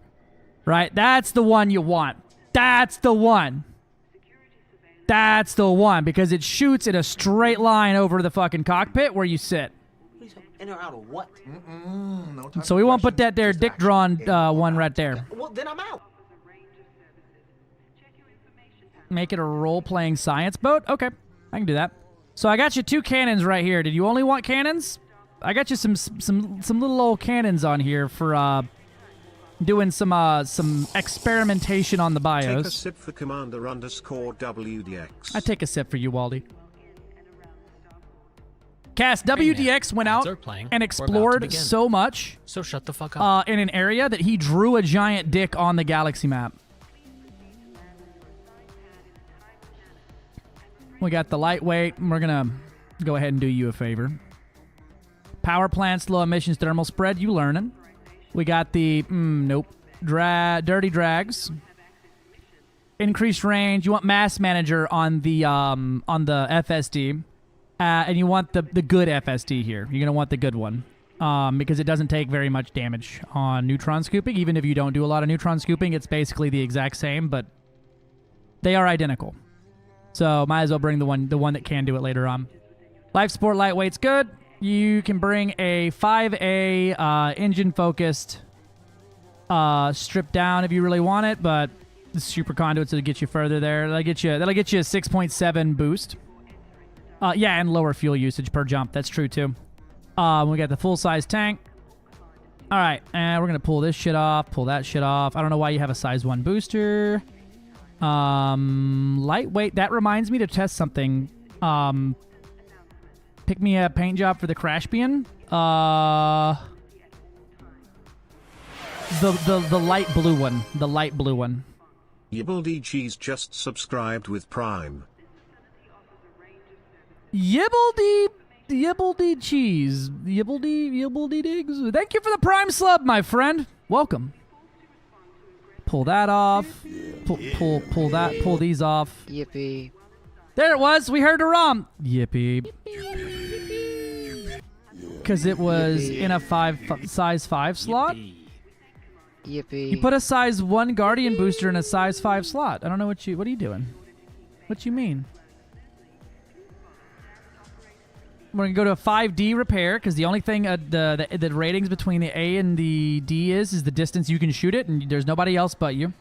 Right, that's the one you want. That's the one. That's the one because it shoots in a straight line over the fucking cockpit where you sit. In or out of what? No time So we won't put that there dick drawn one right there. Well, then I'm out. Make it a role-playing science boat? Okay, I can do that. So I got you two cannons right here. Did you only want cannons? I got you some little old cannons on here for doing some experimentation on the bios. Take a sip for Commander_WDX. I take a sip for you, Waldy. Cass, WDX went out and explored so much. So shut the fuck up. In an area that he drew a giant dick on the galaxy map. We got the lightweight, and we're going to go ahead and do you a favor. Power plants, low emissions, thermal spread, you learning. We got the, dirty drags. Increased range. You want mass manager on the FSD. And you want the good FSD here. You're going to want the good one. Because it doesn't take very much damage on neutron scooping. Even if you don't do a lot of neutron scooping, it's basically the exact same, but they are identical. So might as well bring the one that can do it later on. Life support lightweight's good. You can bring a 5A engine focused strip down if you really want it, but the super conduits will get you further there. That'll get you a 6.7 boost. Yeah, and lower fuel usage per jump. That's true too. We got the full size tank. All right, and we're gonna pull this shit off, pull that shit off. I don't know why you have a size 1 booster. Lightweight. That reminds me to test something. Pick me a paint job for the Crashbian. The light blue one. The light blue one. YibbleDG's just subscribed with Prime. Yibbledy cheese. Yibbledy digs. Thank you for the Prime slub, my friend. Welcome. Pull that off. Pull these off. Yippee. There it was. We heard Aram. Yippee. Because it was in a size 5 slot. Yippee. You put a size 1 Guardian booster in a size 5 slot. I don't know what are you doing? What you mean? We're going to go to a 5D repair because the only thing the ratings between the A and the D is the distance you can shoot it, and there's nobody else but you.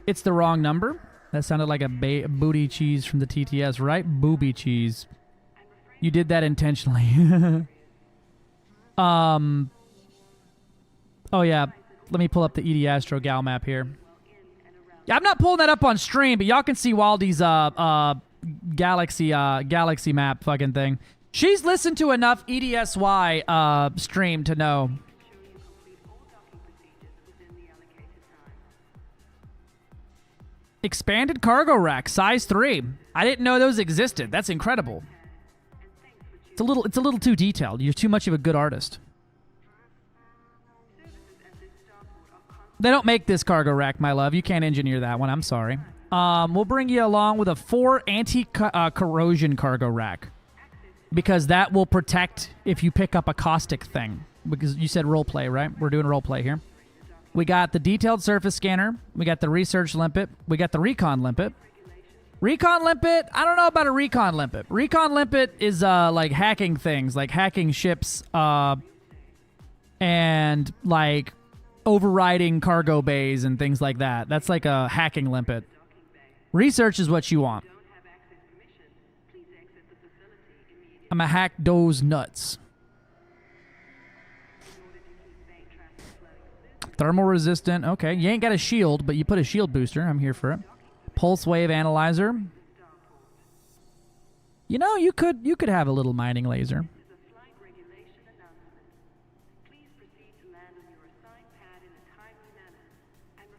It's the wrong number. That sounded like a booty cheese from the TTS, right? Booby cheese. You did that intentionally. Oh, yeah. Let me pull up the ED Astro Gal map here. Yeah, I'm not pulling that up on stream, but y'all can see Waldy's galaxy map fucking thing. She's listened to enough EDSY stream to know. Expanded cargo rack, size 3. I didn't know those existed. That's incredible. It's a little too detailed. You're too much of a good artist. They don't make this cargo rack, my love. You can't engineer that one. I'm sorry. We'll bring you along with a 4 anti-corrosion cargo rack. Because that will protect if you pick up a caustic thing. Because you said roleplay, right? We're doing roleplay here. We got the detailed surface scanner. We got the research limpet. We got the recon limpet. Recon limpet? I don't know about a recon limpet. Recon limpet is like hacking things, like hacking ships and like overriding cargo bays and things like that. That's like a hacking limpet. Research is what you want. I'm gonna hack those nuts. Thermal resistant. Okay, you ain't got a shield, but you put a shield booster. I'm here for it. Pulse wave analyzer. You know, you could have a little mining laser.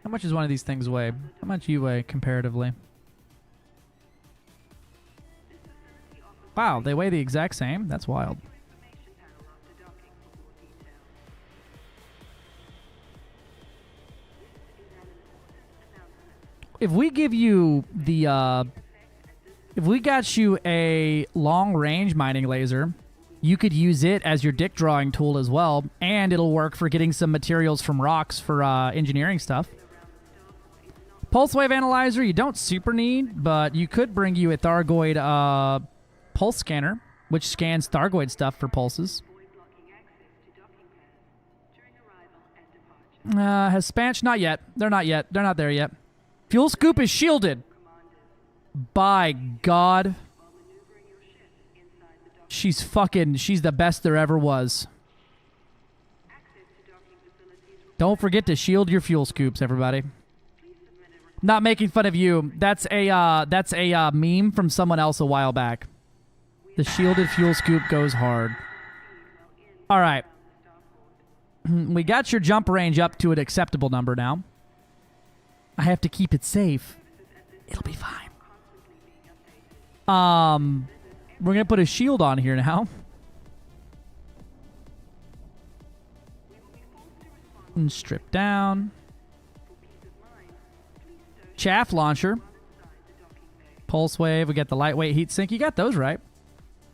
How much does one of these things weigh? How much you weigh comparatively? Wow, they weigh the exact same? That's wild. If we give you the, if we got you a long-range mining laser, you could use it as your dick drawing tool as well, and it'll work for getting some materials from rocks for engineering stuff. Pulse wave analyzer, you don't super need, but you could bring you a Thargoid pulse scanner, which scans Thargoid stuff for pulses. Has Spanch? Not yet. They're not yet. They're not there yet. Fuel scoop is shielded. By God. She's the best there ever was. Don't forget to shield your fuel scoops, everybody. Not making fun of you. That's a meme from someone else a while back. The shielded fuel scoop goes hard. All right. We got your jump range up to an acceptable number now. I have to keep it safe. It'll be fine. We're going to put a shield on here now. And strip down. Chaff launcher. Pulse wave. We got the lightweight heatsink. You got those right.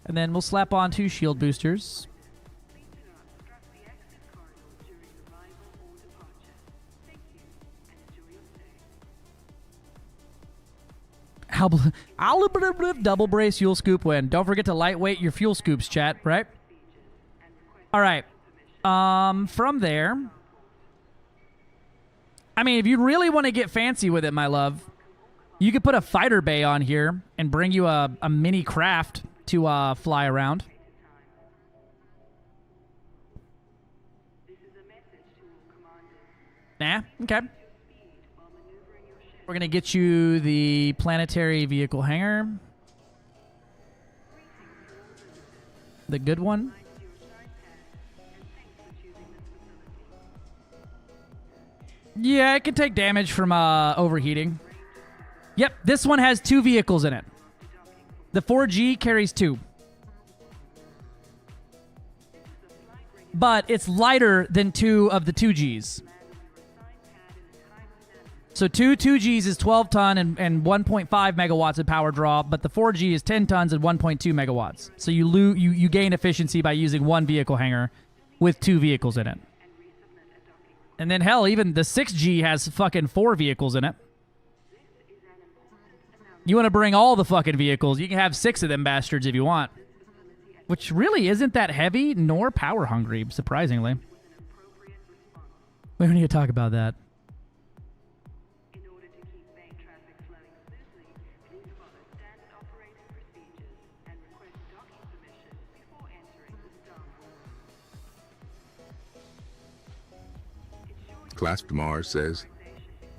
And then we'll slap on 2 shield boosters. Double brace fuel scoop win. Don't forget to lightweight your fuel scoops, chat, right? All right. From there, I mean, if you really want to get fancy with it, my love, you could put a fighter bay on here and bring you a mini craft to fly around. Nah? Okay. We're going to get you the planetary vehicle hangar. The good one. Yeah, it can take damage from overheating. Yep, this one has 2 vehicles in it. The 4G carries 2. But it's lighter than 2 of the 2Gs. So 2Gs is 12 ton and 1.5 megawatts of power draw, but the 4G is 10 tons and 1.2 megawatts. So you gain efficiency by using one vehicle hangar with 2 vehicles in it. And then hell, even the 6G has fucking 4 vehicles in it. You want to bring all the fucking vehicles, you can have 6 of them bastards if you want. Which really isn't that heavy nor power hungry, surprisingly. We don't need to talk about that. Clasped Mars says,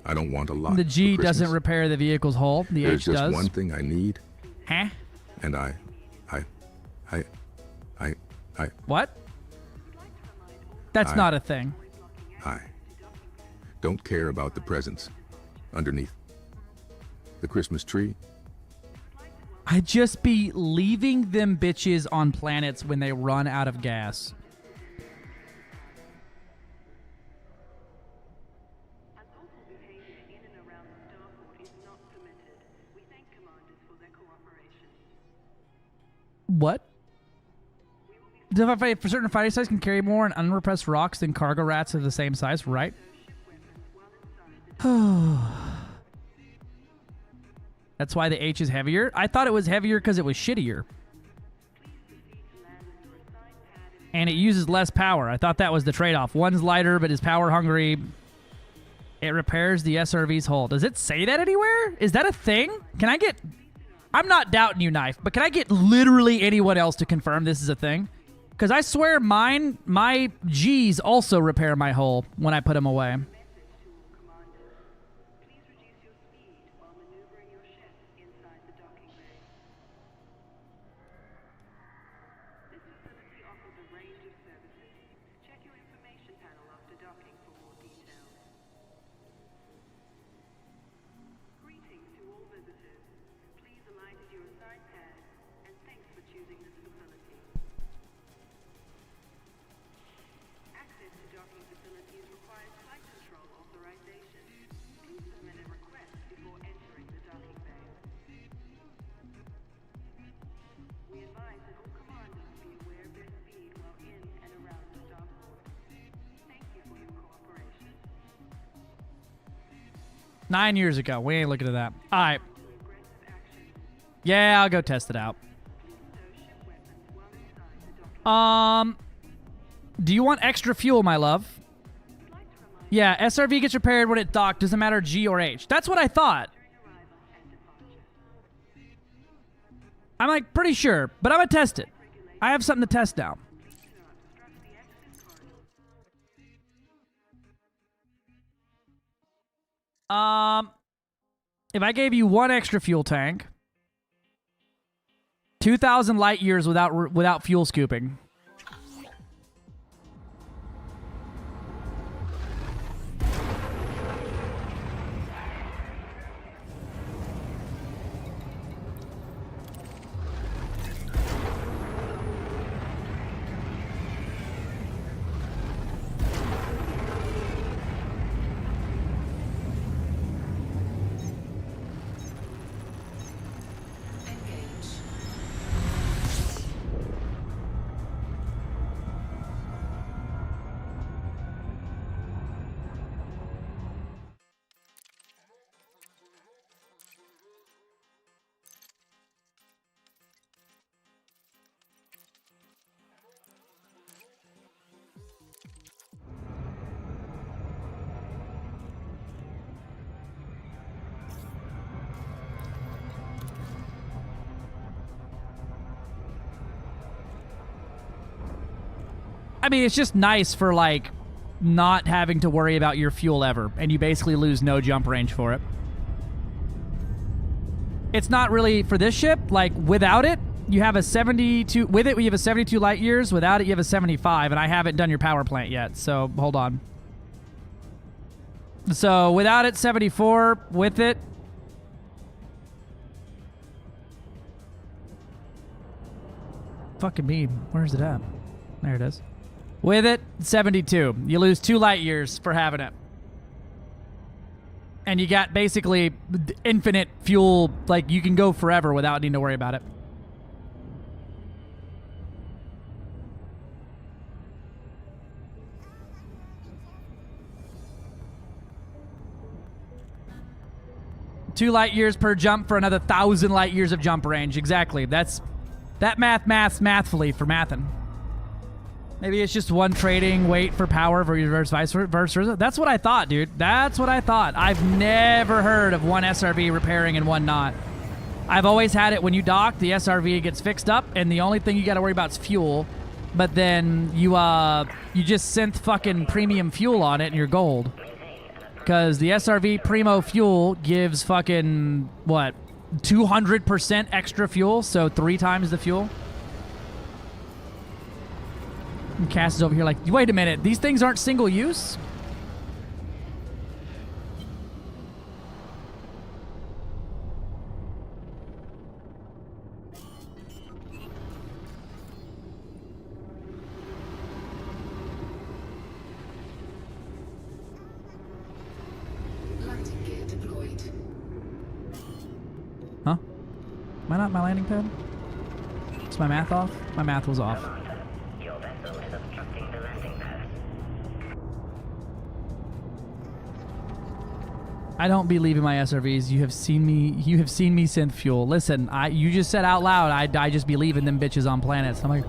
I don't want a lot. The G for doesn't Christmas. repair the vehicle's hull. The There's H just does. one thing I need, Huh? and I. What? That's I- not a thing. I don't care about the presents underneath the Christmas tree. I'd just be leaving them bitches on planets when they run out of gas. What? For certain fighting size can carry more and unrepressed rocks than cargo rats of the same size, right? That's why the H is heavier? I thought it was heavier because it was shittier. And it uses less power. I thought that was the trade-off. One's lighter but is power hungry. It repairs the SRV's hull. Does it say that anywhere? Is that a thing? Can I get... I'm not doubting you, Knife, but can I get literally anyone else to confirm this is a thing? Because I swear my Gs also repair my hull when I put them away. advise that all commanders be aware of their speed while in and around the starport. Thank you for your cooperation. 9 years ago. We ain't looking at that. All right. Yeah, I'll go test it out. Do you want extra fuel, my love? Yeah, SRV gets repaired when it docked. Doesn't matter G or H. That's what I thought. I'm like pretty sure, but I'm gonna test it. I have something to test now. If I gave you one extra fuel tank, 2,000 light years without fuel scooping. I mean, it's just nice for, like, not having to worry about your fuel ever, and you basically lose no jump range for it. It's not really for this ship. Like, without it, you have a 72... With it, you have a 72 light years. Without it, you have a 75, and I haven't done your power plant yet, so hold on. So, without it, 74. With it... Fucking me. Where's it at? There it is. With it, 72. You lose 2 light years for having it. And you got basically infinite fuel. Like, you can go forever without needing to worry about it. Two light years per jump for another 1,000 light years of jump range. Exactly. That's that mathfully for mathin'. Maybe it's just one trading weight for power versus vice versa. That's what I thought, dude. That's what I thought. I've never heard of one SRV repairing and one not. I've always had it when you dock, the SRV gets fixed up, and the only thing you got to worry about is fuel. But then you just synth fucking premium fuel on it and you're gold. Because the SRV Primo fuel gives fucking, what, 200% extra fuel? So 3 times the fuel? And Cass is over here like, wait a minute, these things aren't single use? Huh? Am I not my landing pad? Is my math off? My math was off. I don't be leaving my SRVs. You have seen me synth fuel. Listen, you just said out loud I just be leaving them bitches on planets. I'm like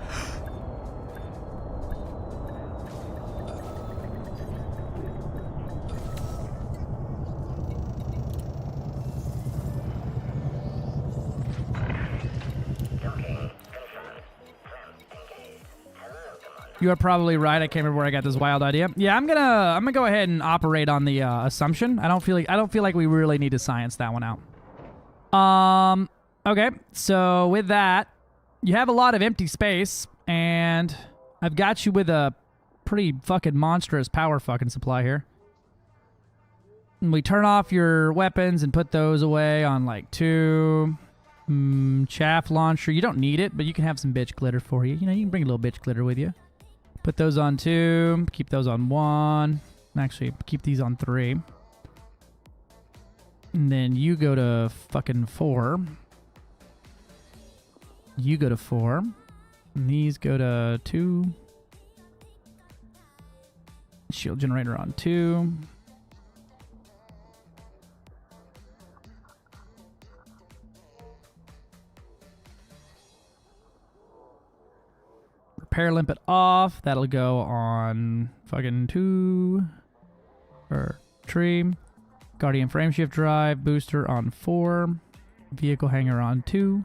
You are probably right. I can't remember where I got this wild idea. Yeah, I'm gonna go ahead and operate on the assumption. I don't feel like we really need to science that one out. Okay. So with that, you have a lot of empty space, and I've got you with a pretty fucking monstrous power fucking supply here. And we turn off your weapons and put those away on like 2. Chaff launcher. You don't need it, but you can have some bitch glitter for you. You know, you can bring a little bitch glitter with you. Put those on 2. Keep those on 1. Actually, keep these on 3. And then you go to fucking 4. You go to 4. And these go to 2. Shield generator on 2. Repair limpet off. That'll go on fucking 2. Or tree. Guardian frameshift drive. Booster on 4. Vehicle hanger on 2.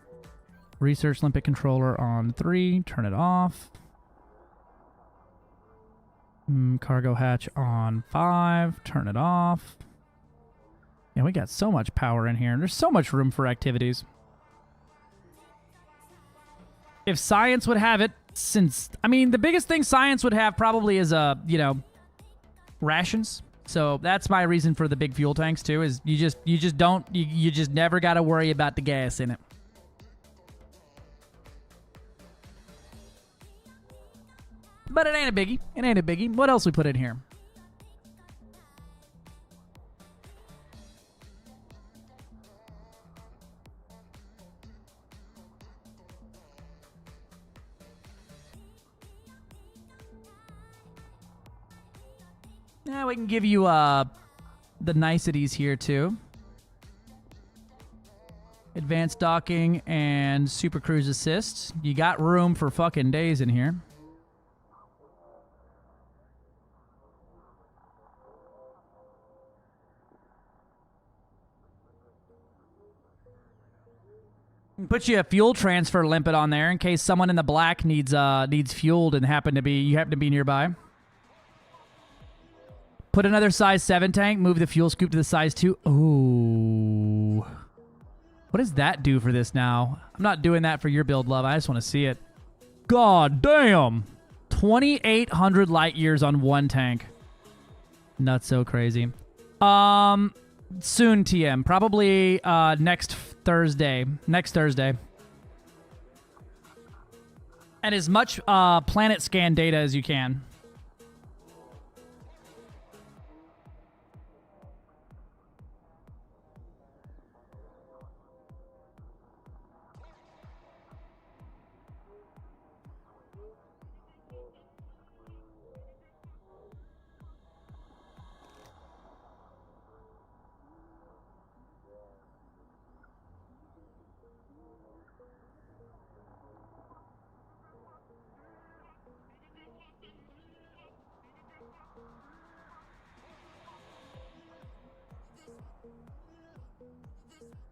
Research limpet controller on 3. Turn it off. Cargo hatch on 5. Turn it off. Yeah, we got so much power in here. And there's so much room for activities. If science would have it, the biggest thing science would have probably is, rations. So that's my reason for the big fuel tanks too, is you just never got to worry about the gas in it. But it ain't a biggie. It ain't a biggie. What else we put in here? Yeah, we can give you the niceties here too. Advanced docking and super cruise assist. You got room for fucking days in here. Put you a fuel transfer limpet on there in case someone in the black needs fueled and you happen to be nearby. Put another size 7 tank, move the fuel scoop to the size 2. Ooh. What does that do for this now? I'm not doing that for your build, love. I just want to see it. God damn. 2,800 light years on 1 tank. Not so crazy. Soon, TM. Probably next Thursday. And as much planet scan data as you can.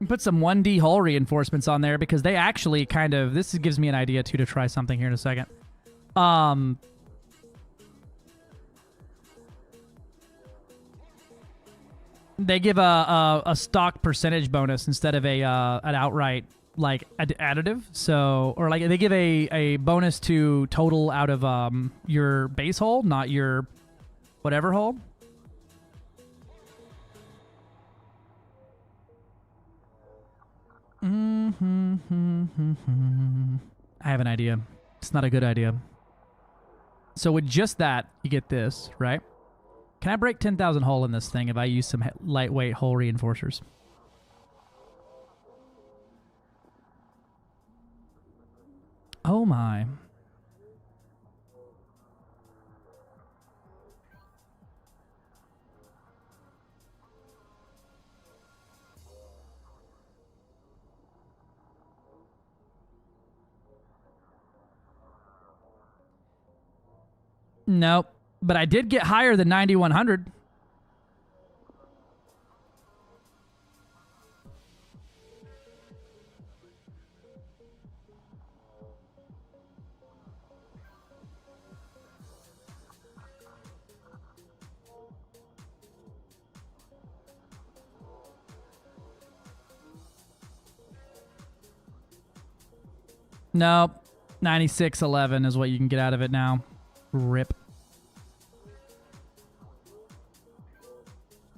Put some 1D hull reinforcements on there because they actually kind of... This gives me an idea, too, to try something here in a second. They give a stock percentage bonus instead of an outright like additive. So, or like they give a bonus to total out of your base hull, not your whatever hull. I have an idea. It's not a good idea. So with just that, you get this, right? Can I break 10,000 hull in this thing if I use some lightweight hull reinforcers? Oh my. Nope. But I did get higher than 9,100. Nope. 96.11 is what you can get out of it now. Rip.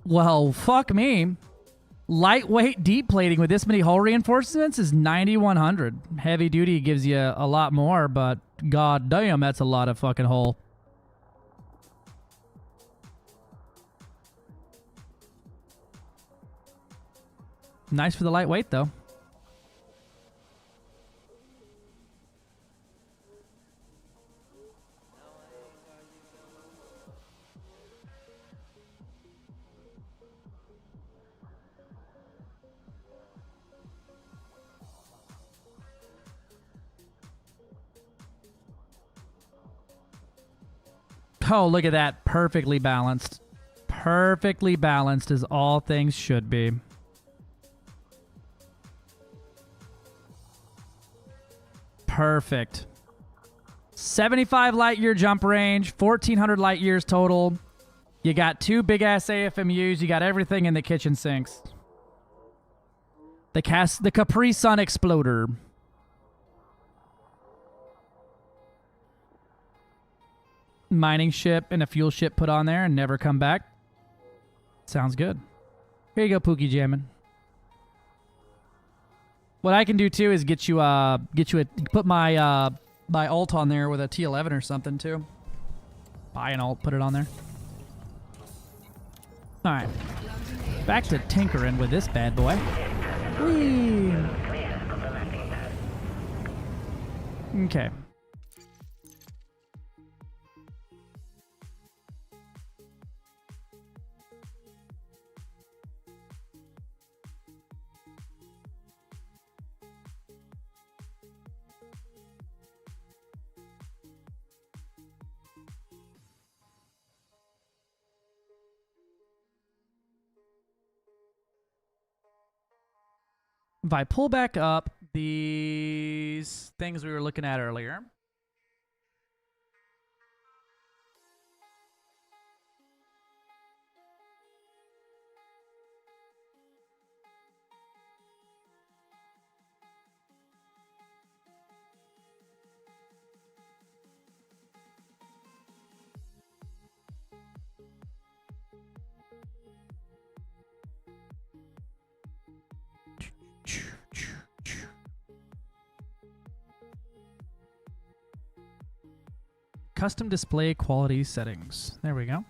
Well, fuck me. Lightweight deep plating with this many hull reinforcements is 9,100. Heavy duty gives you a lot more, but god damn, that's a lot of fucking hull. Nice for the lightweight, though. Oh, look at that. Perfectly balanced. Perfectly balanced as all things should be. Perfect. 75 light year jump range, 1,400 light years total. You got 2 big-ass AFMUs. You got everything in the kitchen sinks. The Capri Sun Exploder. Mining ship and a fuel ship put on there and never come back. Sounds good. Here you go, Pookie Jammin'. What I can do too is get you put my my alt on there with a T11 or something too. Buy an alt, put it on there. All right, back to tinkering with this bad boy. Whee! Okay. If I pull back up these things we were looking at earlier. Custom display quality settings. There we go.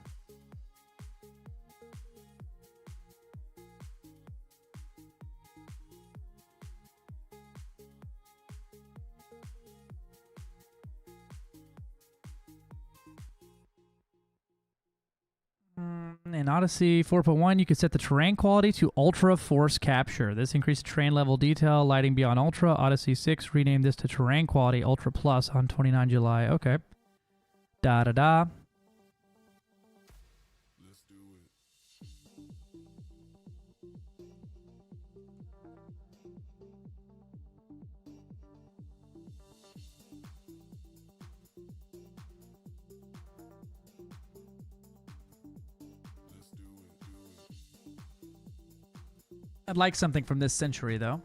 In Odyssey 4.1, you can set the terrain quality to Ultra Force Capture. This increases terrain level detail, lighting beyond Ultra. Odyssey 6, rename this to Terrain Quality Ultra Plus on 29 July. Okay. Da-da-da. I'd like something from this century, though.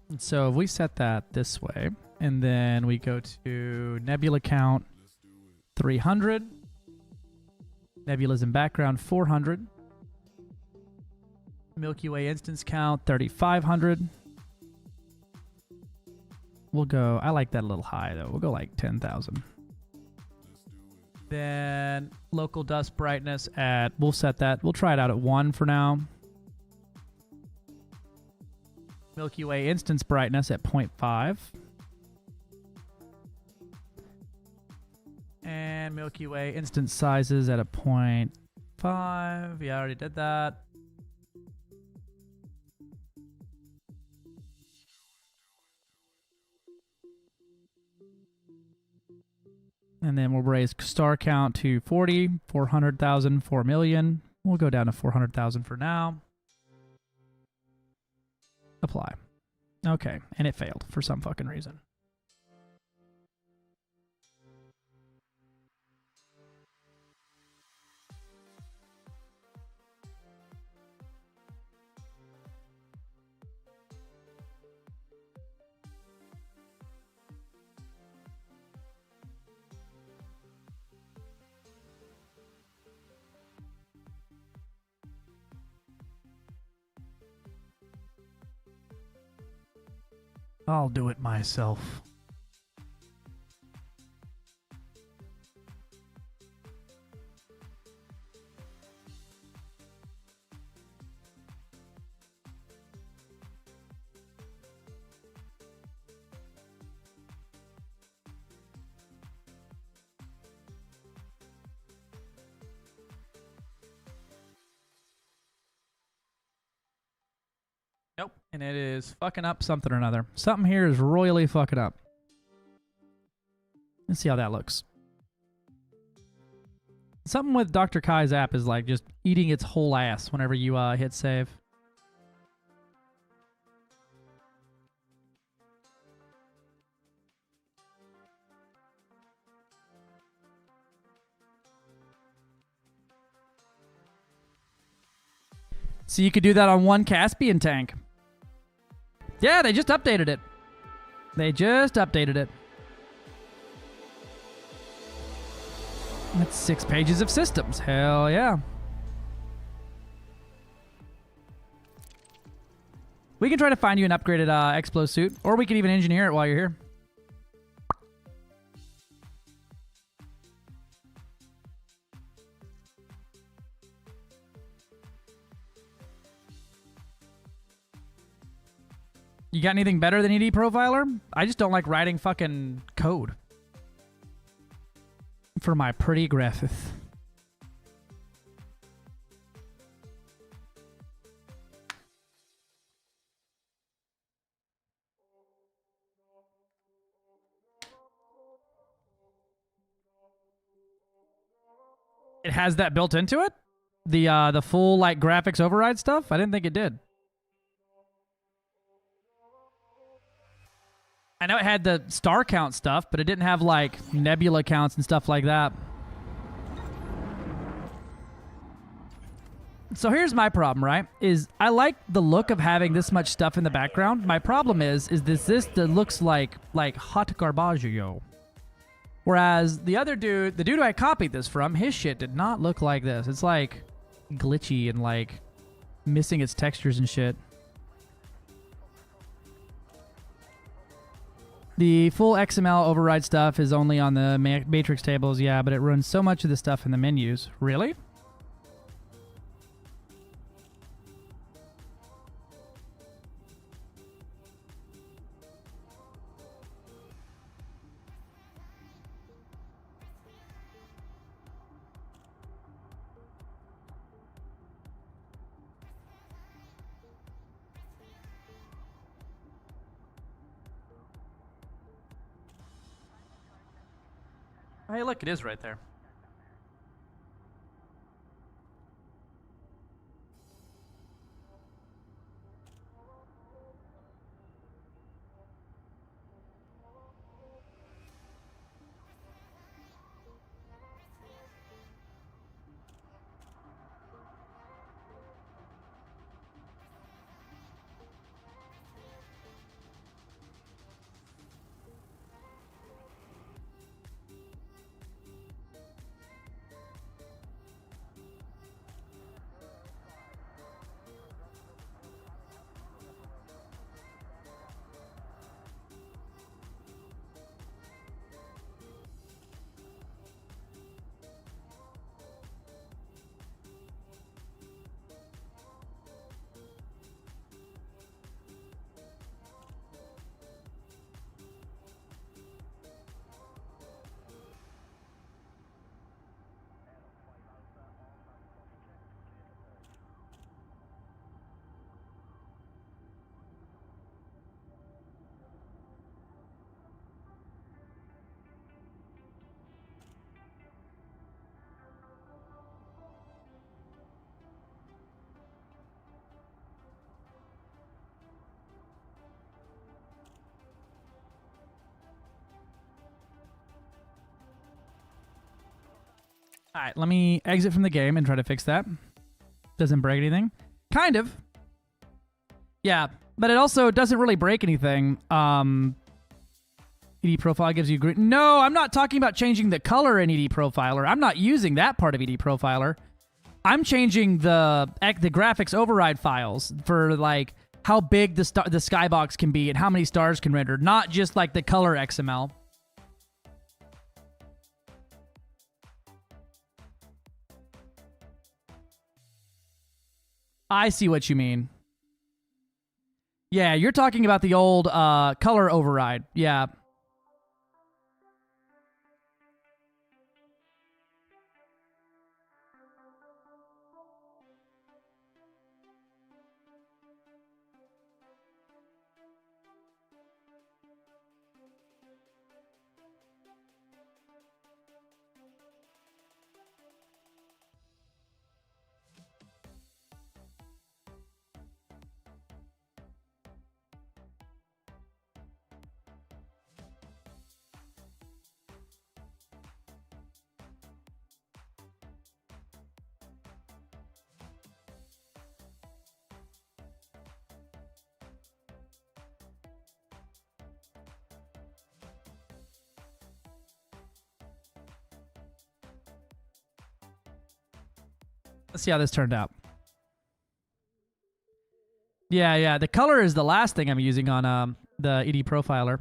And so if we set that this way, and then we go to nebula count 300, nebulas in background 400, Milky Way instance count 3,500. We'll go, I like that a little high though. We'll go like 10,000. Then local dust brightness at, we'll set that, we'll try it out at 1 for now. Milky Way instance brightness at 0.5. And Milky Way instance sizes at a 0.5. Yeah, I already did that. And then we'll raise star count to 40, 400,000, 4 million. We'll go down to 400,000 for now. Apply. Okay, and it failed for some fucking reason. I'll do it myself. Nope. And it is fucking up something or another. Something here is royally fucking up. Let's see how that looks. Something with Dr. Kai's app is like just eating its whole ass whenever you hit save. So you could do that on one Caspian tank. Yeah, they just updated it. They just updated it. That's 6 pages of systems. Hell yeah. We can try to find you an upgraded Explo suit, or we can even engineer it while you're here. You got anything better than ED Profiler? I just don't like writing fucking code for my pretty graphics. It has that built into it? The full like graphics override stuff? I didn't think it did. I know it had the star count stuff, but it didn't have like nebula counts and stuff like that. So here's my problem, right? Is I like the look of having this much stuff in the background. My problem is this that looks like hot garbaggio. Whereas the other dude, the dude who I copied this from, his shit did not look like this. It's like glitchy and like missing its textures and shit. The full XML override stuff is only on the matrix tables, yeah, but it runs so much of the stuff in the menus. Really? Hey, look, it is right there. All right, let me exit from the game and try to fix that. Doesn't break anything. Kind of. Yeah, but it also doesn't really break anything. ED Profile gives you green. No, I'm not talking about changing the color in ED Profiler. I'm not using that part of ED Profiler. I'm changing the graphics override files for like how big the skybox can be and how many stars can render, not just like the color XML. I see what you mean. Yeah, you're talking about the old color override. Yeah. Let's see how this turned out. Yeah. The color is the last thing I'm using on the ED Profiler.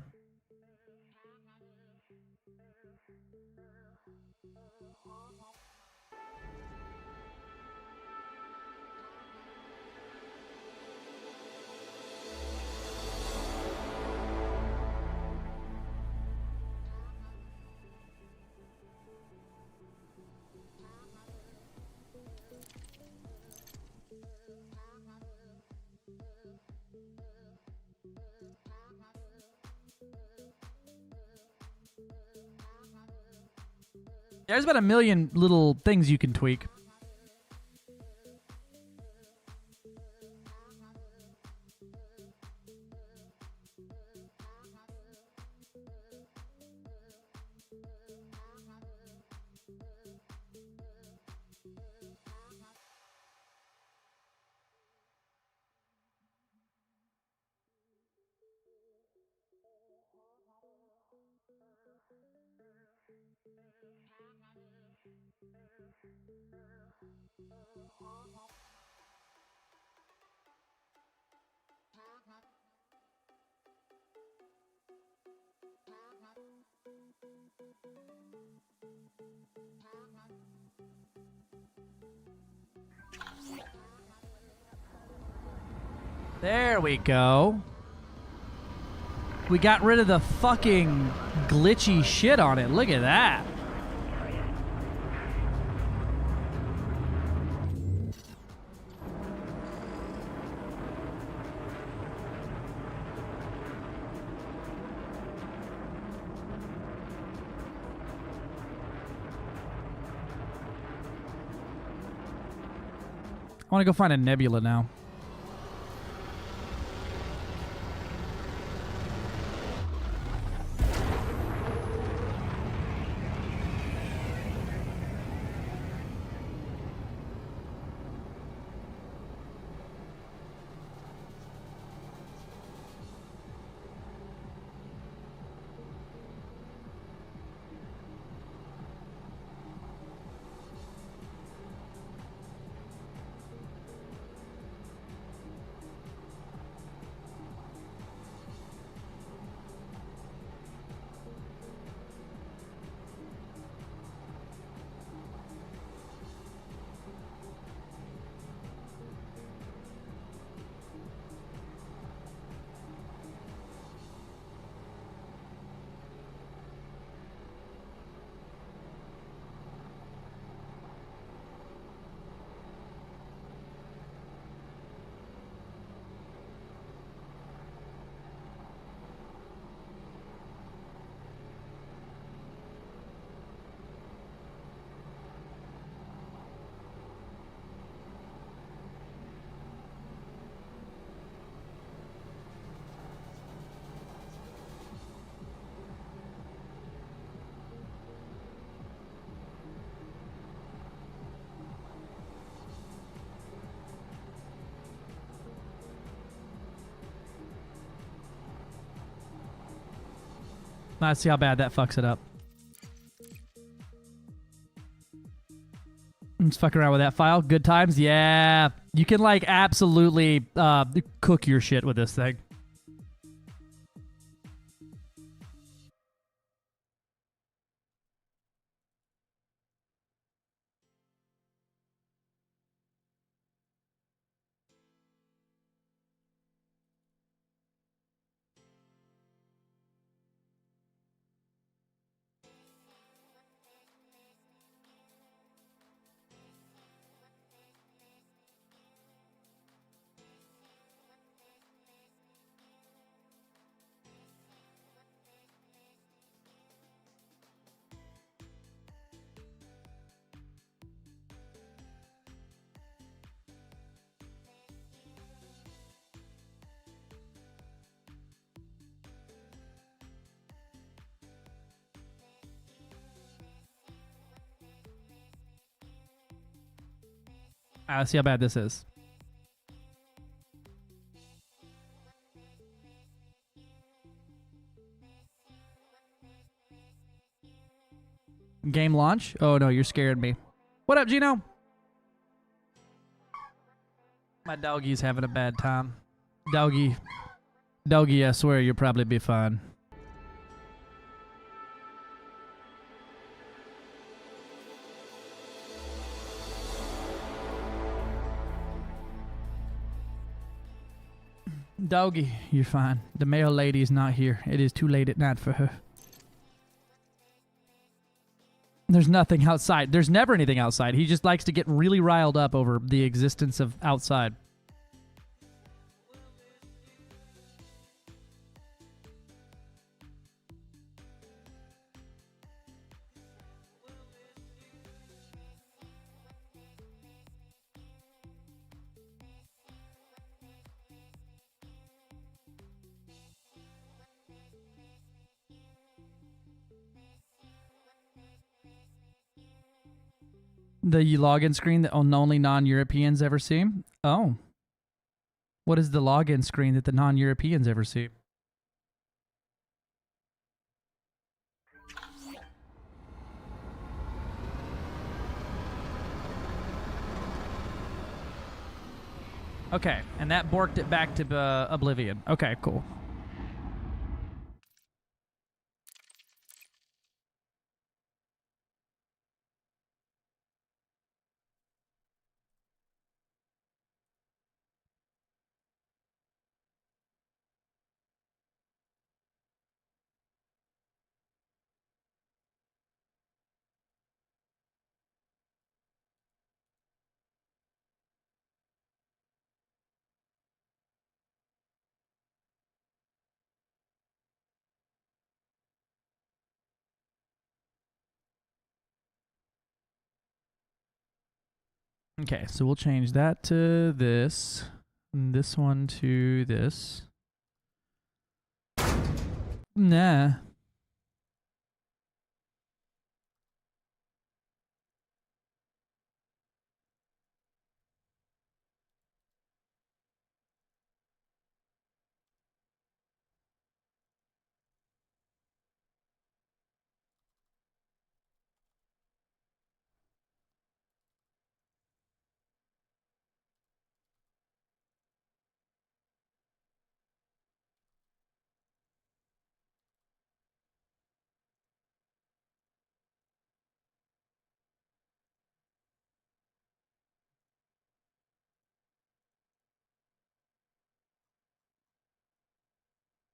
There's about a million little things you can tweak. There we go. We got rid of the fucking glitchy shit on it. Look at that. I want to go find a nebula now. Let's see how bad that fucks it up. Let's fuck around with that file. Good times? Yeah. You can, like, absolutely cook your shit with this thing. Let's see how bad this is. Game launch? Oh no, you're scaring me. What up, Gino? My doggy's having a bad time. Doggy, I swear you'll probably be fine. Doggy, you're fine. The male lady is not here. It is too late at night for her. There's nothing outside. There's never anything outside. He just likes to get really riled up over the existence of outside. The login screen that only non-Europeans ever see? Oh. What is the login screen that the non-Europeans ever see? Okay, and that borked it back to Oblivion. Okay, cool. Okay, so we'll change that to this. And this one to this. Nah.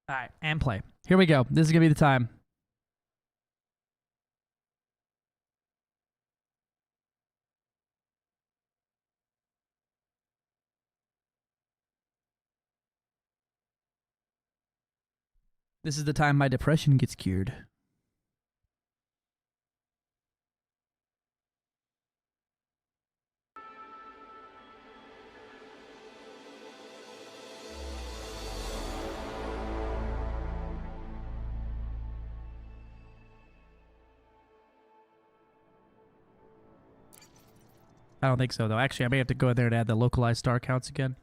All right, and play. Here we go. This is going to be the time. This is the time my depression gets cured. I don't think so, though. Actually, I may have to go in there and add the localized star counts again.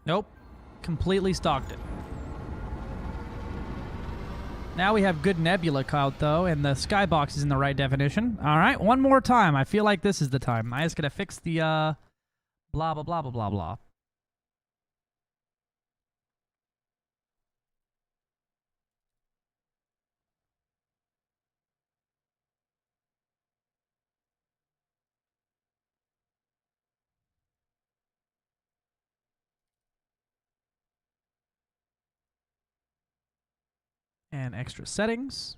Nope. Completely stalked it. Now we have good nebula count, though, and the skybox is in the right definition. All right, one more time. I feel like this is the time. I just gotta fix the, blah, blah, blah, blah, blah, blah. And extra settings.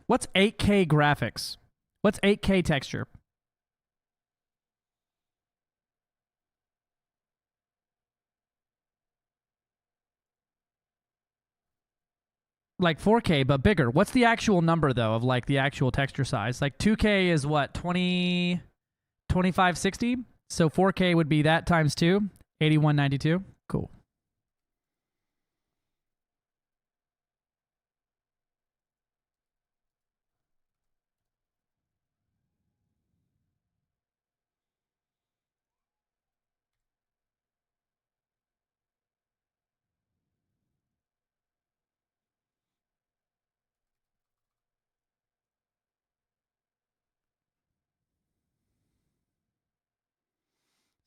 What's 8K graphics? What's 8K texture? Like 4K, but bigger. What's the actual number, though, of like the actual texture size? Like 2K is what, 2560? So 4K would be that times 2, 8192. Cool.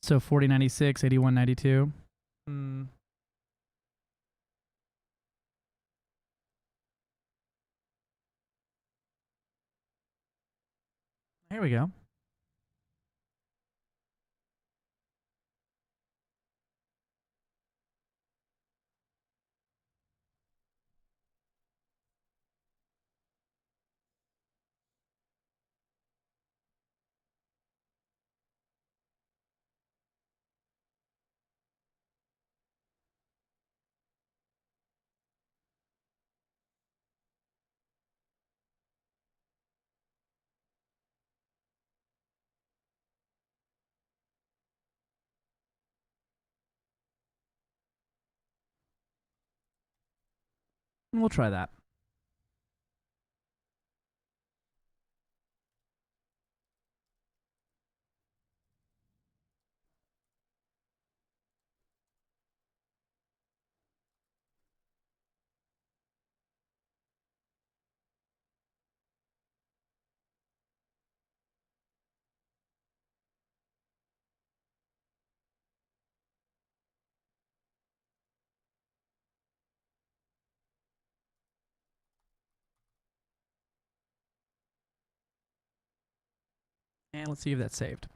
So 4096, 8192. Here we go. We'll try that. And let's see if that's saved.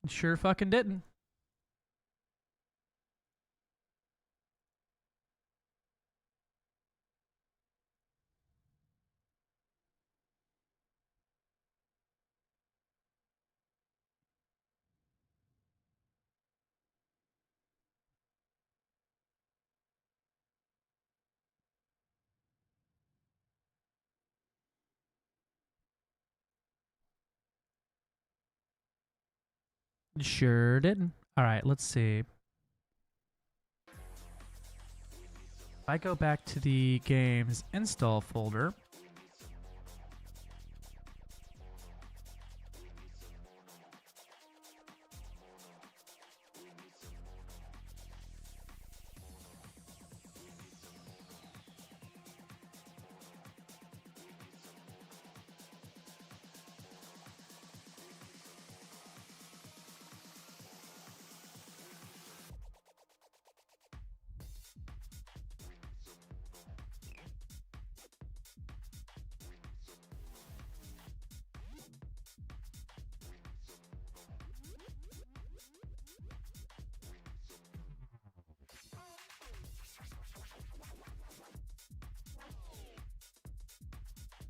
Sure fucking didn't. Sure didn't. All right, let's see. If I go back to the games install folder.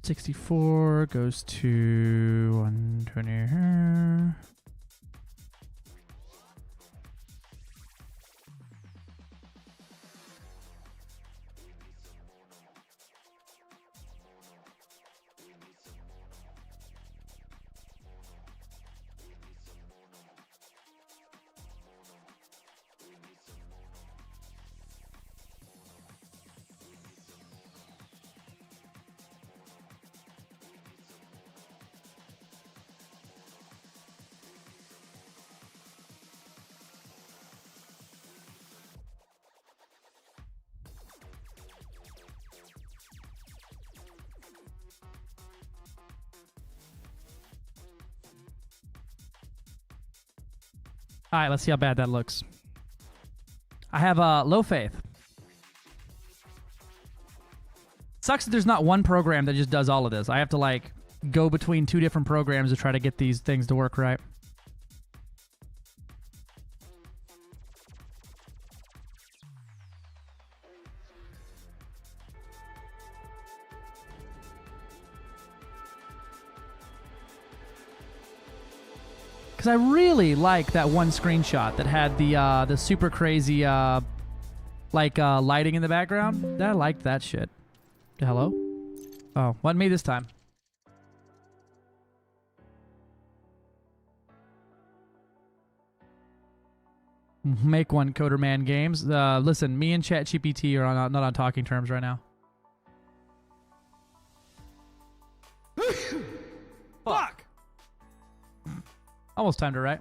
$64 goes to $120 here. All right, let's see how bad that looks. I have low faith. Sucks that there's not one program that just does all of this. I have to like go between two different programs to try to get these things to work right. Because I really like that one screenshot that had the super crazy lighting in the background. I liked that shit. Hello? Oh, wasn't me this time. Make one, Coderman Games. Listen, me and ChatGPT are not on talking terms right now. Fuck! Almost timed it right.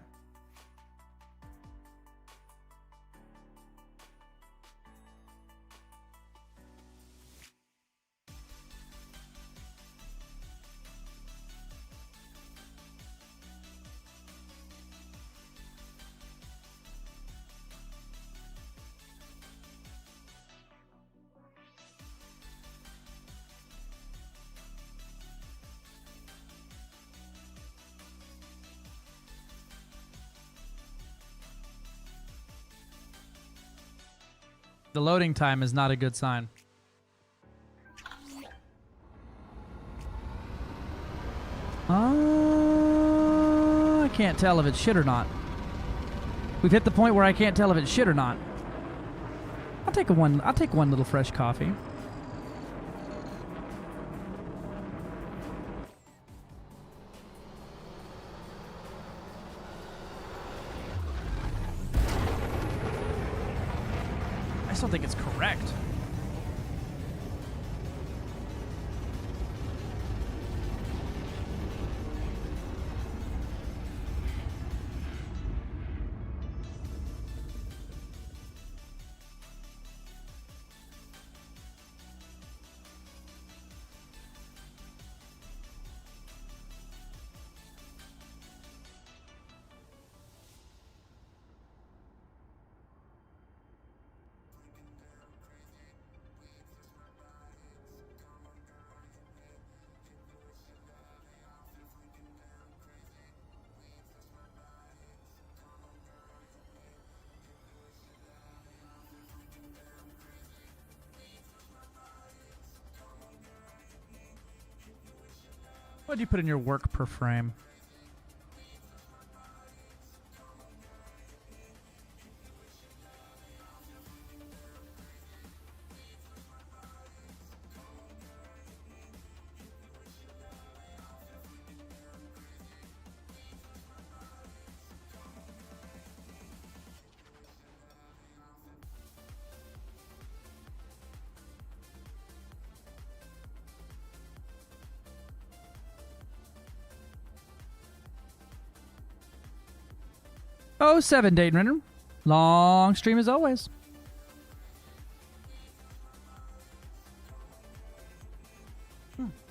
The loading time is not a good sign. I can't tell if it's shit or not. We've hit the point where I can't tell if it's shit or not. I'll take one little fresh coffee. I just don't think it's correct. What do you put in your work per frame? Oh, 7 Dayton Renner. Long stream as always.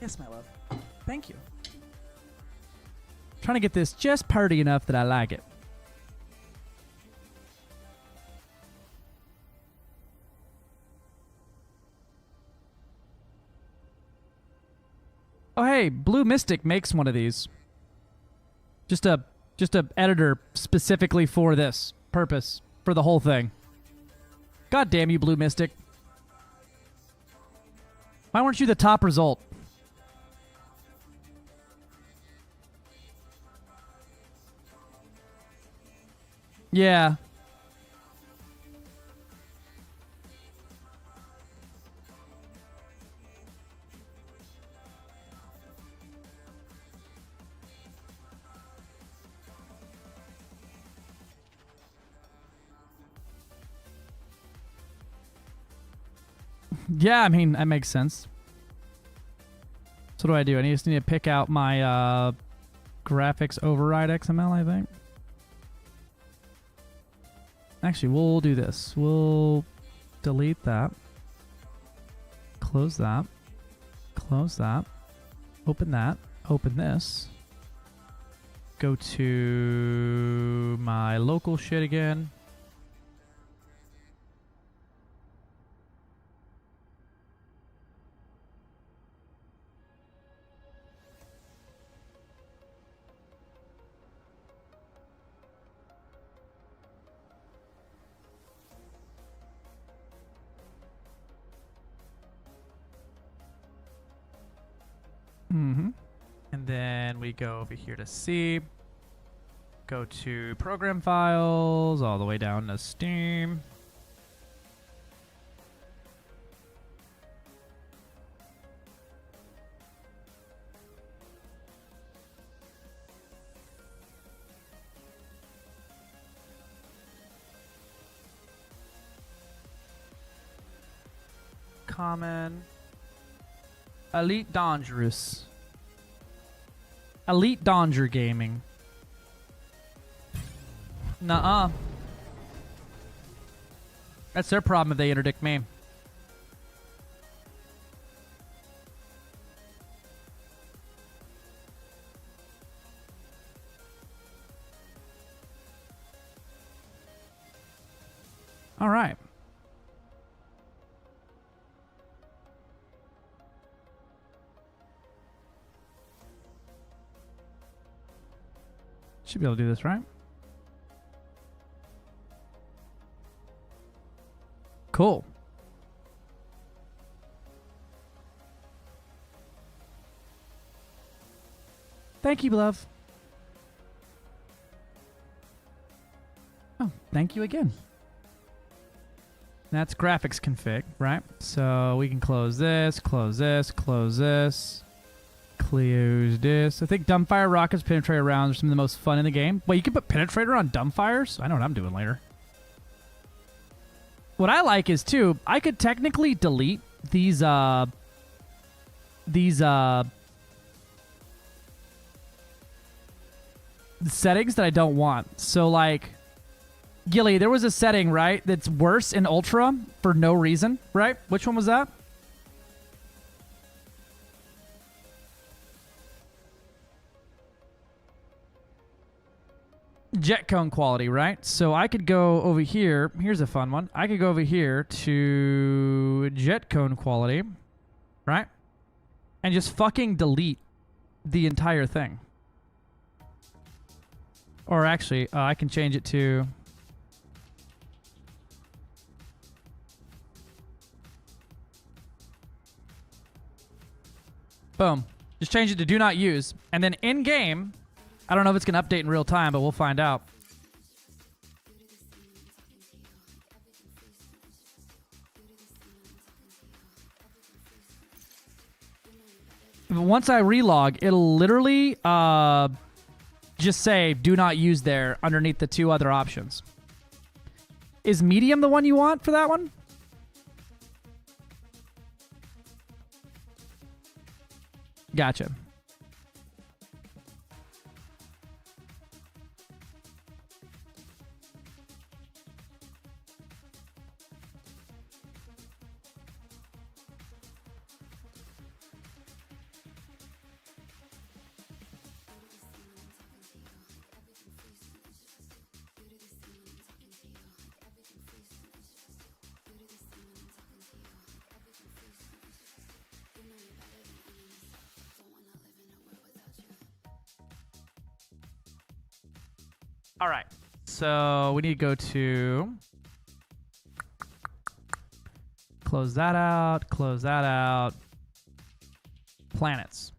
Yes, my love. Thank you. Trying to get this just party enough that I like it. Oh, hey, Blue Mystic makes one of these. Just a editor specifically for this purpose, for the whole thing. God damn you, Blue Mystic. Why weren't you the top result? Yeah. Yeah, I mean, that makes sense. So what do? I just need to pick out my graphics override XML, I think. Actually, we'll do this. We'll delete that. Close that. Close that. Open that. Open this. Go to my local shit again. And then we go over here to C. Go to program files, all the way down to Steam. Common. Elite Dangerous. Elite Danger Gaming. Nuh-uh. That's their problem if they interdict me. All right. Should be able to do this, right? Cool. Thank you, love. Oh, thank you again. That's graphics config, right? So we can close this, close this, close this. Close this. I think Dumbfire rockets, penetrator rounds are some of the most fun in the game. Wait, you can put penetrator on Dumbfires? I know what I'm doing later. what I like is too, I could technically delete these settings that I don't want. So like, Gilly, there was a setting, right, that's worse in Ultra for no reason, right? Which one was that? Jet cone quality, right? So I could go over here. Here's a fun one. I could go over here to jet cone quality, right? And just fucking delete the entire thing. Or actually, I can change it to... Boom. Just change it to do not use. And then in-game, I don't know if it's going to update in real time, but we'll find out. Once I relog, it'll literally just say do not use there underneath the two other options. Is medium the one you want for that one? Gotcha. All right. So we need to go to close that out, close that out. Planets.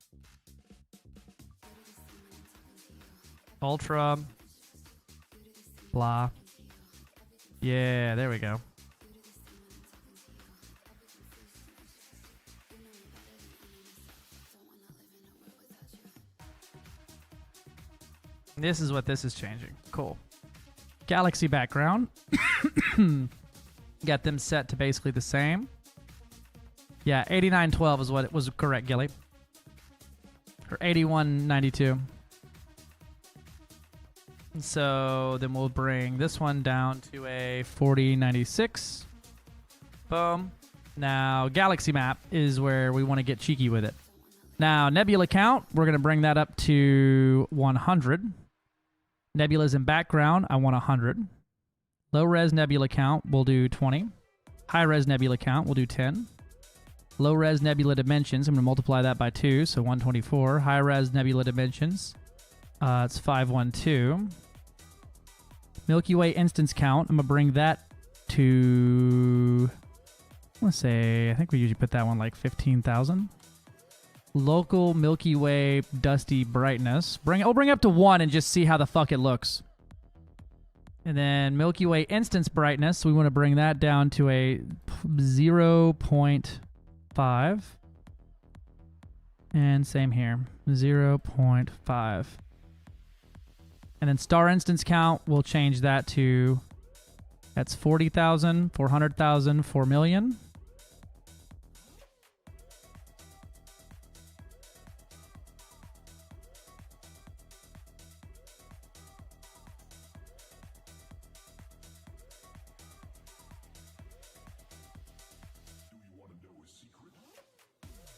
Ultra. Blah. Yeah, there we go. This is what this is changing. Cool. Galaxy background. Got them set to basically the same. Yeah, 8912 is what it was correct, Gilly. Or 8192. So then we'll bring this one down to a 4096. Boom. Now, Galaxy map is where we want to get cheeky with it. Now, Nebula count, we're going to bring that up to 100. Nebulas in background, I want 100. Low-res nebula count, we'll do 20. High-res nebula count, we'll do 10. Low-res nebula dimensions, I'm going to multiply that by 2, so 124. High-res nebula dimensions, it's 512. Milky Way instance count, I'm going to bring that to, let's say, I think we usually put that one like 15,000. Local Milky Way dusty brightness. I'll bring it up to 1 and just see how the fuck it looks. And then Milky Way instance brightness, we want to bring that down to a 0.5. And same here, 0.5. And then star instance count, we'll change that to, that's 40,000, 400,000, 4 million.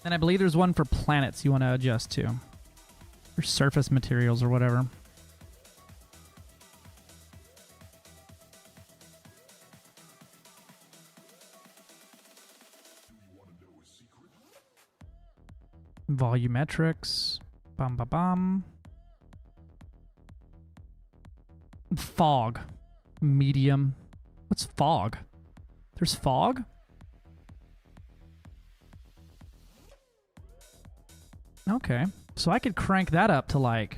And I believe there's one for planets you want to adjust to. Or surface materials or whatever. Volumetrics. Bum ba bum. Fog. Medium. What's fog? There's fog? Okay, so I could crank that up to like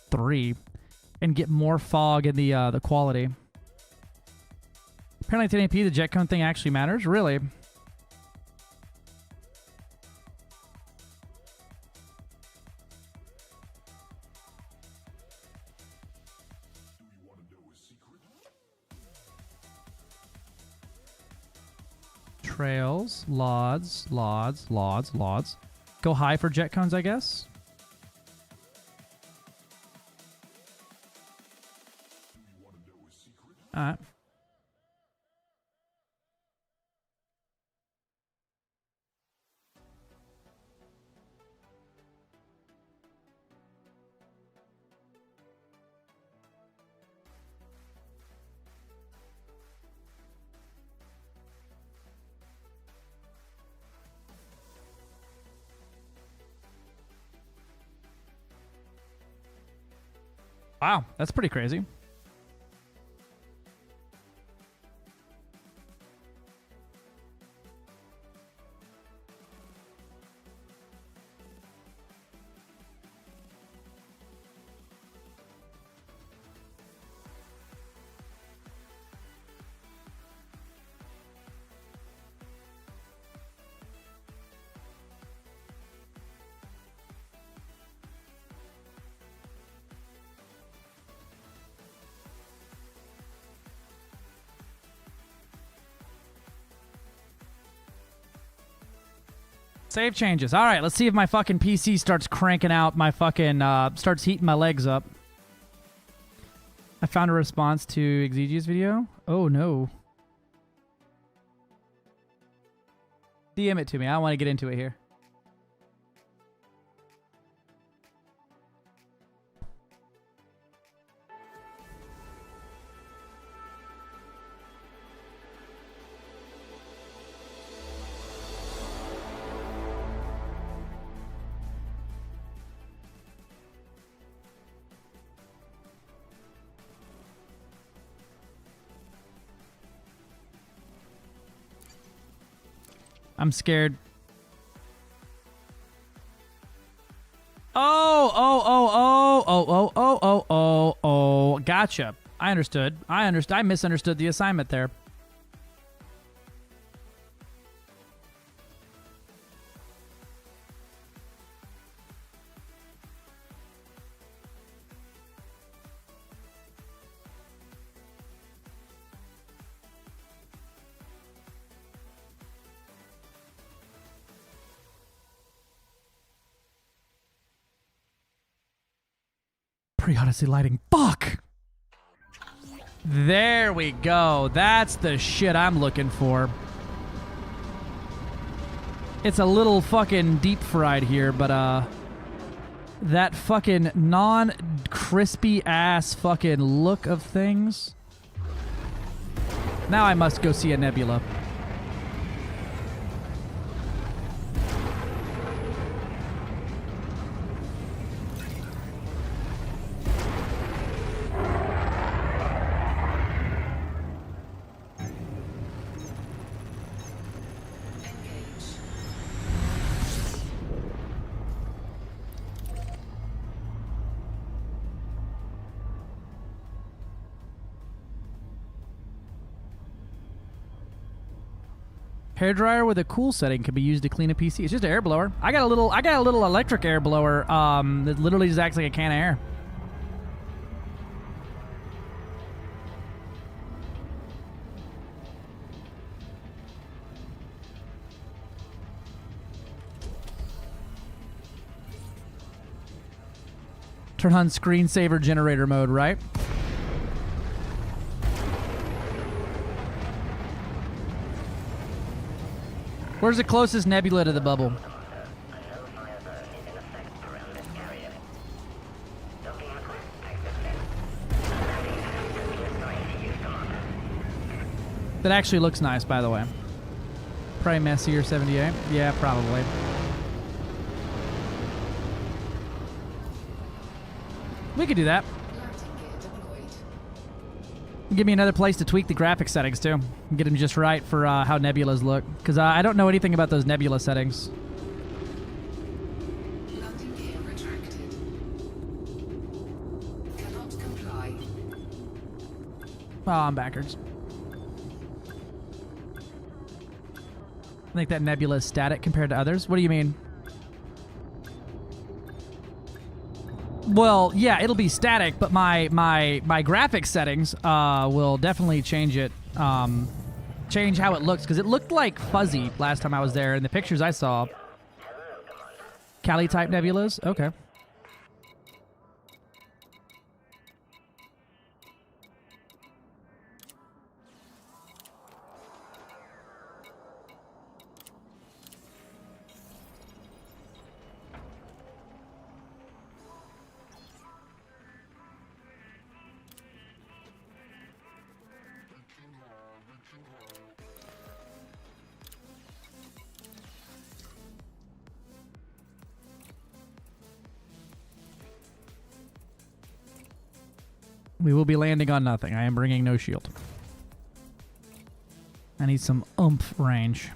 3 and get more fog in the quality. Apparently 1080p, the jet cone thing actually matters? Really? Trails, Lauds. Go high for jet cones, I guess. Alright. Wow, that's pretty crazy. Save changes. All right, let's see if my fucking PC starts cranking out my fucking, starts heating my legs up. I found a response to Exegi's video. Oh, no. DM it to me. I don't want to get into it here. I'm scared. Oh. Gotcha. I understood. I misunderstood the assignment there. Pre-Odyssey lighting. Fuck! There we go. That's the shit I'm looking for. It's a little fucking deep fried here, but that fucking non-crispy ass fucking look of things. Now I must go see a nebula. Hairdryer with a cool setting can be used to clean a PC. It's just an air blower. I got a little electric air blower that literally just acts like a can of air. Turn on screensaver generator mode, right? Where's the closest nebula to the bubble? That actually looks nice, by the way. Probably Messier 78. Yeah, probably. We could do that. Give me another place to tweak the graphic settings, too. Get them just right for how nebulas look. Because I don't know anything about those nebula settings. Landing gear retracted. Cannot comply. Oh, I'm backwards. I think that nebula is static compared to others. What do you mean? Well, yeah, it'll be static, but my graphics settings will definitely change it change how it looks, because it looked like fuzzy last time I was there in the pictures I saw. Cali-type nebulas? Okay. We will be landing on nothing. I am bringing no shield. I need some oomph range.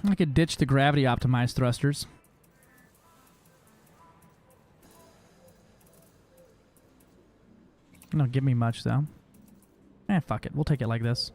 I could ditch the gravity optimized thrusters. They don't give me much though. Fuck it. We'll take it like this.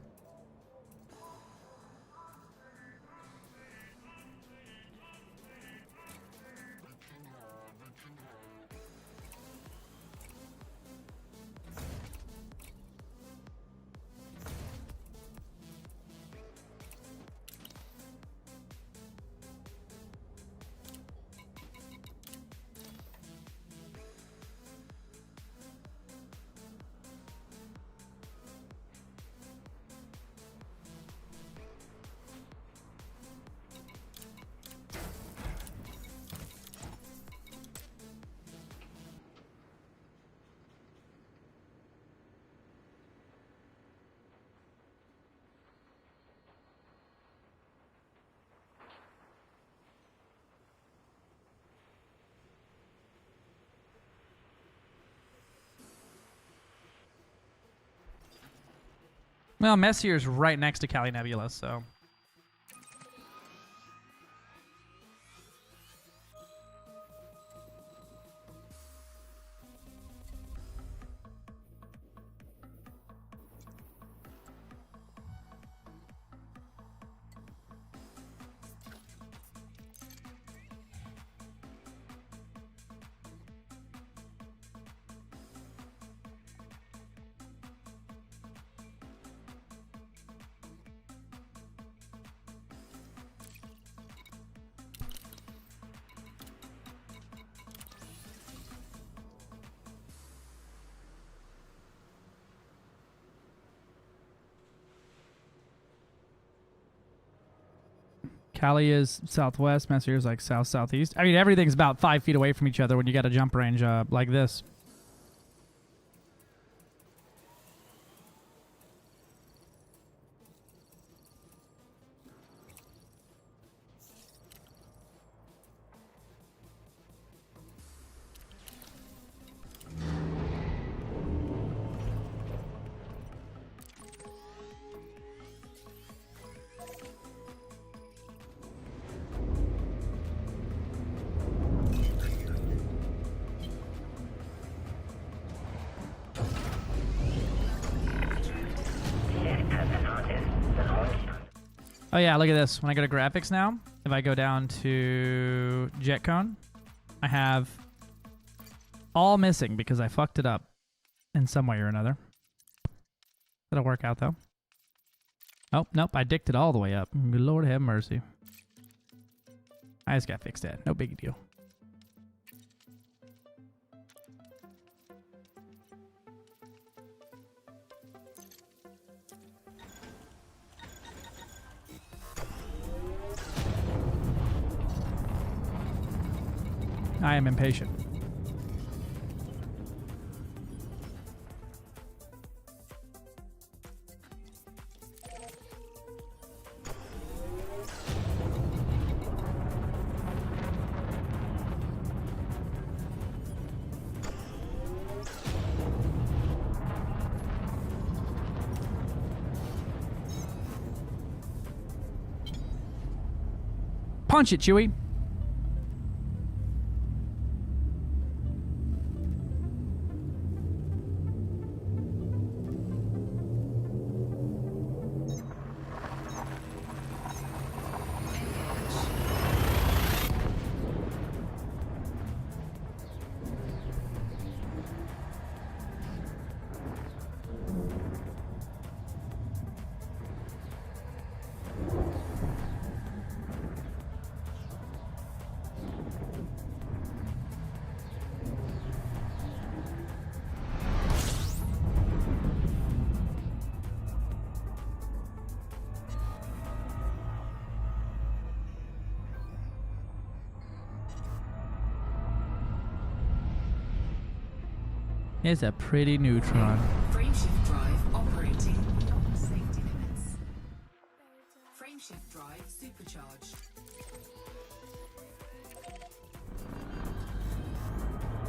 Well, Messier's right next to Cali Nebula, so... Cali is southwest, Messier is like south-southeast. I mean, everything's about 5 feet away from each other when you got a jump range like this. Oh yeah, look at this. When I go to graphics now, if I go down to JetCone, I have all missing because I fucked it up in some way or another. That'll work out though. Oh, nope, I dicked it all the way up. Good Lord have mercy. I just gotta fix that. No big deal. I am impatient. Punch it, Chewie. It's a pretty neutron. Frameshift drive operating beyond safety limits. Frameshift drive supercharged.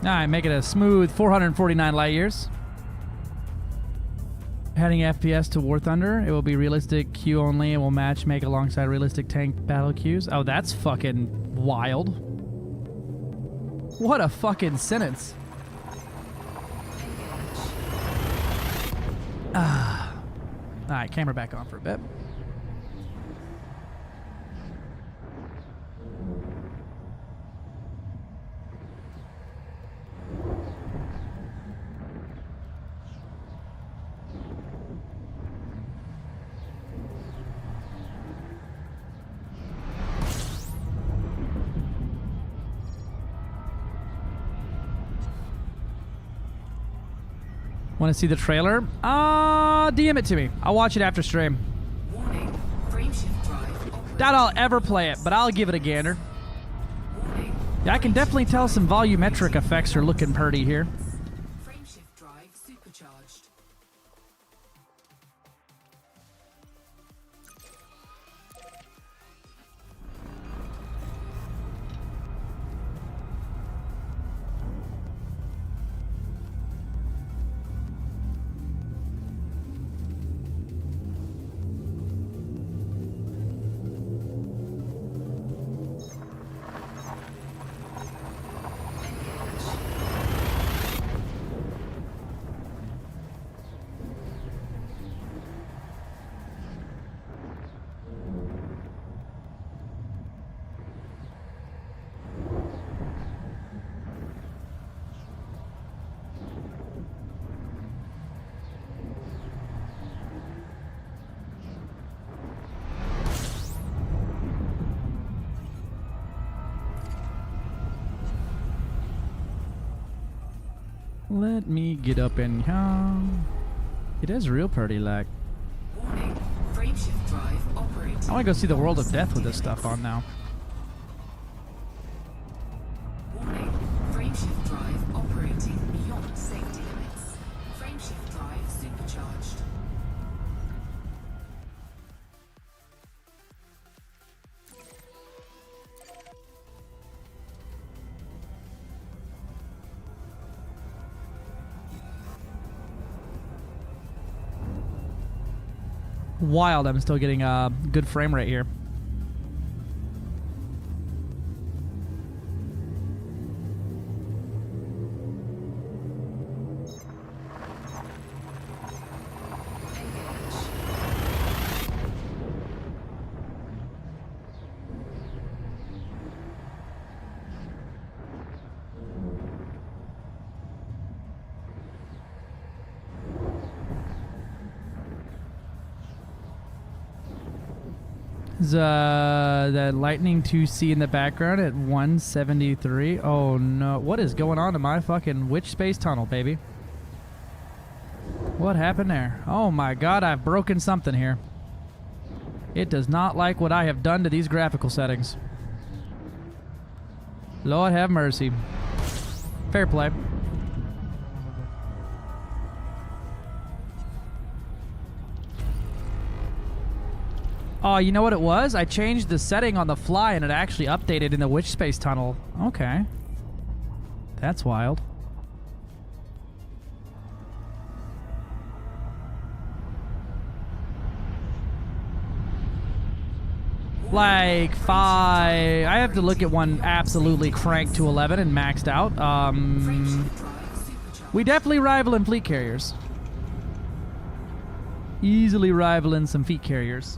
Alright, make it a smooth 449 light years. Heading FPS to War Thunder. It will be realistic queue only. It will make alongside realistic tank battle queues. Oh, that's fucking wild. What a fucking sentence. Alright, camera back on for a bit. Want to see the trailer? DM it to me. I'll watch it after stream. Warning. Frameshift drive. Doubt I'll ever play it, but I'll give it a gander. Yeah, I can definitely tell some volumetric effects are looking pretty here. Frameshift drive supercharged. Let me get up in here. It is real pretty, like. Warning. Frameshift drive operating. I want to go see the World of Death with this stuff on now. Warning. Frameshift drive operating beyond safety limits. Frameshift drive supercharged. Wild, I'm still getting a good frame rate here. Is the Lightning 2C in the background at 173? Oh no, what is going on to my fucking witch space tunnel, baby? What happened there? Oh my god, I've broken something here. It does not like what I have done to these graphical settings. Lord have mercy. Fair play. Oh, you know what it was? I changed the setting on the fly and it actually updated in the witch space tunnel. Okay. That's wild. Like 5... I have to look at one absolutely cranked to 11 and maxed out. We definitely rival in fleet carriers. Easily rivaling some fleet carriers.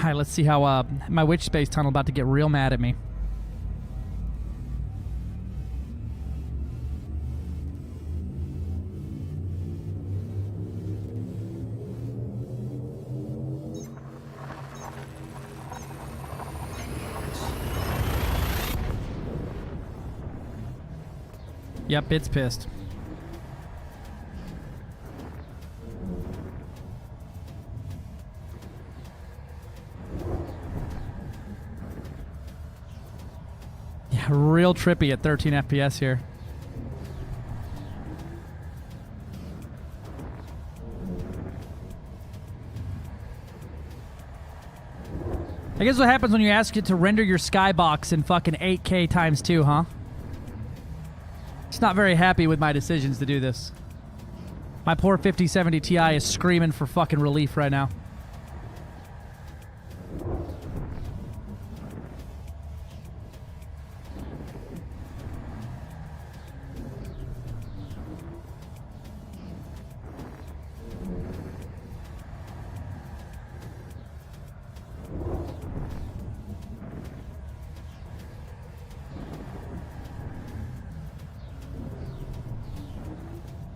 right, let's see how my witch space tunnel about to get real mad at me. Yep, it's pissed. Yeah, real trippy at 13 FPS here. I guess what happens when you ask it to render your skybox in fucking 8K times 2, huh? It's not very happy with my decisions to do this. My poor 5070 Ti is screaming for fucking relief right now.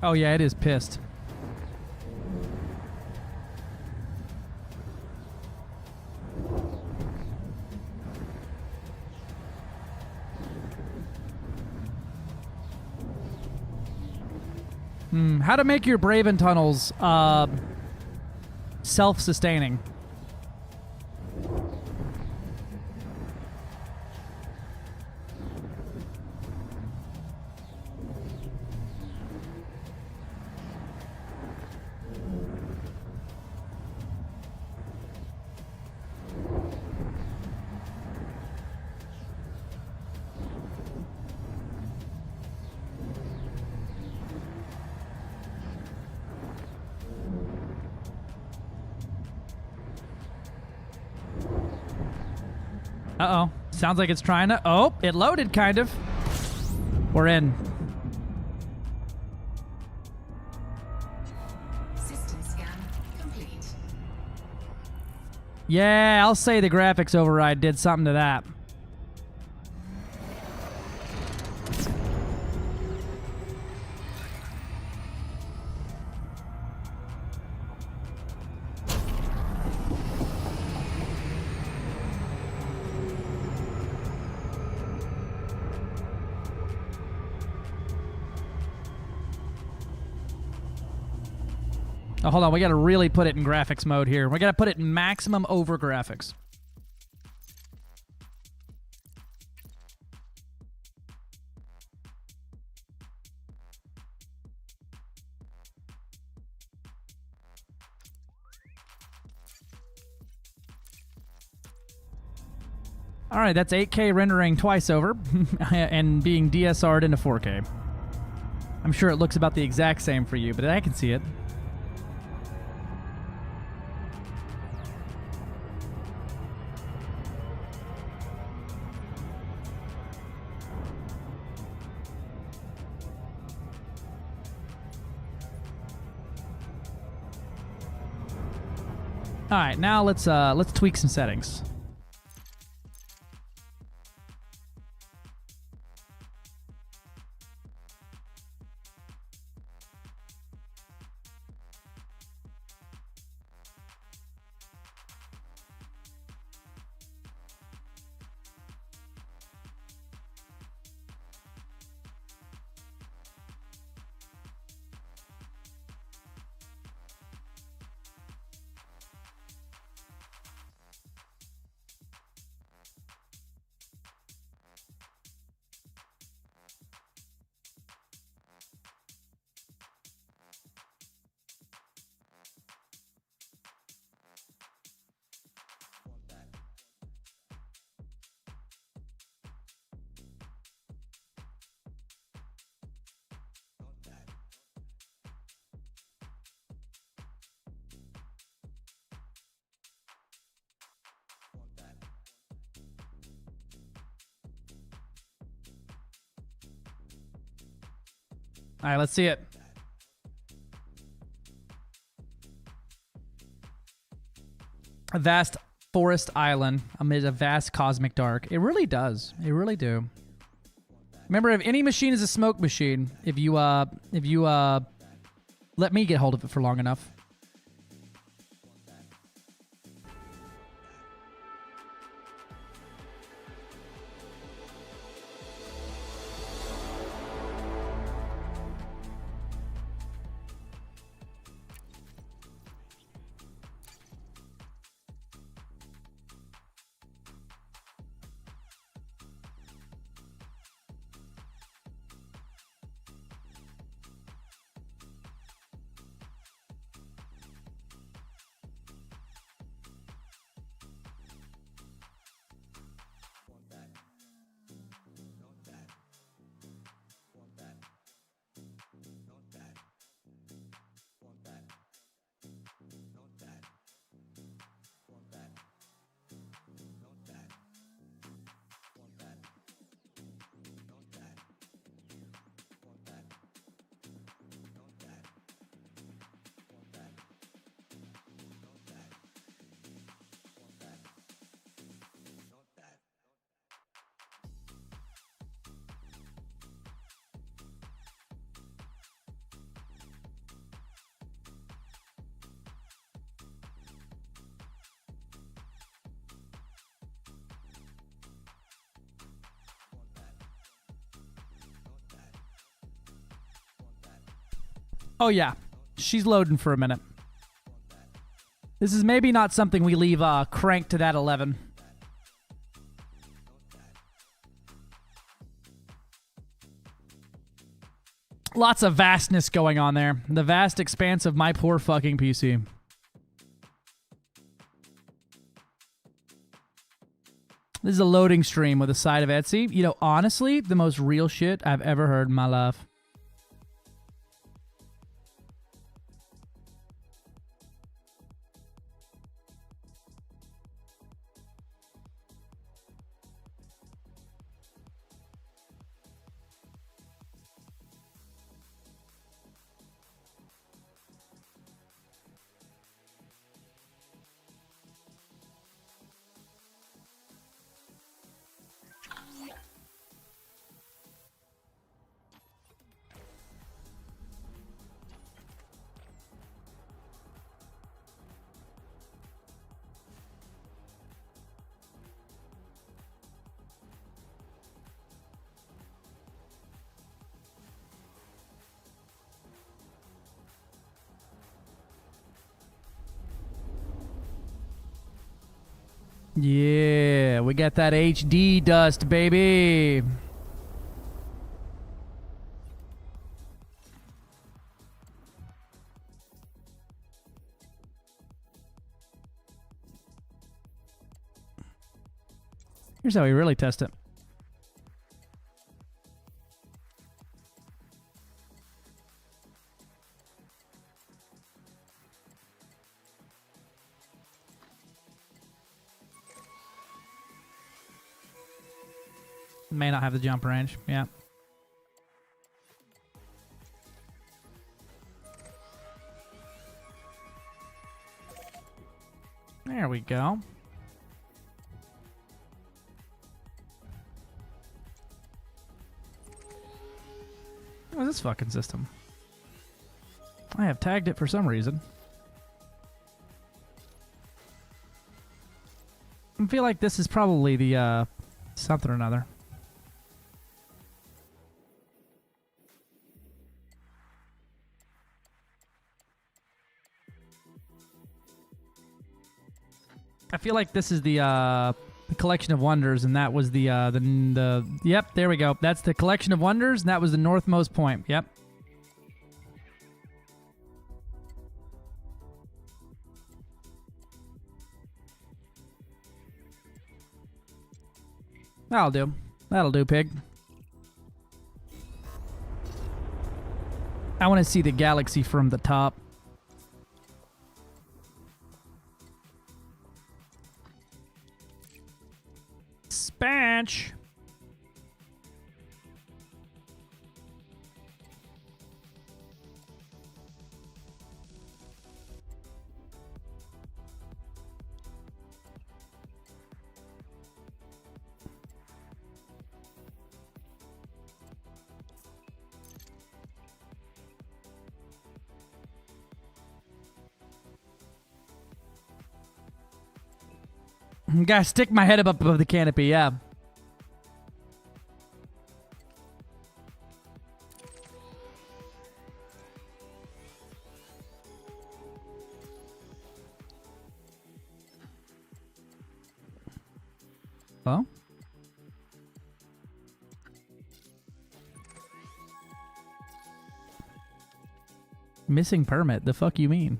Oh yeah, it is pissed. How to make your Braven tunnels self-sustaining. Uh-oh. Sounds like it's trying to... Oh, it loaded, kind of. We're in. System scan complete. Yeah, I'll say the graphics override did something to that. Oh, hold on. We got to really put it in graphics mode here. We got to put it in maximum over graphics. All right, that's 8K rendering twice over and being DSR'd into 4K. I'm sure it looks about the exact same for you, but I can see it. All right, now let's tweak some settings. All right, let's see it. Avast forest island amid a vast cosmic dark. It really does. It really do. Remember, if any machine is a smoke machine, if you let me get hold of it for long enough. Oh yeah, she's loading for a minute. This is maybe not something we leave cranked to that 11. Lots of vastness going on there. The vast expanse of my poor fucking PC. This is a loading stream with a side of Etsy. You know, honestly, the most real shit I've ever heard in my life. Yeah, we got that HD dust, baby. Here's how we really test it. May not have the jump range. Yeah. There we go. What is this fucking system? I have tagged it for some reason. I feel like this is probably the something or another. I feel like this is the collection of wonders, and that was the yep, there we go. That's the collection of wonders, and that was the northmost point. Yep. That'll do. That'll do, pig. I want to see the galaxy from the top. Spanch. Gotta stick my head up above the canopy, yeah. Oh? Missing permit? The fuck you mean?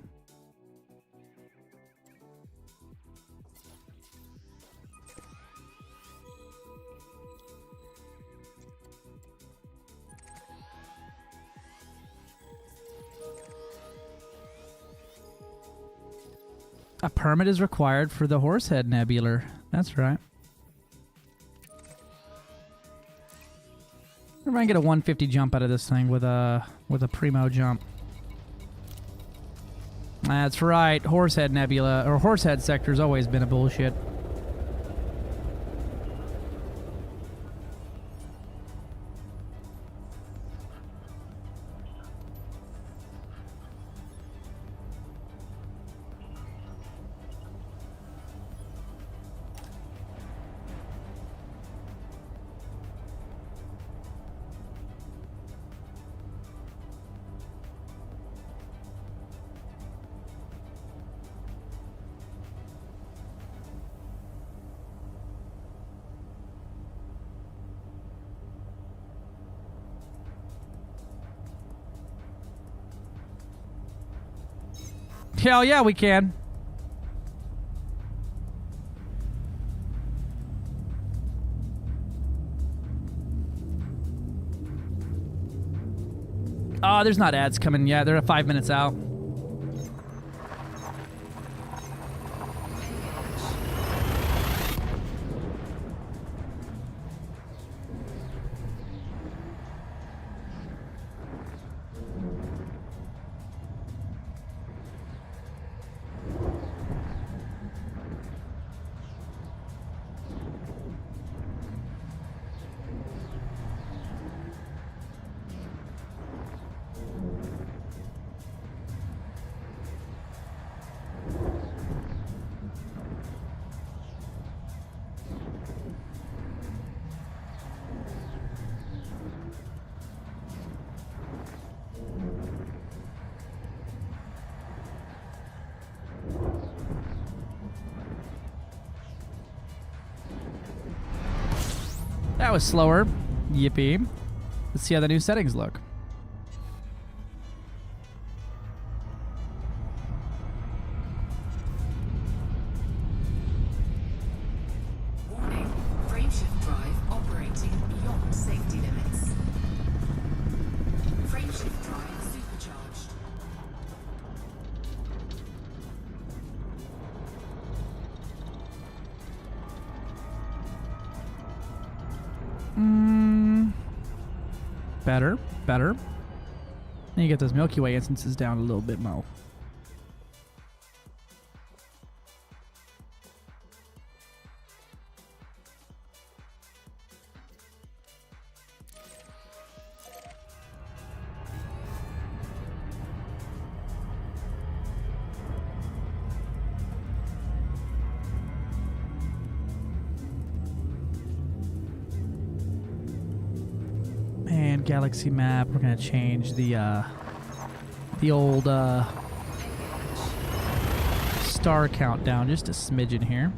A permit is required for the Horsehead Nebular. That's right. We're gonna get a 150 jump out of this thing with a primo jump. That's right. Horsehead Nebula or Horsehead Sector's always been a bullshit. Hell yeah, we can. Oh, there's not ads coming yet. They're 5 minutes out. That was slower. Yippee. Let's see how the new settings look. Warning, frameshift drive operating beyond safety limits. Frameshift drive supercharged. Better, better. And you get those Milky Way instances down a little bit more. And galaxy map, we're gonna change the old star count down just a smidgen here.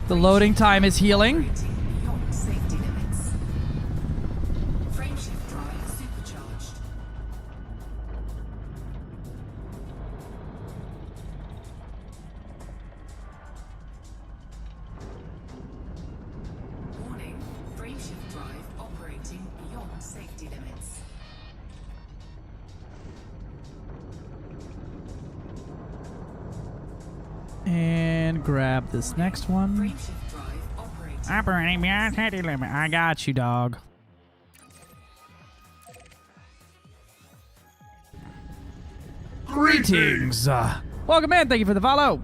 The loading time is healing. Beyond safety limits. Frameshift drive supercharged. Warning, frameshift drive operating beyond safety limits. And grab this next one. Operating beyond safety limit. I got you, dog. Greetings. Welcome in. Thank you for the follow.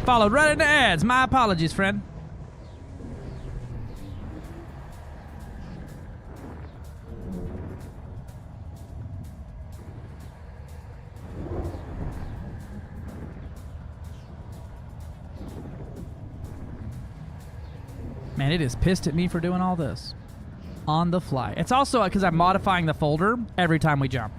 Followed right into ads. My apologies, friend. Man, it is pissed at me for doing all this on the fly. It's also because I'm modifying the folder every time we jump.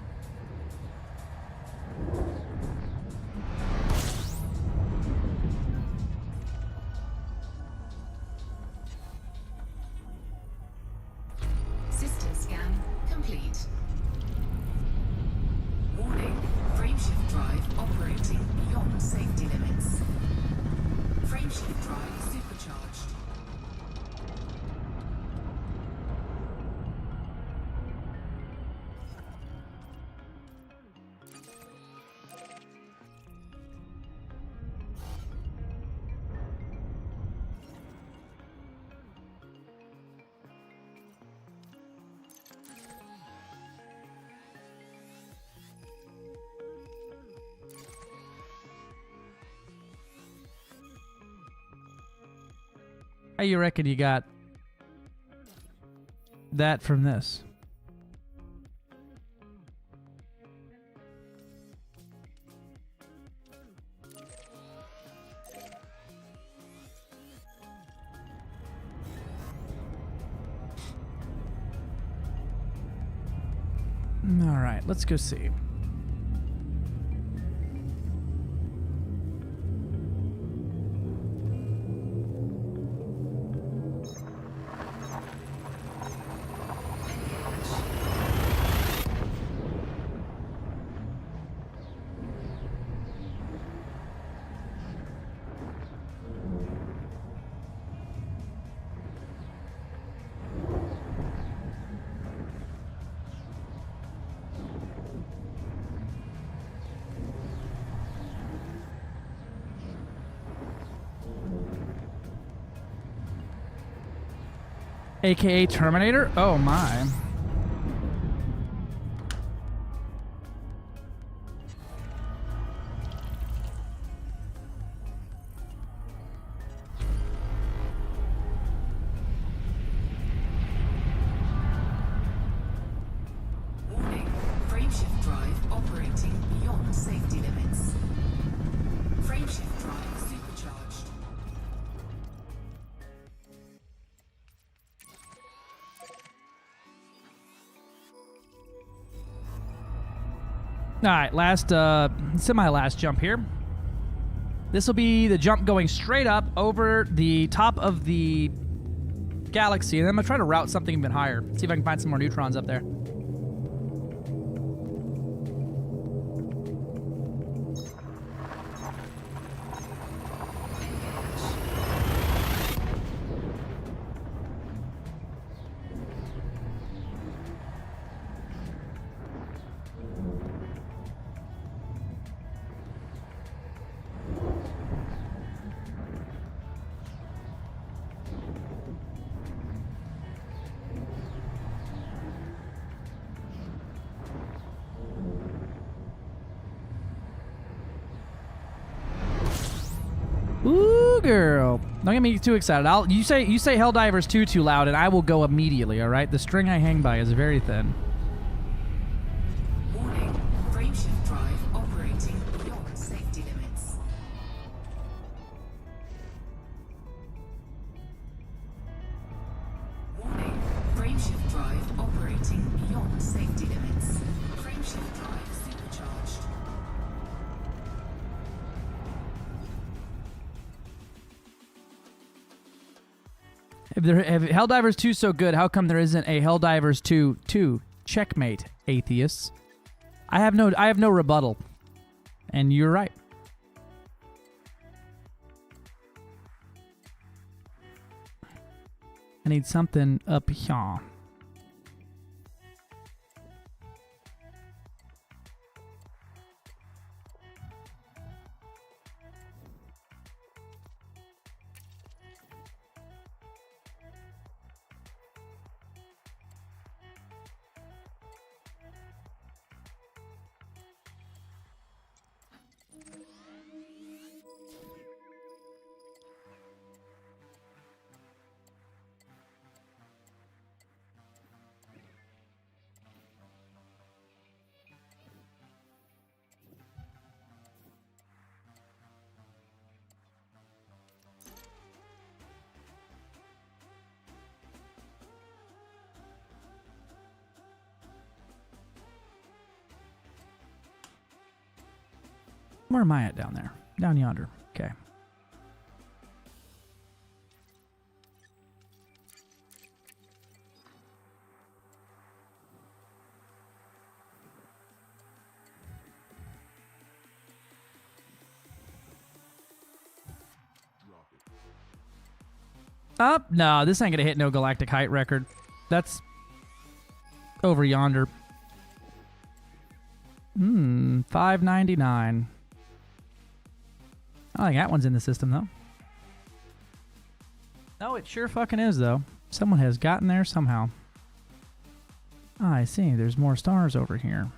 System scan complete. Warning, frameshift drive operating beyond safety limits. Frameshift drive supercharged. How you reckon you got that from this? All right, let's go see. AKA Terminator? Oh my. Warning, frameshift drive operating beyond safety limits. Frameshift drive supercharged. All right, last semi-last jump here. This will be the jump going straight up over the top of the galaxy, and then I'm gonna try to route something even higher. See if I can find some more neutrons up there. Ooh, girl. Don't get me too excited. You say Helldivers 2 too loud, and I will go immediately, all right? The string I hang by is very thin. Warning, frameshift drive operating beyond safety limits. Warning, frameshift drive operating beyond safety limits. Frameshift drive supercharged. If Helldivers 2 is so good, how come there isn't a Helldivers 2 checkmate, atheists? I have no rebuttal. And you're right. need something up here. Where am I at down there? Down yonder. Okay. Up? No, this ain't gonna hit no galactic height record. That's over yonder. 599. I don't think that one's in the system, though. No, it sure fucking is, though. Someone has gotten there somehow. Ah, I see. There's more stars over here.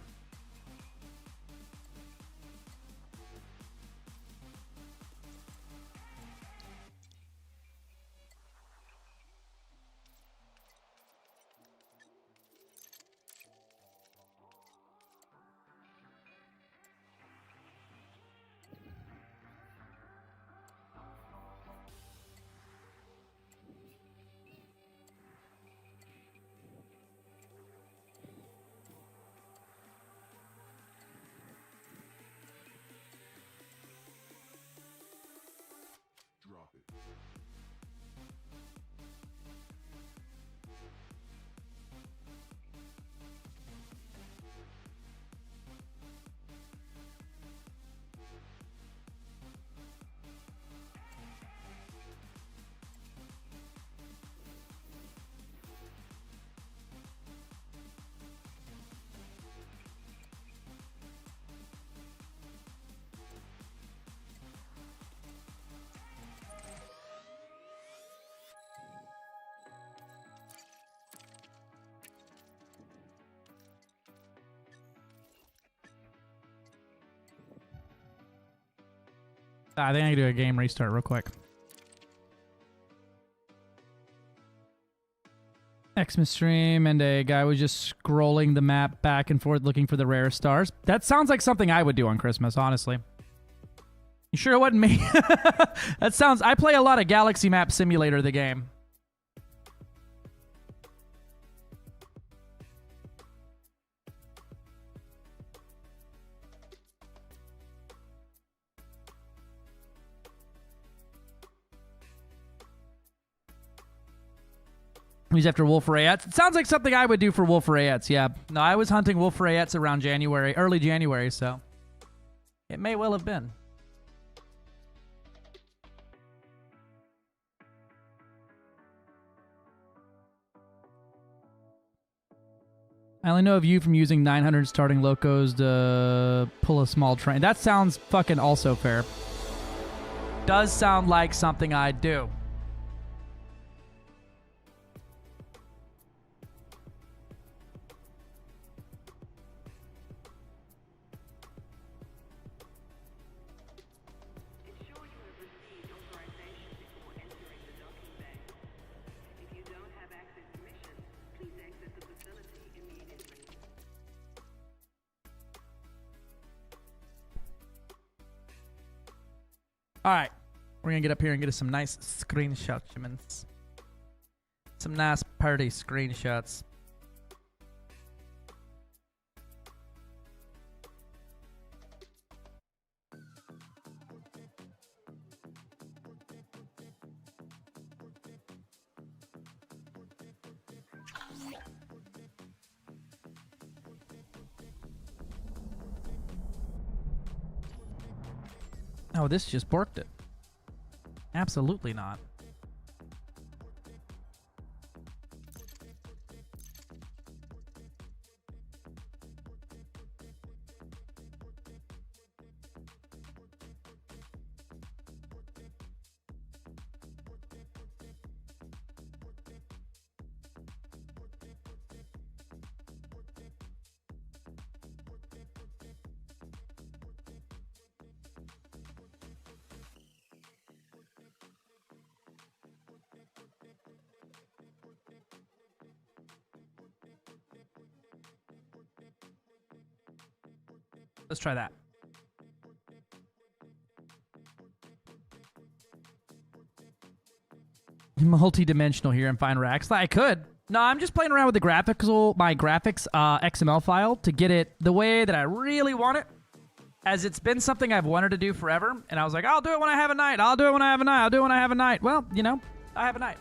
I think I can do a game restart real quick. Xmas stream and a guy was just scrolling the map back and forth looking for the rare stars. That sounds like something I would do on Christmas, honestly. You sure it wasn't me? That sounds... I play a lot of Galaxy Map Simulator, the game. He's after wolf rayettes. It sounds like something I would do for wolf rayettes, yeah. No, I was hunting wolf rayettes around January, early January, so it may well have been. I only know of you from using 900 starting locos to pull a small train. That sounds fucking also fair. Does sound like something I'd do. All right, we're gonna get up here and get us some nice screenshots, humans. Some nice party screenshots. Oh, this just borked it. Absolutely not. Let's try that. Multi-dimensional here in Fine Racks. I could. No, I'm just playing around with my graphics XML file to get it the way that I really want it. As it's been something I've wanted to do forever, and I was like, I'll do it when I have a night. I'll do it when I have a night. I'll do it when I have a night. Well, you know, I have a night.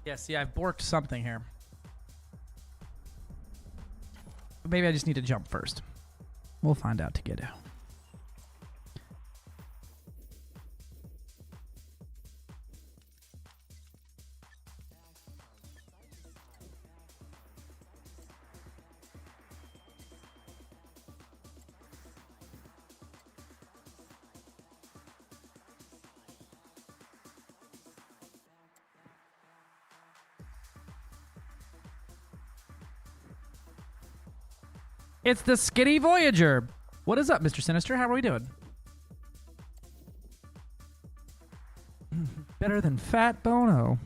Yeah, see, I've borked something here. Maybe I just need to jump first. We'll find out together. It's the Skinny Voyager. What is up, Mr. Sinister? How are we doing? Better than Fat Bono.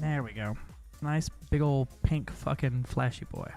There we go. Nice big old pink fucking flashy boy.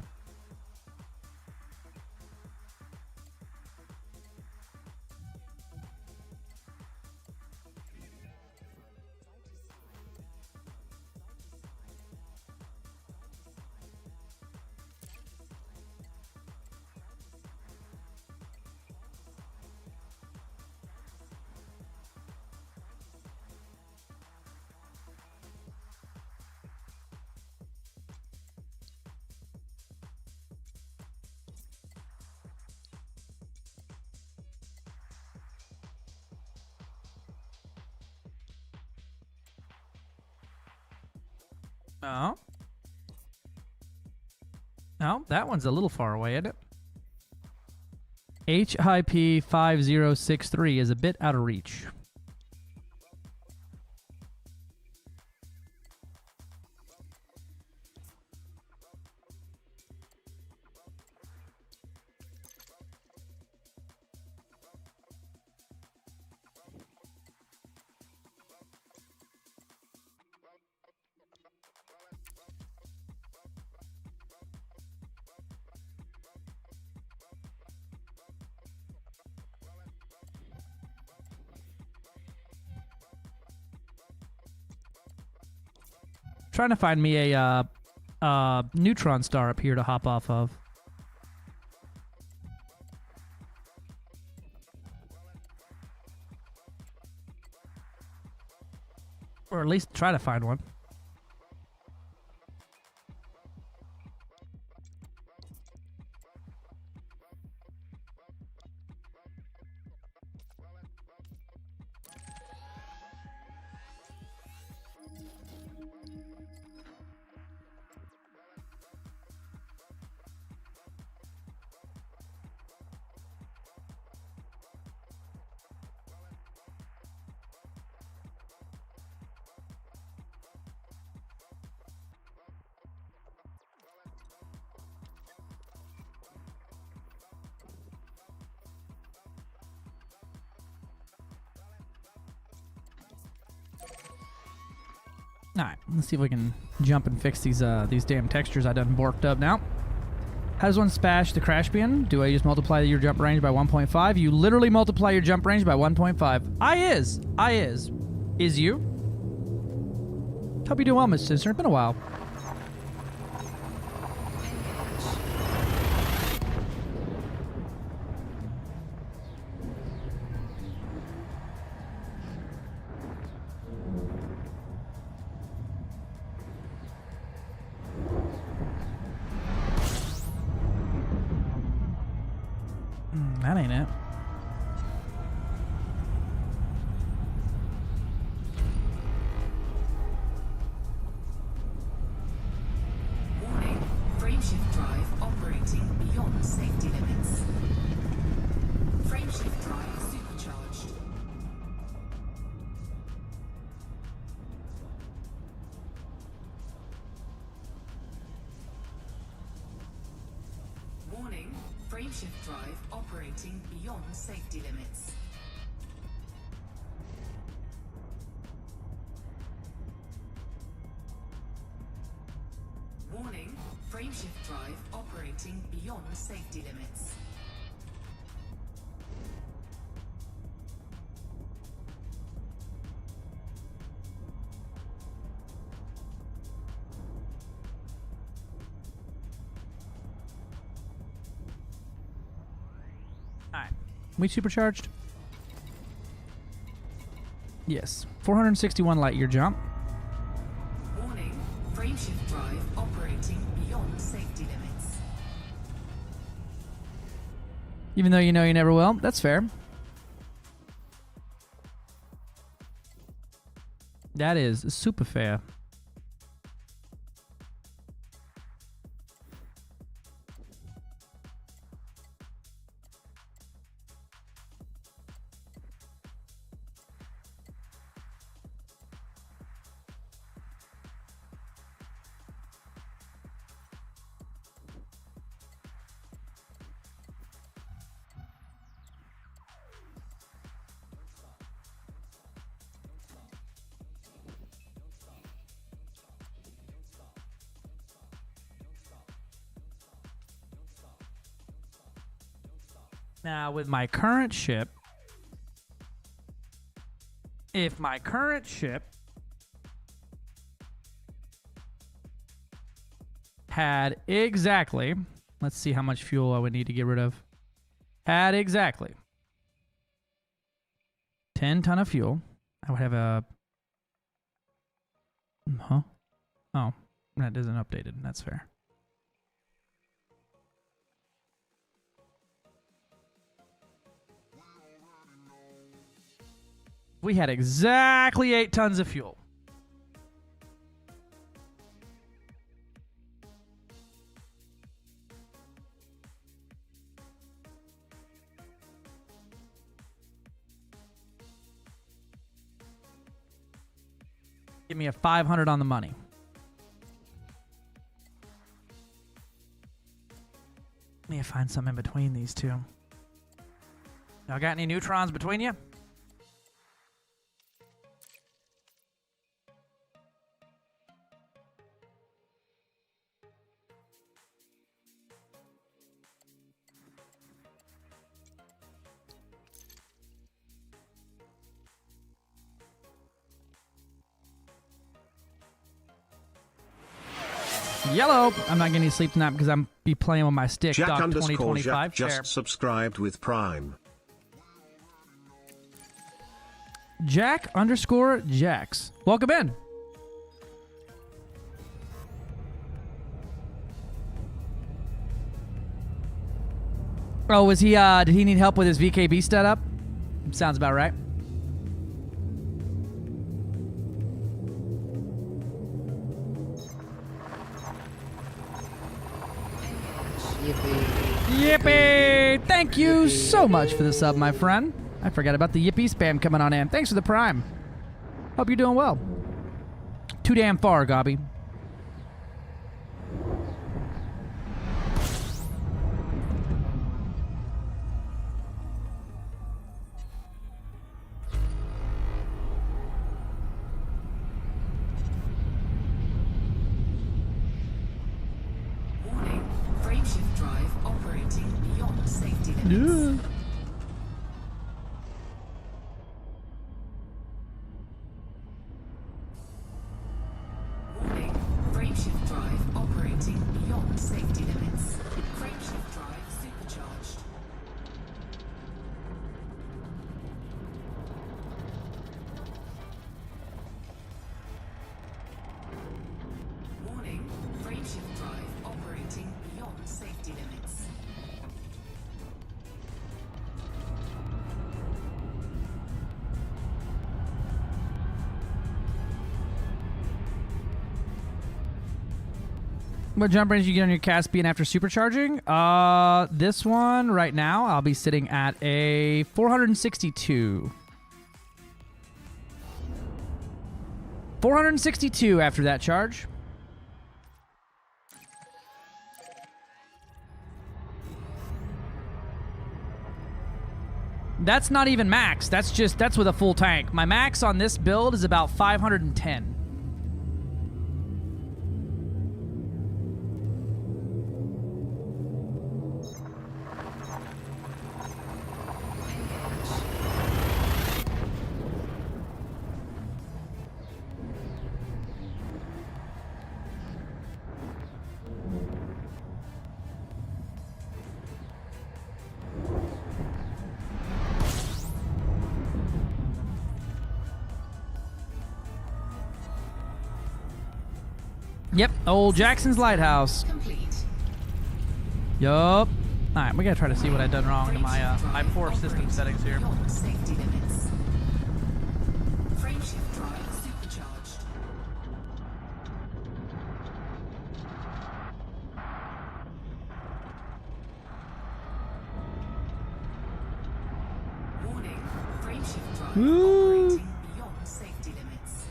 Oh. No, that one's a little far away, isn't it? HIP 5063 is a bit out of reach. Trying to find me a neutron star up here to hop off of. Or at least try to find one. Alright, let's see if we can jump and fix these damn textures I done borked up now. How does one spash the crash bin? Do I just multiply your jump range by 1.5? You literally multiply your jump range by 1.5. I is. Is you? Hope you're doing well, Miss Sister. It's been a while. That ain't it. Warning, frameshift drive operating beyond safety limits. Frameshift drive supercharged. Warning, frameshift drive operating beyond safety limits. Warning, frameshift drive operating beyond safety limits. Alright. We supercharged? Yes. 461 light year jump. Warning, frameshift drive operating beyond safety limits. Even though you know you never will. That's fair. That is super fair. Now, with my current ship, if my current ship had exactly, let's see how much fuel I would need to get rid of, had exactly 10 ton of fuel, I would have a, oh, that isn't updated, that's fair. We had exactly 8 tons of fuel. Give me a 500 on the money. Let me find something in between these two. Y'all got any neutrons between you? Yellow. I'm not getting any sleep tonight because I'm be playing with my stick. Jack Doc _ 2025. Jack just Fair. subscribed with Prime. Jack _ Jax. Welcome in. Oh, was he? Did he need help with his VKB setup? Sounds about right. Yippee! Thank you so much for the sub, my friend. I forgot about the yippee spam coming on in. Thanks for the prime. Hope you're doing well. Too damn far, Gobby. Yeah. Warning, frameshift drive operating beyond safety limits. Frameshift drive supercharged. Warning, frameshift drive operating beyond safety limits. What jump range you get on your Caspian after supercharging? This one right now, I'll be sitting at a 462. 462 after that charge. That's not even max. That's with a full tank. My max on this build is about 510. Yep, old Jackson's Lighthouse. Yup. Alright, we gotta try to see what I've done wrong to my my poor system settings here. Safety limits. Frameshift drive supercharged. Warning, frameshift drive operating beyond safety limits.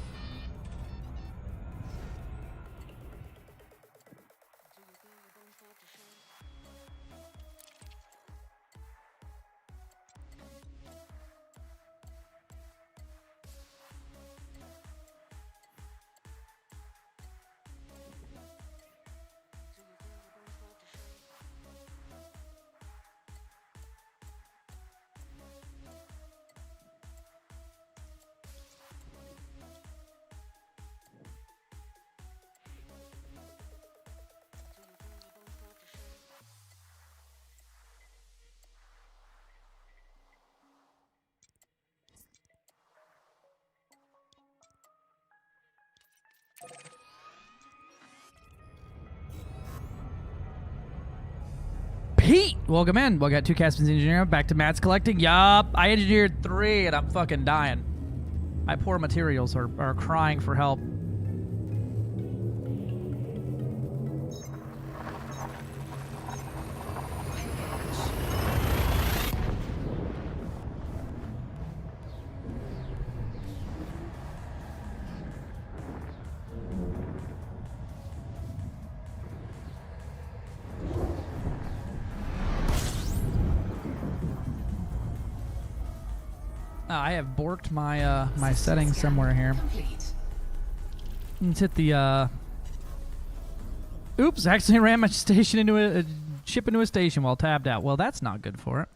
Pete, welcome in. Well, I got 2 Caspians engineer. Back to Matt's collecting. Yup, I engineered 3 and I'm fucking dying. My poor materials are crying for help. I have borked my my settings somewhere here. Let's hit the oops, accidentally ran my station into a ship into a station while tabbed out. Well, that's not good for it.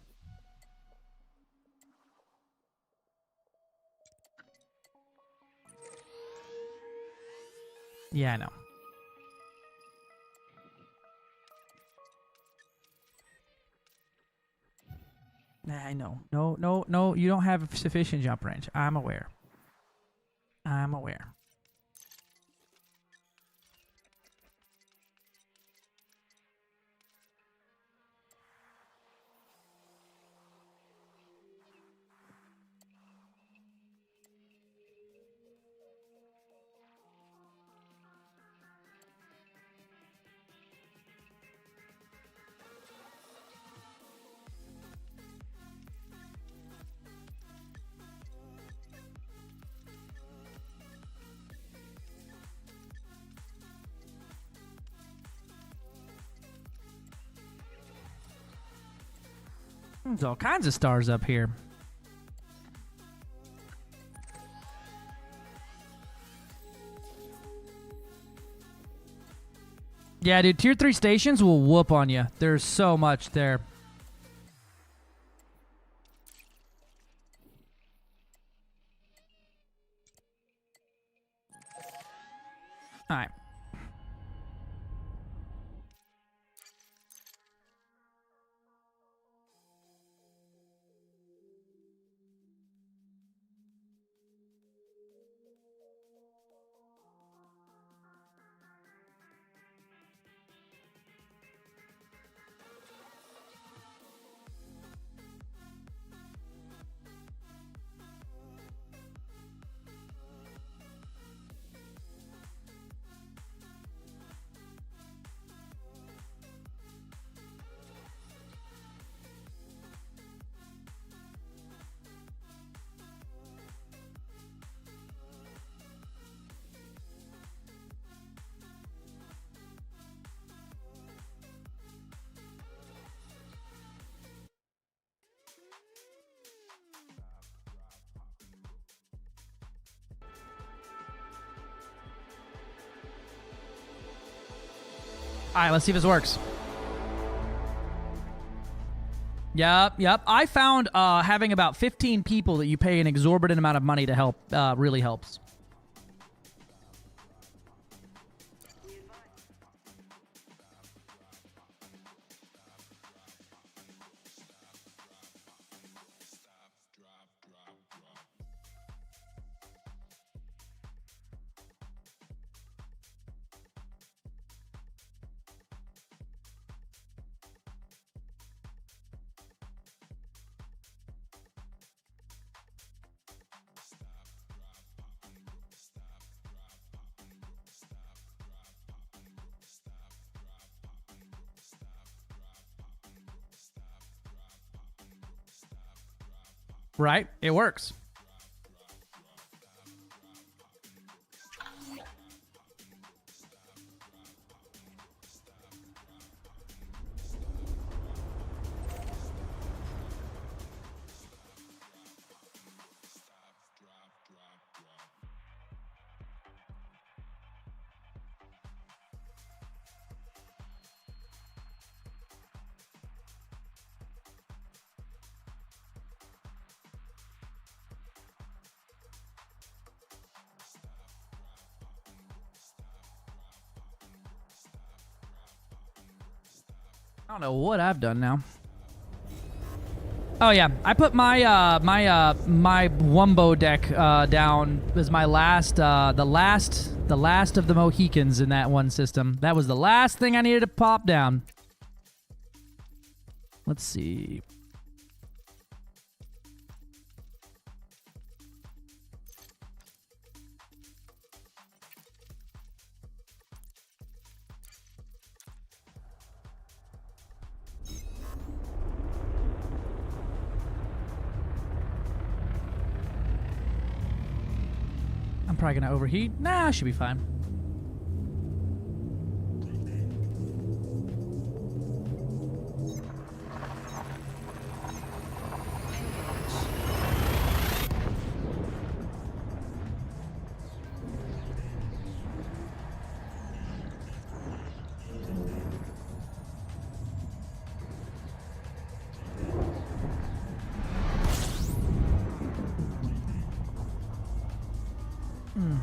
Yeah, I know. I know. No, you don't have sufficient jump range. I'm aware. I'm aware. There's all kinds of stars up here. Yeah, dude, tier 3 stations will whoop on you. There's so much there. All right. All right, let's see if this works. Yep. I found having about 15 people that you pay an exorbitant amount of money to help really helps. Right? It works. I don't know what I've done now. Oh yeah, I put my my Wumbo deck down as my last the last of the Mohicans in that one system. That was the last thing I needed to pop down. Let's see. I'm probably gonna overheat. Nah, I should be fine.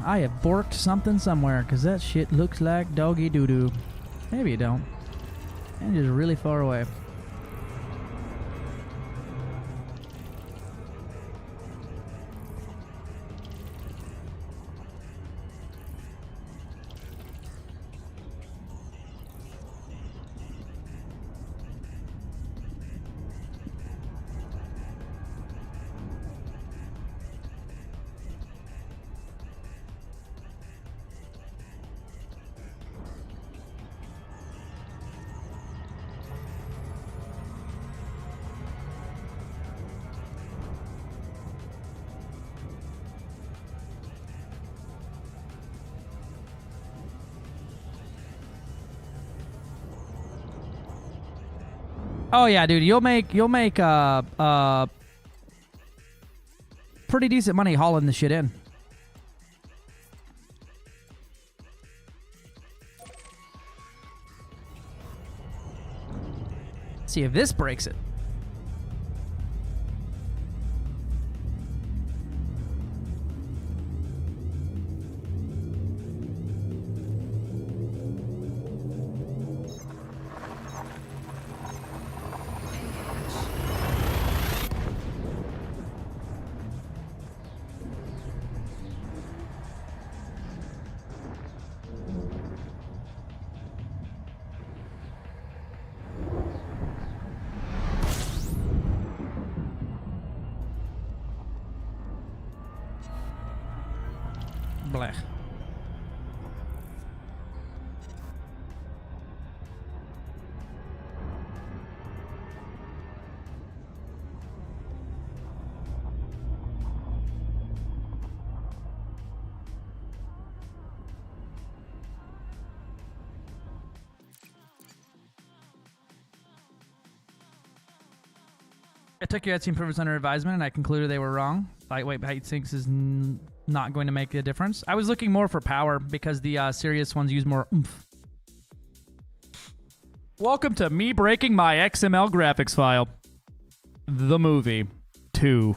I have borked something somewhere, because that shit looks like doggy doo-doo. Maybe you don't. And just really far away. Oh yeah, dude, you'll make pretty decent money hauling the shit in. See if this breaks it. I took your Etsy improvements under advisement, and I concluded they were wrong. Lightweight height sinks is not going to make a difference. I was looking more for power because the serious ones use more oomph. Welcome to me breaking my XML graphics file. The movie 2.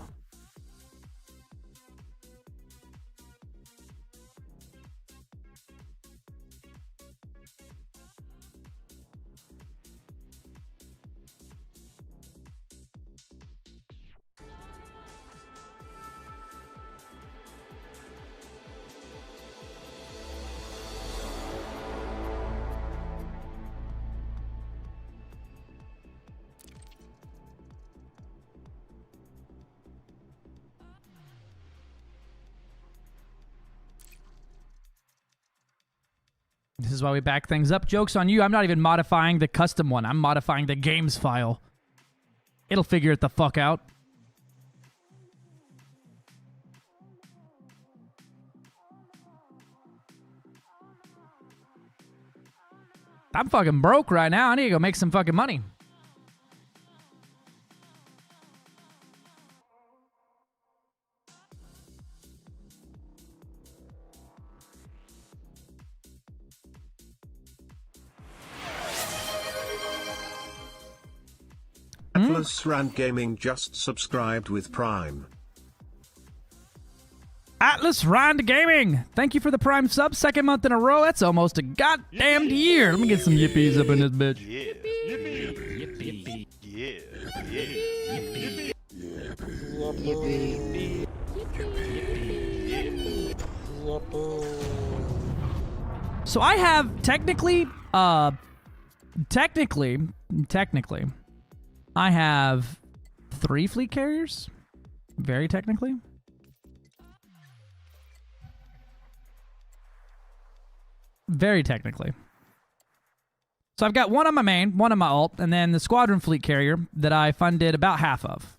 This is why we back things up. Joke's on you. I'm not even modifying the custom one. I'm modifying the games file. It'll figure it the fuck out. I'm fucking broke right now. I need to go make some fucking money. Atlas Rand Gaming just subscribed with Prime. Atlas Rand Gaming, thank you for the Prime sub. Second month in a row. That's almost a goddamn year. Let me get some yippies up in this bitch. So I have technically, I have 3 fleet carriers. Very technically. Very technically. So I've got one on my main, one on my alt, and then the squadron fleet carrier that I funded about half of.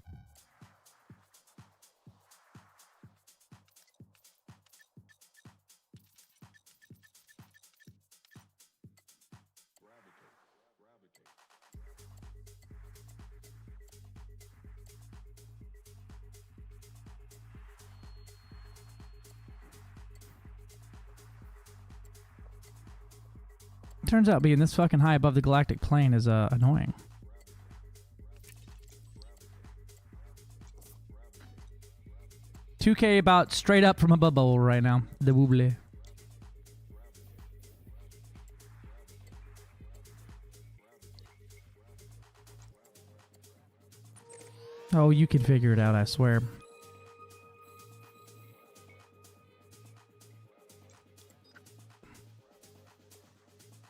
Turns out being this fucking high above the galactic plane is annoying. $2K about straight up from a bubble right now. The wooble. Oh, you can figure it out, I swear.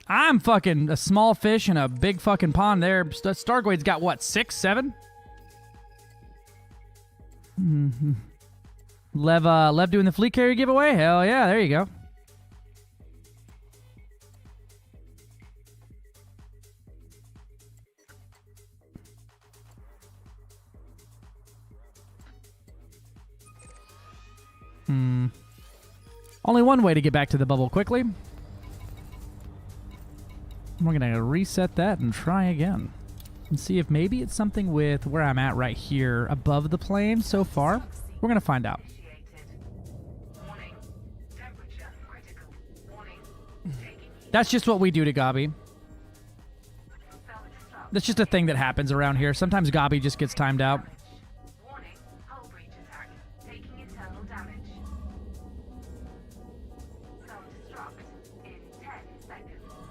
I'm fucking a small fish in a big fucking pond there. Stargoid's got what, 6, 7? Mm-hmm. Lev doing the fleet carrier giveaway? Hell yeah, there you go. Only one way to get back to the bubble quickly. We're going to reset that and try again. And see if maybe it's something with where I'm at right here above the plane so far. We're going to find out. That's just what we do to Gabi. That's just a thing that happens around here. Sometimes Gabi just gets timed out.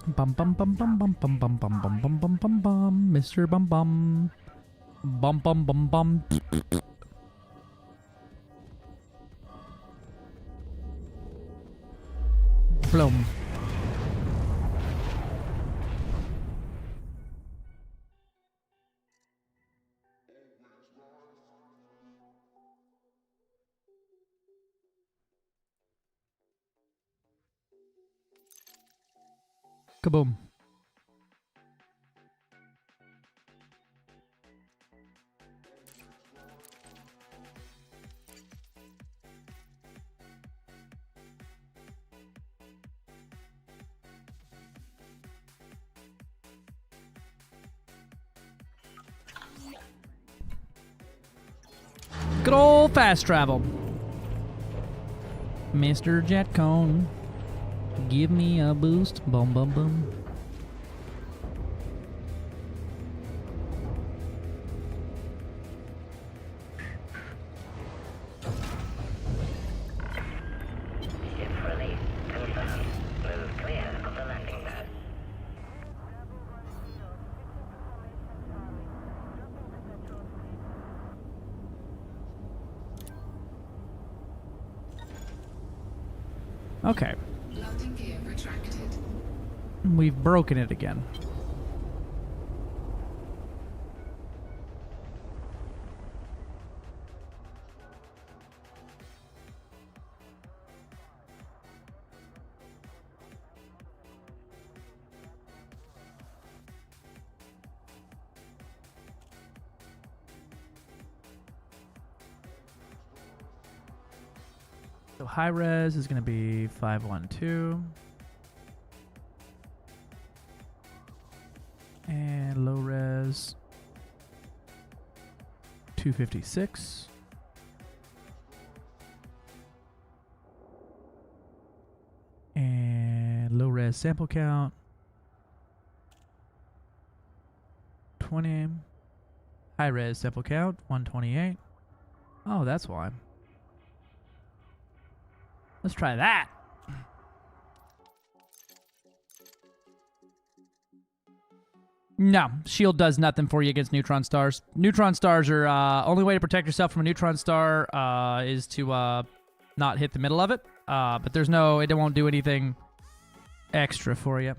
Bum bum bum bum bum bum bum bum bum bum bum bum bum, Mr. Bum Bum. Bum bum bum bum. Blum. Kaboom. Good old fast travel. Mr. Jetcone, give me a boost. Boom, boom, boom. Okay. Landing gear retracted. We've broken it again. So high res is going to be 512. And low res 256. And low res sample count 20. High res sample count 128. Oh, that's why. Let's try that. No, shield does nothing for you against neutron stars. Neutron stars are only way to protect yourself from a neutron star is to not hit the middle of it. But there's no, it won't do anything extra for you.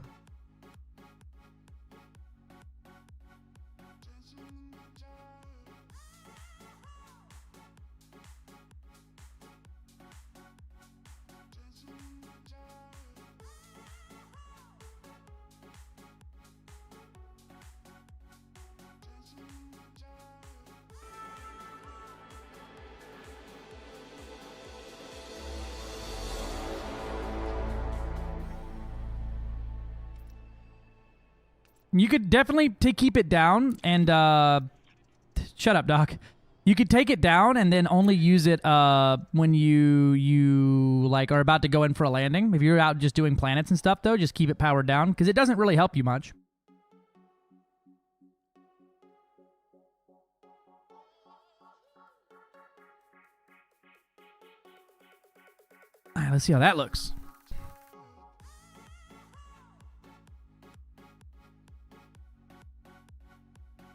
You could definitely keep it down and shut up, Doc. You could take it down and then only use it when you like are about to go in for a landing. If you're out just doing planets and stuff, though, just keep it powered down because it doesn't really help you much. All right, let's see how that looks.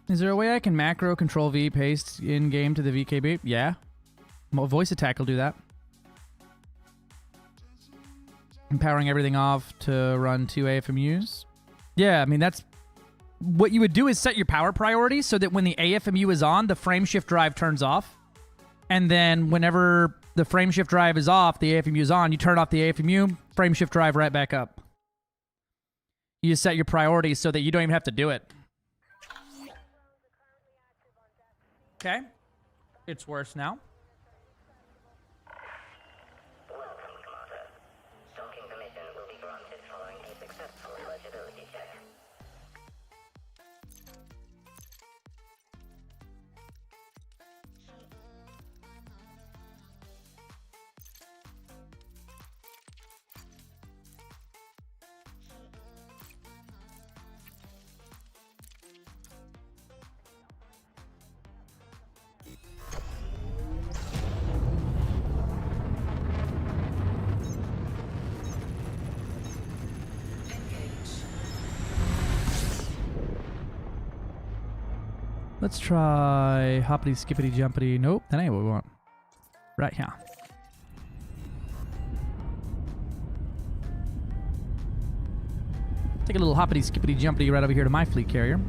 Is there a way I can macro control V paste in game to the VKB? Yeah. Well, voice attack will do that. Empowering everything off to run 2 AFMUs. Yeah, I mean, that's what you would do is set your power priority so that when the AFMU is on, the frame shift drive turns off. And then whenever the frame shift drive is off, the AFMU is on, you turn off the AFMU, frame shift drive right back up. You just set your priorities so that you don't even have to do it. Okay, it's worse now. Welcome, Commander. Docking permission will be granted following a successful eligibility check. Let's try hoppity skippity jumpity. Nope, that ain't what we want. Right here. Take a little hoppity skippity jumpity right over here to my fleet carrier.